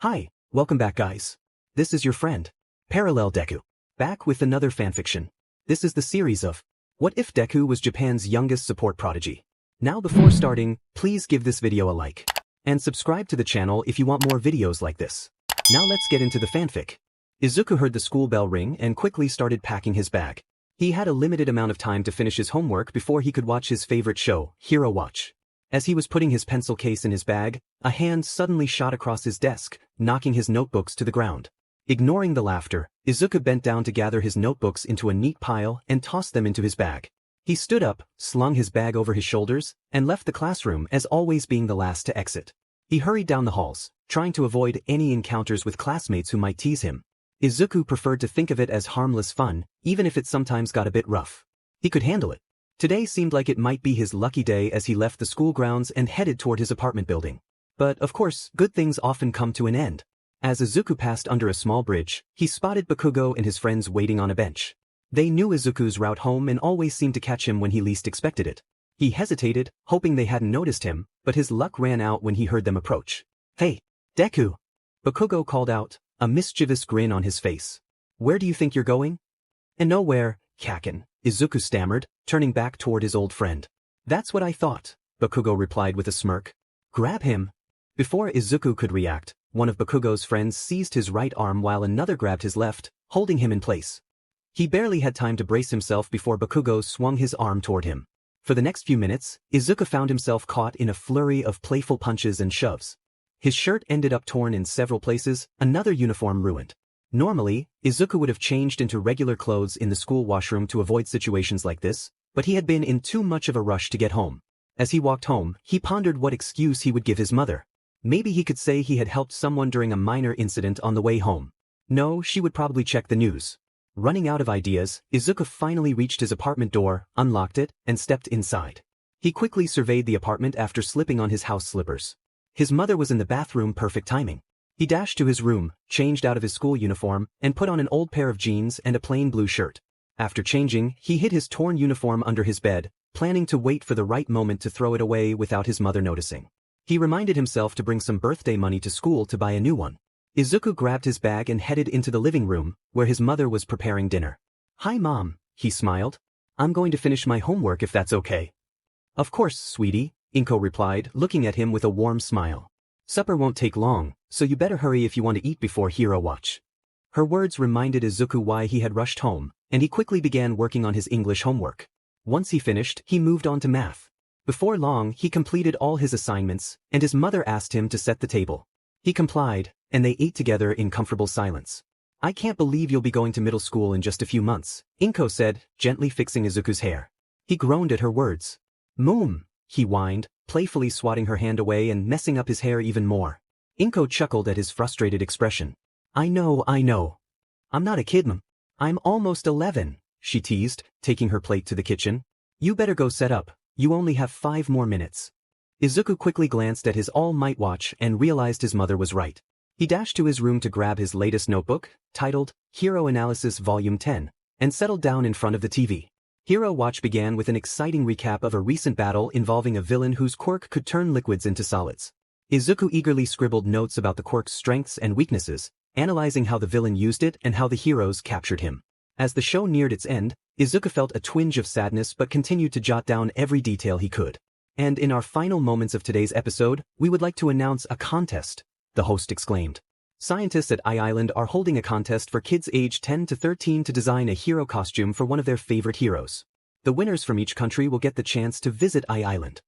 Hi, welcome back guys. This is your friend, Parallel Deku, back with another fanfiction. This is the series of What If Deku Was Japan's Youngest Support Prodigy. Now before starting, please give this video a like. And subscribe to the channel if you want more videos like this. Now let's get into the fanfic. Izuku heard the school bell ring and quickly started packing his bag. He had a limited amount of time to finish his homework before he could watch his favorite show, Hero Watch. As he was putting his pencil case in his bag, a hand suddenly shot across his desk, knocking his notebooks to the ground. Ignoring the laughter, Izuku bent down to gather his notebooks into a neat pile and tossed them into his bag. He stood up, slung his bag over his shoulders, and left the classroom as always being the last to exit. He hurried down the halls, trying to avoid any encounters with classmates who might tease him. Izuku preferred to think of it as harmless fun, even if it sometimes got a bit rough. He could handle it. Today seemed like it might be his lucky day as he left the school grounds and headed toward his apartment building. But, of course, good things often come to an end. As Izuku passed under a small bridge, he spotted Bakugo and his friends waiting on a bench. They knew Izuku's route home and always seemed to catch him when he least expected it. He hesitated, hoping they hadn't noticed him, but his luck ran out when he heard them approach. "Hey, Deku!" Bakugo called out, a mischievous grin on his face. "Where do you think you're going?" "And nowhere, Kaken," Izuku stammered, turning back toward his old friend. "That's what I thought," Bakugo replied with a smirk. "Grab him." Before Izuku could react, one of Bakugo's friends seized his right arm while another grabbed his left, holding him in place. He barely had time to brace himself before Bakugo swung his arm toward him. For the next few minutes, Izuku found himself caught in a flurry of playful punches and shoves. His shirt ended up torn in several places, another uniform ruined. Normally, Izuku would have changed into regular clothes in the school washroom to avoid situations like this, but he had been in too much of a rush to get home. As he walked home, he pondered what excuse he would give his mother. Maybe he could say he had helped someone during a minor incident on the way home. No, she would probably check the news. Running out of ideas, Izuku finally reached his apartment door, unlocked it, and stepped inside. He quickly surveyed the apartment after slipping on his house slippers. His mother was in the bathroom, perfect timing. He dashed to his room, changed out of his school uniform, and put on an old pair of jeans and a plain blue shirt. After changing, he hid his torn uniform under his bed, planning to wait for the right moment to throw it away without his mother noticing. He reminded himself to bring some birthday money to school to buy a new one. Izuku grabbed his bag and headed into the living room, where his mother was preparing dinner. "Hi Mom," he smiled. "I'm going to finish my homework if that's okay." "Of course, sweetie," Inko replied, looking at him with a warm smile. "Supper won't take long, so you better hurry if you want to eat before Hero Watch." Her words reminded Izuku why he had rushed home, and he quickly began working on his English homework. Once he finished, he moved on to math. Before long, he completed all his assignments, and his mother asked him to set the table. He complied, and they ate together in comfortable silence. "I can't believe you'll be going to middle school in just a few months," Inko said, gently fixing Izuku's hair. He groaned at her words. "Moom," he whined, playfully swatting her hand away and messing up his hair even more. Inko chuckled at his frustrated expression. I know. I'm not a kid, Mom. I'm almost 11, she teased, taking her plate to the kitchen. "You better go set up, you only have 5 more minutes." Izuku quickly glanced at his all-might watch and realized his mother was right. He dashed to his room to grab his latest notebook, titled Hero Analysis Volume 10, and settled down in front of the TV. Hero Watch began with an exciting recap of a recent battle involving a villain whose quirk could turn liquids into solids. Izuku eagerly scribbled notes about the quirk's strengths and weaknesses, analyzing how the villain used it and how the heroes captured him. As the show neared its end, Izuku felt a twinge of sadness but continued to jot down every detail he could. "And in our final moments of today's episode, we would like to announce a contest," the host exclaimed. Scientists at Island are holding a contest for kids aged 10 to 13 to design a hero costume for one of their favorite heroes. The winners from each country will get the chance to visit Island.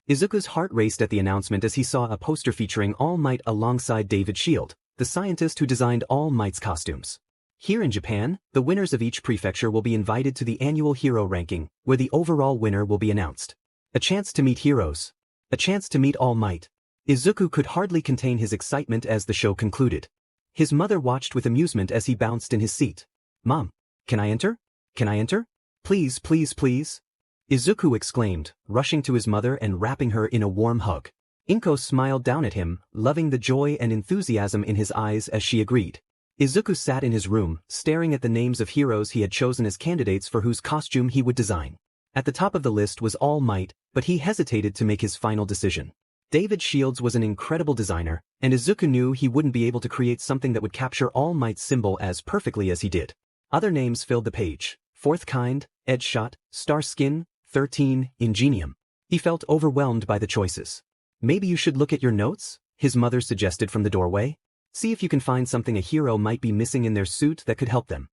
Izuku's heart raced at the announcement as he saw a poster featuring All Might alongside David Shield, the scientist who designed All Might's costumes. Here in Japan, the winners of each prefecture will be invited to the annual hero ranking, where the overall winner will be announced. A chance to meet heroes. A chance to meet All Might. Izuku could hardly contain his excitement as the show concluded. His mother watched with amusement as he bounced in his seat. "Mom, can I enter? Can I enter? Please, please, please." Izuku exclaimed, rushing to his mother and wrapping her in a warm hug. Inko smiled down at him, loving the joy and enthusiasm in his eyes as she agreed. Izuku sat in his room, staring at the names of heroes he had chosen as candidates for whose costume he would design. At the top of the list was All Might, but he hesitated to make his final decision. David Shields was an incredible designer, and Izuku knew he wouldn't be able to create something that would capture All Might's symbol as perfectly as he did. Other names filled the page: Fourth Kind, Edge Shot, Star Skin, 13, Ingenium. He felt overwhelmed by the choices. Maybe you should look at your notes, his mother suggested from the doorway. See if you can find something a hero might be missing in their suit that could help them.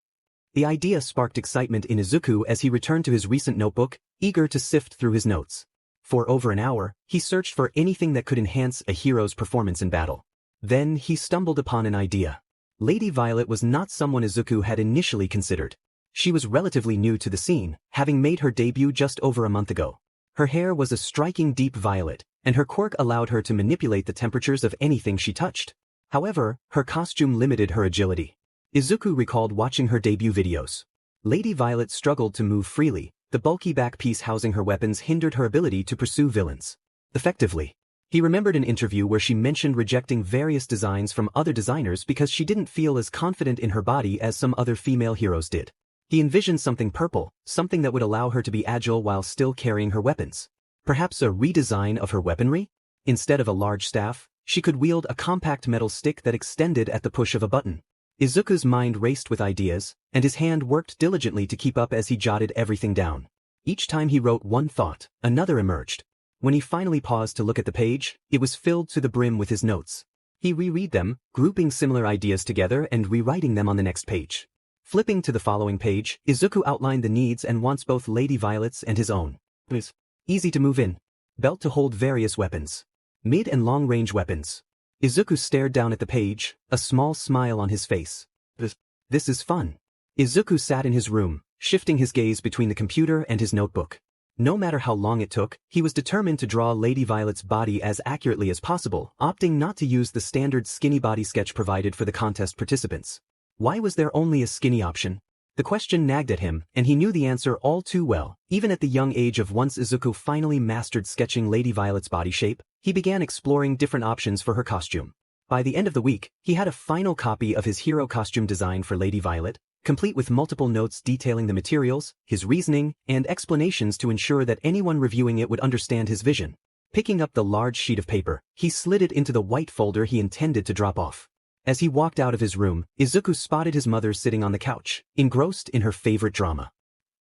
The idea sparked excitement in Izuku as he returned to his recent notebook, eager to sift through his notes. For over an hour, he searched for anything that could enhance a hero's performance in battle. Then he stumbled upon an idea. Lady Violet was not someone Izuku had initially considered. She was relatively new to the scene, having made her debut just over a month ago. Her hair was a striking deep violet, and her quirk allowed her to manipulate the temperatures of anything she touched. However, her costume limited her agility. Izuku recalled watching her debut videos. Lady Violet struggled to move freely. The bulky back piece housing her weapons hindered her ability to pursue villains effectively. He remembered an interview where she mentioned rejecting various designs from other designers because she didn't feel as confident in her body as some other female heroes did. He envisioned something purple, something that would allow her to be agile while still carrying her weapons. Perhaps a redesign of her weaponry? Instead of a large staff, she could wield a compact metal stick that extended at the push of a button. Izuku's mind raced with ideas, and his hand worked diligently to keep up as he jotted everything down. Each time he wrote one thought, another emerged. When he finally paused to look at the page, it was filled to the brim with his notes. He reread them, grouping similar ideas together and rewriting them on the next page. Flipping to the following page, Izuku outlined the needs and wants both Lady Violet's and his own. Easy to move in. Belt to hold various weapons. Mid and long-range weapons. Izuku stared down at the page, a small smile on his face. This is fun. Izuku sat in his room, shifting his gaze between the computer and his notebook. No matter how long it took, he was determined to draw Lady Violet's body as accurately as possible, opting not to use the standard skinny body sketch provided for the contest participants. Why was there only a skinny option? The question nagged at him, and he knew the answer all too well. Even at the young age of once Izuku finally mastered sketching Lady Violet's body shape, he began exploring different options for her costume. By the end of the week, he had a final copy of his hero costume design for Lady Violet, complete with multiple notes detailing the materials, his reasoning, and explanations to ensure that anyone reviewing it would understand his vision. Picking up the large sheet of paper, he slid it into the white folder he intended to drop off. As he walked out of his room, Izuku spotted his mother sitting on the couch, engrossed in her favorite drama.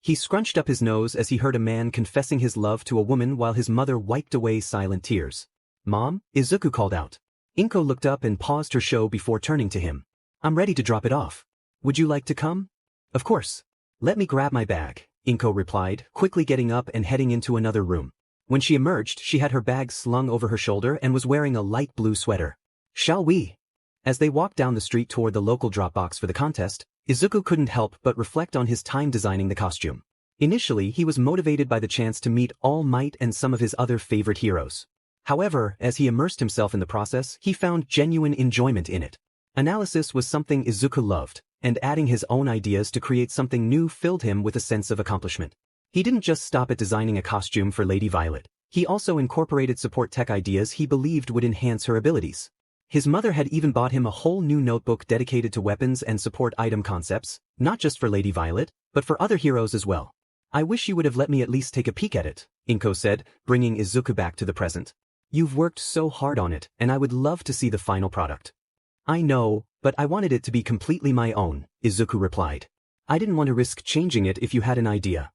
He scrunched up his nose as he heard a man confessing his love to a woman while his mother wiped away silent tears. "Mom," Izuku called out. Inko looked up and paused her show before turning to him. "I'm ready to drop it off. Would you like to come?" "Of course. Let me grab my bag," Inko replied, quickly getting up and heading into another room. When she emerged, she had her bag slung over her shoulder and was wearing a light blue sweater. "Shall we?" As they walked down the street toward the local drop box for the contest, Izuku couldn't help but reflect on his time designing the costume. Initially, he was motivated by the chance to meet All Might and some of his other favorite heroes. However, as he immersed himself in the process, he found genuine enjoyment in it. Analysis was something Izuku loved, and adding his own ideas to create something new filled him with a sense of accomplishment. He didn't just stop at designing a costume for Lady Violet. He also incorporated support tech ideas he believed would enhance her abilities. His mother had even bought him a whole new notebook dedicated to weapons and support item concepts, not just for Lady Violet, but for other heroes as well. "I wish you would have let me at least take a peek at it," Inko said, bringing Izuku back to the present. "You've worked so hard on it, and I would love to see the final product." "I know, but I wanted it to be completely my own," Izuku replied. "I didn't want to risk changing it if you had an idea."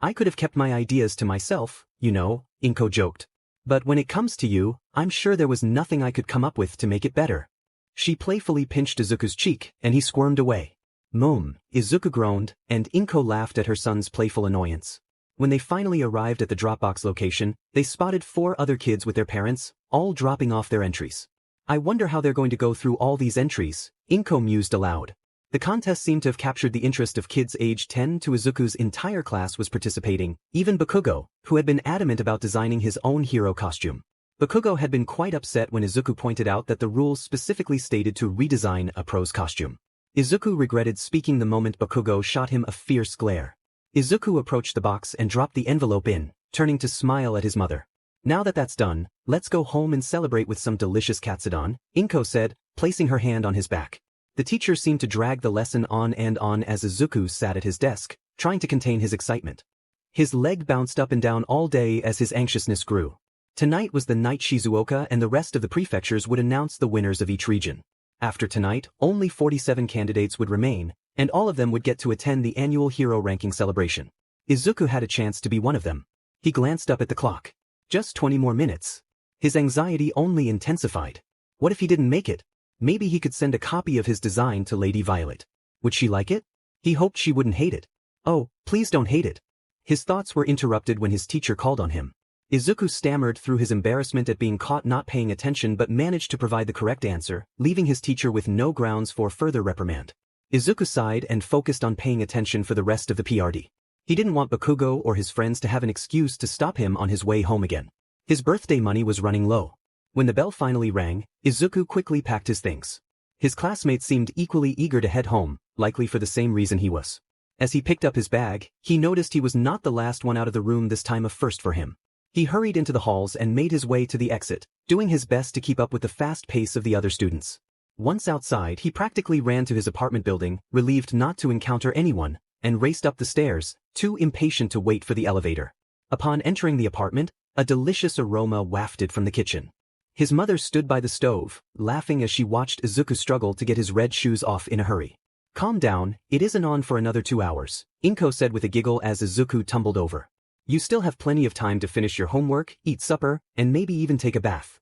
"I could have kept my ideas to myself, you know," Inko joked. "But when it comes to you, I'm sure there was nothing I could come up with to make it better." She playfully pinched Izuku's cheek, and he squirmed away. Izuku groaned, and Inko laughed at her son's playful annoyance. When they finally arrived at the Dropbox location, they spotted 4 other kids with their parents, all dropping off their entries. "I wonder how they're going to go through all these entries," Inko mused aloud. The contest seemed to have captured the interest of kids aged 10 to Izuku's entire class was participating, even Bakugo, who had been adamant about designing his own hero costume. Bakugo had been quite upset when Izuku pointed out that the rules specifically stated to redesign a pro's costume. Izuku regretted speaking the moment Bakugo shot him a fierce glare. Izuku approached the box and dropped the envelope in, turning to smile at his mother. "Now that that's done, let's go home and celebrate with some delicious katsudon," Inko said, placing her hand on his back. The teacher seemed to drag the lesson on and on as Izuku sat at his desk, trying to contain his excitement. His leg bounced up and down all day as his anxiousness grew. Tonight was the night Shizuoka and the rest of the prefectures would announce the winners of each region. After tonight, only 47 candidates would remain, and all of them would get to attend the annual hero ranking celebration. Izuku had a chance to be one of them. He glanced up at the clock. Just 20 more minutes. His anxiety only intensified. What if he didn't make it? Maybe he could send a copy of his design to Lady Violet. Would she like it? He hoped she wouldn't hate it. Oh, please don't hate it. His thoughts were interrupted when his teacher called on him. Izuku stammered through his embarrassment at being caught not paying attention but managed to provide the correct answer, leaving his teacher with no grounds for further reprimand. Izuku sighed and focused on paying attention for the rest of the PRD. He didn't want Bakugo or his friends to have an excuse to stop him on his way home again. His birthday money was running low. When the bell finally rang, Izuku quickly packed his things. His classmates seemed equally eager to head home, likely for the same reason he was. As he picked up his bag, he noticed he was not the last one out of the room this time, a first for him. He hurried into the halls and made his way to the exit, doing his best to keep up with the fast pace of the other students. Once outside, he practically ran to his apartment building, relieved not to encounter anyone, and raced up the stairs, too impatient to wait for the elevator. Upon entering the apartment, a delicious aroma wafted from the kitchen. His mother stood by the stove, laughing as she watched Izuku struggle to get his red shoes off in a hurry. "Calm down, it isn't on for another 2 hours," Inko said with a giggle as Izuku tumbled over. "You still have plenty of time to finish your homework, eat supper, and maybe even take a bath."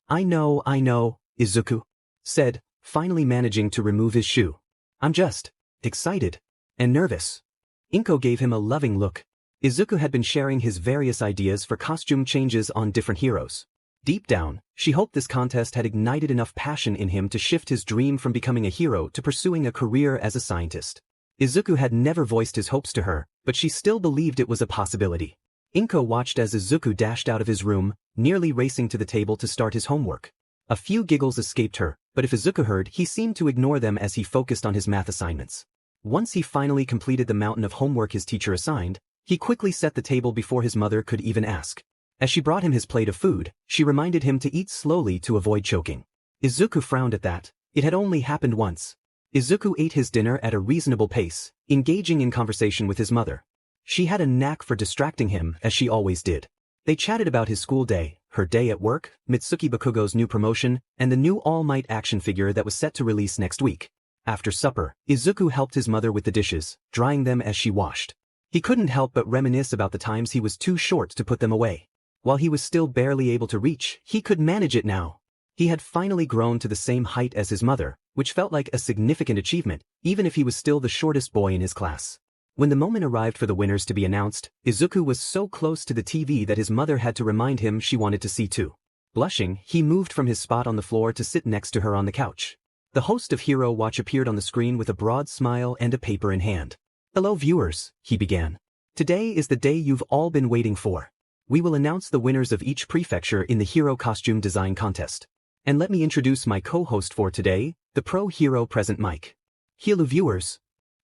I know, Izuku said, finally managing to remove his shoe. "I'm just excited and nervous." Inko gave him a loving look. Izuku had been sharing his various ideas for costume changes on different heroes. Deep down, she hoped this contest had ignited enough passion in him to shift his dream from becoming a hero to pursuing a career as a scientist. Izuku had never voiced his hopes to her, but she still believed it was a possibility. Inko watched as Izuku dashed out of his room, nearly racing to the table to start his homework. A few giggles escaped her, but if Izuku heard, he seemed to ignore them as he focused on his math assignments. Once he finally completed the mountain of homework his teacher assigned, he quickly set the table before his mother could even ask. As she brought him his plate of food, she reminded him to eat slowly to avoid choking. Izuku frowned at that. It had only happened once. Izuku ate his dinner at a reasonable pace, engaging in conversation with his mother. She had a knack for distracting him, as she always did. They chatted about his school day, her day at work, Mitsuki Bakugo's new promotion, and the new All Might action figure that was set to release next week. After supper, Izuku helped his mother with the dishes, drying them as she washed. He couldn't help but reminisce about the times he was too short to put them away. While he was still barely able to reach, he could manage it now. He had finally grown to the same height as his mother, which felt like a significant achievement, even if he was still the shortest boy in his class. When the moment arrived for the winners to be announced, Izuku was so close to the TV that his mother had to remind him she wanted to see too. Blushing, he moved from his spot on the floor to sit next to her on the couch. The host of Hero Watch appeared on the screen with a broad smile and a paper in hand. "Hello viewers," he began. "Today is the day you've all been waiting for. We will announce the winners of each prefecture in the hero costume design contest. And let me introduce my co-host for today, the pro hero Present Mike." "Hello viewers,"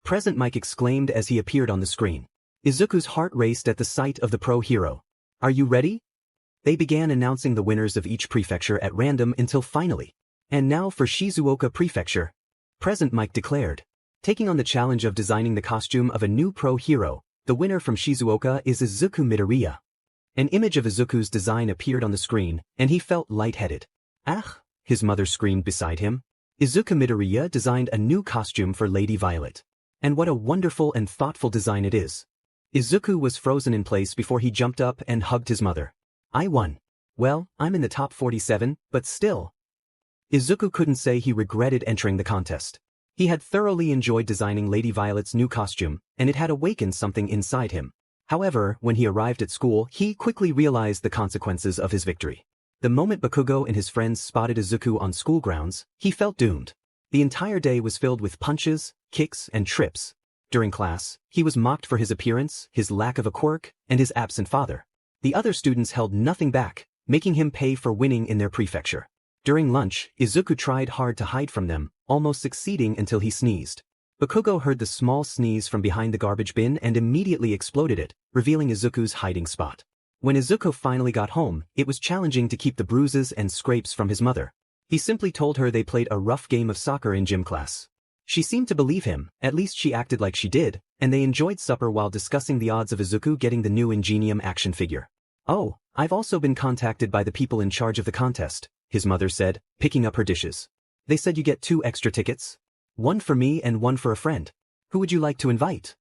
Present Mike exclaimed as he appeared on the screen. Izuku's heart raced at the sight of the pro hero. "Are you ready?" They began announcing the winners of each prefecture at random until finally. "And now for Shizuoka Prefecture," Present Mike declared. Taking on the challenge of designing the costume of a new pro hero, the winner from Shizuoka is Izuku Midoriya. An image of Izuku's design appeared on the screen, and he felt lightheaded. "Ah!" his mother screamed beside him. Izuku Midoriya designed a new costume for Lady Violet. And what a wonderful and thoughtful design it is. Izuku was frozen in place before he jumped up and hugged his mother. "I won. Well, I'm in the top 47, but still." Izuku couldn't say he regretted entering the contest. He had thoroughly enjoyed designing Lady Violet's new costume, and it had awakened something inside him. However, when he arrived at school, he quickly realized the consequences of his victory. The moment Bakugo and his friends spotted Izuku on school grounds, he felt doomed. The entire day was filled with punches, kicks, and trips. During class, he was mocked for his appearance, his lack of a quirk, and his absent father. The other students held nothing back, making him pay for winning in their prefecture. During lunch, Izuku tried hard to hide from them, almost succeeding until he sneezed. Bakugo heard the small sneeze from behind the garbage bin and immediately exploded it, revealing Izuku's hiding spot. When Izuku finally got home, it was challenging to keep the bruises and scrapes from his mother. He simply told her they played a rough game of soccer in gym class. She seemed to believe him, at least she acted like she did, and they enjoyed supper while discussing the odds of Izuku getting the new Ingenium action figure. Oh, I've also been contacted by the people in charge of the contest, his mother said, picking up her dishes. They said you get 2 extra tickets. One for me and one for a friend. Who would you like to invite?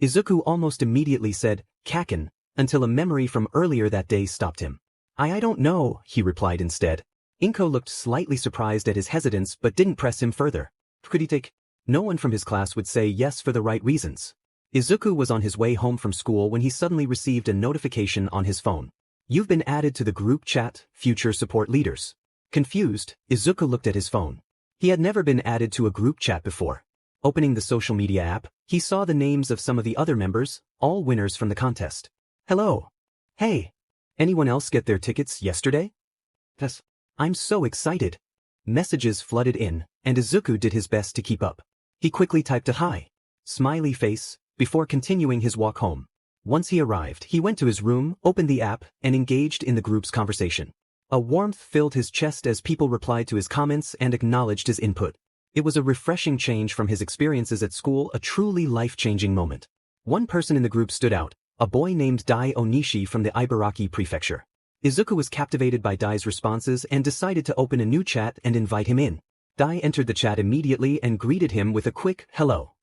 Izuku almost immediately said, Kaken, until a memory from earlier that day stopped him. I don't know, he replied instead. Inko looked slightly surprised at his hesitance but didn't press him further. Could he take? No one from his class would say yes for the right reasons. Izuku was on his way home from school when he suddenly received a notification on his phone. You've been added to the group chat, future support leaders. Confused, Izuku looked at his phone. He had never been added to a group chat before. Opening the social media app, he saw the names of some of the other members, all winners from the contest. Hello. Hey. Anyone else get their tickets yesterday? Yes. I'm so excited. Messages flooded in, and Izuku did his best to keep up. He quickly typed a hi. Smiley face, before continuing his walk home. Once he arrived, he went to his room, opened the app, and engaged in the group's conversation. A warmth filled his chest as people replied to his comments and acknowledged his input. It was a refreshing change from his experiences at school, a truly life-changing moment. One person in the group stood out, a boy named Dai Onishi from the Ibaraki prefecture. Izuku was captivated by Dai's responses and decided to open a new chat and invite him in. Dai entered the chat immediately and greeted him with a quick hello.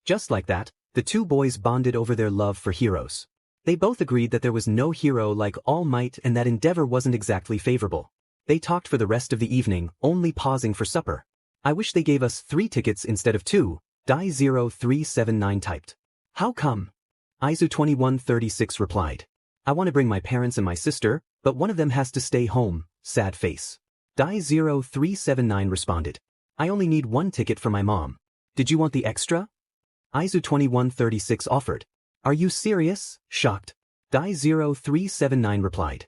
Just like that, the two boys bonded over their love for heroes. They both agreed that there was no hero like All Might and that endeavor wasn't exactly favorable. They talked for the rest of the evening, only pausing for supper. I wish they gave us 3 tickets instead of 2, Dai0379 typed. How come? Aizu2136 replied. I want to bring my parents and my sister, but one of them has to stay home, sad face. Dai0379 responded. I only need 1 ticket for my mom. Did you want the extra? Aizu2136 offered. Are you serious? Shocked. Dai0379 replied.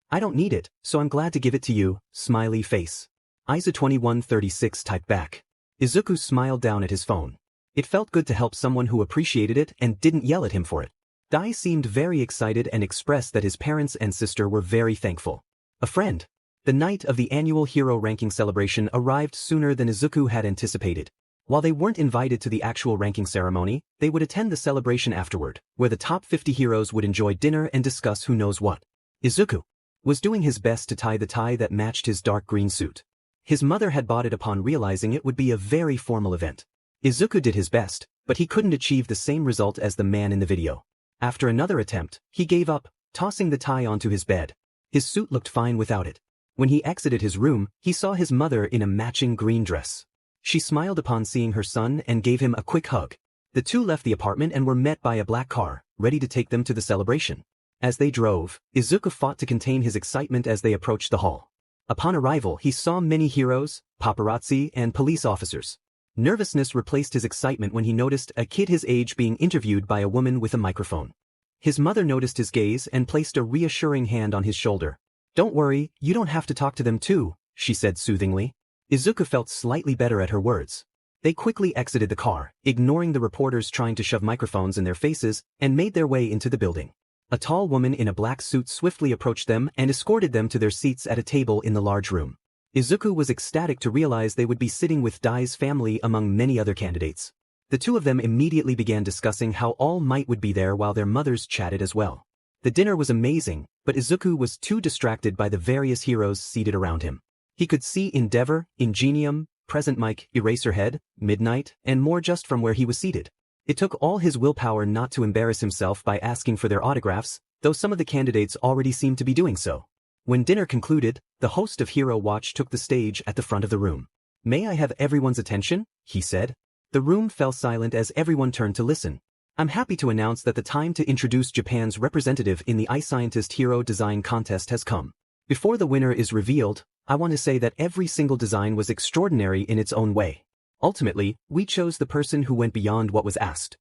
I don't need it, so I'm glad to give it to you, smiley face. Aizu2136 typed back. Izuku smiled down at his phone. It felt good to help someone who appreciated it and didn't yell at him for it. Dai seemed very excited and expressed that his parents and sister were very thankful. A friend. The night of the annual hero ranking celebration arrived sooner than Izuku had anticipated. While they weren't invited to the actual ranking ceremony, they would attend the celebration afterward, where the top 50 heroes would enjoy dinner and discuss who knows what. Izuku was doing his best to tie the tie that matched his dark green suit. His mother had bought it upon realizing it would be a very formal event. Izuku did his best, but he couldn't achieve the same result as the man in the video. After another attempt, he gave up, tossing the tie onto his bed. His suit looked fine without it. When he exited his room, he saw his mother in a matching green dress. She smiled upon seeing her son and gave him a quick hug. The two left the apartment and were met by a black car, ready to take them to the celebration. As they drove, Izuku fought to contain his excitement as they approached the hall. Upon arrival, he saw many heroes, paparazzi, and police officers. Nervousness replaced his excitement when he noticed a kid his age being interviewed by a woman with a microphone. His mother noticed his gaze and placed a reassuring hand on his shoulder. Don't worry, you don't have to talk to them too, she said soothingly. Izuku felt slightly better at her words. They quickly exited the car, ignoring the reporters trying to shove microphones in their faces, and made their way into the building. A tall woman in a black suit swiftly approached them and escorted them to their seats at a table in the large room. Izuku was ecstatic to realize they would be sitting with Dai's family among many other candidates. The two of them immediately began discussing how All Might would be there while their mothers chatted as well. The dinner was amazing, but Izuku was too distracted by the various heroes seated around him. He could see Endeavor, Ingenium, Present Mike, Eraserhead, Midnight, and more just from where he was seated. It took all his willpower not to embarrass himself by asking for their autographs, though some of the candidates already seemed to be doing so. When dinner concluded, the host of Hero Watch took the stage at the front of the room. May I have everyone's attention? He said. The room fell silent as everyone turned to listen. I'm happy to announce that the time to introduce Japan's representative in the Ice Scientist Hero Design Contest has come. Before the winner is revealed, I want to say that every single design was extraordinary in its own way. Ultimately, we chose the person who went beyond what was asked.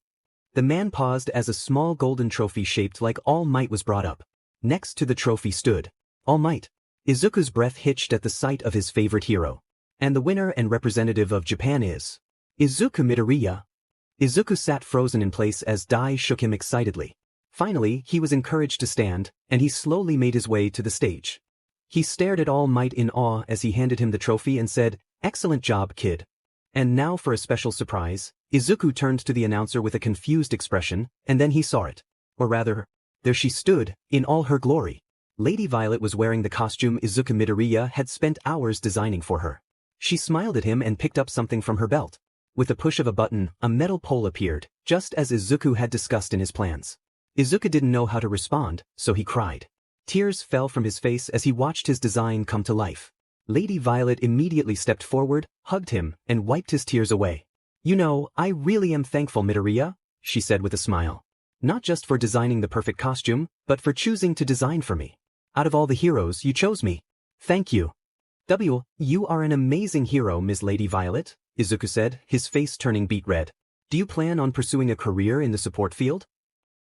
The man paused as a small golden trophy shaped like All Might was brought up. Next to the trophy stood All Might. Izuku's breath hitched at the sight of his favorite hero. And the winner and representative of Japan is Izuku Midoriya. Izuku sat frozen in place as Dai shook him excitedly. Finally, he was encouraged to stand, and he slowly made his way to the stage. He stared at All Might in awe as he handed him the trophy and said, "Excellent job, kid." And now for a special surprise, Izuku turned to the announcer with a confused expression, and then he saw it. Or rather, There she stood, in all her glory. Lady Violet was wearing the costume Izuku Midoriya had spent hours designing for her. She smiled at him and picked up something from her belt. With a push of a button, a metal pole appeared, just as Izuku had discussed in his plans. Izuku didn't know how to respond, so he cried. Tears fell from his face as he watched his design come to life. Lady Violet immediately stepped forward, hugged him, and wiped his tears away. You know, I really am thankful, Midoriya, she said with a smile. Not just for designing the perfect costume, but for choosing to design for me. Out of all the heroes, you chose me. Thank you. You are an amazing hero, Ms. Lady Violet, Izuku said, his face turning beet red. Do you plan on pursuing a career in the support field?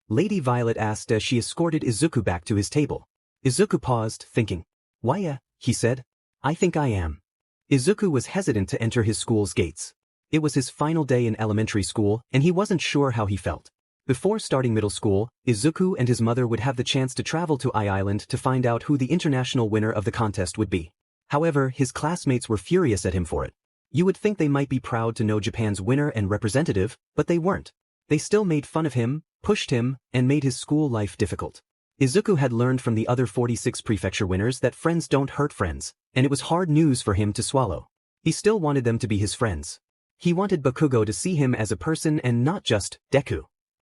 Lady Violet asked as she escorted Izuku back to his table. Izuku paused, thinking. Why, he said. I think I am. Izuku was hesitant to enter his school's gates. It was his final day in elementary school, and he wasn't sure how he felt. Before starting middle school, Izuku and his mother would have the chance to travel to Island to find out who the international winner of the contest would be. However, his classmates were furious at him for it. You would think they might be proud to know Japan's winner and representative, but they weren't. They still made fun of him, pushed him, and made his school life difficult. Izuku had learned from the other 46 prefecture winners that friends don't hurt friends, and it was hard news for him to swallow. He still wanted them to be his friends. He wanted Bakugo to see him as a person and not just Deku.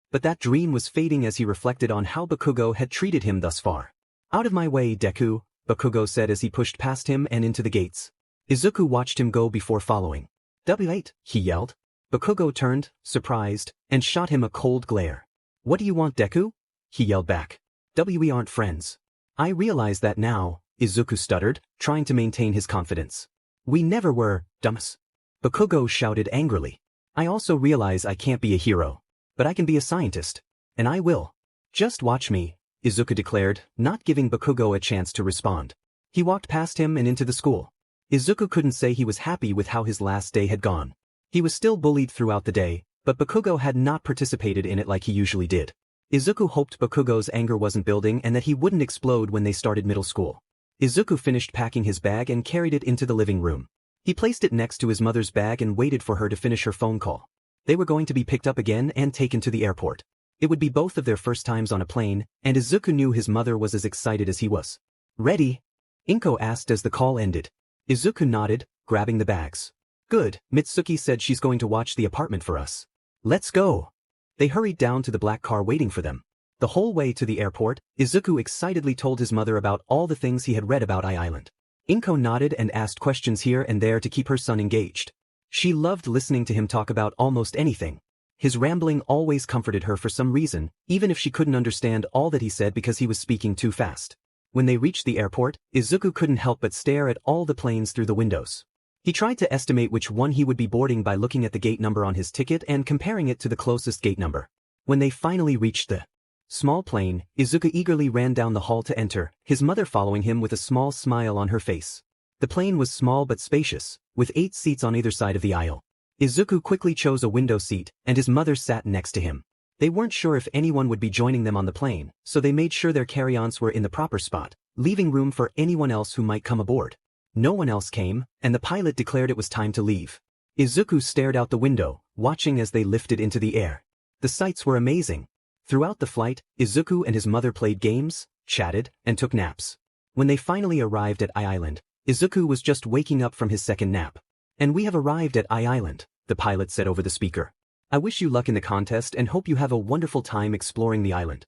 But that dream was fading as he reflected on how Bakugo had treated him thus far. Out of my way, Deku, Bakugo said as he pushed past him and into the gates. Izuku watched him go before following. W8, he yelled. Bakugo turned, surprised, and shot him a cold glare. What do you want, Deku? He yelled back. We aren't friends. I realize that now, Izuku stuttered, trying to maintain his confidence. We never were, dumbass. Bakugo shouted angrily. I also realize I can't be a hero. But I can be a scientist. And I will. Just watch me, Izuku declared, not giving Bakugo a chance to respond. He walked past him and into the school. Izuku couldn't say he was happy with how his last day had gone. He was still bullied throughout the day, but Bakugo had not participated in it like he usually did. Izuku hoped Bakugo's anger wasn't building and that he wouldn't explode when they started middle school. Izuku finished packing his bag and carried it into the living room. He placed it next to his mother's bag and waited for her to finish her phone call. They were going to be picked up again and taken to the airport. It would be both of their first times on a plane, and Izuku knew his mother was as excited as he was. Ready? Inko asked as the call ended. Izuku nodded, grabbing the bags. Good, Mitsuki said she's going to watch the apartment for us. Let's go. They hurried down to the black car waiting for them. The whole way to the airport, Izuku excitedly told his mother about all the things he had read about Island. Inko nodded and asked questions here and there to keep her son engaged. She loved listening to him talk about almost anything. His rambling always comforted her for some reason, even if she couldn't understand all that he said because he was speaking too fast. When they reached the airport, Izuku couldn't help but stare at all the planes through the windows. He tried to estimate which one he would be boarding by looking at the gate number on his ticket and comparing it to the closest gate number. When they finally reached the small plane, Izuku eagerly ran down the hall to enter, his mother following him with a small smile on her face. The plane was small but spacious, with 8 seats on either side of the aisle. Izuku quickly chose a window seat, and his mother sat next to him. They weren't sure if anyone would be joining them on the plane, so they made sure their carry-ons were in the proper spot, leaving room for anyone else who might come aboard. No one else came, and the pilot declared it was time to leave. Izuku stared out the window, watching as they lifted into the air. The sights were amazing. Throughout the flight, Izuku and his mother played games, chatted, and took naps. When they finally arrived at Island, Izuku was just waking up from his second nap. And we have arrived at Island, the pilot said over the speaker. I wish you luck in the contest and hope you have a wonderful time exploring the island.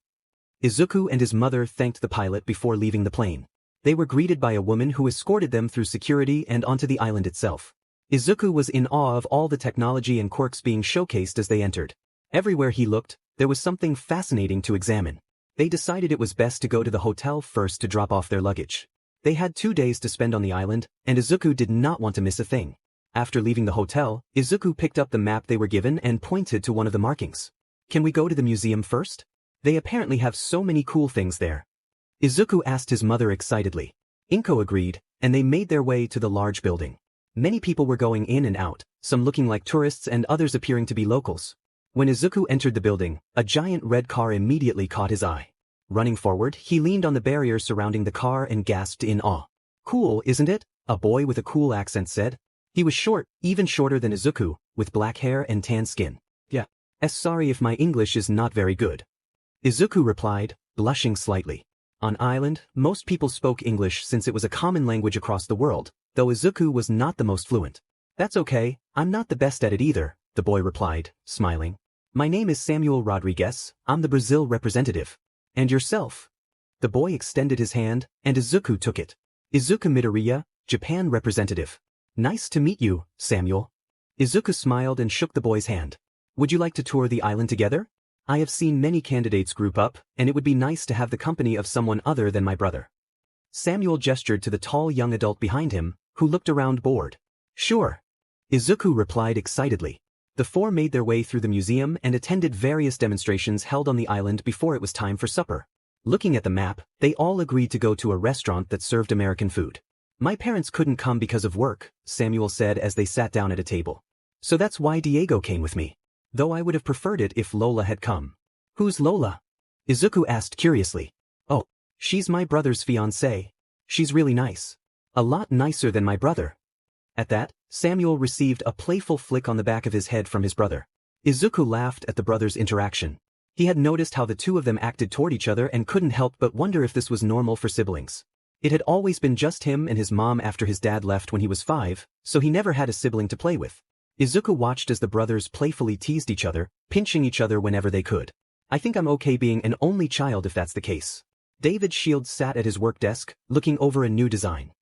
Izuku and his mother thanked the pilot before leaving the plane. They were greeted by a woman who escorted them through security and onto the island itself. Izuku was in awe of all the technology and quirks being showcased as they entered. Everywhere he looked, there was something fascinating to examine. They decided it was best to go to the hotel first to drop off their luggage. They had 2 days to spend on the island, and Izuku did not want to miss a thing. After leaving the hotel, Izuku picked up the map they were given and pointed to one of the markings. Can we go to the museum first? They apparently have so many cool things there. Izuku asked his mother excitedly. Inko agreed, and they made their way to the large building. Many people were going in and out, some looking like tourists and others appearing to be locals. When Izuku entered the building, a giant red car immediately caught his eye. Running forward, he leaned on the barrier surrounding the car and gasped in awe. Cool, isn't it? A boy with a cool accent said. He was short, even shorter than Izuku, with black hair and tan skin. Yeah. Sorry if my English is not very good. Izuku replied, blushing slightly. On island, most people spoke English since it was a common language across the world, though Izuku was not the most fluent. That's okay, I'm not the best at it either, the boy replied, smiling. My name is Samuel Rodriguez, I'm the Brazil representative. And yourself? The boy extended his hand, and Izuku took it. Izuku Midoriya, Japan representative. Nice to meet you, Samuel. Izuku smiled and shook the boy's hand. Would you like to tour the island together? I have seen many candidates group up, and it would be nice to have the company of someone other than my brother. Samuel gestured to the tall young adult behind him, who looked around bored. Sure. Izuku replied excitedly. The four made their way through the museum and attended various demonstrations held on the island before it was time for supper. Looking at the map, they all agreed to go to a restaurant that served American food. My parents couldn't come because of work, Samuel said as they sat down at a table. So that's why Diego came with me. Though I would have preferred it if Lola had come. Who's Lola? Izuku asked curiously. Oh, she's my brother's fiancée. She's really nice. A lot nicer than my brother. At that, Samuel received a playful flick on the back of his head from his brother. Izuku laughed at the brothers' interaction. He had noticed how the two of them acted toward each other and couldn't help but wonder if this was normal for siblings. It had always been just him and his mom after his dad left when he was 5, so he never had a sibling to play with. Izuku watched as the brothers playfully teased each other, pinching each other whenever they could. I think I'm okay being an only child if that's the case. David Shields sat at his work desk, looking over a new design.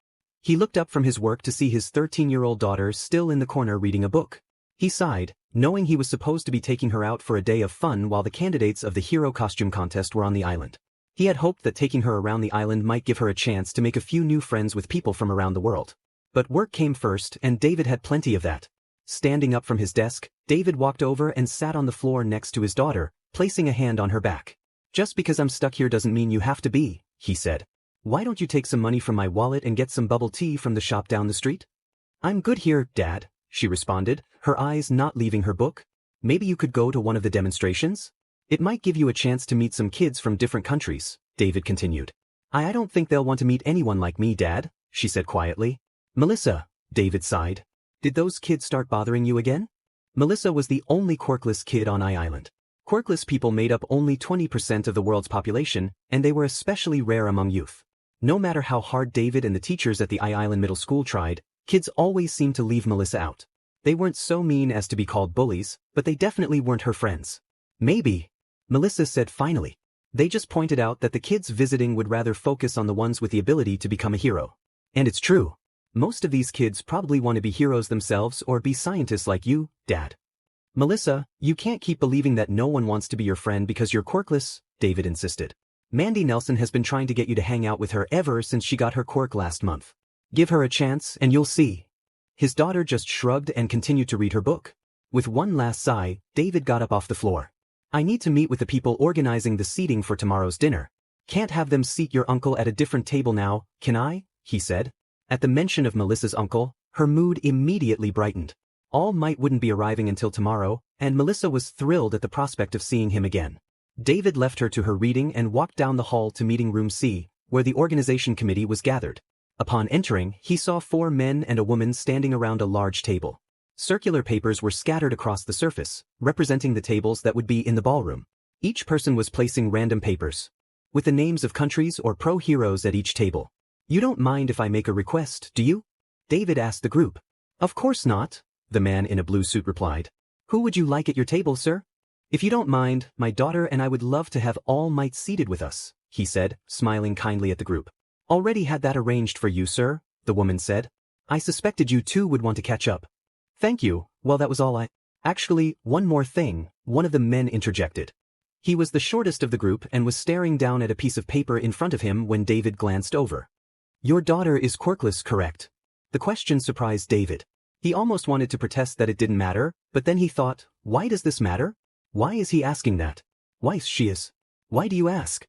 He looked up from his work to see his 13-year-old daughter still in the corner reading a book. He sighed, knowing he was supposed to be taking her out for a day of fun while the candidates of the hero costume contest were on the island. He had hoped that taking her around the island might give her a chance to make a few new friends with people from around the world. But work came first and David had plenty of that. Standing up from his desk, David walked over and sat on the floor next to his daughter, placing a hand on her back. Just because I'm stuck here doesn't mean you have to be, he said. Why don't you take some money from my wallet and get some bubble tea from the shop down the street? I'm good here, Dad, she responded, her eyes not leaving her book. Maybe you could go to one of the demonstrations? It might give you a chance to meet some kids from different countries, David continued. I don't think they'll want to meet anyone like me, Dad, she said quietly. Melissa, David sighed. Did those kids start bothering you again? Melissa was the only quirkless kid on Island. Quirkless people made up only 20% of the world's population, and they were especially rare among youth. No matter how hard David and the teachers at the Island Middle School tried, kids always seemed to leave Melissa out. They weren't so mean as to be called bullies, but they definitely weren't her friends. Maybe, Melissa said finally. They just pointed out that the kids visiting would rather focus on the ones with the ability to become a hero. And it's true. Most of these kids probably want to be heroes themselves or be scientists like you, Dad. Melissa, you can't keep believing that no one wants to be your friend because you're quirkless, David insisted. Mandy Nelson has been trying to get you to hang out with her ever since she got her quirk last month. Give her a chance and you'll see. His daughter just shrugged and continued to read her book. With one last sigh, David got up off the floor. I need to meet with the people organizing the seating for tomorrow's dinner. Can't have them seat your uncle at a different table now, can I? He said. At the mention of Melissa's uncle, her mood immediately brightened. All Might wouldn't be arriving until tomorrow, and Melissa was thrilled at the prospect of seeing him again. David left her to her reading and walked down the hall to meeting room C, where the organization committee was gathered. Upon entering, he saw 4 men and a woman standing around a large table. Circular papers were scattered across the surface, representing the tables that would be in the ballroom. Each person was placing random papers, with the names of countries or pro-heroes at each table. You don't mind if I make a request, do you? David asked the group. Of course not, the man in a blue suit replied. Who would you like at your table, sir? If you don't mind, my daughter and I would love to have All Might seated with us, he said, smiling kindly at the group. Already had that arranged for you, sir, the woman said. I suspected you two would want to catch up. Thank you, well that was all Actually, one more thing, one of the men interjected. He was the shortest of the group and was staring down at a piece of paper in front of him when David glanced over. Your daughter is quirkless, correct? The question surprised David. He almost wanted to protest that it didn't matter, but then he thought, why does this matter? Why is he asking that? Why she is? Why do you ask?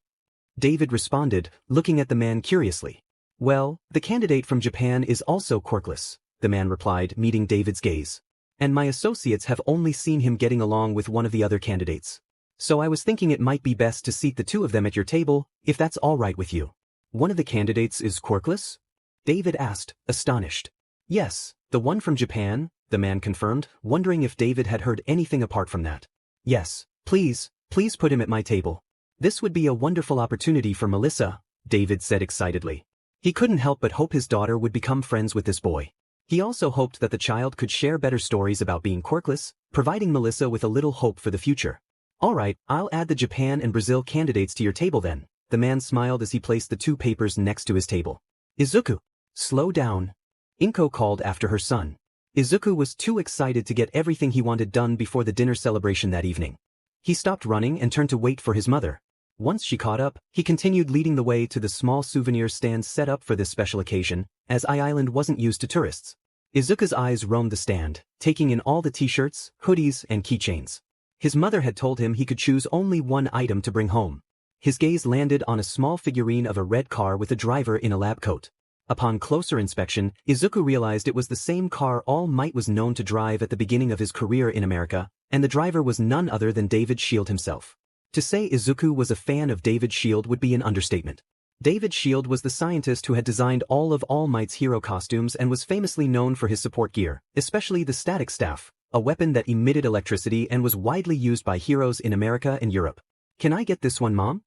David responded, looking at the man curiously. Well, the candidate from Japan is also quirkless, the man replied, meeting David's gaze. And my associates have only seen him getting along with one of the other candidates. So I was thinking it might be best to seat the two of them at your table, if that's all right with you. One of the candidates is quirkless? David asked, astonished. Yes, the one from Japan, the man confirmed, wondering if David had heard anything apart from that. Yes, please put him at my table. This would be a wonderful opportunity for Melissa, David said excitedly. He couldn't help but hope his daughter would become friends with this boy. He also hoped that the child could share better stories about being quirkless, providing Melissa with a little hope for the future. Alright, I'll add the Japan and Brazil candidates to your table then. The man smiled as he placed the 2 papers next to his table. Izuku, slow down. Inko called after her son. Izuku was too excited to get everything he wanted done before the dinner celebration that evening. He stopped running and turned to wait for his mother. Once she caught up, he continued leading the way to the small souvenir stand set up for this special occasion, as Island wasn't used to tourists. Izuku's eyes roamed the stand, taking in all the t-shirts, hoodies, and keychains. His mother had told him he could choose only one item to bring home. His gaze landed on a small figurine of a red car with a driver in a lab coat. Upon closer inspection, Izuku realized it was the same car All Might was known to drive at the beginning of his career in America, and the driver was none other than David Shield himself. To say Izuku was a fan of David Shield would be an understatement. David Shield was the scientist who had designed all of All Might's hero costumes and was famously known for his support gear, especially the static staff, a weapon that emitted electricity and was widely used by heroes in America and Europe. Can I get this one, Mom?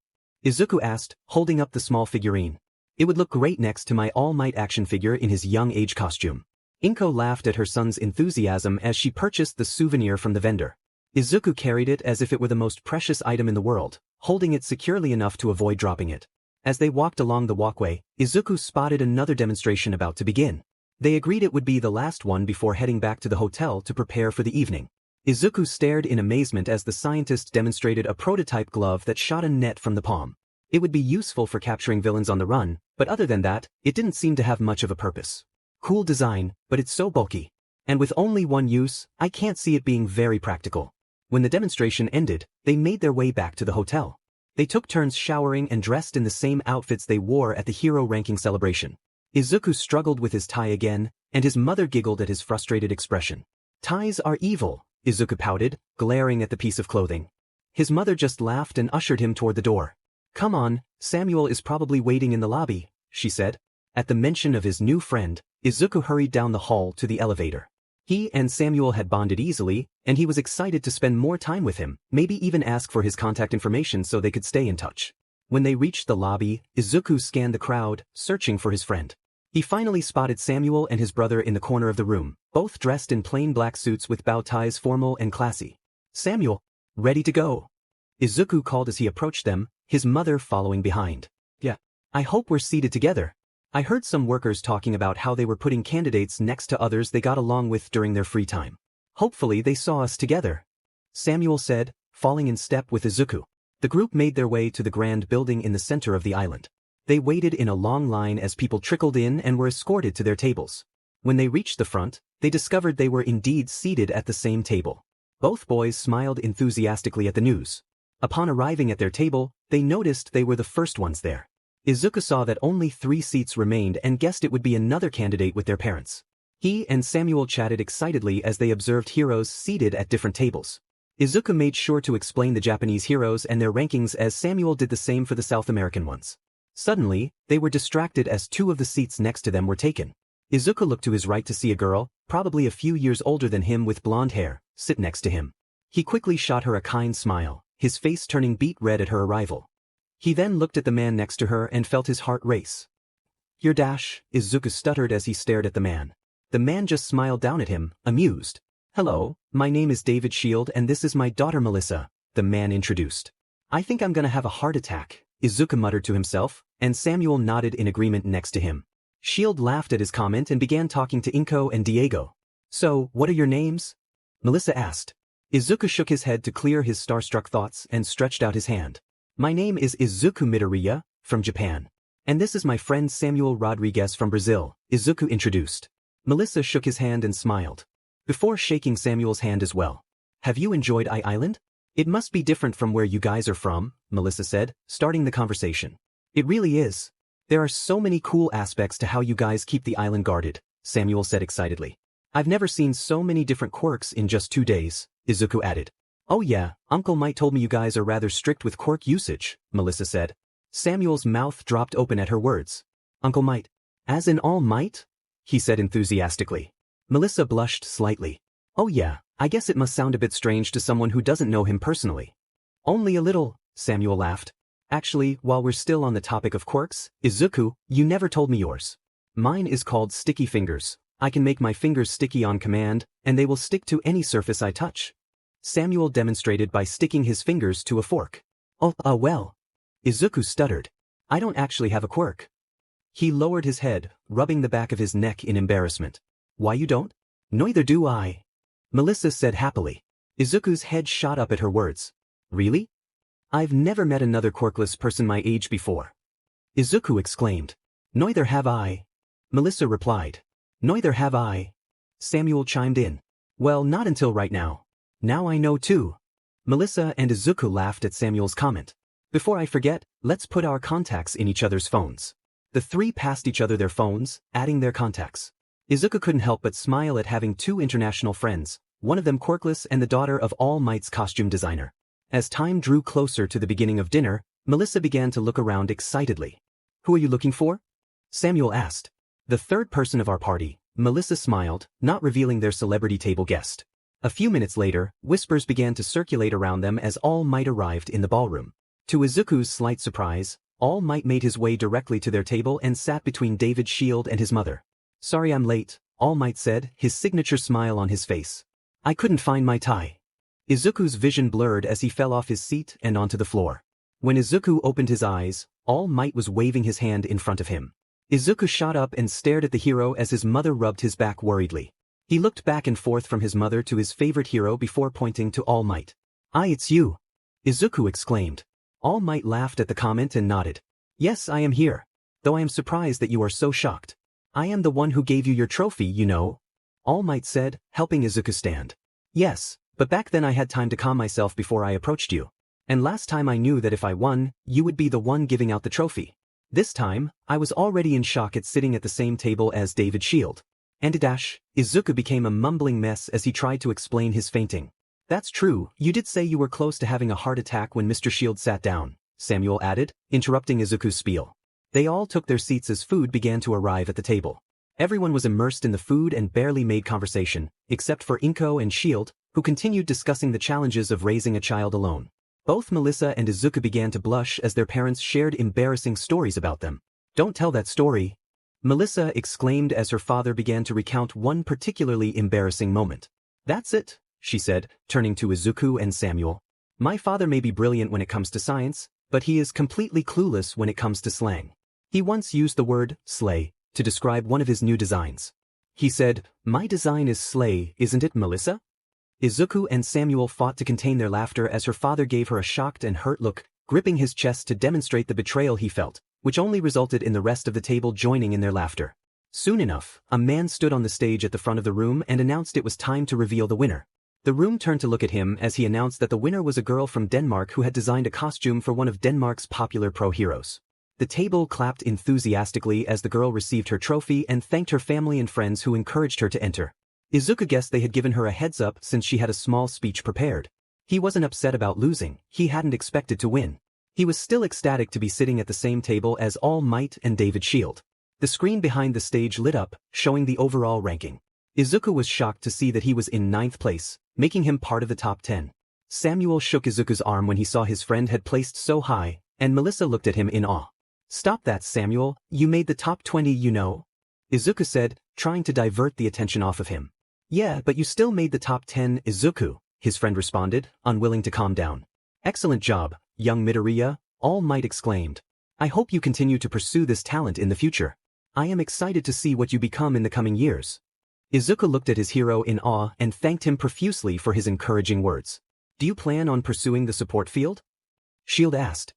Izuku asked, holding up the small figurine. It would look great next to my All Might action figure in his young age costume. Inko laughed at her son's enthusiasm as she purchased the souvenir from the vendor. Izuku carried it as if it were the most precious item in the world, holding it securely enough to avoid dropping it. As they walked along the walkway, Izuku spotted another demonstration about to begin. They agreed it would be the last one before heading back to the hotel to prepare for the evening. Izuku stared in amazement as the scientist demonstrated a prototype glove that shot a net from the palm. It would be useful for capturing villains on the run, but other than that, it didn't seem to have much of a purpose. Cool design, but it's so bulky. And with only one use, I can't see it being very practical. When the demonstration ended, they made their way back to the hotel. They took turns showering and dressed in the same outfits they wore at the hero ranking celebration. Izuku struggled with his tie again, and his mother giggled at his frustrated expression. Ties are evil, Izuku pouted, glaring at the piece of clothing. His mother just laughed and ushered him toward the door. Come on, Samuel is probably waiting in the lobby, she said. At the mention of his new friend, Izuku hurried down the hall to the elevator. He and Samuel had bonded easily, and he was excited to spend more time with him, maybe even ask for his contact information so they could stay in touch. When they reached the lobby, Izuku scanned the crowd, searching for his friend. He finally spotted Samuel and his brother in the corner of the room, both dressed in plain black suits with bow ties, formal and classy. Samuel, ready to go? Izuku called as he approached them, his mother following behind. Yeah. I hope we're seated together. I heard some workers talking about how they were putting candidates next to others they got along with during their free time. Hopefully they saw us together, Samuel said, falling in step with Izuku. The group made their way to the grand building in the center of the island. They waited in a long line as people trickled in and were escorted to their tables. When they reached the front, they discovered they were indeed seated at the same table. Both boys smiled enthusiastically at the news. Upon arriving at their table, they noticed they were the first ones there. Izuku saw that only 3 seats remained and guessed it would be another candidate with their parents. He and Samuel chatted excitedly as they observed heroes seated at different tables. Izuku made sure to explain the Japanese heroes and their rankings as Samuel did the same for the South American ones. Suddenly, they were distracted as 2 of the seats next to them were taken. Izuku looked to his right to see a girl, probably a few years older than him with blonde hair, sit next to him. He quickly shot her a kind smile, his face turning beet red at her arrival. He then looked at the man next to her and felt his heart race. Your dash, Izuku stuttered as he stared at the man. The man just smiled down at him, amused. Hello, my name is David Shield and this is my daughter Melissa, the man introduced. I think I'm gonna have a heart attack, Izuku muttered to himself, and Samuel nodded in agreement next to him. Shield laughed at his comment and began talking to Inko and Diego. So, what are your names? Melissa asked. Izuku shook his head to clear his starstruck thoughts and stretched out his hand. My name is Izuku Midoriya, from Japan. And this is my friend Samuel Rodriguez from Brazil, Izuku introduced. Melissa shook his hand and smiled. Before shaking Samuel's hand as well. Have you enjoyed Island? It must be different from where you guys are from, Melissa said, starting the conversation. It really is. There are so many cool aspects to how you guys keep the island guarded, Samuel said excitedly. I've never seen so many different quirks in just 2 days, Izuku added. Oh yeah, Uncle Might told me you guys are rather strict with quirk usage, Melissa said. Samuel's mouth dropped open at her words. Uncle Might? As in All Might? He said enthusiastically. Melissa blushed slightly. Oh yeah, I guess it must sound a bit strange to someone who doesn't know him personally. Only a little, Samuel laughed. Actually, while we're still on the topic of quirks, Izuku, you never told me yours. Mine is called sticky fingers. I can make my fingers sticky on command, and they will stick to any surface I touch. Samuel demonstrated by sticking his fingers to a fork. Oh, well. Izuku stuttered. I don't actually have a quirk. He lowered his head, rubbing the back of his neck in embarrassment. Why you don't? Neither do I. Melissa said happily. Izuku's head shot up at her words. Really? I've never met another quirkless person my age before. Izuku exclaimed. Neither have I. Melissa replied. Neither have I. Samuel chimed in. Well, not until right now. Now I know too. Melissa and Izuku laughed at Samuel's comment. Before I forget, let's put our contacts in each other's phones. The three passed each other their phones, adding their contacts. Izuku couldn't help but smile at having two international friends, one of them quirkless and the daughter of All Might's costume designer. As time drew closer to the beginning of dinner, Melissa began to look around excitedly. Who are you looking for? Samuel asked. The third person of our party, Melissa smiled, not revealing their celebrity table guest. A few minutes later, whispers began to circulate around them as All Might arrived in the ballroom. To Izuku's slight surprise, All Might made his way directly to their table and sat between David's shield and his mother. Sorry I'm late, All Might said, his signature smile on his face. I couldn't find my tie. Izuku's vision blurred as he fell off his seat and onto the floor. When Izuku opened his eyes, All Might was waving his hand in front of him. Izuku shot up and stared at the hero as his mother rubbed his back worriedly. He looked back and forth from his mother to his favorite hero before pointing to All Might. It's you. Izuku exclaimed. All Might laughed at the comment and nodded. Yes, I am here. Though I am surprised that you are so shocked. I am the one who gave you your trophy, you know. All Might said, helping Izuku stand. Yes, but back then I had time to calm myself before I approached you. And last time I knew that if I won, you would be the one giving out the trophy. This time, I was already in shock at sitting at the same table as David Shield. And Izuku became a mumbling mess as he tried to explain his fainting. That's true, you did say you were close to having a heart attack when Mr. Shield sat down, Samuel added, interrupting Izuku's spiel. They all took their seats as food began to arrive at the table. Everyone was immersed in the food and barely made conversation, except for Inko and Shield, who continued discussing the challenges of raising a child alone. Both Melissa and Izuku began to blush as their parents shared embarrassing stories about them. Don't tell that story, Melissa exclaimed as her father began to recount one particularly embarrassing moment. That's it, she said, turning to Izuku and Samuel. My father may be brilliant when it comes to science, but he is completely clueless when it comes to slang. He once used the word slay to describe one of his new designs. He said, my design is slay, isn't it, Melissa? Izuku and Samuel fought to contain their laughter as her father gave her a shocked and hurt look, gripping his chest to demonstrate the betrayal he felt, which only resulted in the rest of the table joining in their laughter. Soon enough, a man stood on the stage at the front of the room and announced it was time to reveal the winner. The room turned to look at him as he announced that the winner was a girl from Denmark who had designed a costume for one of Denmark's popular pro-heroes. The table clapped enthusiastically as the girl received her trophy and thanked her family and friends who encouraged her to enter. Izuku guessed they had given her a heads up since she had a small speech prepared. He wasn't upset about losing, he hadn't expected to win. He was still ecstatic to be sitting at the same table as All Might and David Shield. The screen behind the stage lit up, showing the overall ranking. Izuku was shocked to see that he was in 9th place, making him part of the top 10. Samuel shook Izuku's arm when he saw his friend had placed so high, and Melissa looked at him in awe. Stop that, Samuel, you made the top 20, you know. Izuku said, trying to divert the attention off of him. Yeah, but you still made the top 10, Izuku, his friend responded, unwilling to calm down. Excellent job, young Midoriya, All Might exclaimed. I hope you continue to pursue this talent in the future. I am excited to see what you become in the coming years. Izuku looked at his hero in awe and thanked him profusely for his encouraging words. Do you plan on pursuing the support field? Shield asked.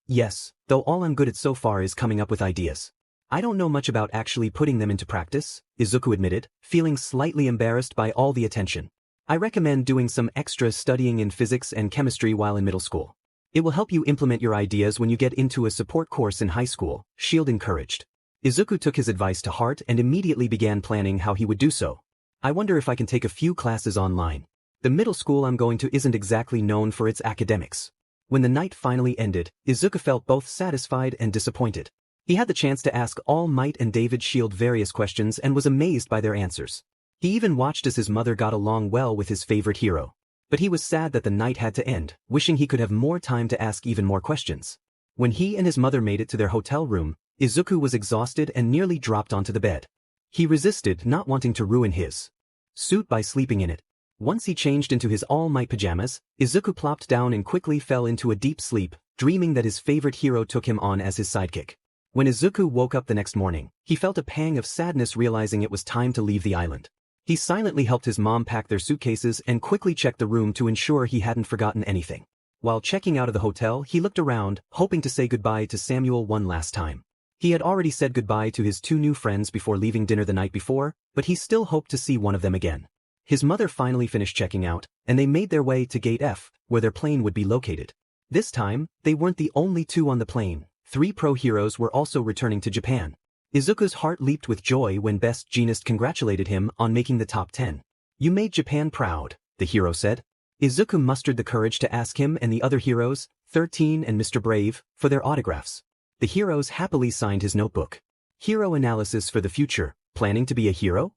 Yes, though all I'm good at so far is coming up with ideas. I don't know much about actually putting them into practice, Izuku admitted, feeling slightly embarrassed by all the attention. I recommend doing some extra studying in physics and chemistry while in middle school. It will help you implement your ideas when you get into a support course in high school, Shield encouraged. Izuku took his advice to heart and immediately began planning how he would do so. I wonder if I can take a few classes online. The middle school I'm going to isn't exactly known for its academics. When the night finally ended, Izuku felt both satisfied and disappointed. He had the chance to ask All Might and David Shield various questions and was amazed by their answers. He even watched as his mother got along well with his favorite hero. But he was sad that the night had to end, wishing he could have more time to ask even more questions. When he and his mother made it to their hotel room, Izuku was exhausted and nearly dropped onto the bed. He resisted, not wanting to ruin his suit by sleeping in it. Once he changed into his all-might pajamas, Izuku plopped down and quickly fell into a deep sleep, dreaming that his favorite hero took him on as his sidekick. When Izuku woke up the next morning, he felt a pang of sadness realizing it was time to leave the island. He silently helped his mom pack their suitcases and quickly checked the room to ensure he hadn't forgotten anything. While checking out of the hotel, he looked around, hoping to say goodbye to Samuel one last time. He had already said goodbye to his two new friends before leaving dinner the night before, but he still hoped to see one of them again. His mother finally finished checking out, and they made their way to Gate F, where their plane would be located. This time, they weren't the only two on the plane. 3 pro heroes were also returning to Japan. Izuku's heart leaped with joy when Best Jeanist congratulated him on making the top 10. "You made Japan proud," the hero said. Izuku mustered the courage to ask him and the other heroes, 13 and Mr. Brave, for their autographs. The heroes happily signed his notebook. "Hero analysis for the future, planning to be a hero?"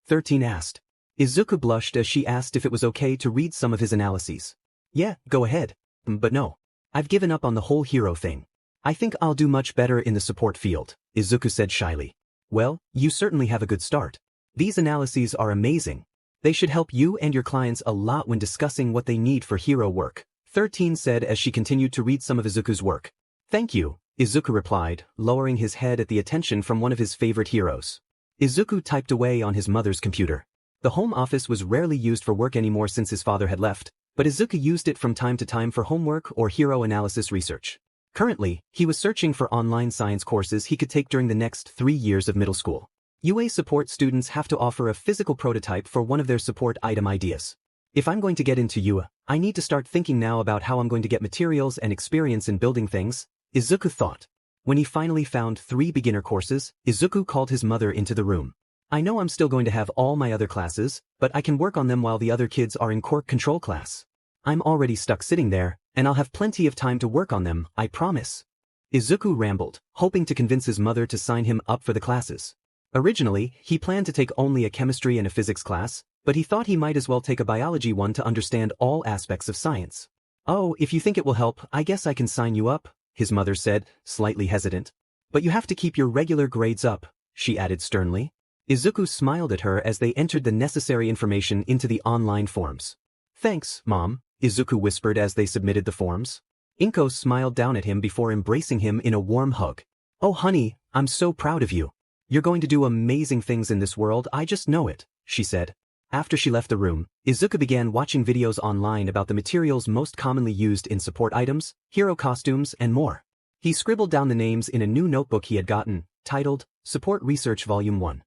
13 asked. Izuku blushed as she asked if it was okay to read some of his analyses. "Yeah, go ahead. But no. I've given up on the whole hero thing. I think I'll do much better in the support field," Izuku said shyly. "Well, you certainly have a good start. These analyses are amazing. They should help you and your clients a lot when discussing what they need for hero work," 13 said as she continued to read some of Izuku's work. "Thank you," Izuku replied, lowering his head at the attention from one of his favorite heroes. Izuku typed away on his mother's computer. The home office was rarely used for work anymore since his father had left, but Izuku used it from time to time for homework or hero analysis research. Currently, he was searching for online science courses he could take during the next 3 years of middle school. UA support students have to offer a physical prototype for one of their support item ideas. "If I'm going to get into UA, I need to start thinking now about how I'm going to get materials and experience in building things," Izuku thought. When he finally found 3 beginner courses, Izuku called his mother into the room. "I know I'm still going to have all my other classes, but I can work on them while the other kids are in quirk control class. I'm already stuck sitting there, and I'll have plenty of time to work on them, I promise." Izuku rambled, hoping to convince his mother to sign him up for the classes. Originally, he planned to take only a chemistry and a physics class, but he thought he might as well take a biology one to understand all aspects of science. "Oh, if you think it will help, I guess I can sign you up," his mother said, slightly hesitant. "But you have to keep your regular grades up," she added sternly. Izuku smiled at her as they entered the necessary information into the online forms. "Thanks, Mom," Izuku whispered as they submitted the forms. Inko smiled down at him before embracing him in a warm hug. "Oh honey, I'm so proud of you. You're going to do amazing things in this world, I just know it," she said. After she left the room, Izuku began watching videos online about the materials most commonly used in support items, hero costumes, and more. He scribbled down the names in a new notebook he had gotten, titled Support Research Volume 1.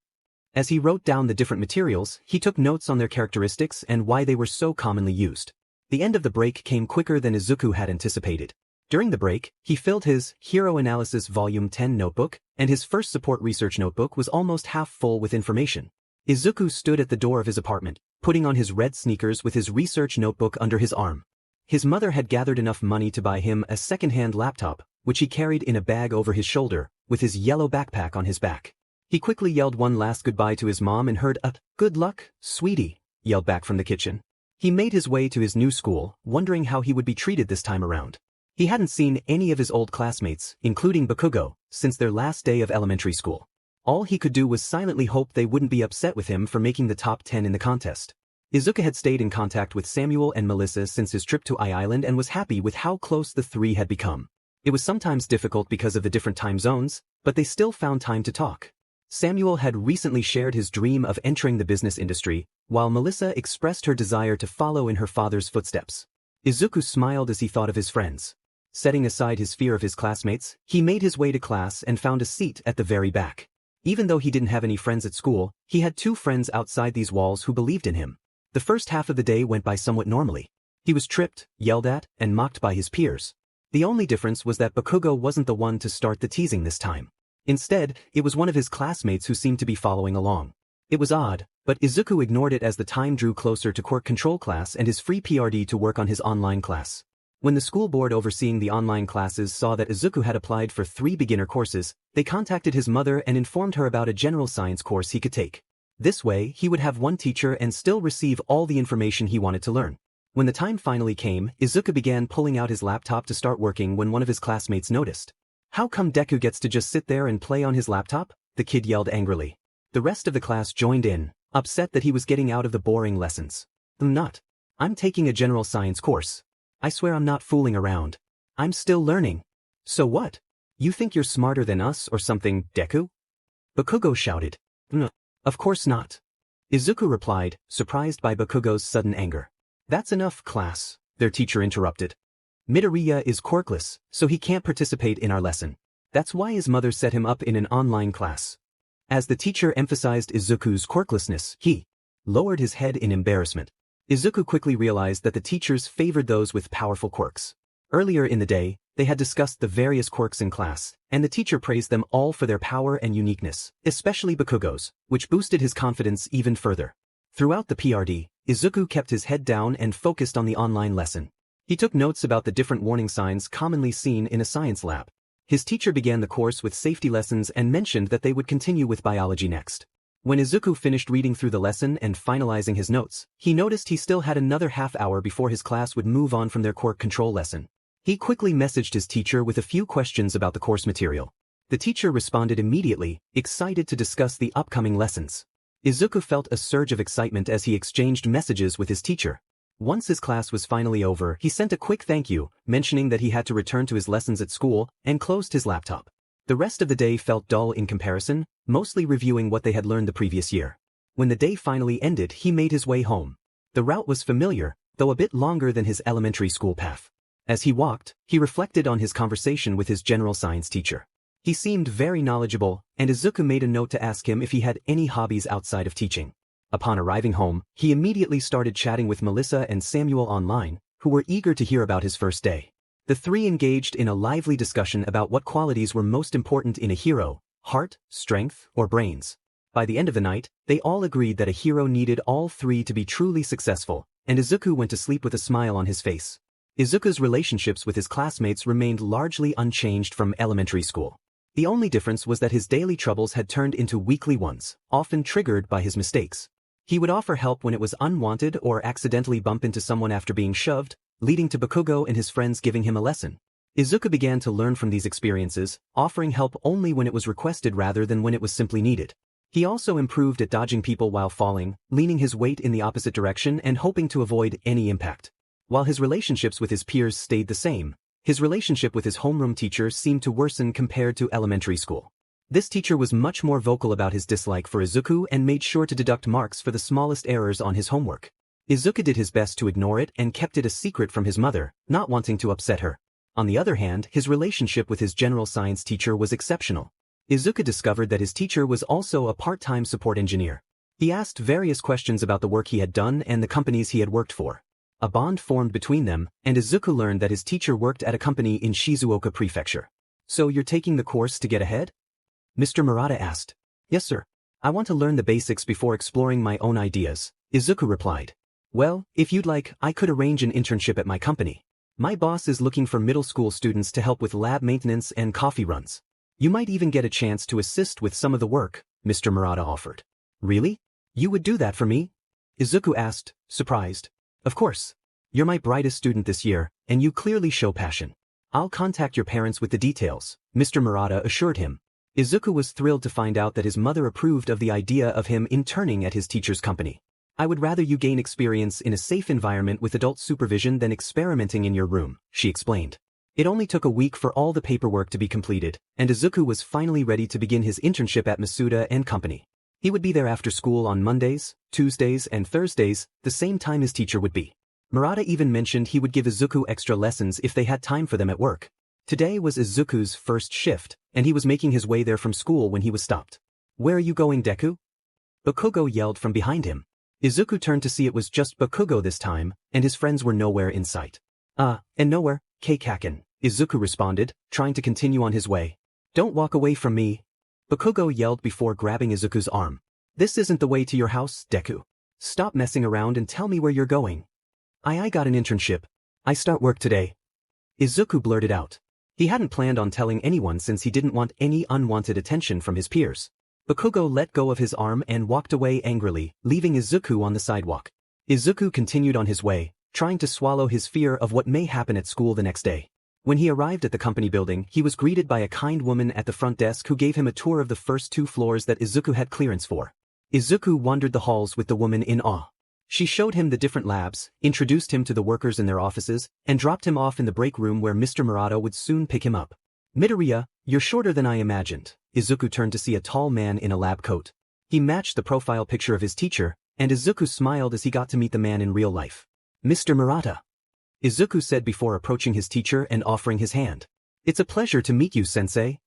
As he wrote down the different materials, he took notes on their characteristics and why they were so commonly used. The end of the break came quicker than Izuku had anticipated. During the break, he filled his Hero Analysis Volume 10 notebook, and his first support research notebook was almost half full with information. Izuku stood at the door of his apartment, putting on his red sneakers with his research notebook under his arm. His mother had gathered enough money to buy him a second-hand laptop, which he carried in a bag over his shoulder, with his yellow backpack on his back. He quickly yelled one last goodbye to his mom and heard a "Good luck, sweetie," yelled back from the kitchen. He made his way to his new school, wondering how he would be treated this time around. He hadn't seen any of his old classmates, including Bakugo, since their last day of elementary school. All he could do was silently hope they wouldn't be upset with him for making the top 10 in the contest. Izuku had stayed in contact with Samuel and Melissa since his trip to Island and was happy with how close the 3 had become. It was sometimes difficult because of the different time zones, but they still found time to talk. Samuel had recently shared his dream of entering the business industry, while Melissa expressed her desire to follow in her father's footsteps. Izuku smiled as he thought of his friends. Setting aside his fear of his classmates, he made his way to class and found a seat at the very back. Even though he didn't have any friends at school, he had 2 friends outside these walls who believed in him. The first half of the day went by somewhat normally. He was tripped, yelled at, and mocked by his peers. The only difference was that Bakugo wasn't the one to start the teasing this time. Instead, it was one of his classmates who seemed to be following along. It was odd, but Izuku ignored it as the time drew closer to quirk control class and his free PRD to work on his online class. When the school board overseeing the online classes saw that Izuku had applied for 3 beginner courses, they contacted his mother and informed her about a general science course he could take. This way, he would have 1 teacher and still receive all the information he wanted to learn. When the time finally came, Izuku began pulling out his laptop to start working when one of his classmates noticed. "How come Deku gets to just sit there and play on his laptop?" the kid yelled angrily. The rest of the class joined in, upset that he was getting out of the boring lessons. "I'm not. I'm taking a general science course. I swear I'm not fooling around. I'm still learning." "So what? You think you're smarter than us or something, Deku?" Bakugo shouted. "No, of course not." Izuku replied, surprised by Bakugo's sudden anger. "That's enough, class," their teacher interrupted. "Midoriya is quirkless, so he can't participate in our lesson. That's why his mother set him up in an online class." As the teacher emphasized Izuku's quirklessness, he lowered his head in embarrassment. Izuku quickly realized that the teachers favored those with powerful quirks. Earlier in the day, they had discussed the various quirks in class, and the teacher praised them all for their power and uniqueness, especially Bakugo's, which boosted his confidence even further. Throughout the PRD, Izuku kept his head down and focused on the online lesson. He took notes about the different warning signs commonly seen in a science lab. His teacher began the course with safety lessons and mentioned that they would continue with biology next. When Izuku finished reading through the lesson and finalizing his notes, he noticed he still had another half hour before his class would move on from their quirk control lesson. He quickly messaged his teacher with a few questions about the course material. The teacher responded immediately, excited to discuss the upcoming lessons. Izuku felt a surge of excitement as he exchanged messages with his teacher. Once his class was finally over, he sent a quick thank you, mentioning that he had to return to his lessons at school, and closed his laptop. The rest of the day felt dull in comparison, mostly reviewing what they had learned the previous year. When the day finally ended, he made his way home. The route was familiar, though a bit longer than his elementary school path. As he walked, he reflected on his conversation with his general science teacher. He seemed very knowledgeable, and Izuku made a note to ask him if he had any hobbies outside of teaching. Upon arriving home, he immediately started chatting with Melissa and Samuel online, who were eager to hear about his first day. The three engaged in a lively discussion about what qualities were most important in a hero: heart, strength, or brains. By the end of the night, they all agreed that a hero needed all three to be truly successful, and Izuku went to sleep with a smile on his face. Izuku's relationships with his classmates remained largely unchanged from elementary school. The only difference was that his daily troubles had turned into weekly ones, often triggered by his mistakes. He would offer help when it was unwanted or accidentally bump into someone after being shoved, leading to Bakugo and his friends giving him a lesson. Izuku began to learn from these experiences, offering help only when it was requested rather than when it was simply needed. He also improved at dodging people while falling, leaning his weight in the opposite direction and hoping to avoid any impact. While his relationships with his peers stayed the same, his relationship with his homeroom teacher seemed to worsen compared to elementary school. This teacher was much more vocal about his dislike for Izuku and made sure to deduct marks for the smallest errors on his homework. Izuku did his best to ignore it and kept it a secret from his mother, not wanting to upset her. On the other hand, his relationship with his general science teacher was exceptional. Izuku discovered that his teacher was also a part-time support engineer. He asked various questions about the work he had done and the companies he had worked for. A bond formed between them, and Izuku learned that his teacher worked at a company in Shizuoka Prefecture. "So you're taking the course to get ahead?" Mr. Murata asked. "Yes, sir. I want to learn the basics before exploring my own ideas," Izuku replied. "Well, if you'd like, I could arrange an internship at my company. My boss is looking for middle school students to help with lab maintenance and coffee runs. You might even get a chance to assist with some of the work," Mr. Murata offered. "Really? You would do that for me?" Izuku asked, surprised. "Of course. You're my brightest student this year, and you clearly show passion. I'll contact your parents with the details," Mr. Murata assured him. Izuku was thrilled to find out that his mother approved of the idea of him interning at his teacher's company. "I would rather you gain experience in a safe environment with adult supervision than experimenting in your room," she explained. It only took a week for all the paperwork to be completed, and Izuku was finally ready to begin his internship at Masuda and Company. He would be there after school on Mondays, Tuesdays, and Thursdays, the same time his teacher would be. Murata even mentioned he would give Izuku extra lessons if they had time for them at work. Today was Izuku's first shift, and he was making his way there from school when he was stopped. "Where are you going, Deku?" Bakugo yelled from behind him. Izuku turned to see it was just Bakugo this time, and his friends were nowhere in sight. And nowhere, Keikaken," Izuku responded, trying to continue on his way. "Don't walk away from me," Bakugo yelled before grabbing Izuku's arm. "This isn't the way to your house, Deku. Stop messing around and tell me where you're going." I got an internship. I start work today," Izuku blurted out. He hadn't planned on telling anyone since he didn't want any unwanted attention from his peers. Bakugo let go of his arm and walked away angrily, leaving Izuku on the sidewalk. Izuku continued on his way, trying to swallow his fear of what may happen at school the next day. When he arrived at the company building, he was greeted by a kind woman at the front desk who gave him a tour of the first 2 floors that Izuku had clearance for. Izuku wandered the halls with the woman in awe. She showed him the different labs, introduced him to the workers in their offices, and dropped him off in the break room where Mr. Murata would soon pick him up. "Midoriya, you're shorter than I imagined." Izuku turned to see a tall man in a lab coat. He matched the profile picture of his teacher, and Izuku smiled as he got to meet the man in real life. "Mr. Murata," Izuku said before approaching his teacher and offering his hand. "It's a pleasure to meet you, sensei."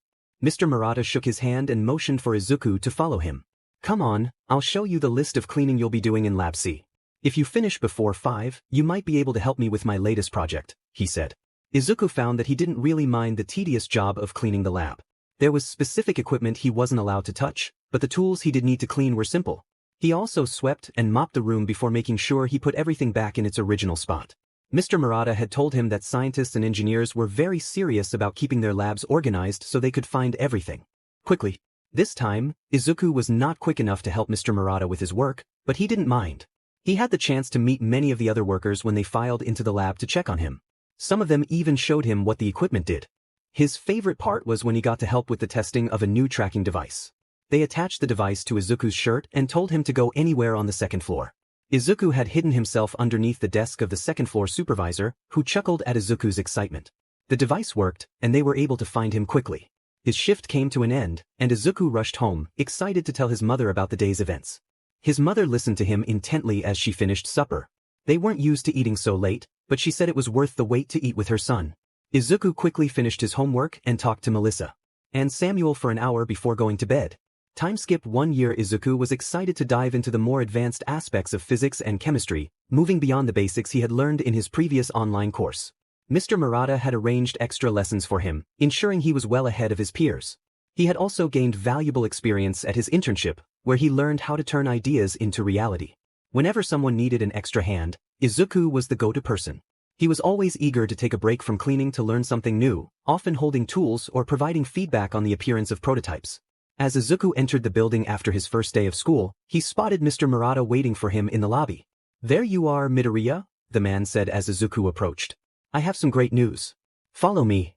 Mr. Murata shook his hand and motioned for Izuku to follow him. "Come on, I'll show you the list of cleaning you'll be doing in Lab C. If you finish before 5, you might be able to help me with my latest project," he said. Izuku found that he didn't really mind the tedious job of cleaning the lab. There was specific equipment he wasn't allowed to touch, but the tools he did need to clean were simple. He also swept and mopped the room before making sure he put everything back in its original spot. Mr. Murata had told him that scientists and engineers were very serious about keeping their labs organized so they could find everything quickly. This time, Izuku was not quick enough to help Mr. Murata with his work, but he didn't mind. He had the chance to meet many of the other workers when they filed into the lab to check on him. Some of them even showed him what the equipment did. His favorite part was when he got to help with the testing of a new tracking device. They attached the device to Izuku's shirt and told him to go anywhere on the 2nd floor. Izuku had hidden himself underneath the desk of the 2nd floor supervisor, who chuckled at Izuku's excitement. The device worked, and they were able to find him quickly. His shift came to an end, and Izuku rushed home, excited to tell his mother about the day's events. His mother listened to him intently as she finished supper. They weren't used to eating so late, but she said it was worth the wait to eat with her son. Izuku quickly finished his homework and talked to Melissa and Samuel for an hour before going to bed. Time skip 1 year. Izuku was excited to dive into the more advanced aspects of physics and chemistry, moving beyond the basics he had learned in his previous online course. Mr. Murata had arranged extra lessons for him, ensuring he was well ahead of his peers. He had also gained valuable experience at his internship, where he learned how to turn ideas into reality. Whenever someone needed an extra hand, Izuku was the go-to person. He was always eager to take a break from cleaning to learn something new, often holding tools or providing feedback on the appearance of prototypes. As Izuku entered the building after his first day of school, he spotted Mr. Murata waiting for him in the lobby. "There you are, Midoriya," the man said as Izuku approached. "I have some great news. Follow me."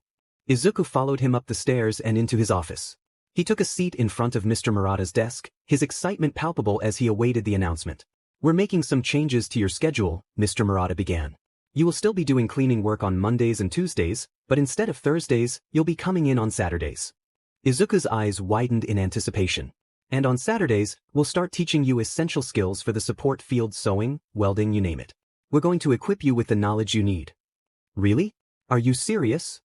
Izuku followed him up the stairs and into his office. He took a seat in front of Mr. Murata's desk, his excitement palpable as he awaited the announcement. "We're making some changes to your schedule," Mr. Murata began. "You will still be doing cleaning work on Mondays and Tuesdays, but instead of Thursdays, you'll be coming in on Saturdays." Izuku's eyes widened in anticipation. "And on Saturdays, we'll start teaching you essential skills for the support field: sewing, welding, you name it. We're going to equip you with the knowledge you need." "Really? Are you serious?"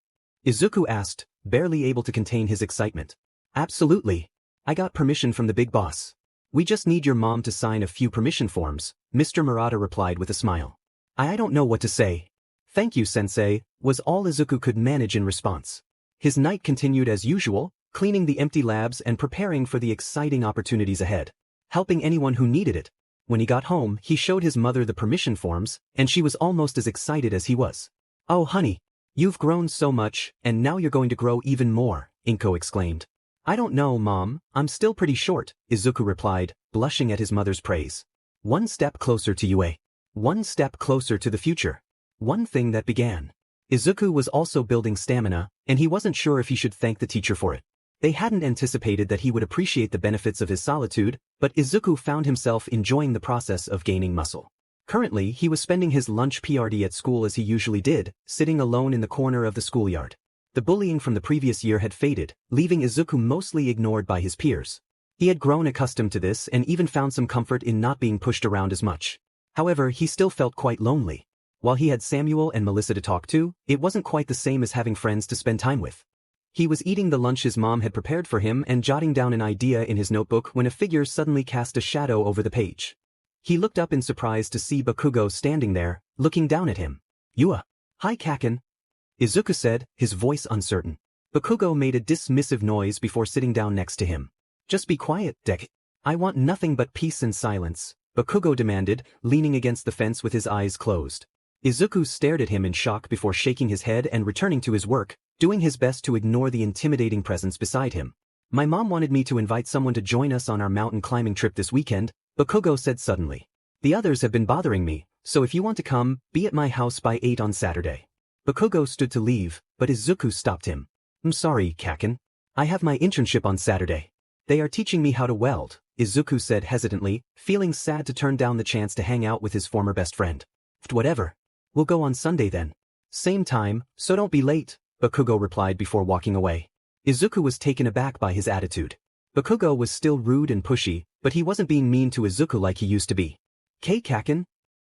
Izuku asked, barely able to contain his excitement. "Absolutely. I got permission from the big boss. We just need your mom to sign a few permission forms," Mr. Murata replied with a smile. I don't know what to say." "Thank you, sensei," was all Izuku could manage in response. His night continued as usual, cleaning the empty labs and preparing for the exciting opportunities ahead, helping anyone who needed it. When he got home, he showed his mother the permission forms, and she was almost as excited as he was. "Oh honey, you've grown so much, and now you're going to grow even more," Inko exclaimed. "I don't know, Mom, I'm still pretty short," Izuku replied, blushing at his mother's praise. One step closer to UA. One step closer to the future. One thing that began. Izuku was also building stamina, and he wasn't sure if he should thank the teacher for it. They hadn't anticipated that he would appreciate the benefits of his solitude, but Izuku found himself enjoying the process of gaining muscle. Currently, he was spending his lunch PRD at school as he usually did, sitting alone in the corner of the schoolyard. The bullying from the previous year had faded, leaving Izuku mostly ignored by his peers. He had grown accustomed to this and even found some comfort in not being pushed around as much. However, he still felt quite lonely. While he had Samuel and Melissa to talk to, it wasn't quite the same as having friends to spend time with. He was eating the lunch his mom had prepared for him and jotting down an idea in his notebook when a figure suddenly cast a shadow over the page. He looked up in surprise to see Bakugo standing there, looking down at him. "Yua. Hi Kaken," Izuku said, his voice uncertain. Bakugo made a dismissive noise before sitting down next to him. "Just be quiet, Deku. I want nothing but peace and silence," Bakugo demanded, leaning against the fence with his eyes closed. Izuku stared at him in shock before shaking his head and returning to his work, doing his best to ignore the intimidating presence beside him. "My mom wanted me to invite someone to join us on our mountain climbing trip this weekend," Bakugo said suddenly. "The others have been bothering me, So if you want to come, be at my house by 8 on Saturday. Bakugo stood to leave, but Izuku stopped him. I'm sorry, Kaken. I have my internship on Saturday. They are teaching me how to weld, Izuku said hesitantly, feeling sad to turn down the chance to hang out with his former best friend. Whatever. We'll go on Sunday then. Same time, so don't be late, Bakugo replied before walking away. Izuku was taken aback by his attitude. Bakugo was still rude and pushy, but he wasn't being mean to Izuku like he used to be. Kaken?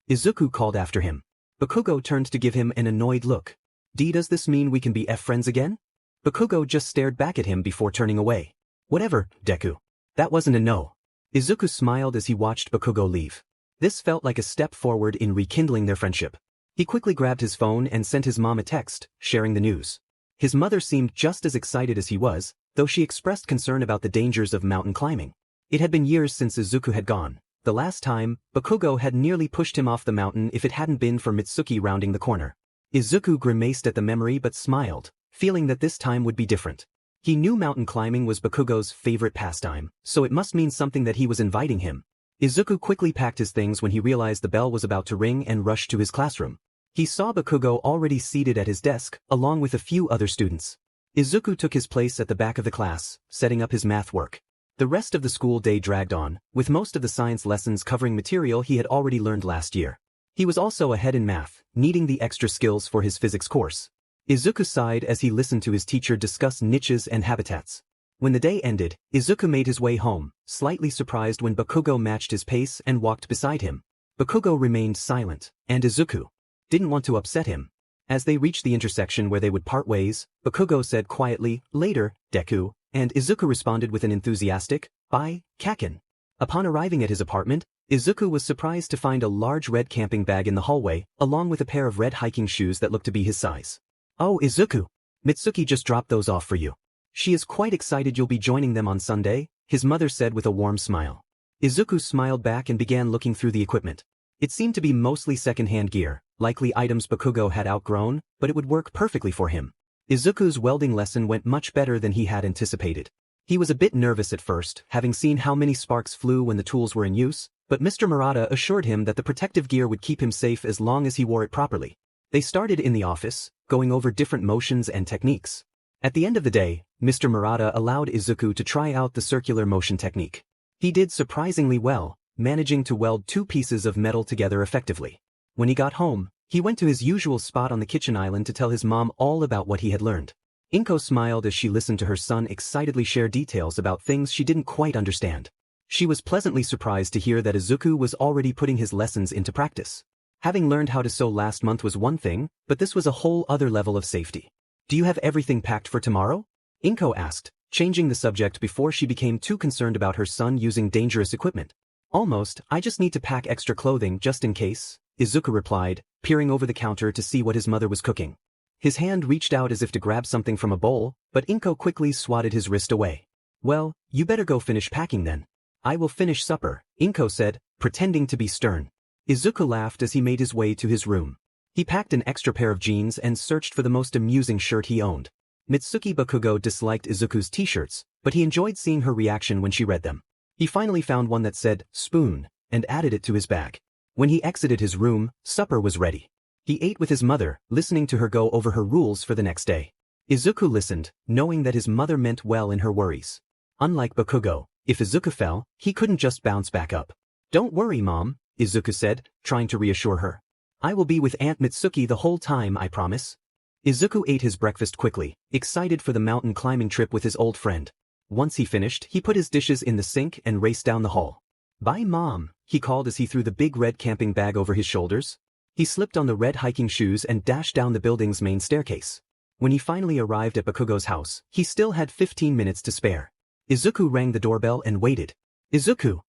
Izuku called after him. Bakugo turned to give him an annoyed look. Does this mean we can be friends again? Bakugo just stared back at him before turning away. Whatever, Deku. That wasn't a no. Izuku smiled as he watched Bakugo leave. This felt like a step forward in rekindling their friendship. He quickly grabbed his phone and sent his mom a text, sharing the news. His mother seemed just as excited as he was, though she expressed concern about the dangers of mountain climbing. It had been years since Izuku had gone. The last time, Bakugo had nearly pushed him off the mountain if it hadn't been for Mitsuki rounding the corner. Izuku grimaced at the memory but smiled, feeling that this time would be different. He knew mountain climbing was Bakugo's favorite pastime, so it must mean something that he was inviting him. Izuku quickly packed his things when he realized the bell was about to ring and rushed to his classroom. He saw Bakugo already seated at his desk, along with a few other students. Izuku took his place at the back of the class, setting up his math work. The rest of the school day dragged on, with most of the science lessons covering material he had already learned last year. He was also ahead in math, needing the extra skills for his physics course. Izuku sighed as he listened to his teacher discuss niches and habitats. When the day ended, Izuku made his way home, slightly surprised when Bakugo matched his pace and walked beside him. Bakugo remained silent, and Izuku didn't want to upset him. As they reached the intersection where they would part ways, Bakugo said quietly, "Later, Deku," and Izuku responded with an enthusiastic, "Bye, Kaken." Upon arriving at his apartment, Izuku was surprised to find a large red camping bag in the hallway, along with a pair of red hiking shoes that looked to be his size. "Oh, Izuku. Mitsuki just dropped those off for you. She is quite excited you'll be joining them on Sunday," his mother said with a warm smile. Izuku smiled back and began looking through the equipment. It seemed to be mostly second-hand gear, likely items Bakugo had outgrown, but it would work perfectly for him. Izuku's welding lesson went much better than he had anticipated. He was a bit nervous at first, having seen how many sparks flew when the tools were in use, but Mr. Murata assured him that the protective gear would keep him safe as long as he wore it properly. They started in the office, going over different motions and techniques. At the end of the day, Mr. Murata allowed Izuku to try out the circular motion technique. He did surprisingly well, managing to weld two pieces of metal together effectively. When he got home, he went to his usual spot on the kitchen island to tell his mom all about what he had learned. Inko smiled as she listened to her son excitedly share details about things she didn't quite understand. She was pleasantly surprised to hear that Izuku was already putting his lessons into practice. Having learned how to sew last month was one thing, but this was a whole other level of safety. "Do you have everything packed for tomorrow?" Inko asked, changing the subject before she became too concerned about her son using dangerous equipment. "Almost, I just need to pack extra clothing just in case," Izuku replied, peering over the counter to see what his mother was cooking. His hand reached out as if to grab something from a bowl, but Inko quickly swatted his wrist away. "Well, you better go finish packing then. I will finish supper," Inko said, pretending to be stern. Izuku laughed as he made his way to his room. He packed an extra pair of jeans and searched for the most amusing shirt he owned. Mitsuki Bakugo disliked Izuku's t-shirts, but he enjoyed seeing her reaction when she read them. He finally found one that said, "Spoon," and added it to his bag. When he exited his room, supper was ready. He ate with his mother, listening to her go over her rules for the next day. Izuku listened, knowing that his mother meant well in her worries. Unlike Bakugo, if Izuku fell, he couldn't just bounce back up. "Don't worry, Mom," Izuku said, trying to reassure her. "I will be with Aunt Mitsuki the whole time, I promise." Izuku ate his breakfast quickly, excited for the mountain climbing trip with his old friend. Once he finished, he put his dishes in the sink and raced down the hall. "Bye, Mom," he called as he threw the big red camping bag over his shoulders. He slipped on the red hiking shoes and dashed down the building's main staircase. When he finally arrived at Bakugo's house, he still had 15 minutes to spare. Izuku rang the doorbell and waited. "Izuku!"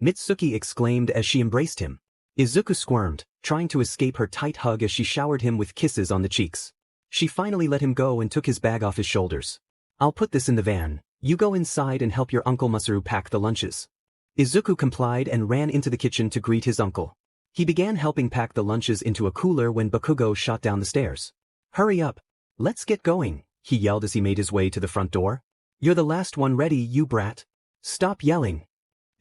Mitsuki exclaimed as she embraced him. Izuku squirmed, trying to escape her tight hug as she showered him with kisses on the cheeks. She finally let him go and took his bag off his shoulders. "I'll put this in the van. You go inside and help your Uncle Masaru pack the lunches." Izuku complied and ran into the kitchen to greet his uncle. He began helping pack the lunches into a cooler when Bakugo shot down the stairs. "Hurry up. Let's get going," he yelled as he made his way to the front door. "You're the last one ready, you brat. Stop yelling."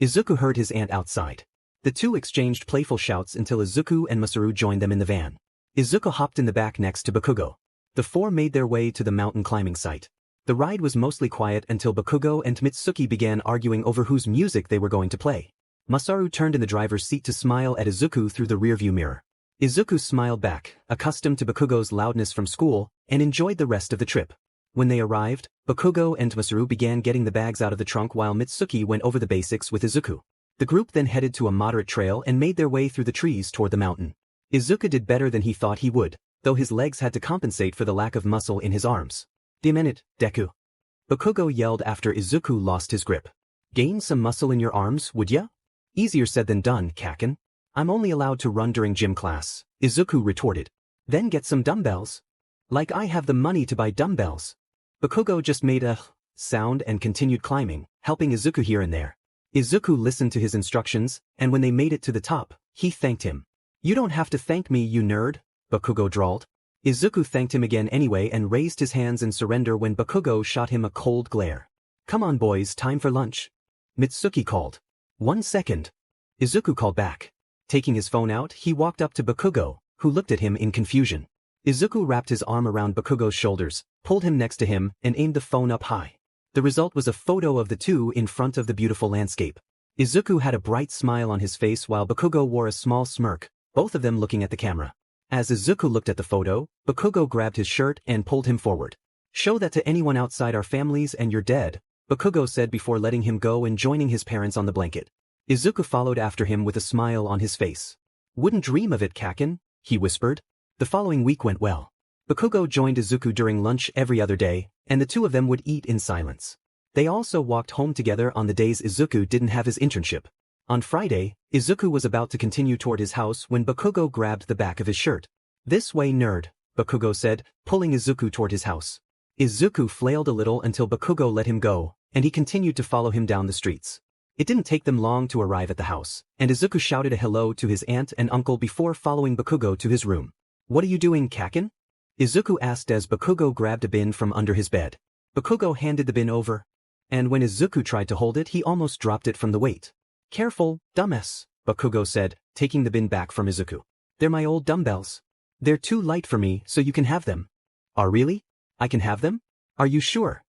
Izuku heard his aunt outside. The two exchanged playful shouts until Izuku and Masaru joined them in the van. Izuku hopped in the back next to Bakugo. The four made their way to the mountain climbing site. The ride was mostly quiet until Bakugo and Mitsuki began arguing over whose music they were going to play. Masaru turned in the driver's seat to smile at Izuku through the rearview mirror. Izuku smiled back, accustomed to Bakugo's loudness from school, and enjoyed the rest of the trip. When they arrived, Bakugo and Masaru began getting the bags out of the trunk while Mitsuki went over the basics with Izuku. The group then headed to a moderate trail and made their way through the trees toward the mountain. Izuku did better than he thought he would, though his legs had to compensate for the lack of muscle in his arms. "Minute, Deku." Bakugo yelled after Izuku lost his grip. "Gain some muscle in your arms, would ya?" "Easier said than done, Kaken. I'm only allowed to run during gym class," Izuku retorted. "Then get some dumbbells." "Like I have the money to buy dumbbells." Bakugo just made a sound and continued climbing, helping Izuku here and there. Izuku listened to his instructions, and when they made it to the top, he thanked him. "You don't have to thank me, you nerd," Bakugo drawled. Izuku thanked him again anyway and raised his hands in surrender when Bakugo shot him a cold glare. "Come on boys, time for lunch," Mitsuki called. "1 second." Izuku called back. Taking his phone out, he walked up to Bakugo, who looked at him in confusion. Izuku wrapped his arm around Bakugo's shoulders, pulled him next to him, and aimed the phone up high. The result was a photo of the two in front of the beautiful landscape. Izuku had a bright smile on his face while Bakugo wore a small smirk, both of them looking at the camera. As Izuku looked at the photo, Bakugo grabbed his shirt and pulled him forward. "Show that to anyone outside our families and you're dead," Bakugo said before letting him go and joining his parents on the blanket. Izuku followed after him with a smile on his face. "Wouldn't dream of it, Kaken," he whispered. The following week went well. Bakugo joined Izuku during lunch every other day, and the two of them would eat in silence. They also walked home together on the days Izuku didn't have his internship. On Friday, Izuku was about to continue toward his house when Bakugo grabbed the back of his shirt. "This way, nerd," Bakugo said, pulling Izuku toward his house. Izuku flailed a little until Bakugo let him go, and he continued to follow him down the streets. It didn't take them long to arrive at the house, and Izuku shouted a hello to his aunt and uncle before following Bakugo to his room. "What are you doing, Kaken?" Izuku asked as Bakugo grabbed a bin from under his bed. Bakugo handed the bin over, and when Izuku tried to hold it he almost dropped it from the weight. "Careful, dumbass," Bakugo said, taking the bin back from Izuku. "They're my old dumbbells. They're too light for me, so you can have them." "Are really? I can have them? Are you sure?"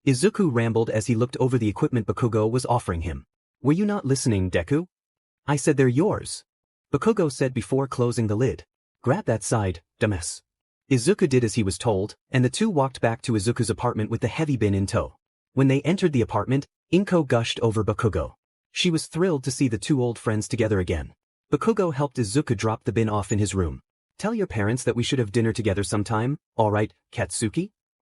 Izuku rambled as he looked over the equipment Bakugo was offering him. "Were you not listening, Deku? I said they're yours," Bakugo said before closing the lid. "Grab that side, dumbass." Izuku did as he was told, and the two walked back to Izuku's apartment with the heavy bin in tow. When they entered the apartment, Inko gushed over Bakugo. She was thrilled to see the two old friends together again. Bakugo helped Izuku drop the bin off in his room. "Tell your parents that we should have dinner together sometime, alright, Katsuki?"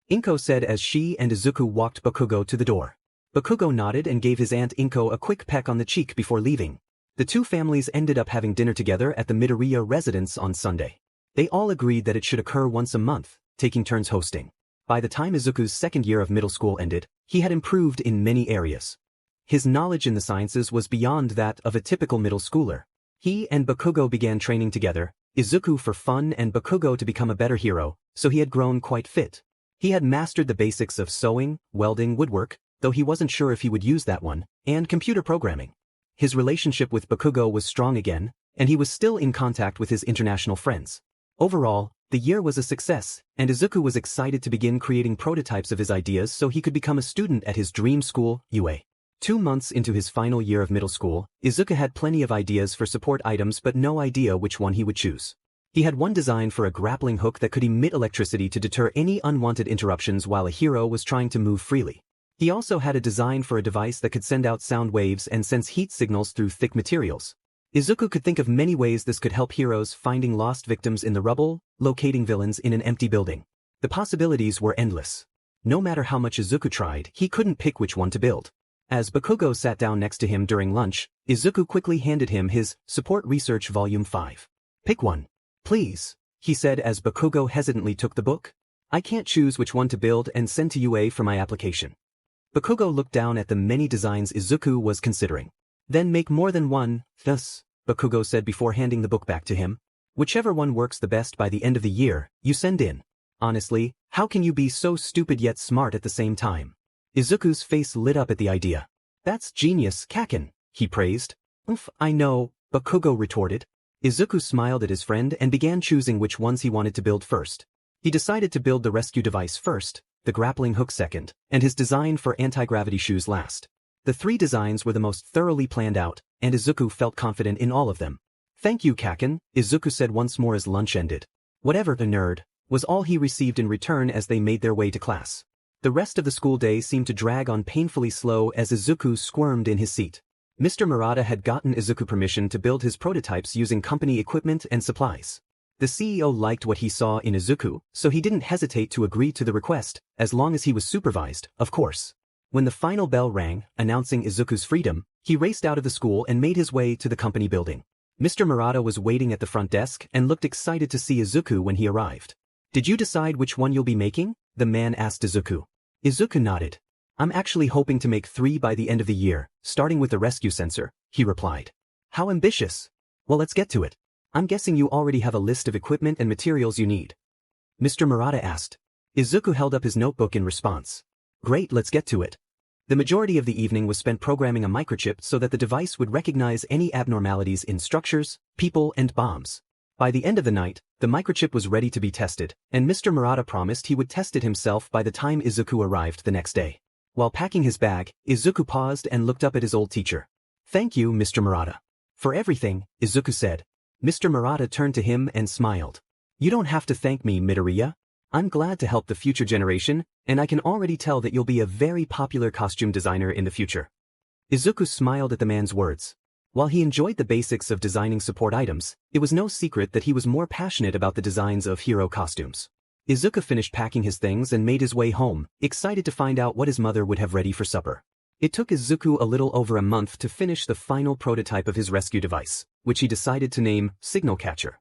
Inko said as she and Izuku walked Bakugo to the door. Bakugo nodded and gave his aunt Inko a quick peck on the cheek before leaving. The two families ended up having dinner together at the Midoriya residence on Sunday. They all agreed that it should occur once a month, taking turns hosting. By the time Izuku's second year of middle school ended, he had improved in many areas. His knowledge in the sciences was beyond that of a typical middle schooler. He and Bakugo began training together, Izuku for fun and Bakugo to become a better hero, so he had grown quite fit. He had mastered the basics of sewing, welding, woodwork, though he wasn't sure if he would use that one, and computer programming. His relationship with Bakugo was strong again, and he was still in contact with his international friends. Overall, the year was a success, and Izuku was excited to begin creating prototypes of his ideas so he could become a student at his dream school, UA. 2 months into his final year of middle school, Izuku had plenty of ideas for support items but no idea which one he would choose. He had one design for a grappling hook that could emit electricity to deter any unwanted interruptions while a hero was trying to move freely. He also had a design for a device that could send out sound waves and sense heat signals through thick materials. Izuku could think of many ways this could help heroes finding lost victims in the rubble, locating villains in an empty building. The possibilities were endless. No matter how much Izuku tried, he couldn't pick which one to build. As Bakugo sat down next to him during lunch, Izuku quickly handed him his Support Research Volume 5. "Pick one, please," he said as Bakugo hesitantly took the book. "I can't choose which one to build and send to UA for my application." Bakugo looked down at the many designs Izuku was considering. "Then make more than one, thus," Bakugo said before handing the book back to him. "Whichever one works the best by the end of the year, you send in. Honestly, how can you be so stupid yet smart at the same time?" Izuku's face lit up at the idea. "That's genius, Kaken," he praised. "Oof, I know, Bakugo retorted. Izuku smiled at his friend and began choosing which ones he wanted to build first. He decided to build the rescue device first, the grappling hook second, and his design for anti-gravity shoes last. The 3 designs were the most thoroughly planned out, and Izuku felt confident in all of them. "Thank you, Kaken," Izuku said once more as lunch ended. "Whatever, the nerd," was all he received in return as they made their way to class. The rest of the school day seemed to drag on painfully slow as Izuku squirmed in his seat. Mr. Murata had gotten Izuku permission to build his prototypes using company equipment and supplies. The CEO liked what he saw in Izuku, so he didn't hesitate to agree to the request, as long as he was supervised, of course. When the final bell rang, announcing Izuku's freedom, he raced out of the school and made his way to the company building. Mr. Murata was waiting at the front desk and looked excited to see Izuku when he arrived. "Did you decide which one you'll be making?" the man asked Izuku. Izuku nodded. "I'm actually hoping to make 3 by the end of the year, starting with the rescue sensor," he replied. "How ambitious. Well, let's get to it. I'm guessing you already have a list of equipment and materials you need?" Mr. Murata asked. Izuku held up his notebook in response. "Great, let's get to it." The majority of the evening was spent programming a microchip so that the device would recognize any abnormalities in structures, people, and bombs. By the end of the night, the microchip was ready to be tested, and Mr. Murata promised he would test it himself by the time Izuku arrived the next day. While packing his bag, Izuku paused and looked up at his old teacher. "Thank you, Mr. Murata. For everything," Izuku said. Mr. Murata turned to him and smiled. "You don't have to thank me, Midoriya. I'm glad to help the future generation, and I can already tell that you'll be a very popular costume designer in the future." Izuku smiled at the man's words. While he enjoyed the basics of designing support items, it was no secret that he was more passionate about the designs of hero costumes. Izuku finished packing his things and made his way home, excited to find out what his mother would have ready for supper. It took Izuku a little over a month to finish the final prototype of his rescue device, which he decided to name Signal Catcher.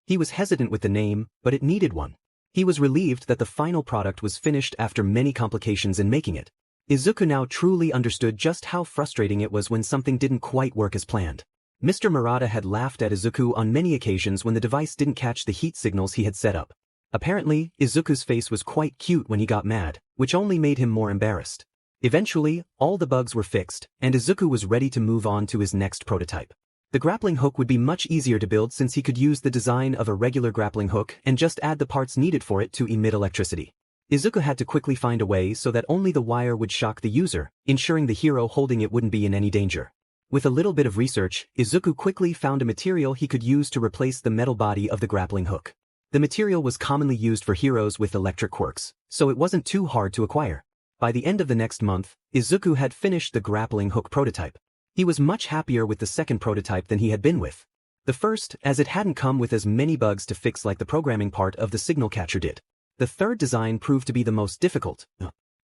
He was hesitant with the name, but it needed one. He was relieved that the final product was finished after many complications in making it. Izuku now truly understood just how frustrating it was when something didn't quite work as planned. Mr. Murata had laughed at Izuku on many occasions when the device didn't catch the heat signals he had set up. Apparently, Izuku's face was quite cute when he got mad, which only made him more embarrassed. Eventually, all the bugs were fixed, and Izuku was ready to move on to his next prototype. The grappling hook would be much easier to build since he could use the design of a regular grappling hook and just add the parts needed for it to emit electricity. Izuku had to quickly find a way so that only the wire would shock the user, ensuring the hero holding it wouldn't be in any danger. With a little bit of research, Izuku quickly found a material he could use to replace the metal body of the grappling hook. The material was commonly used for heroes with electric quirks, so it wasn't too hard to acquire. By the end of the next month, Izuku had finished the grappling hook prototype. He was much happier with the second prototype than he had been with the first, as it hadn't come with as many bugs to fix like the programming part of the signal catcher did. The third design proved to be the most difficult.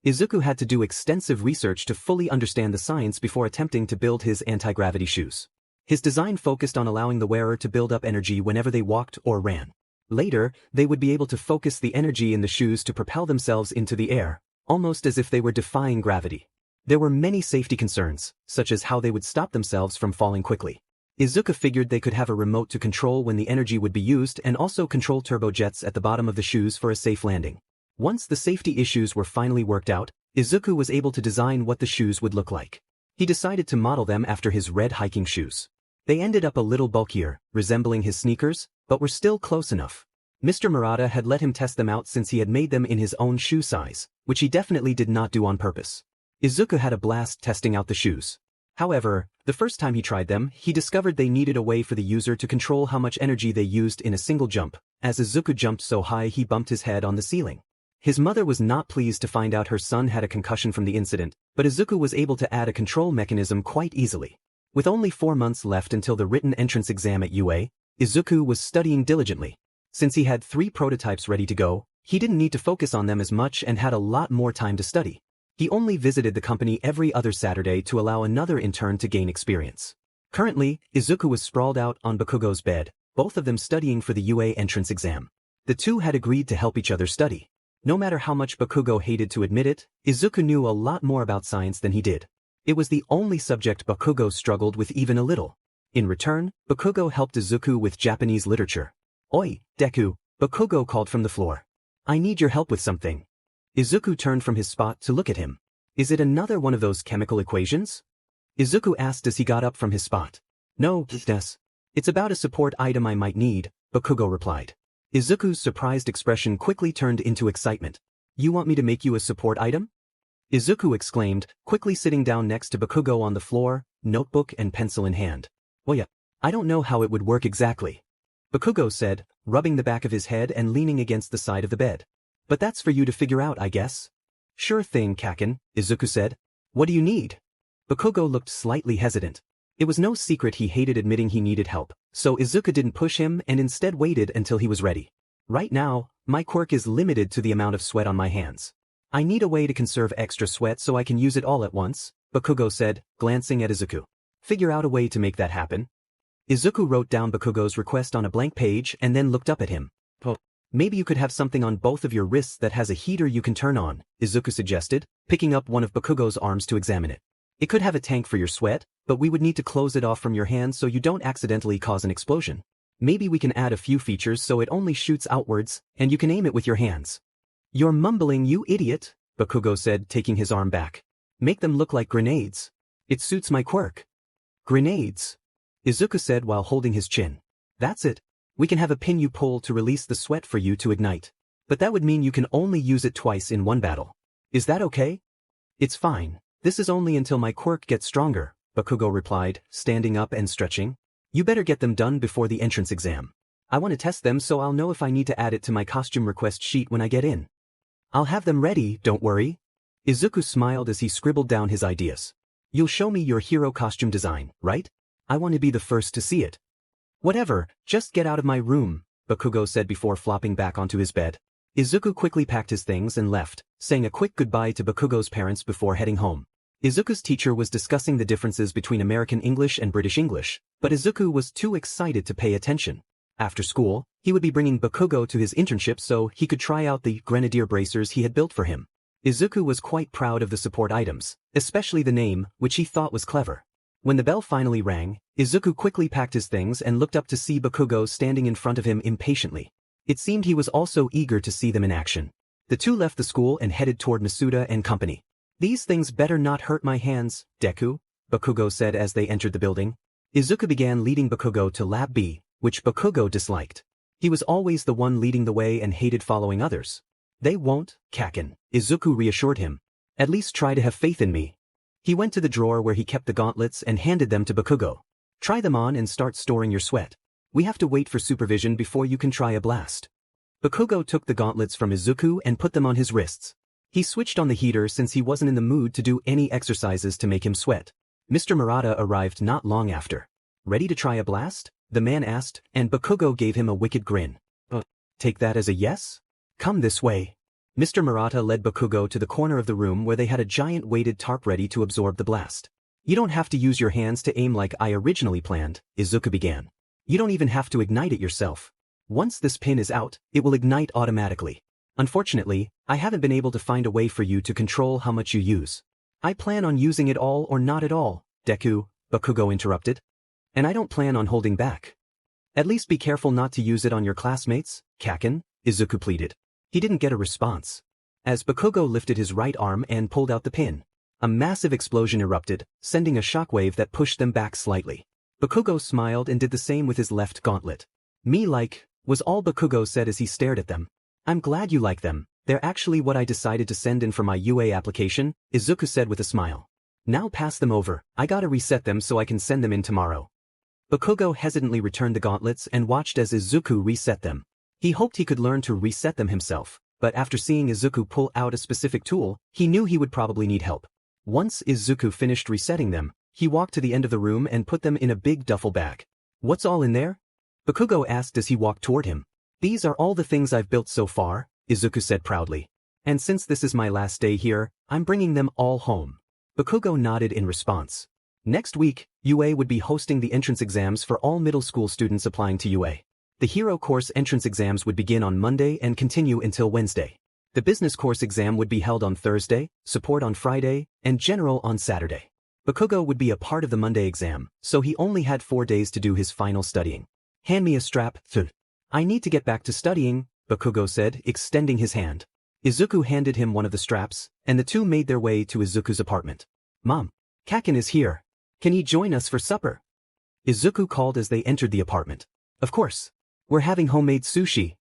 Izuku had to do extensive research to fully understand the science before attempting to build his anti-gravity shoes. His design focused on allowing the wearer to build up energy whenever they walked or ran. Later, they would be able to focus the energy in the shoes to propel themselves into the air, almost as if they were defying gravity. There were many safety concerns, such as how they would stop themselves from falling quickly. Izuku figured they could have a remote to control when the energy would be used and also control turbojets at the bottom of the shoes for a safe landing. Once the safety issues were finally worked out, Izuku was able to design what the shoes would look like. He decided to model them after his red hiking shoes. They ended up a little bulkier, resembling his sneakers, but were still close enough. Mr. Murata had let him test them out since he had made them in his own shoe size, which he definitely did not do on purpose. Izuku had a blast testing out the shoes. However, the first time he tried them, he discovered they needed a way for the user to control how much energy they used in a single jump. As Izuku jumped so high he bumped his head on the ceiling. His mother was not pleased to find out her son had a concussion from the incident, but Izuku was able to add a control mechanism quite easily. With only 4 months left until the written entrance exam at UA, Izuku was studying diligently. Since he had 3 prototypes ready to go, he didn't need to focus on them as much and had a lot more time to study. He only visited the company every other Saturday to allow another intern to gain experience. Currently, Izuku was sprawled out on Bakugo's bed, both of them studying for the UA entrance exam. The two had agreed to help each other study. No matter how much Bakugo hated to admit it, Izuku knew a lot more about science than he did. It was the only subject Bakugo struggled with even a little. In return, Bakugo helped Izuku with Japanese literature. "Oi, Deku," Bakugo called from the floor. "I need your help with something." Izuku turned from his spot to look at him. "Is it another one of those chemical equations?" Izuku asked as he got up from his spot. No, Des. It's about a support item I might need, Bakugo replied. Izuku's surprised expression quickly turned into excitement. You want me to make you a support item? Izuku exclaimed, quickly sitting down next to Bakugo on the floor, notebook and pencil in hand. Well yeah, I don't know how it would work exactly, Bakugo said, rubbing the back of his head and leaning against the side of the bed. But that's for you to figure out, I guess. Sure thing, Kaken, Izuku said. What do you need? Bakugo looked slightly hesitant. It was no secret he hated admitting he needed help, so Izuku didn't push him and instead waited until he was ready. Right now, my quirk is limited to the amount of sweat on my hands. I need a way to conserve extra sweat so I can use it all at once, Bakugo said, glancing at Izuku. Figure out a way to make that happen. Izuku wrote down Bakugo's request on a blank page and then looked up at him. Oh, maybe you could have something on both of your wrists that has a heater you can turn on, Izuku suggested, picking up one of Bakugo's arms to examine it. It could have a tank for your sweat, but we would need to close it off from your hands so you don't accidentally cause an explosion. Maybe we can add a few features so it only shoots outwards, and you can aim it with your hands. You're mumbling, you idiot, Bakugo said, taking his arm back. Make them look like grenades. It suits my quirk. Grenades, Izuku said while holding his chin. That's it. We can have a pin you pull to release the sweat for you to ignite. But that would mean you can only use it twice in one battle. Is that okay? It's fine. This is only until my quirk gets stronger, Bakugo replied, standing up and stretching. You better get them done before the entrance exam. I want to test them so I'll know if I need to add it to my costume request sheet when I get in. I'll have them ready, don't worry. Izuku smiled as he scribbled down his ideas. You'll show me your hero costume design, right? I want to be the first to see it. Whatever, just get out of my room, Bakugo said before flopping back onto his bed. Izuku quickly packed his things and left, saying a quick goodbye to Bakugo's parents before heading home. Izuku's teacher was discussing the differences between American English and British English, but Izuku was too excited to pay attention. After school, he would be bringing Bakugo to his internship so he could try out the grenadier bracers he had built for him. Izuku was quite proud of the support items, especially the name, which he thought was clever. When the bell finally rang, Izuku quickly packed his things and looked up to see Bakugo standing in front of him impatiently. It seemed he was also eager to see them in action. The two left the school and headed toward Masuda and company. These things better not hurt my hands, Deku, Bakugo said as they entered the building. Izuku began leading Bakugo to Lab B, which Bakugo disliked. He was always the one leading the way and hated following others. They won't, Kaken, Izuku reassured him. At least try to have faith in me. He went to the drawer where he kept the gauntlets and handed them to Bakugo. Try them on and start storing your sweat. We have to wait for supervision before you can try a blast. Bakugo took the gauntlets from Izuku and put them on his wrists. He switched on the heater since he wasn't in the mood to do any exercises to make him sweat. Mr. Murata arrived not long after. Ready to try a blast? The man asked, and Bakugo gave him a wicked grin. Take that as a yes? Come this way. Mr. Murata led Bakugo to the corner of the room where they had a giant weighted tarp ready to absorb the blast. You don't have to use your hands to aim like I originally planned, Izuku began. You don't even have to ignite it yourself. Once this pin is out, it will ignite automatically. Unfortunately, I haven't been able to find a way for you to control how much you use. I plan on using it all or not at all, Deku, Bakugo interrupted. And I don't plan on holding back. At least be careful not to use it on your classmates, Kaken, Izuku pleaded. He didn't get a response. As Bakugo lifted his right arm and pulled out the pin, a massive explosion erupted, sending a shockwave that pushed them back slightly. Bakugo smiled and did the same with his left gauntlet. Me like, was all Bakugo said as he stared at them. I'm glad you like them. They're actually what I decided to send in for my UA application, Izuku said with a smile. Now pass them over, I gotta reset them so I can send them in tomorrow. Bakugo hesitantly returned the gauntlets and watched as Izuku reset them. He hoped he could learn to reset them himself, but after seeing Izuku pull out a specific tool, he knew he would probably need help. Once Izuku finished resetting them, he walked to the end of the room and put them in a big duffel bag. What's all in there? Bakugo asked as he walked toward him. These are all the things I've built so far, Izuku said proudly. And since this is my last day here, I'm bringing them all home. Bakugo nodded in response. Next week, UA would be hosting the entrance exams for all middle school students applying to UA. The Hero Course entrance exams would begin on Monday and continue until Wednesday. The Business Course exam would be held on Thursday, Support on Friday, and General on Saturday. Bakugo would be a part of the Monday exam, so he only had 4 days to do his final studying. Hand me a strap, th. I need to get back to studying, Bakugo said, extending his hand. Izuku handed him one of the straps, and the two made their way to Izuku's apartment. Mom, Kaken is here. Can he join us for supper? Izuku called as they entered the apartment. Of course. We're having homemade sushi.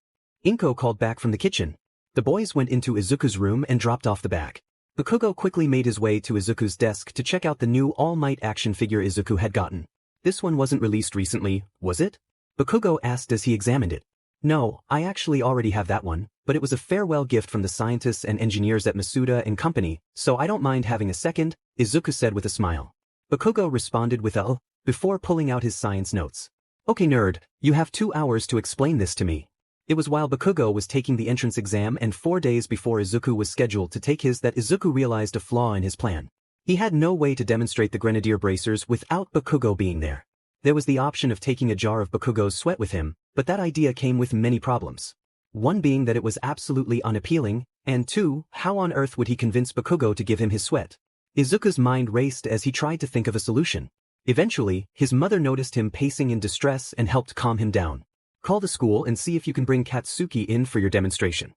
Inko called back from the kitchen. The boys went into Izuku's room and dropped off the bag. Bakugo quickly made his way to Izuku's desk to check out the new All Might action figure Izuku had gotten. This one wasn't released recently, was it? Bakugo asked as he examined it. No, I actually already have that one, but it was a farewell gift from the scientists and engineers at Masuda and Company, so I don't mind having a second, Izuku said with a smile. Bakugo responded with a before pulling out his science notes. Okay nerd, you have 2 hours to explain this to me. It was while Bakugo was taking the entrance exam and 4 days before Izuku was scheduled to take his that Izuku realized a flaw in his plan. He had no way to demonstrate the grenadier bracers without Bakugo being there. There was the option of taking a jar of Bakugo's sweat with him, but that idea came with many problems. One being that it was absolutely unappealing, and 2, how on earth would he convince Bakugo to give him his sweat? Izuku's mind raced as he tried to think of a solution. Eventually, his mother noticed him pacing in distress and helped calm him down. Call the school and see if you can bring Katsuki in for your demonstration.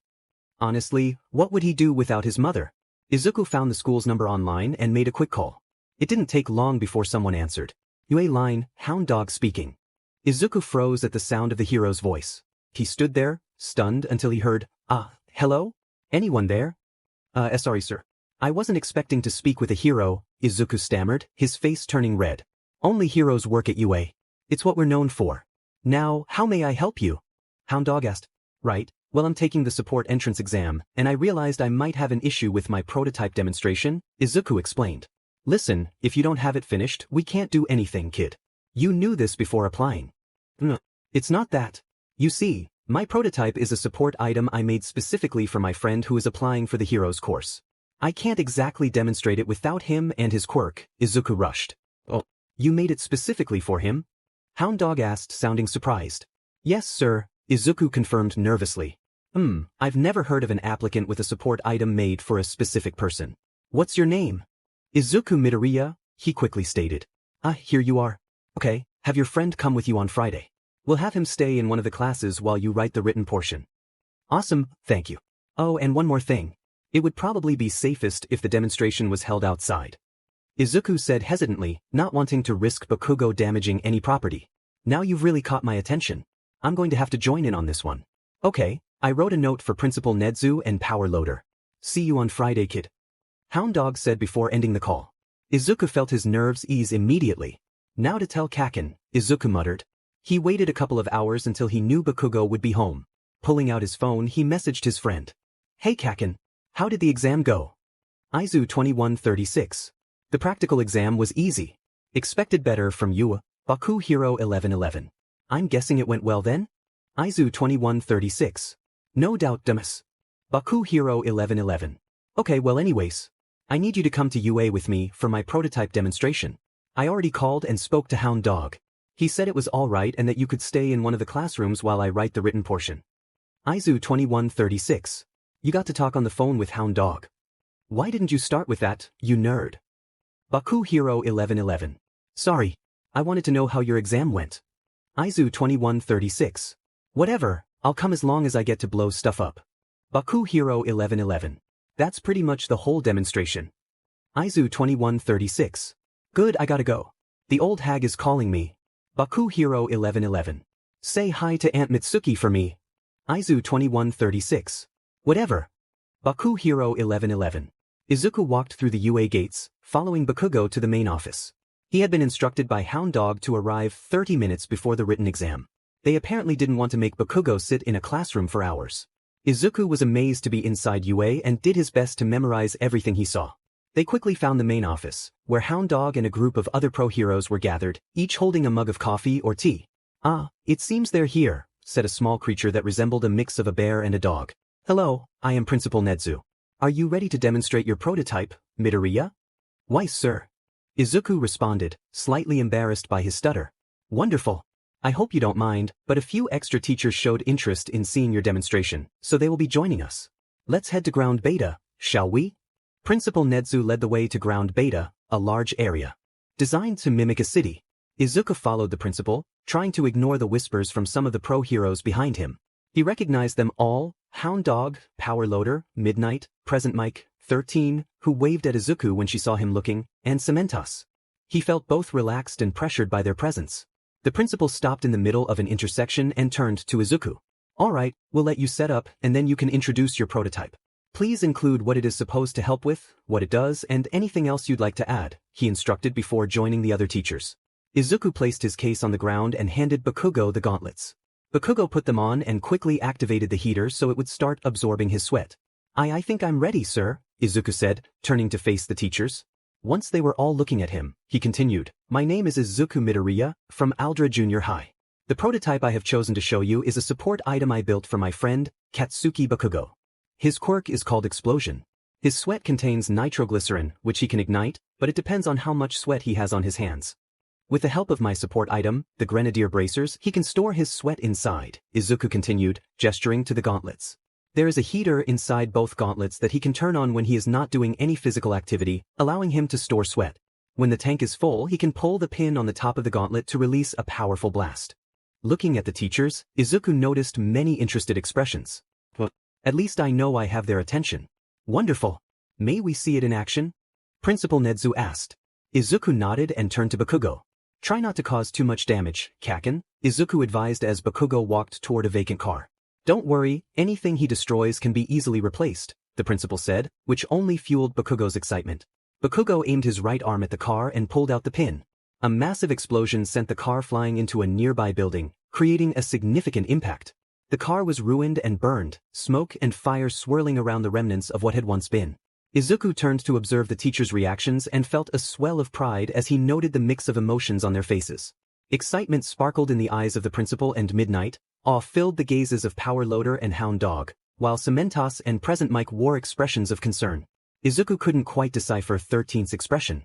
Honestly, what would he do without his mother? Izuku found the school's number online and made a quick call. It didn't take long before someone answered. UA line, Hound Dog speaking. Izuku froze at the sound of the hero's voice. He stood there, stunned until he heard, hello? Anyone there? Sorry sir. I wasn't expecting to speak with a hero, Izuku stammered, his face turning red. Only heroes work at UA. It's what we're known for. Now, how may I help you? Hound Dog asked. Right, well I'm taking the support entrance exam, and I realized I might have an issue with my prototype demonstration, Izuku explained. Listen, if you don't have it finished, we can't do anything, kid. You knew this before applying. No, it's not that. You see, my prototype is a support item I made specifically for my friend who is applying for the hero's course. I can't exactly demonstrate it without him and his quirk, Izuku rushed. Oh, you made it specifically for him? Hound Dog asked, sounding surprised. Yes, sir, Izuku confirmed nervously. I've never heard of an applicant with a support item made for a specific person. What's your name? Izuku Midoriya, he quickly stated. Here you are. Okay, have your friend come with you on Friday. We'll have him stay in one of the classes while you write the written portion. Awesome, thank you. Oh, and one more thing. It would probably be safest if the demonstration was held outside. Izuku said hesitantly, not wanting to risk Bakugo damaging any property. Now you've really caught my attention. I'm going to have to join in on this one. Okay, I wrote a note for Principal Nedu and Power Loader. See you on Friday, kid. Hound Dog said before ending the call. Izuku felt his nerves ease immediately. Now to tell Kaken, Izuku muttered. He waited a couple of hours until he knew Bakugo would be home. Pulling out his phone, he messaged his friend. Hey Kaken, how did the exam go? Aizu 2136. The practical exam was easy. Expected better from you, Baku Hero 1111. I'm guessing it went well then? Aizu 2136. No doubt Damas. Baku Hero 1111. Okay, well anyways. I need you to come to UA with me for my prototype demonstration. I already called and spoke to Hound Dog. He said it was alright and that you could stay in one of the classrooms while I write the written portion. Aizu 2136. You got to talk on the phone with Hound Dog. Why didn't you start with that, you nerd? Baku Hero 1111. Sorry. I wanted to know how your exam went. Aizu 2136. Whatever, I'll come as long as I get to blow stuff up. Baku Hero 1111. That's pretty much the whole demonstration. Aizu 2136. Good, I gotta go. The old hag is calling me. Baku Hero 1111. Say hi to Aunt Mitsuki for me. Aizu 2136. Whatever. Baku Hero 1111. Izuku walked through the UA gates, following Bakugo to the main office. He had been instructed by Hound Dog to arrive 30 minutes before the written exam. They apparently didn't want to make Bakugo sit in a classroom for hours. Izuku was amazed to be inside UA and did his best to memorize everything he saw. They quickly found the main office, where Hound Dog and a group of other pro heroes were gathered, each holding a mug of coffee or tea. It seems they're here, said a small creature that resembled a mix of a bear and a dog. Hello, I am Principal Nedu. Are you ready to demonstrate your prototype, Midoriya? Why, sir. Izuku responded, slightly embarrassed by his stutter. Wonderful. I hope you don't mind, but a few extra teachers showed interest in seeing your demonstration, so they will be joining us. Let's head to Ground Beta, shall we? Principal Nedu led the way to Ground Beta, a large area. Designed to mimic a city. Izuku followed the principal, trying to ignore the whispers from some of the pro heroes behind him. He recognized them all, Hound Dog, Power Loader, Midnight, Present Mike, 13, who waved at Izuku when she saw him looking, and Cementos. He felt both relaxed and pressured by their presence. The principal stopped in the middle of an intersection and turned to Izuku. Alright, we'll let you set up and then you can introduce your prototype. Please include what it is supposed to help with, what it does, and anything else you'd like to add, he instructed before joining the other teachers. Izuku placed his case on the ground and handed Bakugo the gauntlets. Bakugo put them on and quickly activated the heater so it would start absorbing his sweat. I think I'm ready, sir, Izuku said, turning to face the teachers. Once they were all looking at him, he continued, my name is Izuku Midoriya, from Aldra Junior High. The prototype I have chosen to show you is a support item I built for my friend, Katsuki Bakugo. His quirk is called Explosion. His sweat contains nitroglycerin, which he can ignite, but it depends on how much sweat he has on his hands. With the help of my support item, the Grenadier Bracers, he can store his sweat inside, Izuku continued, gesturing to the gauntlets. There is a heater inside both gauntlets that he can turn on when he is not doing any physical activity, allowing him to store sweat. When the tank is full, he can pull the pin on the top of the gauntlet to release a powerful blast. Looking at the teachers, Izuku noticed many interested expressions. At least I know I have their attention. Wonderful. May we see it in action? Principal Nedu asked. Izuku nodded and turned to Bakugo. Try not to cause too much damage, Kaken, Izuku advised as Bakugo walked toward a vacant car. Don't worry, anything he destroys can be easily replaced, the principal said, which only fueled Bakugo's excitement. Bakugo aimed his right arm at the car and pulled out the pin. A massive explosion sent the car flying into a nearby building, creating a significant impact. The car was ruined and burned, smoke and fire swirling around the remnants of what had once been. Izuku turned to observe the teachers' reactions and felt a swell of pride as he noted the mix of emotions on their faces. Excitement sparkled in the eyes of the principal and Midnight, awe filled the gazes of Power Loader and Hound Dog, while Cementos and Present Mike wore expressions of concern. Izuku couldn't quite decipher 13th's expression.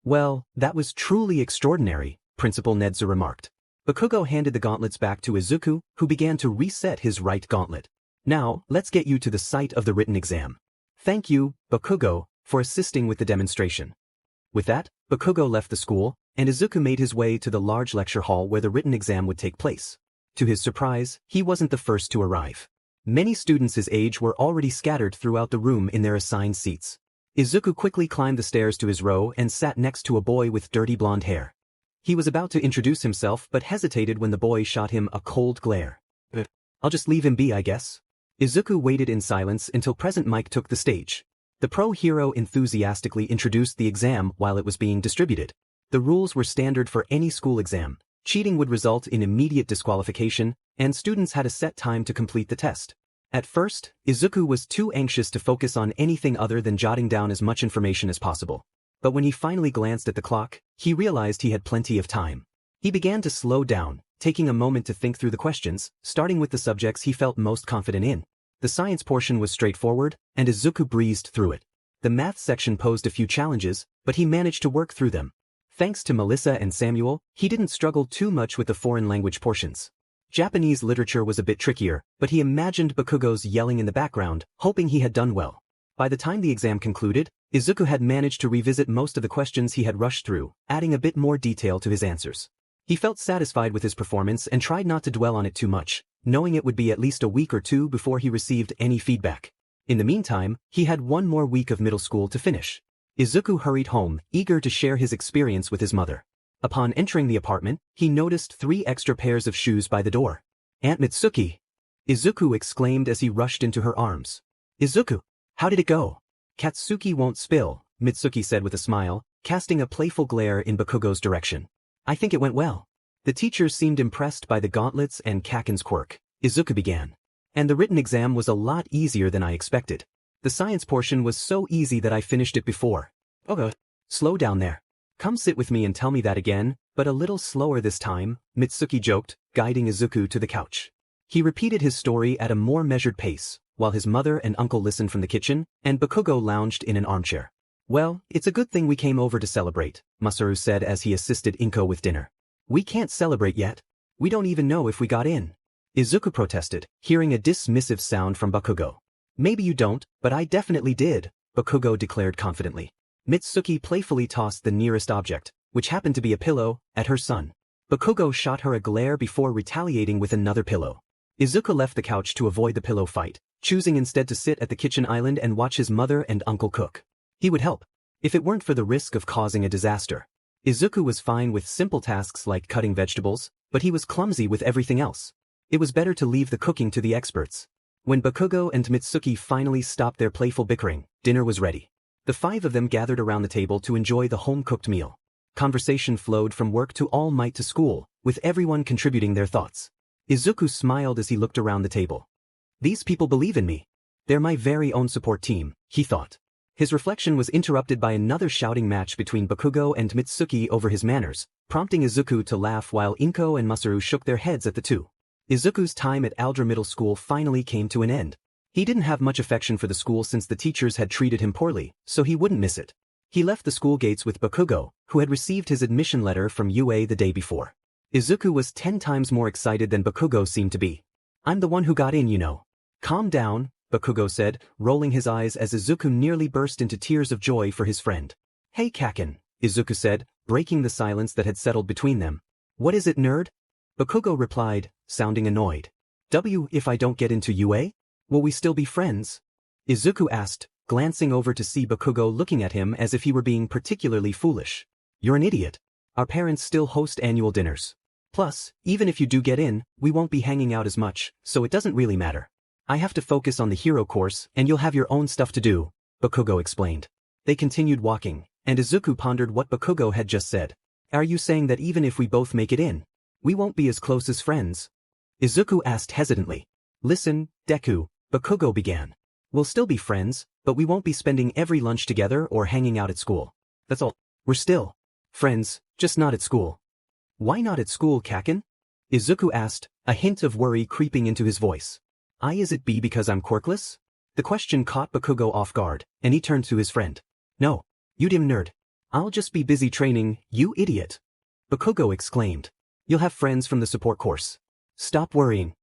Well, that was truly extraordinary, Principal Nedu remarked. Bakugo handed the gauntlets back to Izuku, who began to reset his right gauntlet. Now, let's get you to the site of the written exam. Thank you, Bakugo, for assisting with the demonstration. With that, Bakugo left the school, and Izuku made his way to the large lecture hall where the written exam would take place. To his surprise, he wasn't the first to arrive. Many students his age were already scattered throughout the room in their assigned seats. Izuku quickly climbed the stairs to his row and sat next to a boy with dirty blonde hair. He was about to introduce himself but hesitated when the boy shot him a cold glare. I'll just leave him be, I guess. Izuku waited in silence until Present Mike took the stage. The pro-hero enthusiastically introduced the exam while it was being distributed. The rules were standard for any school exam. Cheating would result in immediate disqualification, and students had a set time to complete the test. At first, Izuku was too anxious to focus on anything other than jotting down as much information as possible. But when he finally glanced at the clock, he realized he had plenty of time. He began to slow down, taking a moment to think through the questions, starting with the subjects he felt most confident in. The science portion was straightforward, and Izuku breezed through it. The math section posed a few challenges, but he managed to work through them. Thanks to Melissa and Samuel, he didn't struggle too much with the foreign language portions. Japanese literature was a bit trickier, but he imagined Bakugo's yelling in the background, hoping he had done well. By the time the exam concluded, Izuku had managed to revisit most of the questions he had rushed through, adding a bit more detail to his answers. He felt satisfied with his performance and tried not to dwell on it too much, knowing it would be at least a week or two before he received any feedback. In the meantime, he had one more week of middle school to finish. Izuku hurried home, eager to share his experience with his mother. Upon entering the apartment, he noticed 3 extra pairs of shoes by the door. Aunt Mitsuki! Izuku exclaimed as he rushed into her arms. Izuku! How did it go? Katsuki won't spill, Mitsuki said with a smile, casting a playful glare in Bakugo's direction. I think it went well. The teachers seemed impressed by the gauntlets and Kaken's quirk, Izuku began. And the written exam was a lot easier than I expected. The science portion was so easy that I finished it before. Okay. Slow down there. Come sit with me and tell me that again, but a little slower this time, Mitsuki joked, guiding Izuku to the couch. He repeated his story at a more measured pace, while his mother and uncle listened from the kitchen, and Bakugo lounged in an armchair. Well, it's a good thing we came over to celebrate, Masaru said as he assisted Inko with dinner. We can't celebrate yet. We don't even know if we got in. Izuku protested, hearing a dismissive sound from Bakugo. Maybe you don't, but I definitely did, Bakugo declared confidently. Mitsuki playfully tossed the nearest object, which happened to be a pillow, at her son. Bakugo shot her a glare before retaliating with another pillow. Izuku left the couch to avoid the pillow fight, choosing instead to sit at the kitchen island and watch his mother and uncle cook. He would help, if it weren't for the risk of causing a disaster. Izuku was fine with simple tasks like cutting vegetables, but he was clumsy with everything else. It was better to leave the cooking to the experts. When Bakugo and Mitsuki finally stopped their playful bickering, dinner was ready. The five of them gathered around the table to enjoy the home-cooked meal. Conversation flowed from work to all might to school, with everyone contributing their thoughts. Izuku smiled as he looked around the table. These people believe in me. They're my very own support team, he thought. His reflection was interrupted by another shouting match between Bakugo and Mitsuki over his manners, prompting Izuku to laugh while Inko and Masaru shook their heads at the two. Izuku's time at Aldra Middle School finally came to an end. He didn't have much affection for the school since the teachers had treated him poorly, so he wouldn't miss it. He left the school gates with Bakugo, who had received his admission letter from UA the day before. Izuku was 10 times more excited than Bakugo seemed to be. I'm the one who got in, you know. Calm down, Bakugo said, rolling his eyes as Izuku nearly burst into tears of joy for his friend. Hey Kaken, Izuku said, breaking the silence that had settled between them. What is it, nerd? Bakugo replied, sounding annoyed. If I don't get into UA? Will we still be friends? Izuku asked, glancing over to see Bakugo looking at him as if he were being particularly foolish. You're an idiot. Our parents still host annual dinners. Plus, even if you do get in, we won't be hanging out as much, so it doesn't really matter. I have to focus on the hero course and you'll have your own stuff to do, Bakugo explained. They continued walking, and Izuku pondered what Bakugo had just said. Are you saying that even if we both make it in, we won't be as close as friends? Izuku asked hesitantly. Listen, Deku, Bakugo began. We'll still be friends, but we won't be spending every lunch together or hanging out at school. That's all. We're still friends, just not at school. Why not at school, Kaken? Izuku asked, a hint of worry creeping into his voice. Is it because I'm quirkless? The question caught Bakugo off guard, and he turned to his friend. No, you dim nerd. I'll just be busy training, you idiot. Bakugo exclaimed. You'll have friends from the support course. Stop worrying.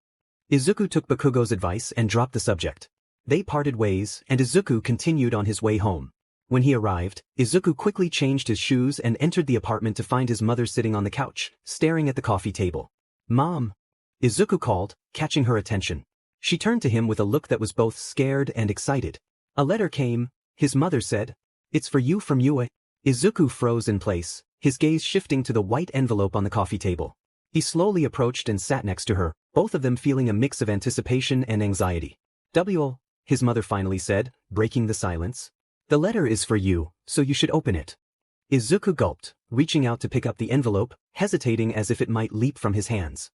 Izuku took Bakugo's advice and dropped the subject. They parted ways, and Izuku continued on his way home. When he arrived, Izuku quickly changed his shoes and entered the apartment to find his mother sitting on the couch, staring at the coffee table. Mom! Izuku called, catching her attention. She turned to him with a look that was both scared and excited. A letter came, his mother said. It's for you from UA. Izuku froze in place, his gaze shifting to the white envelope on the coffee table. He slowly approached and sat next to her, both of them feeling a mix of anticipation and anxiety. His mother finally said, breaking the silence. The letter is for you, so you should open it. Izuku gulped, reaching out to pick up the envelope, hesitating as if it might leap from his hands.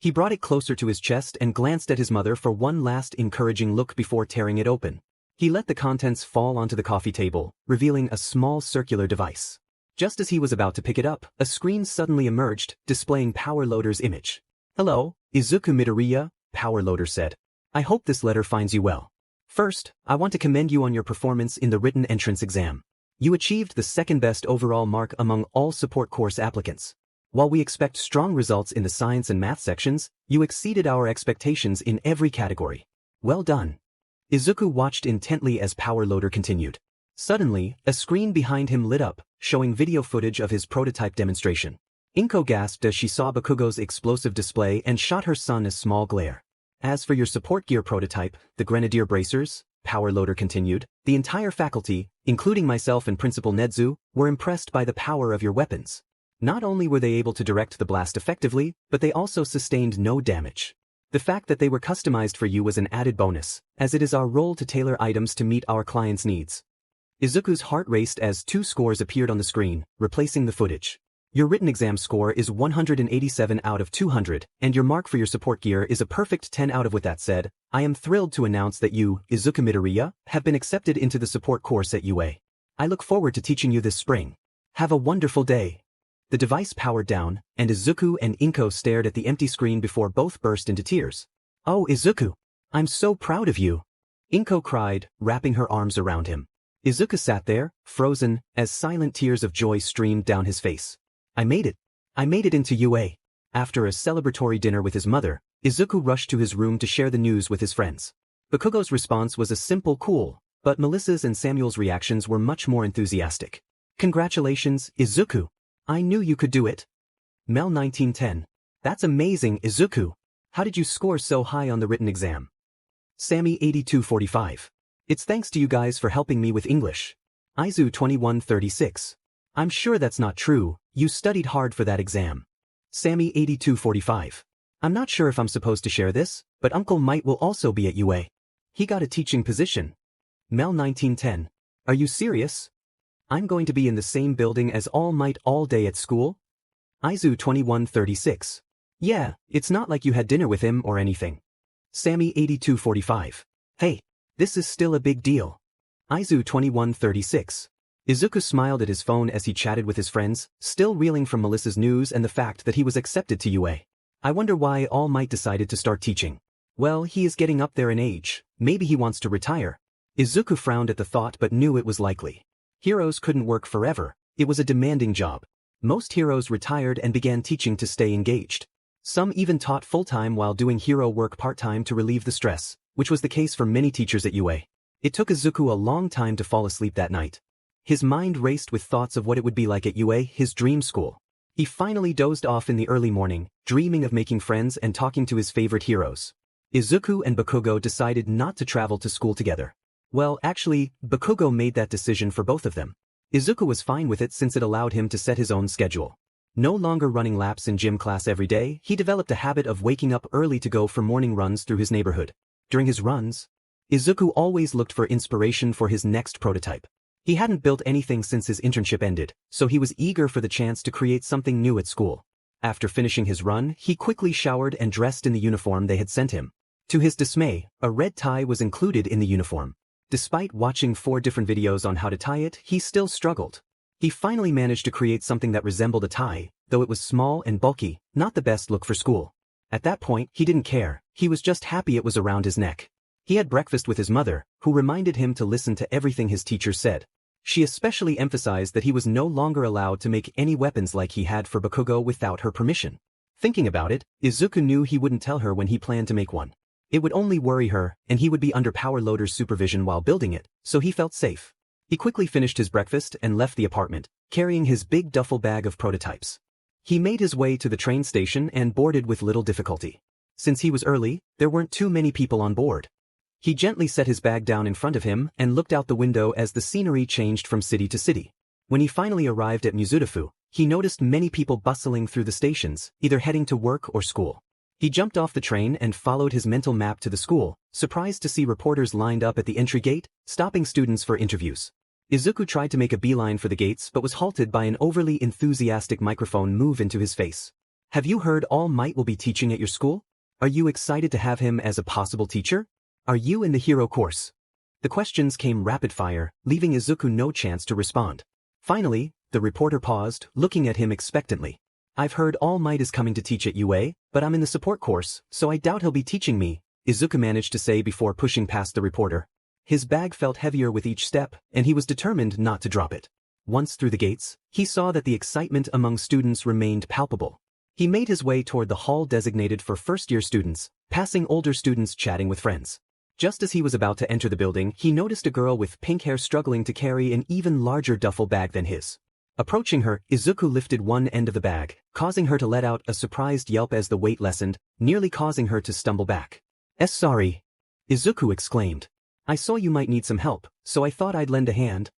He brought it closer to his chest and glanced at his mother for one last encouraging look before tearing it open. He let the contents fall onto the coffee table, revealing a small circular device. Just as he was about to pick it up, a screen suddenly emerged, displaying Power Loader's image. Hello, Izuku Midoriya, Power Loader said. I hope this letter finds you well. First, I want to commend you on your performance in the written entrance exam. You achieved the second best overall mark among all support course applicants. While we expect strong results in the science and math sections, you exceeded our expectations in every category. Well done. Izuku watched intently as Power Loader continued. Suddenly, a screen behind him lit up, showing video footage of his prototype demonstration. Inko gasped as she saw Bakugo's explosive display and shot her son a small glare. As for your support gear prototype, the Grenadier Bracers, Power Loader continued, the entire faculty, including myself and Principal Nedu, were impressed by the power of your weapons. Not only were they able to direct the blast effectively, but they also sustained no damage. The fact that they were customized for you was an added bonus, as it is our role to tailor items to meet our clients' needs. Izuku's heart raced as 2 scores appeared on the screen, replacing the footage. Your written exam score is 187 out of 200, and your mark for your support gear is a perfect 10 out of. With that said, I am thrilled to announce that you, Izuku Midoriya, have been accepted into the support course at UA. I look forward to teaching you this spring. Have a wonderful day. The device powered down, and Izuku and Inko stared at the empty screen before both burst into tears. Oh Izuku! I'm so proud of you! Inko cried, wrapping her arms around him. Izuku sat there, frozen, as silent tears of joy streamed down his face. I made it! I made it into UA! After a celebratory dinner with his mother, Izuku rushed to his room to share the news with his friends. Bakugo's response was a simple cool, but Melissa's and Samuel's reactions were much more enthusiastic. Congratulations, Izuku! I knew you could do it. Mel 1910. That's amazing, Izuku. How did you score so high on the written exam? Sammy 8245. It's thanks to you guys for helping me with English. Aizu 2136. I'm sure that's not true, You studied hard for that exam. Sammy 8245. I'm not sure if I'm supposed to share this, but Uncle Might will also be at UA. He got a teaching position. Mel 1910. Are you serious? I'm going to be in the same building as All Might all day at school? Aizu 2136. Yeah, it's not like you had dinner with him or anything. Sammy 8245. Hey, this is still a big deal. Aizu 2136. Izuku smiled at his phone as he chatted with his friends, still reeling from Melissa's news and the fact that he was accepted to UA. I wonder why All Might decided to start teaching. Well, he is getting up there in age, maybe he wants to retire. Izuku frowned at the thought but knew it was likely. Heroes couldn't work forever, it was a demanding job. Most heroes retired and began teaching to stay engaged. Some even taught full-time while doing hero work part-time to relieve the stress, which was the case for many teachers at UA. It took Izuku a long time to fall asleep that night. His mind raced with thoughts of what it would be like at UA, his dream school. He finally dozed off in the early morning, dreaming of making friends and talking to his favorite heroes. Izuku and Bakugo decided not to travel to school together. Well, actually, Bakugo made that decision for both of them. Izuku was fine with it since it allowed him to set his own schedule. No longer running laps in gym class every day, he developed a habit of waking up early to go for morning runs through his neighborhood. During his runs, Izuku always looked for inspiration for his next prototype. He hadn't built anything since his internship ended, so he was eager for the chance to create something new at school. After finishing his run, he quickly showered and dressed in the uniform they had sent him. To his dismay, a red tie was included in the uniform. Despite watching 4 different videos on how to tie it, he still struggled. He finally managed to create something that resembled a tie, though it was small and bulky, not the best look for school. At that point, he didn't care, he was just happy it was around his neck. He had breakfast with his mother, who reminded him to listen to everything his teacher said. She especially emphasized that he was no longer allowed to make any weapons like he had for Bakugo without her permission. Thinking about it, Izuku knew he wouldn't tell her when he planned to make one. It would only worry her, and he would be under Power Loader's supervision while building it, so he felt safe. He quickly finished his breakfast and left the apartment, carrying his big duffel bag of prototypes. He made his way to the train station and boarded with little difficulty. Since he was early, there weren't too many people on board. He gently set his bag down in front of him and looked out the window as the scenery changed from city to city. When he finally arrived at Mizudafu, he noticed many people bustling through the stations, either heading to work or school. He jumped off the train and followed his mental map to the school, surprised to see reporters lined up at the entry gate, stopping students for interviews. Izuku tried to make a beeline for the gates but was halted by an overly enthusiastic microphone move into his face. Have you heard All Might will be teaching at your school? Are you excited to have him as a possible teacher? Are you in the hero course? The questions came rapid fire, leaving Izuku no chance to respond. Finally, the reporter paused, looking at him expectantly. I've heard All Might is coming to teach at UA, but I'm in the support course, so I doubt he'll be teaching me, Izuku managed to say before pushing past the reporter. His bag felt heavier with each step, and he was determined not to drop it. Once through the gates, he saw that the excitement among students remained palpable. He made his way toward the hall designated for first-year students, passing older students chatting with friends. Just as he was about to enter the building, he noticed a girl with pink hair struggling to carry an even larger duffel bag than his. Approaching her, Izuku lifted one end of the bag, causing her to let out a surprised yelp as the weight lessened, nearly causing her to stumble back. Sorry," Izuku exclaimed. "I saw you might need some help, so I thought I'd lend a hand."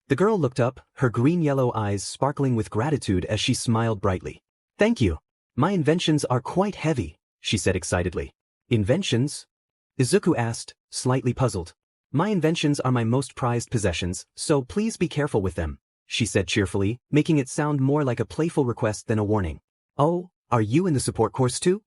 The girl looked up, her green-yellow eyes sparkling with gratitude as she smiled brightly. "Thank you. My inventions are quite heavy," she said excitedly. "Inventions?" Izuku asked, slightly puzzled. "My inventions are my most prized possessions, so please be careful with them," she said cheerfully, making it sound more like a playful request than a warning. "Oh, are you in the support course too?"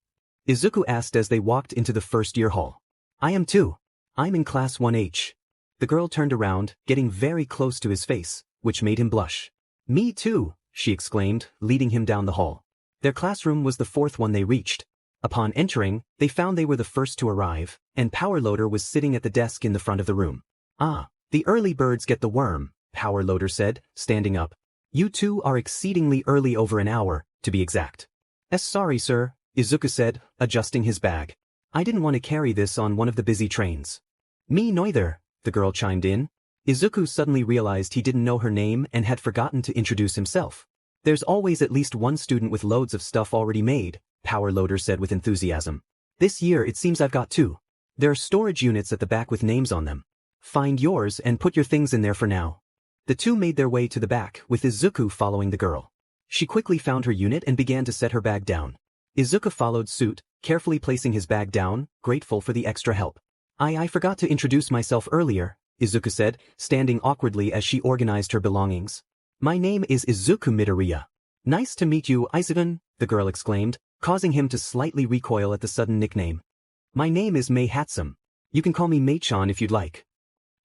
Izuku asked as they walked into the first-year hall. "I am too. I'm in class 1H. The girl turned around, getting very close to his face, which made him blush. "Me too," she exclaimed, leading him down the hall. Their classroom was the 4th one they reached. Upon entering, they found they were the first to arrive, and Power Loader was sitting at the desk in the front of the room. "Ah, the early birds get the worm," Power Loader said, standing up. "You two are exceedingly early, over an hour, to be exact." Sorry, sir," Izuku said, adjusting his bag. "I didn't want to carry this on one of the busy trains." "Me neither," the girl chimed in. Izuku suddenly realized he didn't know her name and had forgotten to introduce himself. "There's always at least one student with loads of stuff already made," Power Loader said with enthusiasm. "This year it seems I've got 2. There are storage units at the back with names on them. Find yours and put your things in there for now." The two made their way to the back, with Izuku following the girl. She quickly found her unit and began to set her bag down. Izuku followed suit, carefully placing his bag down, grateful for the extra help. I forgot to introduce myself earlier, Izuku said, standing awkwardly as she organized her belongings. My name is Izuku Midoriya. Nice to meet you, Aizawa, the girl exclaimed, causing him to slightly recoil at the sudden nickname. My name is Mei Hatsum. You can call me Mei-chan if you'd like.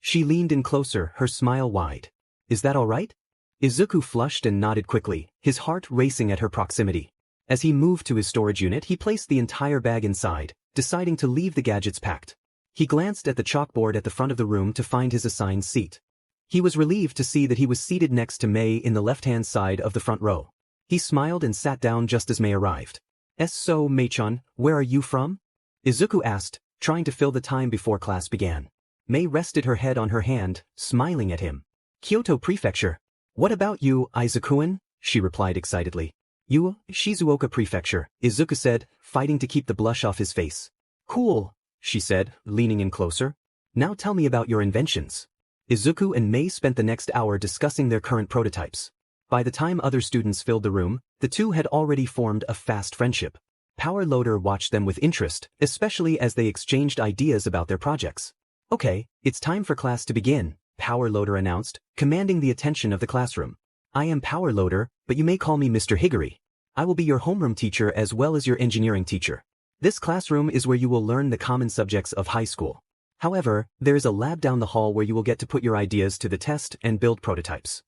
She leaned in closer, her smile wide. Is that all right? Izuku flushed and nodded quickly, his heart racing at her proximity. As he moved to his storage unit, he placed the entire bag inside, deciding to leave the gadgets packed. He glanced at the chalkboard at the front of the room to find his assigned seat. He was relieved to see that he was seated next to Mei in the left-hand side of the front row. He smiled and sat down just as Mei arrived. So, Mei-chan, where are you from? Izuku asked, trying to fill the time before class began. Mei rested her head on her hand, smiling at him. Kyoto Prefecture. What about you, Aizawa? She replied excitedly. You, Shizuoka Prefecture, Izuku said, fighting to keep the blush off his face. Cool, she said, leaning in closer. Now tell me about your inventions. Izuku and Mei spent the next hour discussing their current prototypes. By the time other students filled the room, the two had already formed a fast friendship. Power Loader watched them with interest, especially as they exchanged ideas about their projects. Okay, it's time for class to begin, Power Loader announced, commanding the attention of the classroom. I am Power Loader, but you may call me Mr. Higuri. I will be your homeroom teacher as well as your engineering teacher. This classroom is where you will learn the common subjects of high school. However, there is a lab down the hall where you will get to put your ideas to the test and build prototypes.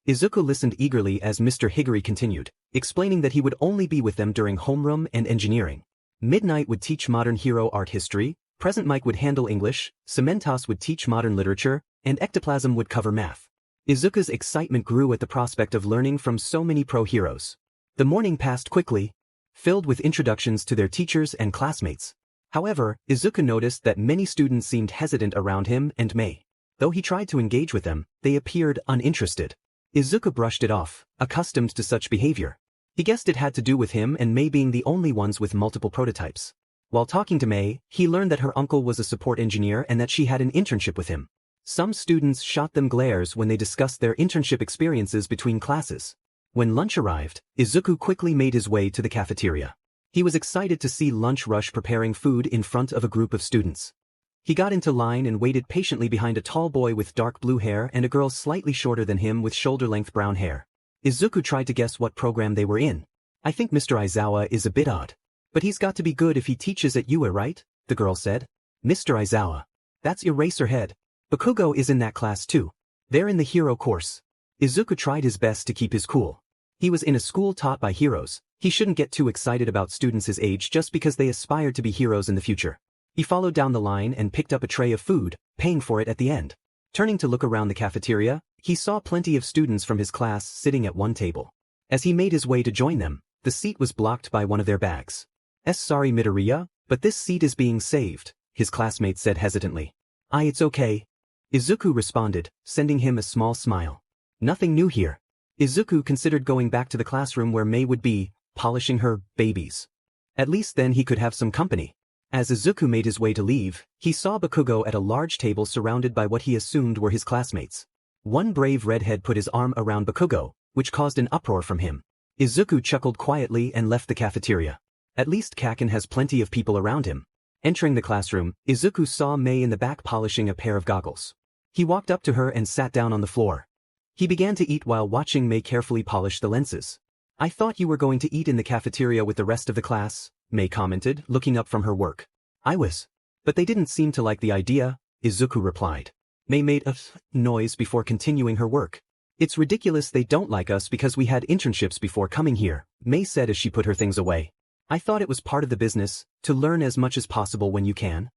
Izuku listened eagerly as Mr. Higuri continued, explaining that he would only be with them during homeroom and engineering. Midnight would teach modern hero art history, Present Mike would handle English, Cementos would teach modern literature, and Ectoplasm would cover math. Izuku's excitement grew at the prospect of learning from so many pro heroes. The morning passed quickly, filled with introductions to their teachers and classmates. However, Izuku noticed that many students seemed hesitant around him and Mei. Though he tried to engage with them, they appeared uninterested. Izuku brushed it off, accustomed to such behavior. He guessed it had to do with him and Mei being the only ones with multiple prototypes. While talking to Mei, he learned that her uncle was a support engineer and that she had an internship with him. Some students shot them glares when they discussed their internship experiences between classes. When lunch arrived, Izuku quickly made his way to the cafeteria. He was excited to see Lunch Rush preparing food in front of a group of students. He got into line and waited patiently behind a tall boy with dark blue hair and a girl slightly shorter than him with shoulder-length brown hair. Izuku tried to guess what program they were in. I think Mr. Aizawa is a bit odd. But he's got to be good if he teaches at UA, right? The girl said. Mr. Aizawa. That's Eraserhead. Bakugo is in that class too. They're in the hero course. Izuku tried his best to keep his cool. He was in a school taught by heroes. He shouldn't get too excited about students his age just because they aspired to be heroes in the future. He followed down the line and picked up a tray of food, paying for it at the end. Turning to look around the cafeteria, he saw plenty of students from his class sitting at one table. As he made his way to join them, the seat was blocked by one of their bags. Sorry Midoriya, but this seat is being saved, his classmate said hesitantly. It's okay. Izuku responded, sending him a small smile. Nothing new here. Izuku considered going back to the classroom where Mei would be, polishing her babies. At least then he could have some company. As Izuku made his way to leave, he saw Bakugo at a large table surrounded by what he assumed were his classmates. One brave redhead put his arm around Bakugo, which caused an uproar from him. Izuku chuckled quietly and left the cafeteria. At least Kaken has plenty of people around him. Entering the classroom, Izuku saw Mei in the back polishing a pair of goggles. He walked up to her and sat down on the floor. He began to eat while watching Mei carefully polish the lenses. I thought you were going to eat in the cafeteria with the rest of the class, Mei commented, looking up from her work. I was. But they didn't seem to like the idea, Izuku replied. Mei made a noise before continuing her work. It's ridiculous they don't like us because we had internships before coming here, Mei said as she put her things away. I thought it was part of the business, to learn as much as possible when you can.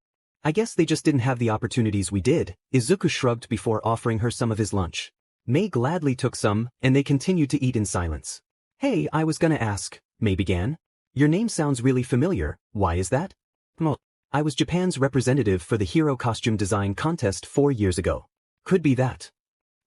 I guess they just didn't have the opportunities we did, Izuku shrugged before offering her some of his lunch. Mei gladly took some, and they continued to eat in silence. Hey, I was gonna ask, Mei began. Your name sounds really familiar, why is that? Well, I was Japan's representative for the hero costume design contest 4 years ago. Could be that.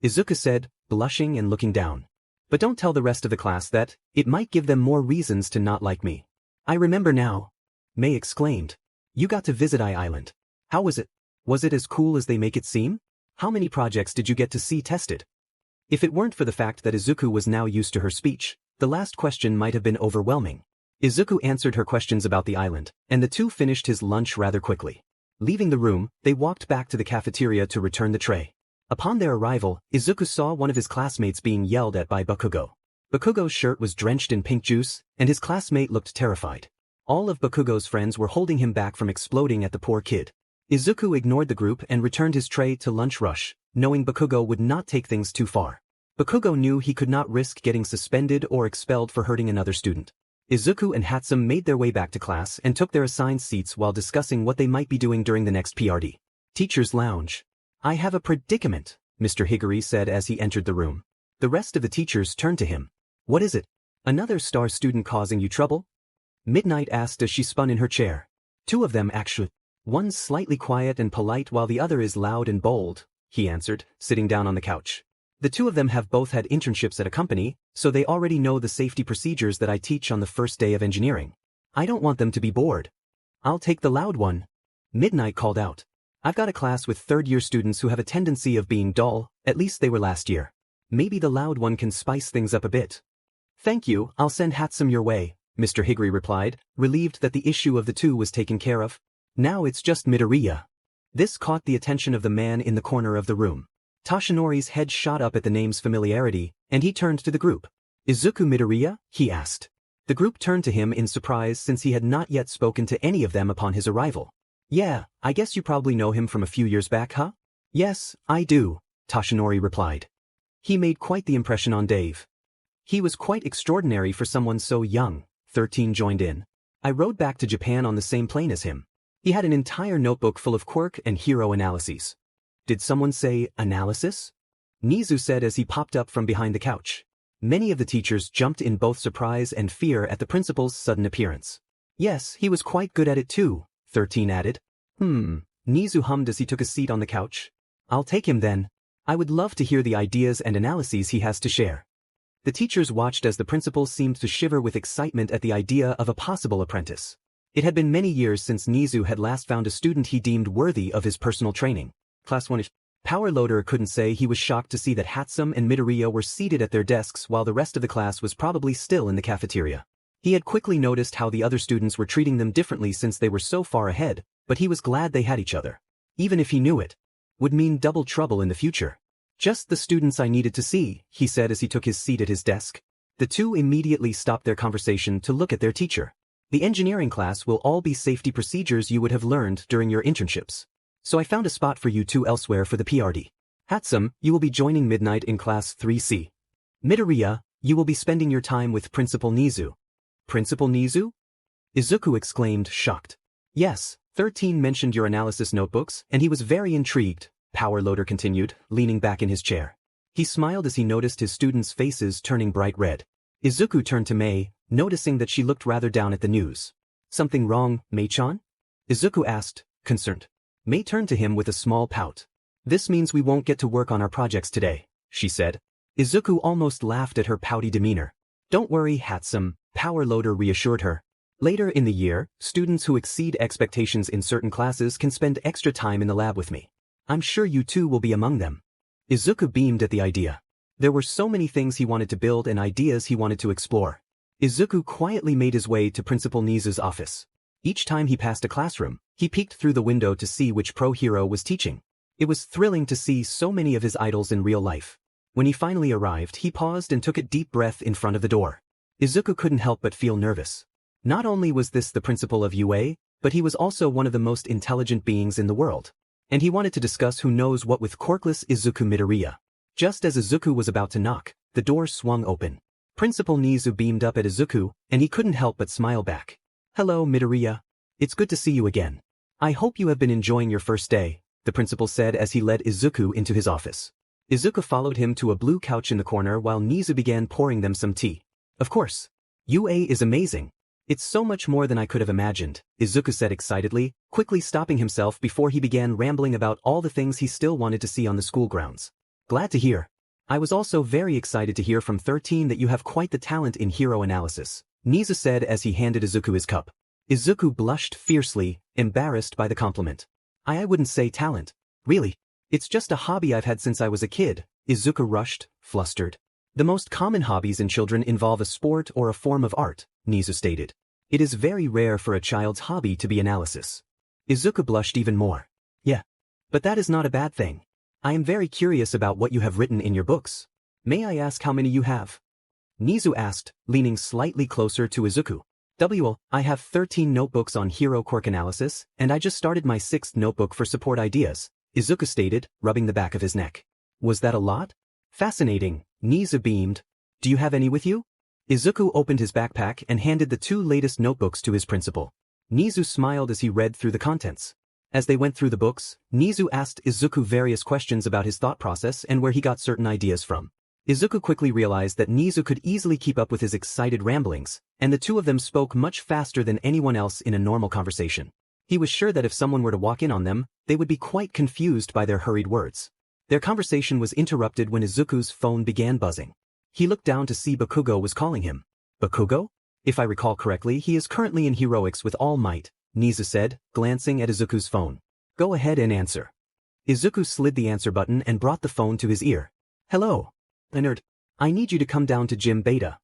Izuku said, blushing and looking down. But don't tell the rest of the class that, it might give them more reasons to not like me. I remember now. Mei exclaimed. You got to visit Island. How was it? Was it as cool as they make it seem? How many projects did you get to see tested? If it weren't for the fact that Izuku was now used to her speech, The last question might have been overwhelming. Izuku answered her questions about the island, and the two finished his lunch rather quickly. Leaving the room, they walked back to the cafeteria to return the tray. Upon their arrival, Izuku saw one of his classmates being yelled at by Bakugo. Bakugo's shirt was drenched in pink juice, and his classmate looked terrified. All of Bakugo's friends were holding him back from exploding at the poor kid. Izuku ignored the group and returned his tray to Lunch Rush, knowing Bakugo would not take things too far. Bakugo knew he could not risk getting suspended or expelled for hurting another student. Izuku and Hatsum made their way back to class and took their assigned seats while discussing what they might be doing during the next PRD. Teacher's Lounge. I have a predicament, Mr. Higuri said as he entered the room. The rest of the teachers turned to him. What is it? Another star student causing you trouble? Midnight asked as she spun in her chair. Two of them actually. One's slightly quiet and polite while the other is loud and bold, he answered, sitting down on the couch. The two of them have both had internships at a company, so they already know the safety procedures that I teach on the first day of engineering. I don't want them to be bored. I'll take the loud one. Midnight called out. I've got a class with third-year students who have a tendency of being dull, at least they were last year. Maybe the loud one can spice things up a bit. Thank you, I'll send Hatsum your way, Mr. Higuri replied, relieved that the issue of the two was taken care of. Now it's just Midoriya. This caught the attention of the man in the corner of the room. Toshinori's head shot up at the name's familiarity, and he turned to the group. Izuku Midoriya? He asked. The group turned to him in surprise since he had not yet spoken to any of them upon his arrival. Yeah, I guess you probably know him from a few years back, huh? Yes, I do, Toshinori replied. He made quite the impression on Dave. He was quite extraordinary for someone so young, 13 joined in. I rode back to Japan on the same plane as him. He had an entire notebook full of quirk and hero analyses. Did someone say analysis? Nezu said as he popped up from behind the couch. Many of the teachers jumped in both surprise and fear at the principal's sudden appearance. Yes, he was quite good at it too, 13 added. Nezu hummed as he took a seat on the couch. I'll take him then. I would love to hear the ideas and analyses he has to share. The teachers watched as the principal seemed to shiver with excitement at the idea of a possible apprentice. It had been many years since Nezu had last found a student he deemed worthy of his personal training. Class 1-ish. Power Loader couldn't say he was shocked to see that Hatsum and Midoriya were seated at their desks while the rest of the class was probably still in the cafeteria. He had quickly noticed how the other students were treating them differently since they were so far ahead, but he was glad they had each other. Even if he knew it would mean double trouble in the future. Just the students I needed to see, he said as he took his seat at his desk. The two immediately stopped their conversation to look at their teacher. The engineering class will all be safety procedures you would have learned during your internships. So I found a spot for you two elsewhere for the PRD. Hatsum, you will be joining Midnight in Class 3C. Midoriya, you will be spending your time with Principal Nezu. Principal Nezu? Izuku exclaimed, shocked. Yes, 13 mentioned your analysis notebooks, and he was very intrigued, Power Loader continued, leaning back in his chair. He smiled as he noticed his students' faces turning bright red. Izuku turned to Mei, noticing that she looked rather down at the news. Something wrong, Mei-chan? Izuku asked, concerned. Mei turned to him with a small pout. This means we won't get to work on our projects today, she said. Izuku almost laughed at her pouty demeanor. Don't worry, Hatsum, Power Loader reassured her. Later in the year, students who exceed expectations in certain classes can spend extra time in the lab with me. I'm sure you two will be among them. Izuku beamed at the idea. There were so many things he wanted to build and ideas he wanted to explore. Izuku quietly made his way to Principal Nezu's office. Each time he passed a classroom, he peeked through the window to see which pro hero was teaching. It was thrilling to see so many of his idols in real life. When he finally arrived, he paused and took a deep breath in front of the door. Izuku couldn't help but feel nervous. Not only was this the principal of UA, but he was also one of the most intelligent beings in the world. And he wanted to discuss who knows what with quirkless Izuku Midoriya. Just as Izuku was about to knock, the door swung open. Principal Nezu beamed up at Izuku, and he couldn't help but smile back. Hello, Midoriya. It's good to see you again. I hope you have been enjoying your first day, the principal said as he led Izuku into his office. Izuku followed him to a blue couch in the corner while Nezu began pouring them some tea. Of course. UA is amazing. It's so much more than I could have imagined, Izuku said excitedly, quickly stopping himself before he began rambling about all the things he still wanted to see on the school grounds. Glad to hear. I was also very excited to hear from 13 that you have quite the talent in hero analysis, Nezu said as he handed Izuku his cup. Izuku blushed fiercely, embarrassed by the compliment. I wouldn't say talent. Really. It's just a hobby I've had since I was a kid, Izuku rushed, flustered. The most common hobbies in children involve a sport or a form of art, Nedu stated. It is very rare for a child's hobby to be analysis. Izuku blushed even more. Yeah. But that is not a bad thing. I am very curious about what you have written in your books. May I ask how many you have? Nedu asked, leaning slightly closer to Izuku. I have 13 notebooks on hero quirk analysis, and I just started my 6th notebook for support ideas, Izuku stated, rubbing the back of his neck. Was that a lot? Fascinating, Nedu beamed. Do you have any with you? Izuku opened his backpack and handed the 2 latest notebooks to his principal. Nedu smiled as he read through the contents. As they went through the books, Nedu asked Izuku various questions about his thought process and where he got certain ideas from. Izuku quickly realized that Nedu could easily keep up with his excited ramblings, and the two of them spoke much faster than anyone else in a normal conversation. He was sure that if someone were to walk in on them, they would be quite confused by their hurried words. Their conversation was interrupted when Izuku's phone began buzzing. He looked down to see Bakugo was calling him. Bakugo? If I recall correctly, he is currently in heroics with All Might, Nedu said, glancing at Izuku's phone. Go ahead and answer. Izuku slid the answer button and brought the phone to his ear. Hello. Leonard, I need you to come down to Gym Beta.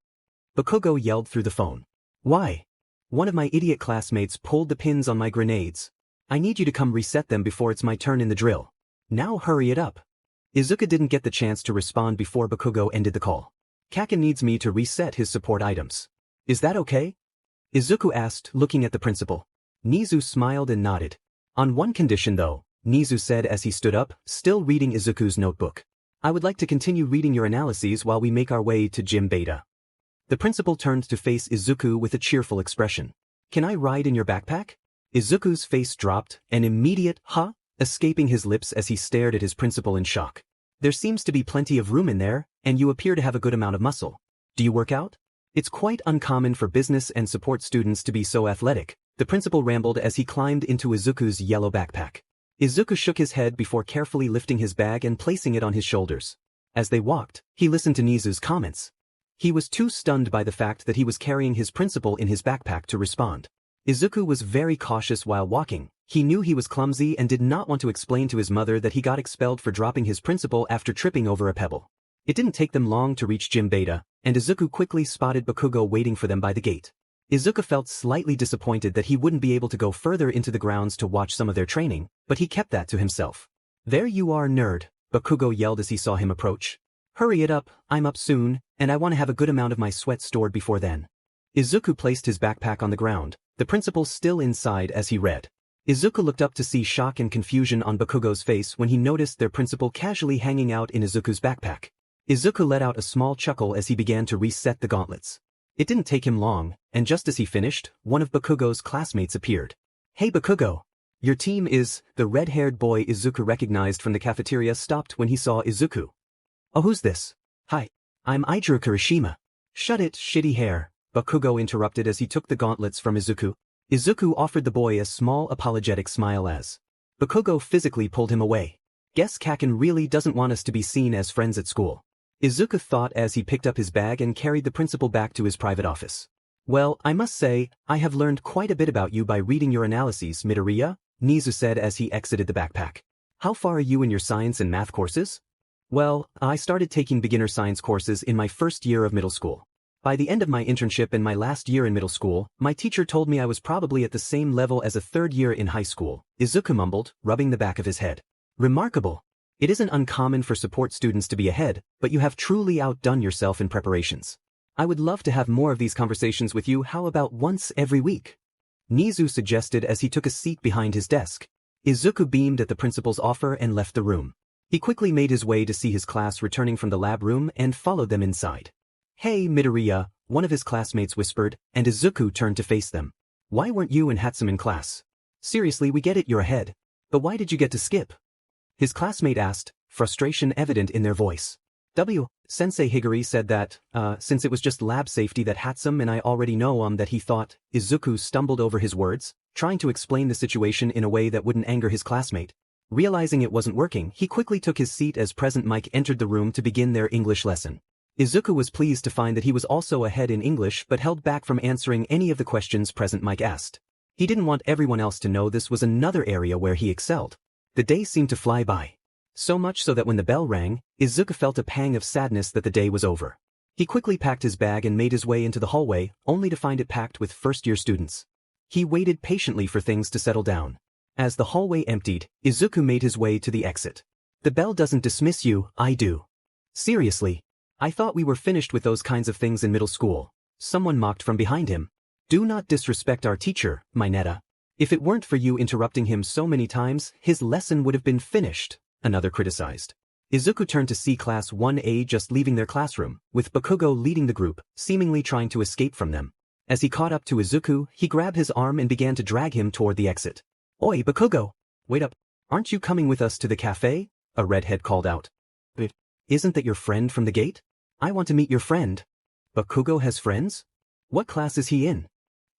Bakugo yelled through the phone. Why? One of my idiot classmates pulled the pins on my grenades. I need you to come reset them before it's my turn in the drill. Now hurry it up. Izuku didn't get the chance to respond before Bakugo ended the call. Kaken needs me to reset his support items. Is that okay? Izuku asked, looking at the principal. Nedu smiled and nodded. On one condition though, Nedu said as he stood up, still reading Izuku's notebook. I would like to continue reading your analyses while we make our way to Gym Beta. The principal turned to face Izuku with a cheerful expression. Can I ride in your backpack? Izuku's face dropped, an immediate "huh" escaping his lips as he stared at his principal in shock. There seems to be plenty of room in there, and you appear to have a good amount of muscle. Do you work out? It's quite uncommon for business and support students to be so athletic, the principal rambled as he climbed into Izuku's yellow backpack. Izuku shook his head before carefully lifting his bag and placing it on his shoulders. As they walked, he listened to Nezu's comments. He was too stunned by the fact that he was carrying his principal in his backpack to respond. Izuku was very cautious while walking. He knew he was clumsy and did not want to explain to his mother that he got expelled for dropping his principal after tripping over a pebble. It didn't take them long to reach Gym Beta, and Izuku quickly spotted Bakugo waiting for them by the gate. Izuku felt slightly disappointed that he wouldn't be able to go further into the grounds to watch some of their training, but he kept that to himself. There you are, nerd, Bakugo yelled as he saw him approach. Hurry it up, I'm up soon, and I want to have a good amount of my sweat stored before then. Izuku placed his backpack on the ground, the principal still inside as he read. Izuku looked up to see shock and confusion on Bakugo's face when he noticed their principal casually hanging out in Izuku's backpack. Izuku let out a small chuckle as he began to reset the gauntlets. It didn't take him long, and just as he finished, one of Bakugo's classmates appeared. Hey Bakugo! Your team is, the red-haired boy Izuku recognized from the cafeteria stopped when he saw Izuku. Oh, who's this? Hi, I'm Ichiro Kirishima. Shut it, shitty hair, Bakugo interrupted as he took the gauntlets from Izuku. Izuku offered the boy a small apologetic smile as Bakugo physically pulled him away. Guess Kaken really doesn't want us to be seen as friends at school. Izuku thought as he picked up his bag and carried the principal back to his private office. Well, I must say, I have learned quite a bit about you by reading your analyses, Midoriya, Nedu said as he exited the backpack. How far are you in your science and math courses? Well, I started taking beginner science courses in my first year of middle school. By the end of my internship and my last year in middle school, my teacher told me I was probably at the same level as a third year in high school, Izuku mumbled, rubbing the back of his head. Remarkable. It isn't uncommon for support students to be ahead, but you have truly outdone yourself in preparations. I would love to have more of these conversations with you. How about once every week? Nedu suggested as he took a seat behind his desk. Izuku beamed at the principal's offer and left the room. He quickly made his way to see his class returning from the lab room and followed them inside. Hey Midoriya, one of his classmates whispered, and Izuku turned to face them. Why weren't you and Hatsum in class? Seriously, we get it, you're ahead. But why did you get to skip? His classmate asked, frustration evident in their voice. Sensei Higuri said that, since it was just lab safety that Hatsum and I already know that he thought. Izuku stumbled over his words, trying to explain the situation in a way that wouldn't anger his classmate. Realizing it wasn't working, he quickly took his seat as Present Mike entered the room to begin their English lesson. Izuku was pleased to find that he was also ahead in English but held back from answering any of the questions Present Mike asked. He didn't want everyone else to know this was another area where he excelled. The day seemed to fly by. So much so that when the bell rang, Izuku felt a pang of sadness that the day was over. He quickly packed his bag and made his way into the hallway, only to find it packed with first-year students. He waited patiently for things to settle down. As the hallway emptied, Izuku made his way to the exit. The bell doesn't dismiss you, I do. Seriously? I thought we were finished with those kinds of things in middle school. Someone mocked from behind him. Do not disrespect our teacher, my Netta. If it weren't for you interrupting him so many times, his lesson would have been finished, another criticized. Izuku turned to see Class 1A just leaving their classroom, with Bakugo leading the group, seemingly trying to escape from them. As he caught up to Izuku, he grabbed his arm and began to drag him toward the exit. Oi, Bakugo! Wait up. Aren't you coming with us to the cafe? A redhead called out. But isn't that your friend from the gate? I want to meet your friend. Bakugo has friends? What class is he in?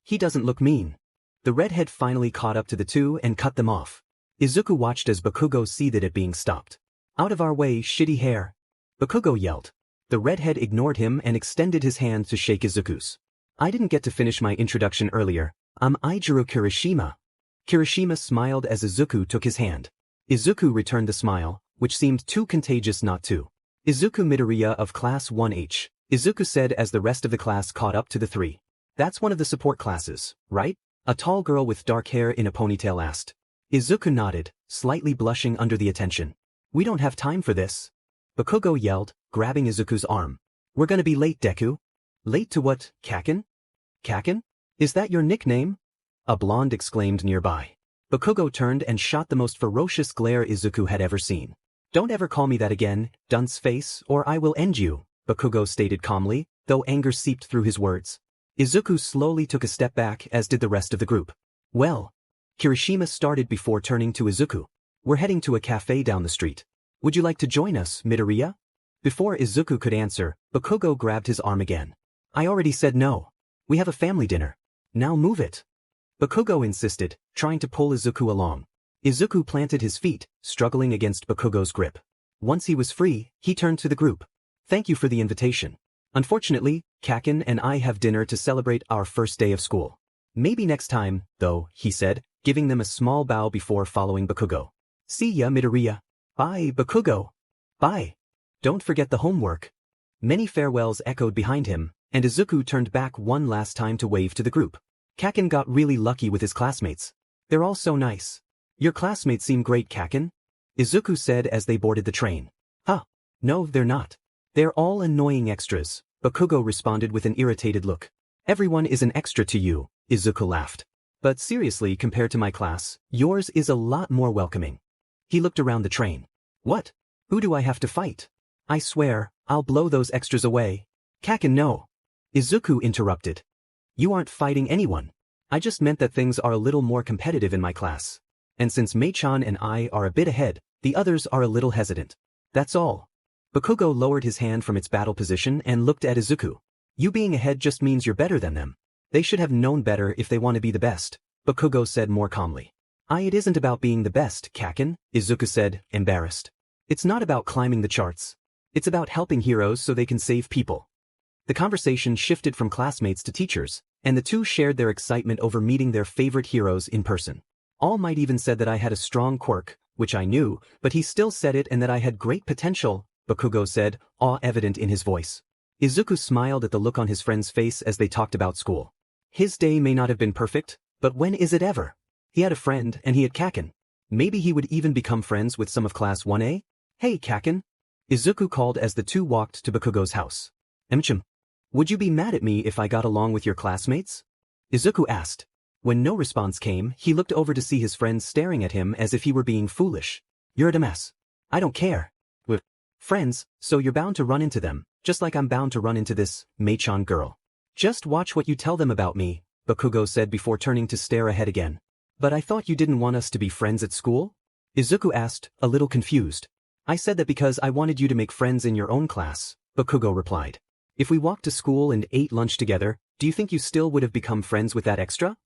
He doesn't look mean. The redhead finally caught up to the two and cut them off. Izuku watched as Bakugo seethed at being stopped. Out of our way, shitty hair! Bakugo yelled. The redhead ignored him and extended his hand to shake Izuku's. I didn't get to finish my introduction earlier. I'm Eijiro Kirishima. Kirishima smiled as Izuku took his hand. Izuku returned the smile, which seemed too contagious not to. Izuku Midoriya of Class 1H, Izuku said as the rest of the class caught up to the three. That's one of the support classes, right? A tall girl with dark hair in a ponytail asked. Izuku nodded, slightly blushing under the attention. We don't have time for this. Bakugo yelled, grabbing Izuku's arm. We're gonna be late, Deku. Late to what, Kaken? Kaken? Is that your nickname? A blonde exclaimed nearby. Bakugo turned and shot the most ferocious glare Izuku had ever seen. Don't ever call me that again, dunce face, or I will end you, Bakugo stated calmly, though anger seeped through his words. Izuku slowly took a step back as did the rest of the group. Well, Kirishima started before turning to Izuku. We're heading to a cafe down the street. Would you like to join us, Midoriya? Before Izuku could answer, Bakugo grabbed his arm again. I already said no. We have a family dinner. Now move it. Bakugo insisted, trying to pull Izuku along. Izuku planted his feet, struggling against Bakugo's grip. Once he was free, he turned to the group. Thank you for the invitation. Unfortunately, Kaken and I have dinner to celebrate our first day of school. Maybe next time, though, he said, giving them a small bow before following Bakugo. See ya, Midoriya. Bye, Bakugo. Bye. Don't forget the homework. Many farewells echoed behind him, and Izuku turned back one last time to wave to the group. Kaken got really lucky with his classmates. They're all so nice. Your classmates seem great, Kaken. Izuku said as they boarded the train. Huh. No, they're not. They're all annoying extras, Bakugo responded with an irritated look. Everyone is an extra to you, Izuku laughed. But seriously, compared to my class, yours is a lot more welcoming. He looked around the train. What? Who do I have to fight? I swear, I'll blow those extras away. Kaken, no. Izuku interrupted. You aren't fighting anyone. I just meant that things are a little more competitive in my class. And since Mei-chan and I are a bit ahead, the others are a little hesitant. That's all. Bakugo lowered his hand from its battle position and looked at Izuku. You being ahead just means you're better than them. They should have known better if they want to be the best, Bakugo said more calmly. It isn't about being the best, Kaken, Izuku said, embarrassed. It's not about climbing the charts. It's about helping heroes so they can save people. The conversation shifted from classmates to teachers, and the two shared their excitement over meeting their favorite heroes in person. All Might even said that I had a strong quirk, which I knew, but he still said it and that I had great potential, Bakugo said, awe evident in his voice. Izuku smiled at the look on his friend's face as they talked about school. His day may not have been perfect, but when is it ever? He had a friend and he had Kaken. Maybe he would even become friends with some of Class 1A? Hey, Kaken. Izuku called as the two walked to Bakugo's house. Emchim. Would you be mad at me if I got along with your classmates? Izuku asked. When no response came, he looked over to see his friends staring at him as if he were being foolish. You're a dumbass. I don't care. We're friends, so you're bound to run into them, just like I'm bound to run into this Mei-chan girl. Just watch what you tell them about me, Bakugo said before turning to stare ahead again. But I thought you didn't want us to be friends at school? Izuku asked, a little confused. I said that because I wanted you to make friends in your own class, Bakugo replied. If we walked to school and ate lunch together, do you think you still would have become friends with that extra?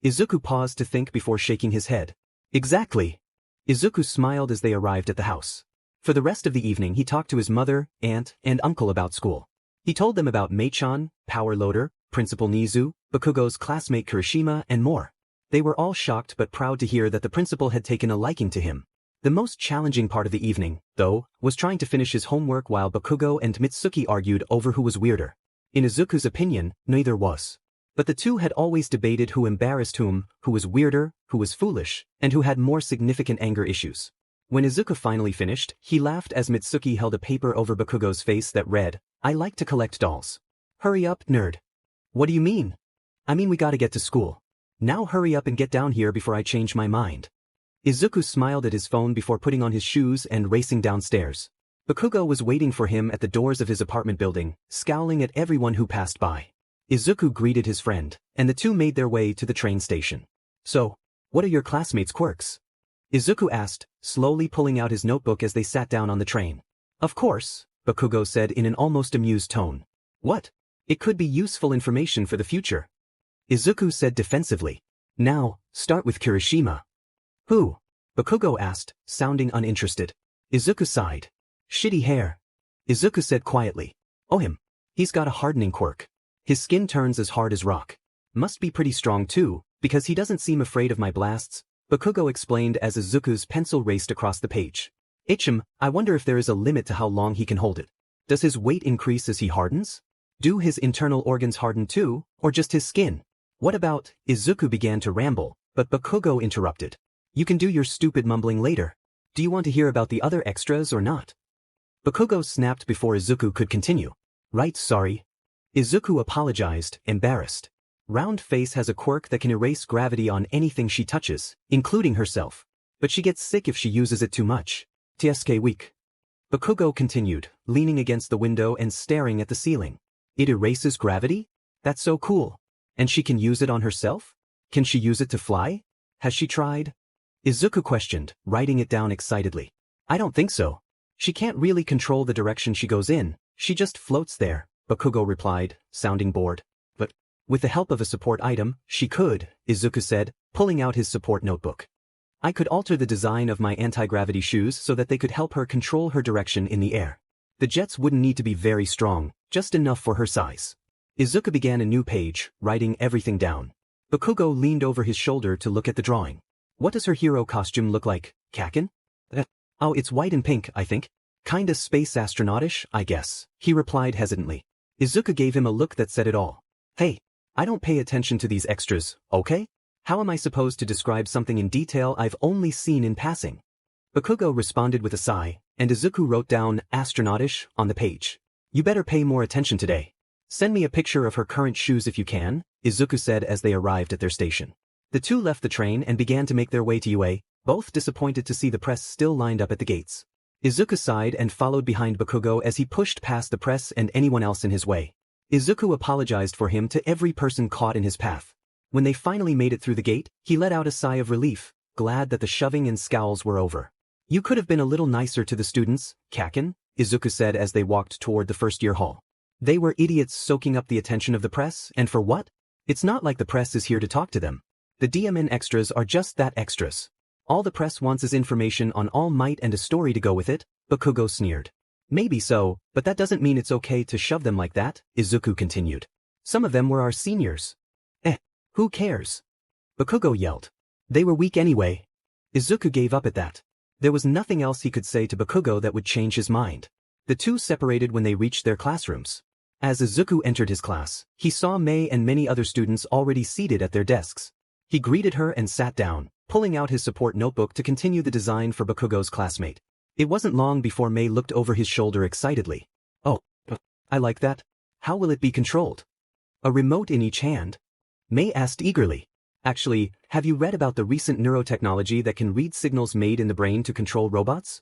Izuku paused to think before shaking his head. Exactly. Izuku smiled as they arrived at the house. For the rest of the evening he talked to his mother, aunt, and uncle about school. He told them about Mei-chan, Power Loader, Principal Nizu, Bakugo's classmate Kirishima, and more. They were all shocked but proud to hear that the principal had taken a liking to him. The most challenging part of the evening, though, was trying to finish his homework while Bakugo and Mitsuki argued over who was weirder. In Izuku's opinion, neither was. But the two had always debated who embarrassed whom, who was weirder, who was foolish, and who had more significant anger issues. When Izuku finally finished, he laughed as Mitsuki held a paper over Bakugo's face that read, "I like to collect dolls." "Hurry up, nerd." "What do you mean?" "I mean we gotta get to school. Now hurry up and get down here before I change my mind." Izuku smiled at his phone before putting on his shoes and racing downstairs. Bakugo was waiting for him at the doors of his apartment building, scowling at everyone who passed by. Izuku greeted his friend, and the two made their way to the train station. "So, what are your classmates' quirks?" Izuku asked, slowly pulling out his notebook as they sat down on the train. "Of course," Bakugo said in an almost amused tone. "What? It could be useful information for the future," Izuku said defensively. "Now, start with Kirishima." "Who?" Bakugo asked, sounding uninterested. Izuku sighed. "Shitty hair," Izuku said quietly. "Oh him. He's got a hardening quirk. His skin turns as hard as rock. Must be pretty strong too, because he doesn't seem afraid of my blasts," Bakugo explained as Izuku's pencil raced across the page. I wonder if there is a limit to how long he can hold it. Does his weight increase as he hardens? Do his internal organs harden too, or just his skin? What about, Izuku began to ramble, but Bakugo interrupted. "You can do your stupid mumbling later. Do you want to hear about the other extras or not?" Bakugo snapped before Izuku could continue. "Right, sorry." Izuku apologized, embarrassed. Round Face has a quirk that can erase gravity on anything she touches, including herself. But she gets sick if she uses it too much. TSK weak. Bakugo continued, leaning against the window and staring at the ceiling. "It erases gravity? That's so cool. And she can use it on herself? Can she use it to fly? Has she tried?" Izuku questioned, writing it down excitedly. "I don't think so. She can't really control the direction she goes in, she just floats there," Bakugo replied, sounding bored. "But, with the help of a support item, she could," Izuku said, pulling out his support notebook. "I could alter the design of my anti-gravity shoes so that they could help her control her direction in the air. The jets wouldn't need to be very strong, just enough for her size." Izuku began a new page, writing everything down. Bakugo leaned over his shoulder to look at the drawing. "What does her hero costume look like, Kaken?" "Oh, it's white and pink, I think. Kinda space astronautish, I guess," he replied hesitantly. Izuku gave him a look that said it all. "Hey, I don't pay attention to these extras, okay? How am I supposed to describe something in detail I've only seen in passing?" Bakugo responded with a sigh, and Izuku wrote down astronautish on the page. "You better pay more attention today. Send me a picture of her current shoes if you can," Izuku said as they arrived at their station. The two left the train and began to make their way to UA, both disappointed to see the press still lined up at the gates. Izuku sighed and followed behind Bakugo as he pushed past the press and anyone else in his way. Izuku apologized for him to every person caught in his path. When they finally made it through the gate, he let out a sigh of relief, glad that the shoving and scowls were over. "You could have been a little nicer to the students, Kaken," Izuku said as they walked toward the first-year hall. "They were idiots soaking up the attention of the press, and for what? It's not like the press is here to talk to them. The DMN extras are just that, extras. All the press wants is information on All Might and a story to go with it," Bakugo sneered. "Maybe so, but that doesn't mean it's okay to shove them like that," Izuku continued. "Some of them were our seniors." Who cares?" Bakugo yelled. "They were weak anyway." Izuku gave up at that. There was nothing else he could say to Bakugo that would change his mind. The two separated when they reached their classrooms. As Izuku entered his class, he saw Mei and many other students already seated at their desks. He greeted her and sat down, pulling out his support notebook to continue the design for Bakugo's classmate. It wasn't long before Mei looked over his shoulder excitedly. "Oh, I like that. How will it be controlled?" "A remote in each hand?" Mei asked eagerly. "Actually, have you read about the recent neurotechnology that can read signals made in the brain to control robots?"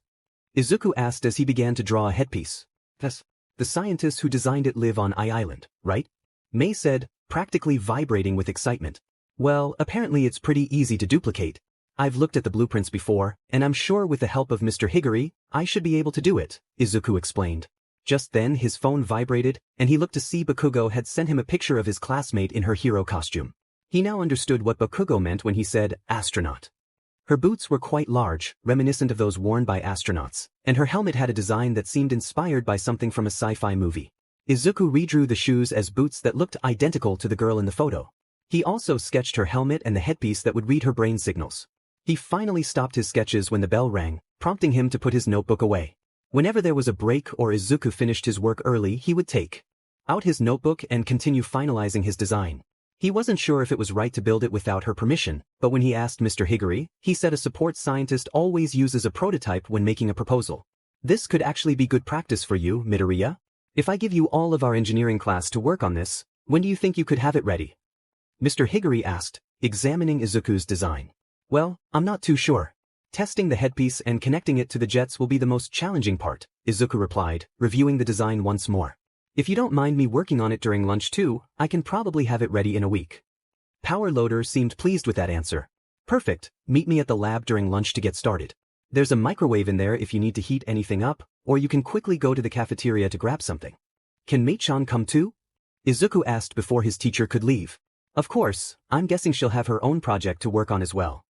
Izuku asked as he began to draw a headpiece. "Yes. The scientists who designed it live on Island, right?" Mei said, practically vibrating with excitement. "Well, apparently it's pretty easy to duplicate. I've looked at the blueprints before, and I'm sure with the help of Mr. Higuri, I should be able to do it," Izuku explained. Just then his phone vibrated, and he looked to see Bakugo had sent him a picture of his classmate in her hero costume. He now understood what Bakugo meant when he said, astronaut. Her boots were quite large, reminiscent of those worn by astronauts, and her helmet had a design that seemed inspired by something from a sci-fi movie. Izuku redrew the shoes as boots that looked identical to the girl in the photo. He also sketched her helmet and the headpiece that would read her brain signals. He finally stopped his sketches when the bell rang, prompting him to put his notebook away. Whenever there was a break or Izuku finished his work early, he would take out his notebook and continue finalizing his design. He wasn't sure if it was right to build it without her permission, but when he asked Mr. Higuri, he said a support scientist always uses a prototype when making a proposal. This could actually be good practice for you, Midoriya. If I give you all of our engineering class to work on this, when do you think you could have it ready? Mr. Higuri asked, examining Izuku's design. Well, I'm not too sure. Testing the headpiece and connecting it to the jets will be the most challenging part, Izuku replied, reviewing the design once more. If you don't mind me working on it during lunch too, I can probably have it ready in a week. Power Loader seemed pleased with that answer. Perfect, meet me at the lab during lunch to get started. There's a microwave in there if you need to heat anything up, or you can quickly go to the cafeteria to grab something. Can Mei-chan come too? Izuku asked before his teacher could leave. Of course, I'm guessing she'll have her own project to work on as well.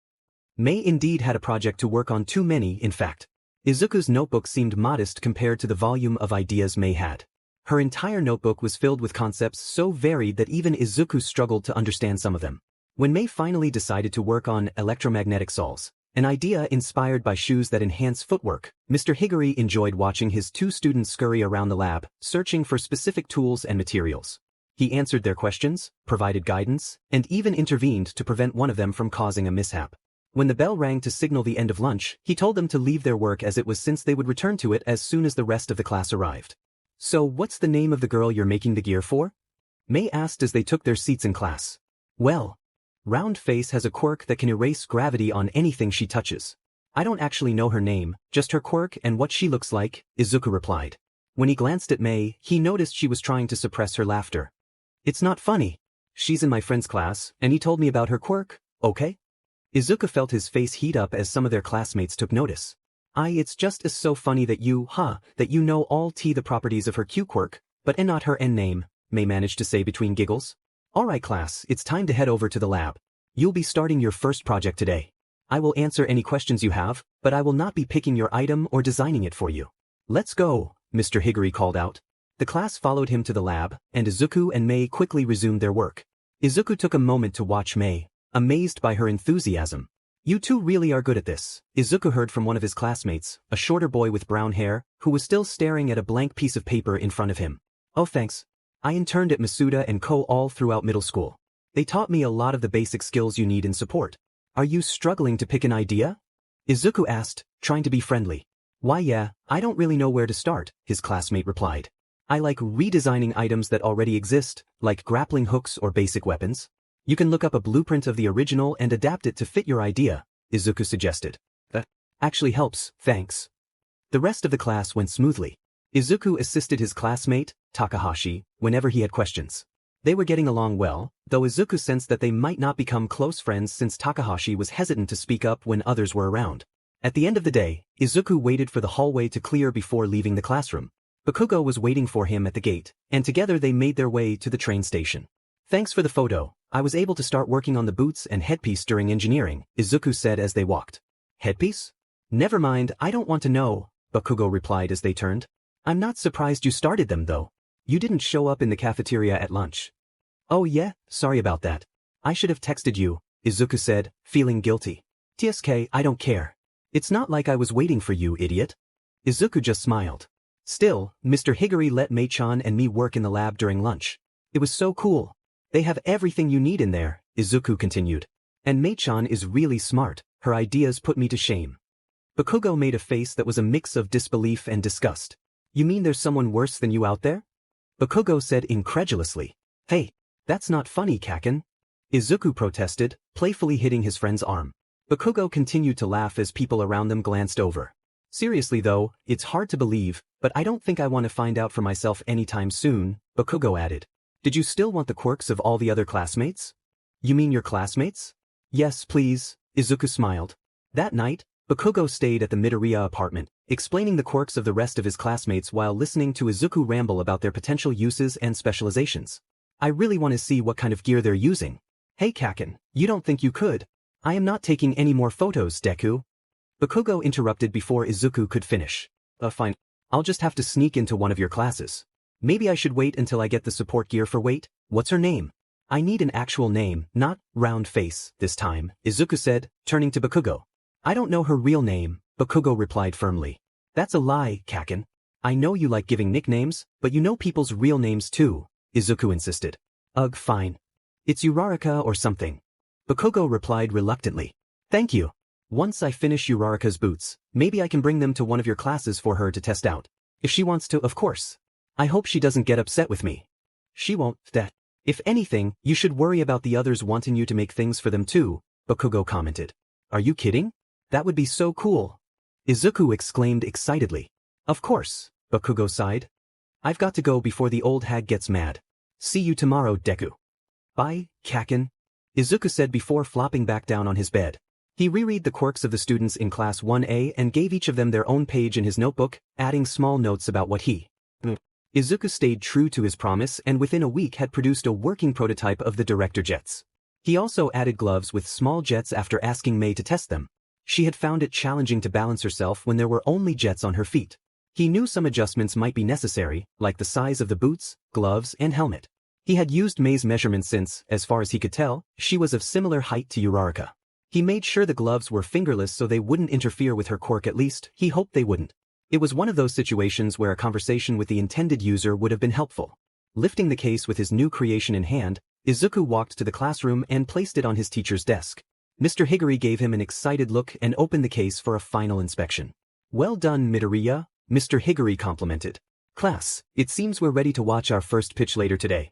Mei indeed had a project to work on, too many in fact. Izuku's notebook seemed modest compared to the volume of ideas Mei had. Her entire notebook was filled with concepts so varied that even Izuku struggled to understand some of them. When Mei finally decided to work on electromagnetic soles, an idea inspired by shoes that enhance footwork, Mr. Higuri enjoyed watching his two students scurry around the lab, searching for specific tools and materials. He answered their questions, provided guidance, and even intervened to prevent one of them from causing a mishap. When the bell rang to signal the end of lunch, he told them to leave their work as it was since they would return to it as soon as the rest of the class arrived. So what's the name of the girl you're making the gear for? Mei asked as they took their seats in class. Well, Round Face has a quirk that can erase gravity on anything she touches. I don't actually know her name, just her quirk and what she looks like, Izuku replied. When he glanced at Mei, he noticed she was trying to suppress her laughter. It's not funny. She's in my friend's class, and he told me about her quirk, okay? Izuku felt his face heat up as some of their classmates took notice. It's just so funny that you know all the properties of her Q quirk, but not her N name, Mei managed to say between giggles. Alright class, it's time to head over to the lab. You'll be starting your first project today. I will answer any questions you have, but I will not be picking your item or designing it for you. Let's go, Mr. Higuri called out. The class followed him to the lab, and Izuku and Mei quickly resumed their work. Izuku took a moment to watch Mei, amazed by her enthusiasm. You two really are good at this, Izuku heard from one of his classmates, a shorter boy with brown hair, who was still staring at a blank piece of paper in front of him. Oh thanks. I interned at Masuda and Co. all throughout middle school. They taught me a lot of the basic skills you need in support. Are you struggling to pick an idea? Izuku asked, trying to be friendly. Why yeah, I don't really know where to start, his classmate replied. I like redesigning items that already exist, like grappling hooks or basic weapons. You can look up a blueprint of the original and adapt it to fit your idea, Izuku suggested. That actually helps, thanks. The rest of the class went smoothly. Izuku assisted his classmate, Takahashi, whenever he had questions. They were getting along well, though Izuku sensed that they might not become close friends since Takahashi was hesitant to speak up when others were around. At the end of the day, Izuku waited for the hallway to clear before leaving the classroom. Bakugo was waiting for him at the gate, and together they made their way to the train station. Thanks for the photo. I was able to start working on the boots and headpiece during engineering, Izuku said as they walked. Headpiece? Never mind, I don't want to know, Bakugo replied as they turned. I'm not surprised you started them though. You didn't show up in the cafeteria at lunch. Oh yeah, sorry about that. I should have texted you, Izuku said, feeling guilty. TSK, I don't care. It's not like I was waiting for you, idiot. Izuku just smiled. Still, Mr. Higuri let Mei-chan and me work in the lab during lunch. It was so cool. They have everything you need in there, Izuku continued. And Mei-chan is really smart, her ideas put me to shame. Bakugo made a face that was a mix of disbelief and disgust. You mean there's someone worse than you out there? Bakugo said incredulously. Hey, that's not funny, Kaken. Izuku protested, playfully hitting his friend's arm. Bakugo continued to laugh as people around them glanced over. Seriously though, it's hard to believe, but I don't think I want to find out for myself anytime soon, Bakugo added. Did you still want the quirks of all the other classmates? You mean your classmates? Yes, please, Izuku smiled. That night, Bakugo stayed at the Midoriya apartment, explaining the quirks of the rest of his classmates while listening to Izuku ramble about their potential uses and specializations. I really want to see what kind of gear they're using. Hey Kaken, you don't think you could? I am not taking any more photos, Deku. Bakugo interrupted before Izuku could finish. Fine. I'll just have to sneak into one of your classes. Maybe I should wait until I get the support gear for Wait, what's her name? I need an actual name, not Round Face, this time, Izuku said, turning to Bakugo. I don't know her real name, Bakugo replied firmly. That's a lie, Kaken. I know you like giving nicknames, but you know people's real names too, Izuku insisted. Ugh, fine. It's Uraraka or something. Bakugo replied reluctantly. Thank you. Once I finish Uraraka's boots, maybe I can bring them to one of your classes for her to test out. If she wants to, of course. I hope she doesn't get upset with me. She won't, that. If anything, you should worry about the others wanting you to make things for them too, Bakugo commented. Are you kidding? That would be so cool. Izuku exclaimed excitedly. Of course, Bakugo sighed. I've got to go before the old hag gets mad. See you tomorrow, Deku. Bye, Kaken, Izuku said before flopping back down on his bed. He reread the quirks of the students in Class 1A and gave each of them their own page in his notebook, adding small notes about what he. Izuku stayed true to his promise and within a week had produced a working prototype of the director jets. He also added gloves with small jets after asking Mei to test them. She had found it challenging to balance herself when there were only jets on her feet. He knew some adjustments might be necessary, like the size of the boots, gloves, and helmet. He had used Mei's measurements since, as far as he could tell, she was of similar height to Uraraka. He made sure the gloves were fingerless so they wouldn't interfere with her quirk, at least he hoped they wouldn't. It was one of those situations where a conversation with the intended user would have been helpful. Lifting the case with his new creation in hand, Izuku walked to the classroom and placed it on his teacher's desk. Mr. Higuri gave him an excited look and opened the case for a final inspection. Well done, Midoriya, Mr. Higuri complimented. Class, it seems we're ready to watch our first pitch later today.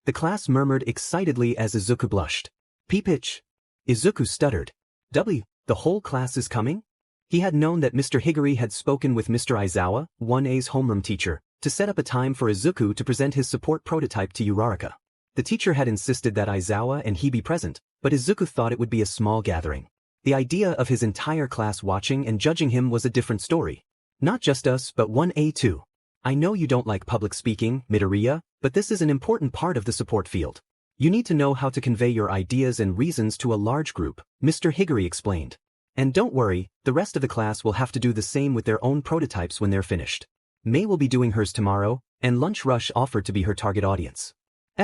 The class murmured excitedly as Izuku blushed. P-pitch. Izuku stuttered. W, the whole class is coming? He had known that Mr. Higuri had spoken with Mr. Aizawa, 1A's homeroom teacher, to set up a time for Izuku to present his support prototype to Uraraka. The teacher had insisted that Aizawa and he be present, but Izuku thought it would be a small gathering. The idea of his entire class watching and judging him was a different story. Not just us but 1A too. I know you don't like public speaking, Midoriya, but this is an important part of the support field. You need to know how to convey your ideas and reasons to a large group, Mr. Higuri explained. And don't worry, the rest of the class will have to do the same with their own prototypes when they're finished. Mei will be doing hers tomorrow, and Lunch Rush offered to be her target audience.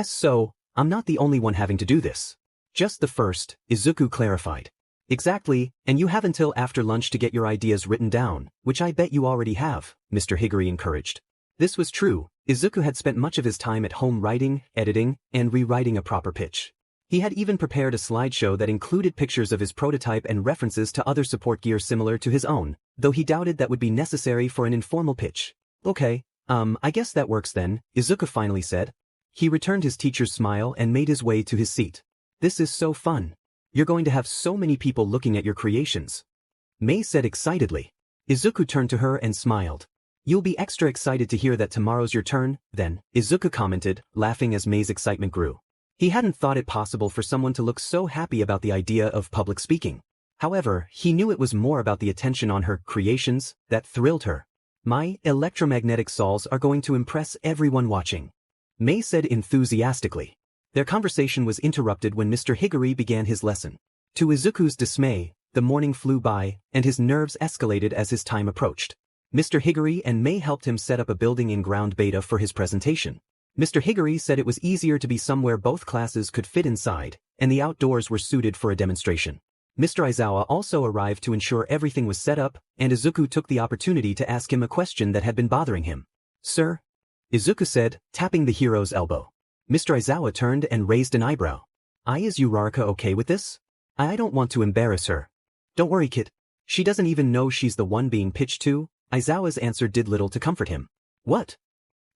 So, I'm not the only one having to do this. Just the first, Izuku clarified. Exactly, and you have until after lunch to get your ideas written down, which I bet you already have, Mr. Higuri encouraged. This was true. Izuku had spent much of his time at home writing, editing, and rewriting a proper pitch. He had even prepared a slideshow that included pictures of his prototype and references to other support gear similar to his own, though he doubted that would be necessary for an informal pitch. Okay, I guess that works then, Izuku finally said. He returned his teacher's smile and made his way to his seat. This is so fun. You're going to have so many people looking at your creations. Mei said excitedly. Izuku turned to her and smiled. You'll be extra excited to hear that tomorrow's your turn, then, Izuku commented, laughing as Mei's excitement grew. He hadn't thought it possible for someone to look so happy about the idea of public speaking. However, he knew it was more about the attention on her creations that thrilled her. My electromagnetic saws are going to impress everyone watching, Mei said enthusiastically. Their conversation was interrupted when Mr. Higuri began his lesson. To Izuku's dismay, the morning flew by, and his nerves escalated as his time approached. Mr. Higuri and Mei helped him set up a building in ground beta for his presentation. Mr. Higuri said it was easier to be somewhere both classes could fit inside, and the outdoors were suited for a demonstration. Mr. Aizawa also arrived to ensure everything was set up, and Izuku took the opportunity to ask him a question that had been bothering him. Sir? Izuku said, tapping the hero's elbow. Mr. Aizawa turned and raised an eyebrow. Is Uraraka okay with this? I don't want to embarrass her. Don't worry, kid. She doesn't even know she's the one being pitched to. Aizawa's answer did little to comfort him. What?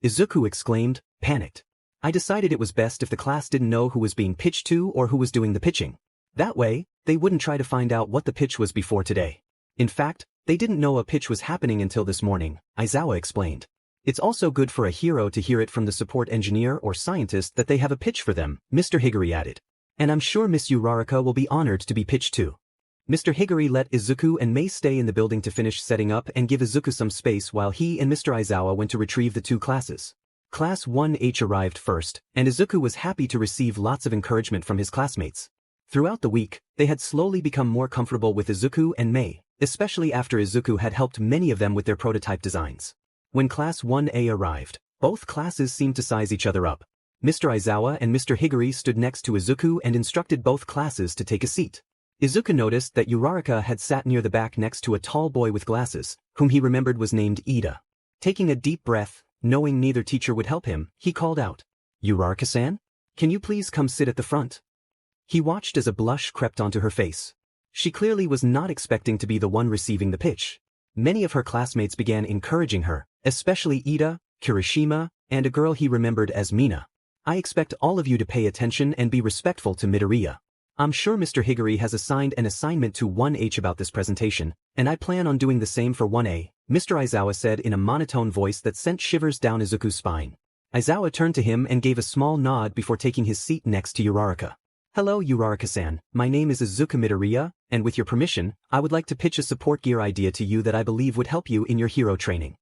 Izuku exclaimed, panicked. I decided it was best if the class didn't know who was being pitched to or who was doing the pitching. That way, they wouldn't try to find out what the pitch was before today. In fact, they didn't know a pitch was happening until this morning, Aizawa explained. It's also good for a hero to hear it from the support engineer or scientist that they have a pitch for them, Mr. Higuri added. And I'm sure Miss Uraraka will be honored to be pitched to. Mr. Higuri let Izuku and Mei stay in the building to finish setting up and give Izuku some space while he and Mr. Aizawa went to retrieve the two classes. Class 1H arrived first, and Izuku was happy to receive lots of encouragement from his classmates. Throughout the week, they had slowly become more comfortable with Izuku and Mei, especially after Izuku had helped many of them with their prototype designs. When Class 1A arrived, both classes seemed to size each other up. Mr. Aizawa and Mr. Higuri stood next to Izuku and instructed both classes to take a seat. Izuku noticed that Uraraka had sat near the back next to a tall boy with glasses, whom he remembered was named Ida. Taking a deep breath, knowing neither teacher would help him, he called out, "Uraraka-san? Can you please come sit at the front?" He watched as a blush crept onto her face. She clearly was not expecting to be the one receiving the pitch. Many of her classmates began encouraging her, especially Ida, Kirishima, and a girl he remembered as Mina. "I expect all of you to pay attention and be respectful to Midoriya. I'm sure Mr. Higuri has assigned an assignment to 1H about this presentation, and I plan on doing the same for 1A, Mr. Aizawa said in a monotone voice that sent shivers down Izuku's spine. Aizawa turned to him and gave a small nod before taking his seat next to Uraraka. "Hello Uraraka-san, my name is Izuku Midoriya, and with your permission, I would like to pitch a support gear idea to you that I believe would help you in your hero training."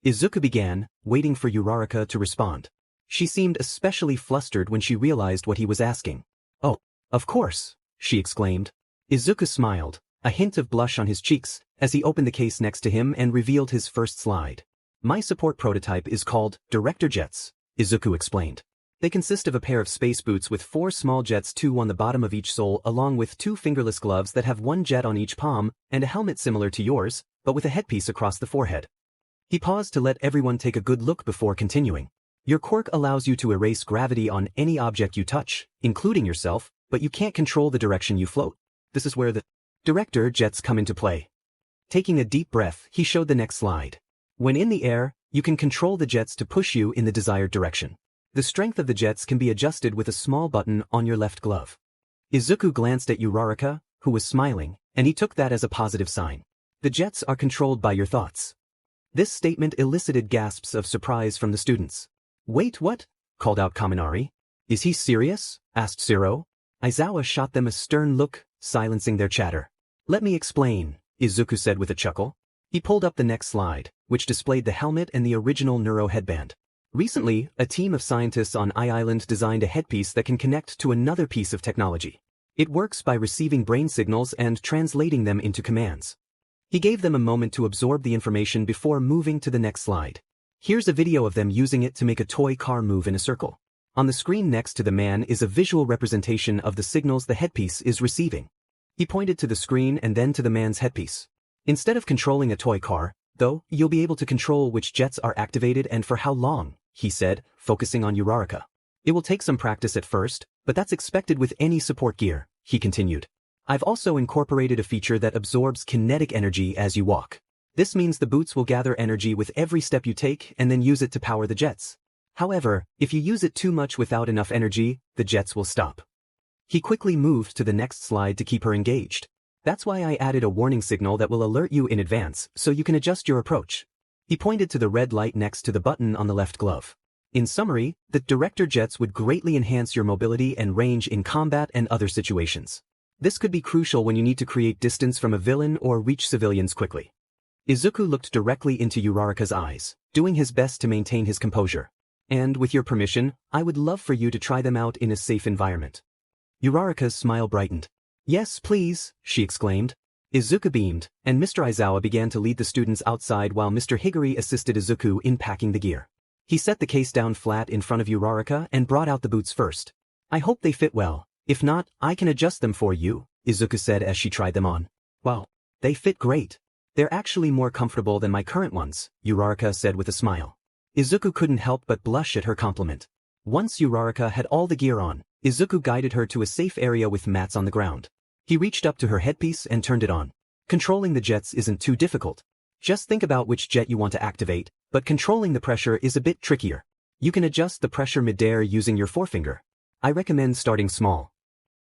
Izuku began, waiting for Uraraka to respond. She seemed especially flustered when she realized what he was asking. "Oh, of course," she exclaimed. Izuku smiled, a hint of blush on his cheeks, as he opened the case next to him and revealed his first slide. "My support prototype is called Director Jets," Izuku explained. "They consist of a pair of space boots with 4 small jets, 2 on the bottom of each sole, along with 2 fingerless gloves that have 1 jet on each palm, and a helmet similar to yours, but with a headpiece across the forehead." He paused to let everyone take a good look before continuing. "Your quirk allows you to erase gravity on any object you touch, including yourself, but you can't control the direction you float. This is where the director jets come into play." Taking a deep breath, he showed the next slide. "When in the air, you can control the jets to push you in the desired direction. The strength of the jets can be adjusted with a small button on your left glove." Izuku glanced at Uraraka, who was smiling, and he took that as a positive sign. "The jets are controlled by your thoughts." This statement elicited gasps of surprise from the students. "Wait, what?" called out Kaminari. "Is he serious?" asked Zero. Aizawa shot them a stern look, silencing their chatter. "Let me explain," Izuku said with a chuckle. He pulled up the next slide, which displayed the helmet and the original Neuro headband. Recently, a team of scientists on Island designed a headpiece that can connect to another piece of technology. It works by receiving brain signals and translating them into commands. He gave them a moment to absorb the information before moving to the next slide. Here's a video of them using it to make a toy car move in a circle. On the screen next to the man is a visual representation of the signals the headpiece is receiving. He pointed to the screen and then to the man's headpiece. "Instead of controlling a toy car, though, you'll be able to control which jets are activated and for how long," he said, focusing on Uraraka. "It will take some practice at first, but that's expected with any support gear," he continued. "I've also incorporated a feature that absorbs kinetic energy as you walk. This means the boots will gather energy with every step you take and then use it to power the jets. However, if you use it too much without enough energy, the jets will stop." He quickly moved to the next slide to keep her engaged. "That's why I added a warning signal that will alert you in advance, so you can adjust your approach." He pointed to the red light next to the button on the left glove. "In summary, the director jets would greatly enhance your mobility and range in combat and other situations. This could be crucial when you need to create distance from a villain or reach civilians quickly." Izuku looked directly into Uraraka's eyes, doing his best to maintain his composure. "And with your permission, I would love for you to try them out in a safe environment." Uraraka's smile brightened. "Yes, please," she exclaimed. Izuku beamed, and Mr. Aizawa began to lead the students outside while Mr. Higuri assisted Izuku in packing the gear. He set the case down flat in front of Uraraka and brought out the boots first. "I hope they fit well. If not, I can adjust them for you," Izuku said as she tried them on. "Wow, they fit great. They're actually more comfortable than my current ones," Uraraka said with a smile. Izuku couldn't help but blush at her compliment. Once Uraraka had all the gear on, Izuku guided her to a safe area with mats on the ground. He reached up to her headpiece and turned it on. "Controlling the jets isn't too difficult. Just think about which jet you want to activate, but controlling the pressure is a bit trickier. You can adjust the pressure mid-air using your forefinger. I recommend starting small."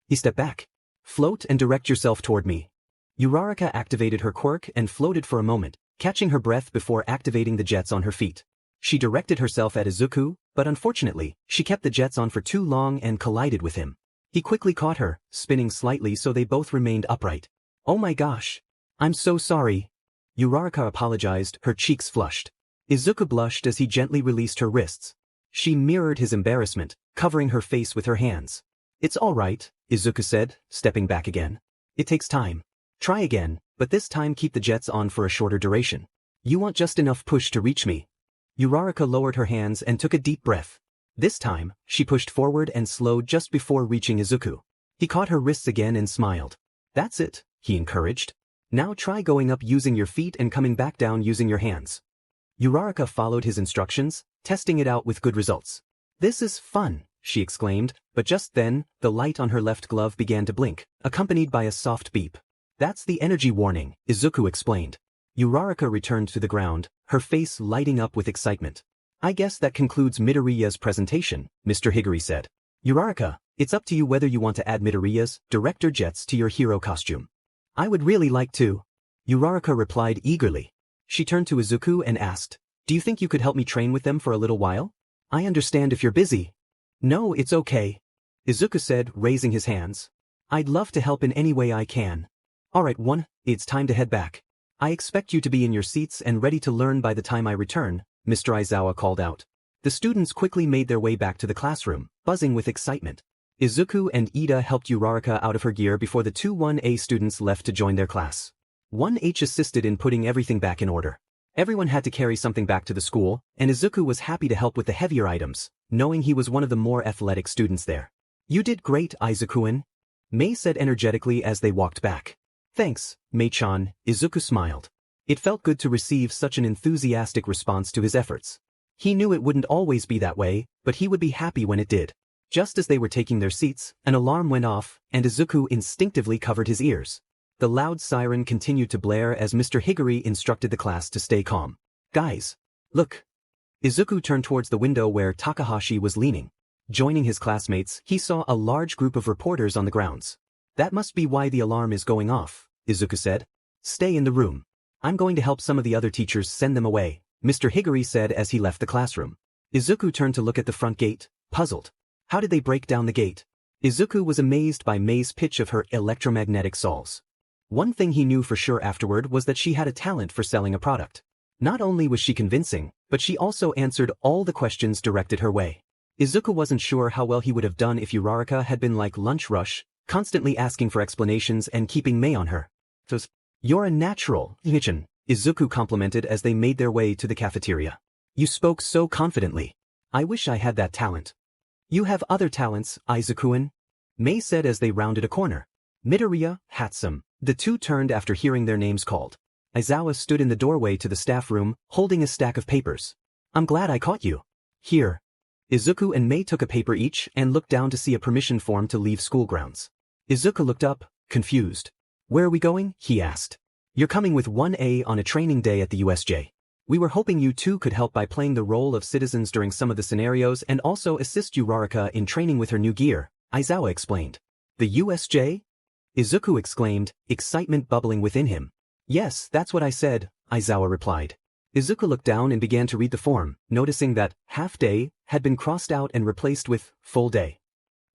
He stepped back. "Float and direct yourself toward me." Uraraka activated her quirk and floated for a moment, catching her breath before activating the jets on her feet. She directed herself at Izuku, but unfortunately, she kept the jets on for too long and collided with him. He quickly caught her, spinning slightly so they both remained upright. "Oh my gosh. I'm so sorry." Uraraka apologized, her cheeks flushed. Izuku blushed as he gently released her wrists. She mirrored his embarrassment, covering her face with her hands. "It's all right," Izuku said, stepping back again. "It takes time. Try again, but this time keep the jets on for a shorter duration. You want just enough push to reach me." Uraraka lowered her hands and took a deep breath. This time, she pushed forward and slowed just before reaching Izuku. He caught her wrists again and smiled. That's it, he encouraged. Now try going up using your feet and coming back down using your hands. Uraraka followed his instructions, testing it out with good results. This is fun, she exclaimed, but just then, the light on her left glove began to blink, accompanied by a soft beep. That's the energy warning, Izuku explained. Uraraka returned to the ground, her face lighting up with excitement. I guess that concludes Midoriya's presentation, Mr. Higuri said. Uraraka, it's up to you whether you want to add Midoriya's director jets to your hero costume. I would really like to. Uraraka replied eagerly. She turned to Izuku and asked, do you think you could help me train with them for a little while? I understand if you're busy. No, it's okay. Izuku said, raising his hands. I'd love to help in any way I can. Alright, it's time to head back. I expect you to be in your seats and ready to learn by the time I return, Mr. Aizawa called out. The students quickly made their way back to the classroom, buzzing with excitement. Izuku and Ida helped Uraraka out of her gear before the two 1A students left to join their class. 1H assisted in putting everything back in order. Everyone had to carry something back to the school, and Izuku was happy to help with the heavier items, knowing he was one of the more athletic students there. You did great, Izuku-en, Mei said energetically as they walked back. Thanks, Mei-chan, Izuku smiled. It felt good to receive such an enthusiastic response to his efforts. He knew it wouldn't always be that way, but he would be happy when it did. Just as they were taking their seats, an alarm went off, and Izuku instinctively covered his ears. The loud siren continued to blare as Mr. Higuri instructed the class to stay calm. Guys, look. Izuku turned towards the window where Takahashi was leaning. Joining his classmates, he saw a large group of reporters on the grounds. That must be why the alarm is going off, Izuku said. Stay in the room. I'm going to help some of the other teachers send them away, Mr. Higuri said as he left the classroom. Izuku turned to look at the front gate, puzzled. How did they break down the gate? Izuku was amazed by Mei's pitch of her electromagnetic saws. One thing he knew for sure afterward was that she had a talent for selling a product. Not only was she convincing, but she also answered all the questions directed her way. Izuku wasn't sure how well he would have done if Uraraka had been like Lunch Rush, constantly asking for explanations and keeping Mei on her. You're a natural, Nichin, Izuku complimented as they made their way to the cafeteria. You spoke so confidently. I wish I had that talent. You have other talents, Izuku-en, Mei said as they rounded a corner. Midoriya, Hatsum. The two turned after hearing their names called. Aizawa stood in the doorway to the staff room, holding a stack of papers. I'm glad I caught you. Here. Izuku and Mei took a paper each and looked down to see a permission form to leave school grounds. Izuku looked up, confused. Where are we going? He asked. You're coming with 1A on a training day at the USJ. We were hoping you two could help by playing the role of citizens during some of the scenarios and also assist Uraraka in training with her new gear, Aizawa explained. The USJ? Izuku exclaimed, excitement bubbling within him. Yes, that's what I said, Aizawa replied. Izuku looked down and began to read the form, noticing that half day had been crossed out and replaced with full day.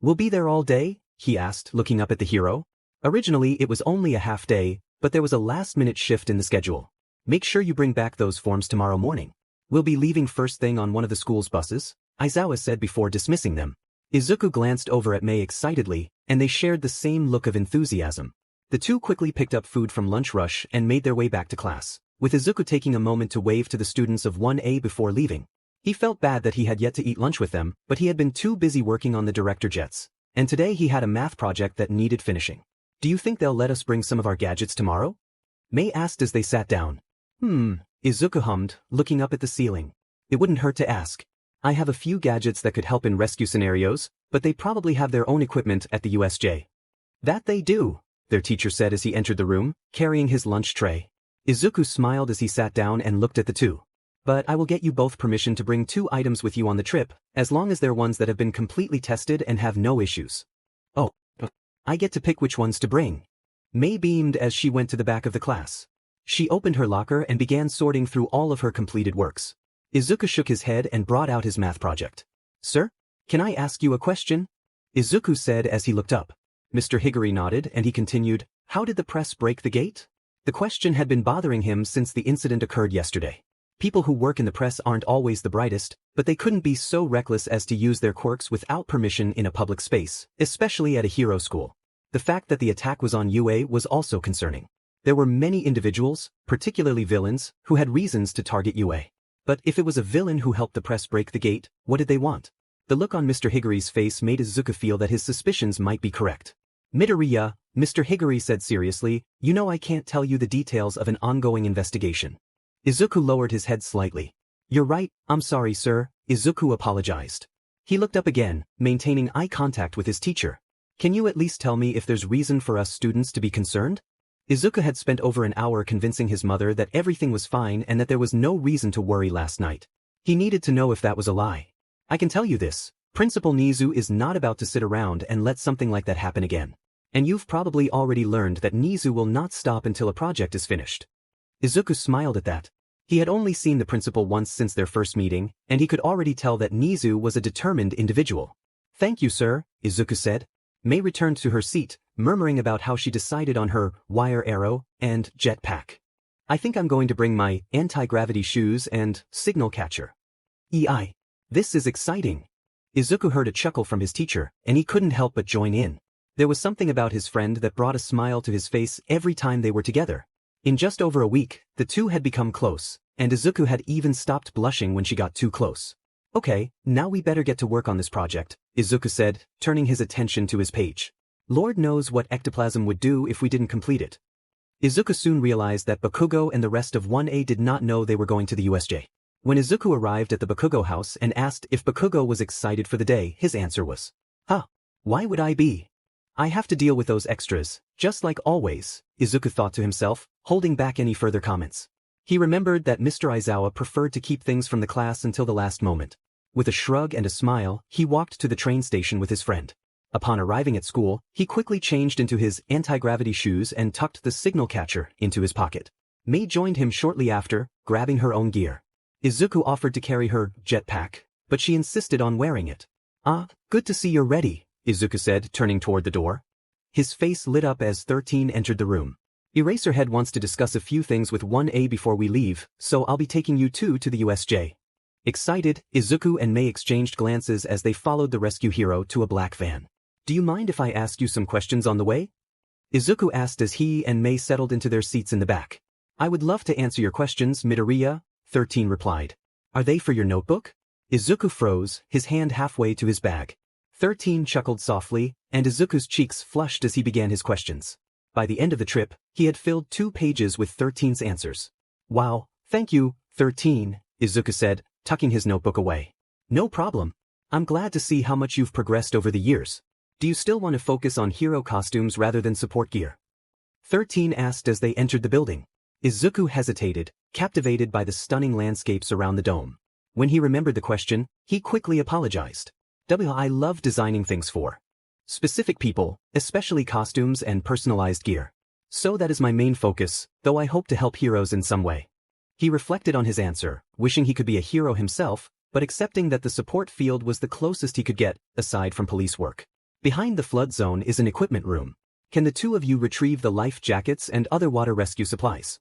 We'll be there all day? He asked, looking up at the hero. Originally it was only a half day, but there was a last-minute shift in the schedule. Make sure you bring back those forms tomorrow morning. We'll be leaving first thing on one of the school's buses, Aizawa said before dismissing them. Izuku glanced over at Mei excitedly, and they shared the same look of enthusiasm. The two quickly picked up food from Lunch Rush and made their way back to class, with Izuku taking a moment to wave to the students of 1A before leaving. He felt bad that he had yet to eat lunch with them, but he had been too busy working on the director jets, and today he had a math project that needed finishing. Do you think they'll let us bring some of our gadgets tomorrow? Mei asked as they sat down. Izuku hummed, looking up at the ceiling. It wouldn't hurt to ask. I have a few gadgets that could help in rescue scenarios, but they probably have their own equipment at the USJ. That they do, their teacher said as he entered the room, carrying his lunch tray. Izuku smiled as he sat down and looked at the two. But I will get you both permission to bring 2 items with you on the trip, as long as they're ones that have been completely tested and have no issues. Oh, I get to pick which ones to bring. Mei beamed as she went to the back of the class. She opened her locker and began sorting through all of her completed works. Izuku shook his head and brought out his math project. Sir, can I ask you a question? Izuku said as he looked up. Mr. Higuri nodded and he continued, how did the press break the gate? The question had been bothering him since the incident occurred yesterday. People who work in the press aren't always the brightest, but they couldn't be so reckless as to use their quirks without permission in a public space, especially at a hero school. The fact that the attack was on UA was also concerning. There were many individuals, particularly villains, who had reasons to target UA. But if it was a villain who helped the press break the gate, what did they want? The look on Mr. Higuri's face made Izuku feel that his suspicions might be correct. Midoriya, Mr. Higuri said seriously, you know I can't tell you the details of an ongoing investigation. Izuku lowered his head slightly. You're right, I'm sorry sir, Izuku apologized. He looked up again, maintaining eye contact with his teacher. Can you at least tell me if there's reason for us students to be concerned? Izuku had spent over an hour convincing his mother that everything was fine and that there was no reason to worry last night. He needed to know if that was a lie. I can tell you this, Principal Nizu is not about to sit around and let something like that happen again. And you've probably already learned that Nizu will not stop until a project is finished. Izuku smiled at that. He had only seen the principal once since their first meeting, and he could already tell that Nizu was a determined individual. Thank you sir, Izuku said. Mei returned to her seat, murmuring about how she decided on her wire arrow and jetpack. I think I'm going to bring my anti-gravity shoes and signal catcher. This is exciting. Izuku heard a chuckle from his teacher, and he couldn't help but join in. There was something about his friend that brought a smile to his face every time they were together. In just over a week, the two had become close, and Izuku had even stopped blushing when she got too close. Okay, now we better get to work on this project, Izuku said, turning his attention to his page. Lord knows what ectoplasm would do if we didn't complete it. Izuku soon realized that Bakugo and the rest of 1A did not know they were going to the USJ. When Izuku arrived at the Bakugo house and asked if Bakugo was excited for the day, his answer was, why would I be? I have to deal with those extras, just like always, Izuku thought to himself, holding back any further comments. He remembered that Mr. Aizawa preferred to keep things from the class until the last moment. With a shrug and a smile, he walked to the train station with his friend. Upon arriving at school, he quickly changed into his anti-gravity shoes and tucked the signal catcher into his pocket. Mei joined him shortly after, grabbing her own gear. Izuku offered to carry her jetpack, but she insisted on wearing it. Good to see you're ready, Izuku said, turning toward the door. His face lit up as 13 entered the room. Eraserhead wants to discuss a few things with 1A before we leave, so I'll be taking you two to the USJ. Excited, Izuku and Mei exchanged glances as they followed the rescue hero to a black van. Do you mind if I ask you some questions on the way? Izuku asked as he and Mei settled into their seats in the back. I would love to answer your questions, Midoriya, 13 replied. Are they for your notebook? Izuku froze, his hand halfway to his bag. 13 chuckled softly, and Izuku's cheeks flushed as he began his questions. By the end of the trip, he had filled 2 pages with 13's answers. Wow, thank you, 13, Izuku said, tucking his notebook away. No problem. I'm glad to see how much you've progressed over the years. Do you still want to focus on hero costumes rather than support gear? 13 asked as they entered the building. Izuku hesitated, captivated by the stunning landscapes around the dome. When he remembered the question, he quickly apologized. I love designing things for specific people, especially costumes and personalized gear. So that is my main focus, though I hope to help heroes in some way. He reflected on his answer, wishing he could be a hero himself, but accepting that the support field was the closest he could get, aside from police work. Behind the flood zone is an equipment room. Can the two of you retrieve the life jackets and other water rescue supplies?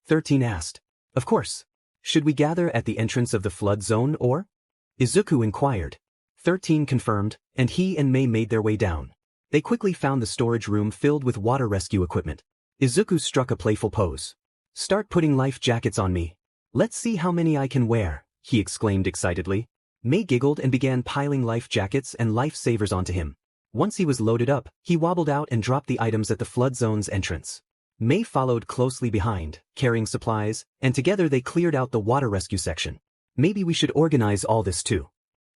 13 asked. Of course. Should we gather at the entrance of the flood zone or? Izuku inquired. 13 confirmed, and he and Mei made their way down. They quickly found the storage room filled with water rescue equipment. Izuku struck a playful pose. Start putting life jackets on me. Let's see how many I can wear, he exclaimed excitedly. Mei giggled and began piling life jackets and lifesavers onto him. Once he was loaded up, he wobbled out and dropped the items at the flood zone's entrance. Mei followed closely behind, carrying supplies, and together they cleared out the water rescue section. Maybe we should organize all this too,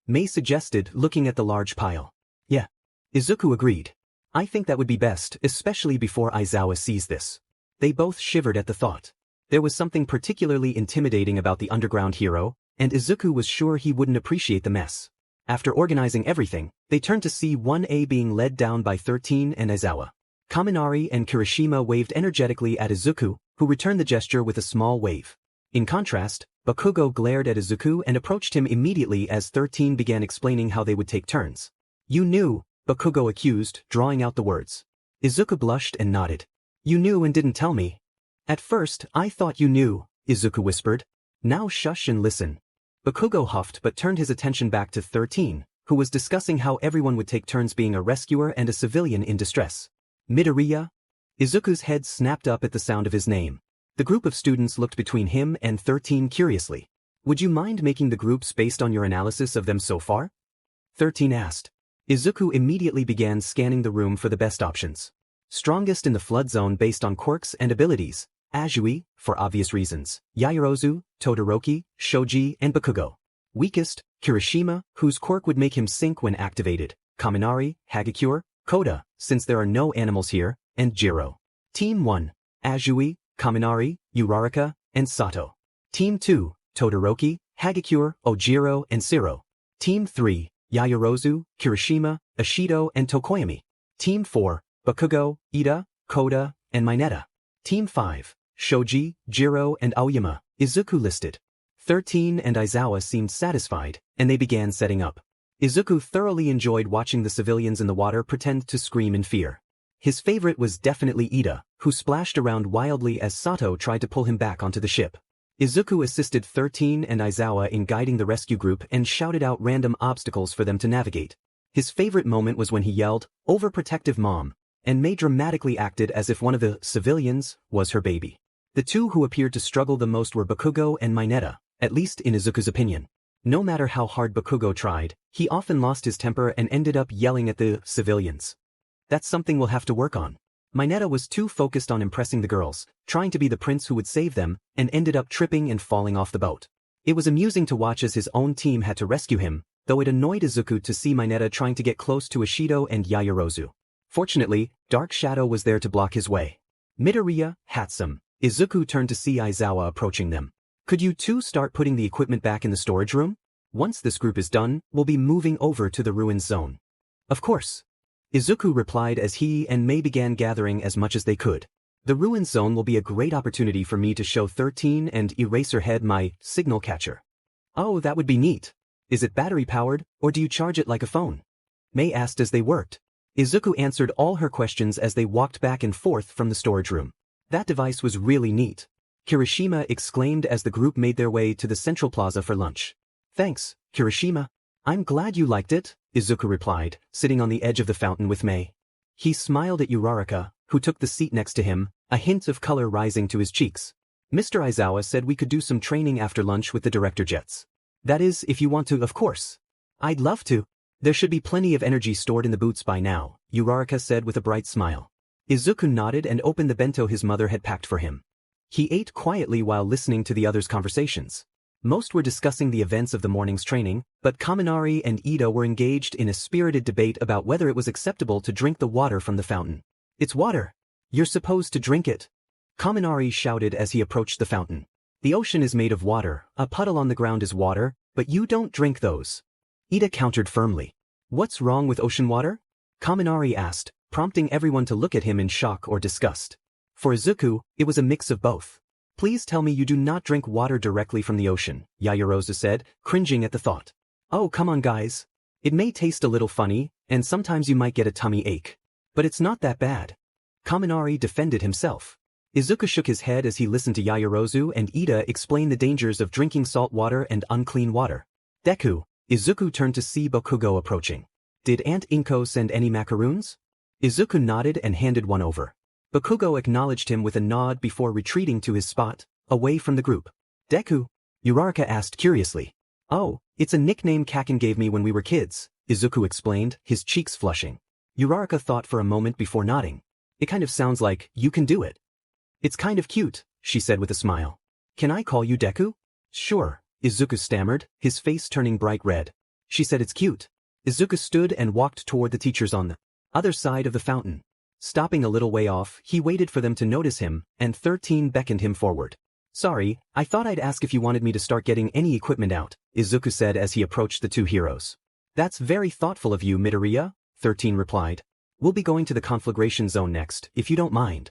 Mei suggested, looking at the large pile. Yeah. Izuku agreed. I think that would be best, especially before Aizawa sees this. They both shivered at the thought. There was something particularly intimidating about the underground hero, and Izuku was sure he wouldn't appreciate the mess. After organizing everything, they turned to see 1A being led down by 13 and Aizawa. Kaminari and Kirishima waved energetically at Izuku, who returned the gesture with a small wave. In contrast, Bakugo glared at Izuku and approached him immediately as 13 began explaining how they would take turns. You knew, Bakugo accused, drawing out the words. Izuku blushed and nodded. You knew and didn't tell me. At first, I thought you knew, Izuku whispered. Now shush and listen. Bakugo huffed but turned his attention back to 13, who was discussing how everyone would take turns being a rescuer and a civilian in distress. Midoriya? Izuku's head snapped up at the sound of his name. The group of students looked between him and 13 curiously. Would you mind making the groups based on your analysis of them so far? 13 asked. Izuku immediately began scanning the room for the best options. Strongest in the flood zone based on quirks and abilities. Azui, for obvious reasons. Yaoyorozu, Todoroki, Shoji, and Bakugo. Weakest, Kirishima, whose quirk would make him sink when activated. Kaminari, Hagakure, Koda, since there are no animals here, and Jiro. Team 1. Azui, Kaminari, Uraraka, and Sato. Team 2. Todoroki, Hagakure, Ojiro, and Siro. Team 3. Yaoyorozu, Kirishima, Ashido, and Tokoyami. Team 4. Bakugo, Ida, Koda, and Mineta. Team 5. Shoji, Jiro, and Aoyama. Izuku listed. 13 and Aizawa seemed satisfied, and they began setting up. Izuku thoroughly enjoyed watching the civilians in the water pretend to scream in fear. His favorite was definitely Ida, who splashed around wildly as Sato tried to pull him back onto the ship. Izuku assisted 13 and Aizawa in guiding the rescue group and shouted out random obstacles for them to navigate. His favorite moment was when he yelled, "Overprotective mom," and May dramatically acted as if one of the civilians was her baby. The two who appeared to struggle the most were Bakugo and Mineta, at least in Izuku's opinion. No matter how hard Bakugo tried, he often lost his temper and ended up yelling at the civilians. That's something we'll have to work on. Mineta was too focused on impressing the girls, trying to be the prince who would save them, and ended up tripping and falling off the boat. It was amusing to watch as his own team had to rescue him, though it annoyed Izuku to see Mineta trying to get close to Ashido and Yaoyorozu. Fortunately, Dark Shadow was there to block his way. Midoriya, Hatsum. Izuku turned to see Aizawa approaching them. Could you two start putting the equipment back in the storage room? Once this group is done, we'll be moving over to the ruins zone. Of course. Izuku replied as he and Mei began gathering as much as they could. The ruins zone will be a great opportunity for me to show 13 and Eraserhead my signal catcher. Oh, that would be neat. Is it battery powered, or do you charge it like a phone? Mei asked as they worked. Izuku answered all her questions as they walked back and forth from the storage room. That device was really neat. Kirishima exclaimed as the group made their way to the central plaza for lunch. Thanks, Kirishima. I'm glad you liked it, Izuku replied, sitting on the edge of the fountain with Mei. He smiled at Uraraka, who took the seat next to him, a hint of color rising to his cheeks. Mr. Aizawa said we could do some training after lunch with the director jets. That is, if you want to, of course. I'd love to. There should be plenty of energy stored in the boots by now, Uraraka said with a bright smile. Izuku nodded and opened the bento his mother had packed for him. He ate quietly while listening to the others' conversations. Most were discussing the events of the morning's training, but Kaminari and Ida were engaged in a spirited debate about whether it was acceptable to drink the water from the fountain. It's water. You're supposed to drink it. Kaminari shouted as he approached the fountain. The ocean is made of water, a puddle on the ground is water, but you don't drink those. Ida countered firmly. What's wrong with ocean water? Kaminari asked, prompting everyone to look at him in shock or disgust. For Izuku, it was a mix of both. Please tell me you do not drink water directly from the ocean, Yaoyorozu said, cringing at the thought. Oh, come on guys. It may taste a little funny, and sometimes you might get a tummy ache. But it's not that bad. Kaminari defended himself. Izuku shook his head as he listened to Yaoyorozu and Ida explain the dangers of drinking salt water and unclean water. Deku, Izuku turned to see Bakugo approaching. Did Aunt Inko send any macaroons? Izuku nodded and handed one over. Bakugo acknowledged him with a nod before retreating to his spot, away from the group. Deku? Uraraka asked curiously. Oh, it's a nickname Kaken gave me when we were kids, Izuku explained, his cheeks flushing. Uraraka thought for a moment before nodding. It kind of sounds like, you can do it. It's kind of cute, she said with a smile. Can I call you Deku? Sure, Izuku stammered, his face turning bright red. She said it's cute. Izuku stood and walked toward the teachers on the other side of the fountain. Stopping a little way off, he waited for them to notice him, and 13 beckoned him forward. Sorry, I thought I'd ask if you wanted me to start getting any equipment out, Izuku said as he approached the two heroes. That's very thoughtful of you, Midoriya, 13 replied. We'll be going to the conflagration zone next, if you don't mind.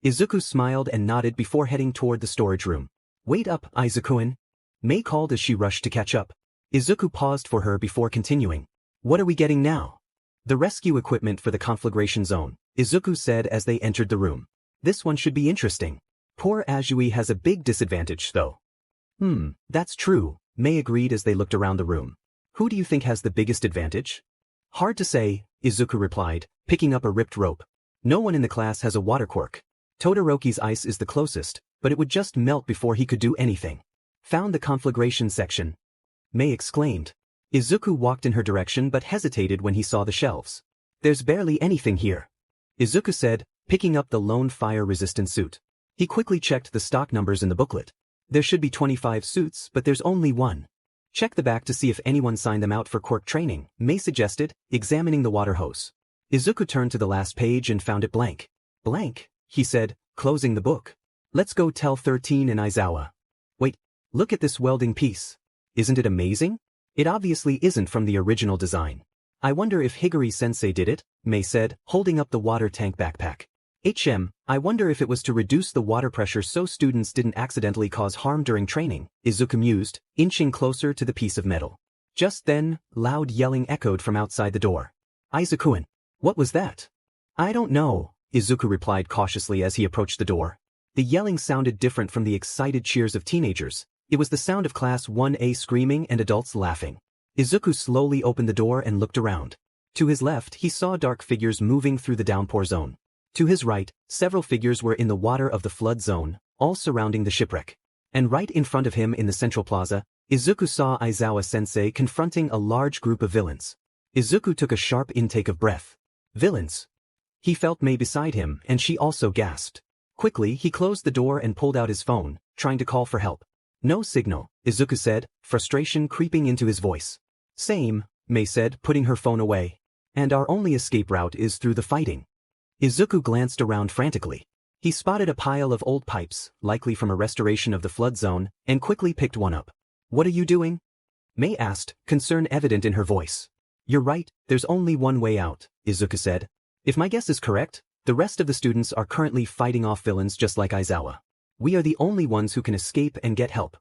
Izuku smiled and nodded before heading toward the storage room. Wait up, Aizaku-an. Mei called as she rushed to catch up. Izuku paused for her before continuing. What are we getting now? The rescue equipment for the conflagration zone, Izuku said as they entered the room. This one should be interesting. Poor Azui has a big disadvantage though. That's true, Mei agreed as they looked around the room. Who do you think has the biggest advantage? Hard to say, Izuku replied, picking up a ripped rope. No one in the class has a water quirk. Todoroki's ice is the closest, but it would just melt before he could do anything. Found the conflagration section. Mei exclaimed. Izuku walked in her direction but hesitated when he saw the shelves. There's barely anything here. Izuku said, picking up the lone fire-resistant suit. He quickly checked the stock numbers in the booklet. There should be 25 suits, but there's only one. Check the back to see if anyone signed them out for quirk training, Mei suggested, examining the water hose. Izuku turned to the last page and found it blank. Blank, he said, closing the book. Let's go tell 13 in Aizawa. Wait, look at this welding piece. Isn't it amazing? It obviously isn't from the original design. I wonder if Higuri-sensei did it, Mei said, holding up the water tank backpack. I wonder if it was to reduce the water pressure so students didn't accidentally cause harm during training, Izuku mused, inching closer to the piece of metal. Just then, loud yelling echoed from outside the door. Izuku-an, what was that? I don't know, Izuku replied cautiously as he approached the door. The yelling sounded different from the excited cheers of teenagers. It was the sound of Class 1A screaming and adults laughing. Izuku slowly opened the door and looked around. To his left, he saw dark figures moving through the downpour zone. To his right, several figures were in the water of the flood zone, all surrounding the shipwreck. And right in front of him in the central plaza, Izuku saw Aizawa-sensei confronting a large group of villains. Izuku took a sharp intake of breath. Villains. He felt Mei beside him, and she also gasped. Quickly, he closed the door and pulled out his phone, trying to call for help. No signal, Izuku said, frustration creeping into his voice. Same, Mei said, putting her phone away. And our only escape route is through the fighting. Izuku glanced around frantically. He spotted a pile of old pipes, likely from a restoration of the flood zone, and quickly picked one up. What are you doing? Mei asked, concern evident in her voice. You're right, there's only one way out, Izuku said. If my guess is correct, the rest of the students are currently fighting off villains just like Aizawa. We are the only ones who can escape and get help.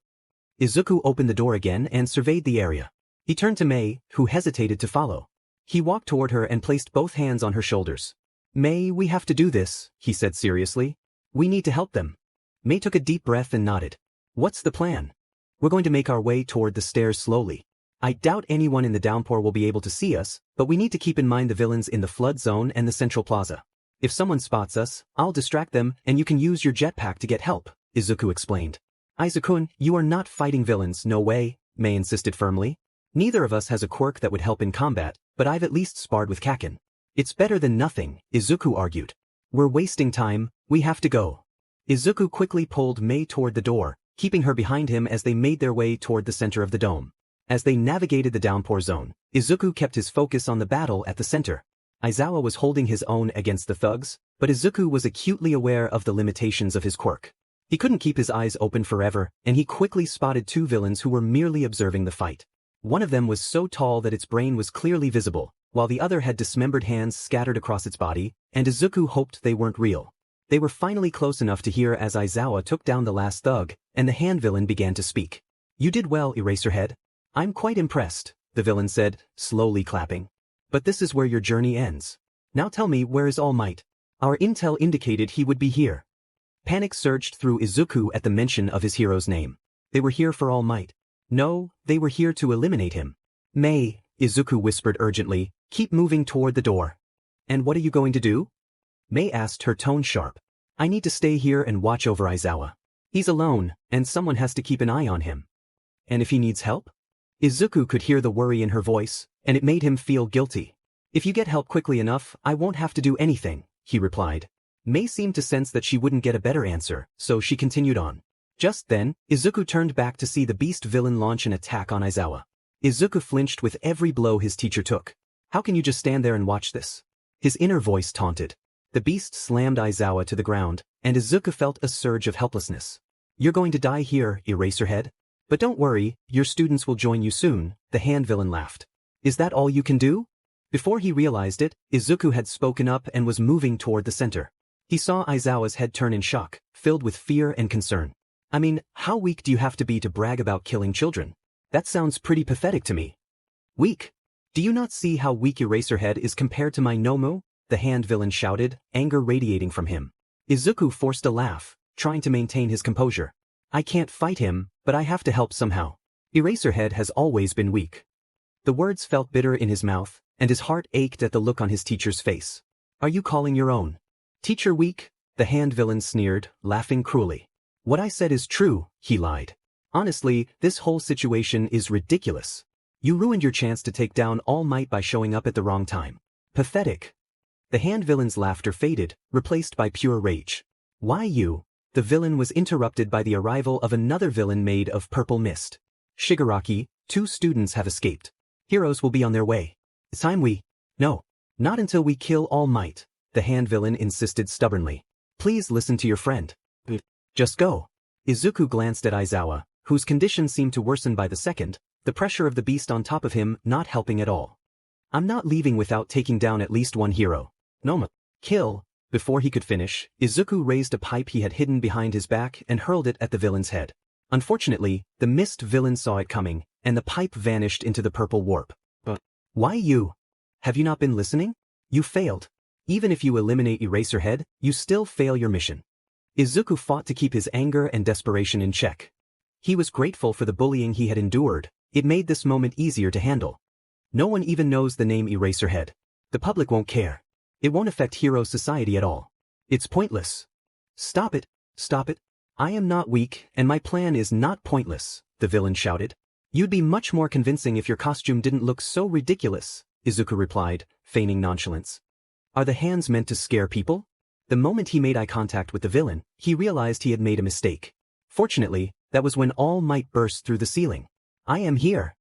Izuku opened the door again and surveyed the area. He turned to Mei, who hesitated to follow. He walked toward her and placed both hands on her shoulders. Mei, we have to do this, he said seriously. We need to help them. Mei took a deep breath and nodded. What's the plan? We're going to make our way toward the stairs slowly. I doubt anyone in the downpour will be able to see us, but we need to keep in mind the villains in the flood zone and the central plaza. If someone spots us, I'll distract them and you can use your jetpack to get help, Izuku explained. Izuku-kun, you are not fighting villains, no way, Mei insisted firmly. Neither of us has a quirk that would help in combat, but I've at least sparred with Kaken. It's better than nothing, Izuku argued. We're wasting time, we have to go. Izuku quickly pulled Mei toward the door, keeping her behind him as they made their way toward the center of the dome. As they navigated the downpour zone, Izuku kept his focus on the battle at the center. Aizawa was holding his own against the thugs, but Izuku was acutely aware of the limitations of his quirk. He couldn't keep his eyes open forever, and he quickly spotted two villains who were merely observing the fight. One of them was so tall that its brain was clearly visible, while the other had dismembered hands scattered across its body, and Izuku hoped they weren't real. They were finally close enough to hear as Aizawa took down the last thug, and the hand villain began to speak. You did well, Eraserhead. I'm quite impressed, the villain said, slowly clapping. But this is where your journey ends. Now tell me, where is All Might? Our intel indicated he would be here. Panic surged through Izuku at the mention of his hero's name. They were here for All Might. No, they were here to eliminate him. Mei, Izuku whispered urgently, keep moving toward the door. And what are you going to do? Mei asked, her tone sharp. I need to stay here and watch over Aizawa. He's alone, and someone has to keep an eye on him. And if he needs help? Izuku could hear the worry in her voice, and it made him feel guilty. If you get help quickly enough, I won't have to do anything, he replied. Mei seemed to sense that she wouldn't get a better answer, so she continued on. Just then, Izuku turned back to see the beast villain launch an attack on Aizawa. Izuku flinched with every blow his teacher took. How can you just stand there and watch this? His inner voice taunted. The beast slammed Aizawa to the ground, and Izuku felt a surge of helplessness. You're going to die here, Eraserhead. But don't worry, your students will join you soon, the hand villain laughed. Is that all you can do? Before he realized it, Izuku had spoken up and was moving toward the center. He saw Aizawa's head turn in shock, filled with fear and concern. I mean, how weak do you have to be to brag about killing children? That sounds pretty pathetic to me. Weak? Do you not see how weak Eraserhead is compared to my Nomu? The hand villain shouted, anger radiating from him. Izuku forced a laugh, trying to maintain his composure. I can't fight him, but I have to help somehow. Eraserhead has always been weak. The words felt bitter in his mouth, and his heart ached at the look on his teacher's face. Are you calling your own teacher weak? The hand villain sneered, laughing cruelly. What I said is true, he lied. Honestly, this whole situation is ridiculous. You ruined your chance to take down All Might by showing up at the wrong time. Pathetic. The hand villain's laughter faded, replaced by pure rage. Why you? The villain was interrupted by the arrival of another villain made of purple mist. Shigaraki, 2 students have escaped. Heroes will be on their way. It's time we... No. Not until we kill All Might, the hand villain insisted stubbornly. Please listen to your friend. Just go. Izuku glanced at Aizawa, whose condition seemed to worsen by the second, the pressure of the beast on top of him not helping at all. I'm not leaving without taking down at least one hero. No. Kill. Before he could finish, Izuku raised a pipe he had hidden behind his back and hurled it at the villain's head. Unfortunately, the mist villain saw it coming, and the pipe vanished into the purple warp. But why you? Have you not been listening? You failed. Even if you eliminate Eraserhead, you still fail your mission. Izuku fought to keep his anger and desperation in check. He was grateful for the bullying he had endured. It made this moment easier to handle. No one even knows the name Eraserhead. The public won't care. It won't affect hero society at all. It's pointless. Stop it. Stop it. I am not weak, and my plan is not pointless, the villain shouted. You'd be much more convincing if your costume didn't look so ridiculous, Izuku replied, feigning nonchalance. Are the hands meant to scare people? The moment he made eye contact with the villain, he realized he had made a mistake. Fortunately, that was when All Might burst through the ceiling. I am here.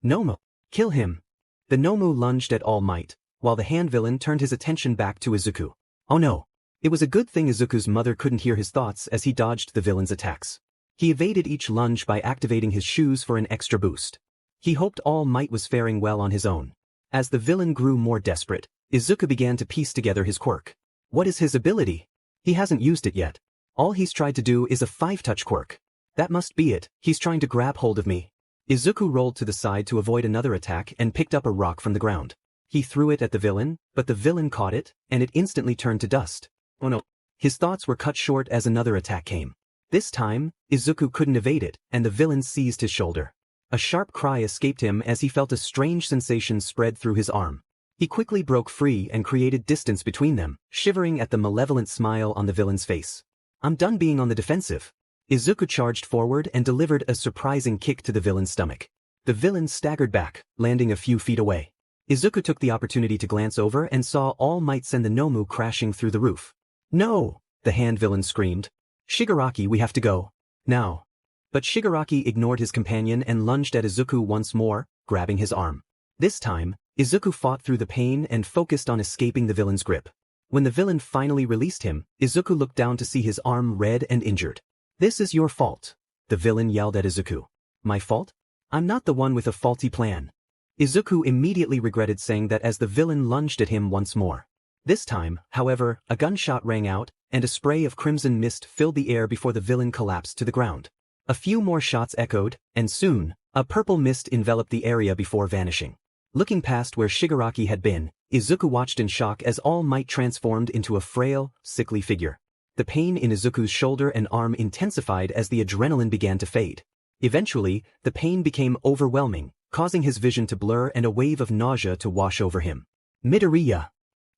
Nomu. Kill him. The Nomu lunged at All Might, while the hand villain turned his attention back to Izuku. Oh no. It was a good thing Izuku's mother couldn't hear his thoughts as he dodged the villain's attacks. He evaded each lunge by activating his shoes for an extra boost. He hoped All Might was faring well on his own. As the villain grew more desperate, Izuku began to piece together his quirk. What is his ability? He hasn't used it yet. All he's tried to do is a 5-touch quirk. That must be it, he's trying to grab hold of me. Izuku rolled to the side to avoid another attack and picked up a rock from the ground. He threw it at the villain, but the villain caught it, and it instantly turned to dust. Oh no. His thoughts were cut short as another attack came. This time, Izuku couldn't evade it, and the villain seized his shoulder. A sharp cry escaped him as he felt a strange sensation spread through his arm. He quickly broke free and created distance between them, shivering at the malevolent smile on the villain's face. I'm done being on the defensive. Izuku charged forward and delivered a surprising kick to the villain's stomach. The villain staggered back, landing a few feet away. Izuku took the opportunity to glance over and saw All Might send the Nomu crashing through the roof. No! The hand villain screamed. Shigaraki, we have to go. Now. But Shigaraki ignored his companion and lunged at Izuku once more, grabbing his arm. This time, Izuku fought through the pain and focused on escaping the villain's grip. When the villain finally released him, Izuku looked down to see his arm red and injured. This is your fault, the villain yelled at Izuku. My fault? I'm not the one with a faulty plan. Izuku immediately regretted saying that as the villain lunged at him once more. This time, however, a gunshot rang out, and a spray of crimson mist filled the air before the villain collapsed to the ground. A few more shots echoed, and soon, a purple mist enveloped the area before vanishing. Looking past where Shigaraki had been, Izuku watched in shock as All Might transformed into a frail, sickly figure. The pain in Izuku's shoulder and arm intensified as the adrenaline began to fade. Eventually, the pain became overwhelming, causing his vision to blur and a wave of nausea to wash over him. Midoriya!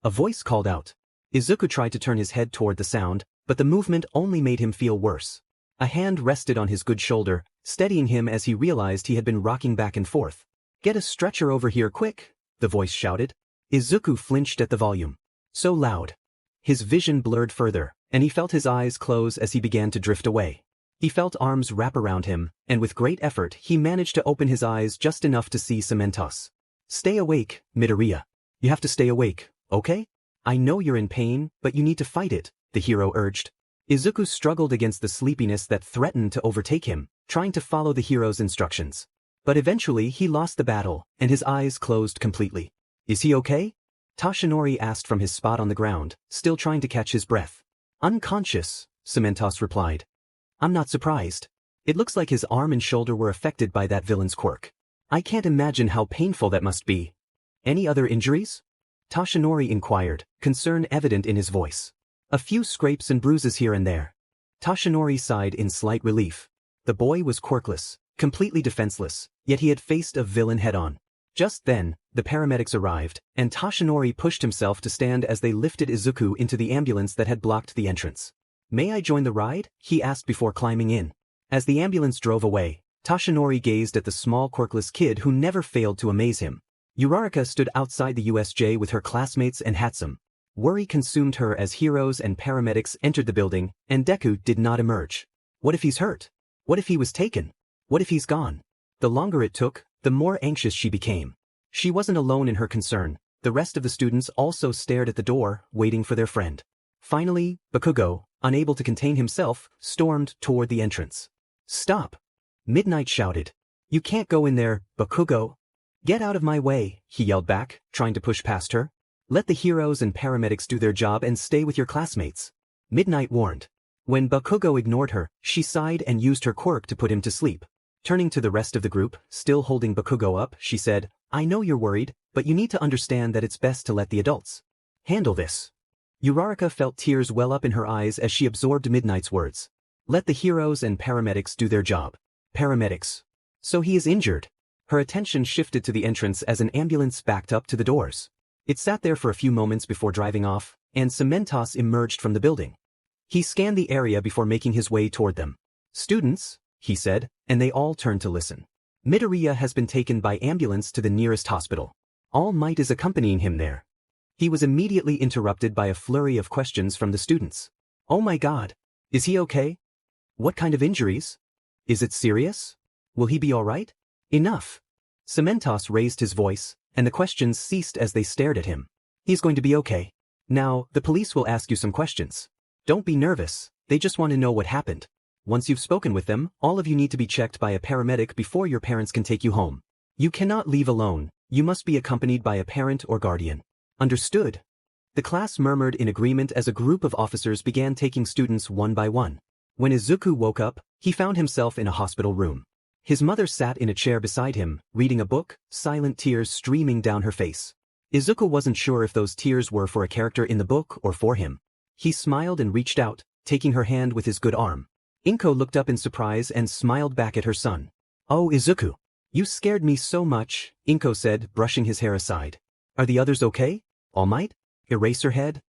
A voice called out. Izuku tried to turn his head toward the sound, but the movement only made him feel worse. A hand rested on his good shoulder, steadying him as he realized he had been rocking back and forth. Get a stretcher over here quick, the voice shouted. Izuku flinched at the volume. So loud. His vision blurred further, and he felt his eyes close as he began to drift away. He felt arms wrap around him, and with great effort he managed to open his eyes just enough to see Cementos. Stay awake, Midoriya. You have to stay awake, okay? I know you're in pain, but you need to fight it, the hero urged. Izuku struggled against the sleepiness that threatened to overtake him, trying to follow the hero's instructions. But eventually he lost the battle, and his eyes closed completely. Is he okay? Toshinori asked from his spot on the ground, still trying to catch his breath. Unconscious, Cementos replied. I'm not surprised. It looks like his arm and shoulder were affected by that villain's quirk. I can't imagine how painful that must be. Any other injuries? Toshinori inquired, concern evident in his voice. A few scrapes and bruises here and there. Toshinori sighed in slight relief. The boy was quirkless, completely defenseless, yet he had faced a villain head-on. Just then, the paramedics arrived, and Toshinori pushed himself to stand as they lifted Izuku into the ambulance that had blocked the entrance. May I join the ride? He asked before climbing in. As the ambulance drove away, Toshinori gazed at the small quirkless kid who never failed to amaze him. Uraraka stood outside the USJ with her classmates and Hatsum. Worry consumed her as heroes and paramedics entered the building, and Deku did not emerge. What if he's hurt? What if he was taken? What if he's gone? The longer it took, the more anxious she became. She wasn't alone in her concern. The rest of the students also stared at the door, waiting for their friend. Finally, Bakugo, unable to contain himself, stormed toward the entrance. "Stop!" Midnight shouted. "You can't go in there, Bakugo." "Get out of my way," he yelled back, trying to push past her. "Let the heroes and paramedics do their job and stay with your classmates," Midnight warned. When Bakugo ignored her, she sighed and used her quirk to put him to sleep. Turning to the rest of the group, still holding Bakugo up, she said, "I know you're worried, but you need to understand that it's best to let the adults handle this." Uraraka felt tears well up in her eyes as she absorbed Midnight's words. Let the heroes and paramedics do their job. Paramedics. So he is injured. Her attention shifted to the entrance as an ambulance backed up to the doors. It sat there for a few moments before driving off, and Cementos emerged from the building. He scanned the area before making his way toward them. "Students," he said, and they all turned to listen. "Midoriya has been taken by ambulance to the nearest hospital. All Might is accompanying him there." He was immediately interrupted by a flurry of questions from the students. "Oh my God! Is he okay? What kind of injuries? Is it serious? Will he be all right?" "Enough." Cementos raised his voice, and the questions ceased as they stared at him. "He's going to be okay. Now, the police will ask you some questions. Don't be nervous, they just want to know what happened. Once you've spoken with them, all of you need to be checked by a paramedic before your parents can take you home. You cannot leave alone, you must be accompanied by a parent or guardian. Understood?" The class murmured in agreement as a group of officers began taking students one by one. When Izuku woke up, he found himself in a hospital room. His mother sat in a chair beside him, reading a book, silent tears streaming down her face. Izuku wasn't sure if those tears were for a character in the book or for him. He smiled and reached out, taking her hand with his good arm. Inko looked up in surprise and smiled back at her son. "Oh, Izuku. You scared me so much," Inko said, brushing his hair aside. "Are the others okay? All Might? Eraserhead?"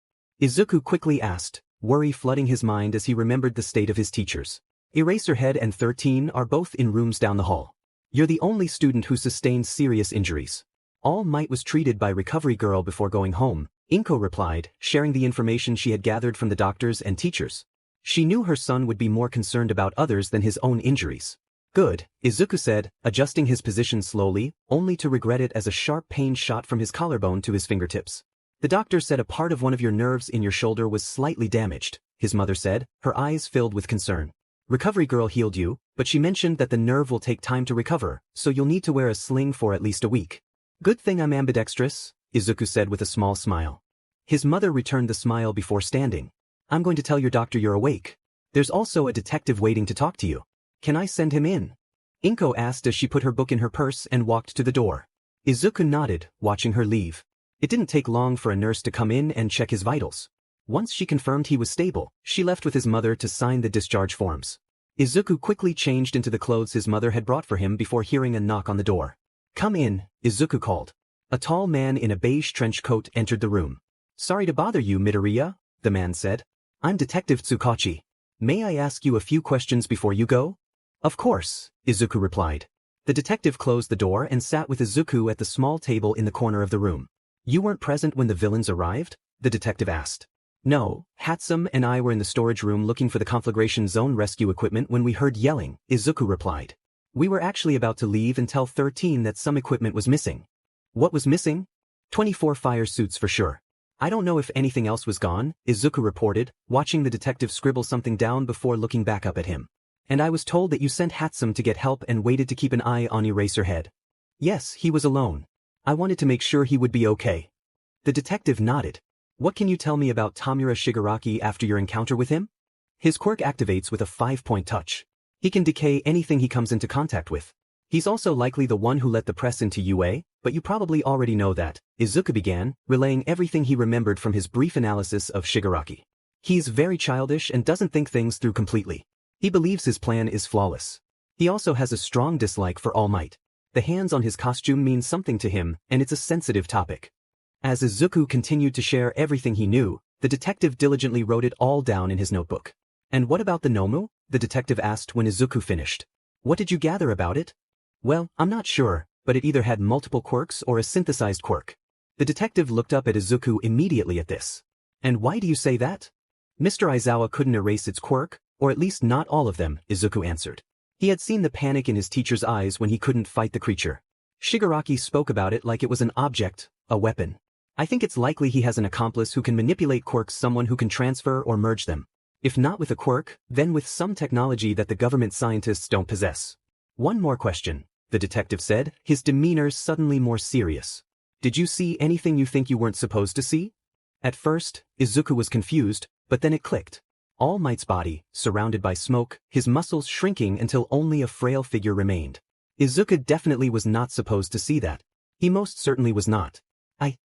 Izuku quickly asked, worry flooding his mind as he remembered the state of his teachers. "Eraserhead and 13 are both in rooms down the hall. You're the only student who sustained serious injuries. All Might was treated by Recovery Girl before going home," Inko replied, sharing the information she had gathered from the doctors and teachers. She knew her son would be more concerned about others than his own injuries. "Good," Izuku said, adjusting his position slowly, only to regret it as a sharp pain shot from his collarbone to his fingertips. "The doctor said a part of one of your nerves in your shoulder was slightly damaged," his mother said, her eyes filled with concern. "Recovery Girl healed you, but she mentioned that the nerve will take time to recover, so you'll need to wear a sling for at least a week." "Good thing I'm ambidextrous," Izuku said with a small smile. His mother returned the smile before standing. "I'm going to tell your doctor you're awake. There's also a detective waiting to talk to you. Can I send him in?" Inko asked as she put her book in her purse and walked to the door. Izuku nodded, watching her leave. It didn't take long for a nurse to come in and check his vitals. Once she confirmed he was stable, she left with his mother to sign the discharge forms. Izuku quickly changed into the clothes his mother had brought for him before hearing a knock on the door. "Come in," Izuku called. A tall man in a beige trench coat entered the room. "Sorry to bother you, Midoriya," the man said. "I'm Detective Tsukachi. May I ask you a few questions before you go?" "Of course," Izuku replied. The detective closed the door and sat with Izuku at the small table in the corner of the room. "You weren't present when the villains arrived?" the detective asked. "No, Hatsum and I were in the storage room looking for the conflagration zone rescue equipment when we heard yelling," Izuku replied. "We were actually about to leave and tell 13 that some equipment was missing." "What was missing?" 24 fire suits for sure. "I don't know if anything else was gone," Izuku reported, watching the detective scribble something down before looking back up at him. "And I was told that you sent Hatsum to get help and waited to keep an eye on Eraserhead." "Yes, he was alone. I wanted to make sure he would be okay." The detective nodded. "What can you tell me about Tamura Shigaraki after your encounter with him?" "His quirk activates with a 5-point touch. He can decay anything he comes into contact with. He's also likely the one who let the press into UA, but you probably already know that," Izuku began, relaying everything he remembered from his brief analysis of Shigaraki. "He's very childish and doesn't think things through completely. He believes his plan is flawless. He also has a strong dislike for All Might. The hands on his costume mean something to him, and it's a sensitive topic." As Izuku continued to share everything he knew, the detective diligently wrote it all down in his notebook. "And what about the Nomu?" the detective asked when Izuku finished. "What did you gather about it?" "Well, I'm not sure, but it either had multiple quirks or a synthesized quirk." The detective looked up at Izuku immediately at this. And why do you say that? Mr. Aizawa couldn't erase its quirk, or at least not all of them, Izuku answered. He had seen the panic in his teacher's eyes when he couldn't fight the creature. Shigaraki spoke about it like it was an object, a weapon. I think it's likely he has an accomplice who can manipulate quirks, someone who can transfer or merge them. If not with a quirk, then with some technology that the government scientists don't possess. One more question, the detective said, his demeanor suddenly more serious. Did you see anything you think you weren't supposed to see? At first, Izuku was confused, but then it clicked. All Might's body, surrounded by smoke, his muscles shrinking until only a frail figure remained. Izuku definitely was not supposed to see that. He most certainly was not.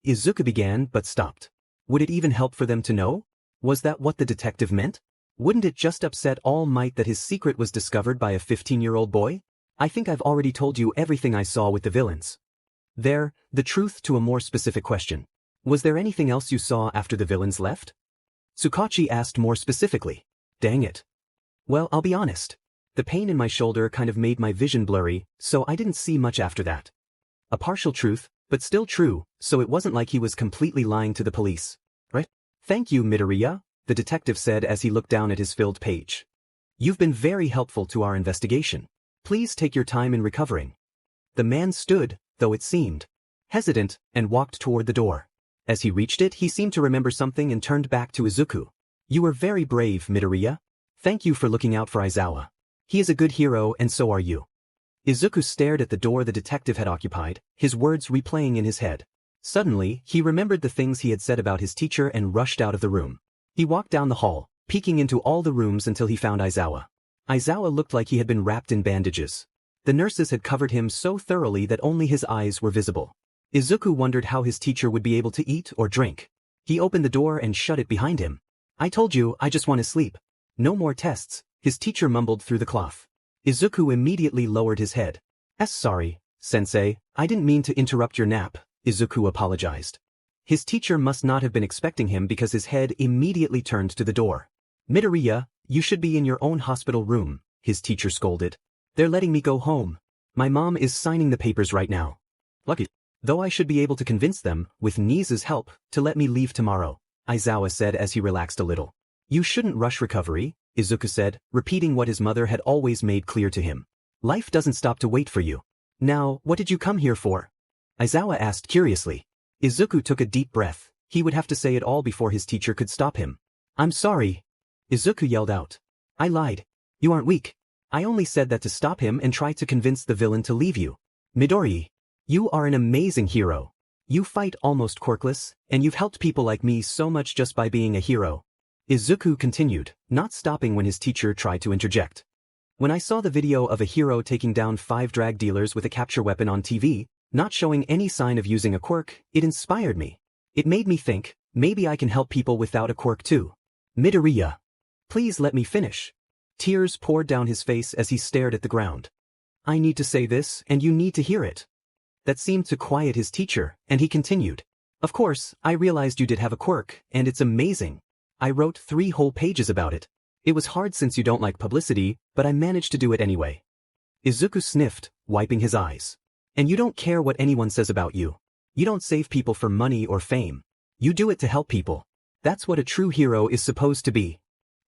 Izuku began but stopped. Would it even help for them to know? Was that what the detective meant? Wouldn't it just upset All Might that his secret was discovered by a 15-year-old boy? I think I've already told you everything I saw with the villains. The truth to a more specific question. Was there anything else you saw after the villains left? Tsukachi asked more specifically. Dang it. Well, I'll be honest. The pain in my shoulder kind of made my vision blurry, so I didn't see much after that. A partial truth, but still true, so it wasn't like he was completely lying to the police. Right? Thank you, Midoriya, the detective said as he looked down at his filled page. You've been very helpful to our investigation. Please take your time in recovering. The man stood, though it seemed hesitant, and walked toward the door. As he reached it, he seemed to remember something and turned back to Izuku. You were very brave, Midoriya. Thank you for looking out for Aizawa. He is a good hero and so are you. Izuku stared at the door the detective had occupied, his words replaying in his head. Suddenly, he remembered the things he had said about his teacher and rushed out of the room. He walked down the hall, peeking into all the rooms until he found Aizawa. Aizawa looked like he had been wrapped in bandages. The nurses had covered him so thoroughly that only his eyes were visible. Izuku wondered how his teacher would be able to eat or drink. He opened the door and shut it behind him. I told you, I just want to sleep. No more tests, his teacher mumbled through the cloth. Izuku immediately lowered his head. Sorry, sensei, I didn't mean to interrupt your nap, Izuku apologized. His teacher must not have been expecting him because his head immediately turned to the door. Midoriya, you should be in your own hospital room, his teacher scolded. They're letting me go home. My mom is signing the papers right now. Lucky. Though I should be able to convince them, with Nise's help, to let me leave tomorrow, Aizawa said as he relaxed a little. You shouldn't rush recovery, Izuku said, repeating what his mother had always made clear to him. Life doesn't stop to wait for you. Now, what did you come here for? Aizawa asked curiously. Izuku took a deep breath. He would have to say it all before his teacher could stop him. I'm sorry. Izuku yelled out. I lied. You aren't weak. I only said that to stop him and try to convince the villain to leave you. Midori. You are an amazing hero. You fight almost quirkless, and you've helped people like me so much just by being a hero. Izuku continued, not stopping when his teacher tried to interject. When I saw the video of a hero taking down 5 drag dealers with a capture weapon on TV, not showing any sign of using a quirk, it inspired me. It made me think, maybe I can help people without a quirk too. Midoriya. Please let me finish. Tears poured down his face as he stared at the ground. I need to say this, and you need to hear it. That seemed to quiet his teacher, and he continued. Of course, I realized you did have a quirk, and it's amazing. I wrote 3 whole pages about it. It was hard since you don't like publicity, but I managed to do it anyway. Izuku sniffed, wiping his eyes. And you don't care what anyone says about you. You don't save people for money or fame. You do it to help people. That's what a true hero is supposed to be.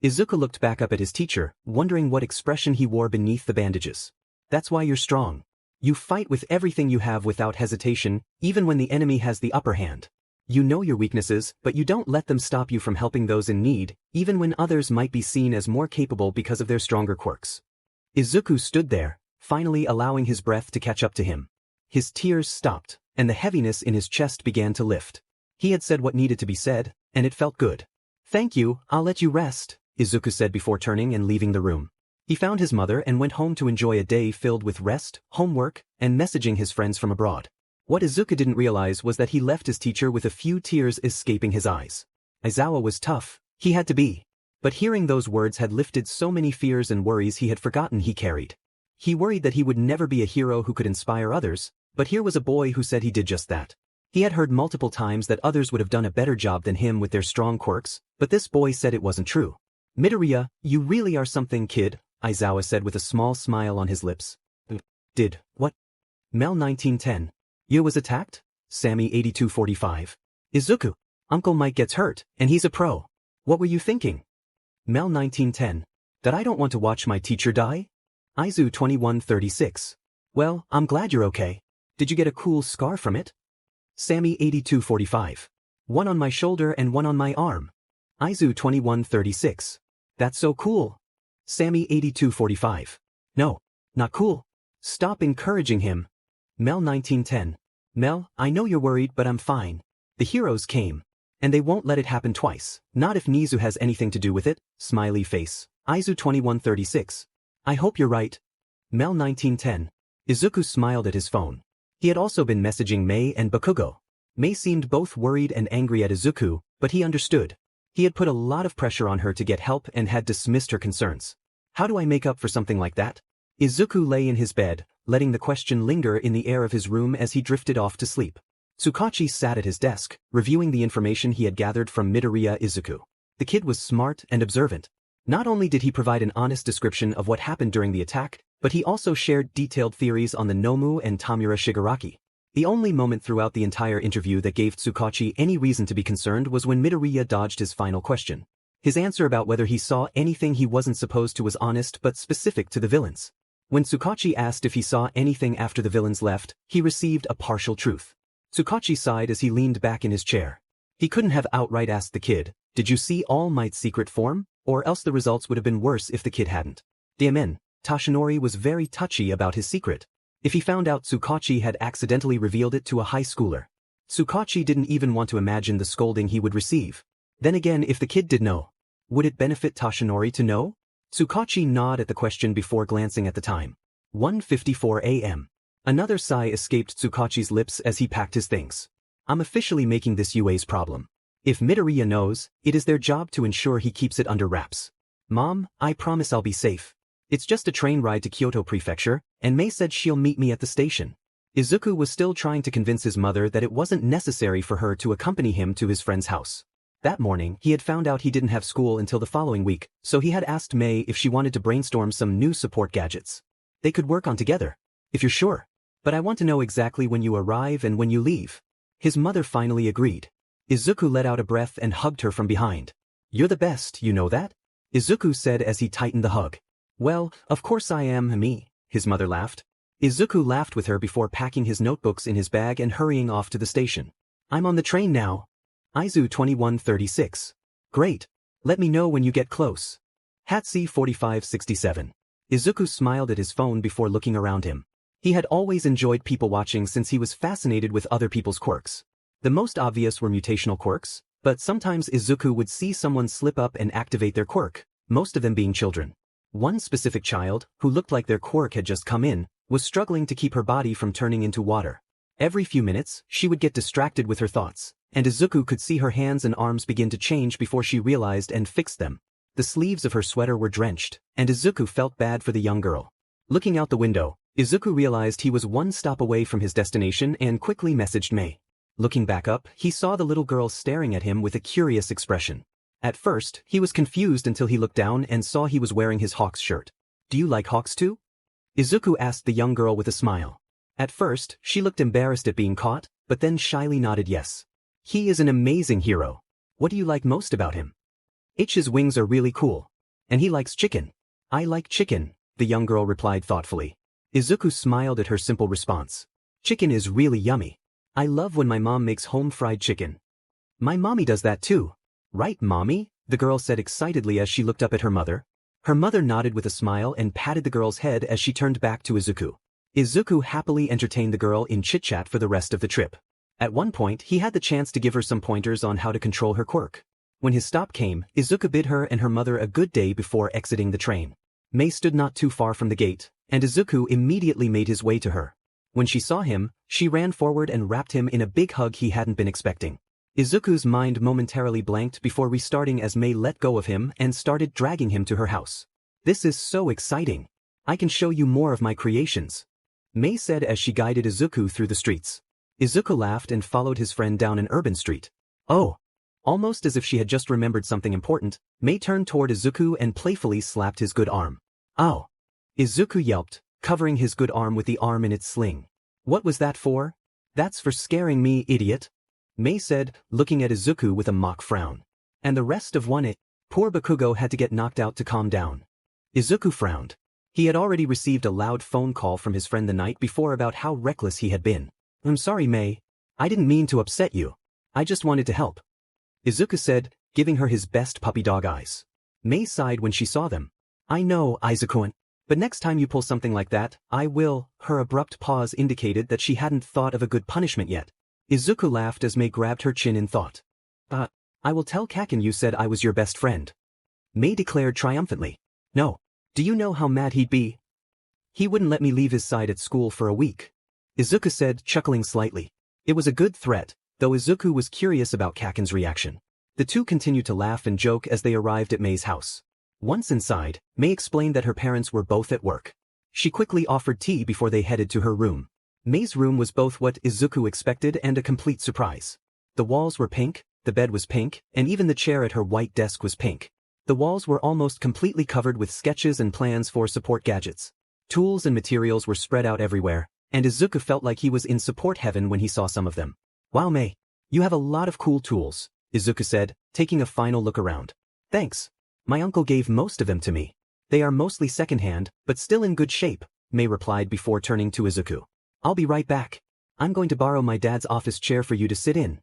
Izuku looked back up at his teacher, wondering what expression he wore beneath the bandages. That's why you're strong. You fight with everything you have without hesitation, even when the enemy has the upper hand. You know your weaknesses, but you don't let them stop you from helping those in need, even when others might be seen as more capable because of their stronger quirks. Izuku stood there, finally allowing his breath to catch up to him. His tears stopped, and the heaviness in his chest began to lift. He had said what needed to be said, and it felt good. Thank you, I'll let you rest, Izuku said before turning and leaving the room. He found his mother and went home to enjoy a day filled with rest, homework, and messaging his friends from abroad. What Izuku didn't realize was that he left his teacher with a few tears escaping his eyes. Aizawa was tough, he had to be. But hearing those words had lifted so many fears and worries he had forgotten he carried. He worried that he would never be a hero who could inspire others, but here was a boy who said he did just that. He had heard multiple times that others would have done a better job than him with their strong quirks, but this boy said it wasn't true. Midoriya, you really are something, kid, Aizawa said with a small smile on his lips. Did, what? Mel 1910. You was attacked? Sammy 8245. Izuku. Uncle Mike gets hurt, and he's a pro. What were you thinking? Mel 1910. That I don't want to watch my teacher die? Aizu 2136. Well, I'm glad you're okay. Did you get a cool scar from it? Sammy 8245. One on my shoulder and one on my arm. Aizu 2136. That's so cool. Sammy 8245. No, not cool. Stop encouraging him. Mel 1910. Mel, I know you're worried but I'm fine. The heroes came. And they won't let it happen twice. Not if Nizu has anything to do with it. Smiley face. Aizu 2136. I hope you're right. Mel 1910. Izuku smiled at his phone. He had also been messaging Mei and Bakugo. Mei seemed both worried and angry at Izuku, but he understood. He had put a lot of pressure on her to get help and had dismissed her concerns. How do I make up for something like that? Izuku lay in his bed, letting the question linger in the air of his room as he drifted off to sleep. Tsukachi sat at his desk, reviewing the information he had gathered from Midoriya Izuku. The kid was smart and observant. Not only did he provide an honest description of what happened during the attack, but he also shared detailed theories on the Nomu and Tamura Shigaraki. The only moment throughout the entire interview that gave Tsukachi any reason to be concerned was when Midoriya dodged his final question. His answer about whether he saw anything he wasn't supposed to was honest but specific to the villains. When Tsukachi asked if he saw anything after the villains left, he received a partial truth. Tsukachi sighed as he leaned back in his chair. He couldn't have outright asked the kid, "Did you see All Might's secret form?" Or else the results would have been worse if the kid hadn't. Daemen, Tashinori was very touchy about his secret. If he found out Tsukachi had accidentally revealed it to a high schooler. Tsukachi didn't even want to imagine the scolding he would receive. Then again, if the kid did know, would it benefit Tashinori to know? Tsukachi nodded at the question before glancing at the time. 1:54 a.m. Another sigh escaped Tsukachi's lips as he packed his things. I'm officially making this UA's problem. If Midoriya knows, it is their job to ensure he keeps it under wraps. Mom, I promise I'll be safe. It's just a train ride to Kyoto Prefecture, and Mei said she'll meet me at the station. Izuku was still trying to convince his mother that it wasn't necessary for her to accompany him to his friend's house. That morning, he had found out he didn't have school until the following week, so he had asked Mei if she wanted to brainstorm some new support gadgets. They could work on together. If you're sure. But I want to know exactly when you arrive and when you leave. His mother finally agreed. Izuku let out a breath and hugged her from behind. You're the best, you know that? Izuku said as he tightened the hug. Well, of course I am me, his mother laughed. Izuku laughed with her before packing his notebooks in his bag and hurrying off to the station. I'm on the train now. Aizu 2136. Great. Let me know when you get close. Hatsi 4567. Izuku smiled at his phone before looking around him. He had always enjoyed people watching since he was fascinated with other people's quirks. The most obvious were mutational quirks, but sometimes Izuku would see someone slip up and activate their quirk, most of them being children. One specific child, who looked like their quirk had just come in, was struggling to keep her body from turning into water. Every few minutes, she would get distracted with her thoughts, and Izuku could see her hands and arms begin to change before she realized and fixed them. The sleeves of her sweater were drenched, and Izuku felt bad for the young girl. Looking out the window, Izuku realized he was one stop away from his destination and quickly messaged Mei. Looking back up, he saw the little girl staring at him with a curious expression. At first, he was confused until he looked down and saw he was wearing his Hawks shirt. Do you like Hawks too? Izuku asked the young girl with a smile. At first, she looked embarrassed at being caught, but then shyly nodded yes. He is an amazing hero. What do you like most about him? His wings are really cool. And he likes chicken. I like chicken, the young girl replied thoughtfully. Izuku smiled at her simple response. Chicken is really yummy. I love when my mom makes home-fried chicken. My mommy does that too. Right, mommy? The girl said excitedly as she looked up at her mother. Her mother nodded with a smile and patted the girl's head as she turned back to Izuku. Izuku happily entertained the girl in chit-chat for the rest of the trip. At one point, he had the chance to give her some pointers on how to control her quirk. When his stop came, Izuku bid her and her mother a good day before exiting the train. Mei stood not too far from the gate, and Izuku immediately made his way to her. When she saw him, she ran forward and wrapped him in a big hug he hadn't been expecting. Izuku's mind momentarily blanked before restarting as Mei let go of him and started dragging him to her house. This is so exciting. I can show you more of my creations. Mei said as she guided Izuku through the streets. Izuku laughed and followed his friend down an urban street. Oh! Almost as if she had just remembered something important, Mei turned toward Izuku and playfully slapped his good arm. Ow! Izuku yelped, covering his good arm with the arm in its sling. What was that for? That's for scaring me, idiot. Mei said, looking at Izuku with a mock frown. And the rest of 1A. Poor Bakugo had to get knocked out to calm down. Izuku frowned. He had already received a loud phone call from his friend the night before about how reckless he had been. I'm sorry, Mei. I didn't mean to upset you. I just wanted to help. Izuku said, giving her his best puppy dog eyes. Mei sighed when she saw them. I know, Aizawa. But next time you pull something like that, I will. Her abrupt pause indicated that she hadn't thought of a good punishment yet. Izuku laughed as Mei grabbed her chin in thought. I will tell Kaken you said I was your best friend. Mei declared triumphantly. No. Do you know how mad he'd be? He wouldn't let me leave his side at school for a week. Izuku said, chuckling slightly. It was a good threat, though Izuku was curious about Kaken's reaction. The two continued to laugh and joke as they arrived at Mei's house. Once inside, Mei explained that her parents were both at work. She quickly offered tea before they headed to her room. Mei's room was both what Izuku expected and a complete surprise. The walls were pink, the bed was pink, and even the chair at her white desk was pink. The walls were almost completely covered with sketches and plans for support gadgets. Tools and materials were spread out everywhere, and Izuku felt like he was in support heaven when he saw some of them. Wow, Mei. You have a lot of cool tools, Izuku said, taking a final look around. Thanks. My uncle gave most of them to me. They are mostly secondhand, but still in good shape, Mei replied before turning to Izuku. I'll be right back. I'm going to borrow my dad's office chair for you to sit in.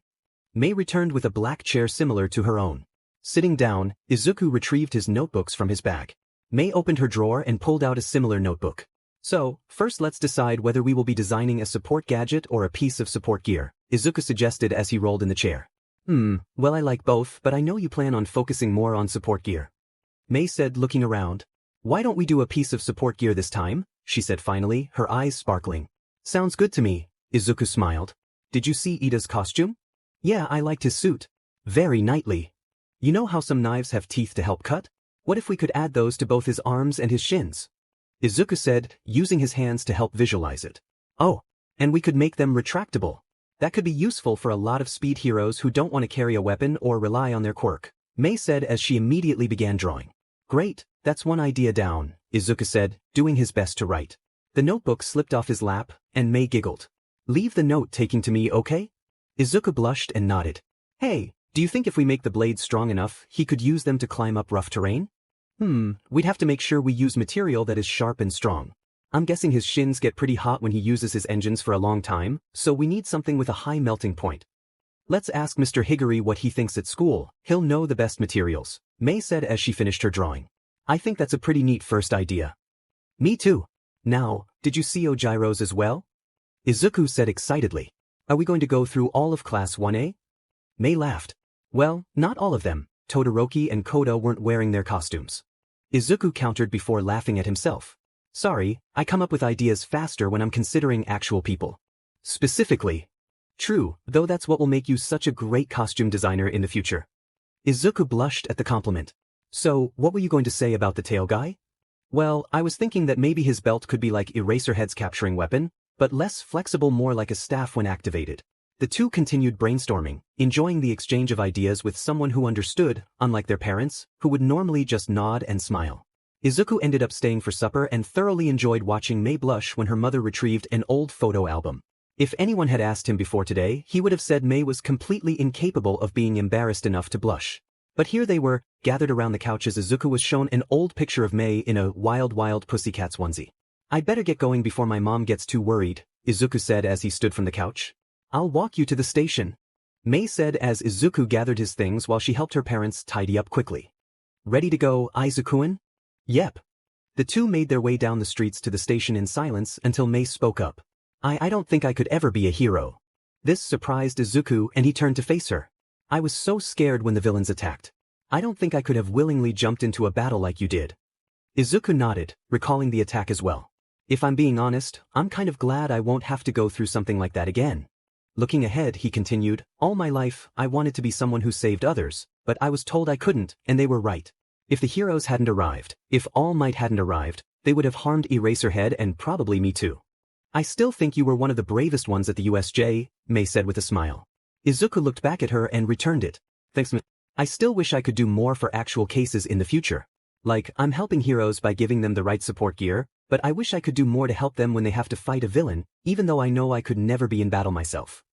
Mei returned with a black chair similar to her own. Sitting down, Izuku retrieved his notebooks from his bag. Mei opened her drawer and pulled out a similar notebook. So, first let's decide whether we will be designing a support gadget or a piece of support gear, Izuku suggested as he rolled in the chair. Well, I like both, but I know you plan on focusing more on support gear. Mei said, looking around. Why don't we do a piece of support gear this time? She said finally, her eyes sparkling. Sounds good to me, Izuku smiled. Did you see Ida's costume? Yeah, I liked his suit. Very knightly. You know how some knives have teeth to help cut? What if we could add those to both his arms and his shins? Izuku said, using his hands to help visualize it. Oh, and we could make them retractable. That could be useful for a lot of speed heroes who don't want to carry a weapon or rely on their quirk, Mei said as she immediately began drawing. Great, that's one idea down, Izuku said, doing his best to write. The notebook slipped off his lap, and Mei giggled. Leave the note taking to me, okay? Izuku blushed and nodded. Hey, do you think if we make the blades strong enough, he could use them to climb up rough terrain? We'd have to make sure we use material that is sharp and strong. I'm guessing his shins get pretty hot when he uses his engines for a long time, so we need something with a high melting point. Let's ask Mr. Higuri what he thinks at school. He'll know the best materials, Mei said as she finished her drawing. I think that's a pretty neat first idea. Me too. Now, did you see Ojiro's as well? Izuku said excitedly. Are we going to go through all of Class 1A? Mei laughed. Well, not all of them. Todoroki and Koda weren't wearing their costumes. Izuku countered before laughing at himself. Sorry, I come up with ideas faster when I'm considering actual people. Specifically. True, though that's what will make you such a great costume designer in the future. Izuku blushed at the compliment. So, what were you going to say about the tail guy? Well, I was thinking that maybe his belt could be like Eraserhead's capturing weapon, but less flexible, more like a staff when activated. The two continued brainstorming, enjoying the exchange of ideas with someone who understood, unlike their parents, who would normally just nod and smile. Izuku ended up staying for supper and thoroughly enjoyed watching Mei blush when her mother retrieved an old photo album. If anyone had asked him before today, he would have said Mei was completely incapable of being embarrassed enough to blush. But here they were, gathered around the couch as Izuku was shown an old picture of Mei in a wild pussycats onesie. I'd better get going before my mom gets too worried, Izuku said as he stood from the couch. I'll walk you to the station, Mei said as Izuku gathered his things while she helped her parents tidy up quickly. Ready to go, Aizawa? Yep. The two made their way down the streets to the station in silence until Mei spoke up. I don't think I could ever be a hero. This surprised Izuku and he turned to face her. I was so scared when the villains attacked. I don't think I could have willingly jumped into a battle like you did. Izuku nodded, recalling the attack as well. If I'm being honest, I'm kind of glad I won't have to go through something like that again. Looking ahead, he continued, all my life, I wanted to be someone who saved others, but I was told I couldn't, and they were right. If the heroes hadn't arrived, if All Might hadn't arrived, they would have harmed Eraserhead and probably me too. I still think you were one of the bravest ones at the USJ, Mei said with a smile. Izuku looked back at her and returned it. Thanks, Mei. I still wish I could do more for actual cases in the future. Like, I'm helping heroes by giving them the right support gear, but I wish I could do more to help them when they have to fight a villain, even though I know I could never be in battle myself.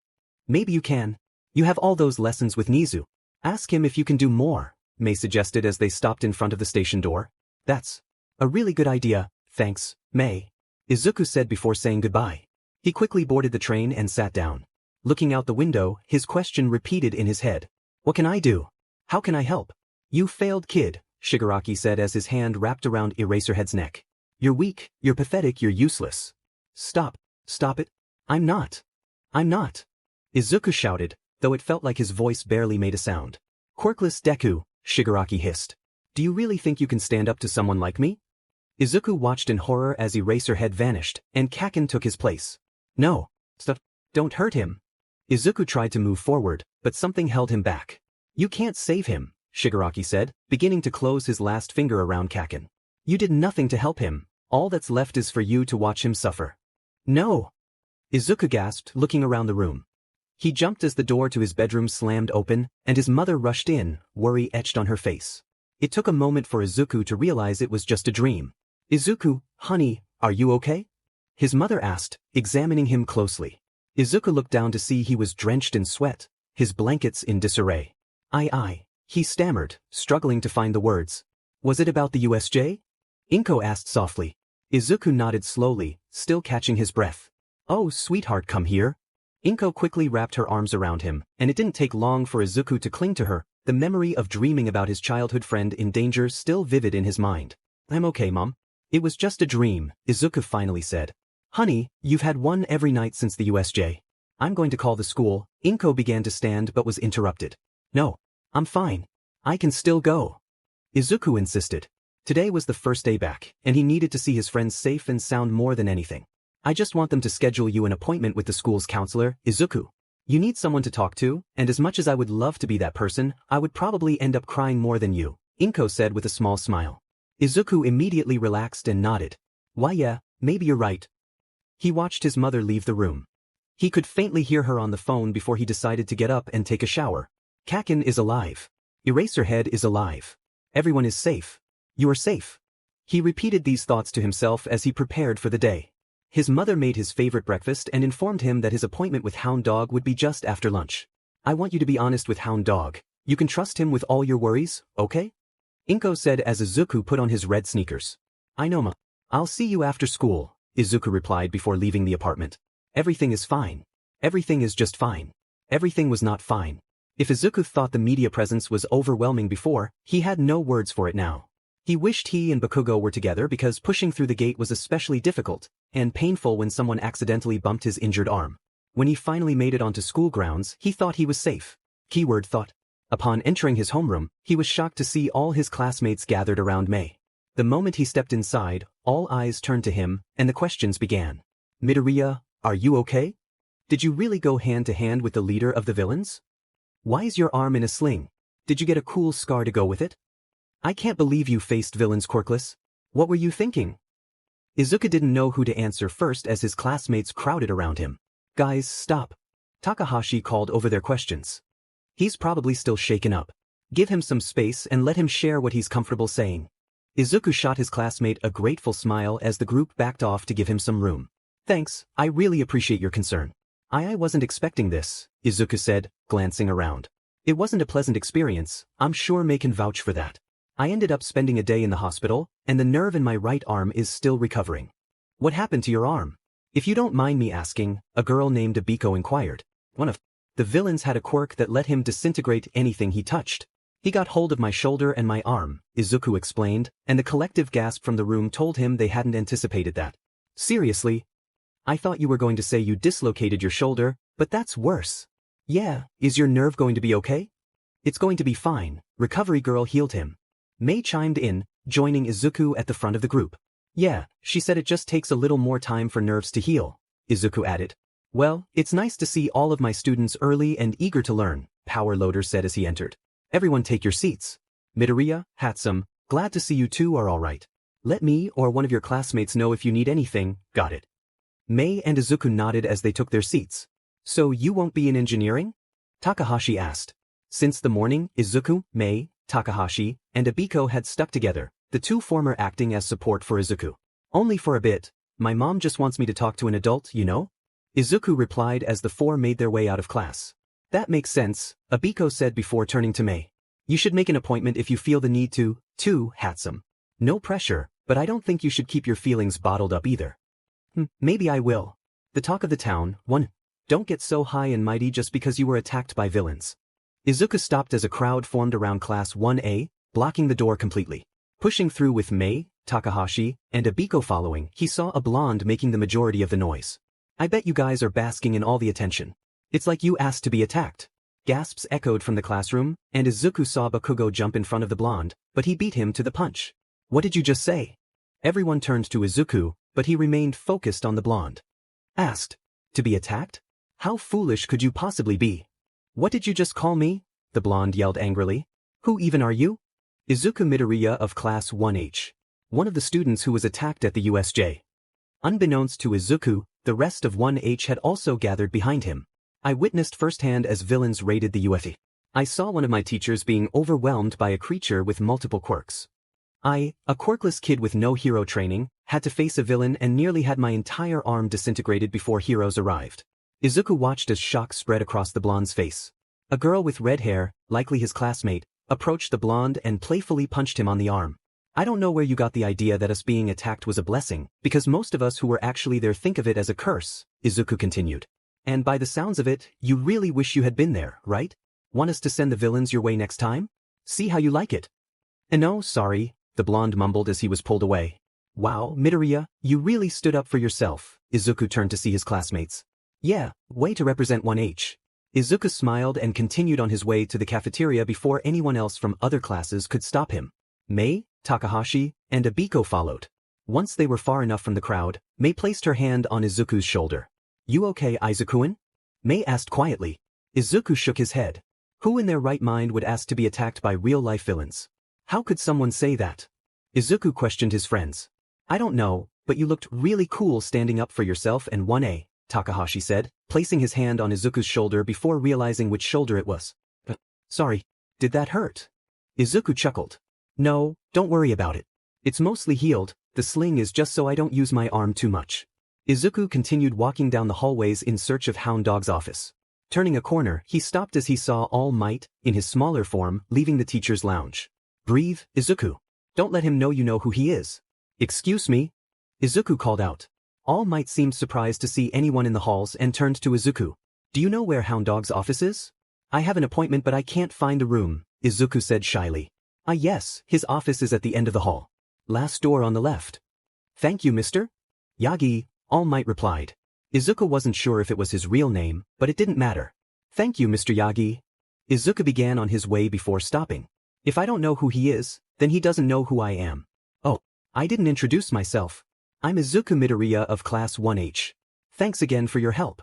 Maybe you can. You have all those lessons with Nizu. Ask him if you can do more, Mei suggested as they stopped in front of the station door. That's a really good idea, thanks, Mei, Izuku said before saying goodbye. He quickly boarded the train and sat down. Looking out the window, his question repeated in his head. What can I do? How can I help? You failed kid, Shigaraki said as his hand wrapped around Eraserhead's neck. You're weak, you're pathetic, you're useless. Stop it. I'm not. Izuku shouted, though it felt like his voice barely made a sound. Quirkless Deku, Shigaraki hissed. Do you really think you can stand up to someone like me? Izuku watched in horror as Eraserhead vanished, and Kaken took his place. No. Don't hurt him. Izuku tried to move forward, but something held him back. You can't save him, Shigaraki said, beginning to close his last finger around Kaken. You did nothing to help him. All that's left is for you to watch him suffer. No. Izuku gasped, looking around the room. He jumped as the door to his bedroom slammed open, and his mother rushed in, worry etched on her face. It took a moment for Izuku to realize it was just a dream. Izuku, honey, are you okay? His mother asked, examining him closely. Izuku looked down to see he was drenched in sweat, his blankets in disarray. He stammered, struggling to find the words. Was it about the USJ? Inko asked softly. Izuku nodded slowly, still catching his breath. Oh, sweetheart, come here. Inko quickly wrapped her arms around him, and it didn't take long for Izuku to cling to her, the memory of dreaming about his childhood friend in danger still vivid in his mind. I'm okay, Mom. It was just a dream, Izuku finally said. Honey, you've had one every night since the USJ. I'm going to call the school. Inko began to stand but was interrupted. No, I'm fine. I can still go. Izuku insisted. Today was the first day back, and he needed to see his friends safe and sound more than anything. I just want them to schedule you an appointment with the school's counselor, Izuku. You need someone to talk to, and as much as I would love to be that person, I would probably end up crying more than you, Inko said with a small smile. Izuku immediately relaxed and nodded. Why yeah, maybe you're right. He watched his mother leave the room. He could faintly hear her on the phone before he decided to get up and take a shower. Kaken is alive. Eraserhead is alive. Everyone is safe. You are safe. He repeated these thoughts to himself as he prepared for the day. His mother made his favorite breakfast and informed him that his appointment with Hound Dog would be just after lunch. I want you to be honest with Hound Dog. You can trust him with all your worries, okay? Inko said as Izuku put on his red sneakers. I know, Ma. I'll see you after school, Izuku replied before leaving the apartment. Everything is fine. Everything is just fine. Everything was not fine. If Izuku thought the media presence was overwhelming before, he had no words for it now. He wished he and Bakugo were together because pushing through the gate was especially difficult and painful when someone accidentally bumped his injured arm. When he finally made it onto school grounds, he thought he was safe. Keyword thought. Upon entering his homeroom, he was shocked to see all his classmates gathered around Mei. The moment he stepped inside, all eyes turned to him, and the questions began. Midoriya, are you okay? Did you really go hand to hand with the leader of the villains? Why is your arm in a sling? Did you get a cool scar to go with it? I can't believe you faced villains, Quirkless. What were you thinking? Izuku didn't know who to answer first as his classmates crowded around him. Guys, stop. Takahashi called over their questions. He's probably still shaken up. Give him some space and let him share what he's comfortable saying. Izuku shot his classmate a grateful smile as the group backed off to give him some room. Thanks, I really appreciate your concern. I wasn't expecting this, Izuku said, glancing around. It wasn't a pleasant experience, I'm sure Mei can vouch for that. I ended up spending a day in the hospital, and the nerve in my right arm is still recovering. What happened to your arm? If you don't mind me asking, a girl named Abiko inquired. One of the villains had a quirk that let him disintegrate anything he touched. He got hold of my shoulder and my arm, Izuku explained, and the collective gasp from the room told him they hadn't anticipated that. Seriously? I thought you were going to say you dislocated your shoulder, but that's worse. Yeah, is your nerve going to be okay? It's going to be fine, Recovery Girl healed him. Mei chimed in, joining Izuku at the front of the group. Yeah, she said it just takes a little more time for nerves to heal, Izuku added. Well, it's nice to see all of my students early and eager to learn, Power Loader said as he entered. Everyone take your seats. Midoriya, Hatsum, glad to see you two are alright. Let me or one of your classmates know if you need anything, got it. Mei and Izuku nodded as they took their seats. So you won't be in engineering? Takahashi asked. Since the morning, Izuku, Mei, Takahashi, and Abiko had stuck together, the two former acting as support for Izuku. Only for a bit. My mom just wants me to talk to an adult, you know? Izuku replied as the four made their way out of class. That makes sense, Abiko said before turning to Mei. You should make an appointment if you feel the need to, too, handsome. No pressure, but I don't think you should keep your feelings bottled up either. Maybe I will. The talk of the town, 1. Don't get so high and mighty just because you were attacked by villains. Izuku stopped as a crowd formed around Class 1A, blocking the door completely. Pushing through with Mei, Takahashi, and Abiko following, he saw a blonde making the majority of the noise. I bet you guys are basking in all the attention. It's like you asked to be attacked. Gasps echoed from the classroom, and Izuku saw Bakugo jump in front of the blonde, but he beat him to the punch. What did you just say? Everyone turned to Izuku, but he remained focused on the blonde. Asked. To be attacked? How foolish could you possibly be? What did you just call me? The blonde yelled angrily. Who even are you? Izuku Midoriya of Class 1H. One of the students who was attacked at the USJ. Unbeknownst to Izuku, the rest of 1H had also gathered behind him. I witnessed firsthand as villains raided the UFE. I saw one of my teachers being overwhelmed by a creature with multiple quirks. I, a quirkless kid with no hero training, had to face a villain and nearly had my entire arm disintegrated before heroes arrived. Izuku watched as shock spread across the blonde's face. A girl with red hair, likely his classmate, approached the blonde and playfully punched him on the arm. I don't know where you got the idea that us being attacked was a blessing, because most of us who were actually there think of it as a curse, Izuku continued. And by the sounds of it, you really wish you had been there, right? Want us to send the villains your way next time? See how you like it. No, sorry, the blonde mumbled as he was pulled away. Wow, Midoriya, you really stood up for yourself, Izuku turned to see his classmates. Yeah, way to represent 1H. Izuku smiled and continued on his way to the cafeteria before anyone else from other classes could stop him. Mei, Takahashi, and Abiko followed. Once they were far enough from the crowd, Mei placed her hand on Izuku's shoulder. You okay, Aizawa? Mei asked quietly. Izuku shook his head. Who in their right mind would ask to be attacked by real-life villains? How could someone say that? Izuku questioned his friends. I don't know, but you looked really cool standing up for yourself and 1A, Takahashi said, placing his hand on Izuku's shoulder before realizing which shoulder it was. Sorry, did that hurt? Izuku chuckled. No, don't worry about it. It's mostly healed, the sling is just so I don't use my arm too much. Izuku continued walking down the hallways in search of Hound Dog's office. Turning a corner, he stopped as he saw All Might, in his smaller form, leaving the teacher's lounge. Breathe, Izuku. Don't let him know you know who he is. Excuse me? Izuku called out. All Might seemed surprised to see anyone in the halls and turned to Izuku. Do you know where Hound Dog's office is? I have an appointment but I can't find a room, Izuku said shyly. Ah yes, his office is at the end of the hall. Last door on the left. Thank you, mister. Yagi, All Might replied. Izuku wasn't sure if it was his real name, but it didn't matter. Thank you, Mr. Yagi. Izuku began on his way before stopping. If I don't know who he is, then he doesn't know who I am. Oh, I didn't introduce myself. I'm Izuku Midoriya of Class 1H. Thanks again for your help.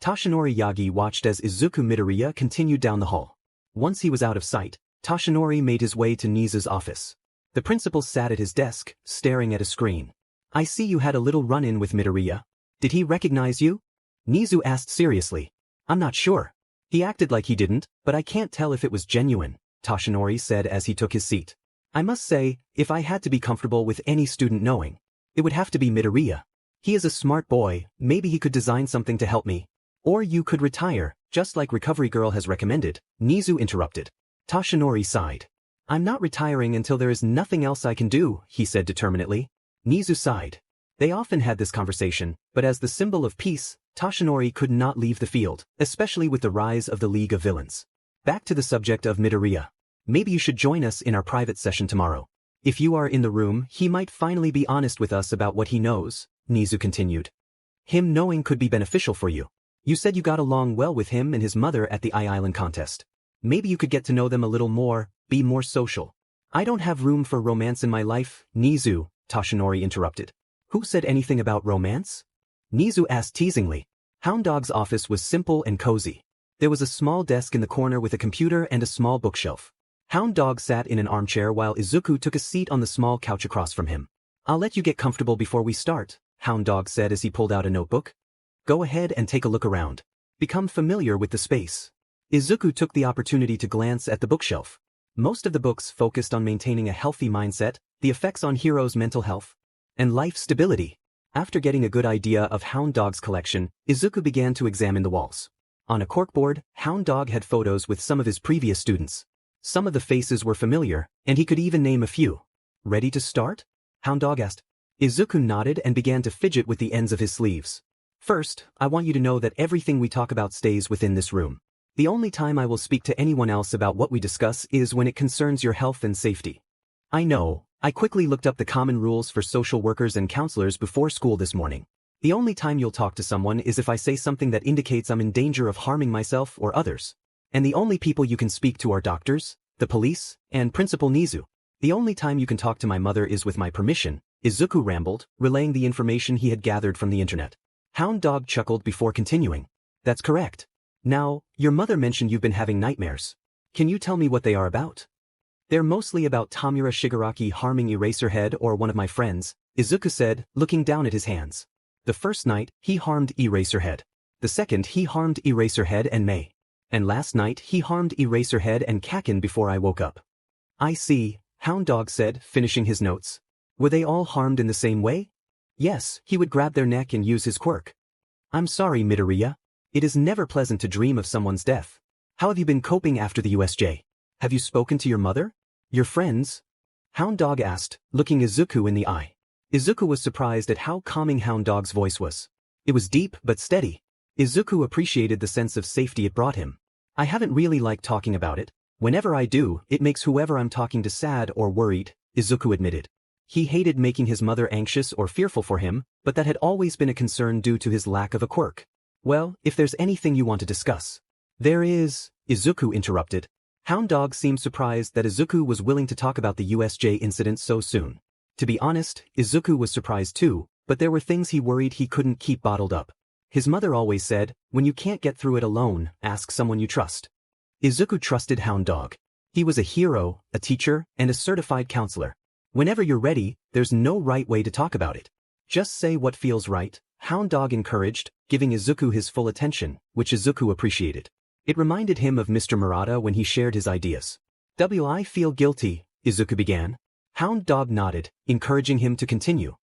Toshinori Yagi watched as Izuku Midoriya continued down the hall. Once he was out of sight, Toshinori made his way to Nizu's office. The principal sat at his desk, staring at a screen. I see you had a little run-in with Midoriya. Did he recognize you? Nizu asked seriously. I'm not sure. He acted like he didn't, but I can't tell if it was genuine, Toshinori said as he took his seat. I must say, if I had to be comfortable with any student knowing, it would have to be Midoriya. He is a smart boy, maybe he could design something to help me. Or you could retire, just like Recovery Girl has recommended, Nizu interrupted. Toshinori sighed. I'm not retiring until there is nothing else I can do, he said determinedly. Nizu sighed. They often had this conversation, but as the symbol of peace, Toshinori could not leave the field, especially with the rise of the League of Villains. Back to the subject of Midoriya. Maybe you should join us in our private session tomorrow. If you are in the room, he might finally be honest with us about what he knows, Nizu continued. Him knowing could be beneficial for you. You said you got along well with him and his mother at the Island contest. Maybe you could get to know them a little more, be more social. I don't have room for romance in my life, Nizu, Toshinori interrupted. Who said anything about romance? Nizu asked teasingly. Hound Dog's office was simple and cozy. There was a small desk in the corner with a computer and a small bookshelf. Hound Dog sat in an armchair while Izuku took a seat on the small couch across from him. I'll let you get comfortable before we start, Hound Dog said as he pulled out a notebook. Go ahead and take a look around. Become familiar with the space. Izuku took the opportunity to glance at the bookshelf. Most of the books focused on maintaining a healthy mindset, the effects on heroes' mental health, and life stability. After getting a good idea of Hound Dog's collection, Izuku began to examine the walls. On a corkboard, Hound Dog had photos with some of his previous students. Some of the faces were familiar, and he could even name a few. Ready to start? Hound Dog asked. Izuku nodded and began to fidget with the ends of his sleeves. First, I want you to know that everything we talk about stays within this room. The only time I will speak to anyone else about what we discuss is when it concerns your health and safety. I know. I quickly looked up the common rules for social workers and counselors before school this morning. The only time you'll talk to someone is if I say something that indicates I'm in danger of harming myself or others. And the only people you can speak to are doctors, the police, and Principal Nizu. The only time you can talk to my mother is with my permission, Izuku rambled, relaying the information he had gathered from the internet. Hound Dog chuckled before continuing. That's correct. Now, your mother mentioned you've been having nightmares. Can you tell me what they are about? They're mostly about Tamura Shigaraki harming Eraserhead or one of my friends, Izuku said, looking down at his hands. The first night, he harmed Eraserhead. The second, he harmed Eraserhead and Mei. And last night, he harmed Eraserhead and Kakin before I woke up. I see, Hound Dog said, finishing his notes. Were they all harmed in the same way? Yes, he would grab their neck and use his quirk. I'm sorry, Midoriya. It is never pleasant to dream of someone's death. How have you been coping after the USJ? Have you spoken to your mother? Your friends? Hound Dog asked, looking Izuku in the eye. Izuku was surprised at how calming Hound Dog's voice was. It was deep but steady. Izuku appreciated the sense of safety it brought him. I haven't really liked talking about it. Whenever I do, it makes whoever I'm talking to sad or worried, Izuku admitted. He hated making his mother anxious or fearful for him, but that had always been a concern due to his lack of a quirk. Well, if there's anything you want to discuss. There is, Izuku interrupted. Hound Dog seemed surprised that Izuku was willing to talk about the USJ incident so soon. To be honest, Izuku was surprised too, but there were things he worried he couldn't keep bottled up. His mother always said, when you can't get through it alone, ask someone you trust. Izuku trusted Hound Dog. He was a hero, a teacher, and a certified counselor. Whenever you're ready, there's no right way to talk about it. Just say what feels right, Hound Dog encouraged, giving Izuku his full attention, which Izuku appreciated. It reminded him of Mr. Murata when he shared his ideas. I feel guilty, Izuku began. Hound Dog nodded, encouraging him to continue.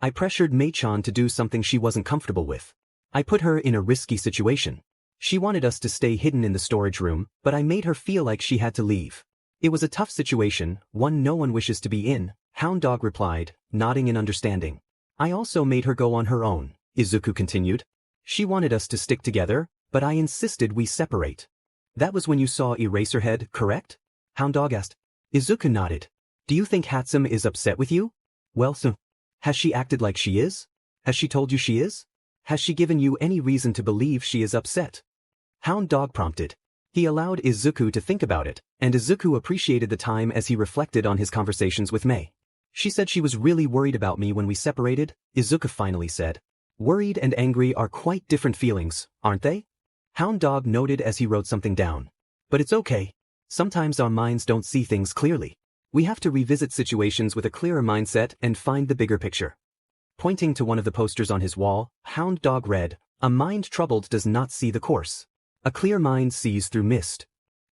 I pressured Mei-chan to do something she wasn't comfortable with. I put her in a risky situation. She wanted us to stay hidden in the storage room, but I made her feel like she had to leave. It was a tough situation, one no one wishes to be in, Hound Dog replied, nodding in understanding. I also made her go on her own, Izuku continued. She wanted us to stick together, but I insisted we separate. That was when you saw Eraserhead, correct? Hound Dog asked. Izuku nodded. Do you think Hatsum is upset with you? Well, so. Has she acted like she is? Has she told you she is? Has she given you any reason to believe she is upset? Hound Dog prompted. He allowed Izuku to think about it, and Izuku appreciated the time as he reflected on his conversations with Mei. She said she was really worried about me when we separated, Izuku finally said. Worried and angry are quite different feelings, aren't they? Hound Dog noted as he wrote something down. But it's okay. Sometimes our minds don't see things clearly. We have to revisit situations with a clearer mindset and find the bigger picture. Pointing to one of the posters on his wall, Hound Dog read, A mind troubled does not see the course. A clear mind sees through mist.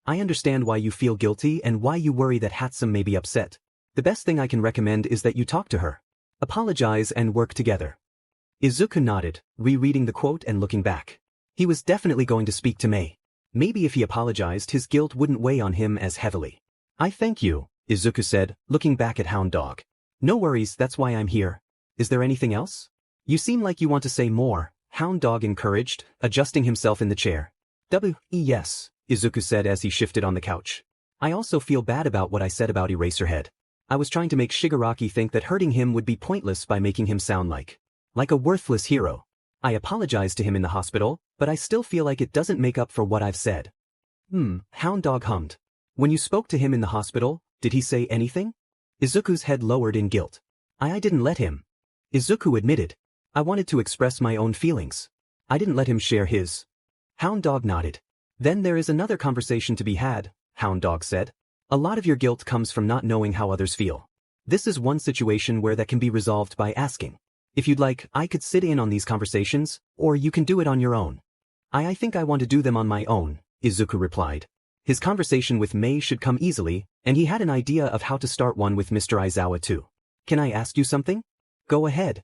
I understand why you feel guilty and why you worry that Hatsum may be upset. The best thing I can recommend is that you talk to her. Apologize and work together. Izuku nodded, rereading the quote and looking back. He was definitely going to speak to Mei. Maybe if he apologized his guilt wouldn't weigh on him as heavily. I thank you, Izuku said, looking back at Hound Dog. No worries, that's why I'm here. Is there anything else? You seem like you want to say more, Hound Dog encouraged, adjusting himself in the chair. Yes, Izuku said as he shifted on the couch. I also feel bad about what I said about Eraserhead. I was trying to make Shigaraki think that hurting him would be pointless by making him sound like a worthless hero. I apologized to him in the hospital, but I still feel like it doesn't make up for what I've said. Hound Dog hummed. When you spoke to him in the hospital, did he say anything? Izuku's head lowered in guilt. I didn't let him. Izuku admitted. I wanted to express my own feelings. I didn't let him share his. Hound Dog nodded. Then there is another conversation to be had, Hound Dog said. A lot of your guilt comes from not knowing how others feel. This is one situation where that can be resolved by asking. If you'd like, I could sit in on these conversations, or you can do it on your own. I think I want to do them on my own, Izuku replied. His conversation with Mei should come easily, and he had an idea of how to start one with Mr. Aizawa too. Can I ask you something? Go ahead.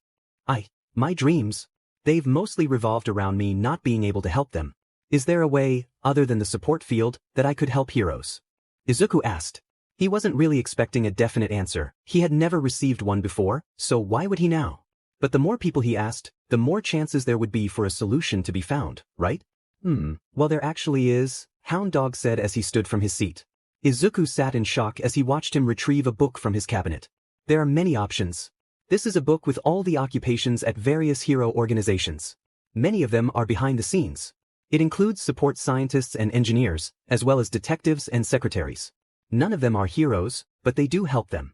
My dreams. They've mostly revolved around me not being able to help them. Is there a way, other than the support field, that I could help heroes? Izuku asked. He wasn't really expecting a definite answer, he had never received one before, so why would he now? But the more people he asked, the more chances there would be for a solution to be found, right? Well there actually is, Hound Dog said as he stood from his seat. Izuku sat in shock as he watched him retrieve a book from his cabinet. There are many options. This is a book with all the occupations at various hero organizations. Many of them are behind the scenes. It includes support scientists and engineers, as well as detectives and secretaries. None of them are heroes, but they do help them.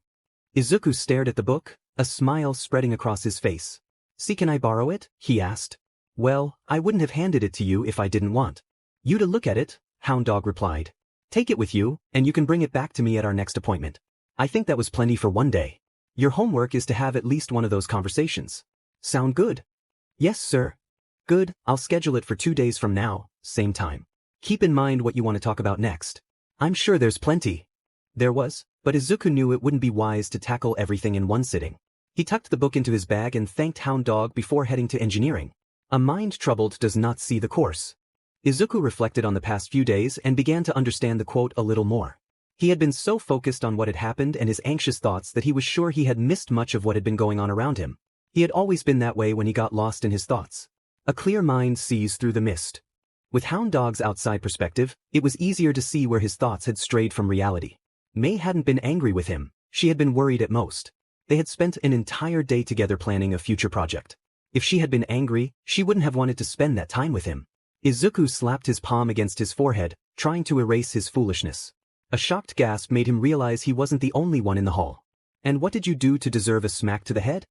Izuku stared at the book, a smile spreading across his face. See, can I borrow it? He asked. Well, I wouldn't have handed it to you if I didn't want you to look at it, Hound Dog replied. Take it with you, and you can bring it back to me at our next appointment. I think that was plenty for one day. Your homework is to have at least one of those conversations. Sound good? Yes, sir. Good, I'll schedule it for 2 days from now, same time. Keep in mind what you want to talk about next. I'm sure there's plenty. There was, but Izuku knew it wouldn't be wise to tackle everything in one sitting. He tucked the book into his bag and thanked Hound Dog before heading to engineering. A mind troubled does not see the course. Izuku reflected on the past few days and began to understand the quote a little more. He had been so focused on what had happened and his anxious thoughts that he was sure he had missed much of what had been going on around him. He had always been that way when he got lost in his thoughts. A clear mind sees through the mist. With Hound Dog's outside perspective, it was easier to see where his thoughts had strayed from reality. May hadn't been angry with him, she had been worried at most. They had spent an entire day together planning a future project. If she had been angry, she wouldn't have wanted to spend that time with him. Izuku slapped his palm against his forehead, trying to erase his foolishness. A shocked gasp made him realize he wasn't the only one in the hall. And what did you do to deserve a smack to the head?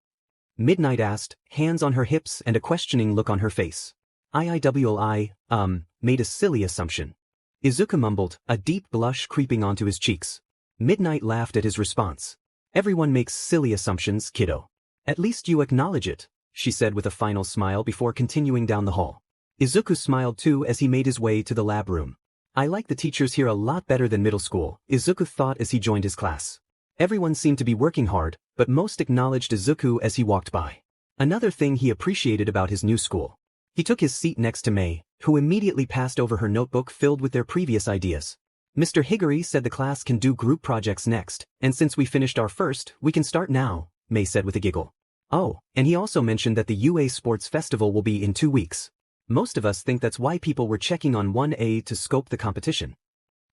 Midnight asked, hands on her hips and a questioning look on her face. Made a silly assumption. Izuku mumbled, a deep blush creeping onto his cheeks. Midnight laughed at his response. Everyone makes silly assumptions, kiddo. At least you acknowledge it, she said with a final smile before continuing down the hall. Izuku smiled too as he made his way to the lab room. I like the teachers here a lot better than middle school, Izuku thought as he joined his class. Everyone seemed to be working hard, but most acknowledged Izuku as he walked by. Another thing he appreciated about his new school. He took his seat next to May, who immediately passed over her notebook filled with their previous ideas. Mr. Higuri said the class can do group projects next, and since we finished our first, we can start now, May said with a giggle. Oh, and he also mentioned that the UA Sports Festival will be in 2 weeks. Most of us think that's why people were checking on 1A to scope the competition.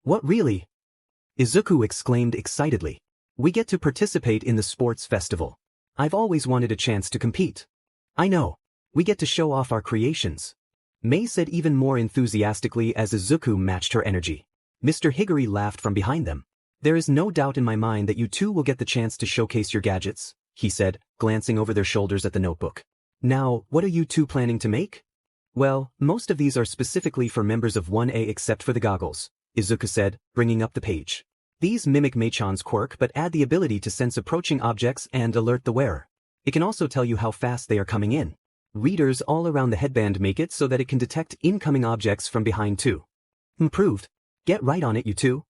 What really? Izuku exclaimed excitedly. We get to participate in the sports festival. I've always wanted a chance to compete. I know. We get to show off our creations. May said even more enthusiastically as Izuku matched her energy. Mr. Higuri laughed from behind them. There is no doubt in my mind that you two will get the chance to showcase your gadgets, he said, glancing over their shoulders at the notebook. Now, what are you two planning to make? Well, most of these are specifically for members of 1A except for the goggles, Izuku said, bringing up the page. These mimic Mei-chan's quirk but add the ability to sense approaching objects and alert the wearer. It can also tell you how fast they are coming in. Readers all around the headband make it so that it can detect incoming objects from behind too. Improved. Get right on it, you two.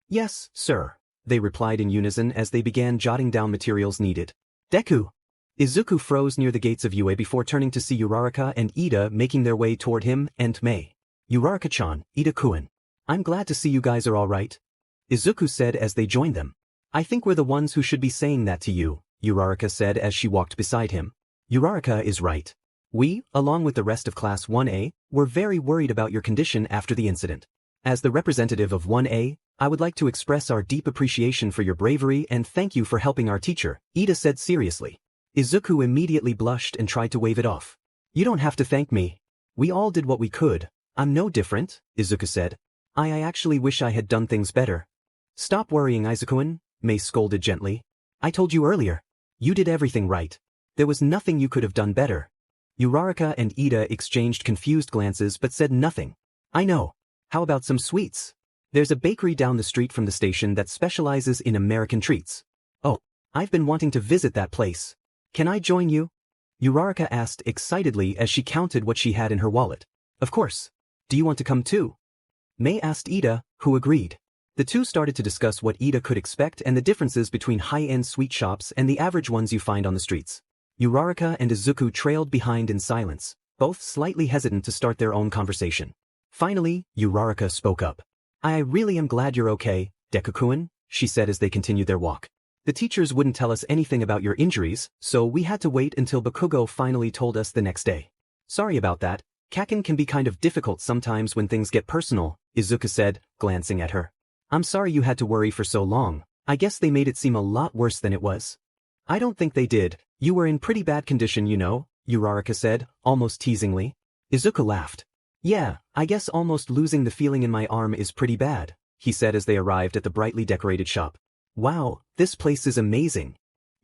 Yes, sir, they replied in unison as they began jotting down materials needed. Deku. Izuku froze near the gates of UA before turning to see Uraraka and Ida making their way toward him and May. Uraraka-chan, Ida-kun. I'm glad to see you guys are all right, Izuku said as they joined them. I think we're the ones who should be saying that to you, Uraraka said as she walked beside him. Uraraka is right. We, along with the rest of Class 1A, were very worried about your condition after the incident. As the representative of 1A, I would like to express our deep appreciation for your bravery and thank you for helping our teacher, Ida said seriously. Izuku immediately blushed and tried to wave it off. You don't have to thank me. We all did what we could. I'm no different, Izuku said. I actually wish I had done things better. Stop worrying, Izuku-kun, May scolded gently. I told you earlier. You did everything right. There was nothing you could have done better. Uraraka and Ida exchanged confused glances but said nothing. I know. How about some sweets? There's a bakery down the street from the station that specializes in American treats. Oh, I've been wanting to visit that place. Can I join you? Uraraka asked excitedly as she counted what she had in her wallet. Of course. Do you want to come too? May asked Ida, who agreed. The two started to discuss what Ida could expect and the differences between high-end sweet shops and the average ones you find on the streets. Uraraka and Izuku trailed behind in silence, both slightly hesitant to start their own conversation. Finally, Uraraka spoke up. I really am glad you're okay, Deku-kun, she said as they continued their walk. The teachers wouldn't tell us anything about your injuries, so we had to wait until Bakugo finally told us the next day. Sorry about that. Kaken can be kind of difficult sometimes when things get personal, Izuku said, glancing at her. I'm sorry you had to worry for so long. I guess they made it seem a lot worse than it was. I don't think they did. You were in pretty bad condition, you know, Uraraka said, almost teasingly. Izuku laughed. Yeah, I guess almost losing the feeling in my arm is pretty bad, he said as they arrived at the brightly decorated shop. Wow, this place is amazing.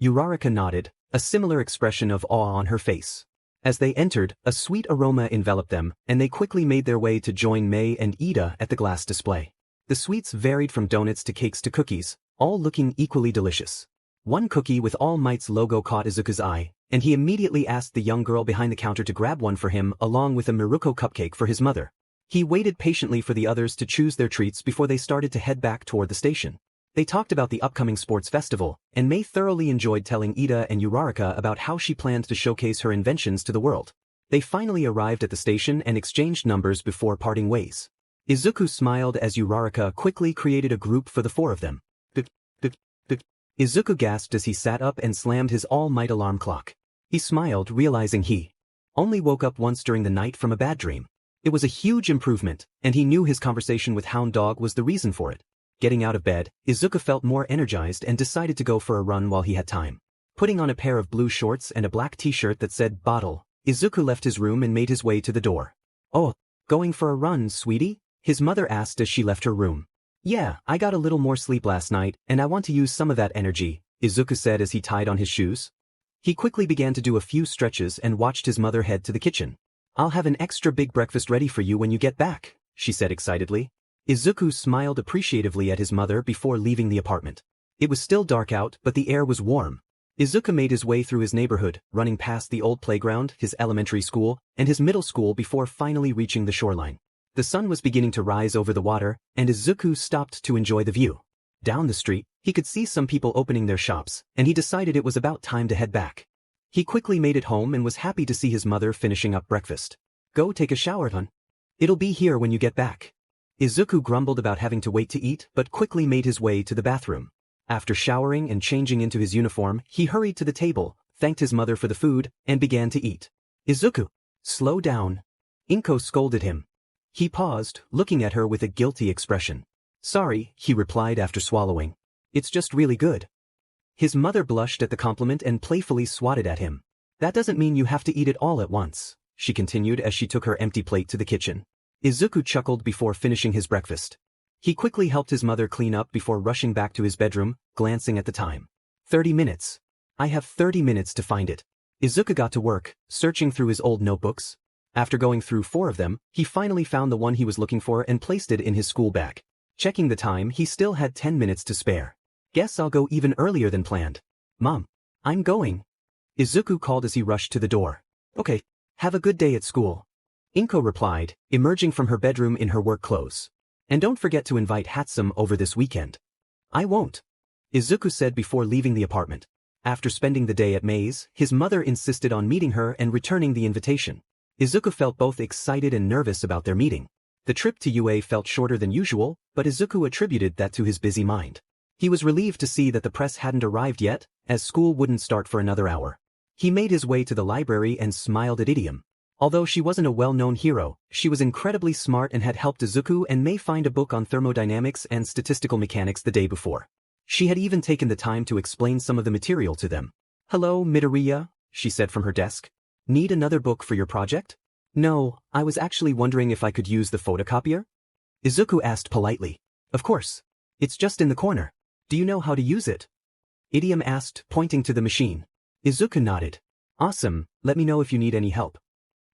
Uraraka nodded, a similar expression of awe on her face. As they entered, a sweet aroma enveloped them, and they quickly made their way to join Mei and Ida at the glass display. The sweets varied from donuts to cakes to cookies, all looking equally delicious. One cookie with All Might's logo caught Izuku's eye, and he immediately asked the young girl behind the counter to grab one for him along with a Miruko cupcake for his mother. He waited patiently for the others to choose their treats before they started to head back toward the station. They talked about the upcoming sports festival, and Mei thoroughly enjoyed telling Ida and Uraraka about how she planned to showcase her inventions to the world. They finally arrived at the station and exchanged numbers before parting ways. Izuku smiled as Uraraka quickly created a group for the four of them. Izuku gasped as he sat up and slammed his All Might alarm clock. He smiled, realizing he only woke up once during the night from a bad dream. It was a huge improvement, and he knew his conversation with Hound Dog was the reason for it. Getting out of bed, Izuku felt more energized and decided to go for a run while he had time. Putting on a pair of blue shorts and a black t-shirt that said bottle, Izuku left his room and made his way to the door. Oh, going for a run, sweetie? His mother asked as she left her room. Yeah, I got a little more sleep last night, and I want to use some of that energy, Izuku said as he tied on his shoes. He quickly began to do a few stretches and watched his mother head to the kitchen. I'll have an extra big breakfast ready for you when you get back, she said excitedly. Izuku smiled appreciatively at his mother before leaving the apartment. It was still dark out, but the air was warm. Izuku made his way through his neighborhood, running past the old playground, his elementary school, and his middle school before finally reaching the shoreline. The sun was beginning to rise over the water, and Izuku stopped to enjoy the view. Down the street, he could see some people opening their shops, and he decided it was about time to head back. He quickly made it home and was happy to see his mother finishing up breakfast. Go take a shower, hon. It'll be here when you get back. Izuku grumbled about having to wait to eat, but quickly made his way to the bathroom. After showering and changing into his uniform, he hurried to the table, thanked his mother for the food, and began to eat. Izuku, slow down. Inko scolded him. He paused, looking at her with a guilty expression. Sorry, he replied after swallowing. It's just really good. His mother blushed at the compliment and playfully swatted at him. That doesn't mean you have to eat it all at once, she continued as she took her empty plate to the kitchen. Izuku chuckled before finishing his breakfast. He quickly helped his mother clean up before rushing back to his bedroom, glancing at the time. 30 minutes. I have 30 minutes to find it. Izuku got to work, searching through his old notebooks. After going through 4 of them, he finally found the one he was looking for and placed it in his school bag. Checking the time, he still had 10 minutes to spare. Guess I'll go even earlier than planned. Mom, I'm going. Izuku called as he rushed to the door. Okay, have a good day at school. Inko replied, emerging from her bedroom in her work clothes. And don't forget to invite Hatsum over this weekend. I won't, Izuku said before leaving the apartment. After spending the day at Mei's, his mother insisted on meeting her and returning the invitation. Izuku felt both excited and nervous about their meeting. The trip to UA felt shorter than usual, but Izuku attributed that to his busy mind. He was relieved to see that the press hadn't arrived yet, as school wouldn't start for another hour. He made his way to the library and smiled at Idiom. Although she wasn't a well-known hero, she was incredibly smart and had helped Izuku and Mei find a book on thermodynamics and statistical mechanics the day before. She had even taken the time to explain some of the material to them. Hello, Midoriya, she said from her desk. Need another book for your project? No, I was actually wondering if I could use the photocopier? Izuku asked politely. Of course. It's just in the corner. Do you know how to use it? Idiom asked, pointing to the machine. Izuku nodded. Awesome, let me know if you need any help.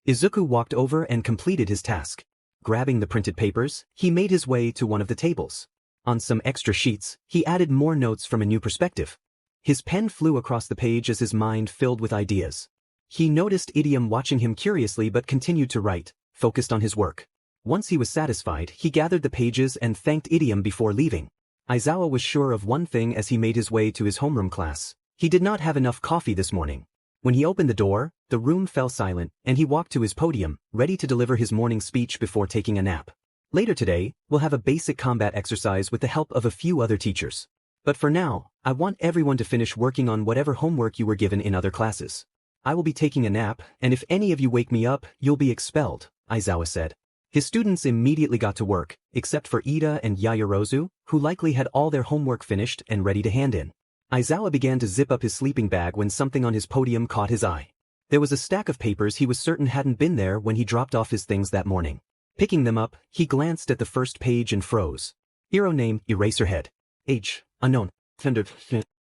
Izuku walked over and completed his task. Grabbing the printed papers, he made his way to one of the tables. On some extra sheets, he added more notes from a new perspective. His pen flew across the page as his mind filled with ideas. He noticed Idiom watching him curiously but continued to write, focused on his work. Once he was satisfied, he gathered the pages and thanked Idiom before leaving. Aizawa was sure of one thing as he made his way to his homeroom class. He did not have enough coffee this morning. When he opened the door, the room fell silent, and he walked to his podium, ready to deliver his morning speech before taking a nap. Later today, we'll have a basic combat exercise with the help of a few other teachers. But for now, I want everyone to finish working on whatever homework you were given in other classes. I will be taking a nap, and if any of you wake me up, you'll be expelled, Aizawa said. His students immediately got to work, except for Ida and Yayarozu, who likely had all their homework finished and ready to hand in. Aizawa began to zip up his sleeping bag when something on his podium caught his eye. There was a stack of papers he was certain hadn't been there when he dropped off his things that morning. Picking them up, he glanced at the first page and froze. Hero name, Eraserhead. Age, unknown.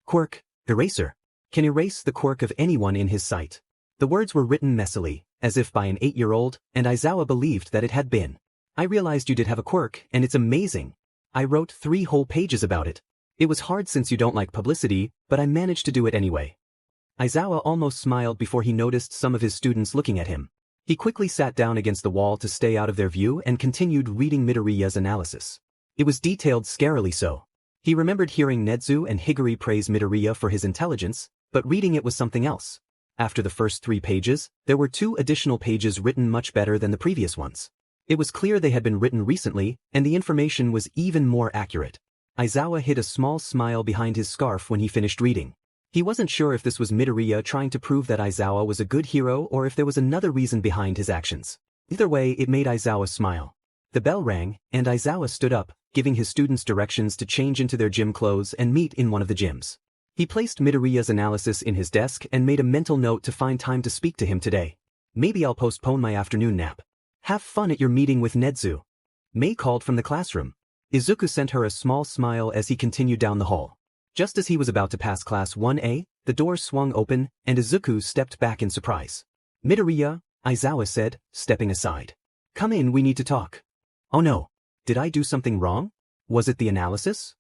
Quirk, Eraser. Can erase the quirk of anyone in his sight. The words were written messily, as if by an 8-year-old, and Aizawa believed that it had been. I realized you did have a quirk, and it's amazing. I wrote 3 whole pages about it. It was hard since you don't like publicity, but I managed to do it anyway. Aizawa almost smiled before he noticed some of his students looking at him. He quickly sat down against the wall to stay out of their view and continued reading Midoriya's analysis. It was detailed scarily so. He remembered hearing Nedu and Higuri praise Midoriya for his intelligence, but reading it was something else. After the first 3 pages, there were 2 additional pages written much better than the previous ones. It was clear they had been written recently, and the information was even more accurate. Aizawa hid a small smile behind his scarf when he finished reading. He wasn't sure if this was Midoriya trying to prove that Aizawa was a good hero or if there was another reason behind his actions. Either way, it made Aizawa smile. The bell rang, and Aizawa stood up, giving his students directions to change into their gym clothes and meet in one of the gyms. He placed Midoriya's analysis in his desk and made a mental note to find time to speak to him today. Maybe I'll postpone my afternoon nap. Have fun at your meeting with Nedu. Mei called from the classroom. Izuku sent her a small smile as he continued down the hall. Just as he was about to pass Class 1A, the door swung open, and Izuku stepped back in surprise. Midoriya, Aizawa said, stepping aside. Come in, we need to talk. Oh no. Did I do something wrong? Was it the analysis?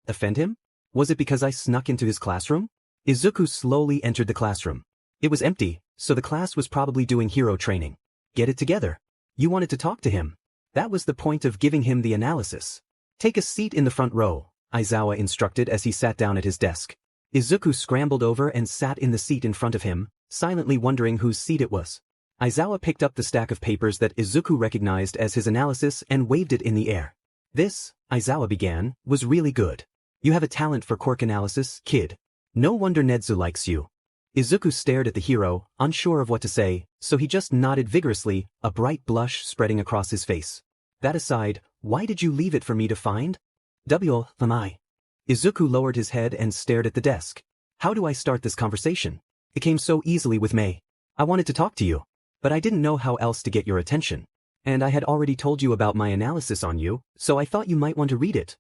Offend him? Was it because I snuck into his classroom? Izuku slowly entered the classroom. It was empty, so the class was probably doing hero training. Get it together. You wanted to talk to him. That was the point of giving him the analysis. Take a seat in the front row, Aizawa instructed as he sat down at his desk. Izuku scrambled over and sat in the seat in front of him, silently wondering whose seat it was. Aizawa picked up the stack of papers that Izuku recognized as his analysis and waved it in the air. This, Aizawa began, was really good. You have a talent for quirk analysis, kid. No wonder Nedu likes you. Izuku stared at the hero, unsure of what to say, so he just nodded vigorously, a bright blush spreading across his face. That aside, why did you leave it for me to find? Am I? Izuku lowered his head and stared at the desk. How do I start this conversation? It came so easily with Mei. I wanted to talk to you, but I didn't know how else to get your attention. And I had already told you about my analysis on you, so I thought you might want to read it.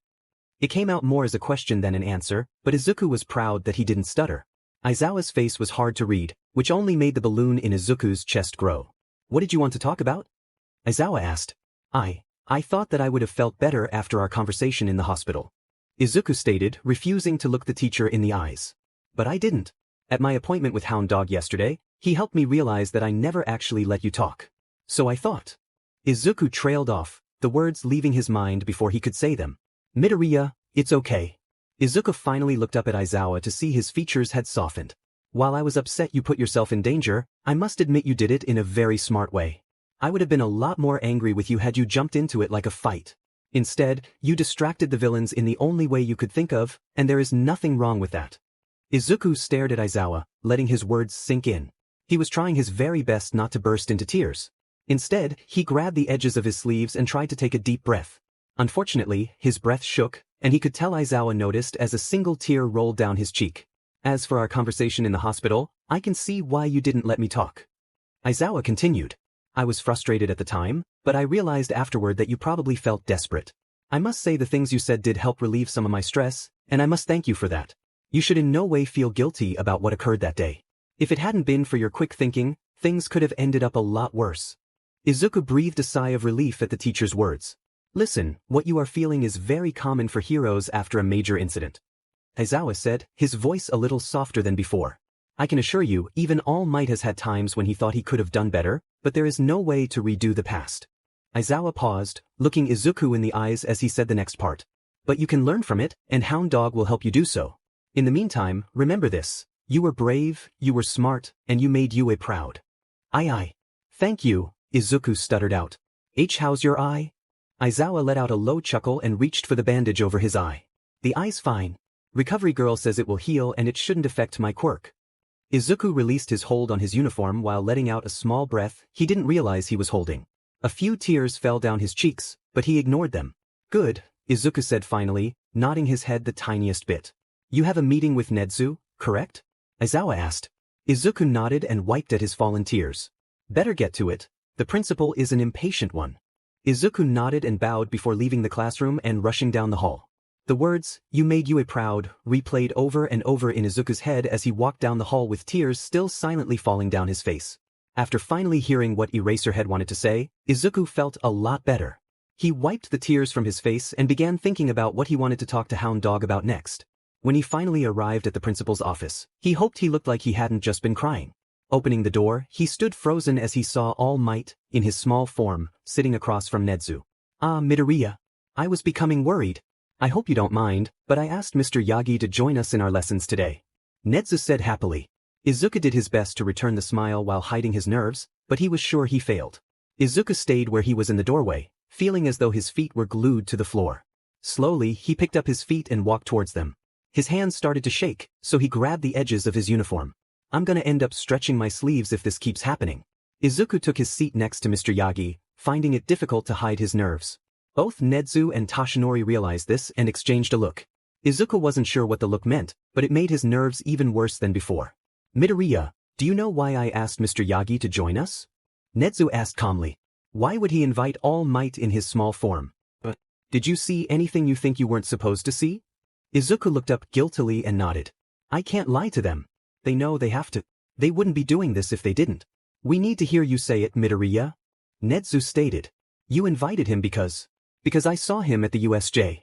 It came out more as a question than an answer, but Izuku was proud that he didn't stutter. Aizawa's face was hard to read, which only made the balloon in Izuku's chest grow. What did you want to talk about? Aizawa asked. I thought that I would have felt better after our conversation in the hospital. Izuku stated, refusing to look the teacher in the eyes. But I didn't. At my appointment with Hound Dog yesterday, he helped me realize that I never actually let you talk. So I thought. Izuku trailed off, the words leaving his mind before he could say them. Midoriya, it's okay. Izuku finally looked up at Aizawa to see his features had softened. While I was upset you put yourself in danger, I must admit you did it in a very smart way. I would have been a lot more angry with you had you jumped into it like a fight. Instead, you distracted the villains in the only way you could think of, and there is nothing wrong with that. Izuku stared at Aizawa, letting his words sink in. He was trying his very best not to burst into tears. Instead, he grabbed the edges of his sleeves and tried to take a deep breath. Unfortunately, his breath shook, and he could tell Aizawa noticed as a single tear rolled down his cheek. As for our conversation in the hospital, I can see why you didn't let me talk. Aizawa continued. I was frustrated at the time, but I realized afterward that you probably felt desperate. I must say the things you said did help relieve some of my stress, and I must thank you for that. You should in no way feel guilty about what occurred that day. If it hadn't been for your quick thinking, things could have ended up a lot worse. Izuku breathed a sigh of relief at the teacher's words. Listen, what you are feeling is very common for heroes after a major incident. Aizawa said, his voice a little softer than before. I can assure you, even All Might has had times when he thought he could have done better, but there is no way to redo the past. Aizawa paused, looking Izuku in the eyes as he said the next part. But you can learn from it, and Hound Dog will help you do so. In the meantime, remember this. You were brave, you were smart, and you made Yue proud. Aye. Thank you, Izuku stuttered out. How's your eye? Aizawa let out a low chuckle and reached for the bandage over his eye. The eye's fine. Recovery girl says it will heal and it shouldn't affect my quirk. Izuku released his hold on his uniform while letting out a small breath he didn't realize he was holding. A few tears fell down his cheeks, but he ignored them. Good, Izuku said finally, nodding his head the tiniest bit. You have a meeting with Nedu, correct? Aizawa asked. Izuku nodded and wiped at his fallen tears. Better get to it. The principal is an impatient one. Izuku nodded and bowed before leaving the classroom and rushing down the hall. The words, "You made Yue proud," replayed over and over in Izuku's head as he walked down the hall with tears still silently falling down his face. After finally hearing what Eraserhead wanted to say, Izuku felt a lot better. He wiped the tears from his face and began thinking about what he wanted to talk to Hound Dog about next. When he finally arrived at the principal's office, he hoped he looked like he hadn't just been crying. Opening the door, he stood frozen as he saw All Might, in his small form, sitting across from Nedu. Ah, Midoriya. I was becoming worried. I hope you don't mind, but I asked Mr. Yagi to join us in our lessons today. Nedu said happily. Izuku did his best to return the smile while hiding his nerves, but he was sure he failed. Izuku stayed where he was in the doorway, feeling as though his feet were glued to the floor. Slowly, he picked up his feet and walked towards them. His hands started to shake, so he grabbed the edges of his uniform. I'm gonna end up stretching my sleeves if this keeps happening. Izuku took his seat next to Mr. Yagi, finding it difficult to hide his nerves. Both Nedu and Toshinori realized this and exchanged a look. Izuku wasn't sure what the look meant, but it made his nerves even worse than before. Midoriya, do you know why I asked Mr. Yagi to join us? Nedu asked calmly. Why would he invite All Might in his small form? But did you see anything you think you weren't supposed to see? Izuku looked up guiltily and nodded. I can't lie to them. They know they have to. They wouldn't be doing this if they didn't. We need to hear you say it, Midoriya. Nedu stated. You invited him because I saw him at the USJ.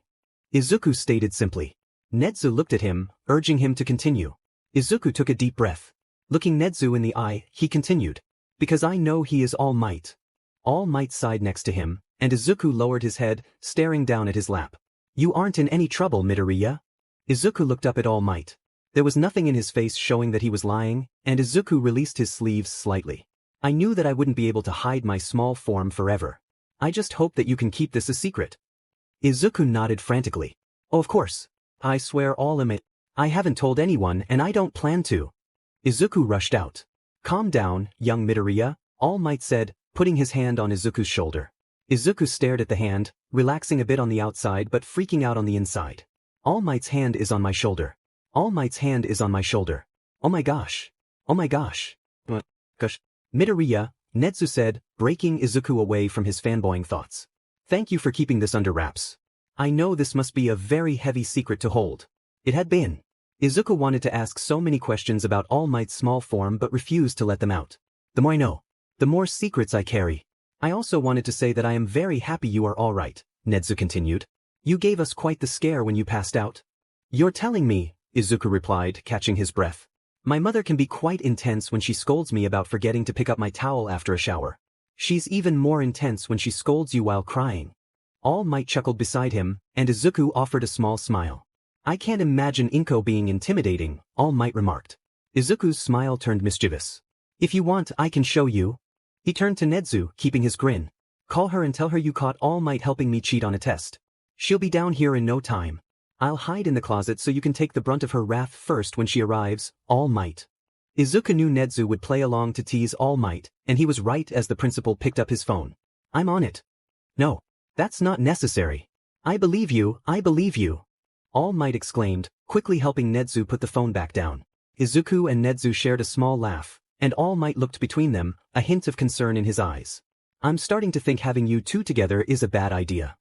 Izuku stated simply. Nedu looked at him, urging him to continue. Izuku took a deep breath. Looking Nedu in the eye, he continued. Because I know he is All Might. All Might sighed next to him, and Izuku lowered his head, staring down at his lap. You aren't in any trouble, Midoriya. Izuku looked up at All Might. There was nothing in his face showing that he was lying, and Izuku released his sleeves slightly. I knew that I wouldn't be able to hide my small form forever. I just hope that you can keep this a secret. Izuku nodded frantically. Oh, of course. I swear all limit. I haven't told anyone and I don't plan to. Izuku rushed out. Calm down, young Midoriya, All Might said, putting his hand on Izuku's shoulder. Izuku stared at the hand, relaxing a bit on the outside but freaking out on the inside. All Might's hand is on my shoulder. All Might's hand is on my shoulder. Oh my gosh. Oh my gosh. Gosh. Midoriya, Nedu said, breaking Izuku away from his fanboying thoughts. Thank you for keeping this under wraps. I know this must be a very heavy secret to hold. It had been. Izuku wanted to ask so many questions about All Might's small form but refused to let them out. The more I know, the more secrets I carry. I also wanted to say that I am very happy you are all right, Nedu continued. You gave us quite the scare when you passed out. You're telling me, Izuku replied, catching his breath. My mother can be quite intense when she scolds me about forgetting to pick up my towel after a shower. She's even more intense when she scolds you while crying. All Might chuckled beside him, and Izuku offered a small smile. I can't imagine Inko being intimidating, All Might remarked. Izuku's smile turned mischievous. If you want, I can show you. He turned to Nedu, keeping his grin. Call her and tell her you caught All Might helping me cheat on a test. She'll be down here in no time. I'll hide in the closet so you can take the brunt of her wrath first when she arrives, All Might. Izuku knew Nedu would play along to tease All Might, and he was right as the principal picked up his phone. I'm on it. No, that's not necessary. I believe you, I believe you. All Might exclaimed, quickly helping Nedu put the phone back down. Izuku and Nedu shared a small laugh, and All Might looked between them, a hint of concern in his eyes. I'm starting to think having you two together is a bad idea.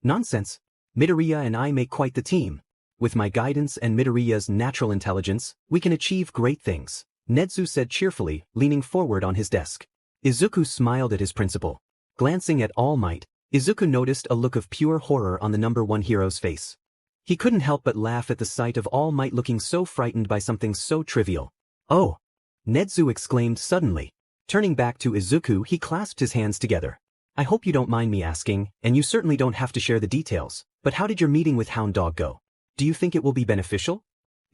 Nonsense. Midoriya and I make quite the team. With my guidance and Midoriya's natural intelligence, we can achieve great things, Nedu said cheerfully, leaning forward on his desk. Izuku smiled at his principal. Glancing at All Might, Izuku noticed a look of pure horror on the number one hero's face. He couldn't help but laugh at the sight of All Might looking so frightened by something so trivial. Oh! Nedu exclaimed suddenly. Turning back to Izuku, he clasped his hands together. I hope you don't mind me asking, and you certainly don't have to share the details, but how did your meeting with Hound Dog go? Do you think it will be beneficial?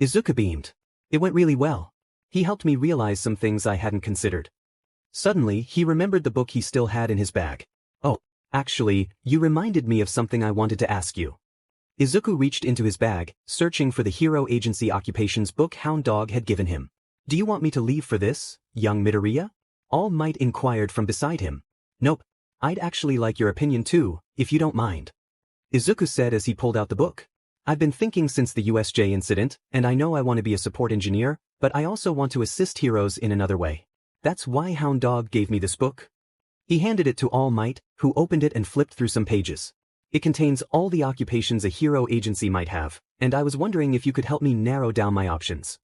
Izuku beamed. It went really well. He helped me realize some things I hadn't considered. Suddenly, he remembered the book he still had in his bag. Oh, actually, you reminded me of something I wanted to ask you. Izuku reached into his bag, searching for the hero agency occupations book Hound Dog had given him. Do you want me to leave for this, young Midoriya? All Might inquired from beside him. Nope. I'd actually like your opinion too, if you don't mind. Izuku said as he pulled out the book. I've been thinking since the USJ incident, and I know I want to be a support engineer, but I also want to assist heroes in another way. That's why Hound Dog gave me this book. He handed it to All Might, who opened it and flipped through some pages. It contains all the occupations a hero agency might have, and I was wondering if you could help me narrow down my options.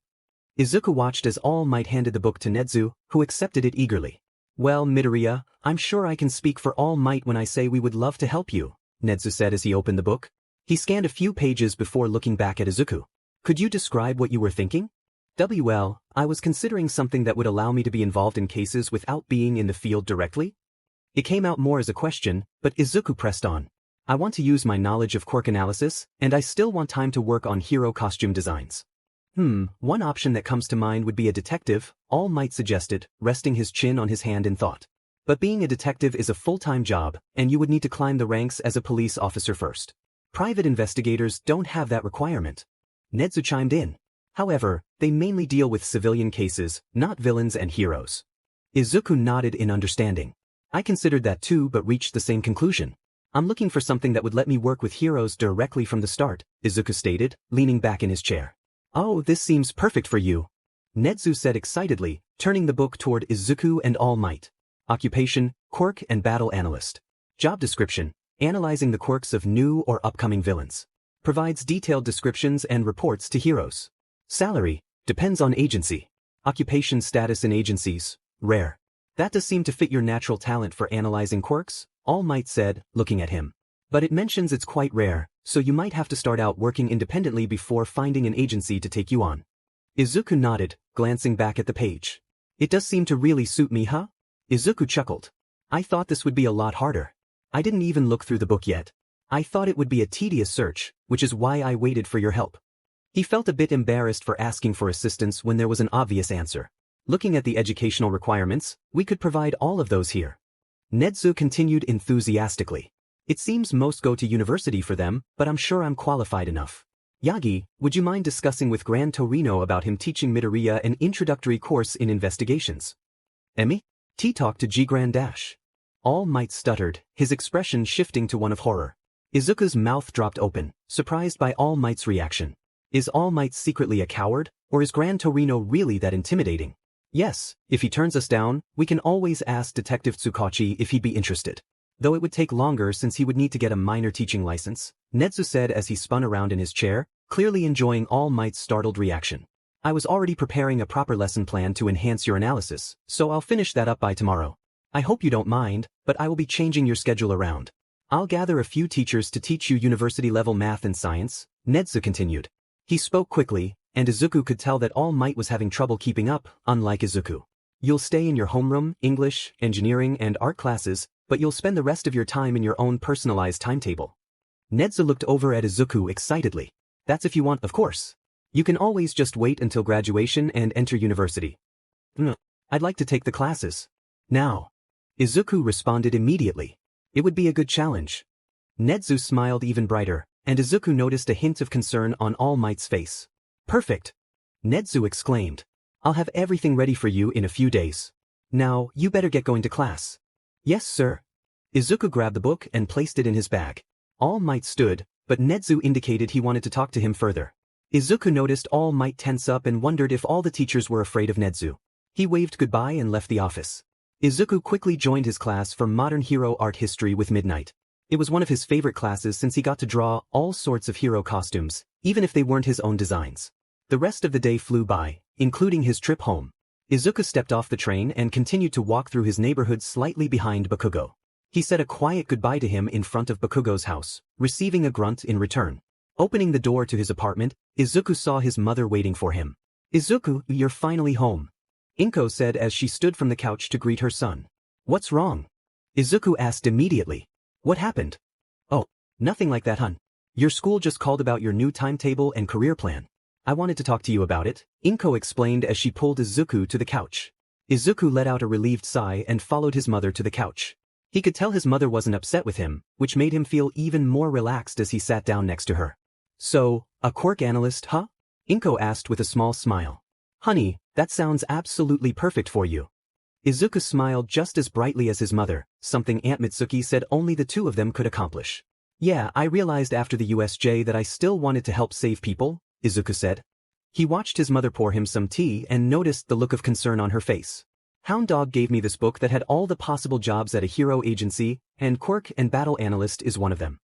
Izuku watched as All Might handed the book to Nedu, who accepted it eagerly. Well, Midoriya, I'm sure I can speak for All Might when I say we would love to help you, Nedu said as he opened the book. He scanned a few pages before looking back at Izuku. Could you describe what you were thinking? Well, I was considering something that would allow me to be involved in cases without being in the field directly. It came out more as a question, but Izuku pressed on. I want to use my knowledge of quirk analysis, and I still want time to work on hero costume designs. One option that comes to mind would be a detective, All Might suggested, resting his chin on his hand in thought. But being a detective is a full-time job, and you would need to climb the ranks as a police officer first. Private investigators don't have that requirement. Nedu chimed in. However, they mainly deal with civilian cases, not villains and heroes. Izuku nodded in understanding. I considered that too but reached the same conclusion. I'm looking for something that would let me work with heroes directly from the start, Izuku stated, leaning back in his chair. Oh, this seems perfect for you. Nedu said excitedly, turning the book toward Izuku and All Might. Occupation, quirk and battle analyst. Job description, analyzing the quirks of new or upcoming villains. Provides detailed descriptions and reports to heroes. Salary, depends on agency. Occupation status in agencies, rare. That does seem to fit your natural talent for analyzing quirks, All Might said, looking at him. But it mentions it's quite rare, so you might have to start out working independently before finding an agency to take you on. Izuku nodded, glancing back at the page. It does seem to really suit me, huh? Izuku chuckled. I thought this would be a lot harder. I didn't even look through the book yet. I thought it would be a tedious search, which is why I waited for your help. He felt a bit embarrassed for asking for assistance when there was an obvious answer. Looking at the educational requirements, we could provide all of those here. Nedu continued enthusiastically. It seems most go to university for them, but I'm sure I'm qualified enough. Yagi, would you mind discussing with Gran Torino about him teaching Midoriya an introductory course in investigations? Emi? T-talk to G-Gran Dash. All Might stuttered, his expression shifting to one of horror. Izuku's mouth dropped open, surprised by All Might's reaction. Is All Might secretly a coward, or is Gran Torino really that intimidating? Yes, if he turns us down, we can always ask Detective Tsukachi if he'd be interested. Though it would take longer since he would need to get a minor teaching license, Nedu said as he spun around in his chair, clearly enjoying All Might's startled reaction. I was already preparing a proper lesson plan to enhance your analysis, so I'll finish that up by tomorrow. I hope you don't mind, but I will be changing your schedule around. I'll gather a few teachers to teach you university-level math and science, Nedu continued. He spoke quickly, and Izuku could tell that All Might was having trouble keeping up, unlike Izuku. You'll stay in your homeroom, English, engineering, and art classes, but you'll spend the rest of your time in your own personalized timetable. Nedu looked over at Izuku excitedly. That's if you want, of course. You can always just wait until graduation and enter university. I'd like to take the classes. Now. Izuku responded immediately. It would be a good challenge. Nedu smiled even brighter, and Izuku noticed a hint of concern on All Might's face. Perfect. Nedu exclaimed. I'll have everything ready for you in a few days. Now, you better get going to class. Yes, sir. Izuku grabbed the book and placed it in his bag. All Might stood, but Nedu indicated he wanted to talk to him further. Izuku noticed All Might tense up and wondered if all the teachers were afraid of Nedu. He waved goodbye and left the office. Izuku quickly joined his class for Modern Hero Art History with Midnight. It was one of his favorite classes since he got to draw all sorts of hero costumes, even if they weren't his own designs. The rest of the day flew by, including his trip home. Izuku stepped off the train and continued to walk through his neighborhood slightly behind Bakugo. He said a quiet goodbye to him in front of Bakugo's house, receiving a grunt in return. Opening the door to his apartment, Izuku saw his mother waiting for him. Izuku, you're finally home. Inko said as she stood from the couch to greet her son. What's wrong? Izuku asked immediately. What happened? Oh, nothing like that, hon. Your school just called about your new timetable and career plan. I wanted to talk to you about it, Inko explained as she pulled Izuku to the couch. Izuku let out a relieved sigh and followed his mother to the couch. He could tell his mother wasn't upset with him, which made him feel even more relaxed as he sat down next to her. So, a quirk analyst, huh? Inko asked with a small smile. Honey, that sounds absolutely perfect for you. Izuku smiled just as brightly as his mother, something Aunt Mitsuki said only the two of them could accomplish. Yeah, I realized after the USJ that I still wanted to help save people, Izuku said. He watched his mother pour him some tea and noticed the look of concern on her face. Hound Dog gave me this book that had all the possible jobs at a hero agency, and quirk and battle analyst is one of them.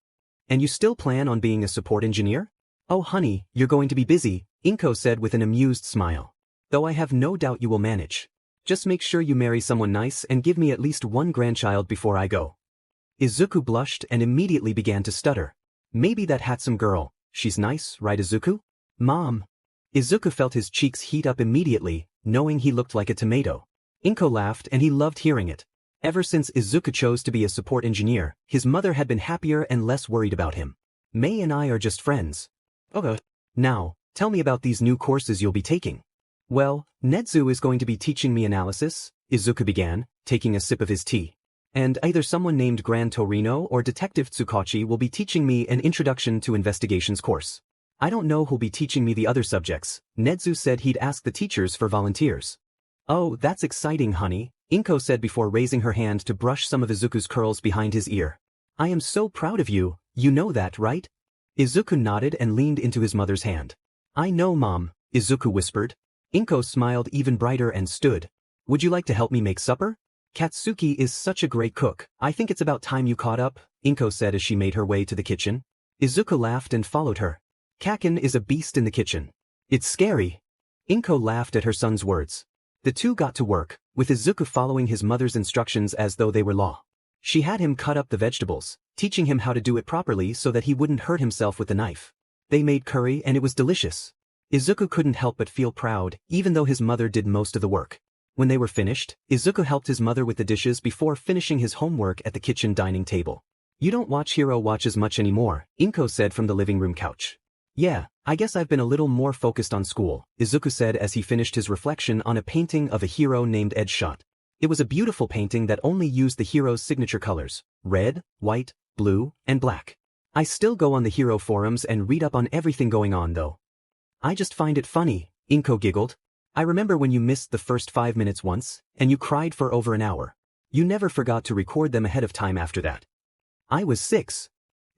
And you still plan on being a support engineer? Oh honey, you're going to be busy, Inko said with an amused smile. Though I have no doubt you will manage. Just make sure you marry someone nice and give me at least one grandchild before I go. Izuku blushed and immediately began to stutter. Maybe that handsome girl, she's nice, right Izuku? Mom. Izuku felt his cheeks heat up immediately, knowing he looked like a tomato. Inko laughed and he loved hearing it. Ever since Izuku chose to be a support engineer, his mother had been happier and less worried about him. Mei and I are just friends. Okay. Now, tell me about these new courses you'll be taking. Well, Nedu is going to be teaching me analysis, Izuku began, taking a sip of his tea. And either someone named Gran Torino or Detective Tsukachi will be teaching me an Introduction to Investigations course. I don't know who'll be teaching me the other subjects. Nedu said he'd ask the teachers for volunteers. Oh, that's exciting, honey, Inko said before raising her hand to brush some of Izuku's curls behind his ear. I am so proud of you, you know that, right? Izuku nodded and leaned into his mother's hand. I know, Mom, Izuku whispered. Inko smiled even brighter and stood. Would you like to help me make supper? Katsuki is such a great cook. I think it's about time you caught up, Inko said as she made her way to the kitchen. Izuku laughed and followed her. Kaken is a beast in the kitchen. It's scary. Inko laughed at her son's words. The two got to work, with Izuku following his mother's instructions as though they were law. She had him cut up the vegetables, teaching him how to do it properly so that he wouldn't hurt himself with the knife. They made curry and it was delicious. Izuku couldn't help but feel proud, even though his mother did most of the work. When they were finished, Izuku helped his mother with the dishes before finishing his homework at the kitchen dining table. You don't watch Hero Watch as much anymore, Inko said from the living room couch. Yeah, I guess I've been a little more focused on school, Izuku said as he finished his reflection on a painting of a hero named Edgeshot. It was a beautiful painting that only used the hero's signature colors, red, white, blue, and black. I still go on the hero forums and read up on everything going on though. I just find it funny, Inko giggled. I remember when you missed the first 5 minutes once, and you cried for over an hour. You never forgot to record them ahead of time after that. I was 6.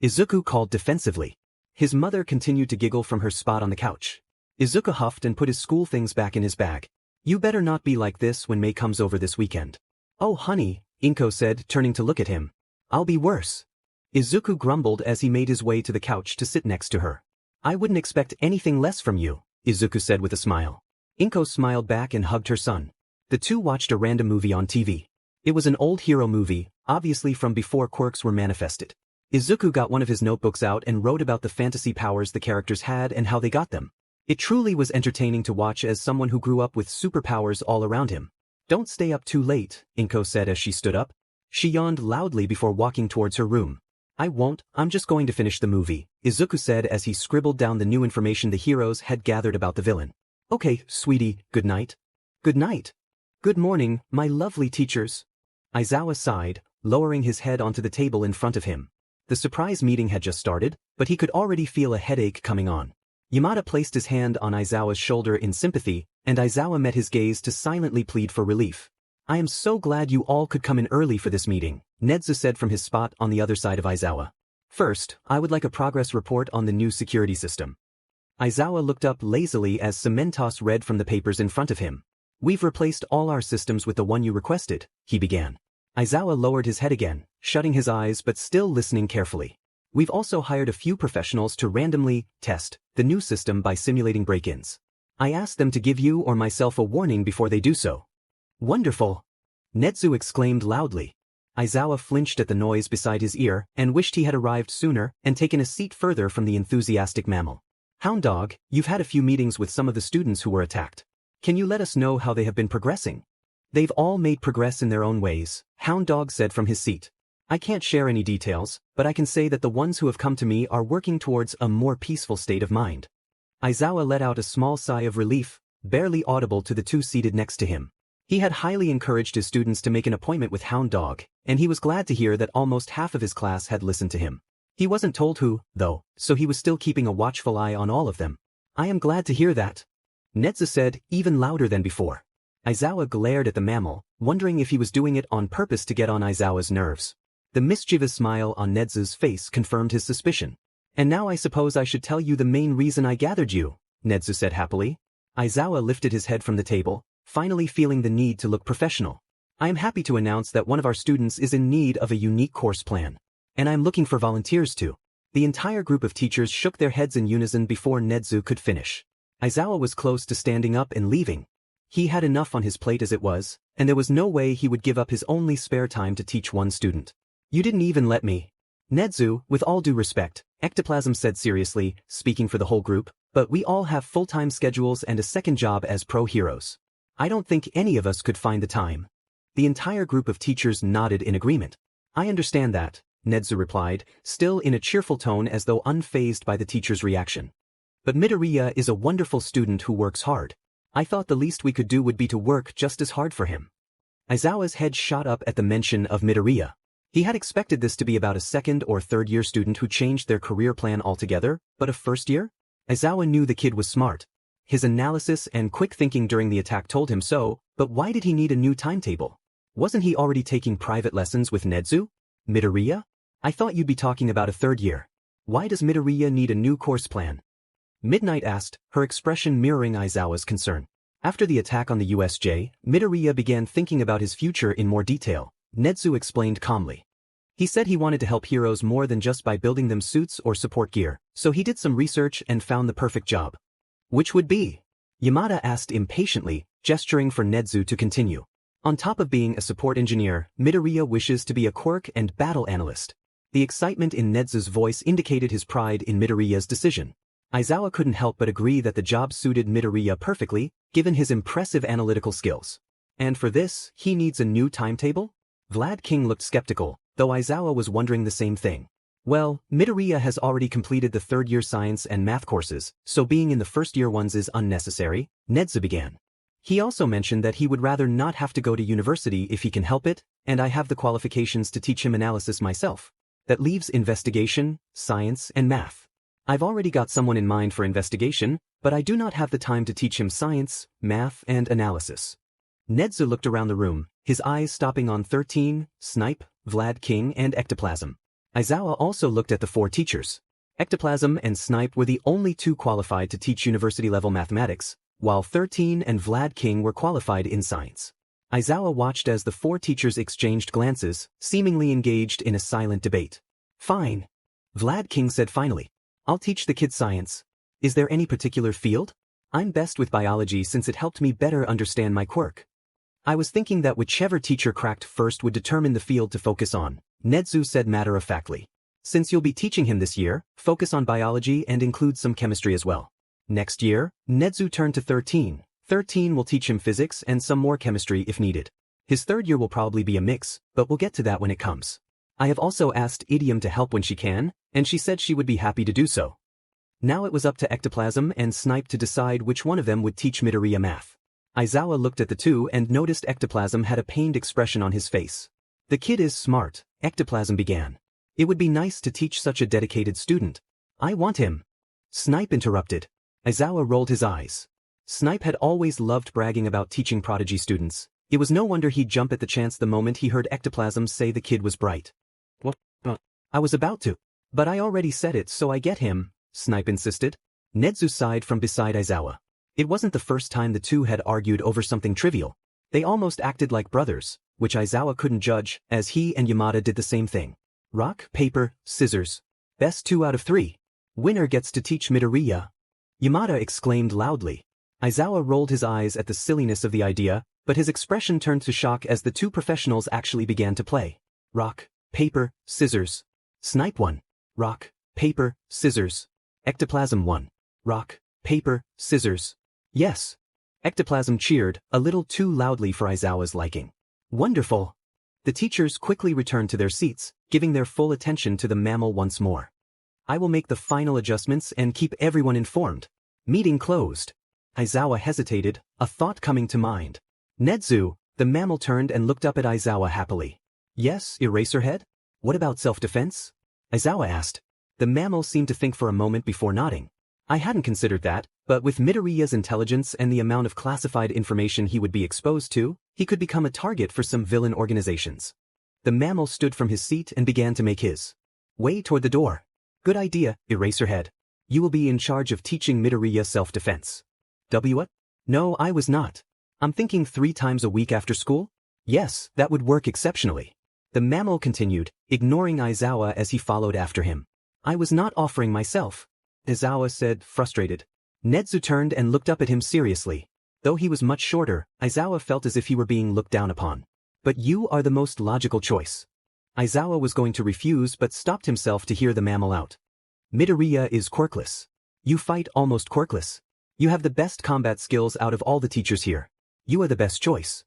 Izuku called defensively. His mother continued to giggle from her spot on the couch. Izuku huffed and put his school things back in his bag. You better not be like this when Mei comes over this weekend. Oh honey, Inko said, turning to look at him. I'll be worse. Izuku grumbled as he made his way to the couch to sit next to her. I wouldn't expect anything less from you, Izuku said with a smile. Inko smiled back and hugged her son. The two watched a random movie on TV. It was an old hero movie, obviously from before quirks were manifested. Izuku got one of his notebooks out and wrote about the fantasy powers the characters had and how they got them. It truly was entertaining to watch as someone who grew up with superpowers all around him. Don't stay up too late, Inko said as she stood up. She yawned loudly before walking towards her room. I won't, I'm just going to finish the movie, Izuku said as he scribbled down the new information the heroes had gathered about the villain. Okay, sweetie, good night. Good night. Good morning, my lovely teachers. Aizawa sighed, lowering his head onto the table in front of him. The surprise meeting had just started, but he could already feel a headache coming on. Yamada placed his hand on Aizawa's shoulder in sympathy, and Aizawa met his gaze to silently plead for relief. I am so glad you all could come in early for this meeting, Nedu said from his spot on the other side of Aizawa. First, I would like a progress report on the new security system. Aizawa looked up lazily as Cementos read from the papers in front of him. We've replaced all our systems with the one you requested, he began. Aizawa lowered his head again, shutting his eyes but still listening carefully. We've also hired a few professionals to randomly test the new system by simulating break-ins. I asked them to give you or myself a warning before they do so. Wonderful! Nedu exclaimed loudly. Aizawa flinched at the noise beside his ear and wished he had arrived sooner and taken a seat further from the enthusiastic mammal. Hound Dog, you've had a few meetings with some of the students who were attacked. Can you let us know how they have been progressing? They've all made progress in their own ways, Hound Dog said from his seat. I can't share any details, but I can say that the ones who have come to me are working towards a more peaceful state of mind. Aizawa let out a small sigh of relief, barely audible to the two seated next to him. He had highly encouraged his students to make an appointment with Hound Dog, and he was glad to hear that almost half of his class had listened to him. He wasn't told who, though, so he was still keeping a watchful eye on all of them. I am glad to hear that, Nedu said, even louder than before. Aizawa glared at the mammal, wondering if he was doing it on purpose to get on Aizawa's nerves. The mischievous smile on Nezu's face confirmed his suspicion. And now I suppose I should tell you the main reason I gathered you, Nedu said happily. Aizawa lifted his head from the table, finally feeling the need to look professional. I am happy to announce that one of our students is in need of a unique course plan. And I am looking for volunteers too. The entire group of teachers shook their heads in unison before Nedu could finish. Aizawa was close to standing up and leaving. He had enough on his plate as it was, and there was no way he would give up his only spare time to teach one student. You didn't even let me. Nedu, with all due respect, Ectoplasm said seriously, speaking for the whole group, but we all have full-time schedules and a second job as pro heroes. I don't think any of us could find the time. The entire group of teachers nodded in agreement. I understand that, Nedu replied, still in a cheerful tone as though unfazed by the teacher's reaction. But Midoriya is a wonderful student who works hard. I thought the least we could do would be to work just as hard for him. Aizawa's head shot up at the mention of Midoriya. He had expected this to be about a second or third year student who changed their career plan altogether, but a first year? Aizawa knew the kid was smart. His analysis and quick thinking during the attack told him so, but why did he need a new timetable? Wasn't he already taking private lessons with Nedu? Midoriya? I thought you'd be talking about a third year. Why does Midoriya need a new course plan? Midnight asked, her expression mirroring Aizawa's concern. After the attack on the USJ, Midoriya began thinking about his future in more detail, Nedu explained calmly. He said he wanted to help heroes more than just by building them suits or support gear, so he did some research and found the perfect job. Which would be? Yamada asked impatiently, gesturing for Nedu to continue. On top of being a support engineer, Midoriya wishes to be a quirk and battle analyst. The excitement in Nezu's voice indicated his pride in Midoriya's decision. Aizawa couldn't help but agree that the job suited Midoriya perfectly, given his impressive analytical skills. And for this, he needs a new timetable? Vlad King looked skeptical, though Aizawa was wondering the same thing. Well, Midoriya has already completed the third-year science and math courses, so being in the first-year ones is unnecessary, Nedu began. He also mentioned that he would rather not have to go to university if he can help it, and I have the qualifications to teach him analysis myself. That leaves investigation, science, and math. I've already got someone in mind for investigation, but I do not have the time to teach him science, math, and analysis. Nedu looked around the room, his eyes stopping on 13, Snipe, Vlad King, and Ectoplasm. Aizawa also looked at the four teachers. Ectoplasm and Snipe were the only two qualified to teach university-level mathematics, while 13 and Vlad King were qualified in science. Aizawa watched as the four teachers exchanged glances, seemingly engaged in a silent debate. Fine. Vlad King said finally. I'll teach the kids science. Is there any particular field? I'm best with biology since it helped me better understand my quirk. I was thinking that whichever teacher cracked first would determine the field to focus on, Nedu said matter-of-factly. Since you'll be teaching him this year, focus on biology and include some chemistry as well. Next year, Nedu turned to 13. 13 will teach him physics and some more chemistry if needed. His third year will probably be a mix, but we'll get to that when it comes. I have also asked Idiom to help when she can, and she said she would be happy to do so. Now it was up to Ectoplasm and Snipe to decide which one of them would teach Midoriya math. Aizawa looked at the two and noticed Ectoplasm had a pained expression on his face. The kid is smart, Ectoplasm began. It would be nice to teach such a dedicated student. I want him. Snipe interrupted. Aizawa rolled his eyes. Snipe had always loved bragging about teaching Prodigy students. It was no wonder he'd jump at the chance the moment he heard Ectoplasm say the kid was bright. What? I was about to. But I already said it, so I get him, Snipe insisted. Nedu sighed from beside Aizawa. It wasn't the first time the two had argued over something trivial. They almost acted like brothers, which Aizawa couldn't judge, as he and Yamada did the same thing. Rock, paper, scissors. Best 2 out of 3. Winner gets to teach Midoriya. Yamada exclaimed loudly. Aizawa rolled his eyes at the silliness of the idea, but his expression turned to shock as the two professionals actually began to play. Rock, paper, scissors. Snipe won. Rock, paper, scissors. Ectoplasm won. Rock, paper, scissors. Yes. Ectoplasm cheered, a little too loudly for Aizawa's liking. Wonderful. The teachers quickly returned to their seats, giving their full attention to the mammal once more. I will make the final adjustments and keep everyone informed. Meeting closed. Aizawa hesitated, a thought coming to mind. Nedu, the mammal turned and looked up at Aizawa happily. Yes, Eraserhead? What about self-defense? Aizawa asked. The mammal seemed to think for a moment before nodding. I hadn't considered that, but with Midoriya's intelligence and the amount of classified information he would be exposed to, he could become a target for some villain organizations. The mammal stood from his seat and began to make his way toward the door. Good idea, Eraserhead. You will be in charge of teaching Midoriya self-defense. What? No, I was not. I'm thinking 3 times a week after school? Yes, that would work exceptionally. The mammal continued, ignoring Aizawa as he followed after him. I was not offering myself, Aizawa said, frustrated. Nedu turned and looked up at him seriously. Though he was much shorter, Aizawa felt as if he were being looked down upon. But you are the most logical choice. Aizawa was going to refuse but stopped himself to hear the mammal out. Midoriya is quirkless. You fight almost quirkless. You have the best combat skills out of all the teachers here. You are the best choice.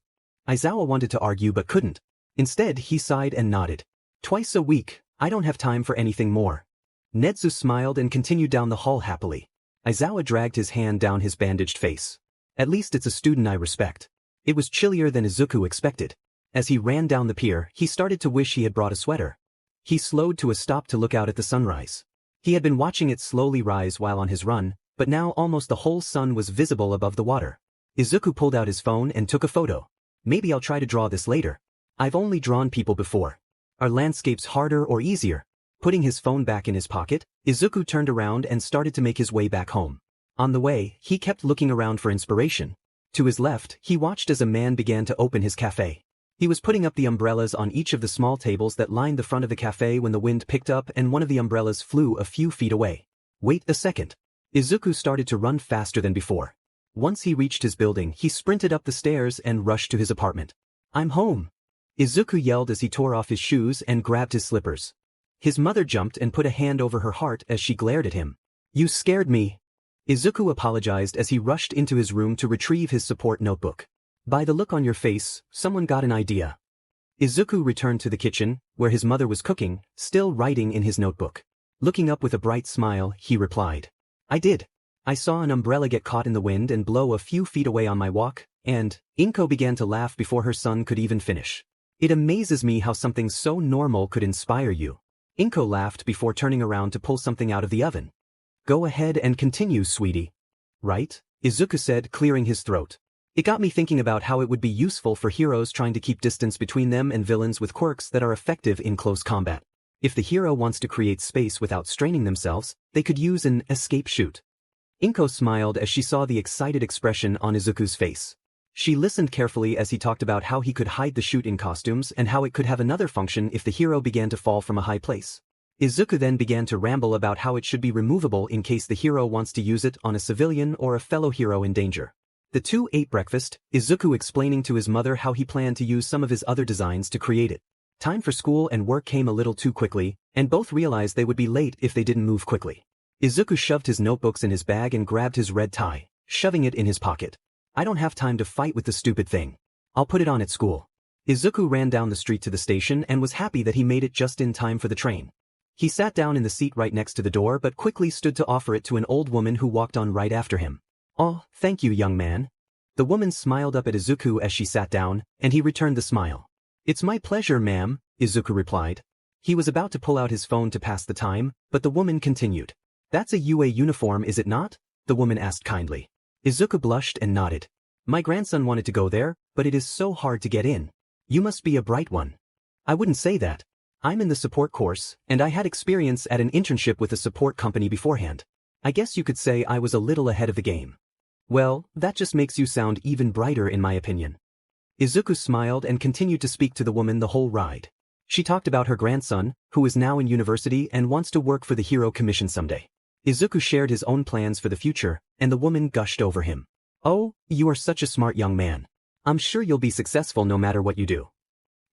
Aizawa wanted to argue but couldn't. Instead, he sighed and nodded. Twice a week, I don't have time for anything more. Nedu smiled and continued down the hall happily. Aizawa dragged his hand down his bandaged face. At least it's a student I respect. It was chillier than Izuku expected. As he ran down the pier, he started to wish he had brought a sweater. He slowed to a stop to look out at the sunrise. He had been watching it slowly rise while on his run, but now almost the whole sun was visible above the water. Izuku pulled out his phone and took a photo. Maybe I'll try to draw this later. I've only drawn people before. Are landscapes harder or easier? Putting his phone back in his pocket, Izuku turned around and started to make his way back home. On the way, he kept looking around for inspiration. To his left, he watched as a man began to open his cafe. He was putting up the umbrellas on each of the small tables that lined the front of the cafe when the wind picked up and one of the umbrellas flew a few feet away. Wait a second. Izuku started to run faster than before. Once he reached his building, he sprinted up the stairs and rushed to his apartment. I'm home. Izuku yelled as he tore off his shoes and grabbed his slippers. His mother jumped and put a hand over her heart as she glared at him. You scared me. Izuku apologized as he rushed into his room to retrieve his support notebook. By the look on your face, someone got an idea. Izuku returned to the kitchen, where his mother was cooking, still writing in his notebook. Looking up with a bright smile, he replied. I did. I saw an umbrella get caught in the wind and blow a few feet away on my walk, and Inko began to laugh before her son could even finish. It amazes me how something so normal could inspire you. Inko laughed before turning around to pull something out of the oven. Go ahead and continue, sweetie. Right? Izuku said, clearing his throat. It got me thinking about how it would be useful for heroes trying to keep distance between them and villains with quirks that are effective in close combat. If the hero wants to create space without straining themselves, they could use an escape shoot. Inko smiled as she saw the excited expression on Izuku's face. She listened carefully as he talked about how he could hide the chute in costumes and how it could have another function if the hero began to fall from a high place. Izuku then began to ramble about how it should be removable in case the hero wants to use it on a civilian or a fellow hero in danger. The two ate breakfast, Izuku explaining to his mother how he planned to use some of his other designs to create it. Time for school and work came a little too quickly, and both realized they would be late if they didn't move quickly. Izuku shoved his notebooks in his bag and grabbed his red tie, shoving it in his pocket. I don't have time to fight with the stupid thing. I'll put it on at school. Izuku ran down the street to the station and was happy that he made it just in time for the train. He sat down in the seat right next to the door but quickly stood to offer it to an old woman who walked on right after him. Oh, thank you, young man. The woman smiled up at Izuku as she sat down, and he returned the smile. It's my pleasure, ma'am, Izuku replied. He was about to pull out his phone to pass the time, but the woman continued. That's a UA uniform, is it not? The woman asked kindly. Izuku blushed and nodded. My grandson wanted to go there, but it is so hard to get in. You must be a bright one. I wouldn't say that. I'm in the support course, and I had experience at an internship with a support company beforehand. I guess you could say I was a little ahead of the game. Well, that just makes you sound even brighter in my opinion. Izuku smiled and continued to speak to the woman the whole ride. She talked about her grandson, who is now in university and wants to work for the Hero Commission someday. Izuku shared his own plans for the future, and the woman gushed over him. Oh, you are such a smart young man. I'm sure you'll be successful no matter what you do.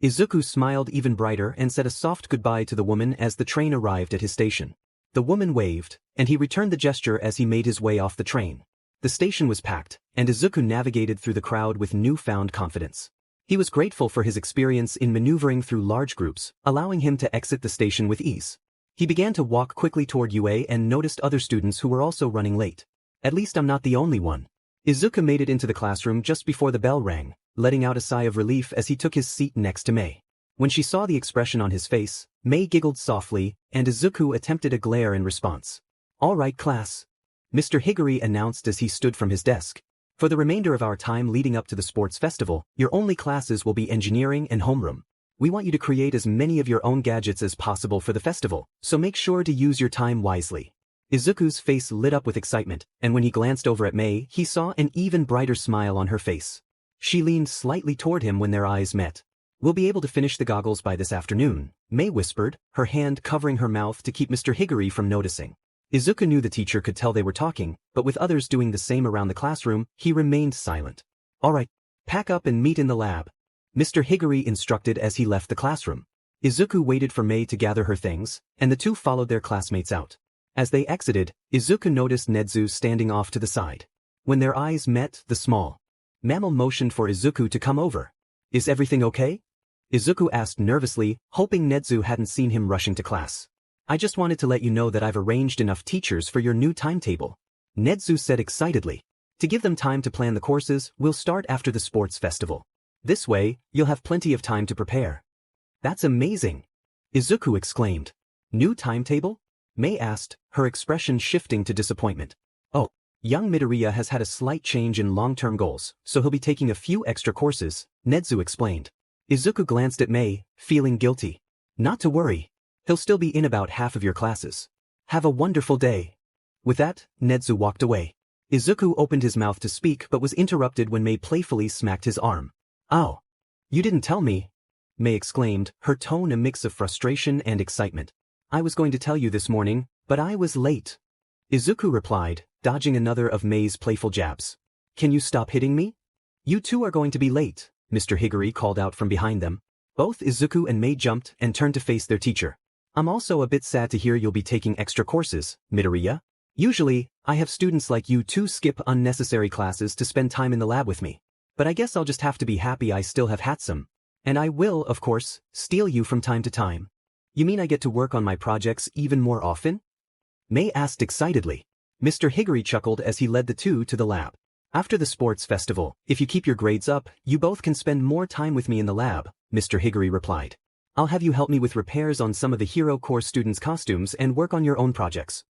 Izuku smiled even brighter and said a soft goodbye to the woman as the train arrived at his station. The woman waved, and he returned the gesture as he made his way off the train. The station was packed, and Izuku navigated through the crowd with newfound confidence. He was grateful for his experience in maneuvering through large groups, allowing him to exit the station with ease. He began to walk quickly toward UA and noticed other students who were also running late. At least I'm not the only one. Izuku made it into the classroom just before the bell rang, letting out a sigh of relief as he took his seat next to Mei. When she saw the expression on his face, Mei giggled softly, and Izuku attempted a glare in response. All right, class. Mr. Higuri announced as he stood from his desk. For the remainder of our time leading up to the sports festival, your only classes will be engineering and homeroom. We want you to create as many of your own gadgets as possible for the festival, so make sure to use your time wisely. Izuku's face lit up with excitement, and when he glanced over at Mei, he saw an even brighter smile on her face. She leaned slightly toward him when their eyes met. We'll be able to finish the goggles by this afternoon, Mei whispered, her hand covering her mouth to keep Mr. Higuri from noticing. Izuku knew the teacher could tell they were talking, but with others doing the same around the classroom, he remained silent. All right, pack up and meet in the lab, Mr. Higuri instructed as he left the classroom. Izuku waited for Mei to gather her things, and the two followed their classmates out. As they exited, Izuku noticed Nedu standing off to the side. When their eyes met, the small mammal motioned for Izuku to come over. Is everything okay? Izuku asked nervously, hoping Nedu hadn't seen him rushing to class. I just wanted to let you know that I've arranged enough teachers for your new timetable, Nedu said excitedly. To give them time to plan the courses, we'll start after the sports festival. This way, you'll have plenty of time to prepare. That's amazing, Izuku exclaimed. New timetable? Mei asked, her expression shifting to disappointment. Oh, young Midoriya has had a slight change in long-term goals, so he'll be taking a few extra courses, Nedu explained. Izuku glanced at Mei, feeling guilty. Not to worry. He'll still be in about half of your classes. Have a wonderful day. With that, Nedu walked away. Izuku opened his mouth to speak but was interrupted when Mei playfully smacked his arm. Oh. You didn't tell me, Mei exclaimed, her tone a mix of frustration and excitement. I was going to tell you this morning, but I was late. Izuku replied, dodging another of Mei's playful jabs. Can you stop hitting me? You two are going to be late, Mr. Higuri called out from behind them. Both Izuku and Mei jumped and turned to face their teacher. I'm also a bit sad to hear you'll be taking extra courses, Midoriya. Usually, I have students like you two skip unnecessary classes to spend time in the lab with me. But I guess I'll just have to be happy I still have Hatsum. And I will, of course, steal you from time to time. You mean I get to work on my projects even more often? Mei asked excitedly. Mr. Higuri chuckled as he led the two to the lab. After the sports festival, if you keep your grades up, you both can spend more time with me in the lab, Mr. Higuri replied. I'll have you help me with repairs on some of the Hero Corps students' costumes and work on your own projects.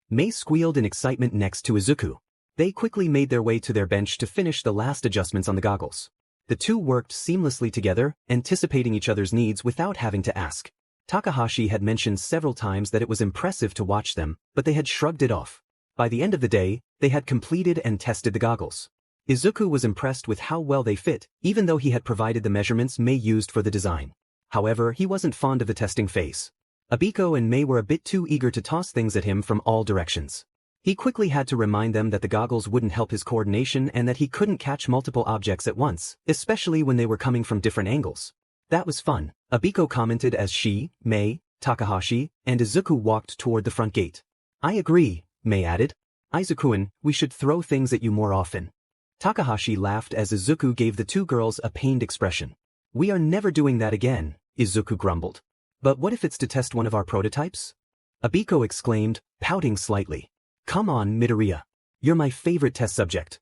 Mei squealed in excitement next to Izuku. They quickly made their way to their bench to finish the last adjustments on the goggles. The two worked seamlessly together, anticipating each other's needs without having to ask. Takahashi had mentioned several times that it was impressive to watch them, but they had shrugged it off. By the end of the day, they had completed and tested the goggles. Izuku was impressed with how well they fit, even though he had provided the measurements Mei used for the design. However, he wasn't fond of the testing phase. Abiko and Mei were a bit too eager to toss things at him from all directions. He quickly had to remind them that the goggles wouldn't help his coordination and that he couldn't catch multiple objects at once, especially when they were coming from different angles. That was fun, Abiko commented as she, Mei, Takahashi, and Izuku walked toward the front gate. I agree, Mei added. Izuku-kun, we should throw things at you more often. Takahashi laughed as Izuku gave the two girls a pained expression. We are never doing that again, Izuku grumbled. But what if it's to test one of our prototypes? Abiko exclaimed, pouting slightly. Come on, Midoriya. You're my favorite test subject.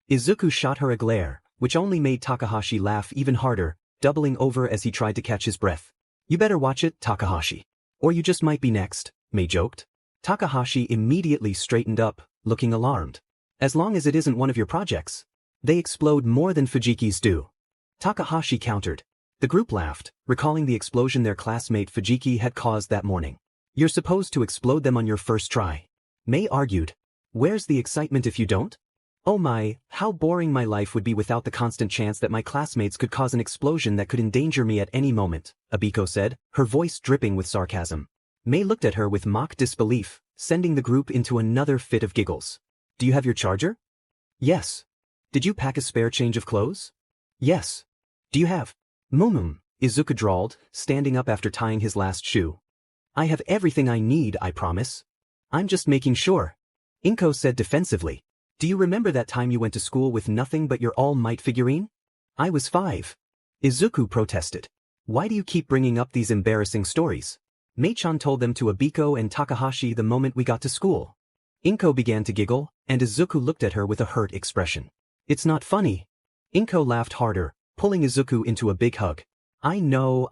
Izuku shot her a glare, which only made Takahashi laugh even harder, doubling over as he tried to catch his breath. You better watch it, Takahashi. Or you just might be next, Mei joked. Takahashi immediately straightened up, looking alarmed. As long as it isn't one of your projects. They explode more than Fujikis do. Takahashi countered. The group laughed, recalling the explosion their classmate Fujiki had caused that morning. You're supposed to explode them on your first try. Mei argued. Where's the excitement if you don't? Oh my, how boring my life would be without the constant chance that my classmates could cause an explosion that could endanger me at any moment, Abiko said, her voice dripping with sarcasm. Mei looked at her with mock disbelief, sending the group into another fit of giggles. Do you have your charger? Yes. Did you pack a spare change of clothes? Yes. Do you have Izuku drawled, standing up after tying his last shoe. I have everything I need, I promise. I'm just making sure. Inko said defensively. Do you remember that time you went to school with nothing but your All Might figurine? I was 5. Izuku protested. Why do you keep bringing up these embarrassing stories? Mei-chan told them to Abiko and Takahashi the moment we got to school. Inko began to giggle, and Izuku looked at her with a hurt expression. It's not funny. Inko laughed harder, pulling Izuku into a big hug. I know,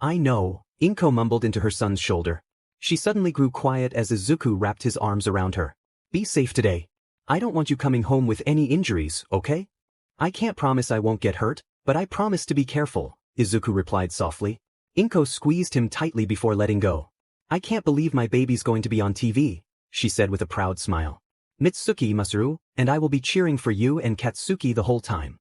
Inko mumbled into her son's shoulder. She suddenly grew quiet as Izuku wrapped his arms around her. Be safe today. I don't want you coming home with any injuries, okay? I can't promise I won't get hurt, but I promise to be careful, Izuku replied softly. Inko squeezed him tightly before letting go. I can't believe my baby's going to be on TV, she said with a proud smile. Mitsuki Masaru, and I will be cheering for you and Katsuki the whole time.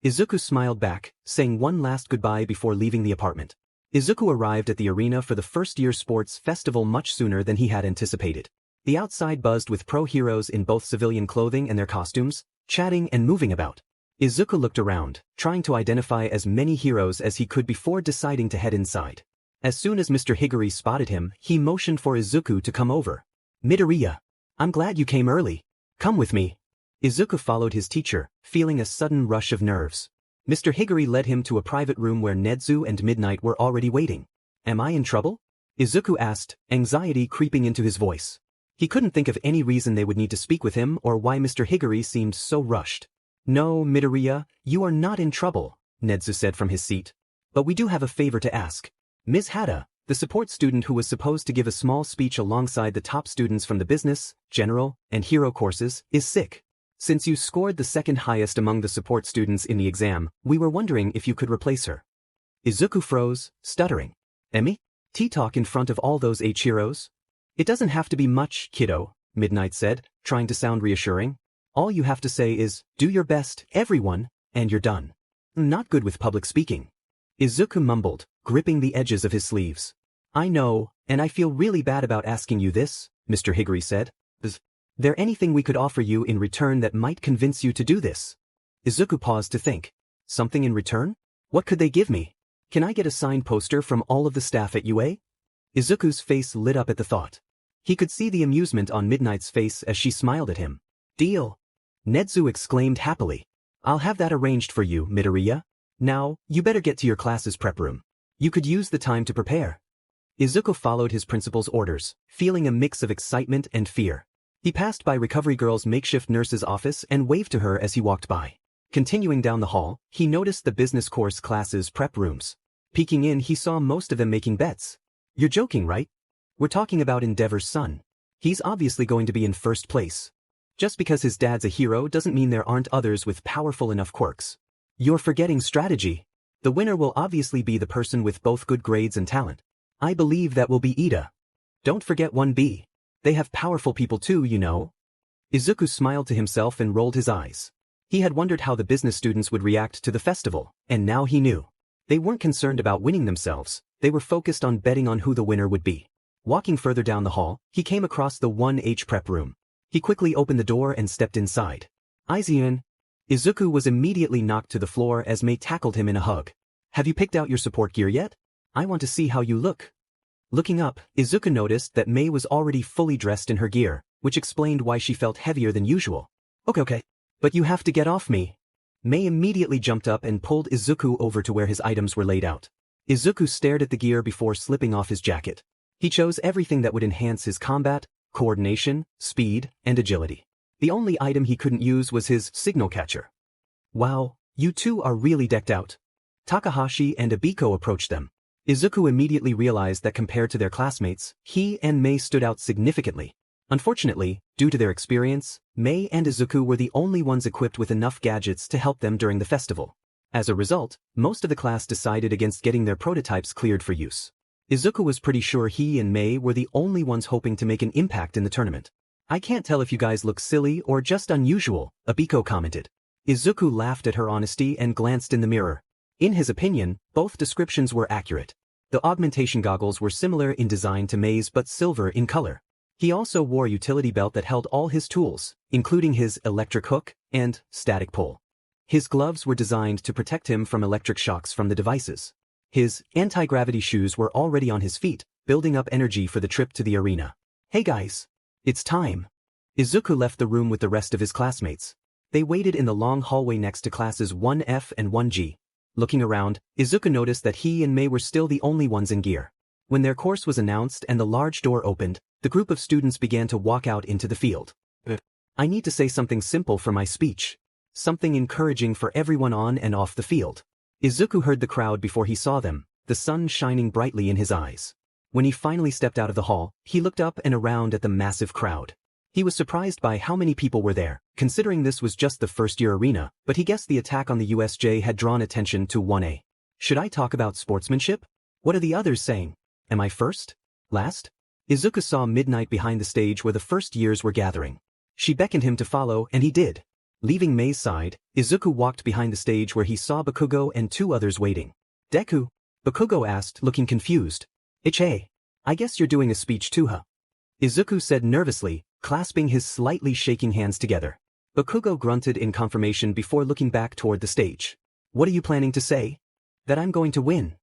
Izuku smiled back, saying one last goodbye before leaving the apartment. Izuku arrived at the arena for the first-year sports festival much sooner than he had anticipated. The outside buzzed with pro heroes in both civilian clothing and their costumes, chatting and moving about. Izuku looked around, trying to identify as many heroes as he could before deciding to head inside. As soon as Mr. Higuri spotted him, he motioned for Izuku to come over. Midoriya, I'm glad you came early. Come with me. Izuku followed his teacher, feeling a sudden rush of nerves. Mr. Higuri led him to a private room where Nedu and Midnight were already waiting. Am I in trouble? Izuku asked, anxiety creeping into his voice. He couldn't think of any reason they would need to speak with him or why Mr. Higuri seemed so rushed. No, Midoriya, you are not in trouble, Nedu said from his seat. But we do have a favor to ask. Ms. Hada, the support student who was supposed to give a small speech alongside the top students from the business, general, and hero courses, is sick. Since you scored the second highest among the support students in the exam, we were wondering if you could replace her. Izuku froze, stuttering. Emi? Tea-talk in front of all those H heroes? It doesn't have to be much, kiddo, Midnight said, trying to sound reassuring. All you have to say is, do your best, everyone, and you're done. Not good with public speaking. Izuku mumbled, gripping the edges of his sleeves. I know, and I feel really bad about asking you this, Mr. Higuri said. Is there anything we could offer you in return that might convince you to do this? Izuku paused to think. Something in return? What could they give me? Can I get a signed poster from all of the staff at UA? Izuku's face lit up at the thought. He could see the amusement on Midnight's face as she smiled at him. Deal. Nedu exclaimed happily. I'll have that arranged for you, Midoriya. Now, you better get to your class's prep room. You could use the time to prepare. Izuku followed his principal's orders, feeling a mix of excitement and fear. He passed by Recovery Girl's makeshift nurse's office and waved to her as he walked by. Continuing down the hall, he noticed the business course class's prep rooms. Peeking in, he saw most of them making bets. You're joking, right? We're talking about Endeavor's son. He's obviously going to be in first place. Just because his dad's a hero doesn't mean there aren't others with powerful enough quirks. You're forgetting strategy. The winner will obviously be the person with both good grades and talent. I believe that will be Ida. Don't forget 1B. They have powerful people too, you know. Izuku smiled to himself and rolled his eyes. He had wondered how the business students would react to the festival, and now he knew. They weren't concerned about winning themselves, they were focused on betting on who the winner would be. Walking further down the hall, he came across the 1H prep room. He quickly opened the door and stepped inside. Aizawa. Izuku was immediately knocked to the floor as Mei tackled him in a hug. Have you picked out your support gear yet? I want to see how you look. Looking up, Izuku noticed that Mei was already fully dressed in her gear, which explained why she felt heavier than usual. Okay. But you have to get off me. Mei immediately jumped up and pulled Izuku over to where his items were laid out. Izuku stared at the gear before slipping off his jacket. He chose everything that would enhance his combat, coordination, speed, and agility. The only item he couldn't use was his signal catcher. Wow, you two are really decked out. Takahashi and Abiko approached them. Izuku immediately realized that compared to their classmates, he and Mei stood out significantly. Unfortunately, due to their experience, Mei and Izuku were the only ones equipped with enough gadgets to help them during the festival. As a result, most of the class decided against getting their prototypes cleared for use. Izuku was pretty sure he and Mei were the only ones hoping to make an impact in the tournament. I can't tell if you guys look silly or just unusual, Abiko commented. Izuku laughed at her honesty and glanced in the mirror. In his opinion, both descriptions were accurate. The augmentation goggles were similar in design to Mei's but silver in color. He also wore a utility belt that held all his tools, including his electric hook and static pole. His gloves were designed to protect him from electric shocks from the devices. His anti-gravity shoes were already on his feet, building up energy for the trip to the arena. Hey guys! It's time! Izuku left the room with the rest of his classmates. They waited in the long hallway next to classes 1F and 1G. Looking around, Izuku noticed that he and Mei were still the only ones in gear. When their course was announced and the large door opened, the group of students began to walk out into the field. I need to say something simple for my speech. Something encouraging for everyone on and off the field. Izuku heard the crowd before he saw them, the sun shining brightly in his eyes. When he finally stepped out of the hall, he looked up and around at the massive crowd. He was surprised by how many people were there, considering this was just the first-year arena, but he guessed the attack on the USJ had drawn attention to 1A. Should I talk about sportsmanship? What are the others saying? Am I first? Last? Izuku saw Midnight behind the stage where the first years were gathering. She beckoned him to follow, and he did. Leaving Mei's side, Izuku walked behind the stage where he saw Bakugo and two others waiting. Deku? Bakugo asked, looking confused. Ichie, I guess you're doing a speech too, huh? Izuku said nervously, clasping his slightly shaking hands together. Bakugo grunted in confirmation before looking back toward the stage. What are you planning to say? That I'm going to win.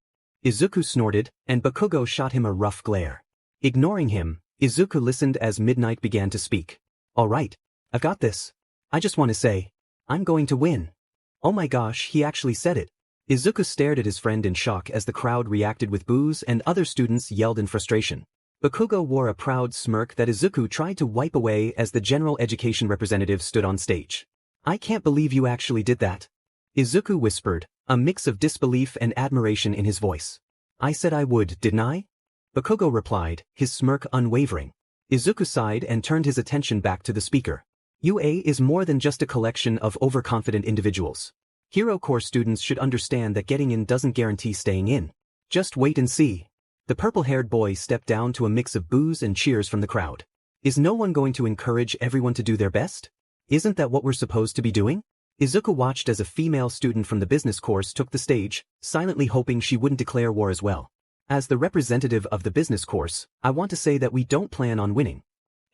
Izuku snorted, and Bakugo shot him a rough glare. Ignoring him, Izuku listened as Midnight began to speak. All right, I've got this. I just want to say, I'm going to win. Oh my gosh, he actually said it. Izuku stared at his friend in shock as the crowd reacted with boos and other students yelled in frustration. Bakugo wore a proud smirk that Izuku tried to wipe away as the general education representative stood on stage. I can't believe you actually did that. Izuku whispered, a mix of disbelief and admiration in his voice. I said I would, didn't I? Bakugo replied, his smirk unwavering. Izuku sighed and turned his attention back to the speaker. UA is more than just a collection of overconfident individuals. Hero Corps students should understand that getting in doesn't guarantee staying in. Just wait and see. The purple-haired boy stepped down to a mix of boos and cheers from the crowd. Is no one going to encourage everyone to do their best? Isn't that what we're supposed to be doing? Izuku watched as a female student from the business course took the stage, silently hoping she wouldn't declare war as well. As the representative of the business course, I want to say that we don't plan on winning.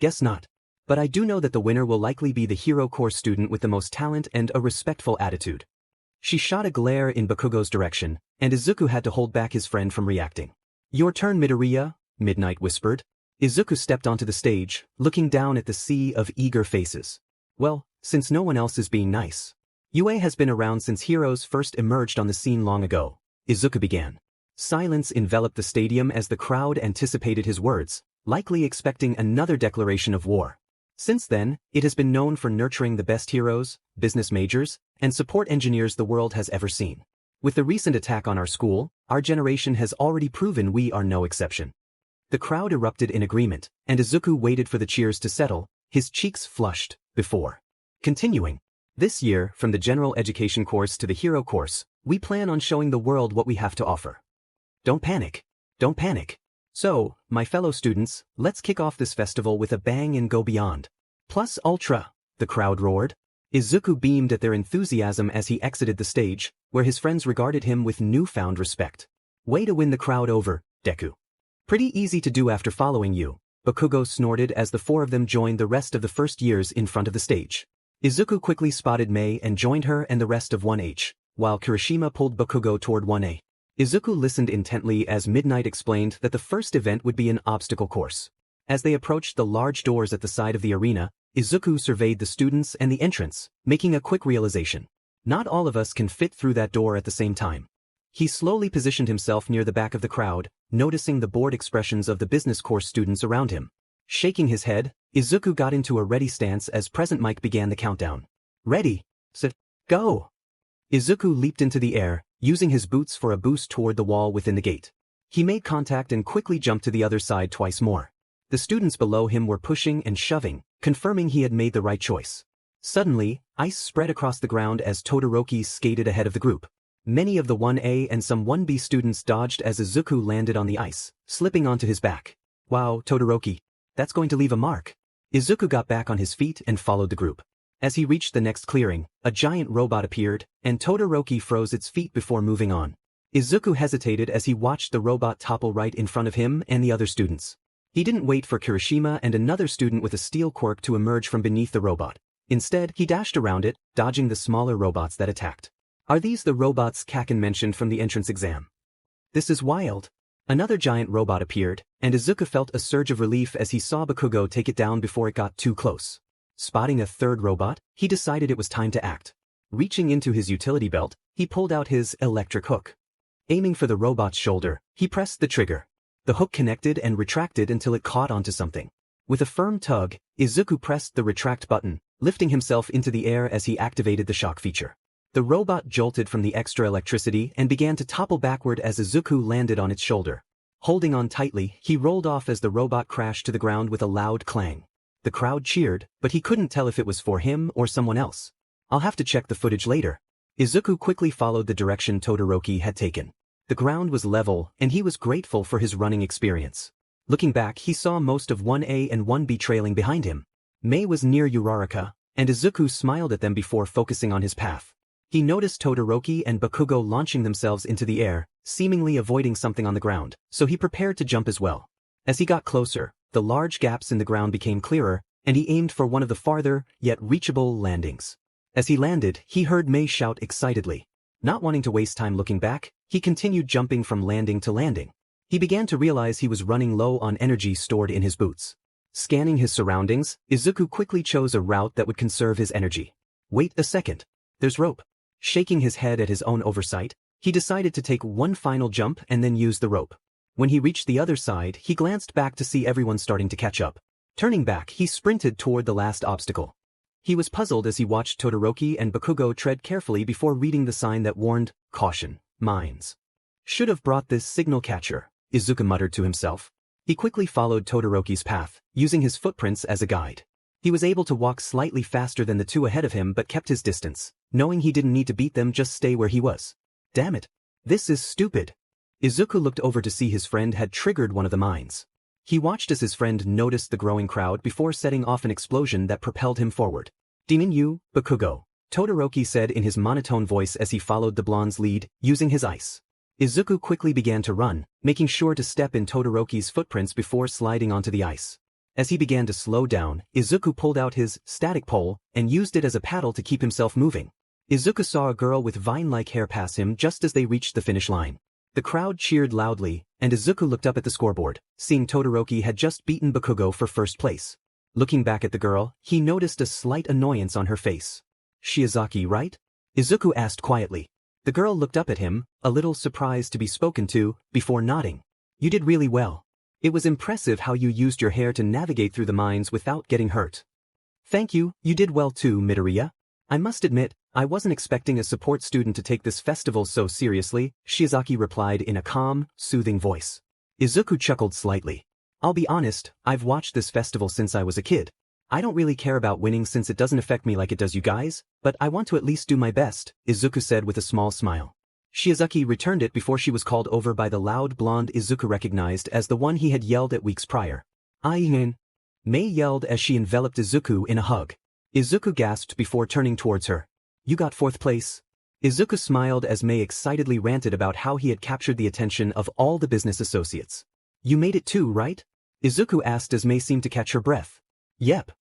Guess not. But I do know that the winner will likely be the Hero Corps student with the most talent and a respectful attitude. She shot a glare in Bakugo's direction, and Izuku had to hold back his friend from reacting. Your turn, Midoriya, Midnight whispered. Izuku stepped onto the stage, looking down at the sea of eager faces. Well, since no one else is being nice. UA has been around since heroes first emerged on the scene long ago, Izuku began. Silence enveloped the stadium as the crowd anticipated his words, likely expecting another declaration of war. Since then, it has been known for nurturing the best heroes, business majors, and support engineers the world has ever seen. With the recent attack on our school, our generation has already proven we are no exception. The crowd erupted in agreement, and Izuku waited for the cheers to settle, his cheeks flushed, before continuing. This year, from the general education course to the hero course, we plan on showing the world what we have to offer. Don't panic. Don't panic. So, my fellow students, let's kick off this festival with a bang and go beyond. Plus ultra, the crowd roared. Izuku beamed at their enthusiasm as he exited the stage, where his friends regarded him with newfound respect. Way to win the crowd over, Deku. Pretty easy to do after following you, Bakugo snorted as the four of them joined the rest of the first years in front of the stage. Izuku quickly spotted Mei and joined her and the rest of 1H, while Kirishima pulled Bakugo toward 1A. Izuku listened intently as Midnight explained that the first event would be an obstacle course. As they approached the large doors at the side of the arena, Izuku surveyed the students and the entrance, making a quick realization. Not all of us can fit through that door at the same time. He slowly positioned himself near the back of the crowd, noticing the bored expressions of the business course students around him. Shaking his head, Izuku got into a ready stance as Present Mike began the countdown. Ready, set, go! Izuku leaped into the air, using his boots for a boost toward the wall within the gate. He made contact and quickly jumped to the other side twice more. The students below him were pushing and shoving, confirming he had made the right choice. Suddenly, ice spread across the ground as Todoroki skated ahead of the group. Many of the 1A and some 1B students dodged as Izuku landed on the ice, slipping onto his back. Wow, Todoroki. That's going to leave a mark. Izuku got back on his feet and followed the group. As he reached the next clearing, a giant robot appeared, and Todoroki froze its feet before moving on. Izuku hesitated as he watched the robot topple right in front of him and the other students. He didn't wait for Kirishima and another student with a steel quirk to emerge from beneath the robot. Instead, he dashed around it, dodging the smaller robots that attacked. Are these the robots Kaken mentioned from the entrance exam? This is wild. Another giant robot appeared, and Izuku felt a surge of relief as he saw Bakugo take it down before it got too close. Spotting a third robot, he decided it was time to act. Reaching into his utility belt, he pulled out his electric hook. Aiming for the robot's shoulder, he pressed the trigger. The hook connected and retracted until it caught onto something. With a firm tug, Izuku pressed the retract button, lifting himself into the air as he activated the shock feature. The robot jolted from the extra electricity and began to topple backward as Izuku landed on its shoulder. Holding on tightly, he rolled off as the robot crashed to the ground with a loud clang. The crowd cheered, but he couldn't tell if it was for him or someone else. I'll have to check the footage later. Izuku quickly followed the direction Todoroki had taken. The ground was level, and he was grateful for his running experience. Looking back, he saw most of 1A and 1B trailing behind him. Mei was near Uraraka, and Izuku smiled at them before focusing on his path. He noticed Todoroki and Bakugo launching themselves into the air, seemingly avoiding something on the ground, so he prepared to jump as well. As he got closer, the large gaps in the ground became clearer, and he aimed for one of the farther, yet reachable, landings. As he landed, he heard Mei shout excitedly. Not wanting to waste time looking back, he continued jumping from landing to landing. He began to realize he was running low on energy stored in his boots. Scanning his surroundings, Izuku quickly chose a route that would conserve his energy. Wait a second. There's rope. Shaking his head at his own oversight, he decided to take one final jump and then use the rope. When he reached the other side, he glanced back to see everyone starting to catch up. Turning back, he sprinted toward the last obstacle. He was puzzled as he watched Todoroki and Bakugo tread carefully before reading the sign that warned, "Caution, mines." Should have brought this signal catcher, Izuku muttered to himself. He quickly followed Todoroki's path, using his footprints as a guide. He was able to walk slightly faster than the two ahead of him but kept his distance, knowing he didn't need to beat them, just stay where he was. Damn it. This is stupid. Izuku looked over to see his friend had triggered one of the mines. He watched as his friend noticed the growing crowd before setting off an explosion that propelled him forward. "Demon Bakugo," Todoroki said in his monotone voice as he followed the blonde's lead, using his ice. Izuku quickly began to run, making sure to step in Todoroki's footprints before sliding onto the ice. As he began to slow down, Izuku pulled out his static pole and used it as a paddle to keep himself moving. Izuku saw a girl with vine-like hair pass him just as they reached the finish line. The crowd cheered loudly, and Izuku looked up at the scoreboard, seeing Todoroki had just beaten Bakugo for first place. Looking back at the girl, he noticed a slight annoyance on her face. "Shiozaki, right?" Izuku asked quietly. The girl looked up at him, a little surprised to be spoken to, before nodding. "You did really well. It was impressive how you used your hair to navigate through the mines without getting hurt." "Thank you, you did well too, Midoriya. I must admit, I wasn't expecting a support student to take this festival so seriously," Shiozaki replied in a calm, soothing voice. Izuku chuckled slightly. "I'll be honest, I've watched this festival since I was a kid. I don't really care about winning since it doesn't affect me like it does you guys, but I want to at least do my best," Izuku said with a small smile. Shiozaki returned it before she was called over by the loud blonde Izuku recognized as the one he had yelled at weeks prior. "Ainin." Mei yelled as she enveloped Izuku in a hug. Izuku gasped before turning towards her. "You got 4th place." Izuku smiled as Mei excitedly ranted about how he had captured the attention of all the business associates. "You made it too, right?" Izuku asked as Mei seemed to catch her breath. "Yep."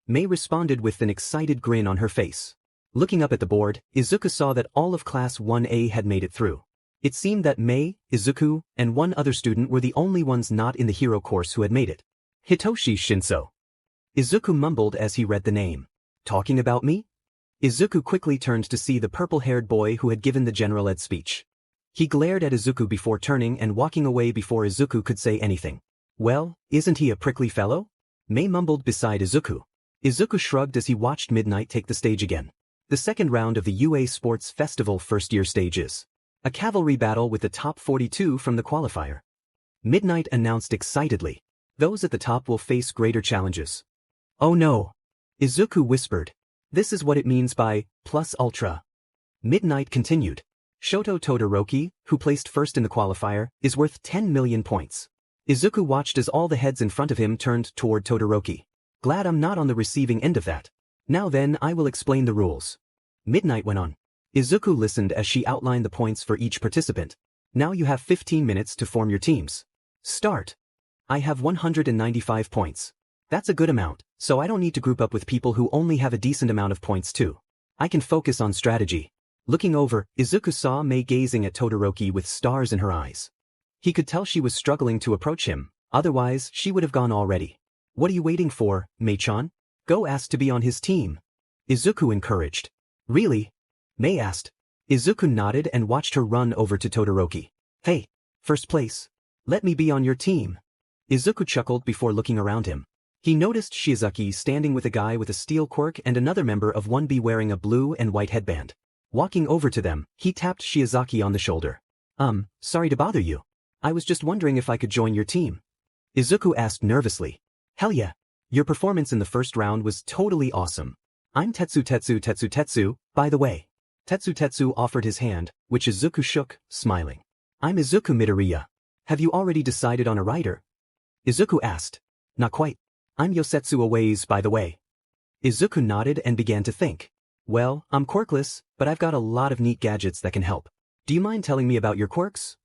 Mei responded with an excited grin on her face. Looking up at the board, Izuku saw that all of Class 1A had made it through. It seemed that Mei, Izuku, and one other student were the only ones not in the hero course who had made it. "Hitoshi Shinso." Izuku mumbled as he read the name. "Talking about me?" Izuku quickly turned to see the purple-haired boy who had given the general ed speech. He glared at Izuku before turning and walking away before Izuku could say anything. "Well, isn't he a prickly fellow?" Mei mumbled beside Izuku. Izuku shrugged as he watched Midnight take the stage again. The second round of the UA Sports Festival first-year stages. A cavalry battle with the top 42 from the qualifier. Midnight announced excitedly. "Those at the top will face greater challenges." "Oh no!" Izuku whispered. "This is what it means by plus ultra." Midnight continued. "Shoto Todoroki, who placed first in the qualifier, is worth 10 million points." Izuku watched as all the heads in front of him turned toward Todoroki. "Glad I'm not on the receiving end of that. Now then, I will explain the rules." Midnight went on. Izuku listened as she outlined the points for each participant. "Now you have 15 minutes to form your teams. Start." "I have 195 points. That's a good amount, so I don't need to group up with people who only have a decent amount of points too. I can focus on strategy." Looking over, Izuku saw Mei gazing at Todoroki with stars in her eyes. He could tell she was struggling to approach him, otherwise she would have gone already. "What are you waiting for, Mei-chan? Go ask to be on his team." Izuku encouraged. "Really?" Mei asked. Izuku nodded and watched her run over to Todoroki. "Hey, first place. Let me be on your team." Izuku chuckled before looking around him. He noticed Shiozaki standing with a guy with a steel quirk and another member of 1B wearing a blue and white headband. Walking over to them, he tapped Shiozaki on the shoulder. Sorry to bother you. I was just wondering if I could join your team. Izuku asked nervously. Hell yeah. Your performance in the first round was totally awesome. I'm Tetsu, by the way. Tetsu offered his hand, which Izuku shook, smiling. I'm Izuku Midoriya. Have you already decided on a rider? Izuku asked. Not quite. I'm Yosetsu Aways, by the way. Izuku nodded and began to think. Well, I'm quirkless, but I've got a lot of neat gadgets that can help. Do you mind telling me about your quirks?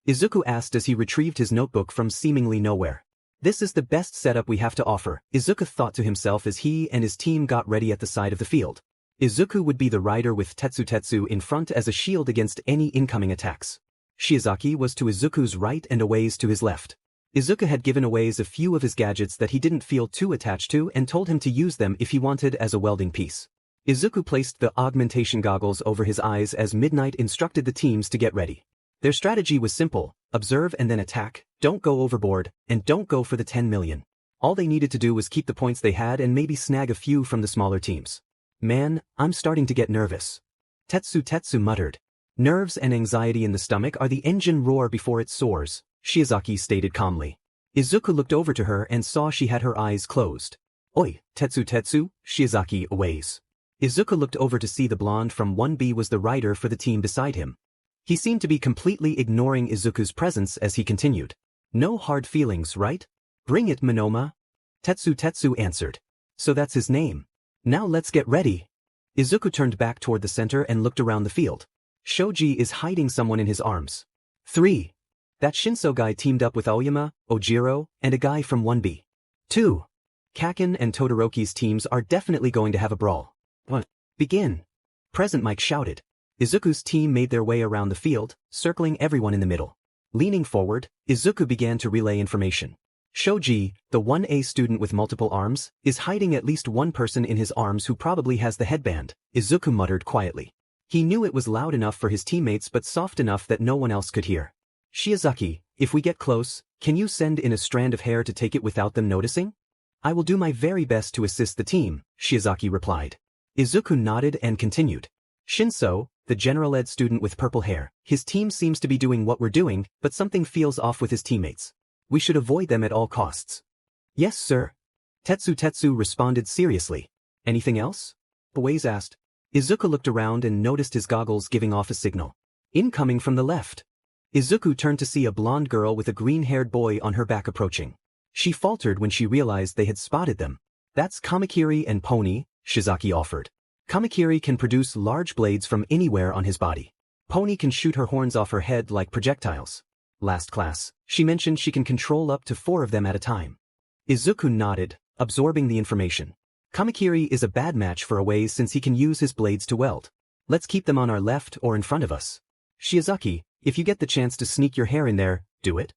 Izuku asked as he retrieved his notebook from seemingly nowhere. This is the best setup we have to offer, Izuku thought to himself as he and his team got ready at the side of the field. Izuku would be the rider with Tetsu in front as a shield against any incoming attacks. Shiozaki was to Izuku's right and Aways to his left. Izuku had given Aways a few of his gadgets that he didn't feel too attached to and told him to use them if he wanted as a welding piece. Izuku placed the augmentation goggles over his eyes as Midnight instructed the teams to get ready. Their strategy was simple: observe and then attack, don't go overboard, and don't go for the 10 million. All they needed to do was keep the points they had and maybe snag a few from the smaller teams. Man, I'm starting to get nervous. Tetsu muttered. Nerves and anxiety in the stomach are the engine roar before it soars, Shiozaki stated calmly. Izuku looked over to her and saw she had her eyes closed. Oi, Tetsu, Shiozaki Aways. Izuku looked over to see the blonde from 1B was the rider for the team beside him. He seemed to be completely ignoring Izuku's presence as he continued. No hard feelings, right? Bring it, Monoma. Tetsu answered. So that's his name. Now let's get ready. Izuku turned back toward the center and looked around the field. Shoji is hiding someone in his arms. 3. That Shinso guy teamed up with Aoyama, Ojiro, and a guy from 1B. 2. Kaken and Todoroki's teams are definitely going to have a brawl. 1. Begin. Present Mike shouted. Izuku's team made their way around the field, circling everyone in the middle. Leaning forward, Izuku began to relay information. Shoji, the 1A student with multiple arms, is hiding at least one person in his arms who probably has the headband, Izuku muttered quietly. He knew it was loud enough for his teammates but soft enough that no one else could hear. Shiozaki, if we get close, can you send in a strand of hair to take it without them noticing? I will do my very best to assist the team, Shiozaki replied. Izuku nodded and continued. Shinso, the general ed student with purple hair, his team seems to be doing what we're doing, but something feels off with his teammates. We should avoid them at all costs. Yes, sir. Tetsu responded seriously. Anything else? Aways asked. Izuku looked around and noticed his goggles giving off a signal. Incoming from the left. Izuku turned to see a blonde girl with a green-haired boy on her back approaching. She faltered when she realized they had spotted them. That's Kamakiri and Pony, Shiozaki offered. Kamakiri can produce large blades from anywhere on his body. Pony can shoot her horns off her head like projectiles. Last class, she mentioned she can control up to 4 of them at a time. Izuku nodded, absorbing the information. Kamakiri is a bad match for Aways since he can use his blades to weld. Let's keep them on our left or in front of us. Shiozaki, if you get the chance to sneak your hair in there, do it.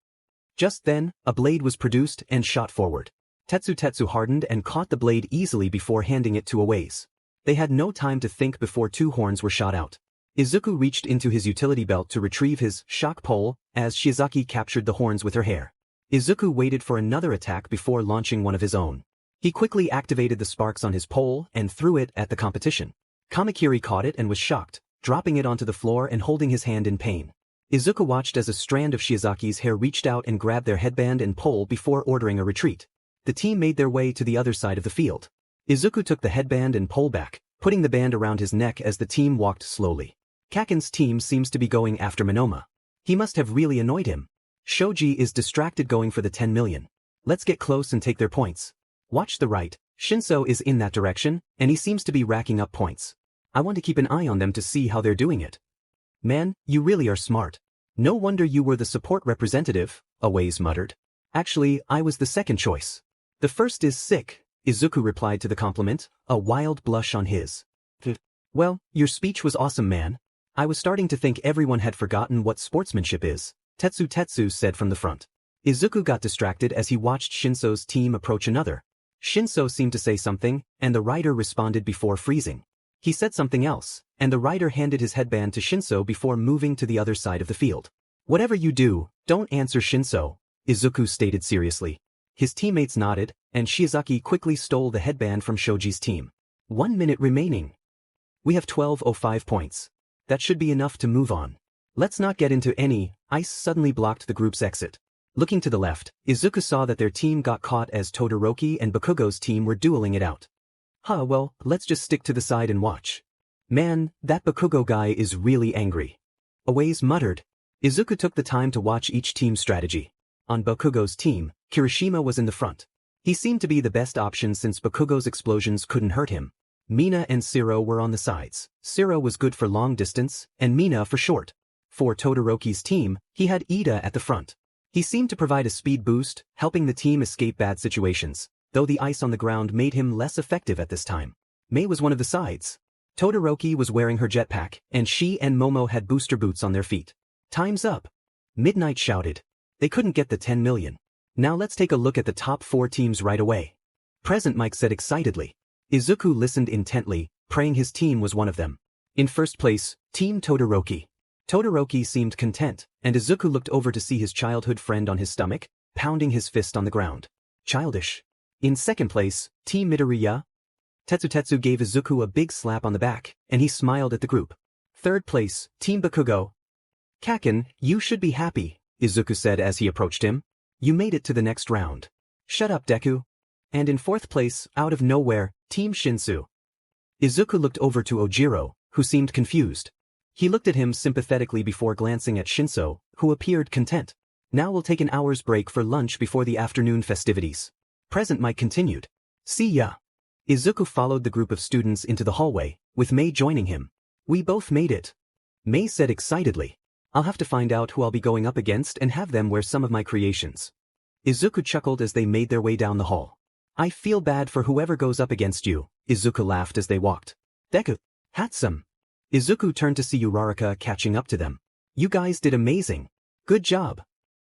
Just then, a blade was produced and shot forward. Tetsu hardened and caught the blade easily before handing it to Aways. They had no time to think before 2 horns were shot out. Izuku reached into his utility belt to retrieve his shock pole as Shiozaki captured the horns with her hair. Izuku waited for another attack before launching one of his own. He quickly activated the sparks on his pole and threw it at the competition. Kamakiri caught it and was shocked, dropping it onto the floor and holding his hand in pain. Izuku watched as a strand of Shiozaki's hair reached out and grabbed their headband and pole before ordering a retreat. The team made their way to the other side of the field. Izuku took the headband and pole back, putting the band around his neck as the team walked slowly. Kaken's team seems to be going after Monoma. He must have really annoyed him. Shoji is distracted going for the 10 million. Let's get close and take their points. Watch the right, Shinso is in that direction, and he seems to be racking up points. I want to keep an eye on them to see how they're doing it. Man, you really are smart. No wonder you were the support representative, Aways muttered. Actually, I was the second choice. The first is sick, Izuku replied to the compliment, a wild blush on his. Well, your speech was awesome, man. I was starting to think everyone had forgotten what sportsmanship is, Tetsu said from the front. Izuku got distracted as he watched Shinso's team approach another. Shinso seemed to say something, and the rider responded before freezing. He said something else, and the rider handed his headband to Shinso before moving to the other side of the field. Whatever you do, don't answer Shinso, Izuku stated seriously. His teammates nodded, and Shiozaki quickly stole the headband from Shoji's team. 1 minute remaining. We have 12:05 points. That should be enough to move on. Let's not get into any. Ice suddenly blocked the group's exit. Looking to the left, Izuku saw that their team got caught as Todoroki and Bakugo's team were dueling it out. Well, let's just stick to the side and watch. Man, that Bakugo guy is really angry. Awais muttered. Izuku took the time to watch each team's strategy. On Bakugo's team, Kirishima was in the front. He seemed to be the best option since Bakugo's explosions couldn't hurt him. Mina and Siro were on the sides. Siro was good for long distance, and Mina for short. For Todoroki's team, he had Ida at the front. He seemed to provide a speed boost, helping the team escape bad situations, though the ice on the ground made him less effective at this time. Mei was one of the sides. Todoroki was wearing her jetpack, and she and Momo had booster boots on their feet. Time's up. Midnight shouted. They couldn't get the 10 million. Now let's take a look at the top 4 teams right away. Present Mike said excitedly. Izuku listened intently, praying his team was one of them. In first place, Team Todoroki. Todoroki seemed content, and Izuku looked over to see his childhood friend on his stomach, pounding his fist on the ground. Childish. In second place, Team Midoriya. Tetsu gave Izuku a big slap on the back, and he smiled at the group. Third place, Team Bakugo. Kaken, you should be happy, Izuku said as he approached him. You made it to the next round. Shut up, Deku. And in fourth place, out of nowhere, Team Shinsu. Izuku looked over to Ojiro, who seemed confused. He looked at him sympathetically before glancing at Shinso, who appeared content. Now we'll take an hour's break for lunch before the afternoon festivities. Present Mike continued. See ya. Izuku followed the group of students into the hallway, with Mei joining him. We both made it. Mei said excitedly. I'll have to find out who I'll be going up against and have them wear some of my creations. Izuku chuckled as they made their way down the hall. I feel bad for whoever goes up against you, Izuku laughed as they walked. Deku. Handsome. Izuku turned to see Uraraka catching up to them. You guys did amazing. Good job.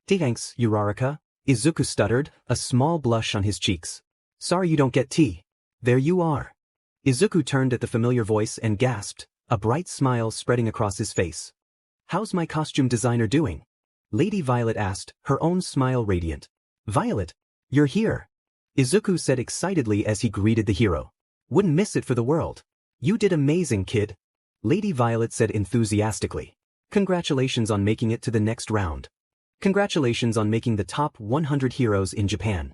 Thanks, Uraraka, Izuku stuttered, a small blush on his cheeks. Sorry you don't get tea. There you are. Izuku turned at the familiar voice and gasped, a bright smile spreading across his face. How's my costume designer doing? Lady Violet asked, her own smile radiant. Violet, you're here. Izuku said excitedly as he greeted the hero. Wouldn't miss it for the world. You did amazing, kid. Lady Violet said enthusiastically. Congratulations on making it to the next round. Congratulations on making the top 100 heroes in Japan.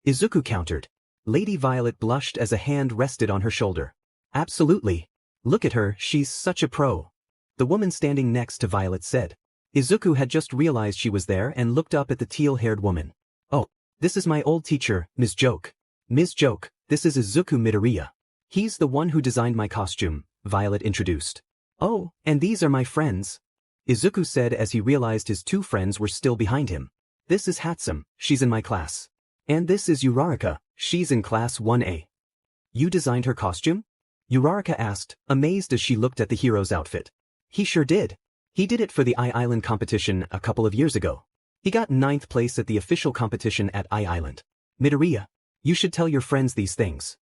Izuku countered. Lady Violet blushed as a hand rested on her shoulder. Absolutely. Look at her, she's such a pro. The woman standing next to Violet said. Izuku had just realized she was there and looked up at the teal-haired woman. Oh, this is my old teacher, Ms. Joke. Ms. Joke, this is Izuku Midoriya. He's the one who designed my costume, Violet introduced. Oh, and these are my friends. Izuku said as he realized his 2 friends were still behind him. This is Hatsum, she's in my class. And this is Uraraka, she's in class 1A. You designed her costume? Uraraka asked, amazed as she looked at the hero's outfit. He sure did. He did it for the Island competition a couple of years ago. He got 9th place at the official competition at Island. Midoriya, you should tell your friends these things.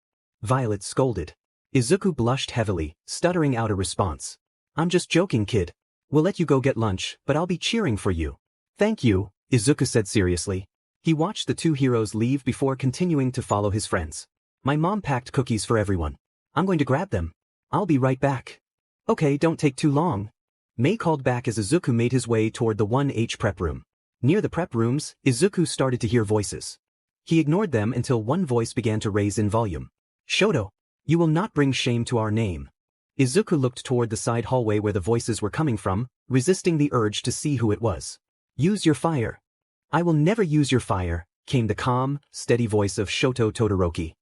Violet scolded. Izuku blushed heavily, stuttering out a response. I'm just joking, kid. We'll let you go get lunch, but I'll be cheering for you. Thank you, Izuku said seriously. He watched the 2 heroes leave before continuing to follow his friends. My mom packed cookies for everyone. I'm going to grab them. I'll be right back. Okay, don't take too long. Mei called back as Izuku made his way toward the 1H prep room. Near the prep rooms, Izuku started to hear voices. He ignored them until one voice began to raise in volume. Shoto, you will not bring shame to our name. Izuku looked toward the side hallway where the voices were coming from, resisting the urge to see who it was. Use your fire. I will never use your fire, came the calm, steady voice of Shoto Todoroki.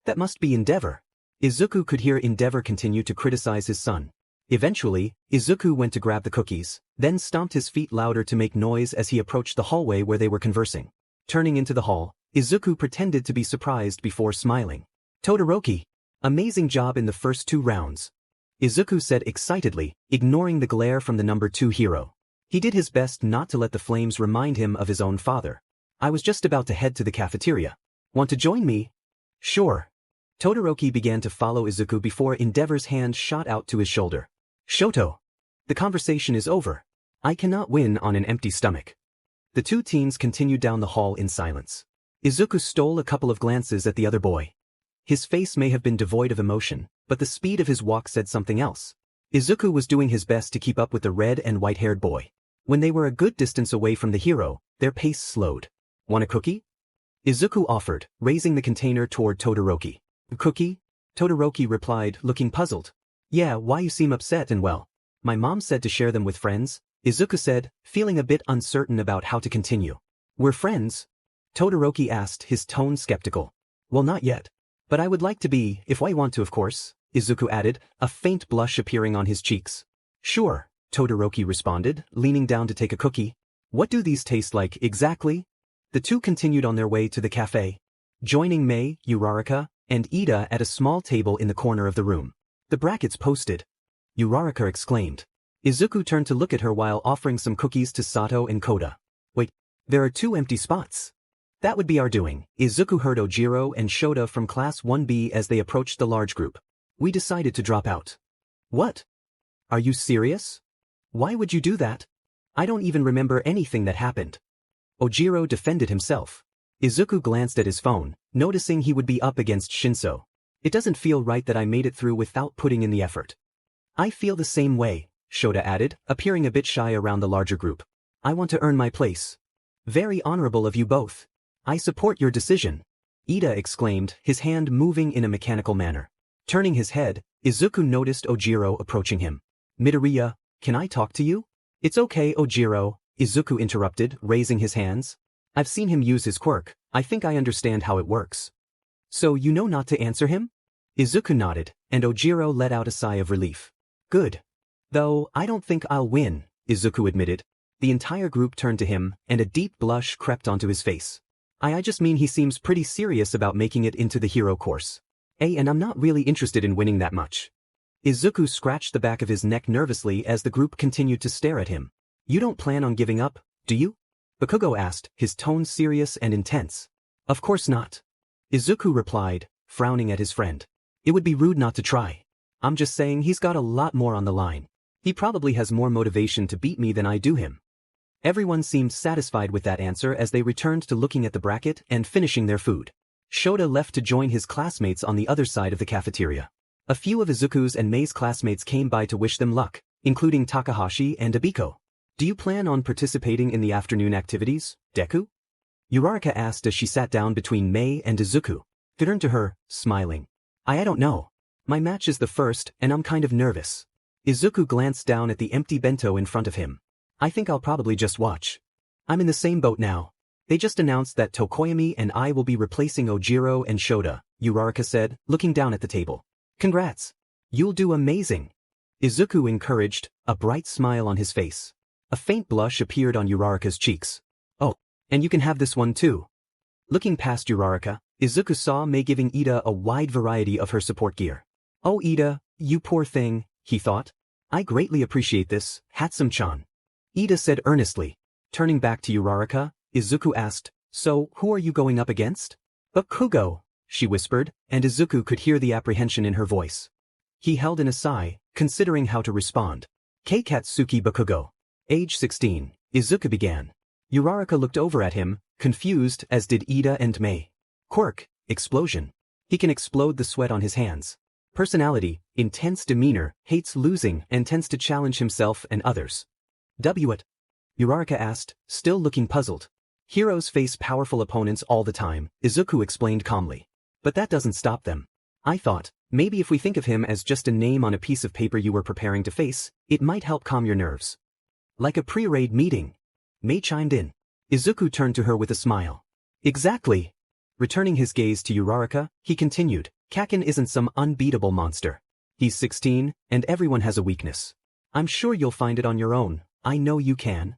That must be Endeavor. Izuku could hear Endeavor continue to criticize his son. Eventually, Izuku went to grab the cookies, then stomped his feet louder to make noise as he approached the hallway where they were conversing. Turning into the hall, Izuku pretended to be surprised before smiling. Todoroki, amazing job in the first 2 rounds. Izuku said excitedly, ignoring the glare from the number 2 hero. He did his best not to let the flames remind him of his own father. I was just about to head to the cafeteria. Want to join me? Sure. Todoroki began to follow Izuku before Endeavor's hand shot out to his shoulder. Shoto. The conversation is over. I cannot win on an empty stomach. The 2 teens continued down the hall in silence. Izuku stole a couple of glances at the other boy. His face may have been devoid of emotion, but the speed of his walk said something else. Izuku was doing his best to keep up with the red and white-haired boy. When they were a good distance away from the hero, their pace slowed. Want a cookie? Izuku offered, raising the container toward Todoroki. Cookie? Todoroki replied, looking puzzled. Yeah, why you seem upset and well? My mom said to share them with friends, Izuku said, feeling a bit uncertain about how to continue. We're friends? Todoroki asked, his tone skeptical. Well, not yet. But I would like to be, if I want to of course, Izuku added, a faint blush appearing on his cheeks. Sure, Todoroki responded, leaning down to take a cookie. What do these taste like exactly? The two continued on their way to the cafe, joining Mei, Uraraka, and Ida at a small table in the corner of the room. The brackets posted. Uraraka exclaimed. Izuku turned to look at her while offering some cookies to Sato and Koda. Wait, there are 2 empty spots. That would be our doing. Izuku heard Ojiro and Shota from Class 1B as they approached the large group. We decided to drop out. What? Are you serious? Why would you do that? I don't even remember anything that happened. Ojiro defended himself. Izuku glanced at his phone, noticing he would be up against Shinso. It doesn't feel right that I made it through without putting in the effort. I feel the same way, Shota added, appearing a bit shy around the larger group. I want to earn my place. Very honorable of you both. I support your decision. Ida exclaimed, his hand moving in a mechanical manner. Turning his head, Izuku noticed Ojiro approaching him. Midoriya, can I talk to you? It's okay, Ojiro, Izuku interrupted, raising his hands. I've seen him use his quirk, I think I understand how it works. So you know not to answer him? Izuku nodded, and Ojiro let out a sigh of relief. Good. Though, I don't think I'll win, Izuku admitted. The entire group turned to him, and a deep blush crept onto his face. I just mean he seems pretty serious about making it into the hero course. And I'm not really interested in winning that much. Izuku scratched the back of his neck nervously as the group continued to stare at him. You don't plan on giving up, do you? Bakugo asked, his tone serious and intense. Of course not. Izuku replied, frowning at his friend. It would be rude not to try. I'm just saying he's got a lot more on the line. He probably has more motivation to beat me than I do him. Everyone seemed satisfied with that answer as they returned to looking at the bracket and finishing their food. Shota left to join his classmates on the other side of the cafeteria. A few of Izuku's and Mei's classmates came by to wish them luck, including Takahashi and Abiko. Do you plan on participating in the afternoon activities, Deku? Uraraka asked as she sat down between Mei and Izuku. He turned to her, smiling. I don't know. My match is the first, and I'm kind of nervous. Izuku glanced down at the empty bento in front of him. I think I'll probably just watch. I'm in the same boat now. They just announced that Tokoyami and I will be replacing Ojiro and Shota, Uraraka said, looking down at the table. Congrats. You'll do amazing. Izuku encouraged, a bright smile on his face. A faint blush appeared on Uraraka's cheeks. Oh, and you can have this one too. Looking past Uraraka, Izuku saw Mei giving Ida a wide variety of her support gear. Oh Ida, you poor thing, he thought. I greatly appreciate this, Hatsum-chan. Ida said earnestly. Turning back to Uraraka, Izuku asked, so who are you going up against? Bakugo, she whispered, and Izuku could hear the apprehension in her voice. He held in a sigh, considering how to respond. Keikatsuki Bakugo. Age 16, Izuku began. Uraraka looked over at him, confused as did Ida and Mei. Quirk, explosion. He can explode the sweat on his hands. Personality, intense demeanor, hates losing and tends to challenge himself and others. What? Uraraka asked, still looking puzzled. Heroes face powerful opponents all the time, Izuku explained calmly. But that doesn't stop them. I thought, maybe if we think of him as just a name on a piece of paper you were preparing to face, it might help calm your nerves. Like a pre-raid meeting. Mei chimed in. Izuku turned to her with a smile. Exactly. Returning his gaze to Uraraka, he continued, Kaken isn't some unbeatable monster. He's 16, and everyone has a weakness. I'm sure you'll find it on your own. I know you can.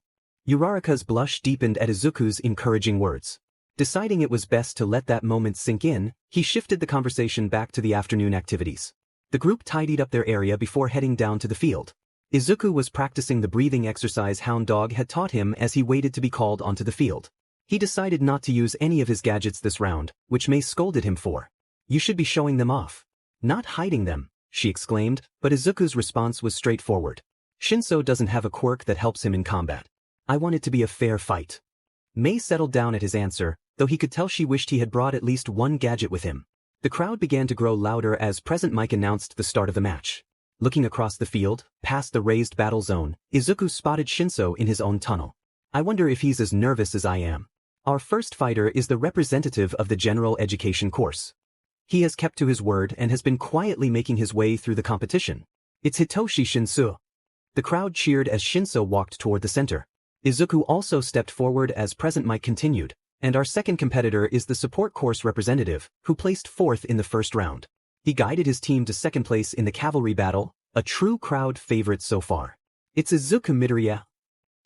Uraraka's blush deepened at Izuku's encouraging words. Deciding it was best to let that moment sink in, he shifted the conversation back to the afternoon activities. The group tidied up their area before heading down to the field. Izuku was practicing the breathing exercise Hound Dog had taught him as he waited to be called onto the field. He decided not to use any of his gadgets this round, which Mei scolded him for. You should be showing them off. Not hiding them, she exclaimed, but Izuku's response was straightforward. Shinso doesn't have a quirk that helps him in combat. I want it to be a fair fight. Mei settled down at his answer, though he could tell she wished he had brought at least one gadget with him. The crowd began to grow louder as Present Mike announced the start of the match. Looking across the field, past the raised battle zone, Izuku spotted Shinso in his own tunnel. I wonder if he's as nervous as I am. Our first fighter is the representative of the general education course. He has kept to his word and has been quietly making his way through the competition. It's Hitoshi Shinso. The crowd cheered as Shinso walked toward the center. Izuku also stepped forward as Present Mike continued, and our second competitor is the support course representative, who placed 4th in the first round. He guided his team to 2nd place in the Cavalry battle, a true crowd favorite so far. It's Izuku Midoriya.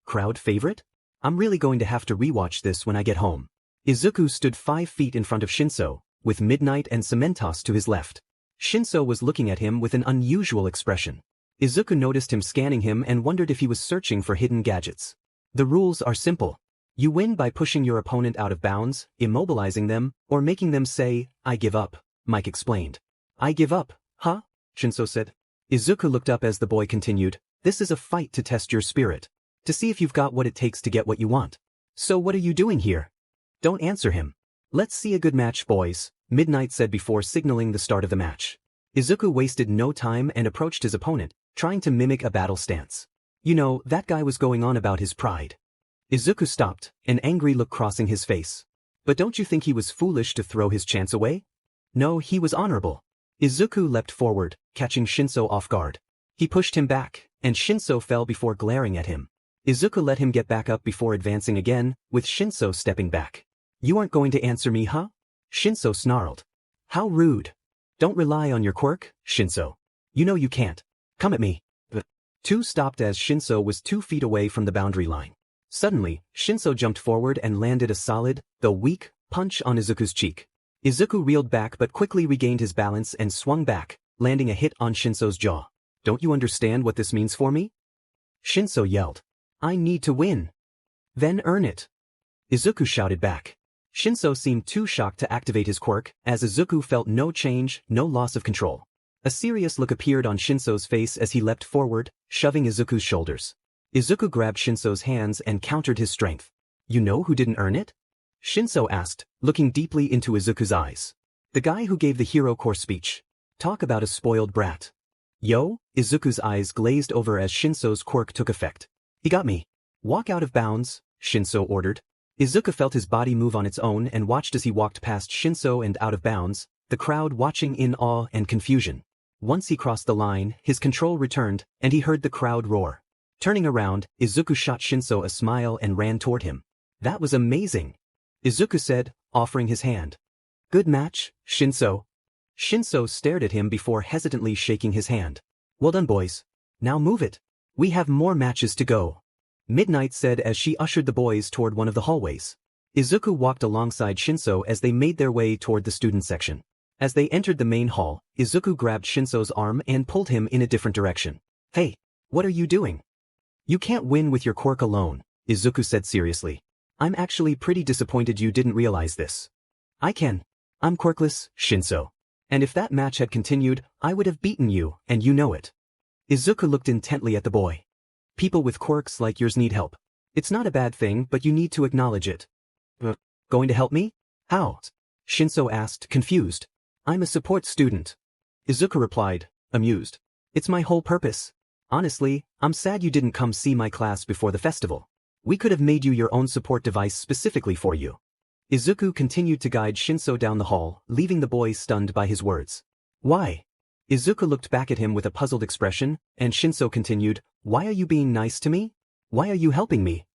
Crowd favorite? I'm really going to have to rewatch this when I get home. Izuku stood 5 feet in front of Shinso, with Midnight and Cementos to his left. Shinso was looking at him with an unusual expression. Izuku noticed him scanning him and wondered if he was searching for hidden gadgets. The rules are simple. You win by pushing your opponent out of bounds, immobilizing them, or making them say, "I give up," Mike explained. "I give up, huh?" Shinso said. Izuku looked up as the boy continued, "This is a fight to test your spirit. To see if you've got what it takes to get what you want. So what are you doing here?" "Don't answer him. Let's see a good match, boys," Midnight said before signaling the start of the match. Izuku wasted no time and approached his opponent, trying to mimic a battle stance. You know, that guy was going on about his pride. Izuku stopped, an angry look crossing his face. But don't you think he was foolish to throw his chance away? No, he was honorable. Izuku leapt forward, catching Shinso off guard. He pushed him back, and Shinso fell before glaring at him. Izuku let him get back up before advancing again, with Shinso stepping back. "You aren't going to answer me, huh?" Shinso snarled. "How rude. Don't rely on your quirk, Shinso. You know you can't. Come at me." The two stopped as Shinso was 2 feet away from the boundary line. Suddenly, Shinso jumped forward and landed a solid, though weak, punch on Izuku's cheek. Izuku reeled back but quickly regained his balance and swung back, landing a hit on Shinso's jaw. "Don't you understand what this means for me?" Shinso yelled. "I need to win." "Then earn it," Izuku shouted back. Shinso seemed too shocked to activate his quirk, as Izuku felt no change, no loss of control. A serious look appeared on Shinso's face as he leapt forward, shoving Izuku's shoulders. Izuku grabbed Shinso's hands and countered his strength. "You know who didn't earn it?" Shinso asked, looking deeply into Izuku's eyes. "The guy who gave the hero course speech. Talk about a spoiled brat." "Yo?" Izuku's eyes glazed over as Shinso's quirk took effect. "He got me." "Walk out of bounds," Shinso ordered. Izuku felt his body move on its own and watched as he walked past Shinso and out of bounds, the crowd watching in awe and confusion. Once he crossed the line, his control returned, and he heard the crowd roar. Turning around, Izuku shot Shinso a smile and ran toward him. "That was amazing," Izuku said, offering his hand. "Good match, Shinso." Shinso stared at him before hesitantly shaking his hand. "Well done, boys. Now move it. We have more matches to go," Midnight said as she ushered the boys toward one of the hallways. Izuku walked alongside Shinso as they made their way toward the student section. As they entered the main hall, Izuku grabbed Shinso's arm and pulled him in a different direction. "Hey, what are you doing? You can't win with your quirk alone," Izuku said seriously. "I'm actually pretty disappointed you didn't realize this." "I can. I'm quirkless, Shinso. And if that match had continued, I would have beaten you, and you know it." Izuku looked intently at the boy. "People with quirks like yours need help. It's not a bad thing, but you need to acknowledge it." Going to help me? How?" Shinso asked, confused. "I'm a support student," Izuku replied, amused. "It's my whole purpose. Honestly, I'm sad you didn't come see my class before the festival. We could have made you your own support device specifically for you." Izuku continued to guide Shinso down the hall, leaving the boy stunned by his words. "Why?" Izuku looked back at him with a puzzled expression, and Shinso continued, "Why are you being nice to me? Why are you helping me?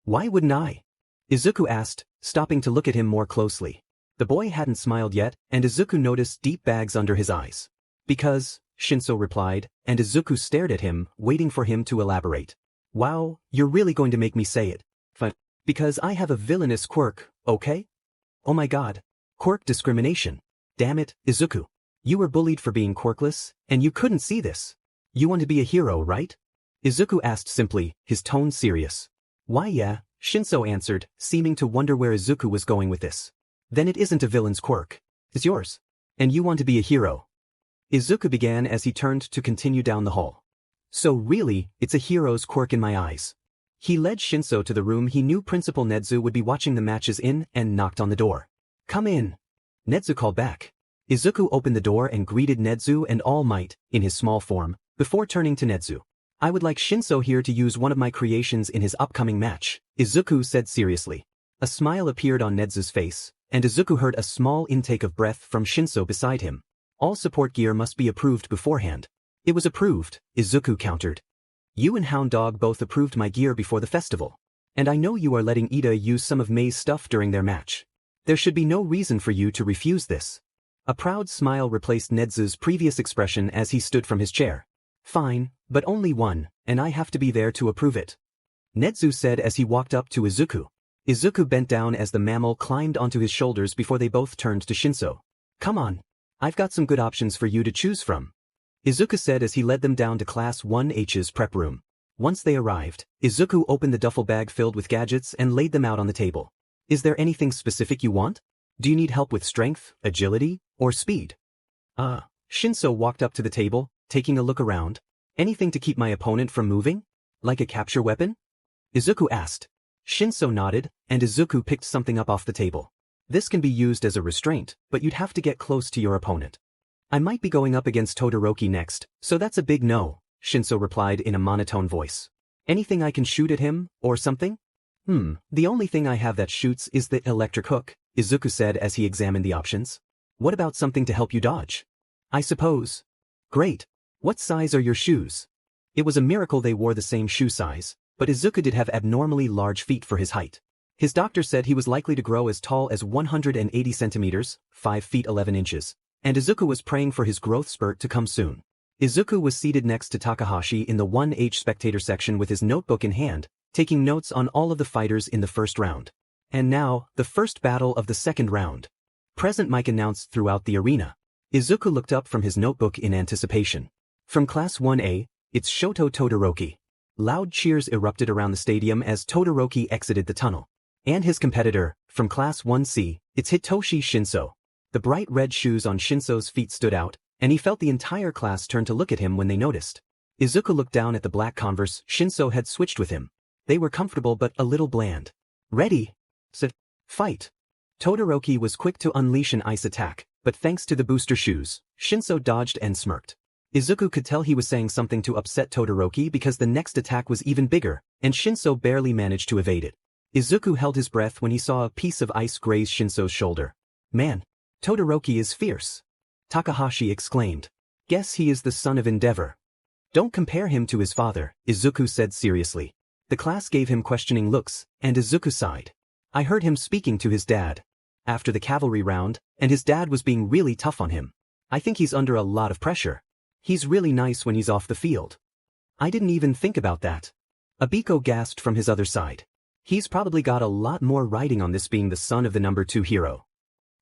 Why wouldn't I?" Izuku asked, stopping to look at him more closely. The boy hadn't smiled yet, and Izuku noticed deep bags under his eyes. "Because," Shinso replied, and Izuku stared at him, waiting for him to elaborate. "Wow, you're really going to make me say it. Because I have a villainous quirk, okay? Oh my god. Quirk discrimination. Damn it, Izuku. You were bullied for being quirkless, and you couldn't see this. You want to be a hero, right?" Izuku asked simply, his tone serious. "Why yeah," Shinso answered, seeming to wonder where Izuku was going with this. "Then it isn't a villain's quirk. It's yours. And you want to be a hero." Izuku began as he turned to continue down the hall. "So really, it's a hero's quirk in my eyes." He led Shinso to the room he knew Principal Nedu would be watching the matches in and knocked on the door. "Come in." Nedu called back. Izuku opened the door and greeted Nedu and All Might, in his small form, before turning to Nedu. "I would like Shinso here to use one of my creations in his upcoming match," Izuku said seriously. A smile appeared on Nezu's face, and Izuku heard a small intake of breath from Shinso beside him. "All support gear must be approved beforehand." "It was approved," Izuku countered. "You and Hound Dog both approved my gear before the festival. And I know you are letting Ida use some of Mei's stuff during their match. There should be no reason for you to refuse this." A proud smile replaced Nezu's previous expression as he stood from his chair. "Fine, but only one, and I have to be there to approve it," Nedu said as he walked up to Izuku. Izuku bent down as the mammal climbed onto his shoulders before they both turned to Shinso. "Come on. I've got some good options for you to choose from," Izuku said as he led them down to Class 1H's prep room. Once they arrived, Izuku opened the duffel bag filled with gadgets and laid them out on the table. "Is there anything specific you want? Do you need help with strength, agility, or speed?" Shinso walked up to the table, taking a look around. "Anything to keep my opponent from moving? Like a capture weapon?" Izuku asked. Shinso nodded, and Izuku picked something up off the table. "This can be used as a restraint, but you'd have to get close to your opponent." "I might be going up against Todoroki next, so that's a big no," Shinso replied in a monotone voice. "Anything I can shoot at him, or something?" The only thing I have that shoots is the electric hook," Izuku said as he examined the options. "What about something to help you dodge?" "I suppose." "Great. What size are your shoes?" It was a miracle they wore the same shoe size, but Izuku did have abnormally large feet for his height. His doctor said he was likely to grow as tall as 180 centimeters, 5 feet 11 inches, and Izuku was praying for his growth spurt to come soon. Izuku was seated next to Takahashi in the 1H spectator section with his notebook in hand, taking notes on all of the fighters in the first round. And now, the first battle of the second round. Present mic announced throughout the arena. Izuku looked up from his notebook in anticipation. From Class 1A, it's Shoto Todoroki. Loud cheers erupted around the stadium as Todoroki exited the tunnel. And his competitor, from Class 1C, it's Hitoshi Shinso. The bright red shoes on Shinso's feet stood out, and he felt the entire class turn to look at him when they noticed. Izuku looked down at the black Converse Shinso had switched with him. They were comfortable but a little bland. "Ready?" said. "Fight." Todoroki was quick to unleash an ice attack, but thanks to the booster shoes, Shinso dodged and smirked. Izuku could tell he was saying something to upset Todoroki because the next attack was even bigger, and Shinso barely managed to evade it. Izuku held his breath when he saw a piece of ice graze Shinso's shoulder. "Man, Todoroki is fierce," Takahashi exclaimed. "Guess he is the son of Endeavor." "Don't compare him to his father," Izuku said seriously. The class gave him questioning looks, and Izuku sighed. "I heard him speaking to his dad after the cavalry round, and his dad was being really tough on him. I think he's under a lot of pressure. He's really nice when he's off the field." "I didn't even think about that." Abiko gasped from his other side. "He's probably got a lot more riding on this being the son of the number 2 hero."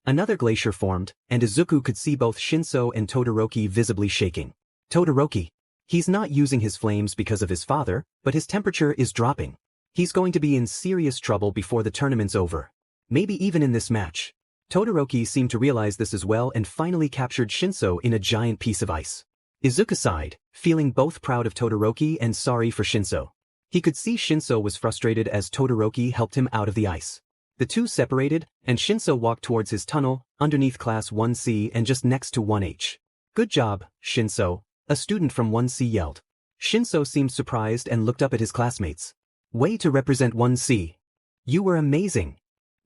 Another glacier formed, and Izuku could see both Shinso and Todoroki visibly shaking. "Todoroki. He's not using his flames because of his father, but his temperature is dropping. He's going to be in serious trouble before the tournament's over. Maybe even in this match." Todoroki seemed to realize this as well and finally captured Shinso in a giant piece of ice. Izuku sighed, feeling both proud of Todoroki and sorry for Shinso. He could see Shinso was frustrated as Todoroki helped him out of the ice. The two separated, and Shinso walked towards his tunnel, underneath Class 1C and just next to 1H. "Good job, Shinso," a student from 1C yelled. Shinso seemed surprised and looked up at his classmates. "Way to represent 1C. You were amazing.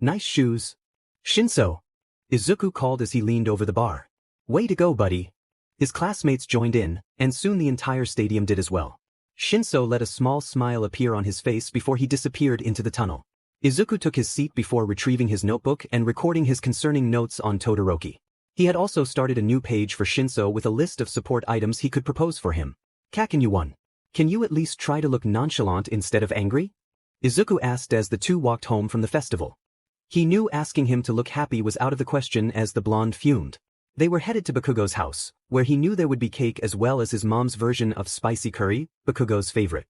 Nice shoes." "Shinso," Izuku called as he leaned over the bar. "Way to go, buddy." His classmates joined in, and soon the entire stadium did as well. Shinso let a small smile appear on his face before he disappeared into the tunnel. Izuku took his seat before retrieving his notebook and recording his concerning notes on Todoroki. He had also started a new page for Shinso with a list of support items he could propose for him. "Kaken-you-one. Can you at least try to look nonchalant instead of angry?" Izuku asked as the two walked home from the festival. He knew asking him to look happy was out of the question as the blonde fumed. They were headed to Bakugo's house, where he knew there would be cake as well as his mom's version of spicy curry, Bakugo's favorite.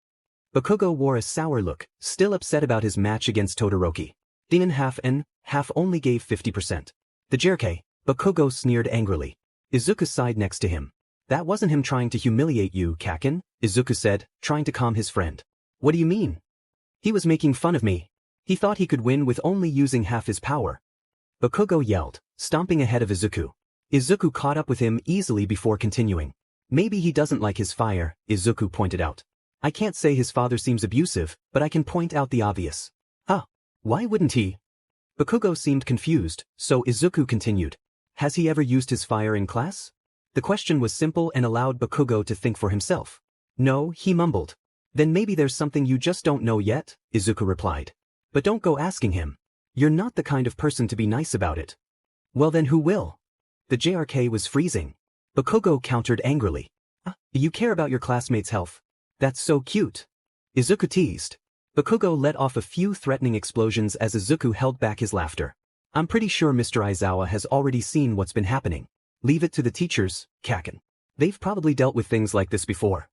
Bakugo wore a sour look, still upset about his match against Todoroki. "Dingen half and half only gave 50%. The jerke," Bakugo sneered angrily. Izuku sighed next to him. "That wasn't him trying to humiliate you, Kaken," Izuku said, trying to calm his friend. "What do you mean?" He was making fun of me. He thought he could win with only using half his power. Bakugo yelled, stomping ahead of Izuku. Izuku caught up with him easily before continuing. Maybe he doesn't like his fire, Izuku pointed out. I can't say his father seems abusive, but I can point out the obvious. Huh? Why wouldn't he? Bakugo seemed confused, so Izuku continued. Has he ever used his fire in class? The question was simple and allowed Bakugo to think for himself. No, he mumbled. Then maybe there's something you just don't know yet, Izuku replied. But don't go asking him. You're not the kind of person to be nice about it. Well then who will? The JRK was freezing. Bakugo countered angrily. You care about your classmates' health. That's so cute. Izuku teased. Bakugo let off a few threatening explosions as Izuku held back his laughter. I'm pretty sure Mr. Aizawa has already seen what's been happening. Leave it to the teachers, Kaken. They've probably dealt with things like this before.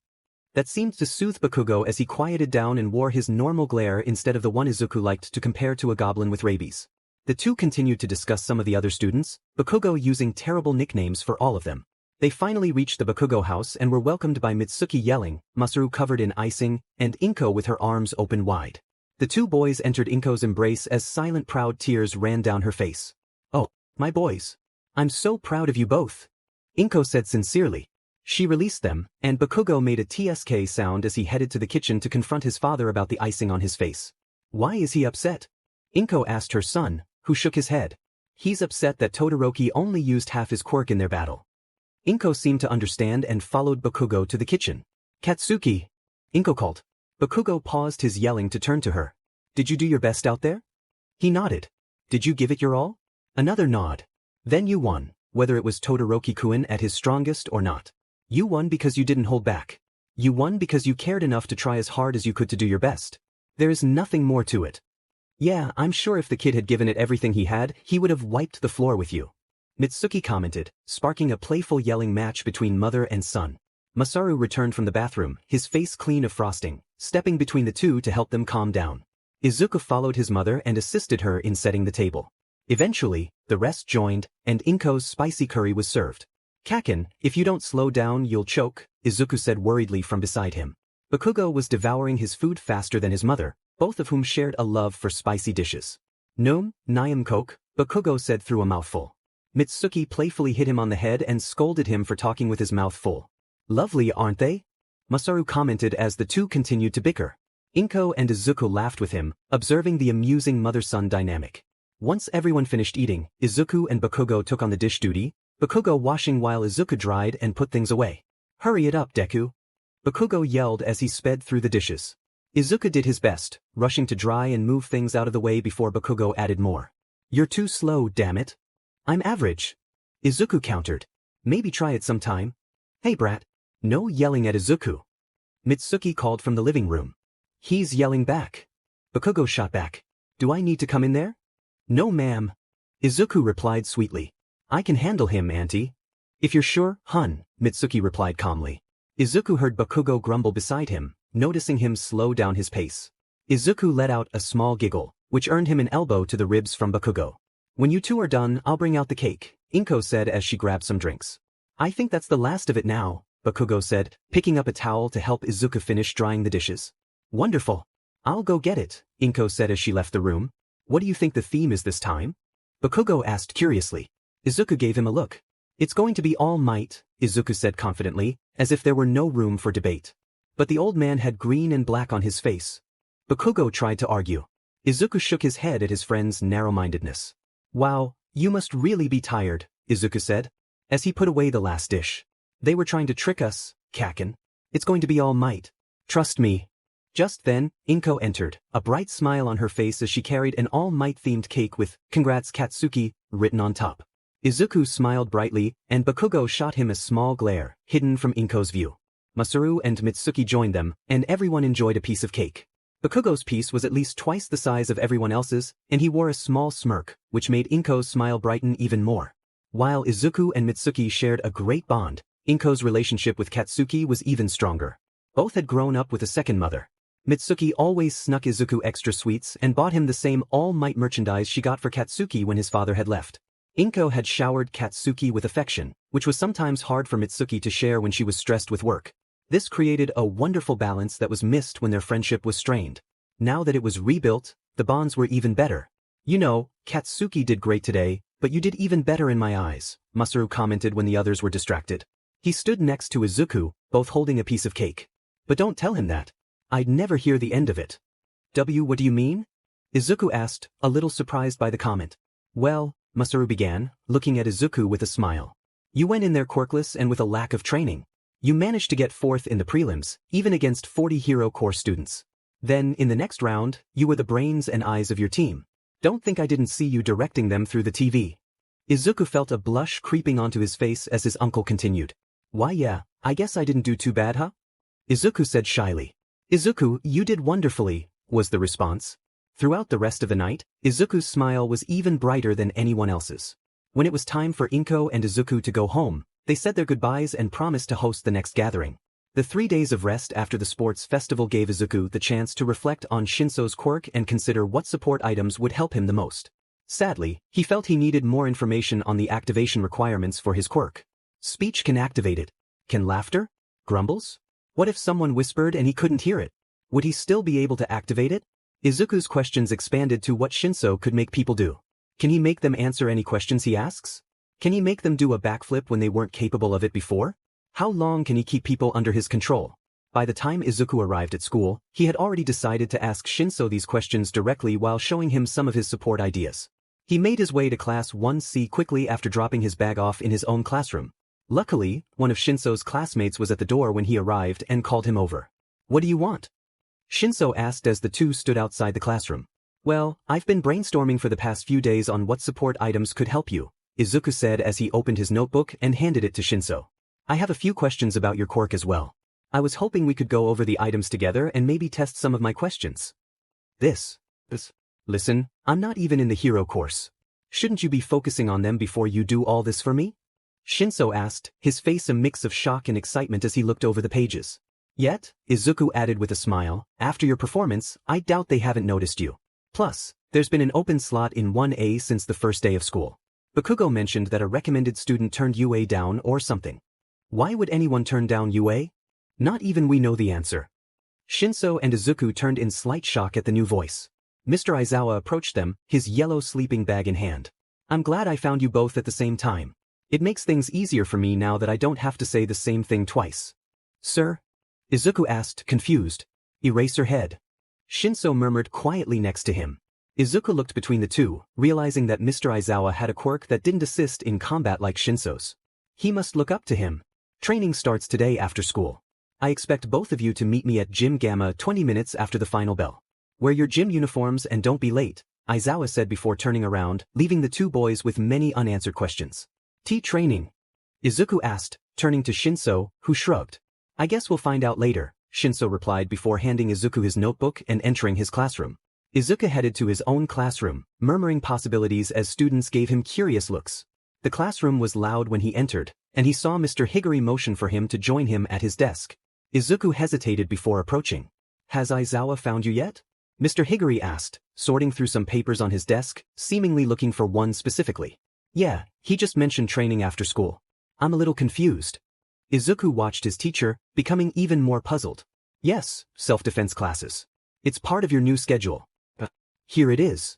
That seemed to soothe Bakugo as he quieted down and wore his normal glare instead of the one Izuku liked to compare to a goblin with rabies. The two continued to discuss some of the other students, Bakugo using terrible nicknames for all of them. They finally reached the Bakugo house and were welcomed by Mitsuki yelling, Masaru covered in icing, and Inko with her arms open wide. The two boys entered Inko's embrace as silent proud tears ran down her face. Oh, my boys. I'm so proud of you both. Inko said sincerely. She released them, and Bakugo made a TSK sound as he headed to the kitchen to confront his father about the icing on his face. Why is he upset? Inko asked her son, who shook his head. He's upset that Todoroki only used half his quirk in their battle. Inko seemed to understand and followed Bakugo to the kitchen. Katsuki! Inko called. Bakugo paused his yelling to turn to her. Did you do your best out there? He nodded. Did you give it your all? Another nod. Then you won, whether it was Todoroki-kun at his strongest or not. You won because you didn't hold back. You won because you cared enough to try as hard as you could to do your best. There is nothing more to it. Yeah, I'm sure if the kid had given it everything he had, he would have wiped the floor with you. Mitsuki commented, sparking a playful yelling match between mother and son. Masaru returned from the bathroom, his face clean of frosting, stepping between the two to help them calm down. Izuku followed his mother and assisted her in setting the table. Eventually, the rest joined, and Inko's spicy curry was served. Kaken, if you don't slow down you'll choke, Izuku said worriedly from beside him. Bakugo was devouring his food faster than his mother, both of whom shared a love for spicy dishes. Noom, Nyam Coke, Bakugo said through a mouthful. Mitsuki playfully hit him on the head and scolded him for talking with his mouth full. Lovely, aren't they? Masaru commented as the two continued to bicker. Inko and Izuku laughed with him, observing the amusing mother-son dynamic. Once everyone finished eating, Izuku and Bakugo took on the dish duty, Bakugo washing while Izuku dried and put things away. Hurry it up, Deku. Bakugo yelled as he sped through the dishes. Izuku did his best, rushing to dry and move things out of the way before Bakugo added more. You're too slow, damn it. I'm average. Izuku countered. Maybe try it sometime. Hey brat. No yelling at Izuku. Mitsuki called from the living room. He's yelling back. Bakugo shot back. Do I need to come in there? No ma'am. Izuku replied sweetly. I can handle him, auntie. If you're sure, hun, Mitsuki replied calmly. Izuku heard Bakugo grumble beside him, noticing him slow down his pace. Izuku let out a small giggle, which earned him an elbow to the ribs from Bakugo. When you two are done, I'll bring out the cake, Inko said as she grabbed some drinks. I think that's the last of it now, Bakugo said, picking up a towel to help Izuku finish drying the dishes. Wonderful. I'll go get it, Inko said as she left the room. What do you think the theme is this time? Bakugo asked curiously. Izuku gave him a look. It's going to be All Might, Izuku said confidently, as if there were no room for debate. But the old man had green and black on his face. Bakugo tried to argue. Izuku shook his head at his friend's narrow-mindedness. Wow, you must really be tired, Izuku said, as he put away the last dish. They were trying to trick us, Kaken. It's going to be All Might. Trust me. Just then, Inko entered, a bright smile on her face as she carried an All Might-themed cake with, Congrats Katsuki, written on top. Izuku smiled brightly, and Bakugo shot him a small glare, hidden from Inko's view. Masaru and Mitsuki joined them, and everyone enjoyed a piece of cake. Bakugo's piece was at least twice the size of everyone else's, and he wore a small smirk, which made Inko's smile brighten even more. While Izuku and Mitsuki shared a great bond, Inko's relationship with Katsuki was even stronger. Both had grown up with a second mother. Mitsuki always snuck Izuku extra sweets and bought him the same All Might merchandise she got for Katsuki when his father had left. Inko had showered Katsuki with affection, which was sometimes hard for Mitsuki to share when she was stressed with work. This created a wonderful balance that was missed when their friendship was strained. Now that it was rebuilt, the bonds were even better. You know, Katsuki did great today, but you did even better in my eyes, Masaru commented when the others were distracted. He stood next to Izuku, both holding a piece of cake. But don't tell him that. I'd never hear the end of it. What do you mean? Izuku asked, a little surprised by the comment. Well, Masaru began, looking at Izuku with a smile. You went in there quirkless and with a lack of training. You managed to get fourth in the prelims, even against 40 hero core students. Then, in the next round, you were the brains and eyes of your team. Don't think I didn't see you directing them through the TV. Izuku felt a blush creeping onto his face as his uncle continued. Why yeah, I guess I didn't do too bad, huh? Izuku said shyly. Izuku, you did wonderfully, was the response. Throughout the rest of the night, Izuku's smile was even brighter than anyone else's. When it was time for Inko and Izuku to go home, they said their goodbyes and promised to host the next gathering. The 3 days of rest after the sports festival gave Izuku the chance to reflect on Shinso's quirk and consider what support items would help him the most. Sadly, he felt he needed more information on the activation requirements for his quirk. Speech can activate it. Can laughter? Grumbles? What if someone whispered and he couldn't hear it? Would he still be able to activate it? Izuku's questions expanded to what Shinso could make people do. Can he make them answer any questions he asks? Can he make them do a backflip when they weren't capable of it before? How long can he keep people under his control? By the time Izuku arrived at school, he had already decided to ask Shinso these questions directly while showing him some of his support ideas. He made his way to Class 1C quickly after dropping his bag off in his own classroom. Luckily, one of Shinso's classmates was at the door when he arrived and called him over. What do you want? Shinso asked as the two stood outside the classroom. Well, I've been brainstorming for the past few days on what support items could help you, Izuku said as he opened his notebook and handed it to Shinso. I have a few questions about your quirk as well. I was hoping we could go over the items together and maybe test some of my questions. Listen, I'm not even in the hero course. Shouldn't you be focusing on them before you do all this for me? Shinso asked, his face a mix of shock and excitement as he looked over the pages. Yet, Izuku added with a smile, after your performance, I doubt they haven't noticed you. Plus, there's been an open slot in 1A since the first day of school. Bakugo mentioned that a recommended student turned UA down or something. Why would anyone turn down UA? Not even we know the answer. Shinso and Izuku turned in slight shock at the new voice. Mr. Aizawa approached them, his yellow sleeping bag in hand. I'm glad I found you both at the same time. It makes things easier for me now that I don't have to say the same thing twice. Sir? Izuku asked, confused. Eraserhead. Shinso murmured quietly next to him. Izuku looked between the two, realizing that Mr. Aizawa had a quirk that didn't assist in combat like Shinso's. He must look up to him. Training starts today after school. I expect both of you to meet me at Gym Gamma 20 minutes after the final bell. Wear your gym uniforms and don't be late, Aizawa said before turning around, leaving the two boys with many unanswered questions. Training? Izuku asked, turning to Shinso, who shrugged. I guess we'll find out later, Shinso replied before handing Izuku his notebook and entering his classroom. Izuku headed to his own classroom, murmuring possibilities as students gave him curious looks. The classroom was loud when he entered, and he saw Mr. Higuri motion for him to join him at his desk. Izuku hesitated before approaching. Has Aizawa found you yet? Mr. Higuri asked, sorting through some papers on his desk, seemingly looking for one specifically. Yeah, he just mentioned training after school. I'm a little confused. Izuku watched his teacher, becoming even more puzzled. Yes, self-defense classes. It's part of your new schedule. Here it is.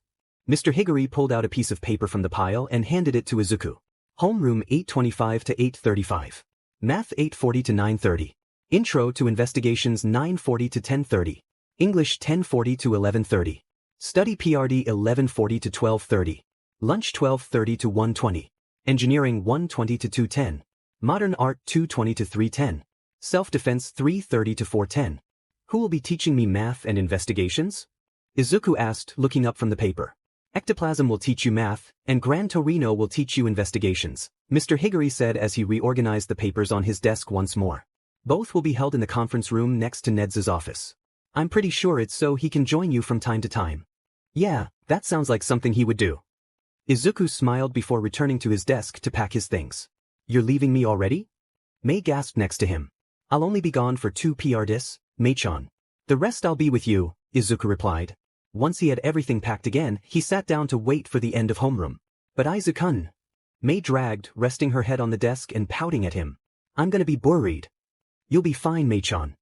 Mr. Higuri pulled out a piece of paper from the pile and handed it to Izuku. Homeroom 825 to 835. Math 840 to 930. Intro to Investigations 940 to 1030. English 1040 to 1130. Study PRD 1140 to 1230. Lunch 1230 to 120. Engineering 120 to 210. Modern Art 220 to 310. Self-Defense 330 to 410. Who will be teaching me math and investigations? Izuku asked, looking up from the paper. Ectoplasm will teach you math, and Gran Torino will teach you investigations, Mr. Higuri said as he reorganized the papers on his desk once more. Both will be held in the conference room next to Ned's office. I'm pretty sure it's so he can join you from time to time. Yeah, that sounds like something he would do. Izuku smiled before returning to his desk to pack his things. You're leaving me already? Mei gasped next to him. I'll only be gone for 2 PRDs, Mei-chan. The rest I'll be with you, Izuku replied. Once he had everything packed again, he sat down to wait for the end of homeroom. But Aizu-kun. Mei dragged, resting her head on the desk and pouting at him. I'm gonna be worried. You'll be fine, Mei-chan.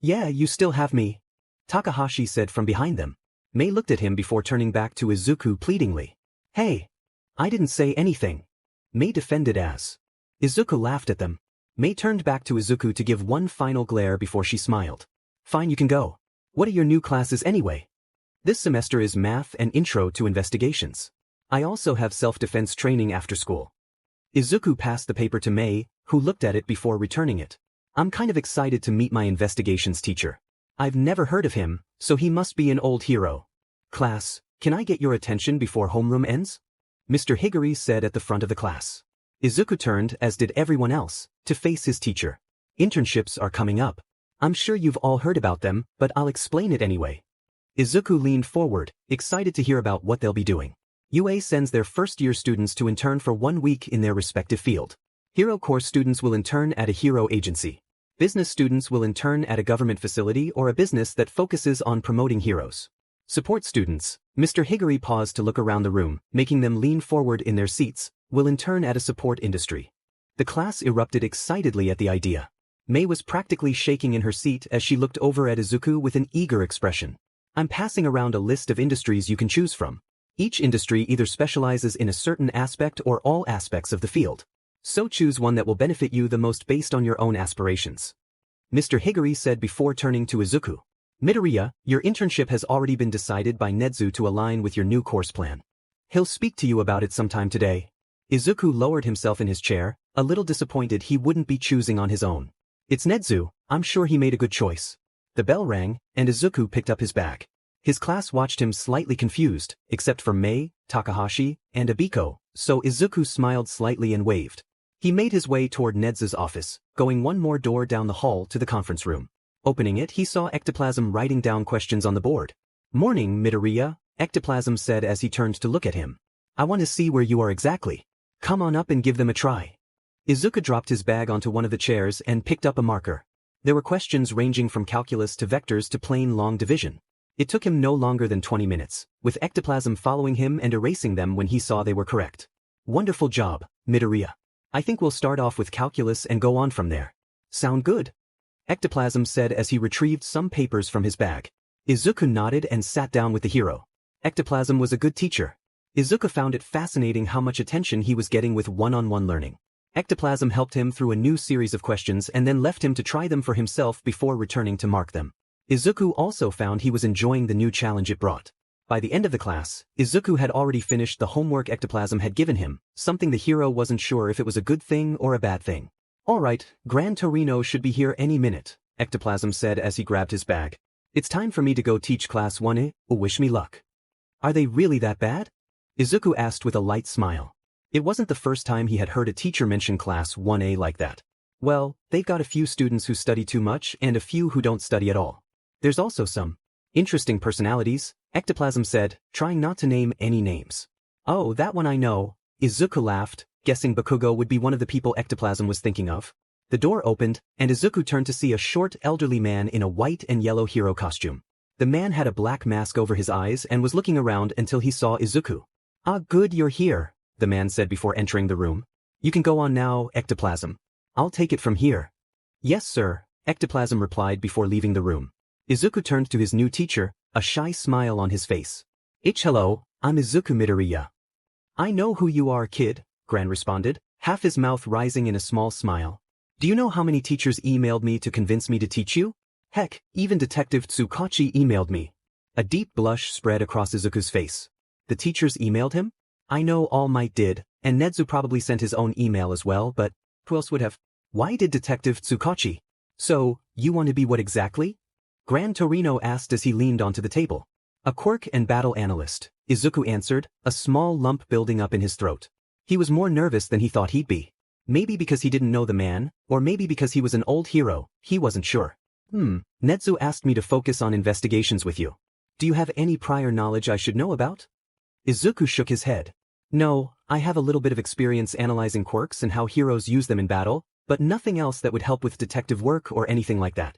Yeah, you still have me. Takahashi said from behind them. Mei looked at him before turning back to Izuku pleadingly. Hey! I didn't say anything. Mei defended as. Izuku laughed at them. Mei turned back to Izuku to give one final glare before she smiled. Fine, you can go. What are your new classes anyway? This semester is math and intro to investigations. I also have self-defense training after school. Izuku passed the paper to Mei, who looked at it before returning it. I'm kind of excited to meet my investigations teacher. I've never heard of him, so he must be an old hero. Class, can I get your attention before homeroom ends? Mr. Higuri said at the front of the class. Izuku turned, as did everyone else, to face his teacher. Internships are coming up. I'm sure you've all heard about them, but I'll explain it anyway. Izuku leaned forward, excited to hear about what they'll be doing. UA sends their first-year students to intern for 1 week in their respective field. Hero course students will intern at a hero agency. Business students will intern at a government facility or a business that focuses on promoting heroes. Support students, Mr. Higuri paused to look around the room, making them lean forward in their seats, will intern at a support industry. The class erupted excitedly at the idea. Mei was practically shaking in her seat as she looked over at Izuku with an eager expression. I'm passing around a list of industries you can choose from. Each industry either specializes in a certain aspect or all aspects of the field. So choose one that will benefit you the most based on your own aspirations. Mr. Higuri said before turning to Izuku. Midoriya, your internship has already been decided by Nedu to align with your new course plan. He'll speak to you about it sometime today. Izuku lowered himself in his chair, a little disappointed he wouldn't be choosing on his own. It's Nedu, I'm sure he made a good choice. The bell rang, and Izuku picked up his bag. His class watched him slightly confused, except for Mei, Takahashi, and Abiko, so Izuku smiled slightly and waved. He made his way toward Nezu's office, going one more door down the hall to the conference room. Opening it, he saw Ectoplasm writing down questions on the board. Morning, Midoriya, Ectoplasm said as he turned to look at him. I want to see where you are exactly. Come on up and give them a try. Izuku dropped his bag onto one of the chairs and picked up a marker. There were questions ranging from calculus to vectors to plain long division. It took him no longer than 20 minutes, with Ectoplasm following him and erasing them when he saw they were correct. Wonderful job, Midoriya. I think we'll start off with calculus and go on from there. Sound good? Ectoplasm said as he retrieved some papers from his bag. Izuku nodded and sat down with the hero. Ectoplasm was a good teacher. Izuku found it fascinating how much attention he was getting with one-on-one learning. Ectoplasm helped him through a new series of questions and then left him to try them for himself before returning to mark them. Izuku also found he was enjoying the new challenge it brought. By the end of the class, Izuku had already finished the homework Ectoplasm had given him, something the hero wasn't sure if it was a good thing or a bad thing. Alright, Gran Torino should be here any minute, Ectoplasm said as he grabbed his bag. It's time for me to go teach class 1A, wish me luck. Are they really that bad? Izuku asked with a light smile. It wasn't the first time he had heard a teacher mention class 1A like that. Well, they've got a few students who study too much and a few who don't study at all. There's also some interesting personalities, Ectoplasm said, trying not to name any names. Oh, that one I know, Izuku laughed, guessing Bakugo would be one of the people Ectoplasm was thinking of. The door opened, and Izuku turned to see a short, elderly man in a white and yellow hero costume. The man had a black mask over his eyes and was looking around until he saw Izuku. Ah, good you're here, the man said before entering the room. You can go on now, Ectoplasm. I'll take it from here. Yes, sir, Ectoplasm replied before leaving the room. Izuku turned to his new teacher, a shy smile on his face. Hello, I'm Izuku Midoriya. I know who you are, kid, Gran responded, half his mouth rising in a small smile. Do you know how many teachers emailed me to convince me to teach you? Heck, even Detective Tsukachi emailed me. A deep blush spread across Izuku's face. The teachers emailed him? I know All Might did, and Nedu probably sent his own email as well, but who else would have? Why did Detective Tsukachi? So, you want to be what exactly? Gran Torino asked as he leaned onto the table. A quirk and battle analyst, Izuku answered, a small lump building up in his throat. He was more nervous than he thought he'd be. Maybe because he didn't know the man, or maybe because he was an old hero, he wasn't sure. Nedu asked me to focus on investigations with you. Do you have any prior knowledge I should know about? Izuku shook his head. No, I have a little bit of experience analyzing quirks and how heroes use them in battle, but nothing else that would help with detective work or anything like that.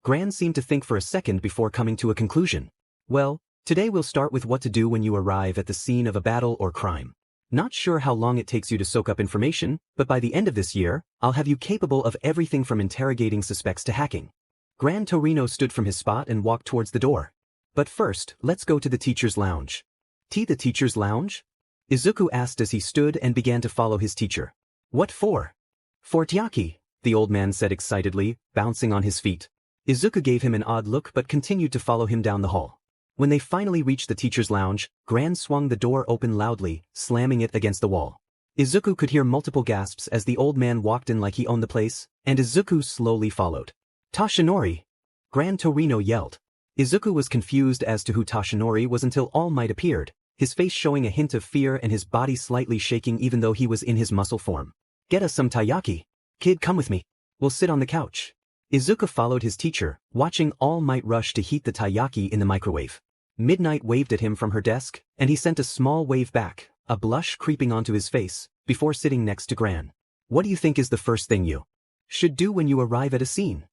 Gran seemed to think for a second before coming to a conclusion. Well, today we'll start with what to do when you arrive at the scene of a battle or crime. Not sure how long it takes you to soak up information, but by the end of this year, I'll have you capable of everything from interrogating suspects to hacking. Gran Torino stood from his spot and walked towards the door. But first, let's go to the teacher's lounge. The teacher's lounge? Izuku asked as he stood and began to follow his teacher. What for? For Tyaki, the old man said excitedly, bouncing on his feet. Izuku gave him an odd look but continued to follow him down the hall. When they finally reached the teacher's lounge, Gran swung the door open loudly, slamming it against the wall. Izuku could hear multiple gasps as the old man walked in like he owned the place, and Izuku slowly followed. Tashinori! Gran Torino yelled. Izuku was confused as to who Tashinori was until All Might appeared, his face showing a hint of fear and his body slightly shaking even though he was in his muscle form. Get us some taiyaki. Kid, come with me. We'll sit on the couch. Izuku followed his teacher, watching All Might rush to heat the taiyaki in the microwave. Midnight waved at him from her desk, and he sent a small wave back, a blush creeping onto his face, before sitting next to Gran. What do you think is the first thing you should do when you arrive at a scene?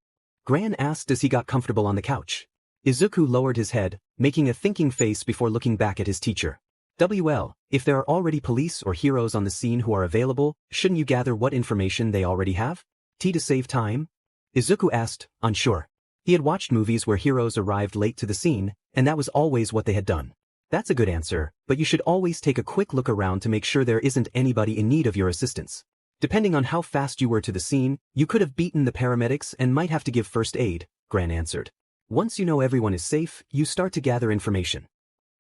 Gran asked as he got comfortable on the couch. Izuku lowered his head, making a thinking face before looking back at his teacher. If there are already police or heroes on the scene who are available, shouldn't you gather what information they already have? To save time? Izuku asked, unsure. He had watched movies where heroes arrived late to the scene, and that was always what they had done. That's a good answer, but you should always take a quick look around to make sure there isn't anybody in need of your assistance. Depending on how fast you were to the scene, you could have beaten the paramedics and might have to give first aid, Gran answered. Once you know everyone is safe, you start to gather information.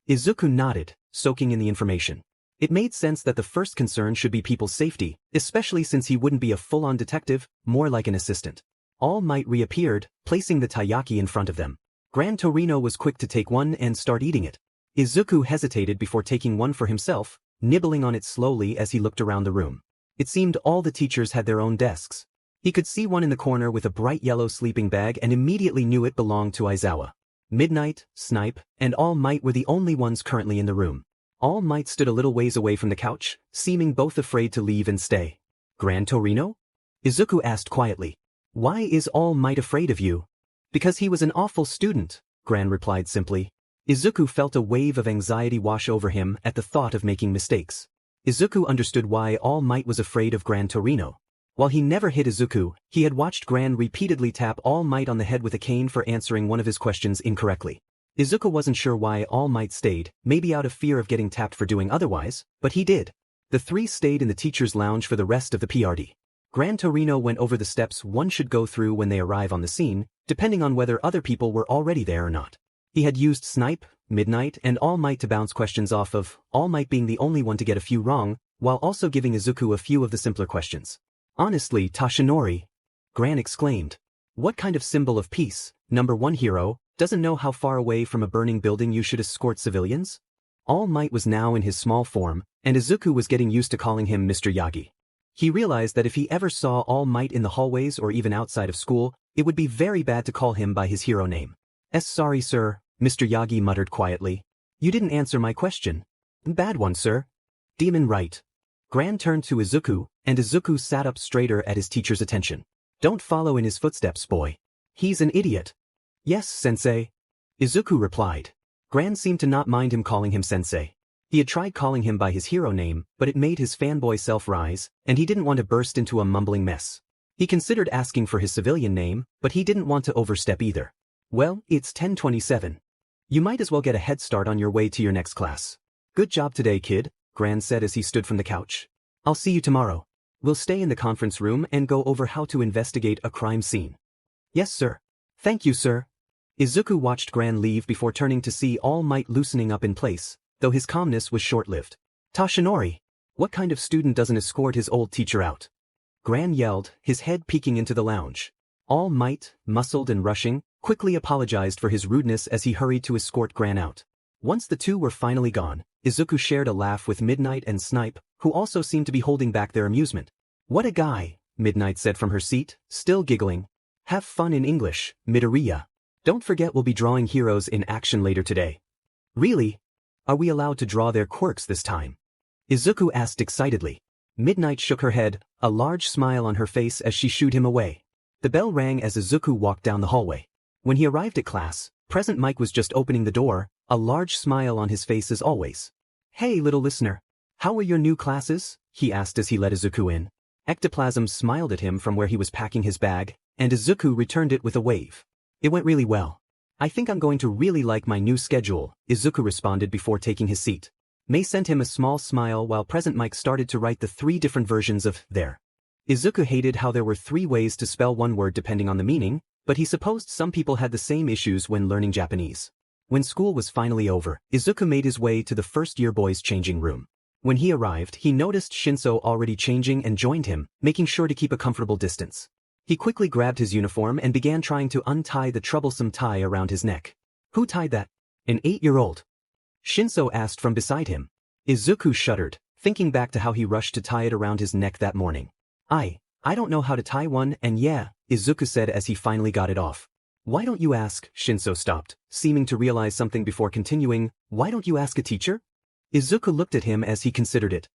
Izuku nodded, soaking in the information. It made sense that the first concern should be people's safety, especially since he wouldn't be a full-on detective, more like an assistant. All Might reappeared, placing the taiyaki in front of them. Gran Torino was quick to take one and start eating it. Izuku hesitated before taking one for himself, nibbling on it slowly as he looked around the room. It seemed all the teachers had their own desks. He could see one in the corner with a bright yellow sleeping bag and immediately knew it belonged to Aizawa. Midnight, Snipe, and All Might were the only ones currently in the room. All Might stood a little ways away from the couch, seeming both afraid to leave and stay. Gran Torino? Izuku asked quietly. Why is All Might afraid of you? Because he was an awful student, Gran replied simply. Izuku felt a wave of anxiety wash over him at the thought of making mistakes. Izuku understood why All Might was afraid of Gran Torino. While he never hit Izuku, he had watched Gran repeatedly tap All Might on the head with a cane for answering one of his questions incorrectly. Izuku wasn't sure why All Might stayed, maybe out of fear of getting tapped for doing otherwise, but he did. The three stayed in the teacher's lounge for the rest of the PRD. Gran Torino went over the steps one should go through when they arrive on the scene, depending on whether other people were already there or not. He had used Snipe, Midnight, and All Might to bounce questions off of, All Might being the only one to get a few wrong, while also giving Izuku a few of the simpler questions. Honestly, Tashinori, Gran exclaimed. What kind of symbol of peace, number one hero, doesn't know how far away from a burning building you should escort civilians? All Might was now in his small form, and Izuku was getting used to calling him Mr. Yagi. He realized that if he ever saw All Might in the hallways or even outside of school, it would be very bad to call him by his hero name. Sorry sir, Mr. Yagi muttered quietly. You didn't answer my question. Bad one sir. Demon right. Gran turned to Izuku, and Izuku sat up straighter at his teacher's attention. Don't follow in his footsteps, boy. He's an idiot. Yes, sensei. Izuku replied. Gran seemed to not mind him calling him sensei. He had tried calling him by his hero name, but it made his fanboy self rise, and he didn't want to burst into a mumbling mess. He considered asking for his civilian name, but he didn't want to overstep either. Well, it's 10:27. You might as well get a head start on your way to your next class. Good job today, kid, Gran said as he stood from the couch. I'll see you tomorrow. We'll stay in the conference room and go over how to investigate a crime scene. Yes, sir. Thank you, sir. Izuku watched Gran leave before turning to see All Might loosening up in place, though his calmness was short-lived. Tashinori, what kind of student doesn't escort his old teacher out? Gran yelled, his head peeking into the lounge. All Might, muscled and rushing, quickly apologized for his rudeness as he hurried to escort Gran out. Once the two were finally gone, Izuku shared a laugh with Midnight and Snipe, who also seemed to be holding back their amusement. What a guy, Midnight said from her seat, still giggling. Have fun in English, Midoriya. Don't forget we'll be drawing heroes in action later today. Really? Are we allowed to draw their quirks this time? Izuku asked excitedly. Midnight shook her head, a large smile on her face as she shooed him away. The bell rang as Izuku walked down the hallway. When he arrived at class, Present Mike was just opening the door, a large smile on his face as always. Hey little listener. How are your new classes? He asked as he let Izuku in. Ectoplasm smiled at him from where he was packing his bag, and Izuku returned it with a wave. It went really well. I think I'm going to really like my new schedule, Izuku responded before taking his seat. Mei sent him a small smile while present Mike started to write the 3 different versions of there. Izuku hated how there were 3 ways to spell one word depending on the meaning, but he supposed some people had the same issues when learning Japanese. When school was finally over, Izuku made his way to the first-year boys' changing room. When he arrived, he noticed Shinso already changing and joined him, making sure to keep a comfortable distance. He quickly grabbed his uniform and began trying to untie the troublesome tie around his neck. Who tied that? An 8-year-old. Shinso asked from beside him. Izuku shuddered, thinking back to how he rushed to tie it around his neck that morning. I don't know how to tie one and yeah, Izuku said as he finally got it off. Why don't you ask? Shinso stopped, seeming to realize something before continuing. Why don't you ask a teacher? Izuku looked at him as he considered it.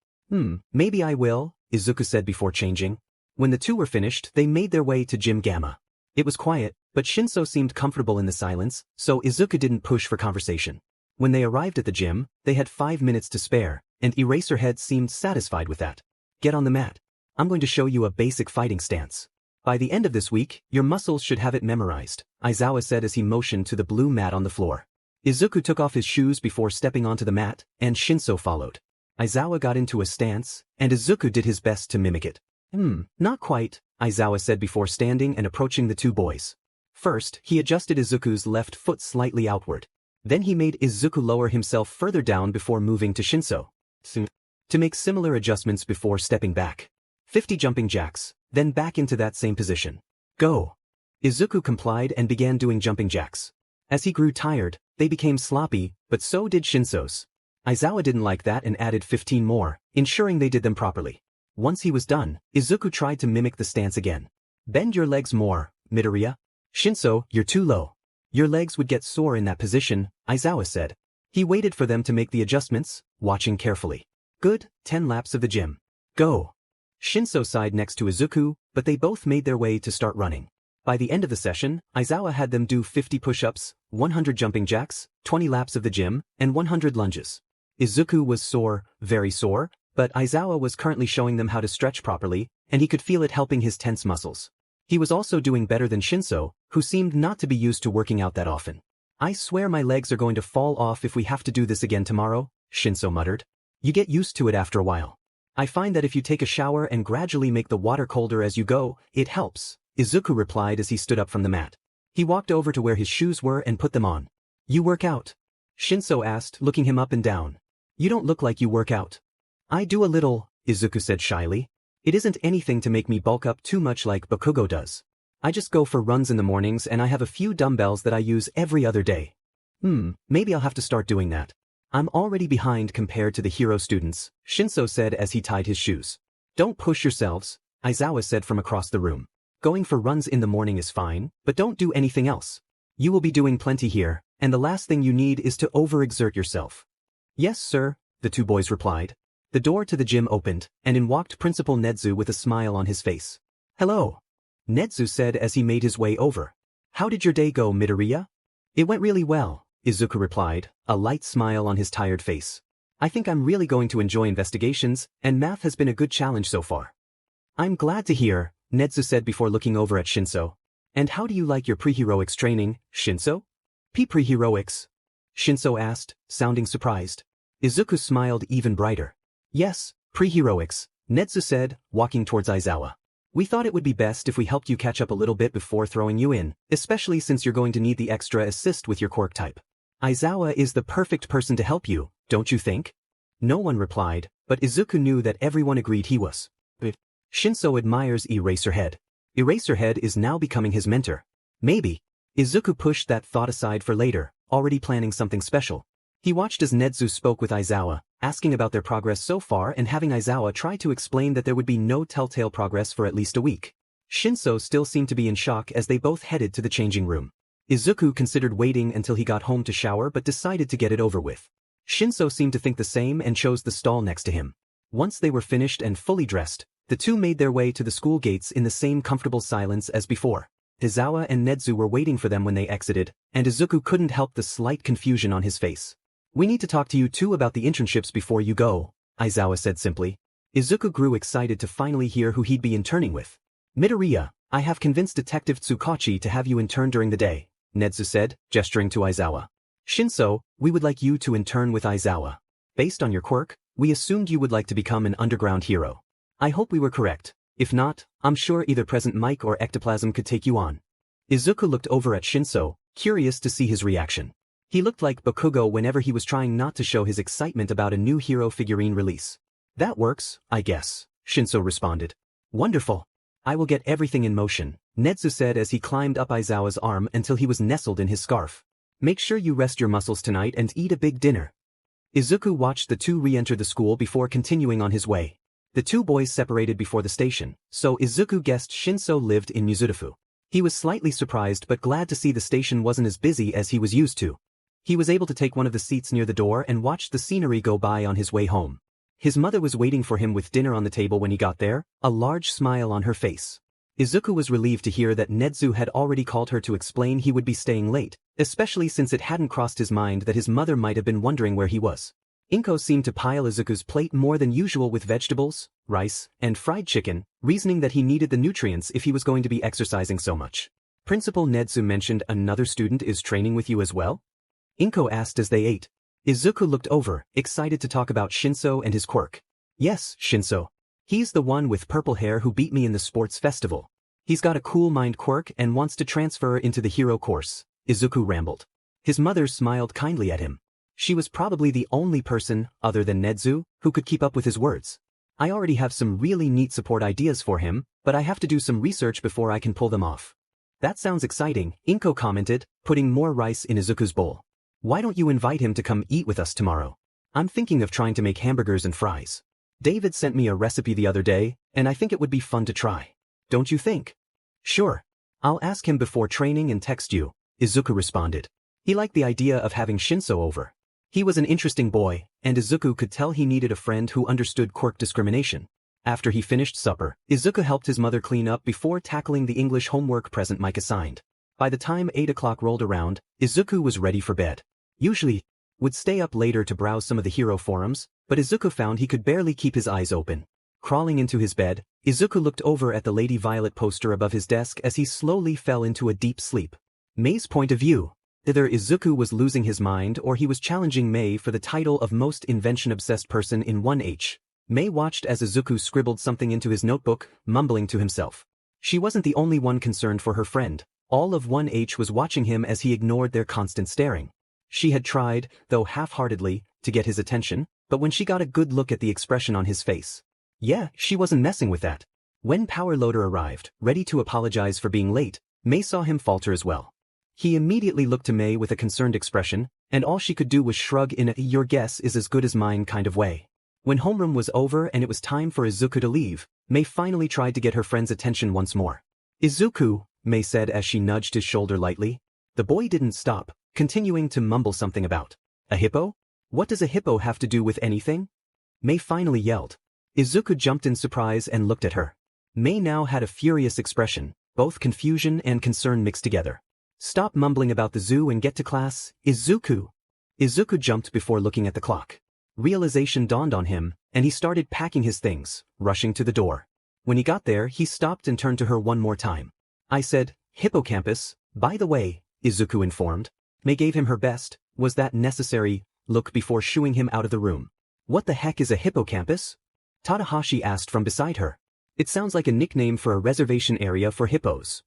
Maybe I will, Izuku said before changing. When the 2 were finished, they made their way to Gym Gamma. It was quiet, but Shinso seemed comfortable in the silence, so Izuku didn't push for conversation. When they arrived at the gym, they had 5 minutes to spare, and Eraserhead seemed satisfied with that. Get on the mat. I'm going to show you a basic fighting stance. By the end of this week, your muscles should have it memorized, Aizawa said as he motioned to the blue mat on the floor. Izuku took off his shoes before stepping onto the mat, and Shinso followed. Aizawa got into a stance, and Izuku did his best to mimic it. Not quite, Aizawa said before standing and approaching the 2 boys. First, he adjusted Izuku's left foot slightly outward. Then he made Izuku lower himself further down before moving to Shinso. To make similar adjustments before stepping back. 50 jumping jacks, then back into that same position. Go. Izuku complied and began doing jumping jacks. As he grew tired, they became sloppy, but so did Shinso's. Aizawa didn't like that and added 15 more, ensuring they did them properly. Once he was done, Izuku tried to mimic the stance again. Bend your legs more, Midoriya. Shinso, you're too low. Your legs would get sore in that position, Aizawa said. He waited for them to make the adjustments, watching carefully. Good, 10 laps of the gym. Go. Shinso sighed next to Izuku, but they both made their way to start running. By the end of the session, Aizawa had them do 50 push-ups, 100 jumping jacks, 20 laps of the gym, and 100 lunges. Izuku was sore, very sore, but Aizawa was currently showing them how to stretch properly, and he could feel it helping his tense muscles. He was also doing better than Shinso, who seemed not to be used to working out that often. I swear my legs are going to fall off if we have to do this again tomorrow, Shinso muttered. You get used to it after a while. I find that if you take a shower and gradually make the water colder as you go, it helps, Izuku replied as he stood up from the mat. He walked over to where his shoes were and put them on. You work out? Shinso asked, looking him up and down. You don't look like you work out. I do a little, Izuku said shyly. It isn't anything to make me bulk up too much like Bakugo does. I just go for runs in the mornings and I have a few dumbbells that I use every other day. Maybe I'll have to start doing that. I'm already behind compared to the hero students, Shinso said as he tied his shoes. Don't push yourselves, Aizawa said from across the room. Going for runs in the morning is fine, but don't do anything else. You will be doing plenty here, and the last thing you need is to overexert yourself. Yes, sir, the 2 boys replied. The door to the gym opened, and in walked Principal Nedu with a smile on his face. Hello, Nedu said as he made his way over. How did your day go, Midoriya? It went really well, Izuku replied, a light smile on his tired face. I think I'm really going to enjoy investigations, and math has been a good challenge so far. I'm glad to hear, Nedu said before looking over at Shinso. And how do you like your pre-heroics training, Shinso? Pre-heroics? Shinso asked, sounding surprised. Izuku smiled even brighter. Yes, pre-heroics, Nedu said, walking towards Aizawa. We thought it would be best if we helped you catch up a little bit before throwing you in, especially since you're going to need the extra assist with your quirk type. Aizawa is the perfect person to help you, don't you think? No one replied, but Izuku knew that everyone agreed he was. Shinso admires Eraserhead. Eraserhead is now becoming his mentor. Maybe. Izuku pushed that thought aside for later, already planning something special. He watched as Nedu spoke with Aizawa, asking about their progress so far and having Aizawa try to explain that there would be no telltale progress for at least a week. Shinso still seemed to be in shock as they both headed to the changing room. Izuku considered waiting until he got home to shower but decided to get it over with. Shinso seemed to think the same and chose the stall next to him. Once they were finished and fully dressed, the 2 made their way to the school gates in the same comfortable silence as before. Aizawa and Nedu were waiting for them when they exited, and Izuku couldn't help the slight confusion on his face. We need to talk to you 2 about the internships before you go, Aizawa said simply. Izuku grew excited to finally hear who he'd be interning with. Midoriya, I have convinced Detective Tsukachi to have you intern during the day, Nedu said, gesturing to Aizawa. Shinso, we would like you to intern with Aizawa. Based on your quirk, we assumed you would like to become an underground hero. I hope we were correct. If not, I'm sure either Present Mike or Ectoplasm could take you on. Izuku looked over at Shinso, curious to see his reaction. He looked like Bakugo whenever he was trying not to show his excitement about a new hero figurine release. That works, I guess, Shinso responded. Wonderful. I will get everything in motion, Nedu said as he climbed up Aizawa's arm until he was nestled in his scarf. Make sure you rest your muscles tonight and eat a big dinner. Izuku watched the two re-enter the school before continuing on his way. The two boys separated before the station, so Izuku guessed Shinso lived in Mizudafu. He was slightly surprised but glad to see the station wasn't as busy as he was used to. He was able to take one of the seats near the door and watch the scenery go by on his way home. His mother was waiting for him with dinner on the table when he got there, a large smile on her face. Izuku was relieved to hear that Nedu had already called her to explain he would be staying late, especially since it hadn't crossed his mind that his mother might have been wondering where he was. Inko seemed to pile Izuku's plate more than usual with vegetables, rice, and fried chicken, reasoning that he needed the nutrients if he was going to be exercising so much. Principal Nedu mentioned another student is training with you as well? Inko asked as they ate. Izuku looked over, excited to talk about Shinso and his quirk. Yes, Shinso. He's the one with purple hair who beat me in the sports festival. He's got a cool mind quirk and wants to transfer into the hero course, Izuku rambled. His mother smiled kindly at him. She was probably the only person, other than Nedu, who could keep up with his words. I already have some really neat support ideas for him, but I have to do some research before I can pull them off. That sounds exciting, Inko commented, putting more rice in Izuku's bowl. Why don't you invite him to come eat with us tomorrow? I'm thinking of trying to make hamburgers and fries. David sent me a recipe the other day, and I think it would be fun to try. Don't you think? Sure. I'll ask him before training and text you, Izuku responded. He liked the idea of having Shinso over. He was an interesting boy, and Izuku could tell he needed a friend who understood quirk discrimination. After he finished supper, Izuku helped his mother clean up before tackling the English homework Present Mike assigned. By the time 8 o'clock rolled around, Izuku was ready for bed. Usually, would stay up later to browse some of the hero forums, but Izuku found he could barely keep his eyes open. Crawling into his bed, Izuku looked over at the Lady Violet poster above his desk as he slowly fell into a deep sleep. Mei's point of view. Either Izuku was losing his mind or he was challenging Mei for the title of most invention-obsessed person in 1H. Mei watched as Izuku scribbled something into his notebook, mumbling to himself. She wasn't the only one concerned for her friend. All of 1H was watching him as he ignored their constant staring. She had tried, though half-heartedly, to get his attention, but when she got a good look at the expression on his face. Yeah, she wasn't messing with that. When Power Loader arrived, ready to apologize for being late, Mei saw him falter as well. He immediately looked to Mei with a concerned expression, and all she could do was shrug in a "your guess is as good as mine" kind of way. When homeroom was over and it was time for Izuku to leave, Mei finally tried to get her friend's attention once more. Izuku, Mei said as she nudged his shoulder lightly. The boy didn't stop, continuing to mumble something about a hippo? What does a hippo have to do with anything? Mei finally yelled. Izuku jumped in surprise and looked at her. Mei now had a furious expression, both confusion and concern mixed together. Stop mumbling about the zoo and get to class, Izuku. Izuku jumped before looking at the clock. Realization dawned on him, and he started packing his things, rushing to the door. When he got there, he stopped and turned to her one more time. I said, hippocampus, by the way, Izuku informed. Mei gave him her best, was that necessary, look before shooing him out of the room. What the heck is a hippocampus? Tadahashi asked from beside her. It sounds like a nickname for a reservation area for hippos.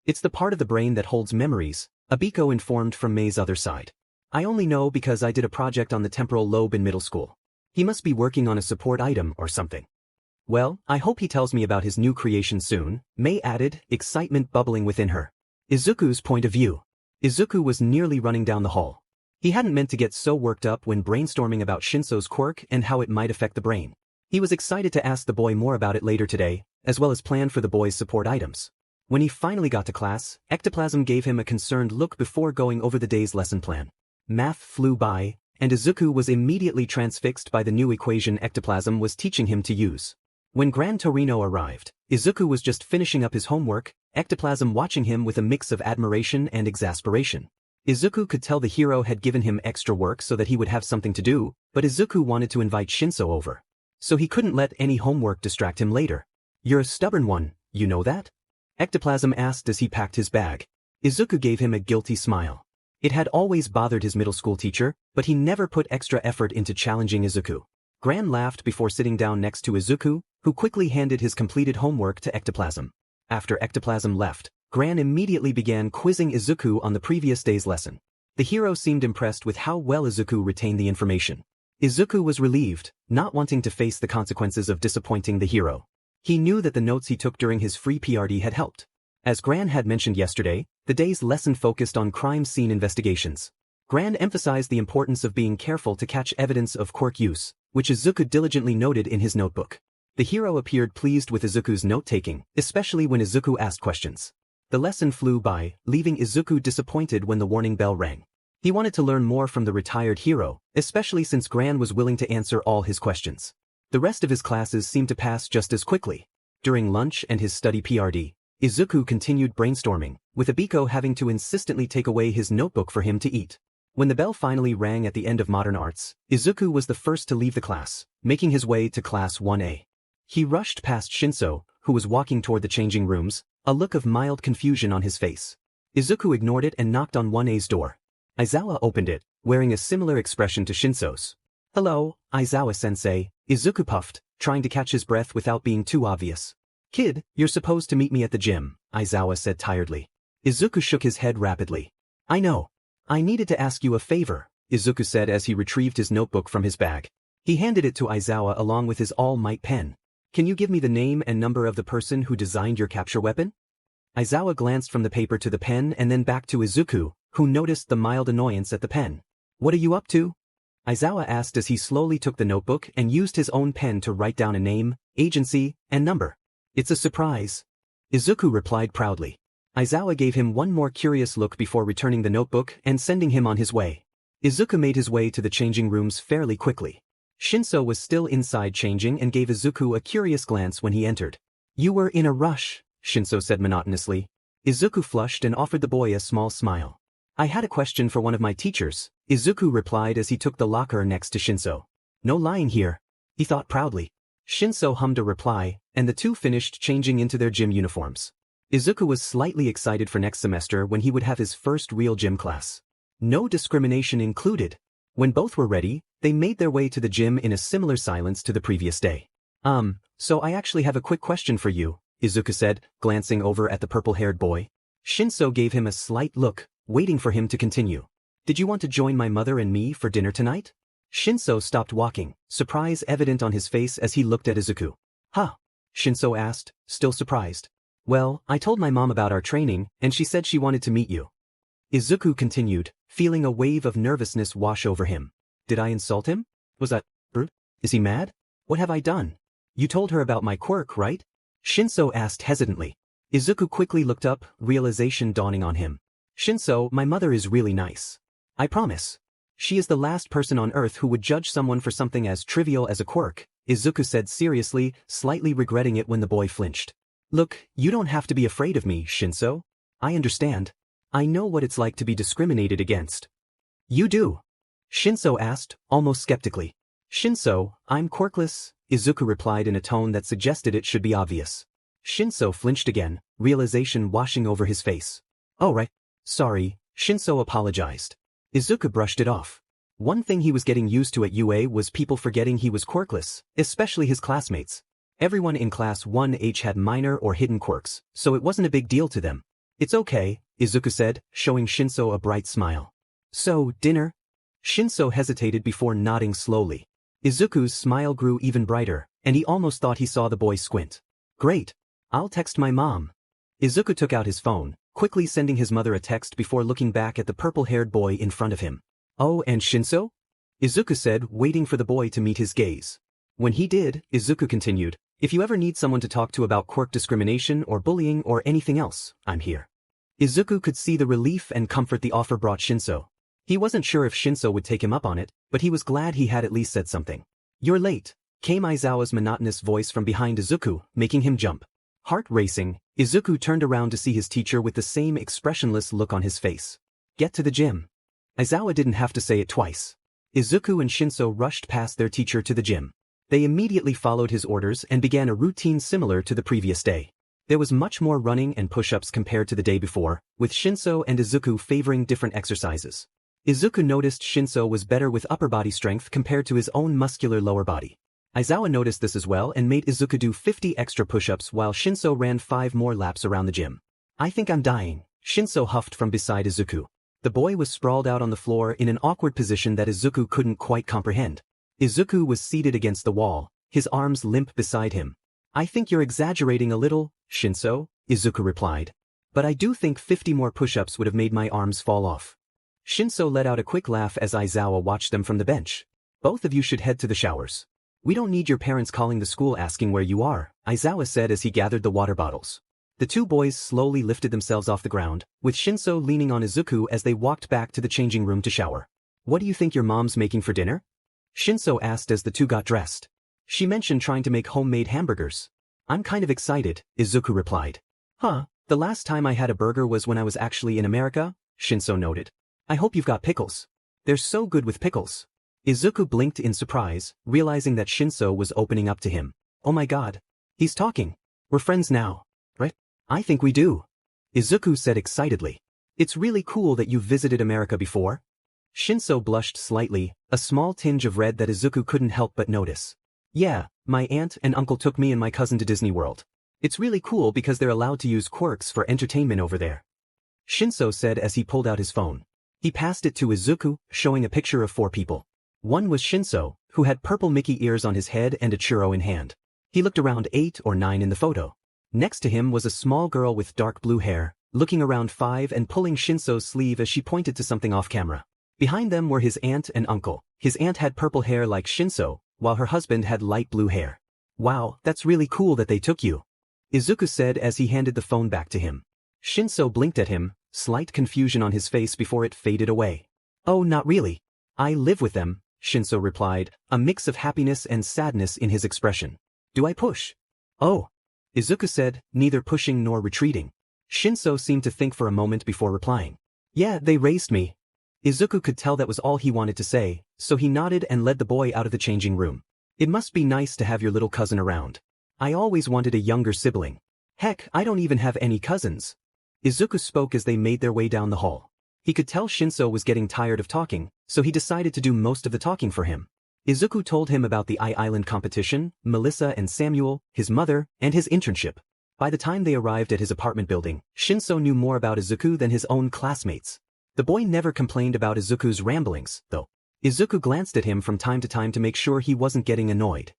It's the part of the brain that holds memories, Abiko informed from Mei's other side. I only know because I did a project on the temporal lobe in middle school. He must be working on a support item or something. Well, I hope he tells me about his new creation soon, Mei added, excitement bubbling within her. Izuku's point of view. Izuku was nearly running down the hall. He hadn't meant to get so worked up when brainstorming about Shinso's quirk and how it might affect the brain. He was excited to ask the boy more about it later today, as well as plan for the boy's support items. When he finally got to class, Ectoplasm gave him a concerned look before going over the day's lesson plan. Math flew by, and Izuku was immediately transfixed by the new equation Ectoplasm was teaching him to use. When Gran Torino arrived, Izuku was just finishing up his homework, Ectoplasm watching him with a mix of admiration and exasperation. Izuku could tell the hero had given him extra work so that he would have something to do, but Izuku wanted to invite Shinso over. So he couldn't let any homework distract him later. You're a stubborn one, you know that? Ectoplasm asked as he packed his bag. Izuku gave him a guilty smile. It had always bothered his middle school teacher, but he never put extra effort into challenging Izuku. Gran laughed before sitting down next to Izuku, who quickly handed his completed homework to Ectoplasm. After Ectoplasm left, Gran immediately began quizzing Izuku on the previous day's lesson. The hero seemed impressed with how well Izuku retained the information. Izuku was relieved, not wanting to face the consequences of disappointing the hero. He knew that the notes he took during his free PRD had helped. As Gran had mentioned yesterday, the day's lesson focused on crime scene investigations. Gran emphasized the importance of being careful to catch evidence of quirk use, which Izuku diligently noted in his notebook. The hero appeared pleased with Izuku's note-taking, especially when Izuku asked questions. The lesson flew by, leaving Izuku disappointed when the warning bell rang. He wanted to learn more from the retired hero, especially since Gran was willing to answer all his questions. The rest of his classes seemed to pass just as quickly. During lunch and his study PRD, Izuku continued brainstorming, with Abiko having to insistently take away his notebook for him to eat. When the bell finally rang at the end of Modern Arts, Izuku was the first to leave the class, making his way to Class 1A. He rushed past Shinso, who was walking toward the changing rooms, a look of mild confusion on his face. Izuku ignored it and knocked on 1A's door. Aizawa opened it, wearing a similar expression to Shinso's. "Hello, Aizawa-sensei," Izuku puffed, trying to catch his breath without being too obvious. "Kid, you're supposed to meet me at the gym," Aizawa said tiredly. Izuku shook his head rapidly. "I know. I needed to ask you a favor," Izuku said as he retrieved his notebook from his bag. He handed it to Aizawa along with his all-might pen. "Can you give me the name and number of the person who designed your capture weapon?" Aizawa glanced from the paper to the pen and then back to Izuku, who noticed the mild annoyance at the pen. "What are you up to?" Aizawa asked as he slowly took the notebook and used his own pen to write down a name, agency, and number. "It's a surprise," Izuku replied proudly. Aizawa gave him one more curious look before returning the notebook and sending him on his way. Izuku made his way to the changing rooms fairly quickly. Shinso was still inside changing and gave Izuku a curious glance when he entered. "You were in a rush," Shinso said monotonously. Izuku flushed and offered the boy a small smile. "I had a question for one of my teachers," Izuku replied as he took the locker next to Shinso. "No lying here," he thought proudly. Shinso hummed a reply, and the two finished changing into their gym uniforms. Izuku was slightly excited for next semester when he would have his first real gym class. No discrimination included. When both were ready, they made their way to the gym in a similar silence to the previous day. So I actually have a quick question for you," Izuku said, glancing over at the purple-haired boy. Shinso gave him a slight look, waiting for him to continue. "Did you want to join my mother and me for dinner tonight?" Shinso stopped walking, surprise evident on his face as he looked at Izuku. "Huh?" Shinso asked, still surprised. "Well, I told my mom about our training, and she said she wanted to meet you." Izuku continued, feeling a wave of nervousness wash over him. "Did I insult him? Was that rude? Is he mad? What have I done?" "You told her about my quirk, right?" Shinso asked hesitantly. Izuku quickly looked up, realization dawning on him. "Shinso, my mother is really nice. I promise. She is the last person on Earth who would judge someone for something as trivial as a quirk," Izuku said seriously, slightly regretting it when the boy flinched. "Look, you don't have to be afraid of me, Shinso. I understand. I know what it's like to be discriminated against." "You do?" Shinso asked, almost skeptically. "Shinso, I'm quirkless," Izuku replied in a tone that suggested it should be obvious. Shinso flinched again, realization washing over his face. "Oh right. Sorry," Shinso apologized. Izuku brushed it off. One thing he was getting used to at UA was people forgetting he was quirkless, especially his classmates. Everyone in Class 1H had minor or hidden quirks, so it wasn't a big deal to them. "It's okay," Izuku said, showing Shinso a bright smile. "So, dinner?" Shinso hesitated before nodding slowly. Izuku's smile grew even brighter, and he almost thought he saw the boy squint. "Great. I'll text my mom." Izuku took out his phone, quickly sending his mother a text before looking back at the purple-haired boy in front of him. "Oh, and Shinso?" Izuku said, waiting for the boy to meet his gaze. When he did, Izuku continued, "If you ever need someone to talk to about quirk discrimination or bullying or anything else, I'm here." Izuku could see the relief and comfort the offer brought Shinso. He wasn't sure if Shinso would take him up on it, but he was glad he had at least said something. "You're late," came Aizawa's monotonous voice from behind Izuku, making him jump. Heart racing, Izuku turned around to see his teacher with the same expressionless look on his face. "Get to the gym." Aizawa didn't have to say it twice. Izuku and Shinso rushed past their teacher to the gym. They immediately followed his orders and began a routine similar to the previous day. There was much more running and push-ups compared to the day before, with Shinso and Izuku favoring different exercises. Izuku noticed Shinso was better with upper body strength compared to his own muscular lower body. Aizawa noticed this as well and made Izuku do 50 extra push-ups while Shinso ran 5 more laps around the gym. I think I'm dying, Shinso huffed from beside Izuku. The boy was sprawled out on the floor in an awkward position that Izuku couldn't quite comprehend. Izuku was seated against the wall, his arms limp beside him. I think you're exaggerating a little, Shinso, Izuku replied. But I do think 50 more push-ups would have made my arms fall off. Shinso let out a quick laugh as Aizawa watched them from the bench. Both of you should head to the showers. We don't need your parents calling the school asking where you are, Aizawa said as he gathered the water bottles. The two boys slowly lifted themselves off the ground, with Shinso leaning on Izuku as they walked back to the changing room to shower. What do you think your mom's making for dinner? Shinso asked as the two got dressed. She mentioned trying to make homemade hamburgers. I'm kind of excited, Izuku replied. Huh, the last time I had a burger was when I was actually in America, Shinso noted. I hope you've got pickles. They're so good with pickles. Izuku blinked in surprise, realizing that Shinso was opening up to him. Oh my god. He's talking. We're friends now, right? I think we do. Izuku said excitedly. It's really cool that you've visited America before. Shinso blushed slightly, a small tinge of red that Izuku couldn't help but notice. Yeah, my aunt and uncle took me and my cousin to Disney World. It's really cool because they're allowed to use quirks for entertainment over there. Shinso said as he pulled out his phone. He passed it to Izuku, showing a picture of 4 people. One was Shinso, who had purple Mickey ears on his head and a churro in hand. He looked around 8 or 9 in the photo. Next to him was a small girl with dark blue hair, looking around 5 and pulling Shinso's sleeve as she pointed to something off camera. Behind them were his aunt and uncle. His aunt had purple hair like Shinso, while her husband had light blue hair. Wow, that's really cool that they took you, Izuku said as he handed the phone back to him. Shinso blinked at him, slight confusion on his face before it faded away. Oh, not really. I live with them, Shinso replied, a mix of happiness and sadness in his expression. Do I push? Oh, Izuku said, neither pushing nor retreating. Shinso seemed to think for a moment before replying. Yeah, they raised me. Izuku could tell that was all he wanted to say, so he nodded and led the boy out of the changing room. It must be nice to have your little cousin around. I always wanted a younger sibling. Heck, I don't even have any cousins. Izuku spoke as they made their way down the hall. He could tell Shinso was getting tired of talking, so he decided to do most of the talking for him. Izuku told him about the Island competition, Melissa and Samuel, his mother, and his internship. By the time they arrived at his apartment building, Shinso knew more about Izuku than his own classmates. The boy never complained about Izuku's ramblings, though. Izuku glanced at him from time to time to make sure he wasn't getting annoyed.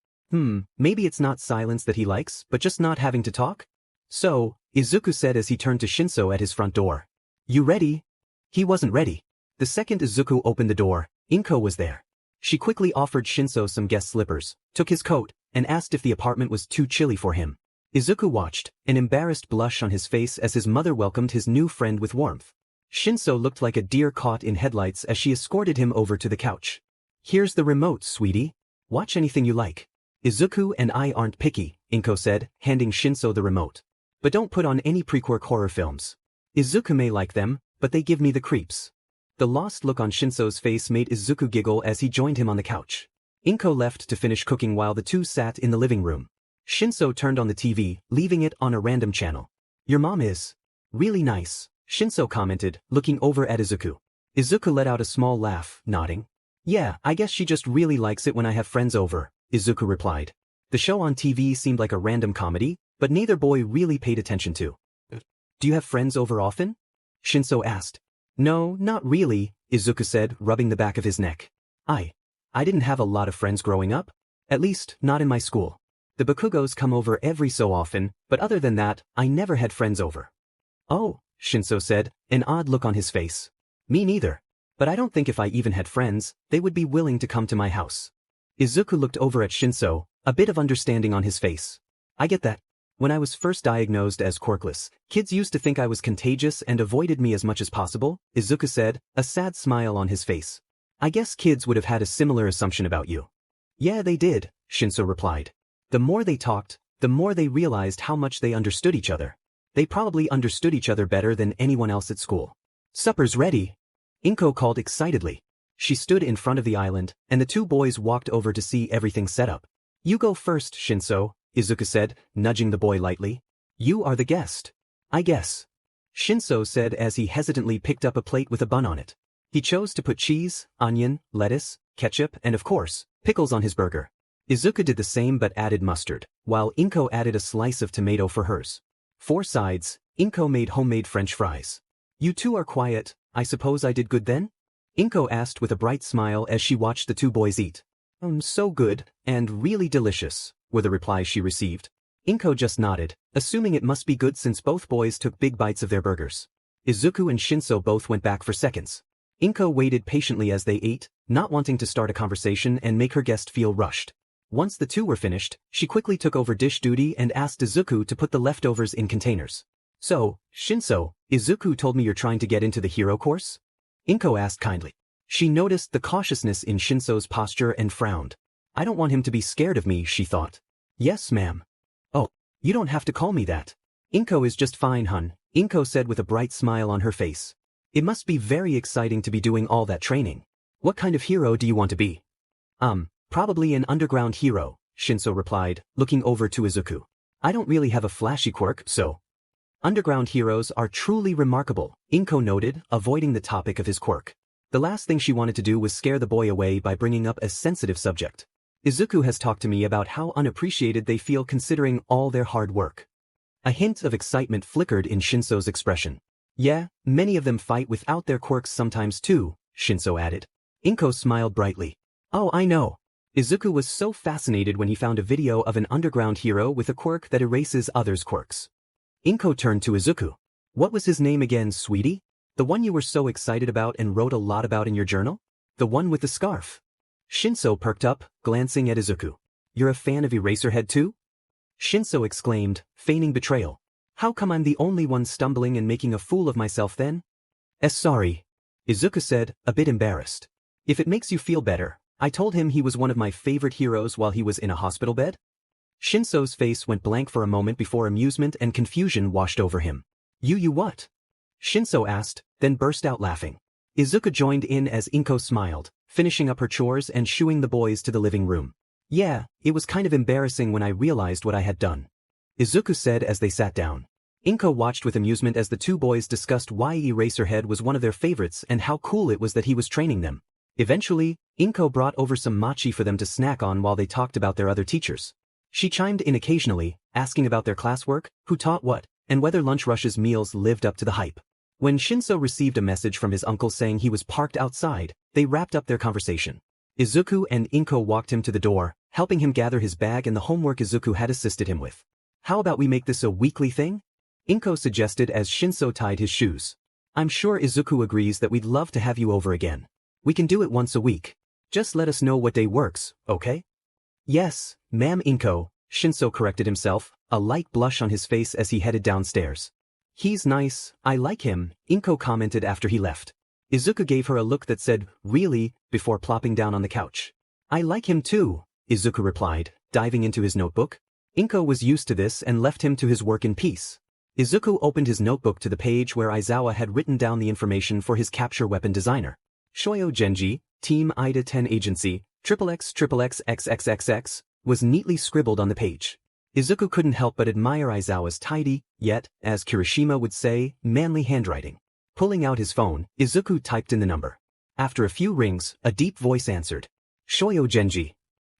Maybe it's not silence that he likes, but just not having to talk? So, Izuku said as he turned to Shinso at his front door. You ready? He wasn't ready. The second Izuku opened the door, Inko was there. She quickly offered Shinso some guest slippers, took his coat, and asked if the apartment was too chilly for him. Izuku watched, an embarrassed blush on his face as his mother welcomed his new friend with warmth. Shinso looked like a deer caught in headlights as she escorted him over to the couch. Here's the remote, sweetie. Watch anything you like. Izuku and I aren't picky, Inko said, handing Shinso the remote. But don't put on any pre-quirk horror films. Izuku may like them, but they give me the creeps. The lost look on Shinso's face made Izuku giggle as he joined him on the couch. Inko left to finish cooking while the two sat in the living room. Shinso turned on the TV, leaving it on a random channel. Your mom is really nice, Shinso commented, looking over at Izuku. Izuku let out a small laugh, nodding. Yeah, I guess she just really likes it when I have friends over, Izuku replied. The show on TV seemed like a random comedy, but neither boy really paid attention to. Do you have friends over often? Shinso asked. No, not really, Izuku said, rubbing the back of his neck. I didn't have a lot of friends growing up. At least, not in my school. The Bakugos come over every so often, but other than that, I never had friends over. Oh, Shinso said, an odd look on his face. Me neither. But I don't think if I even had friends, they would be willing to come to my house. Izuku looked over at Shinso, a bit of understanding on his face. I get that. When I was first diagnosed as quirkless, kids used to think I was contagious and avoided me as much as possible, Izuku said, a sad smile on his face. I guess kids would have had a similar assumption about you. Yeah, they did, Shinso replied. The more they talked, the more they realized how much they understood each other. They probably understood each other better than anyone else at school. Supper's ready, Inko called excitedly. She stood in front of the island, and the two boys walked over to see everything set up. You go first, Shinso, Izuku said, nudging the boy lightly. You are the guest. I guess. Shinso said as he hesitantly picked up a plate with a bun on it. He chose to put cheese, onion, lettuce, ketchup, and of course, pickles on his burger. Izuku did the same but added mustard, while Inko added a slice of tomato for hers. 4 sides, Inko made homemade French fries. You two are quiet, I suppose I did good then? Inko asked with a bright smile as she watched the 2 boys eat. So good, and really delicious, were the replies she received. Inko just nodded, assuming it must be good since both boys took big bites of their burgers. Izuku and Shinso both went back for seconds. Inko waited patiently as they ate, not wanting to start a conversation and make her guest feel rushed. Once the 2 were finished, she quickly took over dish duty and asked Izuku to put the leftovers in containers. So, Shinso, Izuku told me you're trying to get into the hero course? Inko asked kindly. She noticed the cautiousness in Shinso's posture and frowned. I don't want him to be scared of me, she thought. Yes, ma'am. Oh, you don't have to call me that. Inko is just fine, hun, Inko said with a bright smile on her face. It must be very exciting to be doing all that training. What kind of hero do you want to be? Probably an underground hero, Shinso replied, looking over to Izuku. I don't really have a flashy quirk, so. Underground heroes are truly remarkable, Inko noted, avoiding the topic of his quirk. The last thing she wanted to do was scare the boy away by bringing up a sensitive subject. Izuku has talked to me about how unappreciated they feel considering all their hard work. A hint of excitement flickered in Shinso's expression. Yeah, many of them fight without their quirks sometimes too, Shinso added. Inko smiled brightly. Oh, I know. Izuku was so fascinated when he found a video of an underground hero with a quirk that erases others' quirks. Inko turned to Izuku. What was his name again, sweetie? The one you were so excited about and wrote a lot about in your journal? The one with the scarf. Shinso perked up, glancing at Izuku. You're a fan of Eraserhead too? Shinso exclaimed, feigning betrayal. How come I'm the only one stumbling and making a fool of myself then? Sorry. Izuku said, a bit embarrassed. If it makes you feel better, I told him he was one of my favorite heroes while he was in a hospital bed. Shinso's face went blank for a moment before amusement and confusion washed over him. You what? Shinso asked, then burst out laughing. Izuku joined in as Inko smiled, finishing up her chores and shooing the boys to the living room. Yeah, it was kind of embarrassing when I realized what I had done. Izuku said as they sat down. Inko watched with amusement as the 2 boys discussed why Eraserhead was one of their favorites and how cool it was that he was training them. Eventually, Inko brought over some mochi for them to snack on while they talked about their other teachers. She chimed in occasionally, asking about their classwork, who taught what, and whether Lunch Rush's meals lived up to the hype. When Shinso received a message from his uncle saying he was parked outside, they wrapped up their conversation. Izuku and Inko walked him to the door, helping him gather his bag and the homework Izuku had assisted him with. How about we make this a weekly thing? Inko suggested as Shinso tied his shoes. I'm sure Izuku agrees that we'd love to have you over again. We can do it once a week. Just let us know what day works, okay? Yes, ma'am Inko, Shinso corrected himself, a light blush on his face as he headed downstairs. He's nice, I like him, Inko commented after he left. Izuku gave her a look that said, really, before plopping down on the couch. I like him too, Izuku replied, diving into his notebook. Inko was used to this and left him to his work in peace. Izuku opened his notebook to the page where Aizawa had written down the information for his capture weapon designer. Shoyo Genji, Team Ida 10 Agency, XXXXXXX, was neatly scribbled on the page. Izuku couldn't help but admire Aizawa's tidy, yet, as Kirishima would say, manly handwriting. Pulling out his phone, Izuku typed in the number. After a few rings, a deep voice answered. Shoyo Genji.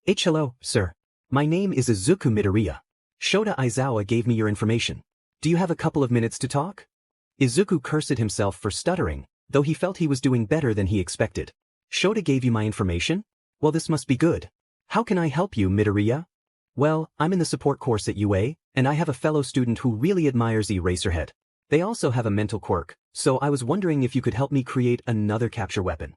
Hello, sir. My name is Izuku Midoriya. Shota Aizawa gave me your information. Do you have a couple of minutes to talk? Izuku cursed himself for stuttering, though he felt he was doing better than he expected. Shota gave you my information? Well, this must be good. How can I help you, Midoriya? Well, I'm in the support course at UA, and I have a fellow student who really admires Eraserhead. They also have a mental quirk, so I was wondering if you could help me create another capture weapon.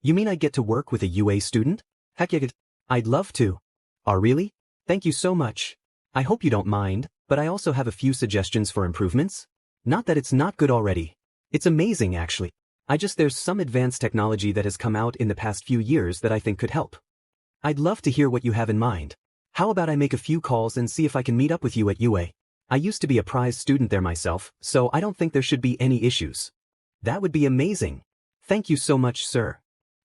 You mean I get to work with a UA student? Heck yeah, I'd love to. Oh really? Thank you so much. I hope you don't mind, but I also have a few suggestions for improvements. Not that it's not good already. It's amazing actually. There's some advanced technology that has come out in the past few years that I think could help. I'd love to hear what you have in mind. How about I make a few calls and see if I can meet up with you at UA? I used to be a prize student there myself, so I don't think there should be any issues. That would be amazing. Thank you so much, sir.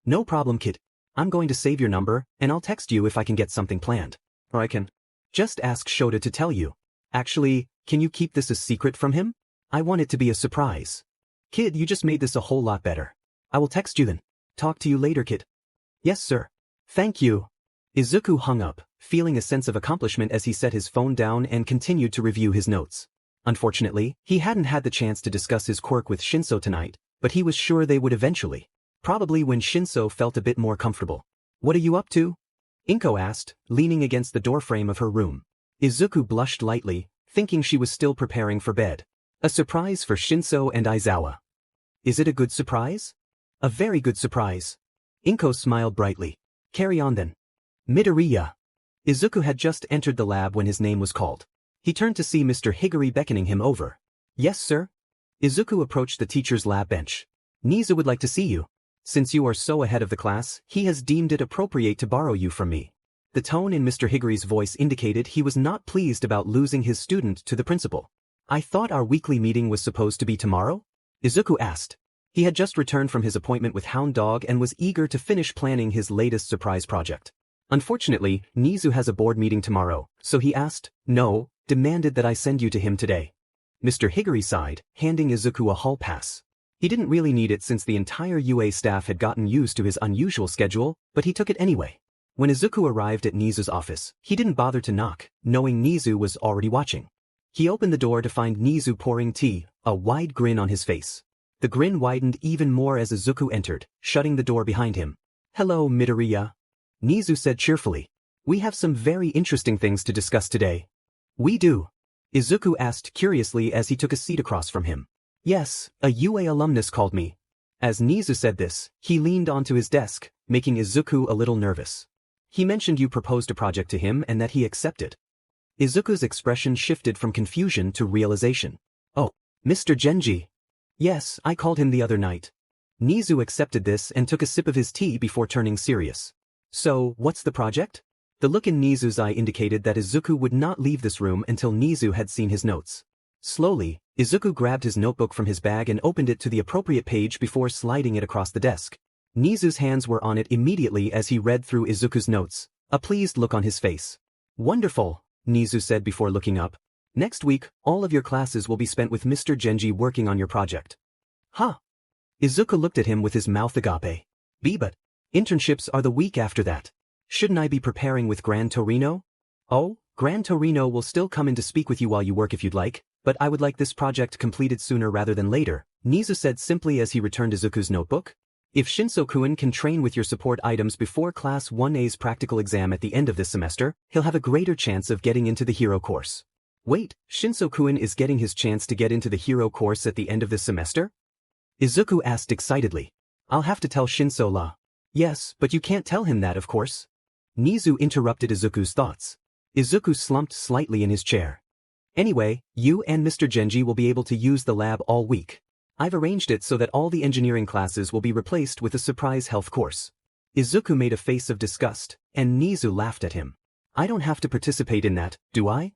No problem, kid. I'm going to save your number, and I'll text you if I can get something planned. Or I can just ask Shota to tell you. Actually, Can you keep this a secret from him? I want it to be a surprise. Kid, you just made this a whole lot better. I will text you then. Talk to you later, kid. Yes, sir. Thank you. Izuku hung up, feeling a sense of accomplishment as he set his phone down and continued to review his notes. Unfortunately, he hadn't had the chance to discuss his quirk with Shinso tonight, but he was sure they would eventually. Probably when Shinso felt a bit more comfortable. What are you up to? Inko asked, leaning against the doorframe of her room. Izuku blushed lightly, thinking she was still preparing for bed. A surprise for Shinso and Aizawa. Is it a good surprise? A very good surprise. Inko smiled brightly. Carry on then. Midoriya. Izuku had just entered the lab when his name was called. He turned to see Mr. Higuri beckoning him over. Yes, sir? Izuku approached the teacher's lab bench. Nizu would like to see you. Since you are so ahead of the class, he has deemed it appropriate to borrow you from me. The tone in Mr. Higuri's voice indicated he was not pleased about losing his student to the principal. I thought our weekly meeting was supposed to be tomorrow? Izuku asked. He had just returned from his appointment with Hound Dog and was eager to finish planning his latest surprise project. Unfortunately, Nizu has a board meeting tomorrow, so he demanded that I send you to him today. Mr. Higuri sighed, handing Izuku a hall pass. He didn't really need it since the entire UA staff had gotten used to his unusual schedule, but he took it anyway. When Izuku arrived at Nizu's office, he didn't bother to knock, knowing Nizu was already watching. He opened the door to find Nizu pouring tea, a wide grin on his face. The grin widened even more as Izuku entered, shutting the door behind him. Hello, Midoriya. Nizu said cheerfully. We have some very interesting things to discuss today. We do. Izuku asked curiously as he took a seat across from him. Yes, a UA alumnus called me. As Nizu said this, he leaned onto his desk, making Izuku a little nervous. He mentioned you proposed a project to him and that he accepted. Izuku's expression shifted from confusion to realization. Oh, Mr. Genji. Yes, I called him the other night. Nizu accepted this and took a sip of his tea before turning serious. So, what's the project? The look in Nizu's eye indicated that Izuku would not leave this room until Nizu had seen his notes. Slowly, Izuku grabbed his notebook from his bag and opened it to the appropriate page before sliding it across the desk. Nizu's hands were on it immediately as he read through Izuku's notes, a pleased look on his face. Wonderful, Nizu said before looking up. Next week, all of your classes will be spent with Mr. Genji working on your project. Huh? Izuku looked at him with his mouth agape. But internships are the week after that. Shouldn't I be preparing with Gran Torino? Oh, Gran Torino will still come in to speak with you while you work if you'd like, but I would like this project completed sooner rather than later, Nizu said simply as he returned Izuku's notebook. If Shinso-kun can train with your support items before Class 1A's practical exam at the end of this semester, he'll have a greater chance of getting into the hero course. Wait, Shinso-kun is getting his chance to get into the hero course at the end of this semester? Izuku asked excitedly. I'll have to tell Shinso-la. Yes, but you can't tell him that, of course. Nizu interrupted Izuku's thoughts. Izuku slumped slightly in his chair. Anyway, you and Mr. Genji will be able to use the lab all week. I've arranged it so that all the engineering classes will be replaced with a surprise health course. Izuku made a face of disgust, and Nizu laughed at him. I don't have to participate in that, do I?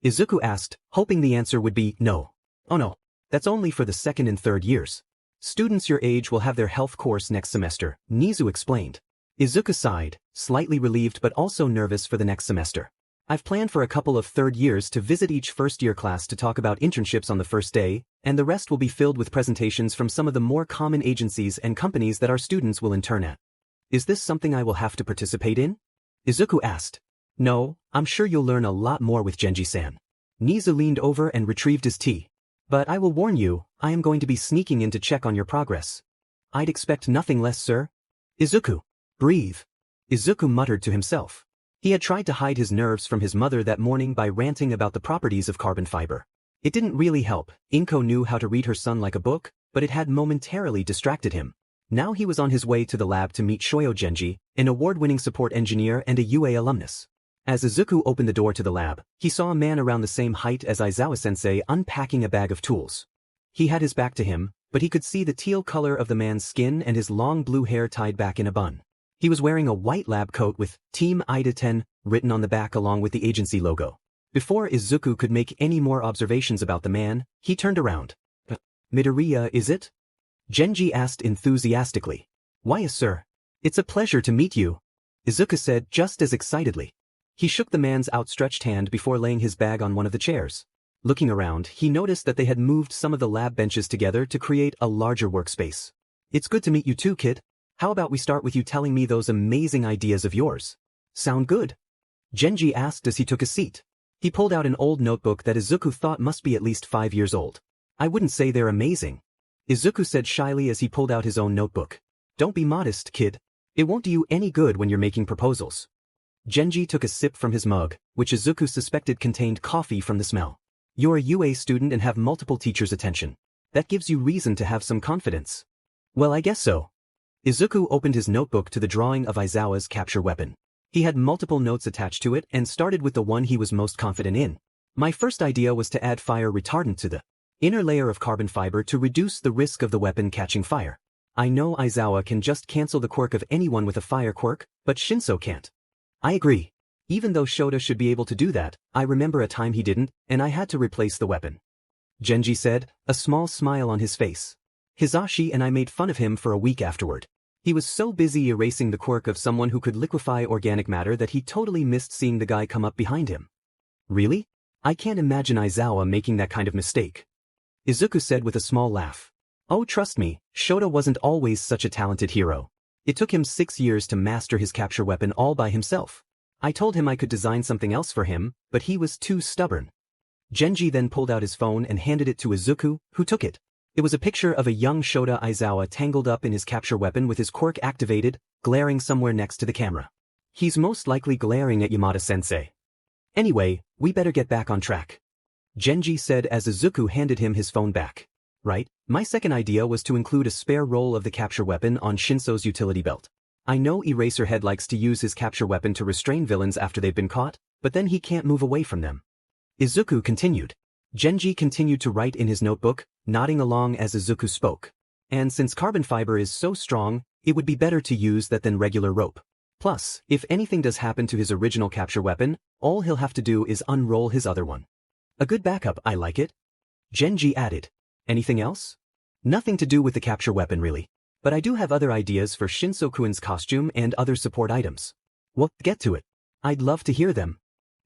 Izuku asked, hoping the answer would be no. Oh no, that's only for the second and third years. Students your age will have their health course next semester, Nizu explained. Izuku sighed, slightly relieved but also nervous for the next semester. I've planned for a couple of third years to visit each first-year class to talk about internships on the first day, and the rest will be filled with presentations from some of the more common agencies and companies that our students will intern at. Is this something I will have to participate in? Izuku asked. No, I'm sure you'll learn a lot more with Genji-san. Nizu leaned over and retrieved his tea. But I will warn you, I am going to be sneaking in to check on your progress. I'd expect nothing less, sir. Izuku. Breathe. Izuku muttered to himself. He had tried to hide his nerves from his mother that morning by ranting about the properties of carbon fiber. It didn't really help. Inko knew how to read her son like a book, but it had momentarily distracted him. Now he was on his way to the lab to meet Shoyo Genji, an award-winning support engineer and a UA alumnus. As Izuku opened the door to the lab, he saw a man around the same height as Aizawa-sensei unpacking a bag of tools. He had his back to him, but he could see the teal color of the man's skin and his long blue hair tied back in a bun. He was wearing a white lab coat with Team Ida 10 written on the back along with the agency logo. Before Izuku could make any more observations about the man, he turned around. Midoriya, is it? Genji asked enthusiastically. Why, yes, sir. It's a pleasure to meet you, Izuku said just as excitedly. He shook the man's outstretched hand before laying his bag on one of the chairs. Looking around, he noticed that they had moved some of the lab benches together to create a larger workspace. It's good to meet you too, kid. How about we start with you telling me those amazing ideas of yours? Sound good? Genji asked as he took a seat. He pulled out an old notebook that Izuku thought must be at least 5 years old. I wouldn't say they're amazing, Izuku said shyly as he pulled out his own notebook. Don't be modest, kid. It won't do you any good when you're making proposals. Genji took a sip from his mug, which Izuku suspected contained coffee from the smell. You're a UA student and have multiple teachers' attention. That gives you reason to have some confidence. Well, I guess so. Izuku opened his notebook to the drawing of Aizawa's capture weapon. He had multiple notes attached to it and started with the one he was most confident in. My first idea was to add fire retardant to the inner layer of carbon fiber to reduce the risk of the weapon catching fire. I know Aizawa can just cancel the quirk of anyone with a fire quirk, but Shinso can't. I agree. Even though Shota should be able to do that, I remember a time he didn't, and I had to replace the weapon. Genji said, a small smile on his face. Hisashi and I made fun of him for a week afterward. He was so busy erasing the quirk of someone who could liquefy organic matter that he totally missed seeing the guy come up behind him. Really? I can't imagine Aizawa making that kind of mistake. Izuku said with a small laugh. Oh, trust me, Shota wasn't always such a talented hero. It took him 6 years to master his capture weapon all by himself. I told him I could design something else for him, but he was too stubborn. Genji then pulled out his phone and handed it to Izuku, who took it. It was a picture of a young Shota Aizawa tangled up in his capture weapon with his quirk activated, glaring somewhere next to the camera. He's most likely glaring at Yamada-sensei. Anyway, we better get back on track. Genji said as Izuku handed him his phone back. Right, my second idea was to include a spare roll of the capture weapon on Shinso's utility belt. I know Eraserhead likes to use his capture weapon to restrain villains after they've been caught, but then he can't move away from them. Izuku continued. Genji continued to write in his notebook, nodding along as Izuku spoke. And since carbon fiber is so strong, it would be better to use that than regular rope. Plus, if anything does happen to his original capture weapon, all he'll have to do is unroll his other one. A good backup, I like it. Genji added. Anything else? Nothing to do with the capture weapon really. But I do have other ideas for Shinso-kun's costume and other support items. Well, get to it. I'd love to hear them.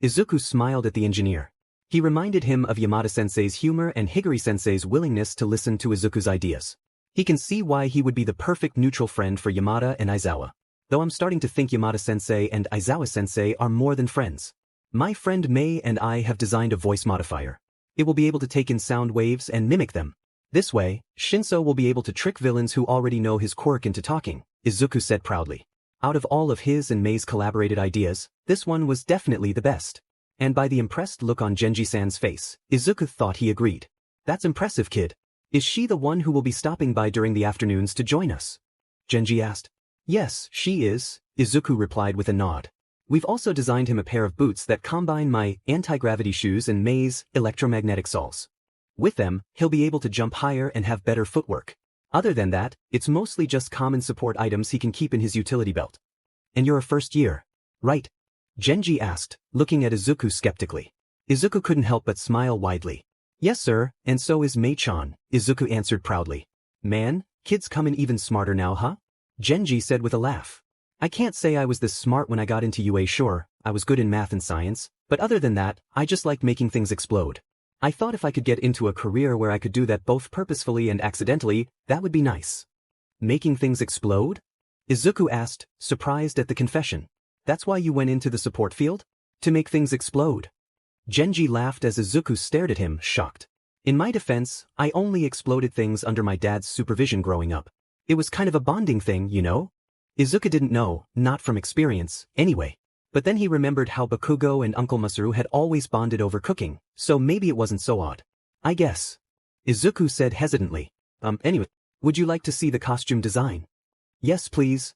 Izuku smiled at the engineer. He reminded him of Yamada-sensei's humor and Higuri-sensei's willingness to listen to Izuku's ideas. He can see why he would be the perfect neutral friend for Yamada and Aizawa. Though I'm starting to think Yamada-sensei and Aizawa-sensei are more than friends. My friend Mei and I have designed a voice modifier. It will be able to take in sound waves and mimic them. This way, Shinso will be able to trick villains who already know his quirk into talking, Izuku said proudly. Out of all of his and Mei's collaborated ideas, this one was definitely the best. And by the impressed look on Genji-san's face, Izuku thought he agreed. That's impressive, kid. Is she the one who will be stopping by during the afternoons to join us? Genji asked. Yes, she is, Izuku replied with a nod. We've also designed him a pair of boots that combine my anti-gravity shoes and Mei's electromagnetic soles. With them, he'll be able to jump higher and have better footwork. Other than that, it's mostly just common support items he can keep in his utility belt. And you're a first year, right? Genji asked, looking at Izuku skeptically. Izuku couldn't help but smile widely. Yes sir, and so is Mei-chan, Izuku answered proudly. Man, kids coming even smarter now, huh? Genji said with a laugh. I can't say I was this smart when I got into UA. Sure, I was good in math and science, but other than that, I just liked making things explode. I thought if I could get into a career where I could do that both purposefully and accidentally, that would be nice. Making things explode? Izuku asked, surprised at the confession. That's why you went into the support field? To make things explode? Genji laughed as Izuku stared at him, shocked. In my defense, I only exploded things under my dad's supervision growing up. It was kind of a bonding thing, you know? Izuku didn't know, not from experience, anyway. But then he remembered how Bakugo and Uncle Masaru had always bonded over cooking, so maybe it wasn't so odd. I guess. Izuku said hesitantly. Anyway, would you like to see the costume design? Yes, please.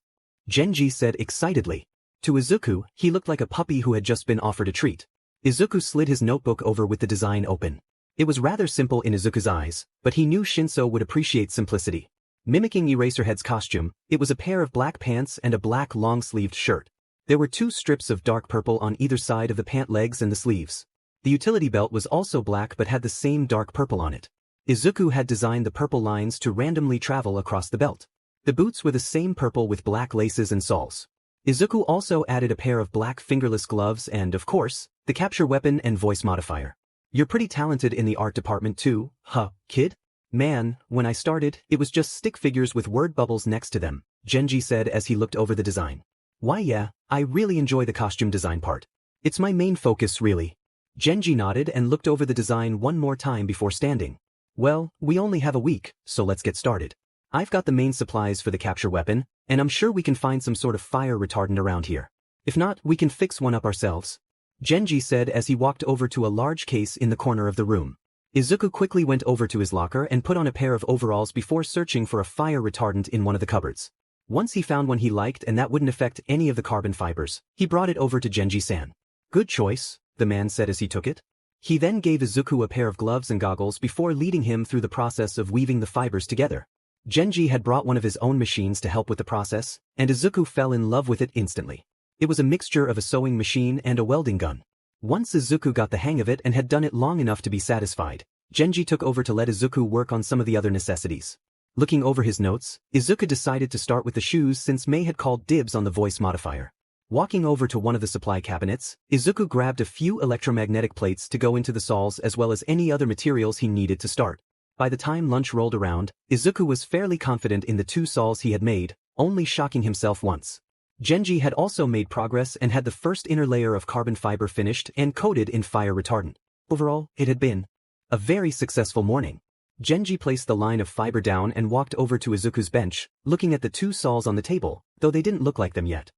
Genji said excitedly. To Izuku, he looked like a puppy who had just been offered a treat. Izuku slid his notebook over with the design open. It was rather simple in Izuku's eyes, but he knew Shinso would appreciate simplicity. Mimicking Eraserhead's costume, it was a pair of black pants and a black long-sleeved shirt. There were 2 strips of dark purple on either side of the pant legs and the sleeves. The utility belt was also black but had the same dark purple on it. Izuku had designed the purple lines to randomly travel across the belt. The boots were the same purple with black laces and soles. Izuku also added a pair of black fingerless gloves and, of course, the capture weapon and voice modifier. You're pretty talented in the art department too, huh, kid? Man, when I started, it was just stick figures with word bubbles next to them, Genji said as he looked over the design. Why yeah, I really enjoy the costume design part. It's my main focus really. Genji nodded and looked over the design one more time before standing. Well, we only have a week, so let's get started. I've got the main supplies for the capture weapon, and I'm sure we can find some sort of fire retardant around here. If not, we can fix one up ourselves. Genji said as he walked over to a large case in the corner of the room. Izuku quickly went over to his locker and put on a pair of overalls before searching for a fire retardant in one of the cupboards. Once he found one he liked and that wouldn't affect any of the carbon fibers, he brought it over to Genji-san. Good choice, the man said as he took it. He then gave Izuku a pair of gloves and goggles before leading him through the process of weaving the fibers together. Genji had brought one of his own machines to help with the process, and Izuku fell in love with it instantly. It was a mixture of a sewing machine and a welding gun. Once Izuku got the hang of it and had done it long enough to be satisfied, Genji took over to let Izuku work on some of the other necessities. Looking over his notes, Izuku decided to start with the shoes since Mei had called dibs on the voice modifier. Walking over to one of the supply cabinets, Izuku grabbed a few electromagnetic plates to go into the soles as well as any other materials he needed to start. By the time lunch rolled around, Izuku was fairly confident in the 2 soles he had made, only shocking himself once. Genji had also made progress and had the first inner layer of carbon fiber finished and coated in fire retardant. Overall, it had been a very successful morning. Genji placed the line of fiber down and walked over to Izuku's bench, looking at the 2 soles on the table, though they didn't look like them yet.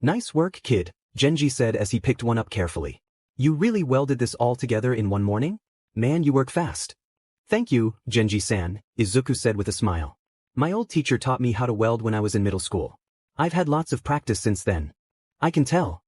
Nice work, kid, Genji said as he picked one up carefully. You really welded this all together in one morning? Man, you work fast. Thank you, Genji-san, Izuku said with a smile. My old teacher taught me how to weld when I was in middle school. I've had lots of practice since then. I can tell.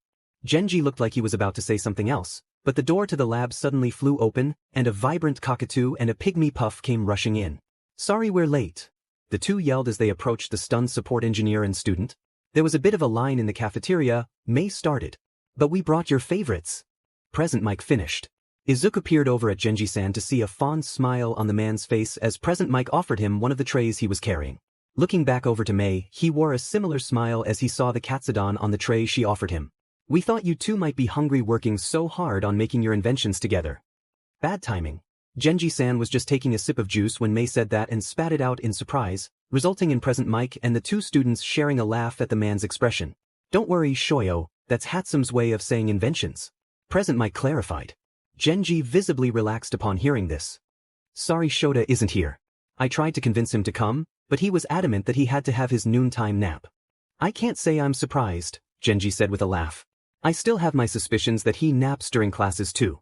Genji looked like he was about to say something else, but the door to the lab suddenly flew open, and a vibrant cockatoo and a pygmy puff came rushing in. Sorry we're late, the 2 yelled as they approached the stunned support engineer and student. There was a bit of a line in the cafeteria. Mei started. But we brought your favorites. Present Mike finished. Izuku peered over at Genji-san to see a fond smile on the man's face as Present Mike offered him one of the trays he was carrying. Looking back over to Mei, he wore a similar smile as he saw the katsudon on the tray she offered him. We thought you two might be hungry working so hard on making your inventions together. Bad timing. Genji-san was just taking a sip of juice when Mei said that and spat it out in surprise, resulting in Present Mike and the 2 students sharing a laugh at the man's expression. Don't worry, Shoyo, that's Hatsume's way of saying inventions. Present Mike clarified. Genji visibly relaxed upon hearing this. Sorry Shota isn't here. I tried to convince him to come, but he was adamant that he had to have his noontime nap. I can't say I'm surprised, Genji said with a laugh. I still have my suspicions that he naps during classes too.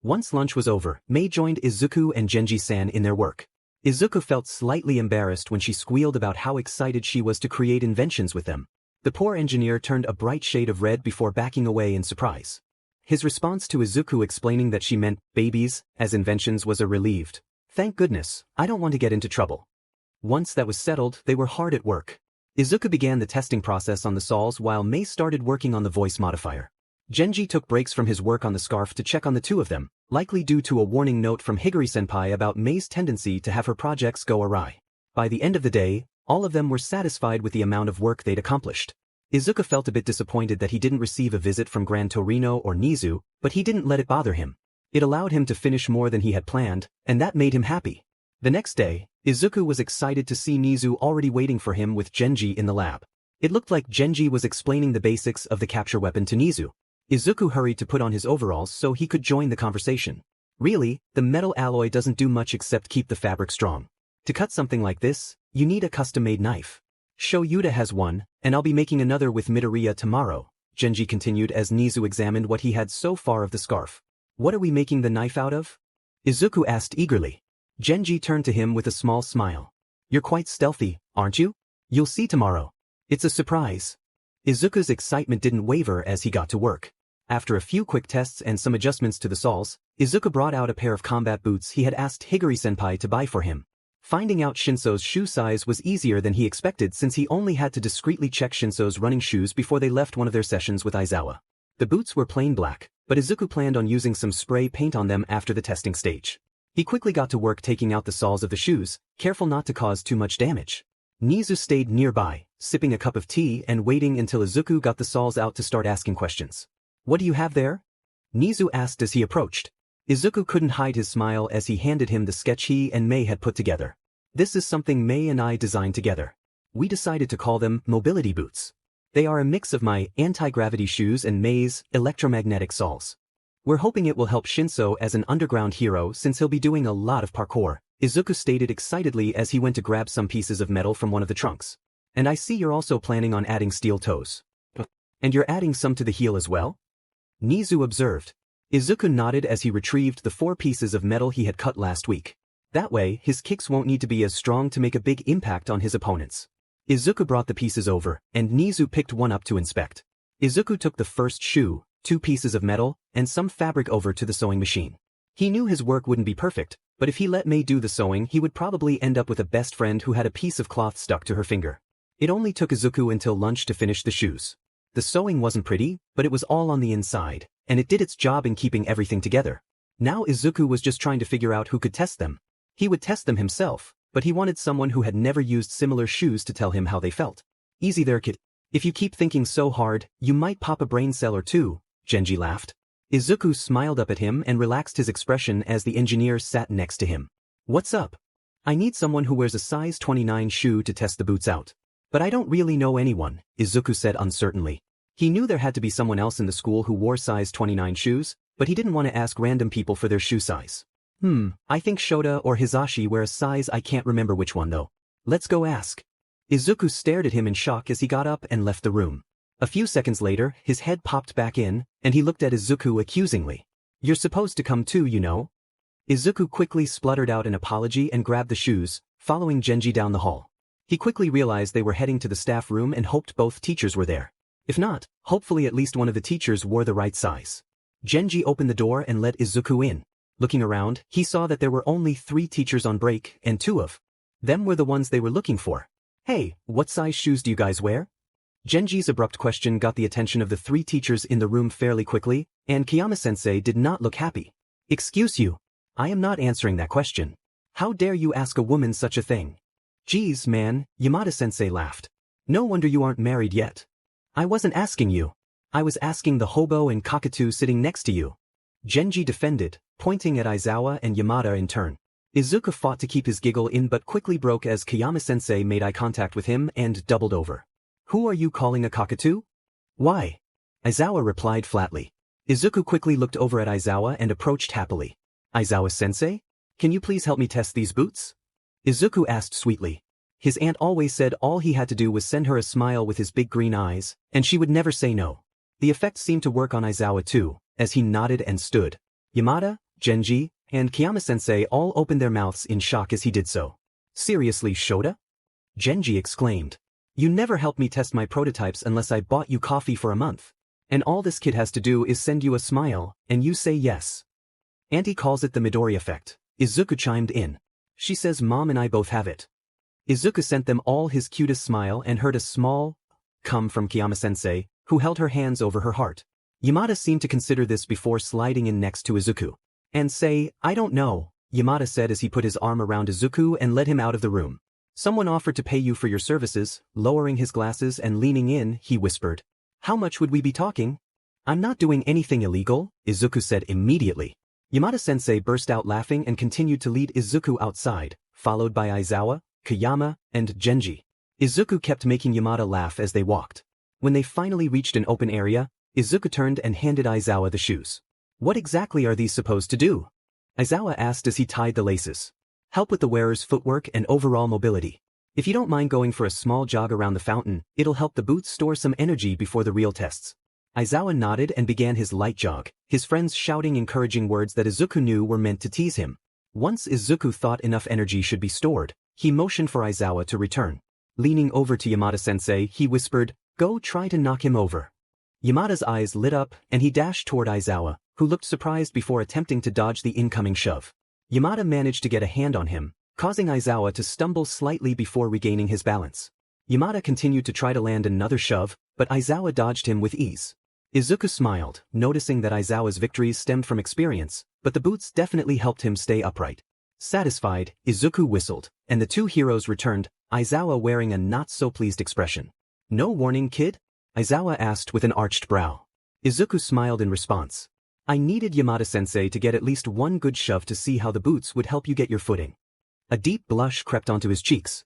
Once lunch was over, Mei joined Izuku and Genji-san in their work. Izuku felt slightly embarrassed when she squealed about how excited she was to create inventions with them. The poor engineer turned a bright shade of red before backing away in surprise. His response to Izuku explaining that she meant babies as inventions was a relieved. Thank goodness, I don't want to get into trouble. Once that was settled, they were hard at work. Izuku began the testing process on the soles while Mei started working on the voice modifier. Genji took breaks from his work on the scarf to check on the 2 of them, likely due to a warning note from Higuri-senpai about Mei's tendency to have her projects go awry. By the end of the day, all of them were satisfied with the amount of work they'd accomplished. Izuku felt a bit disappointed that he didn't receive a visit from Gran Torino or Nedu, but he didn't let it bother him. It allowed him to finish more than he had planned, and that made him happy. The next day, Izuku was excited to see Nedu already waiting for him with Genji in the lab. It looked like Genji was explaining the basics of the capture weapon to Nedu. Izuku hurried to put on his overalls so he could join the conversation. Really, the metal alloy doesn't do much except keep the fabric strong. To cut something like this, you need a custom-made knife. Shoyuta has one, and I'll be making another with Midoriya tomorrow, Genji continued as Nedu examined what he had so far of the scarf. What are we making the knife out of? Izuku asked eagerly. Genji turned to him with a small smile. You're quite stealthy, aren't you? You'll see tomorrow. It's a surprise. Izuku's excitement didn't waver as he got to work. After a few quick tests and some adjustments to the soles, Izuku brought out a pair of combat boots he had asked Higuri-senpai to buy for him. Finding out Shinso's shoe size was easier than he expected since he only had to discreetly check Shinso's running shoes before they left one of their sessions with Aizawa. The boots were plain black, but Izuku planned on using some spray paint on them after the testing stage. He quickly got to work taking out the soles of the shoes, careful not to cause too much damage. Nedu stayed nearby, sipping a cup of tea and waiting until Izuku got the soles out to start asking questions. What do you have there? Nedu asked as he approached. Izuku couldn't hide his smile as he handed him the sketch he and Mei had put together. This is something Mei and I designed together. We decided to call them mobility boots. They are a mix of my anti-gravity shoes and Mei's electromagnetic soles. We're hoping it will help Shinso as an underground hero since he'll be doing a lot of parkour, Izuku stated excitedly as he went to grab some pieces of metal from one of the trunks. And I see you're also planning on adding steel toes. And you're adding some to the heel as well? Nizu observed. Izuku nodded as he retrieved the 4 pieces of metal he had cut last week. That way, his kicks won't need to be as strong to make a big impact on his opponents. Izuku brought the pieces over, and Nizu picked one up to inspect. Izuku took the first shoe, 2 pieces of metal, and some fabric over to the sewing machine. He knew his work wouldn't be perfect, but if he let Mei do the sewing he would probably end up with a best friend who had a piece of cloth stuck to her finger. It only took Izuku until lunch to finish the shoes. The sewing wasn't pretty, but it was all on the inside, and it did its job in keeping everything together. Now Izuku was just trying to figure out who could test them. He would test them himself, but he wanted someone who had never used similar shoes to tell him how they felt. Easy there, kid. If you keep thinking so hard, you might pop a brain cell or two, Genji laughed. Izuku smiled up at him and relaxed his expression as the engineer sat next to him. What's up? I need someone who wears a size 29 shoe to test the boots out. But I don't really know anyone, Izuku said uncertainly. He knew there had to be someone else in the school who wore size 29 shoes, but he didn't want to ask random people for their shoe size. I think Shota or Hisashi wear a size, I can't remember which one though. Let's go ask. Izuku stared at him in shock as he got up and left the room. A few seconds later, his head popped back in, and he looked at Izuku accusingly. You're supposed to come too, you know. Izuku quickly spluttered out an apology and grabbed the shoes, following Genji down the hall. He quickly realized they were heading to the staff room and hoped both teachers were there. If not, hopefully at least one of the teachers wore the right size. Genji opened the door and let Izuku in. Looking around, he saw that there were only 3 teachers on break, and 2 of them were the ones they were looking for. Hey, what size shoes do you guys wear? Genji's abrupt question got the attention of the 3 teachers in the room fairly quickly, and Kiyama-sensei did not look happy. Excuse you. I am not answering that question. How dare you ask a woman such a thing? Geez, man, Yamada-sensei laughed. No wonder you aren't married yet. I wasn't asking you. I was asking the hobo and cockatoo sitting next to you. Genji defended, pointing at Aizawa and Yamada in turn. Izuku fought to keep his giggle in but quickly broke as Kiyama-sensei made eye contact with him and doubled over. Who are you calling a cockatoo? Why? Aizawa replied flatly. Izuku quickly looked over at Aizawa and approached happily. Aizawa-sensei? Can you please help me test these boots? Izuku asked sweetly. His aunt always said all he had to do was send her a smile with his big green eyes, and she would never say no. The effect seemed to work on Aizawa too, as he nodded and stood. Yamada, Genji, and Kiyama-sensei all opened their mouths in shock as he did so. Seriously, Shota? Genji exclaimed. You never helped me test my prototypes unless I bought you coffee for a month. And all this kid has to do is send you a smile, and you say yes. Auntie calls it the Midori effect. Izuku chimed in. She says Mom and I both have it. Izuku sent them all his cutest smile and heard a small come from Kiyama-sensei, who held her hands over her heart. Yamada seemed to consider this before sliding in next to Izuku. And say, I don't know, Yamada said as he put his arm around Izuku and led him out of the room. Someone offered to pay you for your services. Lowering his glasses and leaning in, he whispered. How much would we be talking? I'm not doing anything illegal, Izuku said immediately. Yamada-sensei burst out laughing and continued to lead Izuku outside, followed by Aizawa, Kiyama, and Genji. Izuku kept making Yamada laugh as they walked. When they finally reached an open area, Izuku turned and handed Aizawa the shoes. What exactly are these supposed to do? Aizawa asked as he tied the laces. Help with the wearer's footwork and overall mobility. If you don't mind going for a small jog around the fountain, it'll help the boots store some energy before the real tests. Aizawa nodded and began his light jog, his friends shouting encouraging words that Izuku knew were meant to tease him. Once Izuku thought enough energy should be stored, he motioned for Aizawa to return. Leaning over to Yamada-sensei, he whispered, Go try to knock him over. Yamada's eyes lit up and he dashed toward Aizawa, who looked surprised before attempting to dodge the incoming shove. Yamada managed to get a hand on him, causing Aizawa to stumble slightly before regaining his balance. Yamada continued to try to land another shove, but Aizawa dodged him with ease. Izuku smiled, noticing that Aizawa's victories stemmed from experience, but the boots definitely helped him stay upright. Satisfied, Izuku whistled, and the 2 heroes returned, Aizawa wearing a not-so-pleased expression. No warning, kid? Aizawa asked with an arched brow. Izuku smiled in response. I needed Yamada-sensei to get at least one good shove to see how the boots would help you get your footing. A deep blush crept onto his cheeks.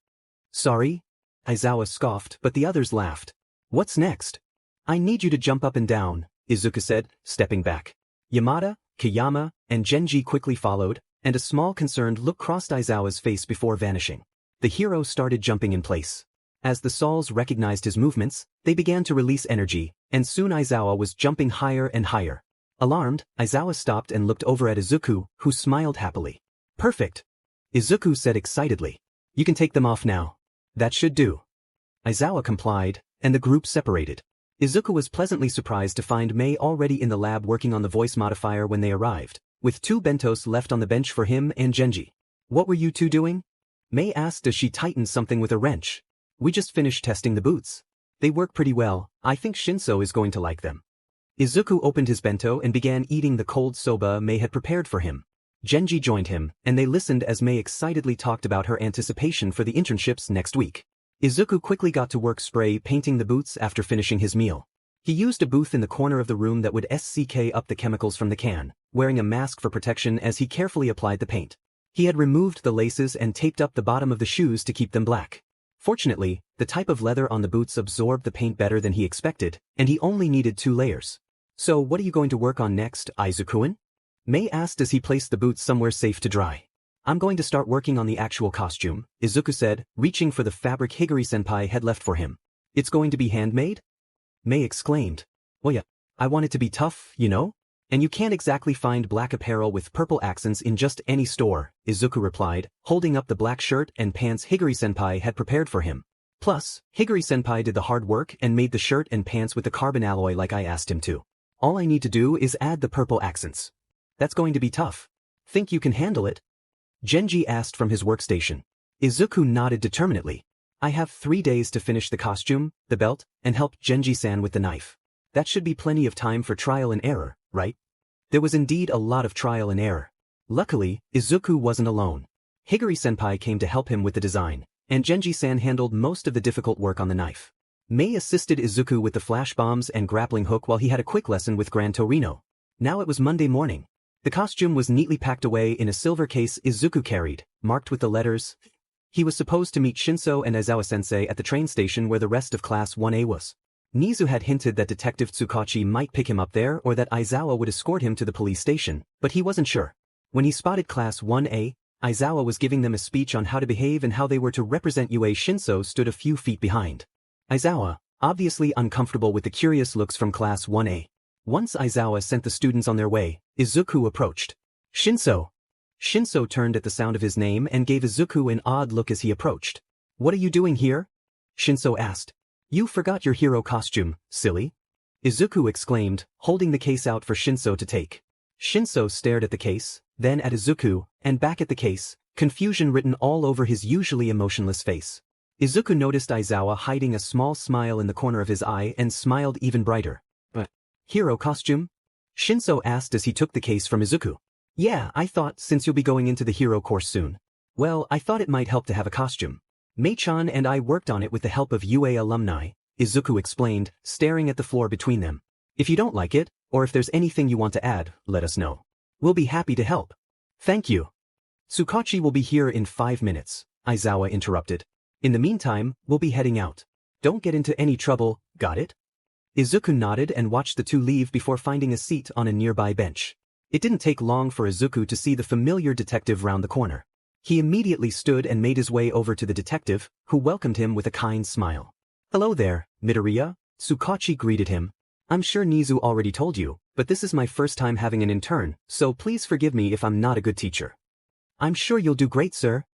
Sorry? Aizawa scoffed, but the others laughed. What's next? I need you to jump up and down, Izuku said, stepping back. Yamada, Kayama, and Genji quickly followed, and a small concerned look crossed Aizawa's face before vanishing. The hero started jumping in place. As the Sauls recognized his movements, they began to release energy, and soon Aizawa was jumping higher and higher. Alarmed, Aizawa stopped and looked over at Izuku, who smiled happily. Perfect! Izuku said excitedly. You can take them off now. That should do. Aizawa complied, and the group separated. Izuku was pleasantly surprised to find Mei already in the lab working on the voice modifier when they arrived, with 2 bentos left on the bench for him and Genji. What were you two doing? Mei asked as she tightened something with a wrench. We just finished testing the boots. They work pretty well. I think Shinso is going to like them. Izuku opened his bento and began eating the cold soba Mei had prepared for him. Genji joined him, and they listened as Mei excitedly talked about her anticipation for the internships next week. Izuku quickly got to work spray painting the boots after finishing his meal. He used a booth in the corner of the room that would SCK up the chemicals from the can, wearing a mask for protection as he carefully applied the paint. He had removed the laces and taped up the bottom of the shoes to keep them black. Fortunately, the type of leather on the boots absorbed the paint better than he expected, and he only needed 2 layers. So what are you going to work on next, Izuku-in? Mei asked as he placed the boots somewhere safe to dry. I'm going to start working on the actual costume, Izuku said, reaching for the fabric Higuri-senpai had left for him. It's going to be handmade? Mei exclaimed. Well yeah, I want it to be tough, you know? And you can't exactly find black apparel with purple accents in just any store, Izuku replied, holding up the black shirt and pants Higuri-senpai had prepared for him. Plus, Higuri-senpai did the hard work and made the shirt and pants with the carbon alloy like I asked him to. All I need to do is add the purple accents. That's going to be tough. Think you can handle it? Genji asked from his workstation. Izuku nodded determinedly. I have 3 days to finish the costume, the belt, and help Genji-san with the knife. That should be plenty of time for trial and error, right? There was indeed a lot of trial and error. Luckily, Izuku wasn't alone. Higuri-senpai came to help him with the design, and Genji-san handled most of the difficult work on the knife. Mei assisted Izuku with the flash bombs and grappling hook while he had a quick lesson with Gran Torino. Now it was Monday morning. The costume was neatly packed away in a silver case Izuku carried, marked with the letters. He was supposed to meet Shinso and Aizawa-sensei at the train station where the rest of Class 1A was. Nizu had hinted that Detective Tsukachi might pick him up there or that Aizawa would escort him to the police station, but he wasn't sure. When he spotted Class 1A, Aizawa was giving them a speech on how to behave and how they were to represent UA. Shinso stood a few feet behind. Aizawa, obviously uncomfortable with the curious looks from Class 1A. Once Aizawa sent the students on their way, Izuku approached. Shinso. Shinso turned at the sound of his name and gave Izuku an odd look as he approached. What are you doing here? Shinso asked. You forgot your hero costume, silly. Izuku exclaimed, holding the case out for Shinso to take. Shinso stared at the case, then at Izuku, and back at the case, confusion written all over his usually emotionless face. Izuku noticed Aizawa hiding a small smile in the corner of his eye and smiled even brighter. Hero costume? Shinso asked as he took the case from Izuku. Yeah, I thought since you'll be going into the hero course soon. Well, I thought it might help to have a costume. Mei-chan and I worked on it with the help of UA alumni, Izuku explained, staring at the floor between them. If you don't like it, or if there's anything you want to add, let us know. We'll be happy to help. Thank you. Tsukachi will be here in 5 minutes, Aizawa interrupted. In the meantime, we'll be heading out. Don't get into any trouble, got it? Izuku nodded and watched the two leave before finding a seat on a nearby bench. It didn't take long for Izuku to see the familiar detective round the corner. He immediately stood and made his way over to the detective, who welcomed him with a kind smile. Hello there, Midoriya, Tsukachi greeted him. I'm sure Nizu already told you, but this is my first time having an intern, so please forgive me if I'm not a good teacher. I'm sure you'll do great, sir,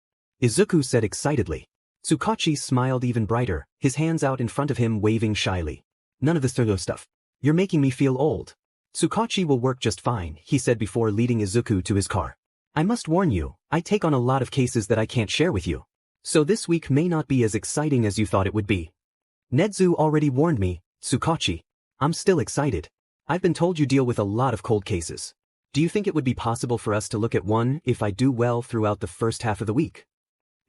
Izuku said excitedly. Tsukachi smiled even brighter, his hands out in front of him waving shyly. None of this sort of stuff. You're making me feel old. Tsukachi will work just fine, he said before leading Izuku to his car. I must warn you, I take on a lot of cases that I can't share with you. So this week may not be as exciting as you thought it would be. Nedu already warned me, Tsukachi. I'm still excited. I've been told you deal with a lot of cold cases. Do you think it would be possible for us to look at one if I do well throughout the first half of the week?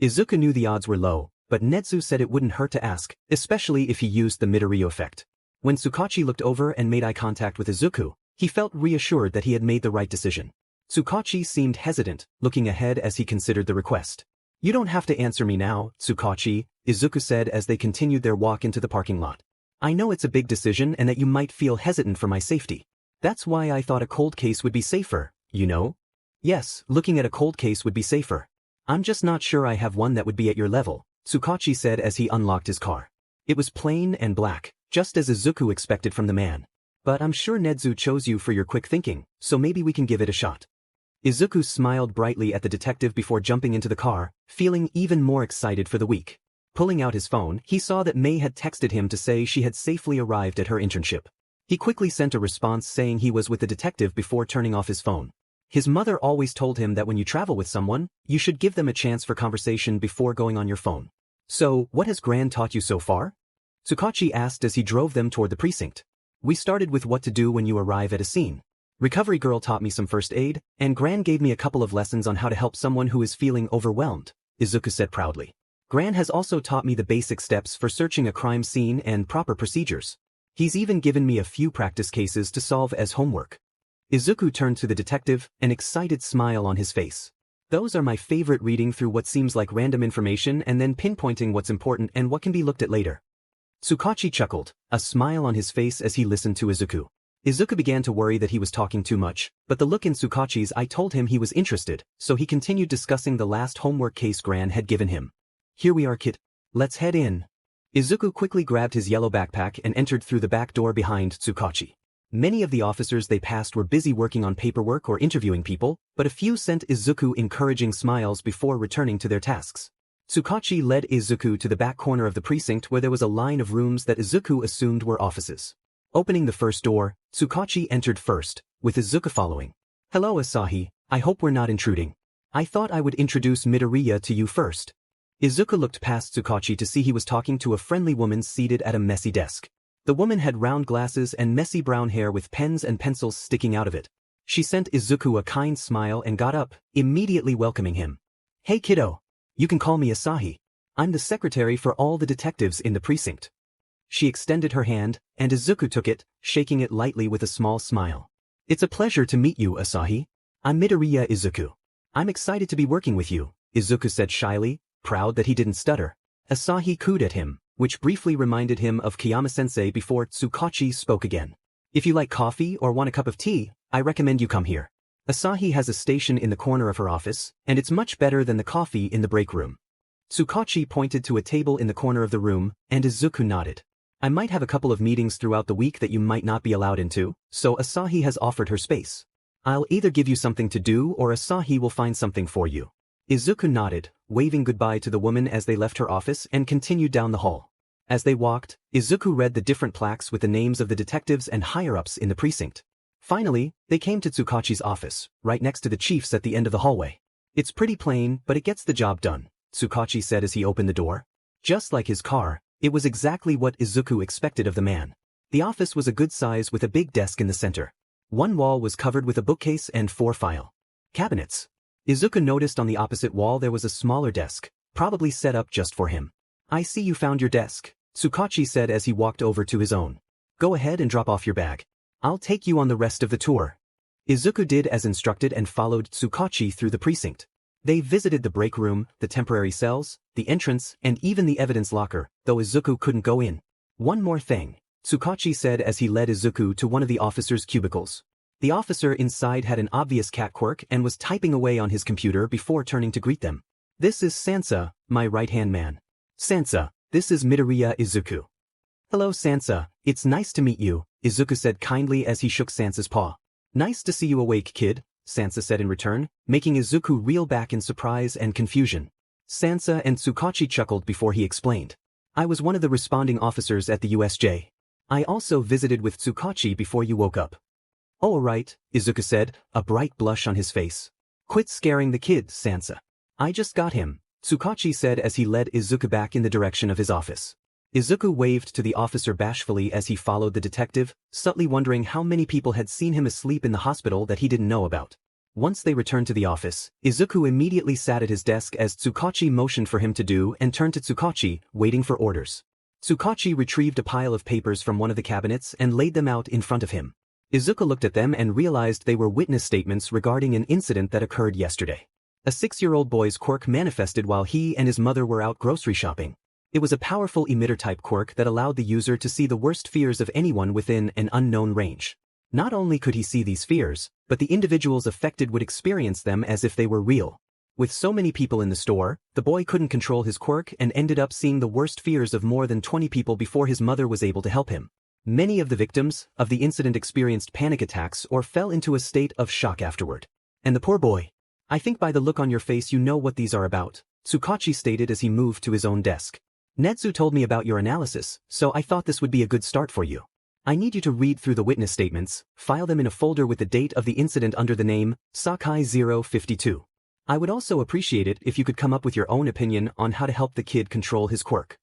Izuku knew the odds were low, but Nedu said it wouldn't hurt to ask, especially if he used the Midoriya effect. When Tsukachi looked over and made eye contact with Izuku, He felt reassured that he had made the right decision. Tsukachi seemed hesitant, looking ahead as he considered the request. You don't have to answer me now, Tsukachi, Izuku said as they continued their walk into the parking lot. I know it's a big decision and that you might feel hesitant for my safety. That's why I thought a cold case would be safer, you know? Yes, looking at a cold case would be safer. I'm just not sure I have one that would be at your level, Tsukachi said as he unlocked his car. It was plain and black, just as Izuku expected from the man. But I'm sure Nedu chose you for your quick thinking, so maybe we can give it a shot. Izuku smiled brightly at the detective before jumping into the car, feeling even more excited for the week. Pulling out his phone, he saw that Mei had texted him to say she had safely arrived at her internship. He quickly sent a response saying he was with the detective before turning off his phone. His mother always told him that when you travel with someone, you should give them a chance for conversation before going on your phone. So, what has Gran taught you so far? Tsukachi asked as he drove them toward the precinct. We started with what to do when you arrive at a scene. Recovery Girl taught me some first aid, and Gran gave me a couple of lessons on how to help someone who is feeling overwhelmed, Izuku said proudly. Gran has also taught me the basic steps for searching a crime scene and proper procedures. He's even given me a few practice cases to solve as homework. Izuku turned to the detective, an excited smile on his face. Those are my favorite, reading through what seems like random information and then pinpointing what's important and what can be looked at later. Tsukachi chuckled, a smile on his face as he listened to Izuku. Izuku began to worry that he was talking too much, but the look in Tsukachi's eye told him he was interested, so he continued discussing the last homework case Gran had given him. Here we are, kid. Let's head in. Izuku quickly grabbed his yellow backpack and entered through the back door behind Tsukachi. Many of the officers they passed were busy working on paperwork or interviewing people, but a few sent Izuku encouraging smiles before returning to their tasks. Tsukachi led Izuku to the back corner of the precinct where there was a line of rooms that Izuku assumed were offices. Opening the first door, Tsukachi entered first, with Izuku following. Hello Asahi, I hope we're not intruding. I thought I would introduce Midoriya to you first. Izuku looked past Tsukachi to see he was talking to a friendly woman seated at a messy desk. The woman had round glasses and messy brown hair with pens and pencils sticking out of it. She sent Izuku a kind smile and got up, immediately welcoming him. Hey kiddo. You can call me Asahi. I'm the secretary for all the detectives in the precinct. She extended her hand, and Izuku took it, shaking it lightly with a small smile. It's a pleasure to meet you, Asahi. I'm Midoriya Izuku. I'm excited to be working with you, Izuku said shyly, proud that he didn't stutter. Asahi cooed at him, which briefly reminded him of Kiyama-sensei before Tsukachi spoke again. If you like coffee or want a cup of tea, I recommend you come here. Asahi has a station in the corner of her office, and it's much better than the coffee in the break room. Tsukachi pointed to a table in the corner of the room, and Izuku nodded. I might have a couple of meetings throughout the week that you might not be allowed into, so Asahi has offered her space. I'll either give you something to do or Asahi will find something for you. Izuku nodded, waving goodbye to the woman as they left her office and continued down the hall. As they walked, Izuku read the different plaques with the names of the detectives and higher-ups in the precinct. Finally, they came to Tsukachi's office, right next to the chief's at the end of the hallway. It's pretty plain, but it gets the job done, Tsukachi said as he opened the door. Just like his car, it was exactly what Izuku expected of the man. The office was a good size with a big desk in the center. One wall was covered with a bookcase and 4 file cabinets. Izuku noticed on the opposite wall there was a smaller desk, probably set up just for him. I see you found your desk, Tsukachi said as he walked over to his own. Go ahead and drop off your bag. I'll take you on the rest of the tour. Izuku did as instructed and followed Tsukachi through the precinct. They visited the break room, the temporary cells, the entrance, and even the evidence locker, though Izuku couldn't go in. One more thing, Tsukachi said as he led Izuku to one of the officers' cubicles. The officer inside had an obvious cat quirk and was typing away on his computer before turning to greet them. This is Sansa, my right-hand man. Sansa, this is Midoriya Izuku. Hello Sansa, it's nice to meet you, Izuku said kindly as he shook Sansa's paw. Nice to see you awake, kid, Sansa said in return, making Izuku reel back in surprise and confusion. Sansa and Tsukachi chuckled before he explained. I was one of the responding officers at the USJ. I also visited with Tsukachi before you woke up. Oh right, Izuku said, a bright blush on his face. Quit scaring the kid, Sansa. I just got him, Tsukachi said as he led Izuku back in the direction of his office. Izuku waved to the officer bashfully as he followed the detective, subtly wondering how many people had seen him asleep in the hospital that he didn't know about. Once they returned to the office, Izuku immediately sat at his desk as Tsukachi motioned for him to do and turned to Tsukachi, waiting for orders. Tsukachi retrieved a pile of papers from one of the cabinets and laid them out in front of him. Izuku looked at them and realized they were witness statements regarding an incident that occurred yesterday. A 6-year-old boy's quirk manifested while he and his mother were out grocery shopping. It was a powerful emitter-type quirk that allowed the user to see the worst fears of anyone within an unknown range. Not only could he see these fears, but the individuals affected would experience them as if they were real. With so many people in the store, the boy couldn't control his quirk and ended up seeing the worst fears of more than 20 people before his mother was able to help him. Many of the victims of the incident experienced panic attacks or fell into a state of shock afterward. And the poor boy. I think by the look on your face you know what these are about, Tsukachi stated as he moved to his own desk. Nedu told me about your analysis, so I thought this would be a good start for you. I need you to read through the witness statements, file them in a folder with the date of the incident under the name Sakai 052. I would also appreciate it if you could come up with your own opinion on how to help the kid control his quirk.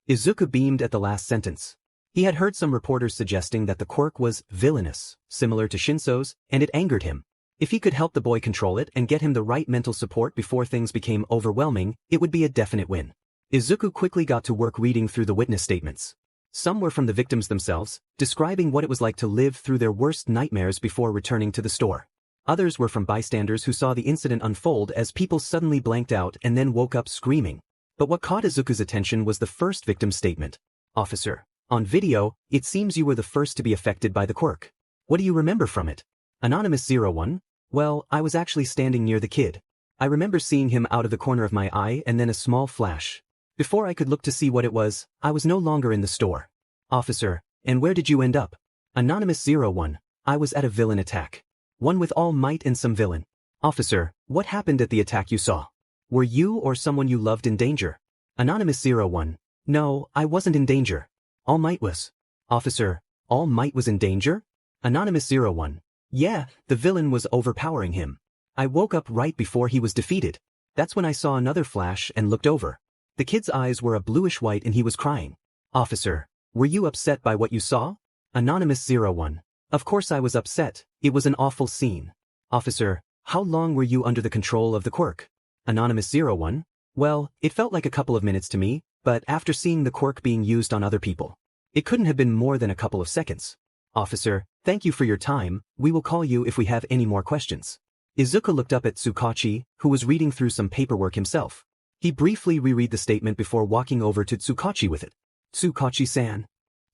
Izuku beamed at the last sentence. He had heard some reporters suggesting that the quirk was villainous, similar to Shinso's, and it angered him. If he could help the boy control it and get him the right mental support before things became overwhelming, it would be a definite win. Izuku quickly got to work reading through the witness statements. Some were from the victims themselves, describing what it was like to live through their worst nightmares before returning to the store. Others were from bystanders who saw the incident unfold as people suddenly blanked out and then woke up screaming. But what caught Izuku's attention was the first victim's statement. Officer. On video, it seems you were the first to be affected by the quirk. What do you remember from it? Anonymous 01. Well, I was actually standing near the kid. I remember seeing him out of the corner of my eye and then a small flash. Before I could look to see what it was, I was no longer in the store. Officer, and where did you end up? Anonymous 01. I was at a villain attack. One with all might and some villain. Officer, what happened at the attack you saw? Were you or someone you loved in danger? Anonymous 01. No, I wasn't in danger. All Might was. Officer, All Might was in danger? Anonymous 01. Yeah, the villain was overpowering him. I woke up right before he was defeated. That's when I saw another flash and looked over. The kid's eyes were a bluish white and he was crying. Officer, were you upset by what you saw? Anonymous 01. Of course I was upset, it was an awful scene. Officer, how long were you under the control of the quirk? Anonymous 01. Well, it felt like a couple of minutes to me, but after seeing the quirk being used on other people, it couldn't have been more than a couple of seconds. Officer, thank you for your time, we will call you if we have any more questions. Izuku looked up at Tsukachi, who was reading through some paperwork himself. He briefly reread the statement before walking over to Tsukachi with it. Tsukachi-san.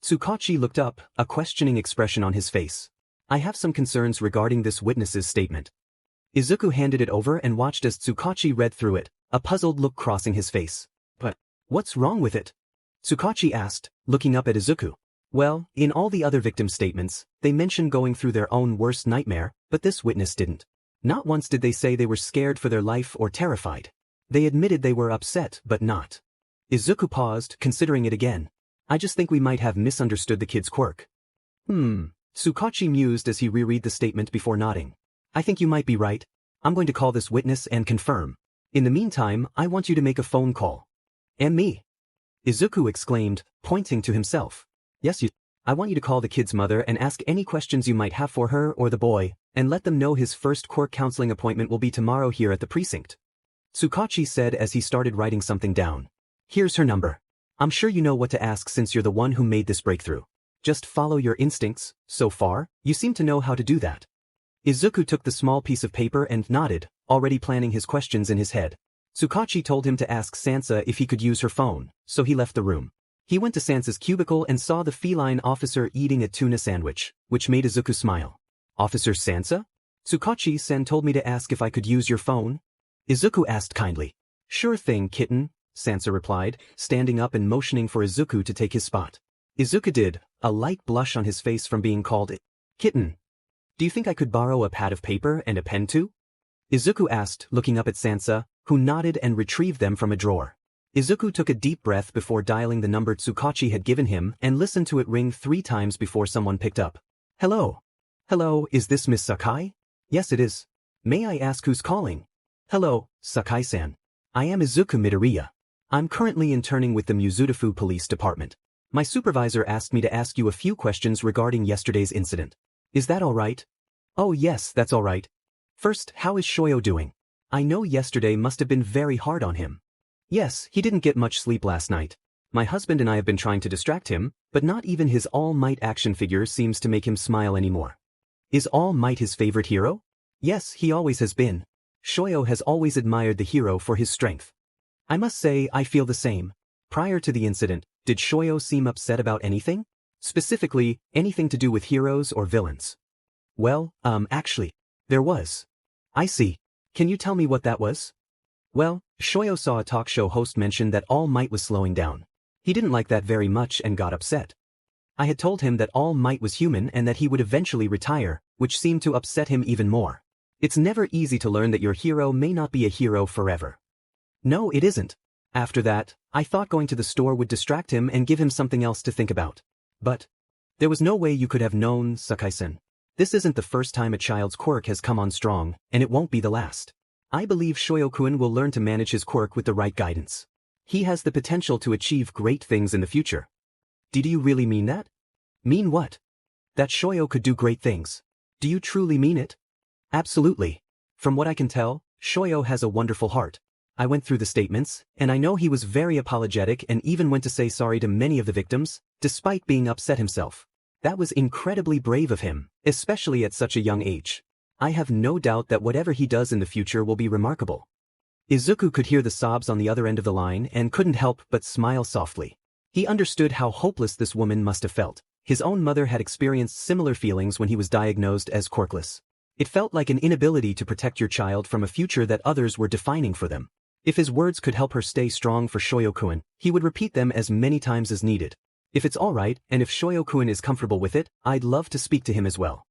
Tsukachi looked up, a questioning expression on his face. I have some concerns regarding this witness's statement. Izuku handed it over and watched as Tsukachi read through it, a puzzled look crossing his face. But what's wrong with it? Tsukachi asked, looking up at Izuku. Well, in all the other victim statements, they mentioned going through their own worst nightmare, but this witness didn't. Not once did they say they were scared for their life or terrified. They admitted they were upset, but not. Izuku paused, considering it again. I just think we might have misunderstood the kid's quirk. Tsukachi mused as he reread the statement before nodding. I think you might be right. I'm going to call this witness and confirm. In the meantime, I want you to make a phone call. And me? Izuku exclaimed, pointing to himself. Yes, I want you to call the kid's mother and ask any questions you might have for her or the boy, and let them know his first quirk counseling appointment will be tomorrow here at the precinct. Tsukachi said as he started writing something down. Here's her number. I'm sure you know what to ask since you're the one who made this breakthrough. Just follow your instincts. So far, you seem to know how to do that. Izuku took the small piece of paper and nodded, already planning his questions in his head. Tsukachi told him to ask Sansa if he could use her phone, so he left the room. He went to Sansa's cubicle and saw the feline officer eating a tuna sandwich, which made Izuku smile. Officer Sansa? Tsukachi-san told me to ask if I could use your phone. Izuku asked kindly. Sure thing, kitten, Sansa replied, standing up and motioning for Izuku to take his spot. Izuku did, a light blush on his face from being called kitten. Do you think I could borrow a pad of paper and a pen too? Izuku asked, looking up at Sansa, who nodded and retrieved them from a drawer. Izuku took a deep breath before dialing the number Tsukachi had given him and listened to it ring 3 times before someone picked up. Hello. Hello, is this Miss Sakai? Yes, it is. May I ask who's calling? Hello, Sakai-san. I am Izuku Midoriya. I'm currently interning with the Mizudafu Police Department. My supervisor asked me to ask you a few questions regarding yesterday's incident. Is that all right? Oh yes, that's all right. First, how is Shoyo doing? I know yesterday must have been very hard on him. Yes, he didn't get much sleep last night. My husband and I have been trying to distract him, but not even his All Might action figure seems to make him smile anymore. Is All Might his favorite hero? Yes, he always has been. Shoyo has always admired the hero for his strength. I must say I feel the same. Prior to the incident, did Shoyo seem upset about anything? Specifically, anything to do with heroes or villains? Well, actually, there was. I see. Can you tell me what that was? Well, Shoyo saw a talk show host mention that All Might was slowing down. He didn't like that very much and got upset. I had told him that All Might was human and that he would eventually retire, which seemed to upset him even more. It's never easy to learn that your hero may not be a hero forever. No, it isn't. After that, I thought going to the store would distract him and give him something else to think about. But there was no way you could have known, Sakai-san. This isn't the first time a child's quirk has come on strong, and it won't be the last. I believe Shoyo-kun will learn to manage his quirk with the right guidance. He has the potential to achieve great things in the future. Do you really mean that? Mean what? That Shoyo could do great things. Do you truly mean it? Absolutely. From what I can tell, Shoyo has a wonderful heart. I went through the statements, and I know he was very apologetic and even went to say sorry to many of the victims, despite being upset himself. That was incredibly brave of him, especially at such a young age. I have no doubt that whatever he does in the future will be remarkable. Izuku could hear the sobs on the other end of the line and couldn't help but smile softly. He understood how hopeless this woman must have felt. His own mother had experienced similar feelings when he was diagnosed as quirkless. It felt like an inability to protect your child from a future that others were defining for them. If his words could help her stay strong for Shoyo-kun, he would repeat them as many times as needed. If it's alright, and if Shoyo-kun is comfortable with it, I'd love to speak to him as well.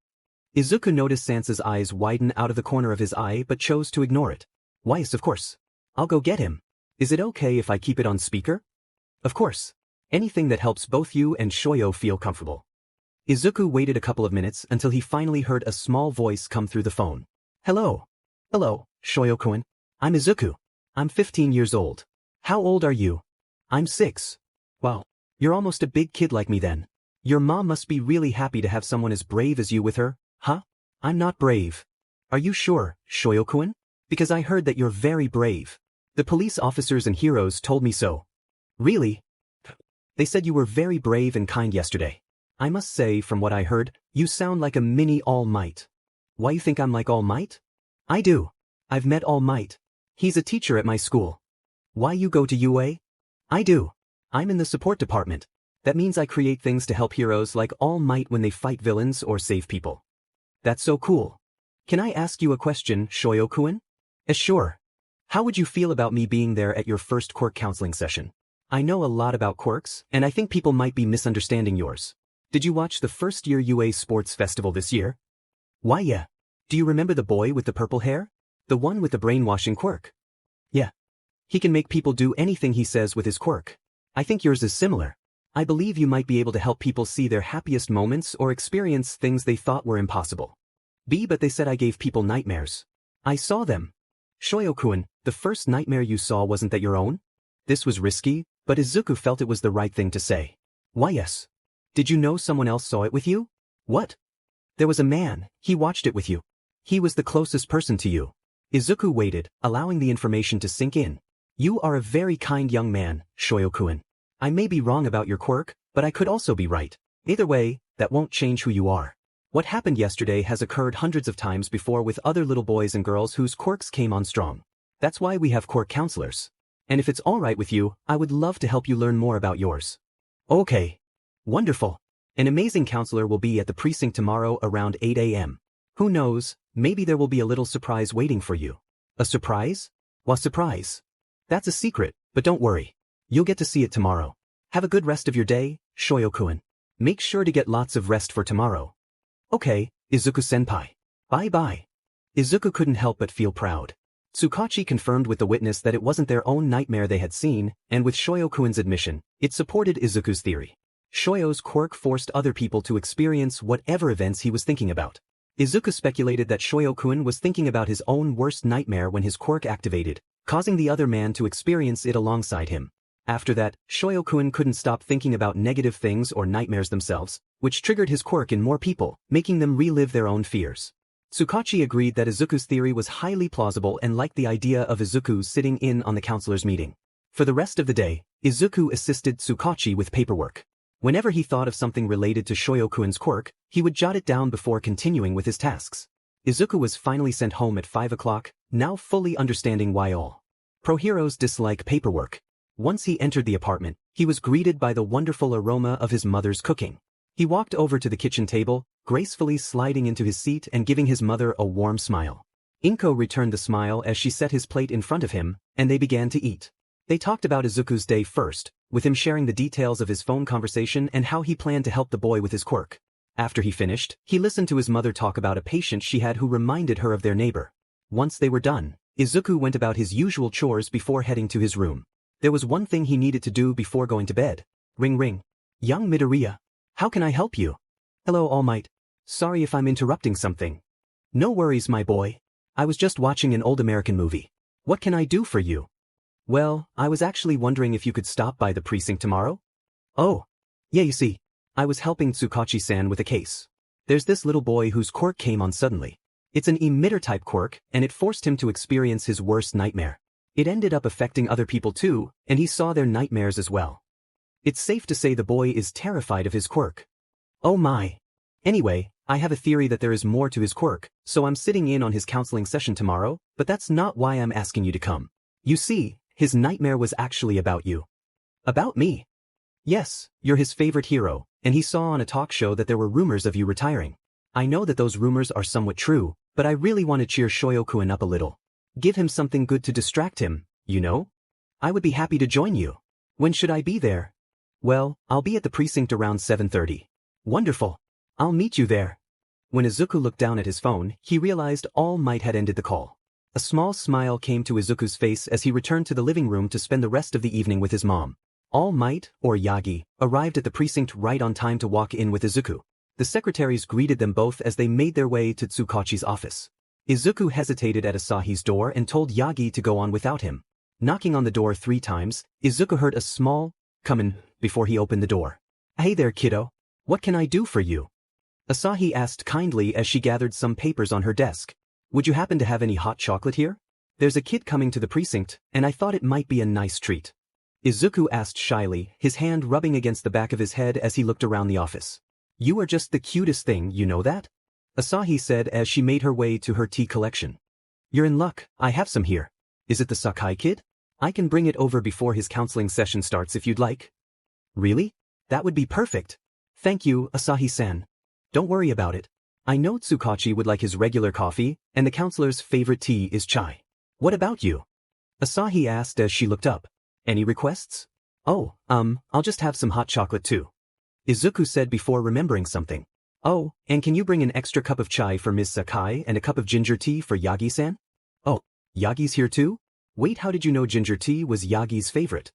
Izuku noticed Sansa's eyes widen out of the corner of his eye but chose to ignore it. Why, yes, of course. I'll go get him. Is it okay if I keep it on speaker? Of course. Anything that helps both you and Shoyo feel comfortable. Izuku waited a couple of minutes until he finally heard a small voice come through the phone. Hello. Hello, Shoyo-kun. I'm Izuku. I'm 15 years old. How old are you? I'm 6. Wow. You're almost a big kid like me then. Your mom must be really happy to have someone as brave as you with her, huh? I'm not brave. Are you sure, Shoyo-kun? Because I heard that you're very brave. The police officers and heroes told me so. Really? They said you were very brave and kind yesterday. I must say, from what I heard, you sound like a mini All Might. Why you think I'm like All Might? I do. I've met All Might. He's a teacher at my school. Why you go to UA? I do. I'm in the support department. That means I create things to help heroes like All Might when they fight villains or save people. That's so cool. Can I ask you a question, Shoyo-kun? Sure. How would you feel about me being there at your first quirk counseling session? I know a lot about quirks, and I think people might be misunderstanding yours. Did you watch the first year UA Sports Festival this year? Why yeah. Do you remember the boy with the purple hair? The one with the brainwashing quirk? Yeah. He can make people do anything he says with his quirk. I think yours is similar. I believe you might be able to help people see their happiest moments or experience things they thought were impossible. But they said I gave people nightmares. I saw them. Shoyo-kun, the first nightmare you saw wasn't that your own? This was risky, but Izuku felt it was the right thing to say. Why yes. Did you know someone else saw it with you? What? There was a man, he watched it with you. He was the closest person to you. Izuku waited, allowing the information to sink in. You are a very kind young man, Shoyo-kun. I may be wrong about your quirk, but I could also be right. Either way, that won't change who you are. What happened yesterday has occurred hundreds of times before with other little boys and girls whose quirks came on strong. That's why we have quirk counselors. And if it's alright with you, I would love to help you learn more about yours. Okay. Wonderful. An amazing counselor will be at the precinct tomorrow around 8 a.m. Who knows, maybe there will be a little surprise waiting for you. A surprise? What surprise? That's a secret, but don't worry. You'll get to see it tomorrow. Have a good rest of your day, Shoyo-kun. Make sure to get lots of rest for tomorrow. Okay, Izuku-senpai. Bye-bye. Izuku couldn't help but feel proud. Tsukachi confirmed with the witness that it wasn't their own nightmare they had seen, and with Shoyo-kun's admission, it supported Izuku's theory. Shoyo's quirk forced other people to experience whatever events he was thinking about. Izuku speculated that Shoyo-kun was thinking about his own worst nightmare when his quirk activated, causing the other man to experience it alongside him. After that, Shoyo-kun couldn't stop thinking about negative things or nightmares themselves, which triggered his quirk in more people, making them relive their own fears. Tsukachi agreed that Izuku's theory was highly plausible and liked the idea of Izuku sitting in on the counselor's meeting. For the rest of the day, Izuku assisted Tsukachi with paperwork. Whenever he thought of something related to Shoyo-kun's quirk, He would jot it down before continuing with his tasks. Izuku was finally sent home at 5 o'clock, now fully understanding why all pro heroes dislike paperwork. Once he entered the apartment, he was greeted by the wonderful aroma of his mother's cooking. He walked over to the kitchen table, gracefully sliding into his seat and giving his mother a warm smile. Inko returned the smile as she set his plate in front of him, and they began to eat. They talked about Izuku's day first, with him sharing the details of his phone conversation and how he planned to help the boy with his quirk. After he finished, he listened to his mother talk about a patient she had who reminded her of their neighbor. Once they were done, Izuku went about his usual chores before heading to his room. There was one thing he needed to do before going to bed. Ring ring. Young Midoriya. How can I help you? Hello All Might. Sorry if I'm interrupting something. No worries my boy. I was just watching an old American movie. What can I do for you? Well, I was actually wondering if you could stop by the precinct tomorrow? Oh. Yeah, you see, I was helping Tsukachi-san with a case. There's this little boy whose quirk came on suddenly. It's an emitter-type quirk, and it forced him to experience his worst nightmare. It ended up affecting other people too, and he saw their nightmares as well. It's safe to say the boy is terrified of his quirk. Oh my. Anyway, I have a theory that there is more to his quirk, so I'm sitting in on his counseling session tomorrow, but that's not why I'm asking you to come. You see, his nightmare was actually about you. About me? Yes, you're his favorite hero, and he saw on a talk show that there were rumors of you retiring. I know that those rumors are somewhat true, but I really want to cheer Shoyo-kun up a little. Give him something good to distract him, you know? I would be happy to join you. When should I be there? Well, I'll be at the precinct around 7:30. Wonderful. I'll meet you there. When Izuku looked down at his phone, he realized All Might had ended the call. A small smile came to Izuku's face as he returned to the living room to spend the rest of the evening with his mom. All Might, or Yagi, arrived at the precinct right on time to walk in with Izuku. The secretaries greeted them both as they made their way to Tsukachi's office. Izuku hesitated at Asahi's door and told Yagi to go on without him. Knocking on the door 3 times, Izuku heard a small, "Come in," before he opened the door. Hey there kiddo. What can I do for you? Asahi asked kindly as she gathered some papers on her desk. Would you happen to have any hot chocolate here? There's a kid coming to the precinct, and I thought it might be a nice treat. Izuku asked shyly, his hand rubbing against the back of his head as he looked around the office. You are just the cutest thing, you know that? Asahi said as she made her way to her tea collection. You're in luck, I have some here. Is it the Sakai kid? I can bring it over before his counseling session starts if you'd like. Really? That would be perfect. Thank you, Asahi-san. Don't worry about it. I know Tsukachi would like his regular coffee, and the counselor's favorite tea is chai. What about you? Asahi asked as she looked up. Any requests? Oh, I'll just have some hot chocolate too. Izuku said before remembering something. Oh, and can you bring an extra cup of chai for Ms. Sakai and a cup of ginger tea for Yagi-san? Oh, Yagi's here too? Wait, how did you know ginger tea was Yagi's favorite?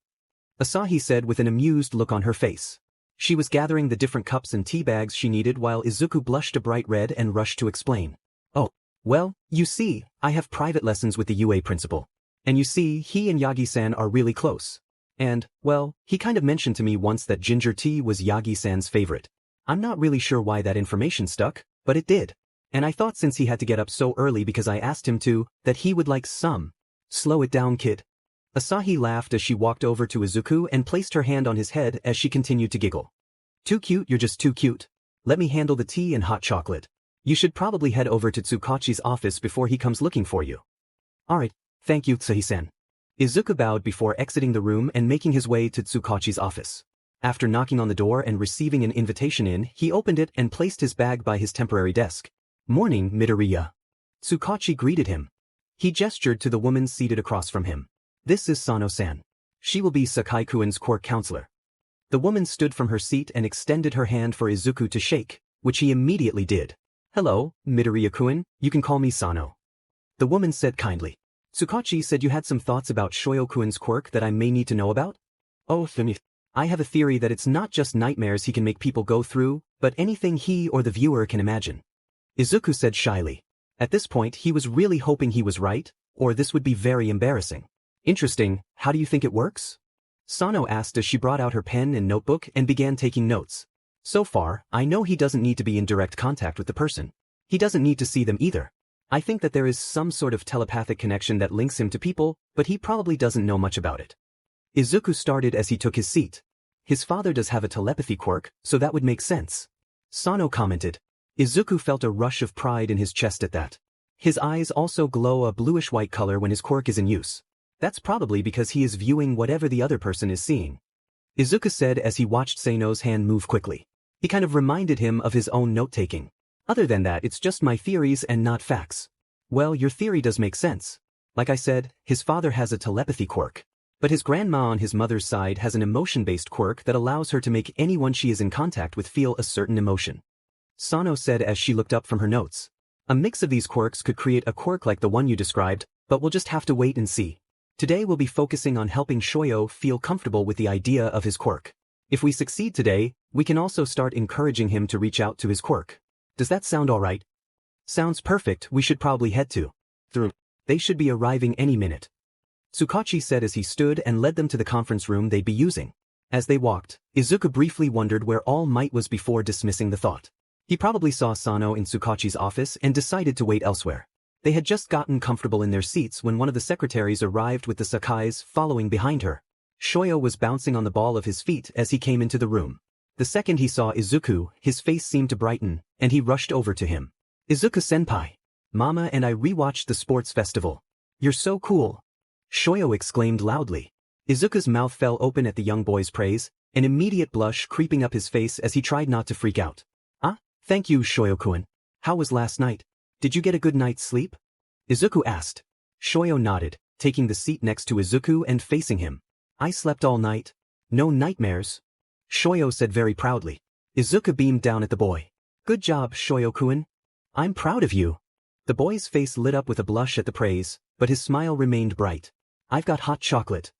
Asahi said with an amused look on her face. She was gathering the different cups and tea bags she needed while Izuku blushed a bright red and rushed to explain. Oh, well, you see, I have private lessons with the UA principal. And you see, he and Yagi-san are really close. And, well, he kind of mentioned to me once that ginger tea was Yagi-san's favorite. I'm not really sure why that information stuck, but it did. And I thought since he had to get up so early because I asked him to, that he would like some. Slow it down, kid. Asahi laughed as she walked over to Izuku and placed her hand on his head as she continued to giggle. Too cute, you're just too cute. Let me handle the tea and hot chocolate. You should probably head over to Tsukachi's office before he comes looking for you. Alright, thank you, Tsuhi-san. Izuku bowed before exiting the room and making his way to Tsukachi's office. After knocking on the door and receiving an invitation in, he opened it and placed his bag by his temporary desk. Morning, Midoriya. Tsukachi greeted him. He gestured to the woman seated across from him. This is Sano-san. She will be Sakai-kun's court counselor. The woman stood from her seat and extended her hand for Izuku to shake, which he immediately did. Hello, Midoriya-kun, you can call me Sano. The woman said kindly. Tsukachi said you had some thoughts about Shoyo-kun's quirk that I may need to know about? Oh, I have a theory that it's not just nightmares he can make people go through, but anything he or the viewer can imagine. Izuku said shyly. At this point he was really hoping he was right, or this would be very embarrassing. Interesting, how do you think it works? Sano asked as she brought out her pen and notebook and began taking notes. So far, I know he doesn't need to be in direct contact with the person. He doesn't need to see them either. I think that there is some sort of telepathic connection that links him to people, but he probably doesn't know much about it. Izuku started as he took his seat. His father does have a telepathy quirk, so that would make sense. Sano commented. Izuku felt a rush of pride in his chest at that. His eyes also glow a bluish-white color when his quirk is in use. That's probably because he is viewing whatever the other person is seeing. Izuku said as he watched Sano's hand move quickly. He kind of reminded him of his own note-taking. Other than that, it's just my theories and not facts. Well, your theory does make sense. Like I said, his father has a telepathy quirk. But his grandma on his mother's side has an emotion-based quirk that allows her to make anyone she is in contact with feel a certain emotion. Sano said as she looked up from her notes. A mix of these quirks could create a quirk like the one you described, but we'll just have to wait and see. Today we'll be focusing on helping Shoyo feel comfortable with the idea of his quirk. If we succeed today, we can also start encouraging him to reach out to his quirk. Does that sound alright? Sounds perfect. We should probably head to. They should be arriving any minute. Tsukachi said as he stood and led them to the conference room they'd be using. As they walked, Izuku briefly wondered where All Might was before dismissing the thought. He probably saw Sano in Tsukachi's office and decided to wait elsewhere. They had just gotten comfortable in their seats when one of the secretaries arrived with the Sakais following behind her. Shoyo was bouncing on the ball of his feet as he came into the room. The second he saw Izuku, his face seemed to brighten, and he rushed over to him. Izuku-senpai. Mama and I rewatched the sports festival. You're so cool. Shoyo exclaimed loudly. Izuku's mouth fell open at the young boy's praise, an immediate blush creeping up his face as he tried not to freak out. Ah, thank you, Shoyo-kun. How was last night? Did you get a good night's sleep? Izuku asked. Shoyo nodded, taking the seat next to Izuku and facing him. I slept all night. No nightmares. Shoyo said very proudly. Izuku beamed down at the boy. Good job, Shoyo-kun. I'm proud of you. The boy's face lit up with a blush at the praise, but his smile remained bright. I've got hot chocolate.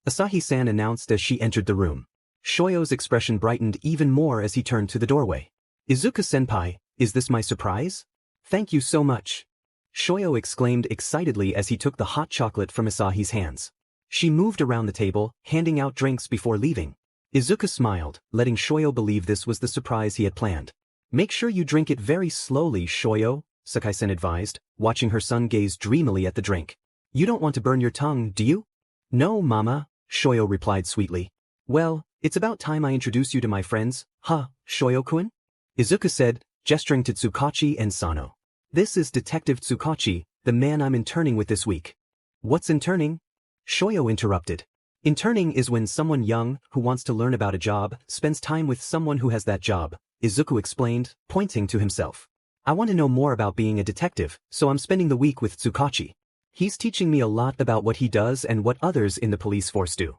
Asahi-san announced as she entered the room. Shoyo's expression brightened even more as he turned to the doorway. Izuku-senpai, is this my surprise? Thank you so much. Shoyo exclaimed excitedly as he took the hot chocolate from Asahi's hands. She moved around the table, handing out drinks before leaving. Izuku smiled, letting Shoyo believe this was the surprise he had planned. Make sure you drink it very slowly, Shoyo, Sakai-san advised, watching her son gaze dreamily at the drink. You don't want to burn your tongue, do you? No, Mama, Shoyo replied sweetly. Well, it's about time I introduce you to my friends, huh, Shoyo-kun? Izuku said, gesturing to Tsukachi and Sano. This is Detective Tsukachi, the man I'm interning with this week. What's interning? Shoyo interrupted. Interning is when someone young, who wants to learn about a job, spends time with someone who has that job, Izuku explained, pointing to himself. I want to know more about being a detective, so I'm spending the week with Tsukachi. He's teaching me a lot about what he does and what others in the police force do.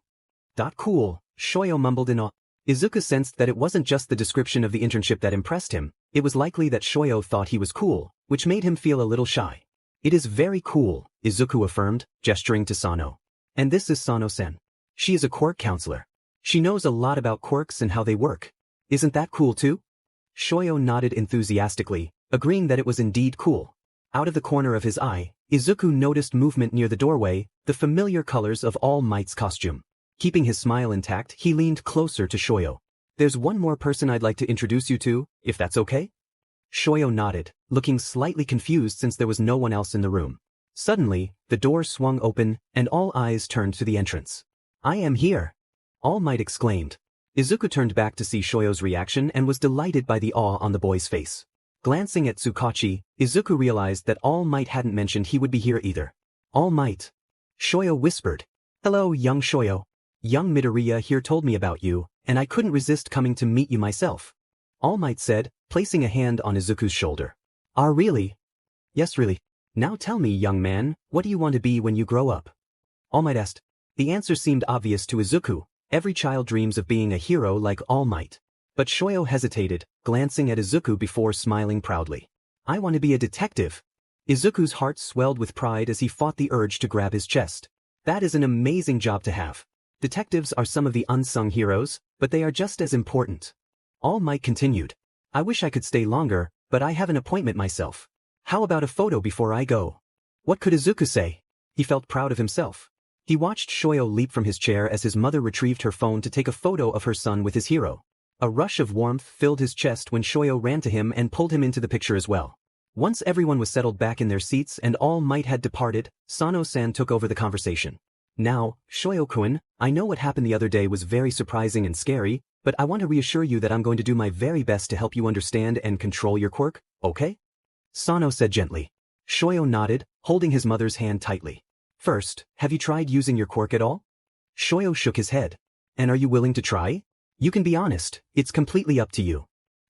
Cool, Shoyo mumbled in awe. Izuku sensed that it wasn't just the description of the internship that impressed him, it was likely that Shoyo thought he was cool, which made him feel a little shy. It is very cool, Izuku affirmed, gesturing to Sano. And this is Sano-sen. She is a quirk counselor. She knows a lot about quirks and how they work. Isn't that cool too? Shoyo nodded enthusiastically, agreeing that it was indeed cool. Out of the corner of his eye, Izuku noticed movement near the doorway, the familiar colors of All Might's costume. Keeping his smile intact, he leaned closer to Shoyo. There's one more person I'd like to introduce you to, if that's okay? Shoyo nodded, looking slightly confused since there was no one else in the room. Suddenly, the door swung open, and all eyes turned to the entrance. I am here! All Might exclaimed. Izuku turned back to see Shoyo's reaction and was delighted by the awe on the boy's face. Glancing at Tsukachi, Izuku realized that All Might hadn't mentioned he would be here either. All Might. Shoyo whispered. Hello, young Shoyo. Young Midoriya here told me about you, and I couldn't resist coming to meet you myself. All Might said, placing a hand on Izuku's shoulder. Ah, really? Yes, really. Now tell me, young man, what do you want to be when you grow up? All Might asked. The answer seemed obvious to Izuku. Every child dreams of being a hero like All Might. But Shoyo hesitated, glancing at Izuku before smiling proudly. I want to be a detective. Izuku's heart swelled with pride as he fought the urge to grab his chest. That is an amazing job to have. Detectives are some of the unsung heroes, but they are just as important. All Might continued. I wish I could stay longer, but I have an appointment myself. How about a photo before I go? What could Izuku say? He felt proud of himself. He watched Shoyo leap from his chair as his mother retrieved her phone to take a photo of her son with his hero. A rush of warmth filled his chest when Shoyo ran to him and pulled him into the picture as well. Once everyone was settled back in their seats and All Might had departed, Sano-san took over the conversation. Now, Shoyo-kun, I know what happened the other day was very surprising and scary, But I want to reassure you that I'm going to do my very best to help you understand and control your quirk, okay? Sano said gently. Shoyo nodded, holding his mother's hand tightly. First, have you tried using your quirk at all? Shoyo shook his head. And are you willing to try? You can be honest, it's completely up to you.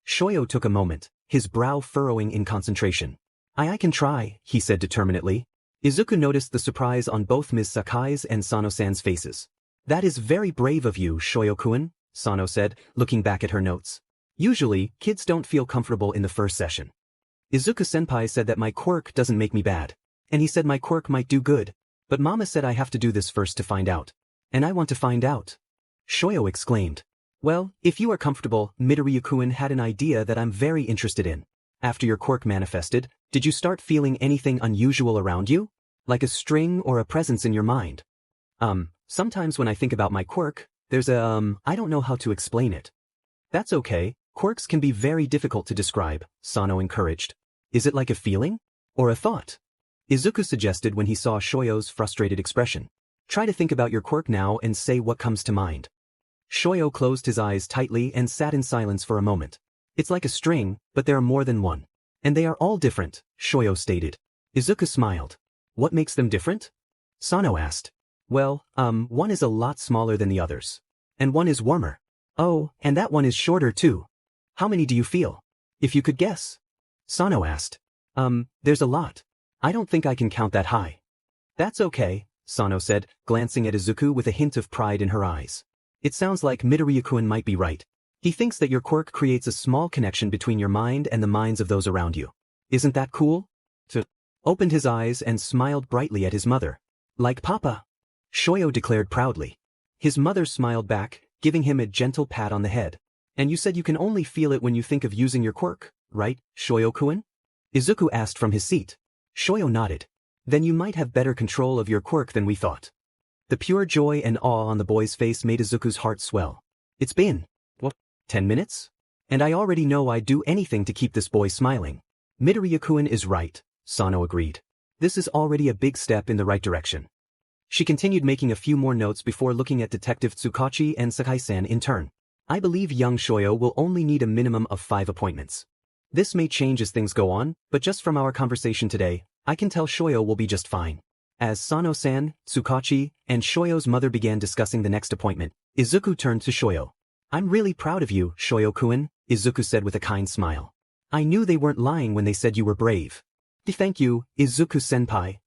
Shoyo took a moment, his brow furrowing in concentration. I can try, he said determinedly. Izuku noticed the surprise on both Ms. Sakai's and Sano-san's faces. That is very brave of you, Shoyo-kun, Sano said, looking back at her notes. Usually, kids don't feel comfortable in the first session. Izuku-senpai said that my quirk doesn't make me bad. And he said my quirk might do good. But Mama said I have to do this first to find out. And I want to find out. Shoyo exclaimed. Well, if you are comfortable, Midoriya-kun had an idea that I'm very interested in. After your quirk manifested, did you start feeling anything unusual around you? Like a string or a presence in your mind? Sometimes when I think about my quirk, there's I don't know how to explain it. That's okay, quirks can be very difficult to describe, Sano encouraged. Is it like a feeling? Or a thought? Izuku suggested when he saw Shoyo's frustrated expression. Try to think about your quirk now and say what comes to mind. Shoyo closed his eyes tightly and sat in silence for a moment. It's like a string, but there are more than one. And they are all different, Shoyo stated. Izuku smiled. What makes them different? Sano asked. Well, one is a lot smaller than the others. And one is warmer. Oh, and that one is shorter too. How many do you feel? If you could guess. Sano asked. There's a lot. I don't think I can count that high. That's okay, Sano said, glancing at Izuku with a hint of pride in her eyes. It sounds like Midoriya-kun might be right. He thinks that your quirk creates a small connection between your mind and the minds of those around you. Isn't that cool? Opened his eyes and smiled brightly at his mother. Like Papa. Shoyo declared proudly. His mother smiled back, giving him a gentle pat on the head. And you said you can only feel it when you think of using your quirk, right, Shoyo-kun? Izuku asked from his seat. Shoyo nodded. Then you might have better control of your quirk than we thought. The pure joy and awe on the boy's face made Izuku's heart swell. It's been, 10 minutes? And I already know I'd do anything to keep this boy smiling. Midoriya-kun is right, Sano agreed. This is already a big step in the right direction. She continued making a few more notes before looking at Detective Tsukachi and Sakai-san in turn. I believe young Shoyo will only need a minimum of 5 appointments. This may change as things go on, but just from our conversation today, I can tell Shoyo will be just fine. As Sano-san, Tsukachi, and Shoyo's mother began discussing the next appointment, Izuku turned to Shoyo. I'm really proud of you, Shoyo-kun, Izuku said with a kind smile. I knew they weren't lying when they said you were brave. Thank you, Izuku-senpai.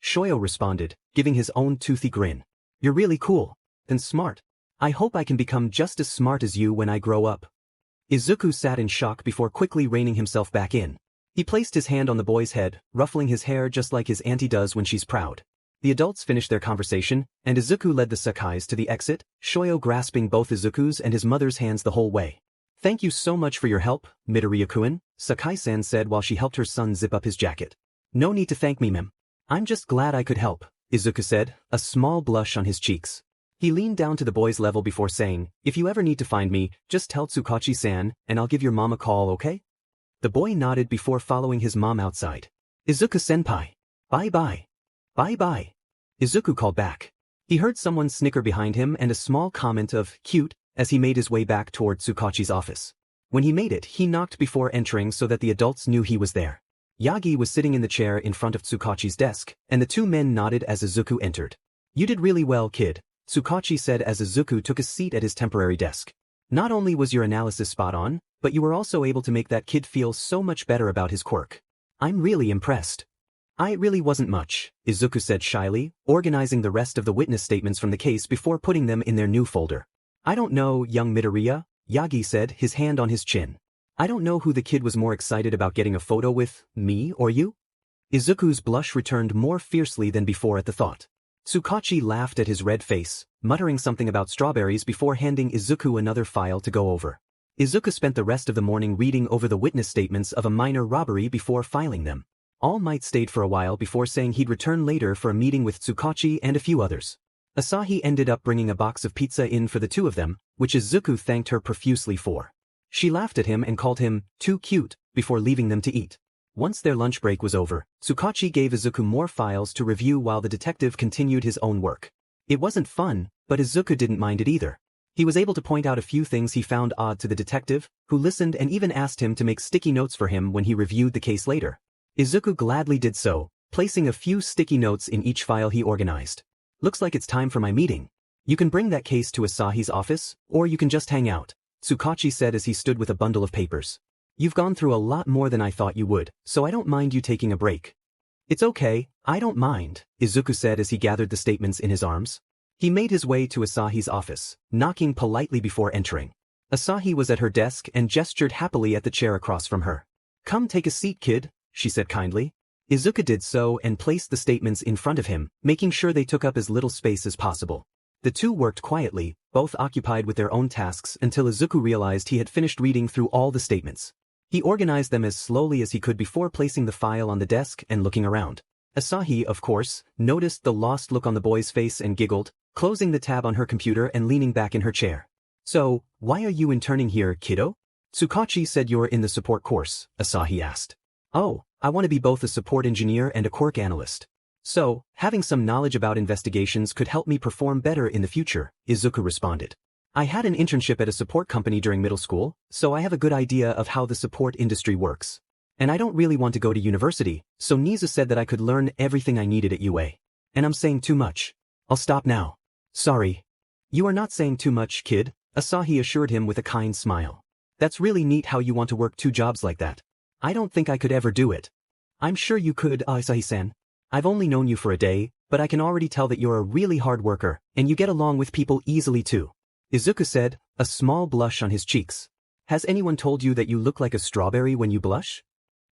Shoyo responded, giving his own toothy grin. You're really cool. And smart. I hope I can become just as smart as you when I grow up. Izuku sat in shock before quickly reining himself back in. He placed his hand on the boy's head, ruffling his hair just like his auntie does when she's proud. The adults finished their conversation, and Izuku led the Sakais to the exit, Shoyo grasping both Izuku's and his mother's hands the whole way. Thank you so much for your help, Midoriya-kun, Sakai-san said while she helped her son zip up his jacket. No need to thank me, ma'am. I'm just glad I could help, Izuku said, a small blush on his cheeks. He leaned down to the boy's level before saying, if you ever need to find me, just tell Tsukachi-san, and I'll give your mom a call, okay? The boy nodded before following his mom outside. Izuku-senpai. Bye-bye. Bye-bye. Izuku called back. He heard someone snicker behind him and a small comment of, cute, as he made his way back toward Tsukachi's office. When he made it, he knocked before entering so that the adults knew he was there. Yagi was sitting in the chair in front of Tsukachi's desk, and the two men nodded as Izuku entered. You did really well, kid, Tsukachi said as Izuku took a seat at his temporary desk. Not only was your analysis spot on, but you were also able to make that kid feel so much better about his quirk. I'm really impressed. It really wasn't much, Izuku said shyly, organizing the rest of the witness statements from the case before putting them in their new folder. I don't know, young Midoriya, Yagi said, his hand on his chin. I don't know who the kid was more excited about getting a photo with, me or you? Izuku's blush returned more fiercely than before at the thought. Tsukachi laughed at his red face, muttering something about strawberries before handing Izuku another file to go over. Izuku spent the rest of the morning reading over the witness statements of a minor robbery before filing them. All Might stayed for a while before saying he'd return later for a meeting with Tsukachi and a few others. Asahi ended up bringing a box of pizza in for the two of them, which Izuku thanked her profusely for. She laughed at him and called him too cute before leaving them to eat. Once their lunch break was over, Tsukachi gave Izuku more files to review while the detective continued his own work. It wasn't fun, but Izuku didn't mind it either. He was able to point out a few things he found odd to the detective, who listened and even asked him to make sticky notes for him when he reviewed the case later. Izuku gladly did so, placing a few sticky notes in each file he organized. Looks like it's time for my meeting. You can bring that case to Asahi's office, or you can just hang out, Tsukachi said as he stood with a bundle of papers. You've gone through a lot more than I thought you would, so I don't mind you taking a break. It's okay, I don't mind, Izuku said as he gathered the statements in his arms. He made his way to Asahi's office, knocking politely before entering. Asahi was at her desk and gestured happily at the chair across from her. Come take a seat, kid, she said kindly. Izuku did so and placed the statements in front of him, making sure they took up as little space as possible. The two worked quietly, both occupied with their own tasks until Izuku realized he had finished reading through all the statements. He organized them as slowly as he could before placing the file on the desk and looking around. Asahi, of course, noticed the lost look on the boy's face and giggled, closing the tab on her computer and leaning back in her chair. So, why are you interning here, kiddo? Tsukachi said you're in the support course, Asahi asked. Oh, I want to be both a support engineer and a quirk analyst. So, having some knowledge about investigations could help me perform better in the future, Izuku responded. I had an internship at a support company during middle school, so I have a good idea of how the support industry works. And I don't really want to go to university, so Nizu said that I could learn everything I needed at UA. And I'm saying too much. I'll stop now. Sorry. You are not saying too much, kid, Asahi assured him with a kind smile. That's really neat how you want to work two jobs like that. I don't think I could ever do it. I'm sure you could, Asahi-san. I've only known you for a day, but I can already tell that you're a really hard worker, and you get along with people easily too. Izuku said, a small blush on his cheeks. Has anyone told you that you look like a strawberry when you blush?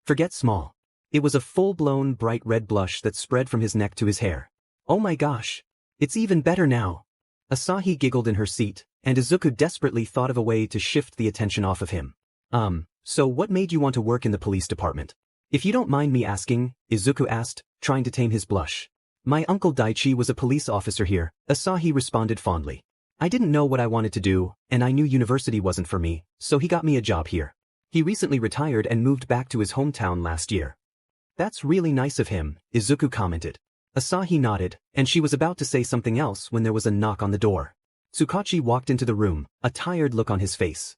Forget small. It was a full-blown bright red blush that spread from his neck to his hair. Oh my gosh. It's even better now. Asahi giggled in her seat, and Izuku desperately thought of a way to shift the attention off of him. So what made you want to work in the police department? If you don't mind me asking, Izuku asked, trying to tame his blush. My uncle Daichi was a police officer here, Asahi responded fondly. I didn't know what I wanted to do, and I knew university wasn't for me, so he got me a job here. He recently retired and moved back to his hometown last year. That's really nice of him, Izuku commented. Asahi nodded, and she was about to say something else when there was a knock on the door. Tsukachi walked into the room, a tired look on his face.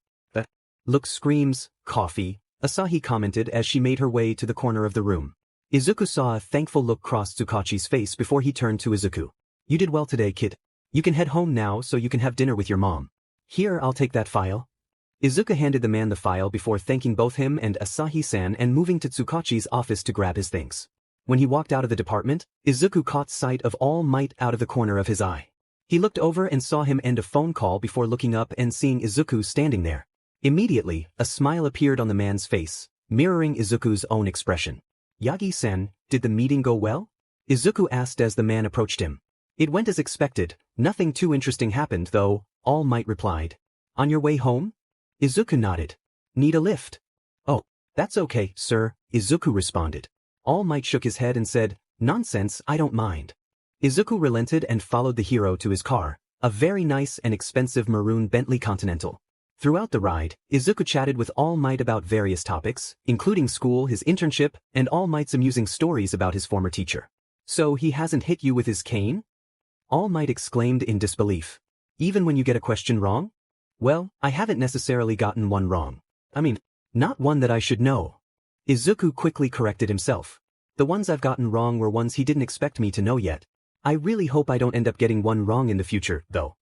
Look screams, coffee, Asahi commented as she made her way to the corner of the room. Izuku saw a thankful look cross Tsukachi's face before he turned to Izuku. You did well today, kid. You can head home now so you can have dinner with your mom. Here, I'll take that file. Izuku handed the man the file before thanking both him and Asahi-san and moving to Tsukachi's office to grab his things. When he walked out of the department, Izuku caught sight of All Might out of the corner of his eye. He looked over and saw him end a phone call before looking up and seeing Izuku standing there. Immediately, a smile appeared on the man's face, mirroring Izuku's own expression. Yagi-san, did the meeting go well? Izuku asked as the man approached him. It went as expected, nothing too interesting happened though, All Might replied. On your way home? Izuku nodded. Need a lift? Oh, that's okay, sir, Izuku responded. All Might shook his head and said, nonsense, I don't mind. Izuku relented and followed the hero to his car, a very nice and expensive maroon Bentley Continental. Throughout the ride, Izuku chatted with All Might about various topics, including school, his internship, and All Might's amusing stories about his former teacher. So he hasn't hit you with his cane? All Might exclaimed in disbelief. Even when you get a question wrong? Well, I haven't necessarily gotten one wrong. I mean, not one that I should know. Izuku quickly corrected himself. The ones I've gotten wrong were ones he didn't expect me to know yet. I really hope I don't end up getting one wrong in the future, though.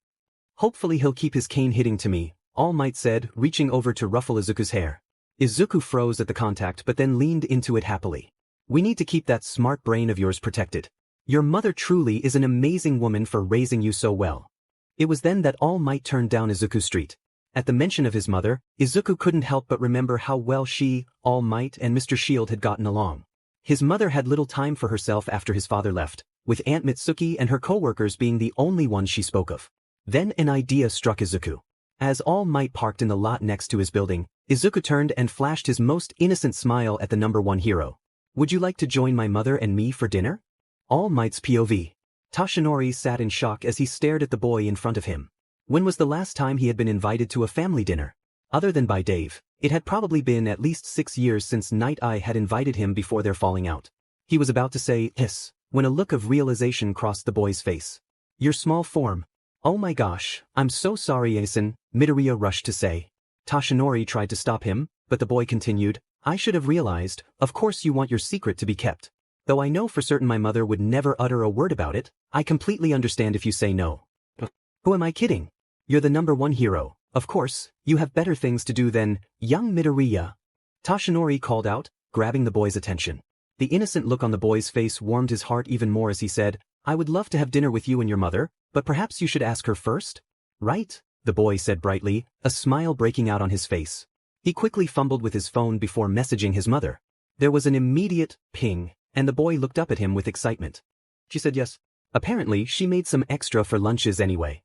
Hopefully he'll keep his cane hitting to me, All Might said, reaching over to ruffle Izuku's hair. Izuku froze at the contact but then leaned into it happily. We need to keep that smart brain of yours protected. Your mother truly is an amazing woman for raising you so well. It was then that All Might turned down Izuku Street. At the mention of his mother, Izuku couldn't help but remember how well she, All Might, and Mr. Shield had gotten along. His mother had little time for herself after his father left, with Aunt Mitsuki and her co-workers being the only ones she spoke of. Then an idea struck Izuku. As All Might parked in the lot next to his building, Izuku turned and flashed his most innocent smile at the #1 hero. Would you like to join my mother and me for dinner? All Might's POV. Toshinori sat in shock as he stared at the boy in front of him. When was the last time he had been invited to a family dinner? Other than by Dave, it had probably been at least 6 years since Night Eye had invited him before their falling out. He was about to say, yes, when a look of realization crossed the boy's face. Your small form. Oh my gosh, I'm so sorry Asen, Midoriya rushed to say. Toshinori tried to stop him, but the boy continued, I should have realized, of course you want your secret to be kept. Though I know for certain my mother would never utter a word about it, I completely understand if you say no. Who am I kidding? You're the #1 hero, of course, you have better things to do than, young Midoriya. Toshinori called out, grabbing the boy's attention. The innocent look on the boy's face warmed his heart even more as he said, I would love to have dinner with you and your mother, but perhaps you should ask her first? Right? The boy said brightly, a smile breaking out on his face. He quickly fumbled with his phone before messaging his mother. There was an immediate ping, and the boy looked up at him with excitement. She said yes. Apparently, she made some extra for lunches anyway.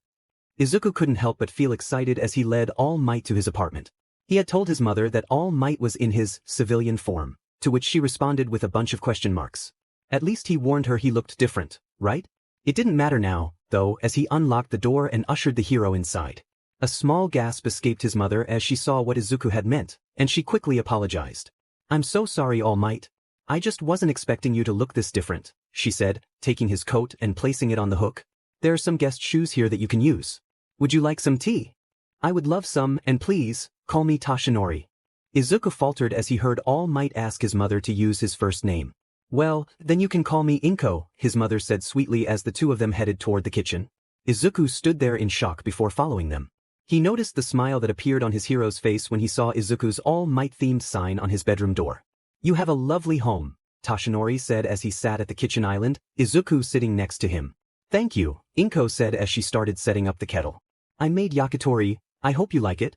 Izuku couldn't help but feel excited as he led All Might to his apartment. He had told his mother that All Might was in his civilian form, to which she responded with a bunch of question marks. At least he warned her he looked different, right? It didn't matter now, though, as he unlocked the door and ushered the hero inside. A small gasp escaped his mother as she saw what Izuku had meant, and she quickly apologized. I'm so sorry, All Might. I just wasn't expecting you to look this different, she said, taking his coat and placing it on the hook. There are some guest shoes here that you can use. Would you like some tea? I would love some, and please, call me Toshinori. Izuku faltered as he heard All Might ask his mother to use his first name. Well, then you can call me Inko, his mother said sweetly as the two of them headed toward the kitchen. Izuku stood there in shock before following them. He noticed the smile that appeared on his hero's face when he saw Izuku's All Might-themed sign on his bedroom door. You have a lovely home, Toshinori said as he sat at the kitchen island, Izuku sitting next to him. Thank you, Inko said as she started setting up the kettle. I made yakitori, I hope you like it.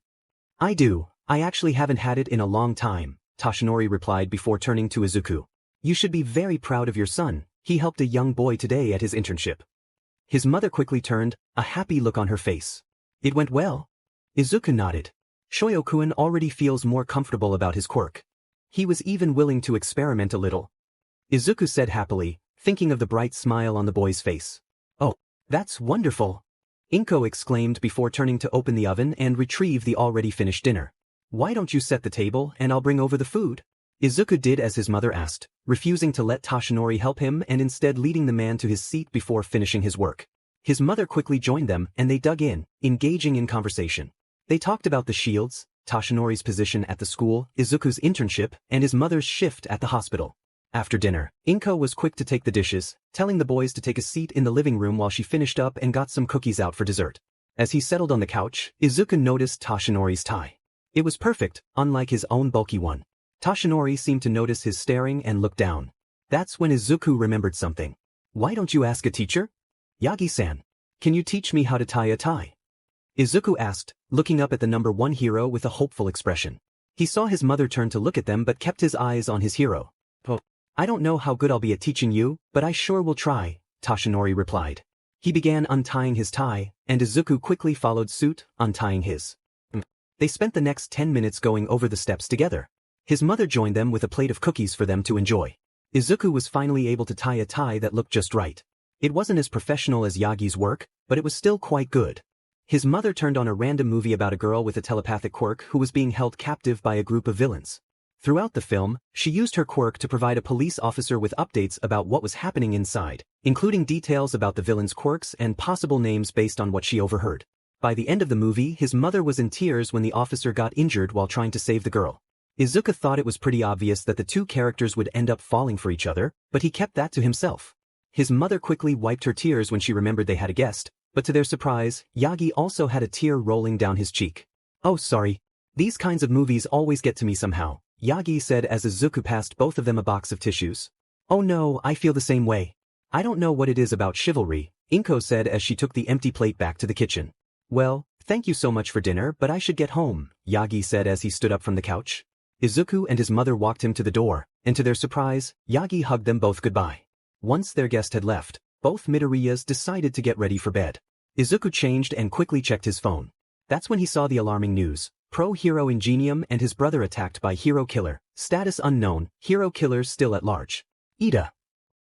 I do, I actually haven't had it in a long time, Toshinori replied before turning to Izuku. You should be very proud of your son, he helped a young boy today at his internship. His mother quickly turned, a happy look on her face. It went well? Izuku nodded. Shoyokun already feels more comfortable about his quirk. He was even willing to experiment a little. Izuku said happily, thinking of the bright smile on the boy's face. Oh, that's wonderful! Inko exclaimed before turning to open the oven and retrieve the already finished dinner. Why don't you set the table and I'll bring over the food? Izuku did as his mother asked, refusing to let Toshinori help him and instead leading the man to his seat before finishing his work. His mother quickly joined them and they dug in, engaging in conversation. They talked about the shields, Toshinori's position at the school, Izuku's internship, and his mother's shift at the hospital. After dinner, Inko was quick to take the dishes, telling the boys to take a seat in the living room while she finished up and got some cookies out for dessert. As he settled on the couch, Izuku noticed Toshinori's tie. It was perfect, unlike his own bulky one. Toshinori seemed to notice his staring and looked down. That's when Izuku remembered something. Why don't you ask a teacher? Yagi-san, can you teach me how to tie a tie? Izuku asked, looking up at the #1 hero with a hopeful expression. He saw his mother turn to look at them but kept his eyes on his hero. Oh, I don't know how good I'll be at teaching you, but I sure will try, Toshinori replied. He began untying his tie, and Izuku quickly followed suit, untying his. They spent the next 10 minutes going over the steps together. His mother joined them with a plate of cookies for them to enjoy. Izuku was finally able to tie a tie that looked just right. It wasn't as professional as Yagi's work, but it was still quite good. His mother turned on a random movie about a girl with a telepathic quirk who was being held captive by a group of villains. Throughout the film, she used her quirk to provide a police officer with updates about what was happening inside, including details about the villains' quirks and possible names based on what she overheard. By the end of the movie, his mother was in tears when the officer got injured while trying to save the girl. Izuku thought it was pretty obvious that the two characters would end up falling for each other, but he kept that to himself. His mother quickly wiped her tears when she remembered they had a guest, but to their surprise, Yagi also had a tear rolling down his cheek. Oh sorry. These kinds of movies always get to me somehow, Yagi said as Izuku passed both of them a box of tissues. Oh no, I feel the same way. I don't know what it is about chivalry, Inko said as she took the empty plate back to the kitchen. Well, thank you so much for dinner, but I should get home, Yagi said as he stood up from the couch. Izuku and his mother walked him to the door, and to their surprise, Yagi hugged them both goodbye. Once their guest had left, both Midoriyas decided to get ready for bed. Izuku changed and quickly checked his phone. That's when he saw the alarming news. Pro-hero Ingenium and his brother attacked by hero killer, status unknown, hero killer still at large. Ida.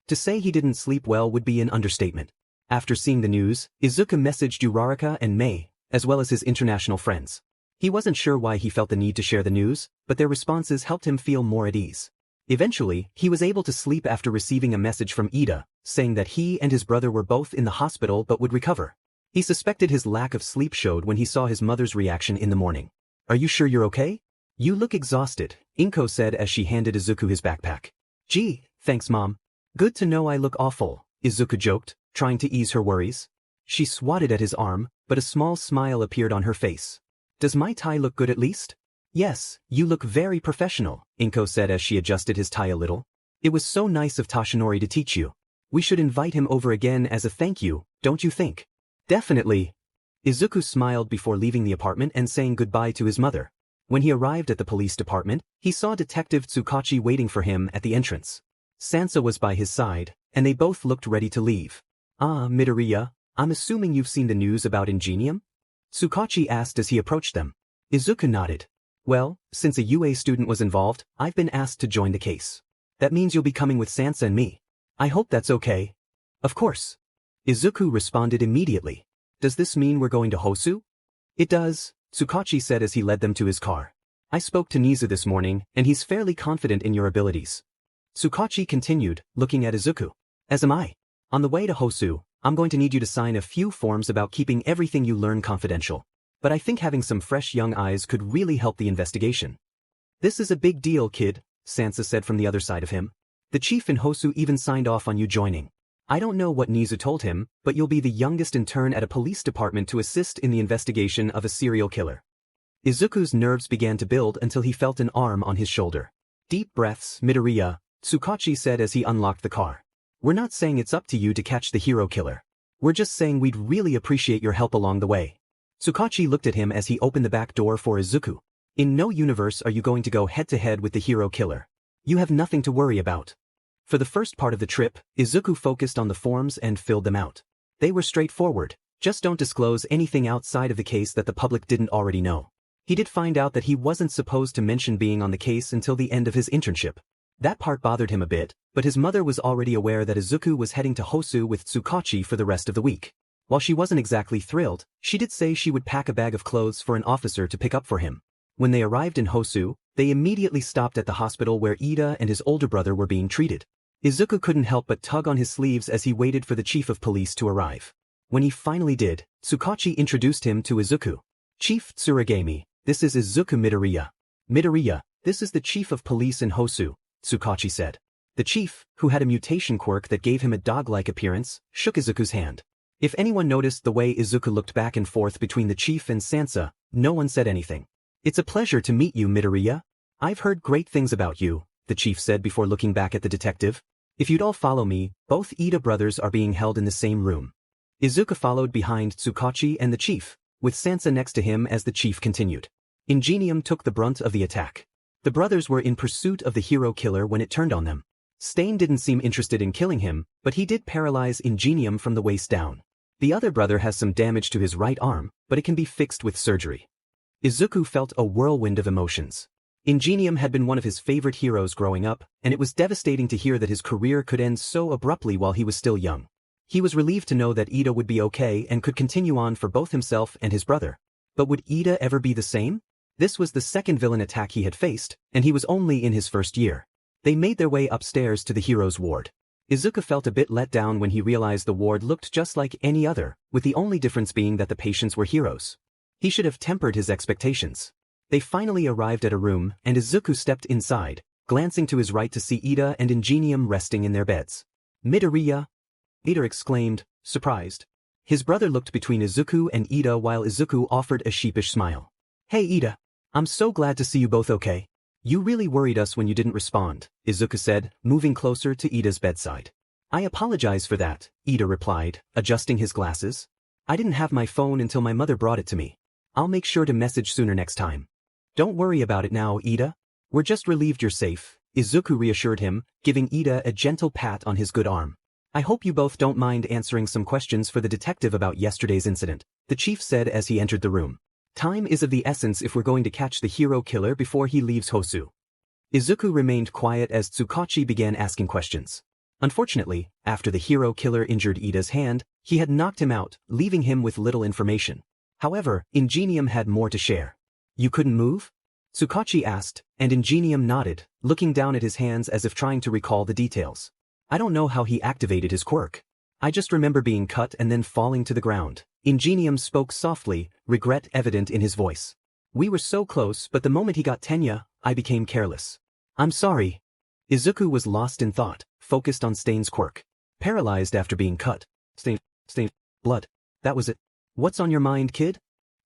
To say he didn't sleep well would be an understatement. After seeing the news, Izuku messaged Uraraka and Mei, as well as his international friends. He wasn't sure why he felt the need to share the news, but their responses helped him feel more at ease. Eventually, he was able to sleep after receiving a message from Ida, saying that he and his brother were both in the hospital but would recover. He suspected his lack of sleep showed when he saw his mother's reaction in the morning. Are you sure you're okay? You look exhausted, Inko said as she handed Izuku his backpack. Gee, thanks mom. Good to know I look awful, Izuku joked, trying to ease her worries. She swatted at his arm, but a small smile appeared on her face. Does my tie look good at least? Yes, you look very professional, Inko said as she adjusted his tie a little. It was so nice of Toshinori to teach you. We should invite him over again as a thank you, don't you think? Definitely. Izuku smiled before leaving the apartment and saying goodbye to his mother. When he arrived at the police department, he saw Detective Tsukachi waiting for him at the entrance. Sansa was by his side, and they both looked ready to leave. Ah, Midoriya, I'm assuming you've seen the news about Ingenium? Tsukachi asked as he approached them. Izuku nodded. Well, since a UA student was involved, I've been asked to join the case. That means you'll be coming with Sansa and me. I hope that's okay. Of course. Izuku responded immediately. Does this mean we're going to Hosu? It does, Tsukachi said as he led them to his car. I spoke to Nizu this morning, and he's fairly confident in your abilities. Tsukachi continued, looking at Izuku. As am I. On the way to Hosu, I'm going to need you to sign a few forms about keeping everything you learn confidential. But I think having some fresh young eyes could really help the investigation. This is a big deal, kid, Sansa said from the other side of him. The chief in Hosu even signed off on you joining. I don't know what Nizu told him, but you'll be the youngest intern at a police department to assist in the investigation of a serial killer. Izuku's nerves began to build until he felt an arm on his shoulder. Deep breaths, Midoriya, Tsukachi said as he unlocked the car. We're not saying it's up to you to catch the hero killer. We're just saying we'd really appreciate your help along the way. Tsukachi looked at him as he opened the back door for Izuku. In no universe are you going to go head-to-head with the hero killer. You have nothing to worry about. For the first part of the trip, Izuku focused on the forms and filled them out. They were straightforward, just don't disclose anything outside of the case that the public didn't already know. He did find out that he wasn't supposed to mention being on the case until the end of his internship. That part bothered him a bit, but his mother was already aware that Izuku was heading to Hosu with Tsukachi for the rest of the week. While she wasn't exactly thrilled, she did say she would pack a bag of clothes for an officer to pick up for him. When they arrived in Hosu, they immediately stopped at the hospital where Ida and his older brother were being treated. Izuku couldn't help but tug on his sleeves as he waited for the chief of police to arrive. When he finally did, Tsukachi introduced him to Izuku. Chief Tsuragami, this is Izuku Midoriya. Midoriya, this is the chief of police in Hosu, Tsukachi said. The chief, who had a mutation quirk that gave him a dog-like appearance, shook Izuku's hand. If anyone noticed the way Izuku looked back and forth between the chief and Sansa, no one said anything. It's a pleasure to meet you, Midoriya. I've heard great things about you, the chief said before looking back at the detective. If you'd all follow me, both Ida brothers are being held in the same room. Izuku followed behind Tsukachi and the chief, with Sansa next to him as the chief continued. Ingenium took the brunt of the attack. The brothers were in pursuit of the hero killer when it turned on them. Stain didn't seem interested in killing him, but he did paralyze Ingenium from the waist down. The other brother has some damage to his right arm, but it can be fixed with surgery. Izuku felt a whirlwind of emotions. Ingenium had been one of his favorite heroes growing up, and it was devastating to hear that his career could end so abruptly while he was still young. He was relieved to know that Ida would be okay and could continue on for both himself and his brother. But would Ida ever be the same? This was the second villain attack he had faced, and he was only in his first year. They made their way upstairs to the hero's ward. Izuku felt a bit let down when he realized the ward looked just like any other, with the only difference being that the patients were heroes. He should have tempered his expectations. They finally arrived at a room, and Izuku stepped inside, glancing to his right to see Ida and Ingenium resting in their beds. Midoriya! Ida exclaimed, surprised. His brother looked between Izuku and Ida while Izuku offered a sheepish smile. Hey Ida! I'm so glad to see you both okay. You really worried us when you didn't respond, Izuku said, moving closer to Ida's bedside. I apologize for that, Ida replied, adjusting his glasses. I didn't have my phone until my mother brought it to me. I'll make sure to message sooner next time. Don't worry about it now, Ida. We're just relieved you're safe, Izuku reassured him, giving Ida a gentle pat on his good arm. I hope you both don't mind answering some questions for the detective about yesterday's incident, the chief said as he entered the room. Time is of the essence if we're going to catch the hero killer before he leaves Hosu. Izuku remained quiet as Tsukachi began asking questions. Unfortunately, after the hero killer injured Ida's hand, he had knocked him out, leaving him with little information. However, Ingenium had more to share. You couldn't move? Tsukachi asked, and Ingenium nodded, looking down at his hands as if trying to recall the details. I don't know how he activated his quirk. I just remember being cut and then falling to the ground, Ingenium spoke softly, regret evident in his voice. We were so close, but the moment he got Tenya, I became careless. I'm sorry. Izuku was lost in thought, focused on Stain's quirk. Paralyzed after being cut. Stain, blood. That was it. What's on your mind, kid?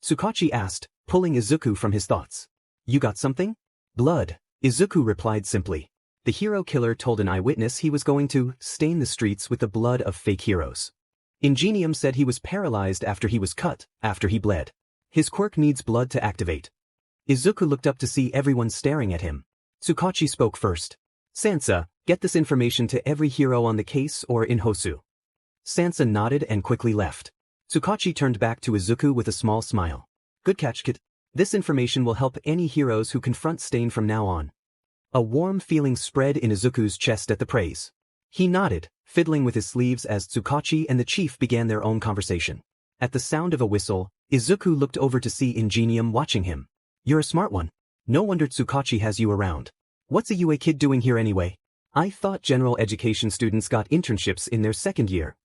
Tsukachi asked, pulling Izuku from his thoughts. You got something? Blood. Izuku replied simply. The hero killer told an eyewitness he was going to stain the streets with the blood of fake heroes. Ingenium said he was paralyzed after he was cut, after he bled. His quirk needs blood to activate. Izuku looked up to see everyone staring at him. Tsukachi spoke first. Sansa, get this information to every hero on the case or in Hosu. Sansa nodded and quickly left. Tsukachi turned back to Izuku with a small smile. Good catch, kid. This information will help any heroes who confront Stain from now on. A warm feeling spread in Izuku's chest at the praise. He nodded, fiddling with his sleeves as Tsukachi and the chief began their own conversation. At the sound of a whistle, Izuku looked over to see Ingenium watching him. You're a smart one. No wonder Tsukachi has you around. What's a UA kid doing here anyway? I thought general education students got internships in their second year.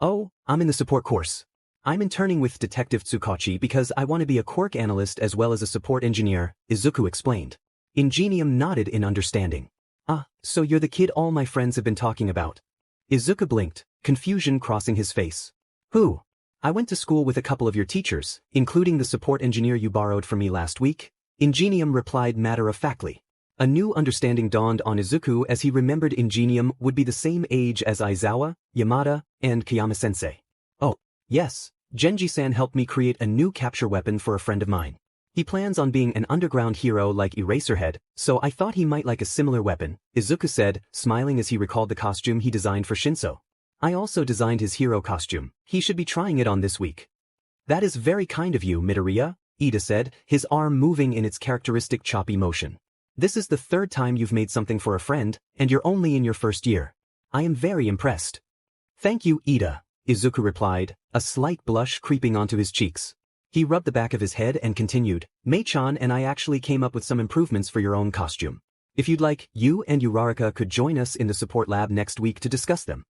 Oh, I'm in the support course. I'm interning with Detective Tsukachi because I want to be a quirk analyst as well as a support engineer, Izuku explained. Ingenium nodded in understanding. Ah, so you're the kid all my friends have been talking about. Izuku blinked, confusion crossing his face. Who? I went to school with a couple of your teachers, including the support engineer you borrowed from me last week. Ingenium replied matter-of-factly. A new understanding dawned on Izuku as he remembered Ingenium would be the same age as Aizawa, Yamada, and Kiyama-sensei. Oh, yes, Genji-san helped me create a new capture weapon for a friend of mine. He plans on being an underground hero like Eraserhead, so I thought he might like a similar weapon, Izuku said, smiling as he recalled the costume he designed for Shinso. I also designed his hero costume. He should be trying it on this week. That is very kind of you, Midoriya, Ida said, his arm moving in its characteristic choppy motion. This is the third time you've made something for a friend, and you're only in your first year. I am very impressed. Thank you, Ida, Izuku replied, a slight blush creeping onto his cheeks. He rubbed the back of his head and continued, Mei-chan and I actually came up with some improvements for your own costume. If you'd like, you and Uraraka could join us in the support lab next week to discuss them.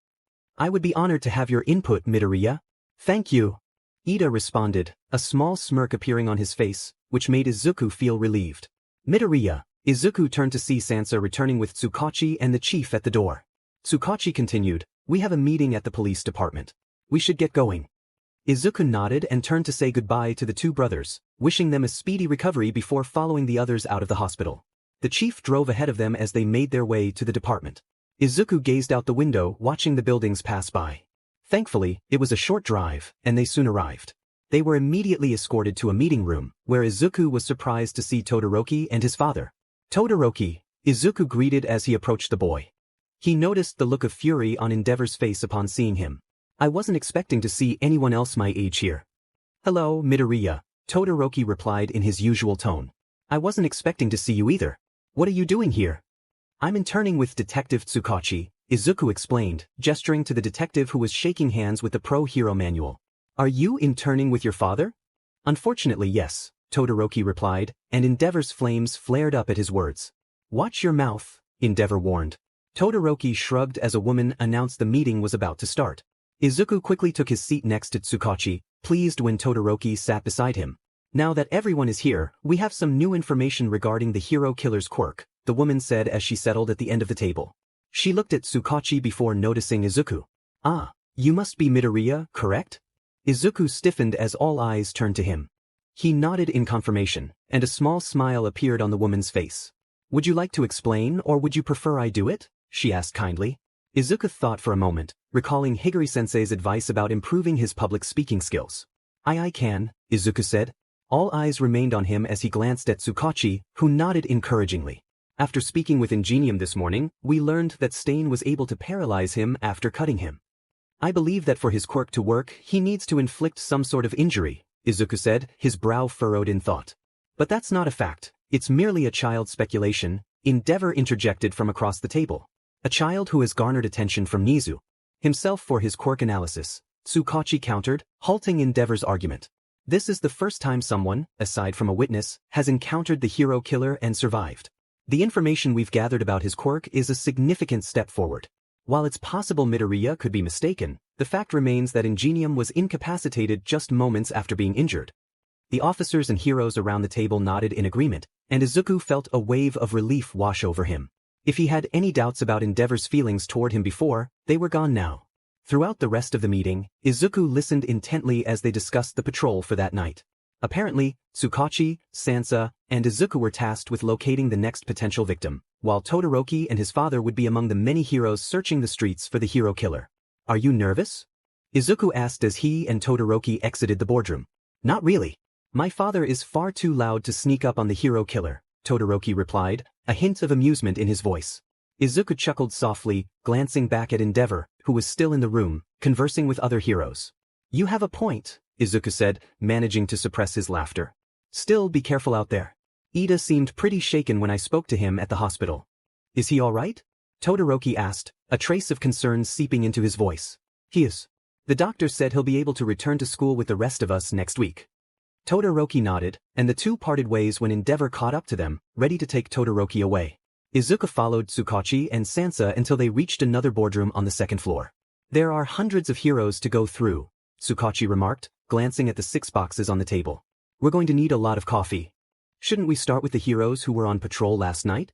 I would be honored to have your input, Midoriya. Thank you. Ida responded, a small smirk appearing on his face, which made Izuku feel relieved. Midoriya. Izuku turned to see Sansa returning with Tsukachi and the chief at the door. Tsukachi continued, we have a meeting at the police department. We should get going. Izuku nodded and turned to say goodbye to the two brothers, wishing them a speedy recovery before following the others out of the hospital. The chief drove ahead of them as they made their way to the department. Izuku gazed out the window, watching the buildings pass by. Thankfully, it was a short drive, and they soon arrived. They were immediately escorted to a meeting room, where Izuku was surprised to see Todoroki and his father. Todoroki, Izuku greeted as he approached the boy. He noticed the look of fury on Endeavor's face upon seeing him. I wasn't expecting to see anyone else my age here. Hello, Midoriya, Todoroki replied in his usual tone. I wasn't expecting to see you either. What are you doing here? I'm interning with Detective Tsukachi, Izuku explained, gesturing to the detective who was shaking hands with the pro-hero manual. Are you interning with your father? Unfortunately, yes, Todoroki replied, and Endeavor's flames flared up at his words. Watch your mouth, Endeavor warned. Todoroki shrugged as a woman announced the meeting was about to start. Izuku quickly took his seat next to Tsukachi, pleased when Todoroki sat beside him. Now that everyone is here, we have some new information regarding the hero killer's quirk, the woman said as she settled at the end of the table. She looked at Tsukachi before noticing Izuku. Ah, you must be Midoriya, correct? Izuku stiffened as all eyes turned to him. He nodded in confirmation, and a small smile appeared on the woman's face. Would you like to explain or would you prefer I do it? She asked kindly. Izuku thought for a moment, recalling Higuri-sensei's advice about improving his public speaking skills. I can, Izuku said. All eyes remained on him as he glanced at Tsukachi, who nodded encouragingly. After speaking with Ingenium this morning, we learned that Stain was able to paralyze him after cutting him. I believe that for his quirk to work, he needs to inflict some sort of injury, Izuku said, his brow furrowed in thought. But that's not a fact, it's merely a child's speculation, Endeavor interjected from across the table. A child who has garnered attention from Nezu himself for his quirk analysis, Tsukachi countered, halting Endeavor's argument. This is the first time someone, aside from a witness, has encountered the hero killer and survived. The information we've gathered about his quirk is a significant step forward. While it's possible Midoriya could be mistaken, The fact remains that Ingenium was incapacitated just moments after being injured. The officers and heroes around the table nodded in agreement, and Izuku felt a wave of relief wash over him. If he had any doubts about Endeavor's feelings toward him before, they were gone now. Throughout the rest of the meeting, Izuku listened intently as they discussed the patrol for that night. Apparently, Tsukachi, Sansa, and Izuku were tasked with locating the next potential victim, while Todoroki and his father would be among the many heroes searching the streets for the hero killer. Are you nervous? Izuku asked as he and Todoroki exited the boardroom. Not really. My father is far too loud to sneak up on the hero killer, Todoroki replied, a hint of amusement in his voice. Izuku chuckled softly, glancing back at Endeavor, who was still in the room, conversing with other heroes. You have a point, Izuku said, managing to suppress his laughter. Still, be careful out there. Ida seemed pretty shaken when I spoke to him at the hospital. Is he all right? Todoroki asked, a trace of concern seeping into his voice. He is. The doctor said he'll be able to return to school with the rest of us next week. Todoroki nodded, and the two parted ways when Endeavor caught up to them, ready to take Todoroki away. Izuku followed Tsukachi and Sansa until they reached another boardroom on the second floor. There are hundreds of heroes to go through, Tsukachi remarked, glancing at the 6 boxes on the table. We're going to need a lot of coffee. Shouldn't we start with the heroes who were on patrol last night?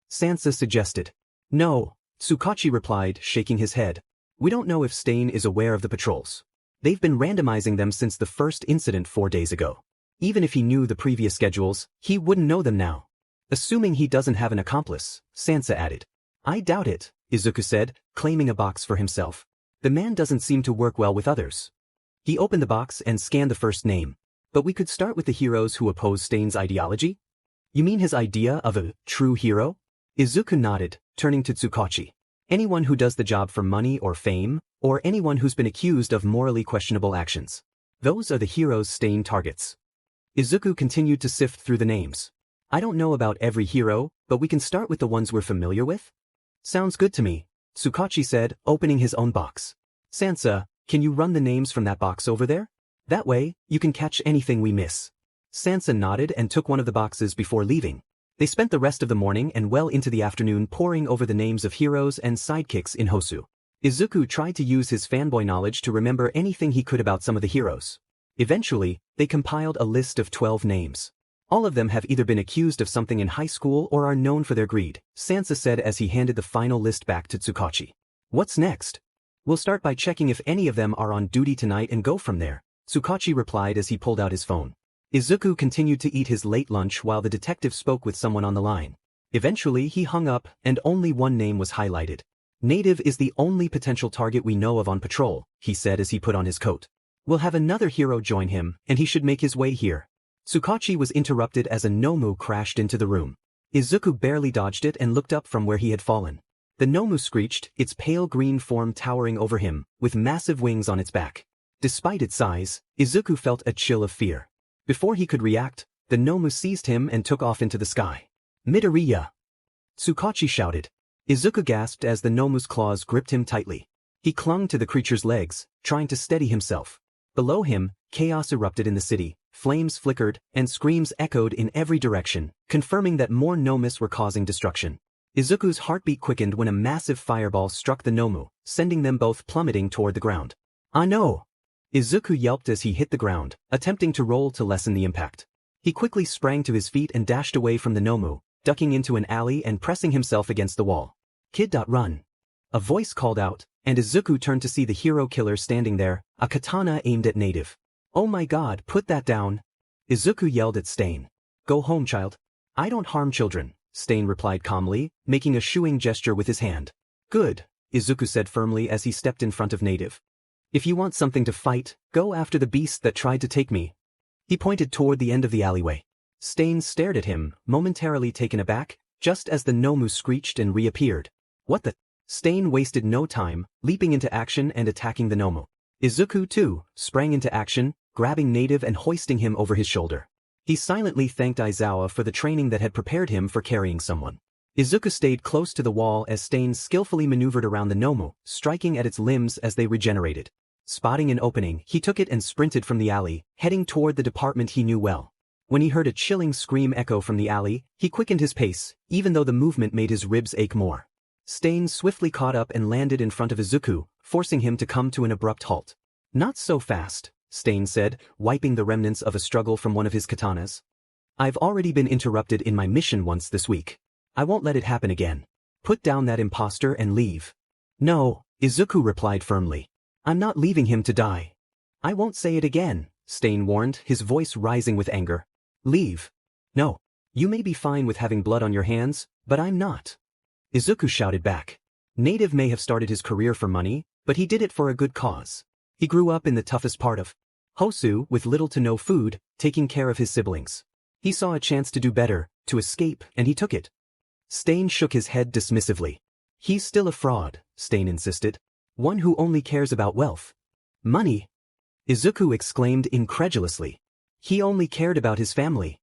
Sansa suggested. No, Tsukachi replied, shaking his head. We don't know if Stain is aware of the patrols. They've been randomizing them since the first incident 4 days ago. Even if he knew the previous schedules, he wouldn't know them now. Assuming he doesn't have an accomplice, Sansa added. I doubt it, Izuku said, claiming a box for himself. The man doesn't seem to work well with others. He opened the box and scanned the first name. But we could start with the heroes who oppose Stain's ideology? You mean his idea of a true hero? Izuku nodded, turning to Tsukachi. Anyone who does the job for money or fame, or anyone who's been accused of morally questionable actions. Those are the heroes Stain targets. Izuku continued to sift through the names. I don't know about every hero, but we can start with the ones we're familiar with? Sounds good to me, Tsukachi said, opening his own box. Sansa, can you run the names from that box over there? That way, you can catch anything we miss. Sansa nodded and took one of the boxes before leaving. They spent the rest of the morning and well into the afternoon poring over the names of heroes and sidekicks in Hosu. Izuku tried to use his fanboy knowledge to remember anything he could about some of the heroes. Eventually, they compiled a list of 12 names. All of them have either been accused of something in high school or are known for their greed, Sansa said as he handed the final list back to Tsukachi. What's next? We'll start by checking if any of them are on duty tonight and go from there, Tsukachi replied as he pulled out his phone. Izuku continued to eat his late lunch while the detective spoke with someone on the line. Eventually he hung up and only one name was highlighted. Native is the only potential target we know of on patrol, he said as he put on his coat. We'll have another hero join him and he should make his way here. Tsukachi was interrupted as a Nomu crashed into the room. Izuku barely dodged it and looked up from where he had fallen. The Nomu screeched, its pale green form towering over him, with massive wings on its back. Despite its size, Izuku felt a chill of fear. Before he could react, the Nomu seized him and took off into the sky. Midoriya! Tsukachi shouted. Izuku gasped as the Nomu's claws gripped him tightly. He clung to the creature's legs, trying to steady himself. Below him, chaos erupted in the city, flames flickered, and screams echoed in every direction, confirming that more Nomus were causing destruction. Izuku's heartbeat quickened when a massive fireball struck the Nomu, sending them both plummeting toward the ground. Ah no! Izuku yelped as he hit the ground, attempting to roll to lessen the impact. He quickly sprang to his feet and dashed away from the Nomu, ducking into an alley and pressing himself against the wall. Kid.run. A voice called out, and Izuku turned to see the hero killer standing there, a katana aimed at Native. Oh my god, put that down! Izuku yelled at Stain. Go home, child. I don't harm children, Stain replied calmly, making a shooing gesture with his hand. Good, Izuku said firmly as he stepped in front of Native. If you want something to fight, go after the beast that tried to take me. He pointed toward the end of the alleyway. Stain stared at him, momentarily taken aback, just as the Nomu screeched and reappeared. What the? Stain wasted no time, leaping into action and attacking the Nomu. Izuku, too, sprang into action, grabbing Native and hoisting him over his shoulder. He silently thanked Aizawa for the training that had prepared him for carrying someone. Izuku stayed close to the wall as Stain skillfully maneuvered around the Nomu, striking at its limbs as they regenerated. Spotting an opening, he took it and sprinted from the alley, heading toward the department he knew well. When he heard a chilling scream echo from the alley, he quickened his pace, even though the movement made his ribs ache more. Stain swiftly caught up and landed in front of Izuku, forcing him to come to an abrupt halt. Not so fast, Stain said, wiping the remnants of a struggle from one of his katanas. I've already been interrupted in my mission once this week. I won't let it happen again. Put down that imposter and leave. No, Izuku replied firmly. I'm not leaving him to die. I won't say it again, Stain warned, his voice rising with anger. Leave. No. You may be fine with having blood on your hands, but I'm not. Izuku shouted back. Native may have started his career for money, but he did it for a good cause. He grew up in the toughest part of Hosu with little to no food, taking care of his siblings. He saw a chance to do better, to escape, and he took it. Stain shook his head dismissively. He's still a fraud, Stain insisted. One who only cares about wealth. Money? Izuku exclaimed incredulously. He only cared about his family.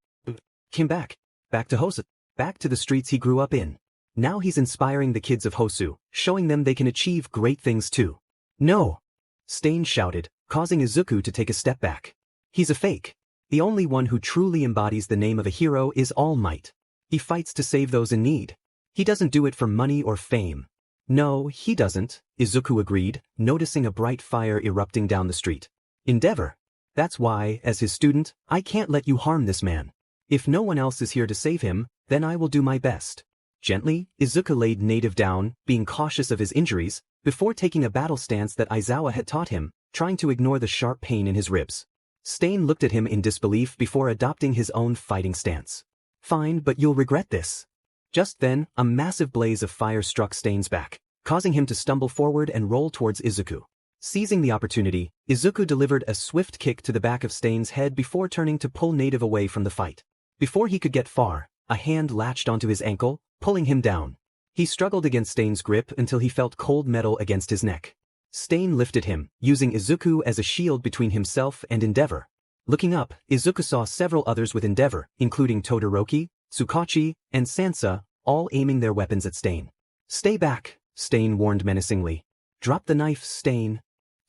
Came back to Hosu, back to the streets he grew up in. Now he's inspiring the kids of Hosu, showing them they can achieve great things too. No! Stain shouted, causing Izuku to take a step back. He's a fake. The only one who truly embodies the name of a hero is All Might. He fights to save those in need. He doesn't do it for money or fame. No, he doesn't, Izuku agreed, noticing a bright fire erupting down the street. Endeavor. That's why, as his student, I can't let you harm this man. If no one else is here to save him, then I will do my best. Gently, Izuku laid Native down, being cautious of his injuries, before taking a battle stance that Aizawa had taught him, trying to ignore the sharp pain in his ribs. Stain looked at him in disbelief before adopting his own fighting stance. Fine, but you'll regret this. Just then, a massive blaze of fire struck Stain's back, causing him to stumble forward and roll towards Izuku. Seizing the opportunity, Izuku delivered a swift kick to the back of Stain's head before turning to pull Native away from the fight. Before he could get far, a hand latched onto his ankle, pulling him down. He struggled against Stain's grip until he felt cold metal against his neck. Stain lifted him, using Izuku as a shield between himself and Endeavor. Looking up, Izuku saw several others with Endeavor, including Todoroki, Tsukachi, and Sansa, all aiming their weapons at Stain. Stay back, Stain warned menacingly. Drop the knife, Stain.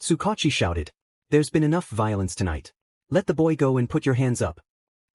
Tsukachi shouted. There's been enough violence tonight. Let the boy go and put your hands up.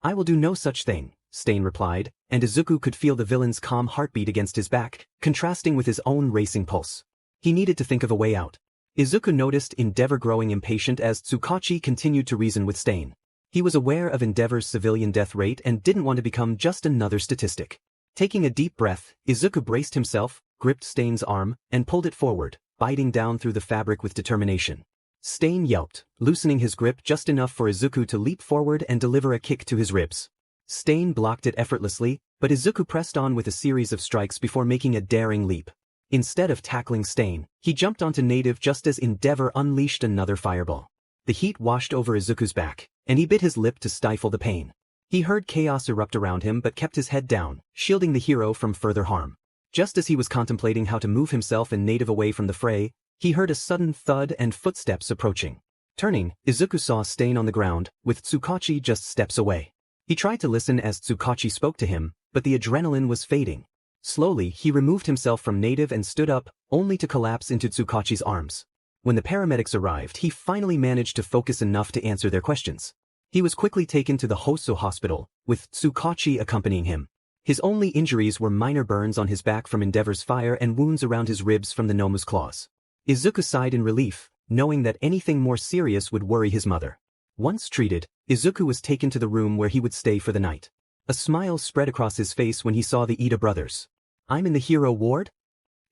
I will do no such thing, Stain replied, and Izuku could feel the villain's calm heartbeat against his back, contrasting with his own racing pulse. He needed to think of a way out. Izuku noticed Endeavor growing impatient as Tsukachi continued to reason with Stain. He was aware of Endeavor's civilian death rate and didn't want to become just another statistic. Taking a deep breath, Izuku braced himself, gripped Stain's arm, and pulled it forward, biting down through the fabric with determination. Stain yelped, loosening his grip just enough for Izuku to leap forward and deliver a kick to his ribs. Stain blocked it effortlessly, but Izuku pressed on with a series of strikes before making a daring leap. Instead of tackling Stain, he jumped onto Native just as Endeavor unleashed another fireball. The heat washed over Izuku's back, and he bit his lip to stifle the pain. He heard chaos erupt around him but kept his head down, shielding the hero from further harm. Just as he was contemplating how to move himself and Native away from the fray, he heard a sudden thud and footsteps approaching. Turning, Izuku saw Stain on the ground, with Tsukachi just steps away. He tried to listen as Tsukachi spoke to him, but the adrenaline was fading. Slowly, he removed himself from Native and stood up, only to collapse into Tsukachi's arms. When the paramedics arrived, he finally managed to focus enough to answer their questions. He was quickly taken to the Hosu hospital, with Tsukachi accompanying him. His only injuries were minor burns on his back from Endeavor's fire and wounds around his ribs from the Nomu's claws. Izuku sighed in relief, knowing that anything more serious would worry his mother. Once treated, Izuku was taken to the room where he would stay for the night. A smile spread across his face when he saw the Ida brothers. I'm in the hero ward?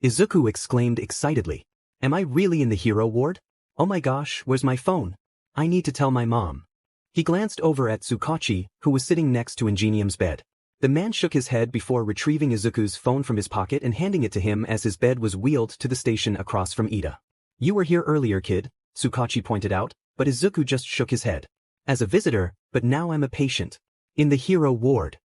Izuku exclaimed excitedly. Am I really in the hero ward? Oh my gosh, where's my phone? I need to tell my mom. He glanced over at Tsukachi, who was sitting next to Ingenium's bed. The man shook his head before retrieving Izuku's phone from his pocket and handing it to him as his bed was wheeled to the station across from Ida. You were here earlier, kid, Tsukachi pointed out, but Izuku just shook his head. As a visitor, but now I'm a patient. In the hero ward.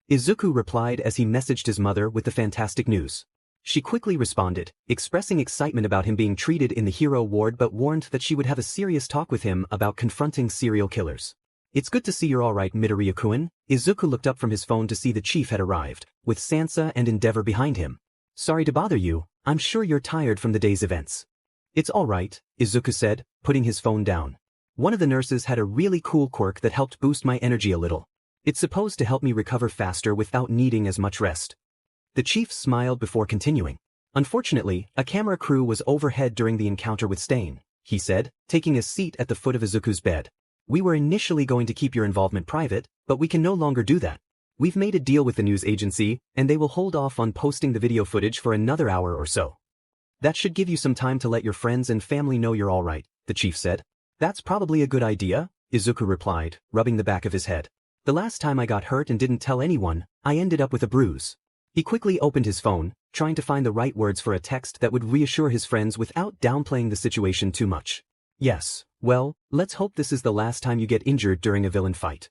Izuku replied as he messaged his mother with the fantastic news. She quickly responded, expressing excitement about him being treated in the hero ward but warned that she would have a serious talk with him about confronting serial killers. It's good to see you're alright, Midoriya-kun. Izuku looked up from his phone to see the chief had arrived, with Sansa and Endeavor behind him. Sorry to bother you, I'm sure you're tired from the day's events. It's alright, Izuku said, putting his phone down. One of the nurses had a really cool quirk that helped boost my energy a little. It's supposed to help me recover faster without needing as much rest. The chief smiled before continuing. Unfortunately, a camera crew was overhead during the encounter with Stain, he said, taking a seat at the foot of Izuku's bed. We were initially going to keep your involvement private, but we can no longer do that. We've made a deal with the news agency, and they will hold off on posting the video footage for another hour or so. That should give you some time to let your friends and family know you're alright, the chief said. That's probably a good idea, Izuku replied, rubbing the back of his head. The last time I got hurt and didn't tell anyone, I ended up with a bruise. He quickly opened his phone, trying to find the right words for a text that would reassure his friends without downplaying the situation too much. Yes, well, let's hope this is the last time you get injured during a villain fight.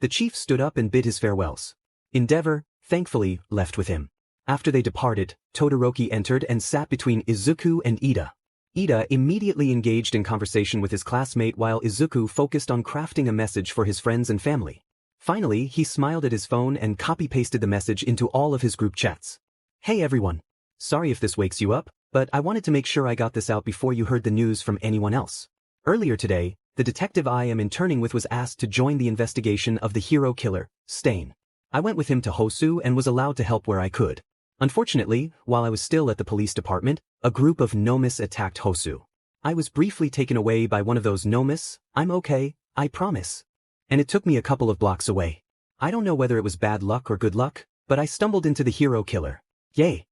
The chief stood up and bid his farewells. Endeavor, thankfully, left with him. After they departed, Todoroki entered and sat between Izuku and Ida. Ida immediately engaged in conversation with his classmate while Izuku focused on crafting a message for his friends and family. Finally, he smiled at his phone and copy-pasted the message into all of his group chats. Hey everyone. Sorry if this wakes you up, but I wanted to make sure I got this out before you heard the news from anyone else. Earlier today, the detective I am interning with was asked to join the investigation of the hero killer, Stain. I went with him to Hosu and was allowed to help where I could. Unfortunately, while I was still at the police department, a group of Nomis attacked Hosu. I was briefly taken away by one of those Nomis. I'm okay, I promise. And it took me a couple of blocks away. I don't know whether it was bad luck or good luck, but I stumbled into the hero killer. Yay.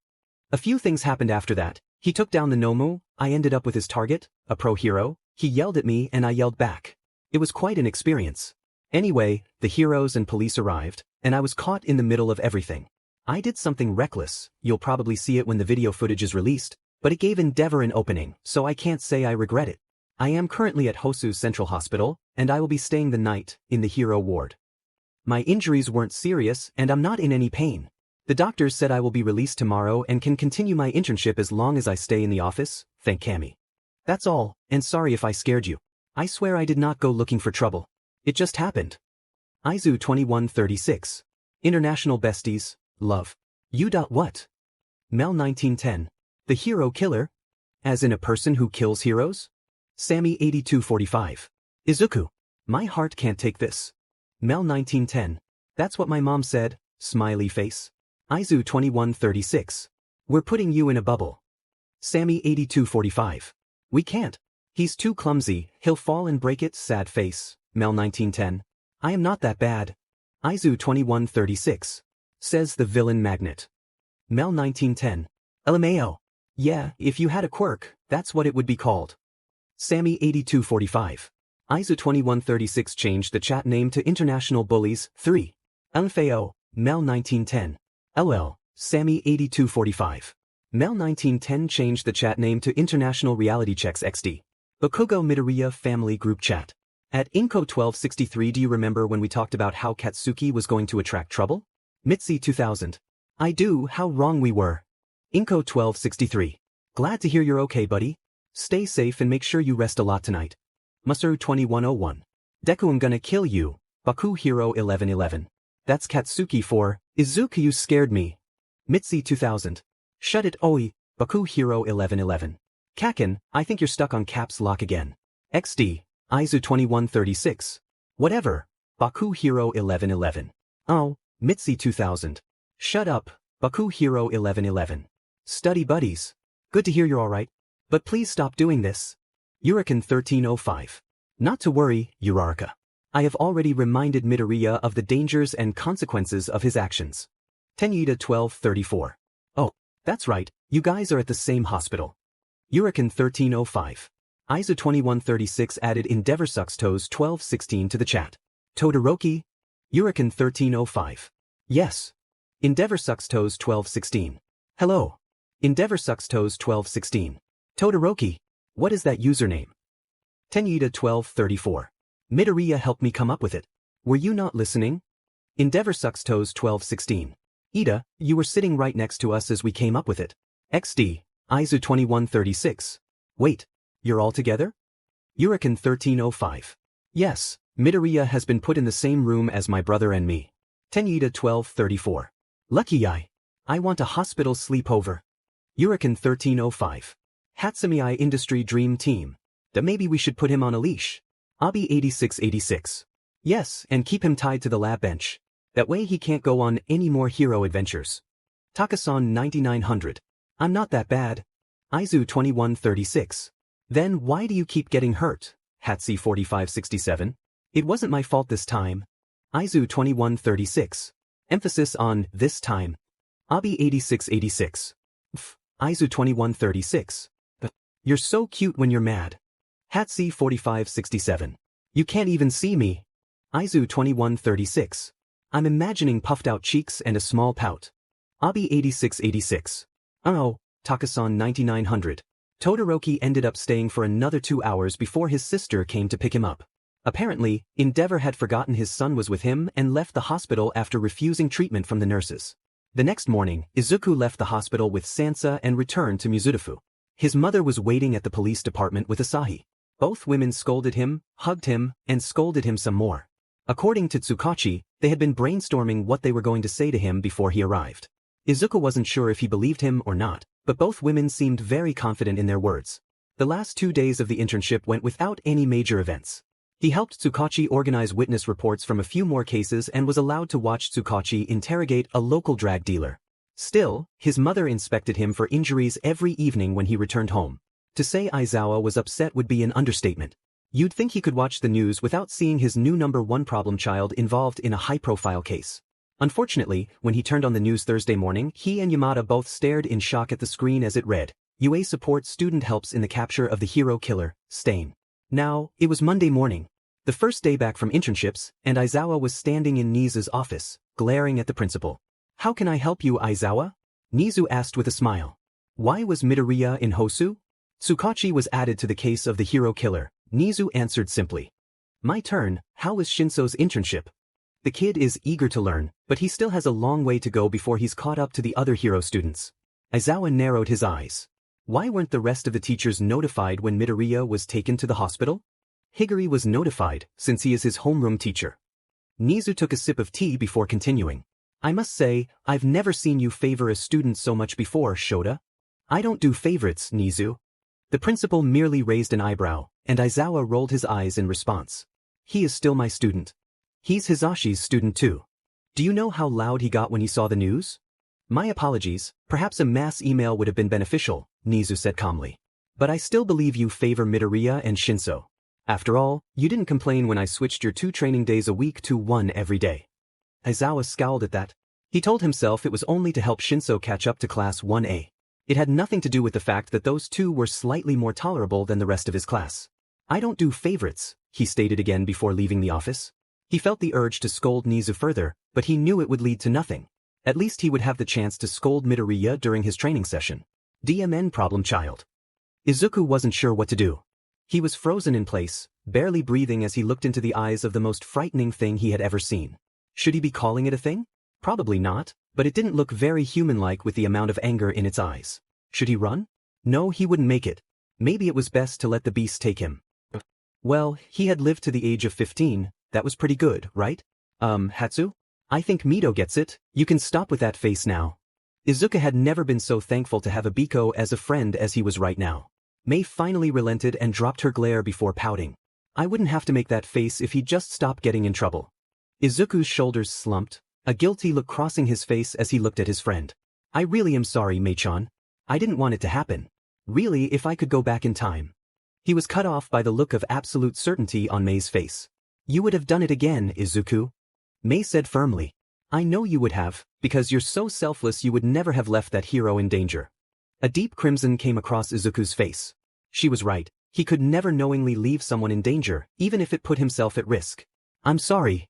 A few things happened after that. He took down the Nomu, I ended up with his target, a pro hero. He yelled at me and I yelled back. It was quite an experience. Anyway, the heroes and police arrived, and I was caught in the middle of everything. I did something reckless, you'll probably see it when the video footage is released, but it gave Endeavor an opening, so I can't say I regret it. I am currently at Hosu's Central Hospital, and I will be staying the night in the hero ward. My injuries weren't serious and I'm not in any pain. The doctors said I will be released tomorrow and can continue my internship as long as I stay in the office, thank Kami. That's all, and sorry if I scared you. I swear I did not go looking for trouble. It just happened. Aizu 2136. International Besties, Love. What? Mel 1910. The hero killer? As in a person who kills heroes? Sammy 8245. Izuku. My heart can't take this. Mel 1910. That's what my mom said, smiley face. Aizu 2136. We're putting you in a bubble. Sammy 8245. We can't. He's too clumsy, he'll fall and break it, sad face. Mel 1910. I am not that bad. Aizu 2136. Says the villain magnet. Mel 1910. LMAO. Yeah, if you had a quirk, that's what it would be called. Sammy 8245. Aizu 2136 changed the chat name to International Bullies 3. Unfeo. Mel 1910. LL. Sammy 8245. Mel 1910 changed the chat name to International Reality Checks XD. Bakugo Midoriya Family Group Chat. At Inko 1263, do you remember when we talked about how Katsuki was going to attract trouble? Mitzi 2000. I do, how wrong we were. Inko 1263. Glad to hear you're okay, buddy. Stay safe and make sure you rest a lot tonight. Masaru 2101. Deku, I'm gonna kill you. Baku Hero 1111. That's Katsuki for, Izuku, you scared me. Mitzi 2000. Shut it, Oi. Baku Hero 1111. Kaken, I think you're stuck on caps lock again. XD. Aizu 2136. Whatever. Baku Hero 1111. Oh, Mitzi 2000. Shut up. Baku Hero 1111. Study buddies. Good to hear you're alright. But please stop doing this. Hurricane 1305. Not to worry, Uraraka. I have already reminded Midoriya of the dangers and consequences of his actions. Tenyida 1234. Oh, that's right, you guys are at the same hospital. Hurricane 1305. Aizu 2136 added Endeavor Sucks Toes 1216 to the chat. Todoroki. Hurricane 1305. Yes. Endeavor Sucks Toes 1216. Hello. Endeavor Sucks Toes 1216. Todoroki. What is that username? Tenyida 1234. Midoriya helped me come up with it. Were you not listening? Endeavor Sucks Toes 1216. Ida, you were sitting right next to us as we came up with it. XD. Aizu 2136. Wait, you're all together? Hurricane 1305. Yes, Midoriya has been put in the same room as my brother and me. Tenyida 1234. Lucky I want a hospital sleepover. Hurricane 1305. Hatsumi Industry Dream Team. That maybe we should put him on a leash. Abi 8686. Yes, and keep him tied to the lab bench. That way he can't go on any more hero adventures. Takasan 9900. I'm not that bad. Aizu 2136. Then why do you keep getting hurt? Hatsi 4567. It wasn't my fault this time. Aizu 2136. Emphasis on this time. Abi 8686. Aizu 2136. But you're so cute when you're mad. Hatsi 4567. You can't even see me. Aizu 2136. I'm imagining puffed out cheeks and a small pout. Abi 8686. Oh, Takasan 9900. Todoroki ended up staying for another 2 hours before his sister came to pick him up. Apparently, Endeavor had forgotten his son was with him and left the hospital after refusing treatment from the nurses. The next morning, Izuku left the hospital with Sansa and returned to Mizudafu. His mother was waiting at the police department with Asahi. Both women scolded him, hugged him, and scolded him some more. According to Tsukachi, they had been brainstorming what they were going to say to him before he arrived. Izuku wasn't sure if he believed him or not, but both women seemed very confident in their words. The last 2 days of the internship went without any major events. He helped Tsukachi organize witness reports from a few more cases and was allowed to watch Tsukachi interrogate a local drag dealer. Still, his mother inspected him for injuries every evening when he returned home. To say Aizawa was upset would be an understatement. You'd think he could watch the news without seeing his new #1 problem child involved in a high-profile case. Unfortunately, when he turned on the news Thursday morning, he and Yamada both stared in shock at the screen as it read, UA support student helps in the capture of the hero killer, Stain. Now, it was Monday morning, the first day back from internships, and Aizawa was standing in Nizu's office, glaring at the principal. How can I help you, Aizawa? Nizu asked with a smile. Why was Midoriya in Hosu? Tsukachi was added to the case of the hero killer. Nizu answered simply. My turn, how was Shinso's internship? The kid is eager to learn, but he still has a long way to go before he's caught up to the other hero students. Aizawa narrowed his eyes. Why weren't the rest of the teachers notified when Midoriya was taken to the hospital? Higuri was notified, since he is his homeroom teacher. Nizu took a sip of tea before continuing. I must say, I've never seen you favor a student so much before, Shota. I don't do favorites, Nizu. The principal merely raised an eyebrow, and Aizawa rolled his eyes in response. He is still my student. He's Hisashi's student too. Do you know how loud he got when he saw the news? My apologies, perhaps a mass email would have been beneficial, Nizu said calmly. But I still believe you favor Midoriya and Shinso. After all, you didn't complain when I switched your 2 training days a week to 1 every day. Aizawa scowled at that. He told himself it was only to help Shinso catch up to class 1A. It had nothing to do with the fact that those 2 were slightly more tolerable than the rest of his class. I don't do favorites, he stated again before leaving the office. He felt the urge to scold Nizu further, but he knew it would lead to nothing. At least he would have the chance to scold Midoriya during his training session. DMN problem child. Izuku wasn't sure what to do. He was frozen in place, barely breathing as he looked into the eyes of the most frightening thing he had ever seen. Should he be calling it a thing? Probably not, but it didn't look very human-like with the amount of anger in its eyes. Should he run? No, he wouldn't make it. Maybe it was best to let the beast take him. Well, he had lived to the age of 15, that was pretty good, right? Hatsu? I think Mito gets it, you can stop with that face now. Izuku had never been so thankful to have a Biko as a friend as he was right now. Mei finally relented and dropped her glare before pouting. I wouldn't have to make that face if he'd just stop getting in trouble. Izuku's shoulders slumped, a guilty look crossing his face as he looked at his friend. I really am sorry, Mei-chan. I didn't want it to happen. Really, if I could go back in time. He was cut off by the look of absolute certainty on Mei's face. You would have done it again, Izuku. Mei said firmly. I know you would have, because you're so selfless you would never have left that hero in danger. A deep crimson came across Izuku's face. She was right, he could never knowingly leave someone in danger, even if it put himself at risk. I'm sorry.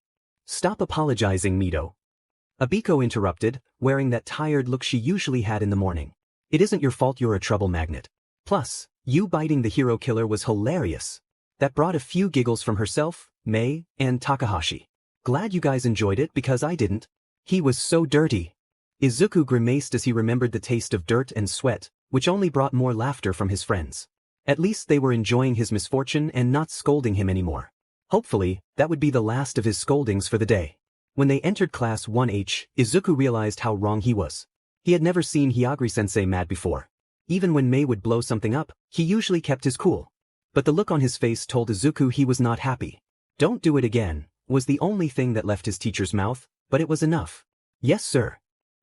Stop apologizing, Mito. Abiko interrupted, wearing that tired look she usually had in the morning. It isn't your fault you're a trouble magnet. Plus, you biting the hero killer was hilarious. That brought a few giggles from herself, Mei, and Takahashi. Glad you guys enjoyed it because I didn't. He was so dirty. Izuku grimaced as he remembered the taste of dirt and sweat, which only brought more laughter from his friends. At least they were enjoying his misfortune and not scolding him anymore. Hopefully, that would be the last of his scoldings for the day. When they entered class 1H, Izuku realized how wrong he was. He had never seen Hyagri-sensei mad before. Even when Mei would blow something up, he usually kept his cool. But the look on his face told Izuku he was not happy. Don't do it again, was the only thing that left his teacher's mouth, but it was enough. Yes, sir.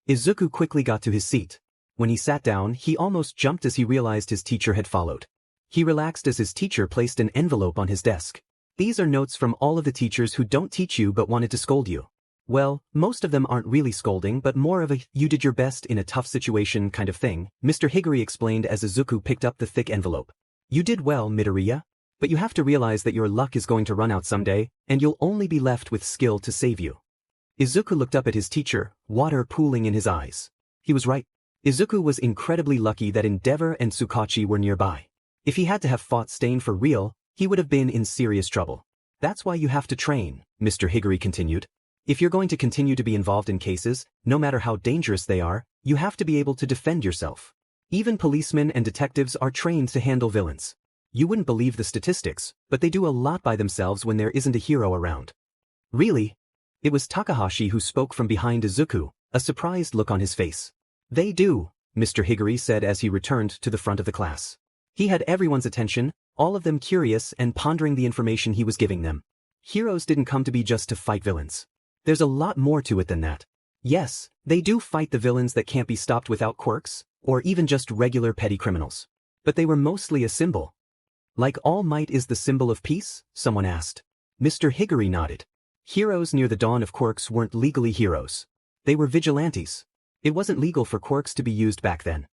Izuku quickly got to his seat. When he sat down, he almost jumped as he realized his teacher had followed. He relaxed as his teacher placed an envelope on his desk. These are notes from all of the teachers who don't teach you but wanted to scold you. Well, most of them aren't really scolding but more of a you did your best in a tough situation kind of thing, Mr. Higuri explained as Izuku picked up the thick envelope. You did well, Midoriya. But you have to realize that your luck is going to run out someday, and you'll only be left with skill to save you. Izuku looked up at his teacher, water pooling in his eyes. He was right. Izuku was incredibly lucky that Endeavor and Tsukachi were nearby. If he had to have fought Stain for real, he would have been in serious trouble. That's why you have to train, Mr. Higuri continued. If you're going to continue to be involved in cases, no matter how dangerous they are, you have to be able to defend yourself. Even policemen and detectives are trained to handle villains. You wouldn't believe the statistics, but they do a lot by themselves when there isn't a hero around. Really? It was Takahashi who spoke from behind Izuku, a surprised look on his face. They do, Mr. Higuri said as he returned to the front of the class. He had everyone's attention, all of them curious and pondering the information he was giving them. Heroes didn't come to be just to fight villains. There's a lot more to it than that. Yes, they do fight the villains that can't be stopped without quirks, or even just regular petty criminals. But they were mostly a symbol. Like All Might is the symbol of peace? Someone asked. Mr. Higuri nodded. Heroes near the dawn of quirks weren't legally heroes. They were vigilantes. It wasn't legal for quirks to be used back then.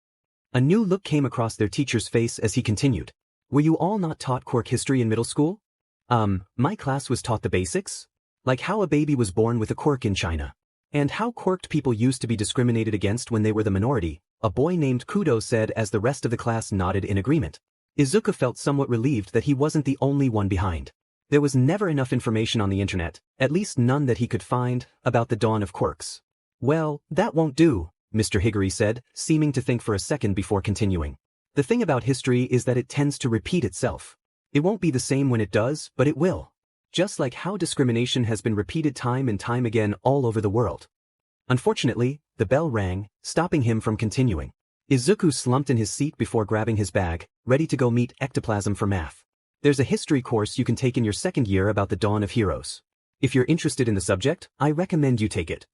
A new look came across their teacher's face as he continued. Were you all not taught quirk history in middle school? My class was taught the basics. Like how a baby was born with a quirk in China. And how quirked people used to be discriminated against when they were the minority, a boy named Kudo said as the rest of the class nodded in agreement. Izuku felt somewhat relieved that he wasn't the only one behind. There was never enough information on the internet, at least none that he could find, about the dawn of quirks. Well, that won't do, Mr. Higuri said, seeming to think for a second before continuing. The thing about history is that it tends to repeat itself. It won't be the same when it does, but it will. Just like how discrimination has been repeated time and time again all over the world. Unfortunately, the bell rang, stopping him from continuing. Izuku slumped in his seat before grabbing his bag, ready to go meet ectoplasm for math. There's a history course you can take in your second year about the dawn of heroes. If you're interested in the subject, I recommend you take it.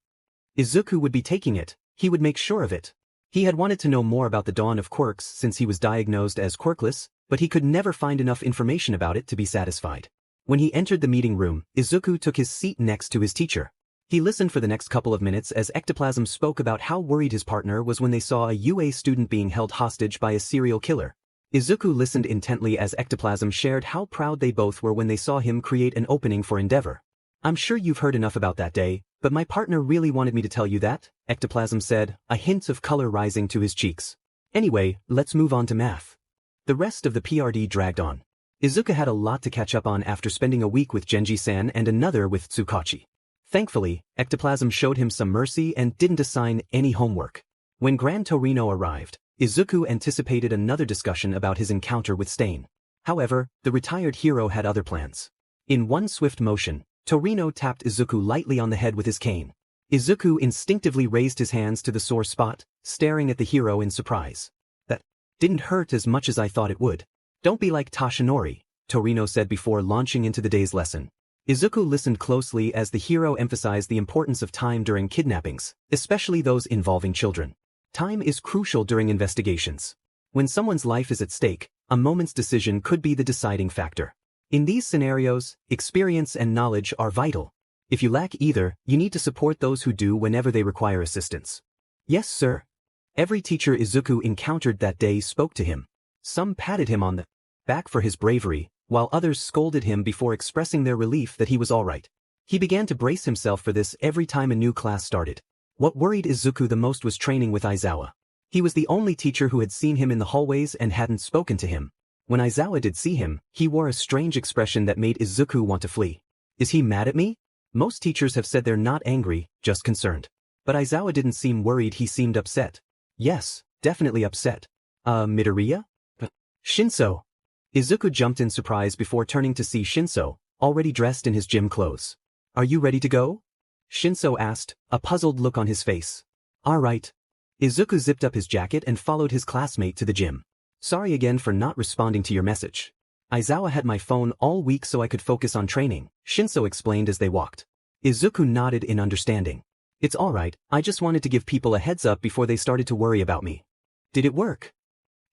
Izuku would be taking it, he would make sure of it. He had wanted to know more about the dawn of quirks since he was diagnosed as quirkless, but he could never find enough information about it to be satisfied. When he entered the meeting room, Izuku took his seat next to his teacher. He listened for the next couple of minutes as Ectoplasm spoke about how worried his partner was when they saw a UA student being held hostage by a serial killer. Izuku listened intently as Ectoplasm shared how proud they both were when they saw him create an opening for Endeavor. I'm sure you've heard enough about that day, but my partner really wanted me to tell you that, Ectoplasm said, a hint of color rising to his cheeks. Anyway, let's move on to math. The rest of the PRD dragged on. Izuku had a lot to catch up on after spending a week with Genji-san and another with Tsukachi. Thankfully, Ectoplasm showed him some mercy and didn't assign any homework. When Gran Torino arrived, Izuku anticipated another discussion about his encounter with Stain. However, the retired hero had other plans. In one swift motion, Torino tapped Izuku lightly on the head with his cane. Izuku instinctively raised his hands to the sore spot, staring at the hero in surprise. That didn't hurt as much as I thought it would. Don't be like Tashinori, Torino said before launching into the day's lesson. Izuku listened closely as the hero emphasized the importance of time during kidnappings, especially those involving children. Time is crucial during investigations. When someone's life is at stake, a moment's decision could be the deciding factor. In these scenarios, experience and knowledge are vital. If you lack either, you need to support those who do whenever they require assistance. Yes, sir. Every teacher Izuku encountered that day spoke to him. Some patted him on the back for his bravery, while others scolded him before expressing their relief that he was all right. He began to brace himself for this every time a new class started. What worried Izuku the most was training with Aizawa. He was the only teacher who had seen him in the hallways and hadn't spoken to him. When Aizawa did see him, he wore a strange expression that made Izuku want to flee. Is he mad at me? Most teachers have said they're not angry, just concerned. But Aizawa didn't seem worried, he seemed upset. Yes, definitely upset. Midoriya? Shinso. Izuku jumped in surprise before turning to see Shinso, already dressed in his gym clothes. Are you ready to go? Shinso asked, a puzzled look on his face. All right. Izuku zipped up his jacket and followed his classmate to the gym. Sorry again for not responding to your message. Aizawa had my phone all week so I could focus on training, Shinso explained as they walked. Izuku nodded in understanding. It's all right, I just wanted to give people a heads up before they started to worry about me. Did it work?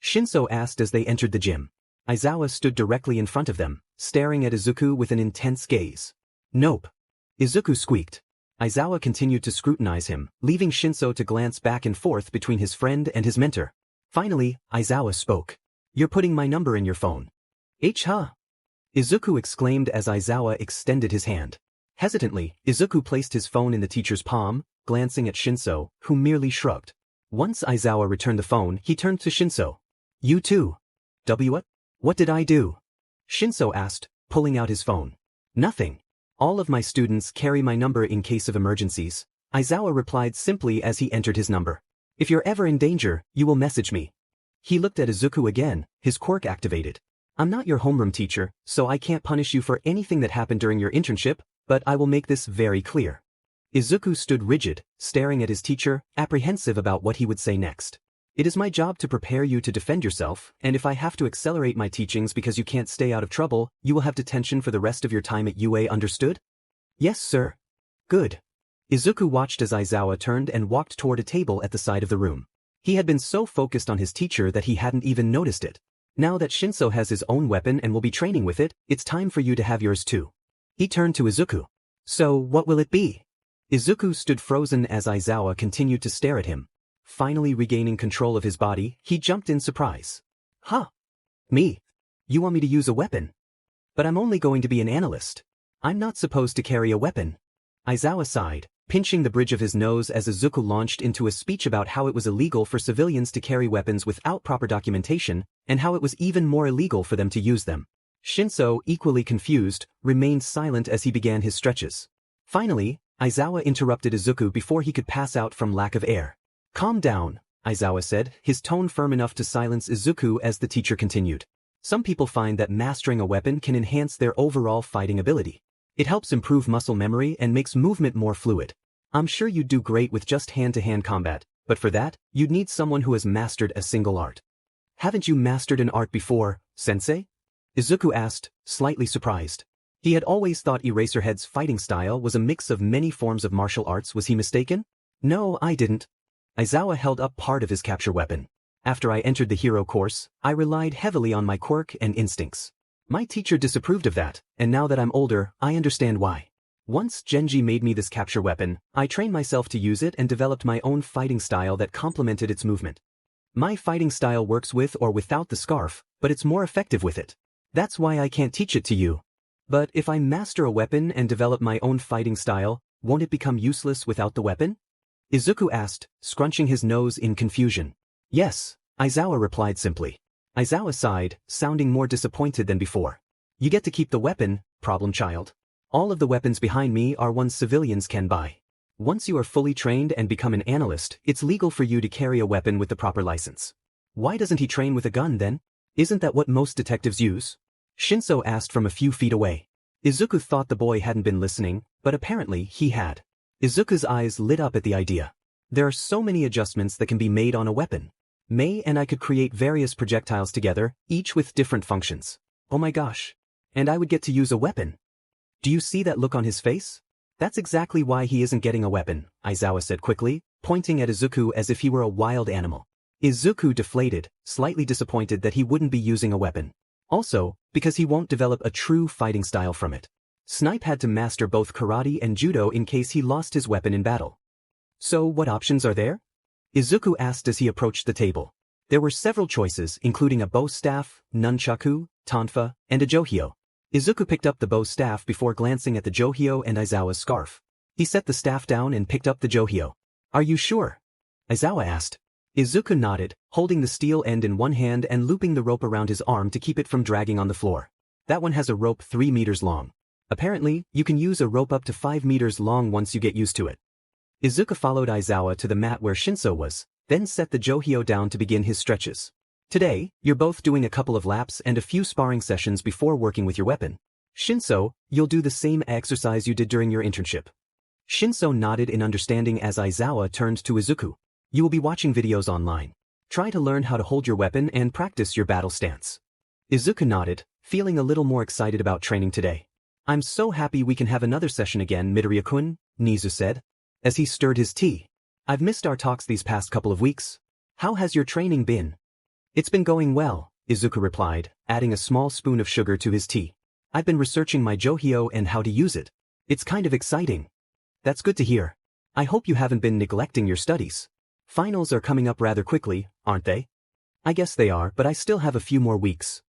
Shinso asked as they entered the gym. Aizawa stood directly in front of them, staring at Izuku with an intense gaze. Nope. Izuku squeaked. Aizawa continued to scrutinize him, leaving Shinso to glance back and forth between his friend and his mentor. Finally, Aizawa spoke. You're putting my number in your phone. Huh? Izuku exclaimed as Aizawa extended his hand. Hesitantly, Izuku placed his phone in the teacher's palm, glancing at Shinso, who merely shrugged. Once Aizawa returned the phone, he turned to Shinso. You too. What? What did I do? Shinso asked, pulling out his phone. Nothing. All of my students carry my number in case of emergencies, Aizawa replied simply as he entered his number. If you're ever in danger, you will message me. He looked at Izuku again, his quirk activated. I'm not your homeroom teacher, so I can't punish you for anything that happened during your internship, but I will make this very clear. Izuku stood rigid, staring at his teacher, apprehensive about what he would say next. It is my job to prepare you to defend yourself, and if I have to accelerate my teachings because you can't stay out of trouble, you will have detention for the rest of your time at UA, understood? Yes, sir. Good. Izuku watched as Aizawa turned and walked toward a table at the side of the room. He had been so focused on his teacher that he hadn't even noticed it. Now that Shinso has his own weapon and will be training with it, it's time for you to have yours too. He turned to Izuku. So, what will it be? Izuku stood frozen as Aizawa continued to stare at him. Finally regaining control of his body, he jumped in surprise. Huh? Me? You want me to use a weapon? But I'm only going to be an analyst. I'm not supposed to carry a weapon. Aizawa sighed, pinching the bridge of his nose as Izuku launched into a speech about how it was illegal for civilians to carry weapons without proper documentation, and how it was even more illegal for them to use them. Shinso, equally confused, remained silent as he began his stretches. Finally, Aizawa interrupted Izuku before he could pass out from lack of air. Calm down, Aizawa said, his tone firm enough to silence Izuku as the teacher continued. Some people find that mastering a weapon can enhance their overall fighting ability. It helps improve muscle memory and makes movement more fluid. I'm sure you'd do great with just hand-to-hand combat, but for that, you'd need someone who has mastered a single art. Haven't you mastered an art before, sensei? Izuku asked, slightly surprised. He had always thought Eraserhead's fighting style was a mix of many forms of martial arts. Was he mistaken? No, I didn't. Aizawa held up part of his capture weapon. After I entered the hero course, I relied heavily on my quirk and instincts. My teacher disapproved of that, and now that I'm older, I understand why. Once Genji made me this capture weapon, I trained myself to use it and developed my own fighting style that complemented its movement. My fighting style works with or without the scarf, but it's more effective with it. That's why I can't teach it to you. But if I master a weapon and develop my own fighting style, won't it become useless without the weapon? Izuku asked, scrunching his nose in confusion. Yes, Aizawa replied simply. Aizawa sighed, sounding more disappointed than before. You get to keep the weapon, problem child. All of the weapons behind me are ones civilians can buy. Once you are fully trained and become an analyst, it's legal for you to carry a weapon with the proper license. Why doesn't he train with a gun then? Isn't that what most detectives use? Shinso asked from a few feet away. Izuku thought the boy hadn't been listening, but apparently he had. Izuku's eyes lit up at the idea. There are so many adjustments that can be made on a weapon. Mei and I could create various projectiles together, each with different functions. Oh my gosh. And I would get to use a weapon. Do you see that look on his face? That's exactly why he isn't getting a weapon, Aizawa said quickly, pointing at Izuku as if he were a wild animal. Izuku deflated, slightly disappointed that he wouldn't be using a weapon. Also, because he won't develop a true fighting style from it. Snipe had to master both karate and judo in case he lost his weapon in battle. So what options are there? Izuku asked as he approached the table. There were several choices, including a bow staff, nunchaku, tonfa, and a johio. Izuku picked up the bow staff before glancing at the johio and Aizawa's scarf. He set the staff down and picked up the johio. Are you sure? Aizawa asked. Izuku nodded, holding the steel end in one hand and looping the rope around his arm to keep it from dragging on the floor. That one has a rope 3 meters long. Apparently, you can use a rope up to 5 meters long once you get used to it. Izuku followed Aizawa to the mat where Shinso was, then set the johio down to begin his stretches. Today, you're both doing a couple of laps and a few sparring sessions before working with your weapon. Shinso, you'll do the same exercise you did during your internship. Shinso nodded in understanding as Aizawa turned to Izuku. You will be watching videos online. Try to learn how to hold your weapon and practice your battle stance. Izuku nodded, feeling a little more excited about training today. I'm so happy we can have another session again, Midoriya-kun, Nizu said, as he stirred his tea. I've missed our talks these past couple of weeks. How has your training been? It's been going well, Izuku replied, adding a small spoon of sugar to his tea. I've been researching my Johio and how to use it. It's kind of exciting. That's good to hear. I hope you haven't been neglecting your studies. Finals are coming up rather quickly, aren't they? I guess they are, but I still have a few more weeks.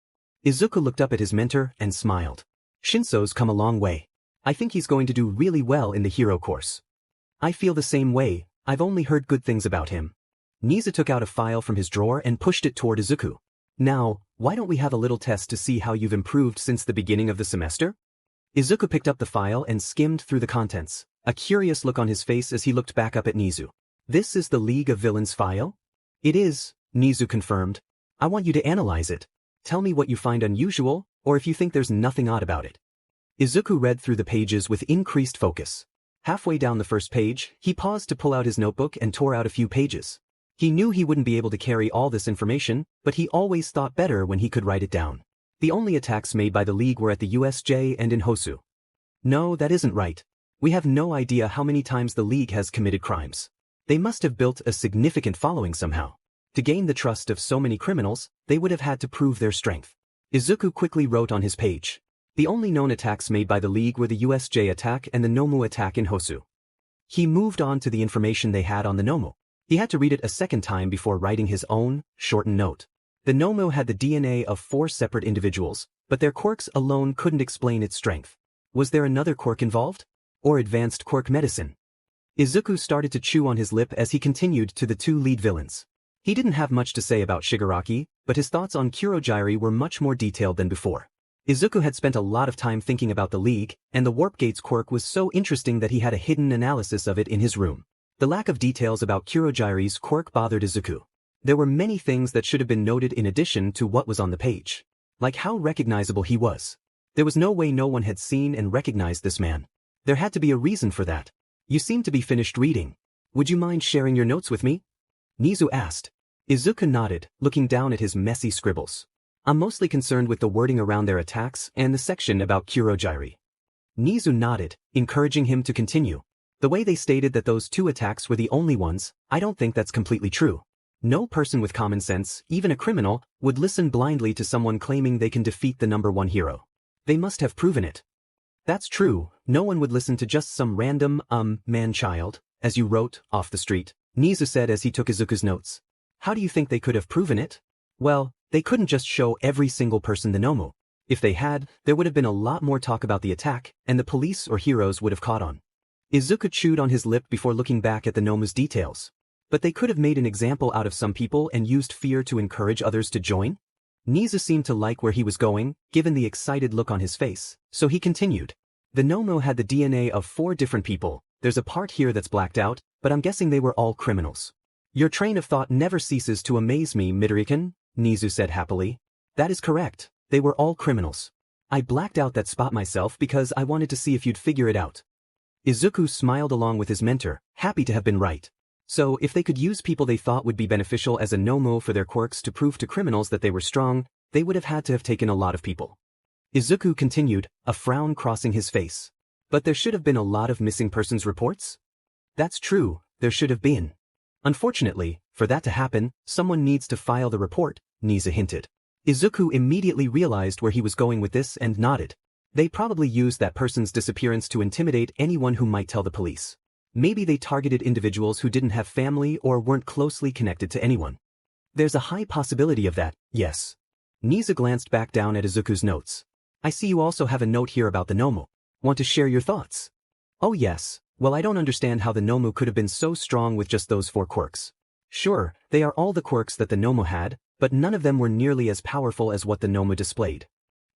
Izuku looked up at his mentor and smiled. Shinso's come a long way. I think he's going to do really well in the hero course. I feel the same way, I've only heard good things about him. Niza took out a file from his drawer and pushed it toward Izuku. Now, why don't we have a little test to see how you've improved since the beginning of the semester? Izuku picked up the file and skimmed through the contents, a curious look on his face as he looked back up at Nizu. This is the League of Villains file? It is, Nizu confirmed. I want you to analyze it. Tell me what you find unusual, or if you think there's nothing odd about it. Izuku read through the pages with increased focus. Halfway down the first page, he paused to pull out his notebook and tore out a few pages. He knew he wouldn't be able to carry all this information, but he always thought better when he could write it down. The only attacks made by the League were at the USJ and in Hosu. No, that isn't right. We have no idea how many times the League has committed crimes. They must have built a significant following somehow. To gain the trust of so many criminals, they would have had to prove their strength. Izuku quickly wrote on his page. The only known attacks made by the League were the USJ attack and the Nomu attack in Hosu. He moved on to the information they had on the Nomu. He had to read it a second time before writing his own, shortened note. The Nomu had the DNA of 4 separate individuals, but their quirks alone couldn't explain its strength. Was there another quirk involved? Or advanced quirk medicine? Izuku started to chew on his lip as he continued to the 2 lead villains. He didn't have much to say about Shigaraki, but his thoughts on Kurogiri were much more detailed than before. Izuku had spent a lot of time thinking about the League, and the Warp Gates quirk was so interesting that he had a hidden analysis of it in his room. The lack of details about Kurogiri's quirk bothered Izuku. There were many things that should have been noted in addition to what was on the page. Like how recognizable he was. There was no way no one had seen and recognized this man. There had to be a reason for that. You seem to be finished reading. Would you mind sharing your notes with me? Nizu asked. Izuku nodded, looking down at his messy scribbles. I'm mostly concerned with the wording around their attacks and the section about Kurogiri. Nizu nodded, encouraging him to continue. The way they stated that those 2 attacks were the only ones, I don't think that's completely true. No person with common sense, even a criminal, would listen blindly to someone claiming they can defeat the number 1 hero. They must have proven it. That's true, no one would listen to just some random, man-child, as you wrote, off the street, Nizu said as he took Izuku's notes. How do you think they could have proven it? Well, they couldn't just show every single person the Nomu. If they had, there would have been a lot more talk about the attack, and the police or heroes would have caught on. Izuku chewed on his lip before looking back at the Nomu's details. But they could have made an example out of some people and used fear to encourage others to join? Nizu seemed to like where he was going, given the excited look on his face, so he continued. The Nomu had the DNA of 4 different people. There's a part here that's blacked out, but I'm guessing they were all criminals. Your train of thought never ceases to amaze me, Midorikan, Nizu said happily. That is correct, they were all criminals. I blacked out that spot myself because I wanted to see if you'd figure it out. Izuku smiled along with his mentor, happy to have been right. So if they could use people they thought would be beneficial as a Nomu for their quirks to prove to criminals that they were strong, they would have had to have taken a lot of people. Izuku continued, a frown crossing his face. But there should have been a lot of missing persons reports? That's true, there should have been. Unfortunately, for that to happen, someone needs to file the report, Niza hinted. Izuku immediately realized where he was going with this and nodded. They probably used that person's disappearance to intimidate anyone who might tell the police. Maybe they targeted individuals who didn't have family or weren't closely connected to anyone. There's a high possibility of that, yes. Niza glanced back down at Izuku's notes. I see you also have a note here about the Nomu. Want to share your thoughts? Oh yes, well I don't understand how the Nomu could have been so strong with just those 4 quirks. Sure, they are all the quirks that the Nomu had, but none of them were nearly as powerful as what the Nomu displayed.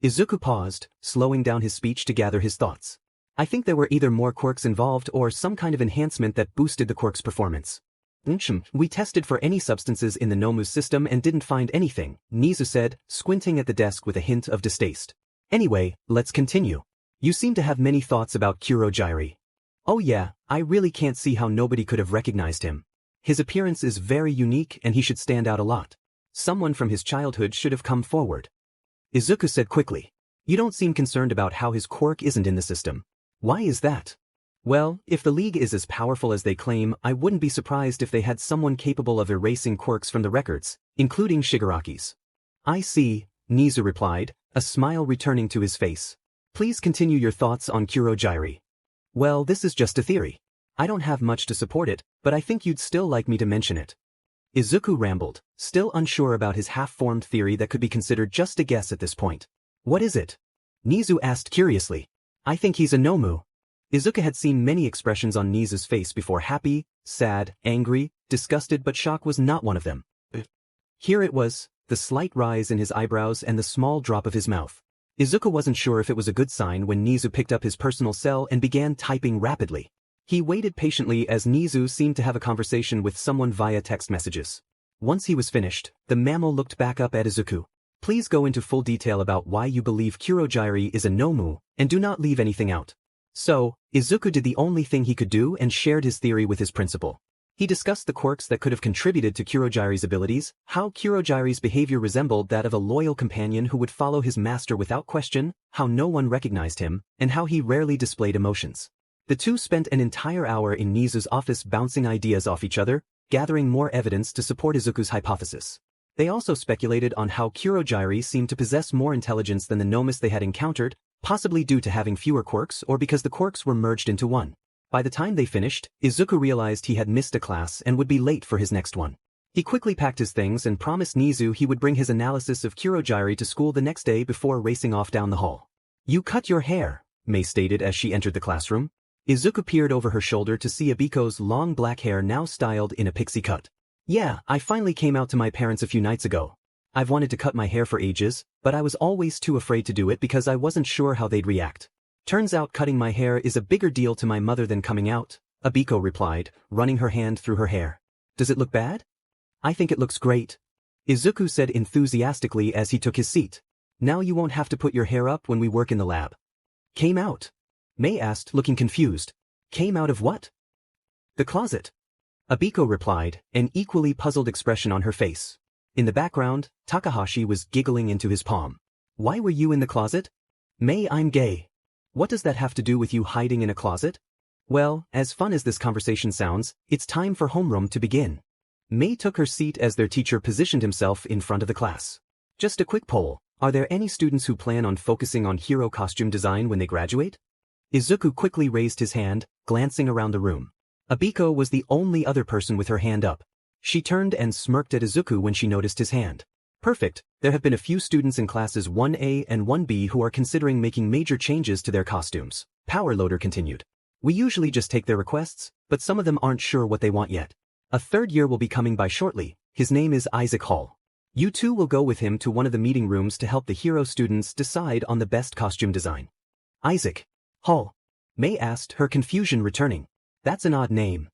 Izuku paused, slowing down his speech to gather his thoughts. I think there were either more quirks involved or some kind of enhancement that boosted the quirk's performance. We tested for any substances in the Nomu's system and didn't find anything, Nizu said, squinting at the desk with a hint of distaste. Anyway, let's continue. You seem to have many thoughts about Kurogiri. Oh yeah, I really can't see how nobody could have recognized him. His appearance is very unique and he should stand out a lot. Someone from his childhood should have come forward. Izuku said quickly. You don't seem concerned about how his quirk isn't in the system. Why is that? Well, if the League is as powerful as they claim, I wouldn't be surprised if they had someone capable of erasing quirks from the records, including Shigaraki's. I see, Nezu replied, a smile returning to his face. Please continue your thoughts on Kurogyri. Well, this is just a theory. I don't have much to support it, but I think you'd still like me to mention it. Izuku rambled, still unsure about his half-formed theory that could be considered just a guess at this point. What is it? Nezu asked curiously. I think he's a Nomu. Izuku had seen many expressions on Nezu's face before: happy, sad, angry, disgusted, but shock was not one of them. Here it was, the slight rise in his eyebrows and the small drop of his mouth. Izuku wasn't sure if it was a good sign when Nezu picked up his personal cell and began typing rapidly. He waited patiently as Nezu seemed to have a conversation with someone via text messages. Once he was finished, the mammal looked back up at Izuku. Please go into full detail about why you believe Kurogyri is a Nomu, and do not leave anything out. So, Izuku did the only thing he could do and shared his theory with his principal. He discussed the quirks that could have contributed to Kurogyri's abilities, how Kurogyri's behavior resembled that of a loyal companion who would follow his master without question, how no one recognized him, and how he rarely displayed emotions. The two spent an entire hour in Nezu's office bouncing ideas off each other, gathering more evidence to support Izuku's hypothesis. They also speculated on how Kurogyri seemed to possess more intelligence than the Nomus they had encountered, possibly due to having fewer quirks or because the quirks were merged into one. By the time they finished, Izuku realized he had missed a class and would be late for his next one. He quickly packed his things and promised Nezu he would bring his analysis of Kurogyri to school the next day before racing off down the hall. You cut your hair, Mei stated as she entered the classroom. Izuku peered over her shoulder to see Abiko's long black hair now styled in a pixie cut. Yeah, I finally came out to my parents a few nights ago. I've wanted to cut my hair for ages, but I was always too afraid to do it because I wasn't sure how they'd react. Turns out cutting my hair is a bigger deal to my mother than coming out, Abiko replied, running her hand through her hair. Does it look bad? I think it looks great, Izuku said enthusiastically as he took his seat. Now you won't have to put your hair up when we work in the lab. Came out? Mei asked, looking confused. Came out of what? The closet. Abiko replied, an equally puzzled expression on her face. In the background, Takahashi was giggling into his palm. Why were you in the closet? Mei, I'm gay. What does that have to do with you hiding in a closet? Well, as fun as this conversation sounds, it's time for homeroom to begin. Mei took her seat as their teacher positioned himself in front of the class. Just a quick poll, are there any students who plan on focusing on hero costume design when they graduate? Izuku quickly raised his hand, glancing around the room. Abiko was the only other person with her hand up. She turned and smirked at Izuku when she noticed his hand. Perfect, there have been a few students in classes 1A and 1B who are considering making major changes to their costumes, Power Loader continued. We usually just take their requests, but some of them aren't sure what they want yet. A third year will be coming by shortly. His name is Isaac Hall. You two will go with him to one of the meeting rooms to help the hero students decide on the best costume design. Isaac Hall? Mei asked, her confusion returning. That's an odd name.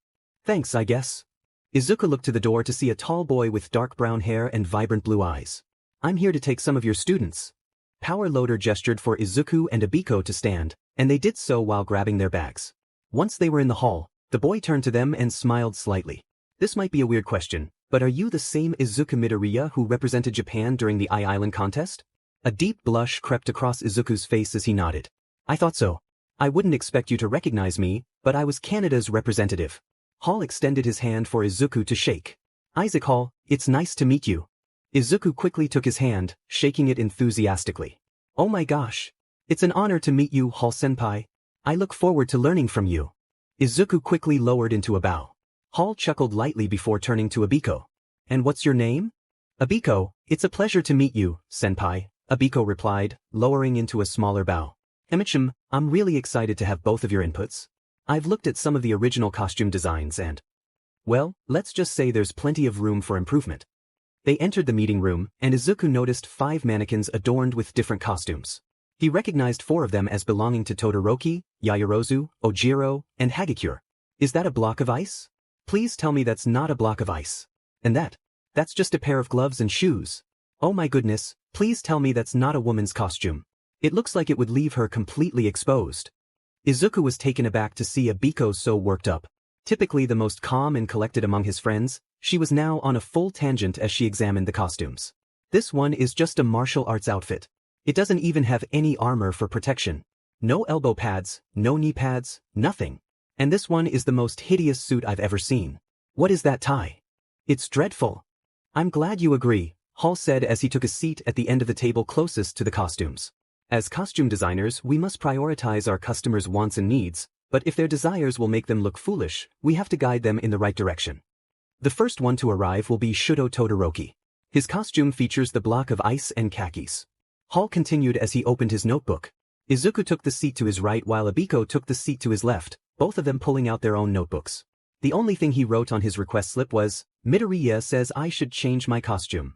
Thanks, I guess. Izuku looked to the door to see a tall boy with dark brown hair and vibrant blue eyes. I'm here to take some of your students. Power Loader gestured for Izuku and Abiko to stand, and they did so while grabbing their bags. Once they were in the hall, the boy turned to them and smiled slightly. This might be a weird question, but are you the same Izuku Midoriya who represented Japan during the Island contest? A deep blush crept across Izuku's face as he nodded. I thought so. I wouldn't expect you to recognize me, but I was Canada's representative. Hall extended his hand for Izuku to shake. Isaac Hall, it's nice to meet you. Izuku quickly took his hand, shaking it enthusiastically. Oh my gosh. It's an honor to meet you, Hall-senpai. I look forward to learning from you. Izuku quickly lowered into a bow. Hall chuckled lightly before turning to Abiko. And what's your name? Abiko, it's a pleasure to meet you, senpai, Abiko replied, lowering into a smaller bow. Emichim, I'm really excited to have both of your inputs. I've looked at some of the original costume designs and, well, let's just say there's plenty of room for improvement. They entered the meeting room, and Izuku noticed 5 mannequins adorned with different costumes. He recognized 4 of them as belonging to Todoroki, Yaoyorozu, Ojiro, and Hagakure. Is that a block of ice? Please tell me that's not a block of ice. And that's just a pair of gloves and shoes. Oh my goodness, please tell me that's not a woman's costume. It looks like it would leave her completely exposed. Izuku was taken aback to see Abiko so worked up. Typically the most calm and collected among his friends, she was now on a full tangent as she examined the costumes. This one is just a martial arts outfit. It doesn't even have any armor for protection. No elbow pads, no knee pads, nothing. And this one is the most hideous suit I've ever seen. What is that tie? It's dreadful. I'm glad you agree, Hall said as he took a seat at the end of the table closest to the costumes. As costume designers, we must prioritize our customers' wants and needs, but if their desires will make them look foolish, we have to guide them in the right direction. The first one to arrive will be Shudo Todoroki. His costume features the block of ice and khakis. Hall continued as he opened his notebook. Izuku took the seat to his right while Abiko took the seat to his left, both of them pulling out their own notebooks. The only thing he wrote on his request slip was, Midoriya says I should change my costume.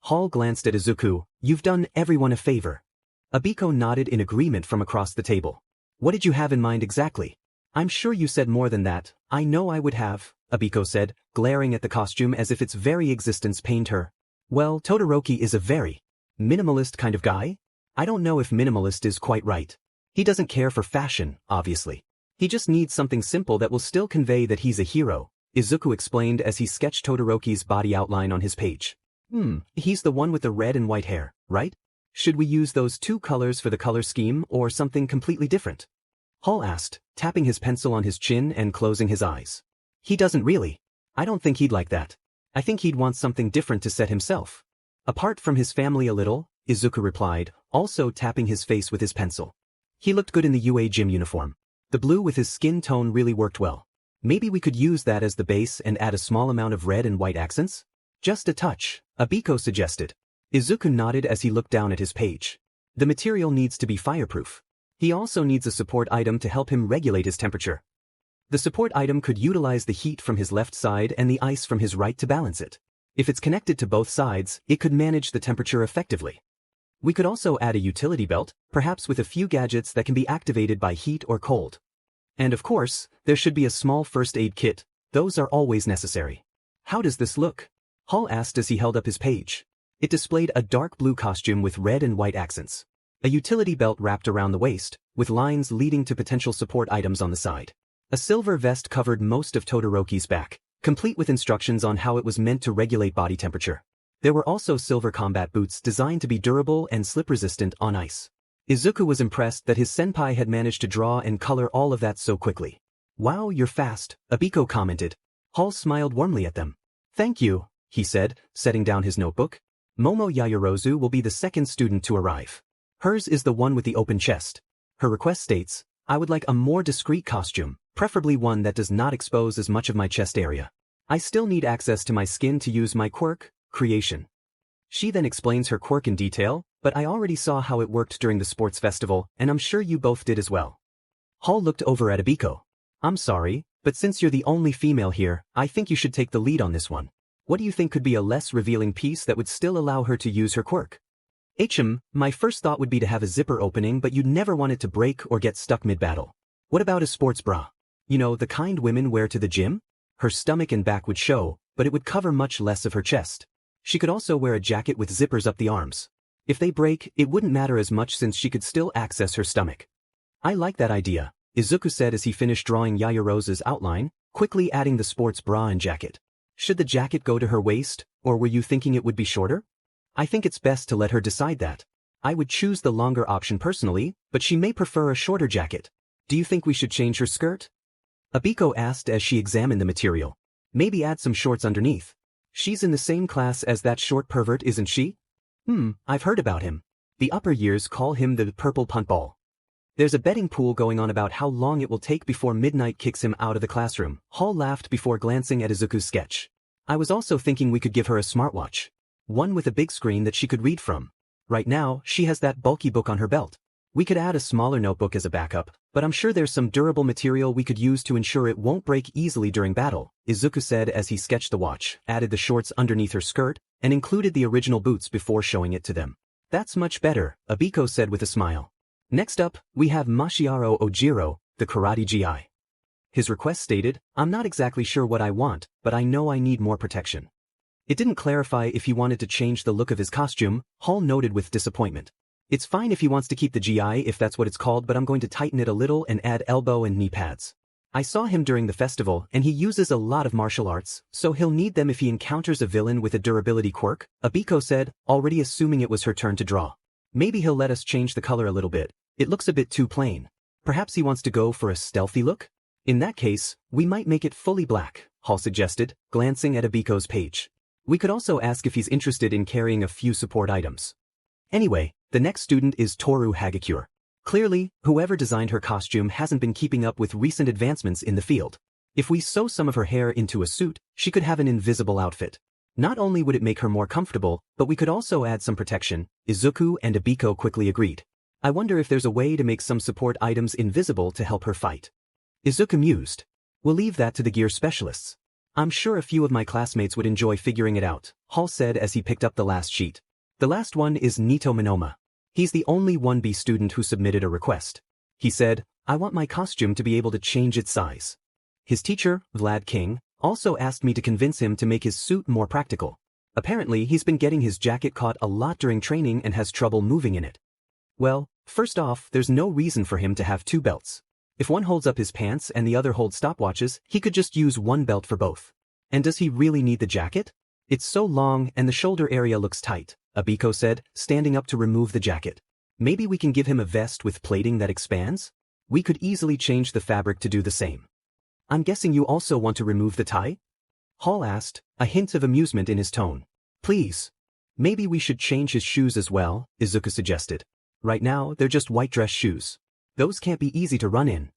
Hall glanced at Izuku. You've done everyone a favor. Abiko nodded in agreement from across the table. What did you have in mind exactly? I'm sure you said more than that. I know I would have, Abiko said, glaring at the costume as if its very existence pained her. Well, Todoroki is a very minimalist kind of guy? I don't know if minimalist is quite right. He doesn't care for fashion, obviously. He just needs something simple that will still convey that he's a hero, Izuku explained as he sketched Todoroki's body outline on his page. He's the one with the red and white hair, right? Should we use those two colors for the color scheme or something completely different? Hall asked, tapping his pencil on his chin and closing his eyes. He doesn't really. I don't think he'd like that. I think he'd want something different to set himself apart from his family a little, Izuku replied, also tapping his face with his pencil. He looked good in the UA gym uniform. The blue with his skin tone really worked well. Maybe we could use that as the base and add a small amount of red and white accents? Just a touch, Abiko suggested. Izuku nodded as he looked down at his page. The material needs to be fireproof. He also needs a support item to help him regulate his temperature. The support item could utilize the heat from his left side and the ice from his right to balance it. If it's connected to both sides, it could manage the temperature effectively. We could also add a utility belt, perhaps with a few gadgets that can be activated by heat or cold. And of course, there should be a small first aid kit. Those are always necessary. How does this look? Hall asked as he held up his page. It displayed a dark blue costume with red and white accents. A utility belt wrapped around the waist, with lines leading to potential support items on the side. A silver vest covered most of Todoroki's back, complete with instructions on how it was meant to regulate body temperature. There were also silver combat boots designed to be durable and slip-resistant on ice. Izuku was impressed that his senpai had managed to draw and color all of that so quickly. Wow, you're fast, Abiko commented. Hall smiled warmly at them. Thank you, he said, setting down his notebook. Momo Yayorozu will be the second student to arrive. Hers is the one with the open chest. Her request states, I would like a more discreet costume, preferably one that does not expose as much of my chest area. I still need access to my skin to use my quirk, creation. She then explains her quirk in detail, but I already saw how it worked during the sports festival, and I'm sure you both did as well. Hall looked over at Abiko. I'm sorry, but since you're the only female here, I think you should take the lead on this one. What do you think could be a less revealing piece that would still allow her to use her quirk? My first thought would be to have a zipper opening, but you'd never want it to break or get stuck mid-battle. What about a sports bra? You know, the kind women wear to the gym? Her stomach and back would show, but it would cover much less of her chest. She could also wear a jacket with zippers up the arms. If they break, it wouldn't matter as much since she could still access her stomach. I like that idea, Izuku said as he finished drawing Yayorozu's outline, quickly adding the sports bra and jacket. Should the jacket go to her waist, or were you thinking it would be shorter? I think it's best to let her decide that. I would choose the longer option personally, but she may prefer a shorter jacket. Do you think we should change her skirt? Abiko asked as she examined the material. Maybe add some shorts underneath. She's in the same class as that short pervert, isn't she? I've heard about him. The upper years call him the purple punt ball. There's a betting pool going on about how long it will take before midnight kicks him out of the classroom. Hall laughed before glancing at Izuku's sketch. I was also thinking we could give her a smartwatch. One with a big screen that she could read from. Right now, she has that bulky book on her belt. We could add a smaller notebook as a backup, but I'm sure there's some durable material we could use to ensure it won't break easily during battle, Izuku said as he sketched the watch, added the shorts underneath her skirt, and included the original boots before showing it to them. That's much better, Abiko said with a smile. Next up, we have Mashiaro Ojiro, the karate GI. His request stated, I'm not exactly sure what I want, but I know I need more protection. It didn't clarify if he wanted to change the look of his costume, Hall noted with disappointment. It's fine if he wants to keep the GI if that's what it's called, but I'm going to tighten it a little and add elbow and knee pads. I saw him during the festival and he uses a lot of martial arts, so he'll need them if he encounters a villain with a durability quirk, Abiko said, already assuming it was her turn to draw. Maybe he'll let us change the color a little bit. It looks a bit too plain. Perhaps he wants to go for a stealthy look? In that case, we might make it fully black, Hall suggested, glancing at Abiko's page. We could also ask if he's interested in carrying a few support items. Anyway, the next student is Toru Hagakure. Clearly, whoever designed her costume hasn't been keeping up with recent advancements in the field. If we sew some of her hair into a suit, she could have an invisible outfit. Not only would it make her more comfortable, but we could also add some protection. Izuku and Abiko quickly agreed. I wonder if there's a way to make some support items invisible to help her fight. Izuku mused. We'll leave that to the gear specialists. I'm sure a few of my classmates would enjoy figuring it out, Hall said as he picked up the last sheet. The last one is Nito Minoma. He's the only 1B student who submitted a request. He said, I want my costume to be able to change its size. His teacher, Vlad King, also asked me to convince him to make his suit more practical. Apparently he's been getting his jacket caught a lot during training and has trouble moving in it. Well, first off, there's no reason for him to have 2 belts. If one holds up his pants and the other holds stopwatches, he could just use one belt for both. And does he really need the jacket? It's so long and the shoulder area looks tight, Abiko said, standing up to remove the jacket. Maybe we can give him a vest with plating that expands? We could easily change the fabric to do the same. I'm guessing you also want to remove the tie? Hall asked, a hint of amusement in his tone. Please. Maybe we should change his shoes as well, Izuku suggested. Right now, they're just white dress shoes. Those can't be easy to run in.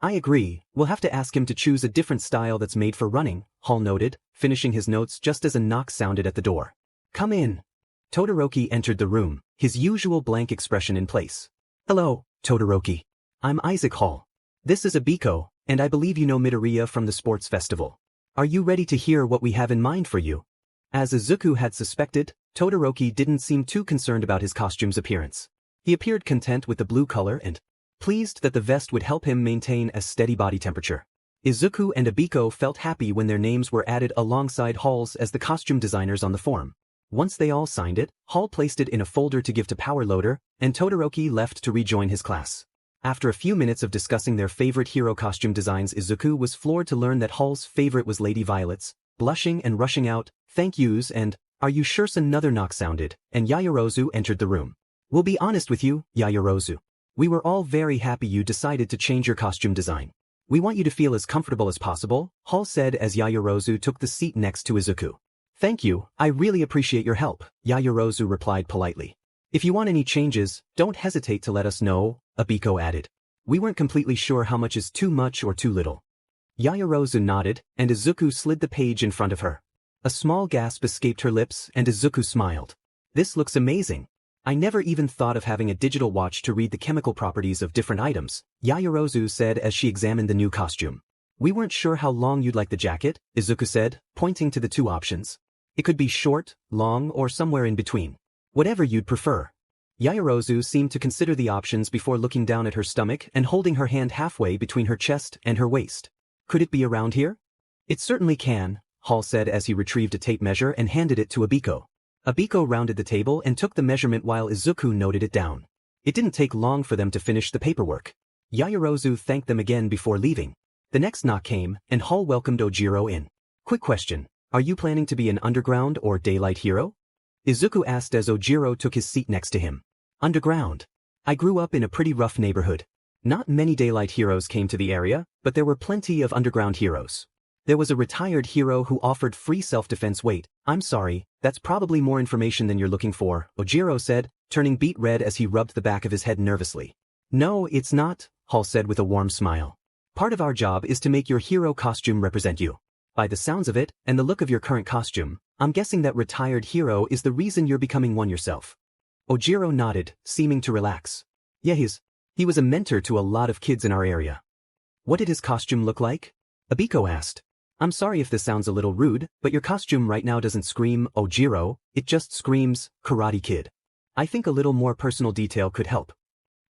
I agree, we'll have to ask him to choose a different style that's made for running, Hall noted, finishing his notes just as a knock sounded at the door. Come in. Todoroki entered the room, his usual blank expression in place. Hello, Todoroki. I'm Isaac Hall. This is Abiko, and I believe you know Midoriya from the sports festival. Are you ready to hear what we have in mind for you? As Izuku had suspected, Todoroki didn't seem too concerned about his costume's appearance. He appeared content with the blue color and pleased that the vest would help him maintain a steady body temperature. Izuku and Abiko felt happy when their names were added alongside Hall's as the costume designers on the form. Once they all signed it, Hall placed it in a folder to give to Power Loader, and Todoroki left to rejoin his class. After a few minutes of discussing their favorite hero costume designs, Izuku was floored to learn that Hall's favorite was Lady Violet's, blushing and rushing out, thank yous and, are you sure? Another knock sounded, and Yaoyorozu entered the room. We'll be honest with you, Yaoyorozu. We were all very happy you decided to change your costume design. We want you to feel as comfortable as possible, Hall said as Yaoyorozu took the seat next to Izuku. Thank you, I really appreciate your help, Yaoyorozu replied politely. If you want any changes, don't hesitate to let us know, Abiko added. We weren't completely sure how much is too much or too little. Yaoyorozu nodded, and Izuku slid the page in front of her. A small gasp escaped her lips, and Izuku smiled. This looks amazing. I never even thought of having a digital watch to read the chemical properties of different items, Yaoyorozu said as she examined the new costume. We weren't sure how long you'd like the jacket, Izuku said, pointing to the 2 options. It could be short, long, or somewhere in between. Whatever you'd prefer. Yaoyorozu seemed to consider the options before looking down at her stomach and holding her hand halfway between her chest and her waist. Could it be around here? It certainly can, Hall said as he retrieved a tape measure and handed it to Abiko. Abiko rounded the table and took the measurement while Izuku noted it down. It didn't take long for them to finish the paperwork. Yaoyorozu thanked them again before leaving. The next knock came, and Hall welcomed Ojiro in. Quick question, are you planning to be an underground or daylight hero? Izuku asked as Ojiro took his seat next to him. Underground. I grew up in a pretty rough neighborhood. Not many daylight heroes came to the area, but there were plenty of underground heroes. There was a retired hero who offered free self-defense. Wait, I'm sorry, that's probably more information than you're looking for, Ojiro said, turning beet red as he rubbed the back of his head nervously. No, it's not, Hall said with a warm smile. Part of our job is to make your hero costume represent you. By the sounds of it, and the look of your current costume, I'm guessing that retired hero is the reason you're becoming one yourself. Ojiro nodded, seeming to relax. Yeah, he was a mentor to a lot of kids in our area. What did his costume look like? Abiko asked. I'm sorry if this sounds a little rude, but your costume right now doesn't scream Ojiro, it just screams Karate Kid. I think a little more personal detail could help.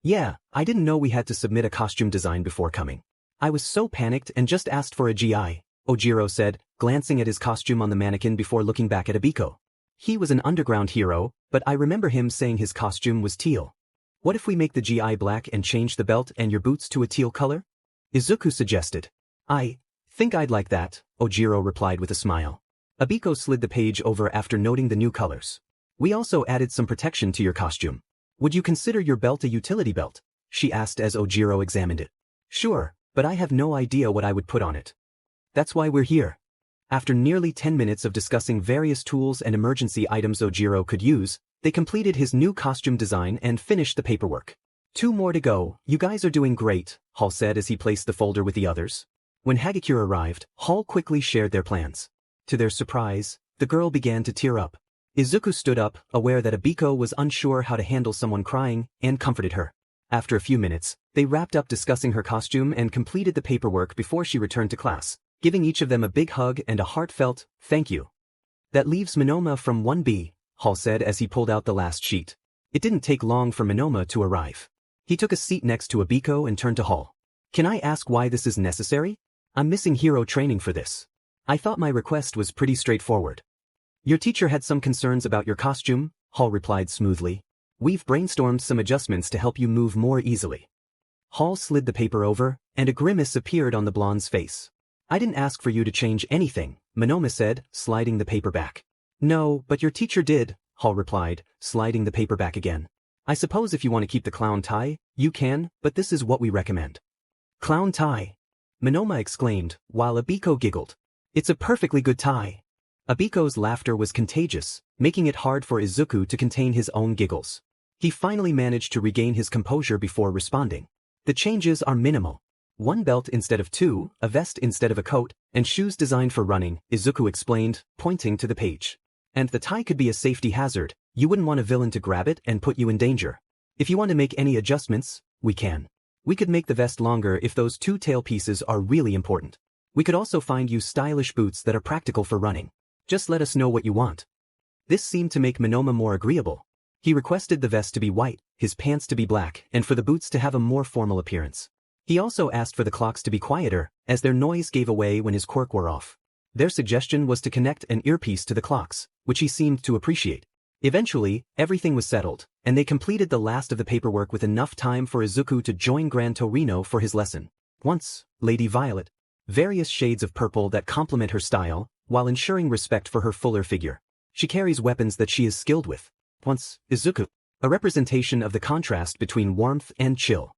Yeah, I didn't know we had to submit a costume design before coming. I was so panicked and just asked for a GI, Ojiro said, glancing at his costume on the mannequin before looking back at Abiko. He was an underground hero, but I remember him saying his costume was teal. What if we make the GI black and change the belt and your boots to a teal color? Izuku suggested. I think I'd like that, Ojiro replied with a smile. Abiko slid the page over after noting the new colors. We also added some protection to your costume. Would you consider your belt a utility belt? She asked as Ojiro examined it. Sure, but I have no idea what I would put on it. That's why we're here. After nearly 10 minutes of discussing various tools and emergency items Ojiro could use, they completed his new costume design and finished the paperwork. 2 more to go. You guys are doing great, Hall said as he placed the folder with the others. When Hagakure arrived, Hall quickly shared their plans. To their surprise, the girl began to tear up. Izuku stood up, aware that Abiko was unsure how to handle someone crying, and comforted her. After a few minutes, they wrapped up discussing her costume and completed the paperwork before she returned to class, giving each of them a big hug and a heartfelt, "Thank you." That leaves Minoma from 1B, Hall said as he pulled out the last sheet. It didn't take long for Minoma to arrive. He took a seat next to Abiko and turned to Hall. "Can I ask why this is necessary? I'm missing hero training for this. I thought my request was pretty straightforward." "Your teacher had some concerns about your costume," Hall replied smoothly. "We've brainstormed some adjustments to help you move more easily." Hall slid the paper over, and a grimace appeared on the blonde's face. "I didn't ask for you to change anything," Minoma said, sliding the paper back. "No, but your teacher did," Hall replied, sliding the paper back again. "I suppose if you want to keep the clown tie, you can, but this is what we recommend." "Clown tie?" Minoma exclaimed, while Abiko giggled. "It's a perfectly good tie." Abiko's laughter was contagious, making it hard for Izuku to contain his own giggles. He finally managed to regain his composure before responding. "The changes are minimal. 1 belt instead of 2, a vest instead of a coat, and shoes designed for running," Izuku explained, pointing to the page. "And the tie could be a safety hazard. You wouldn't want a villain to grab it and put you in danger. If you want to make any adjustments, we can. We could make the vest longer if those 2 tail pieces are really important. We could also find you stylish boots that are practical for running. Just let us know what you want." This seemed to make Minoma more agreeable. He requested the vest to be white, his pants to be black, and for the boots to have a more formal appearance. He also asked for the clocks to be quieter, as their noise gave away when his quirk wore off. Their suggestion was to connect an earpiece to the clocks, which he seemed to appreciate. Eventually, everything was settled, and they completed the last of the paperwork with enough time for Izuku to join Gran Torino for his lesson. Once, Lady Violet. Various shades of purple that complement her style, while ensuring respect for her fuller figure. She carries weapons that she is skilled with. Once, Izuku. A representation of the contrast between warmth and chill.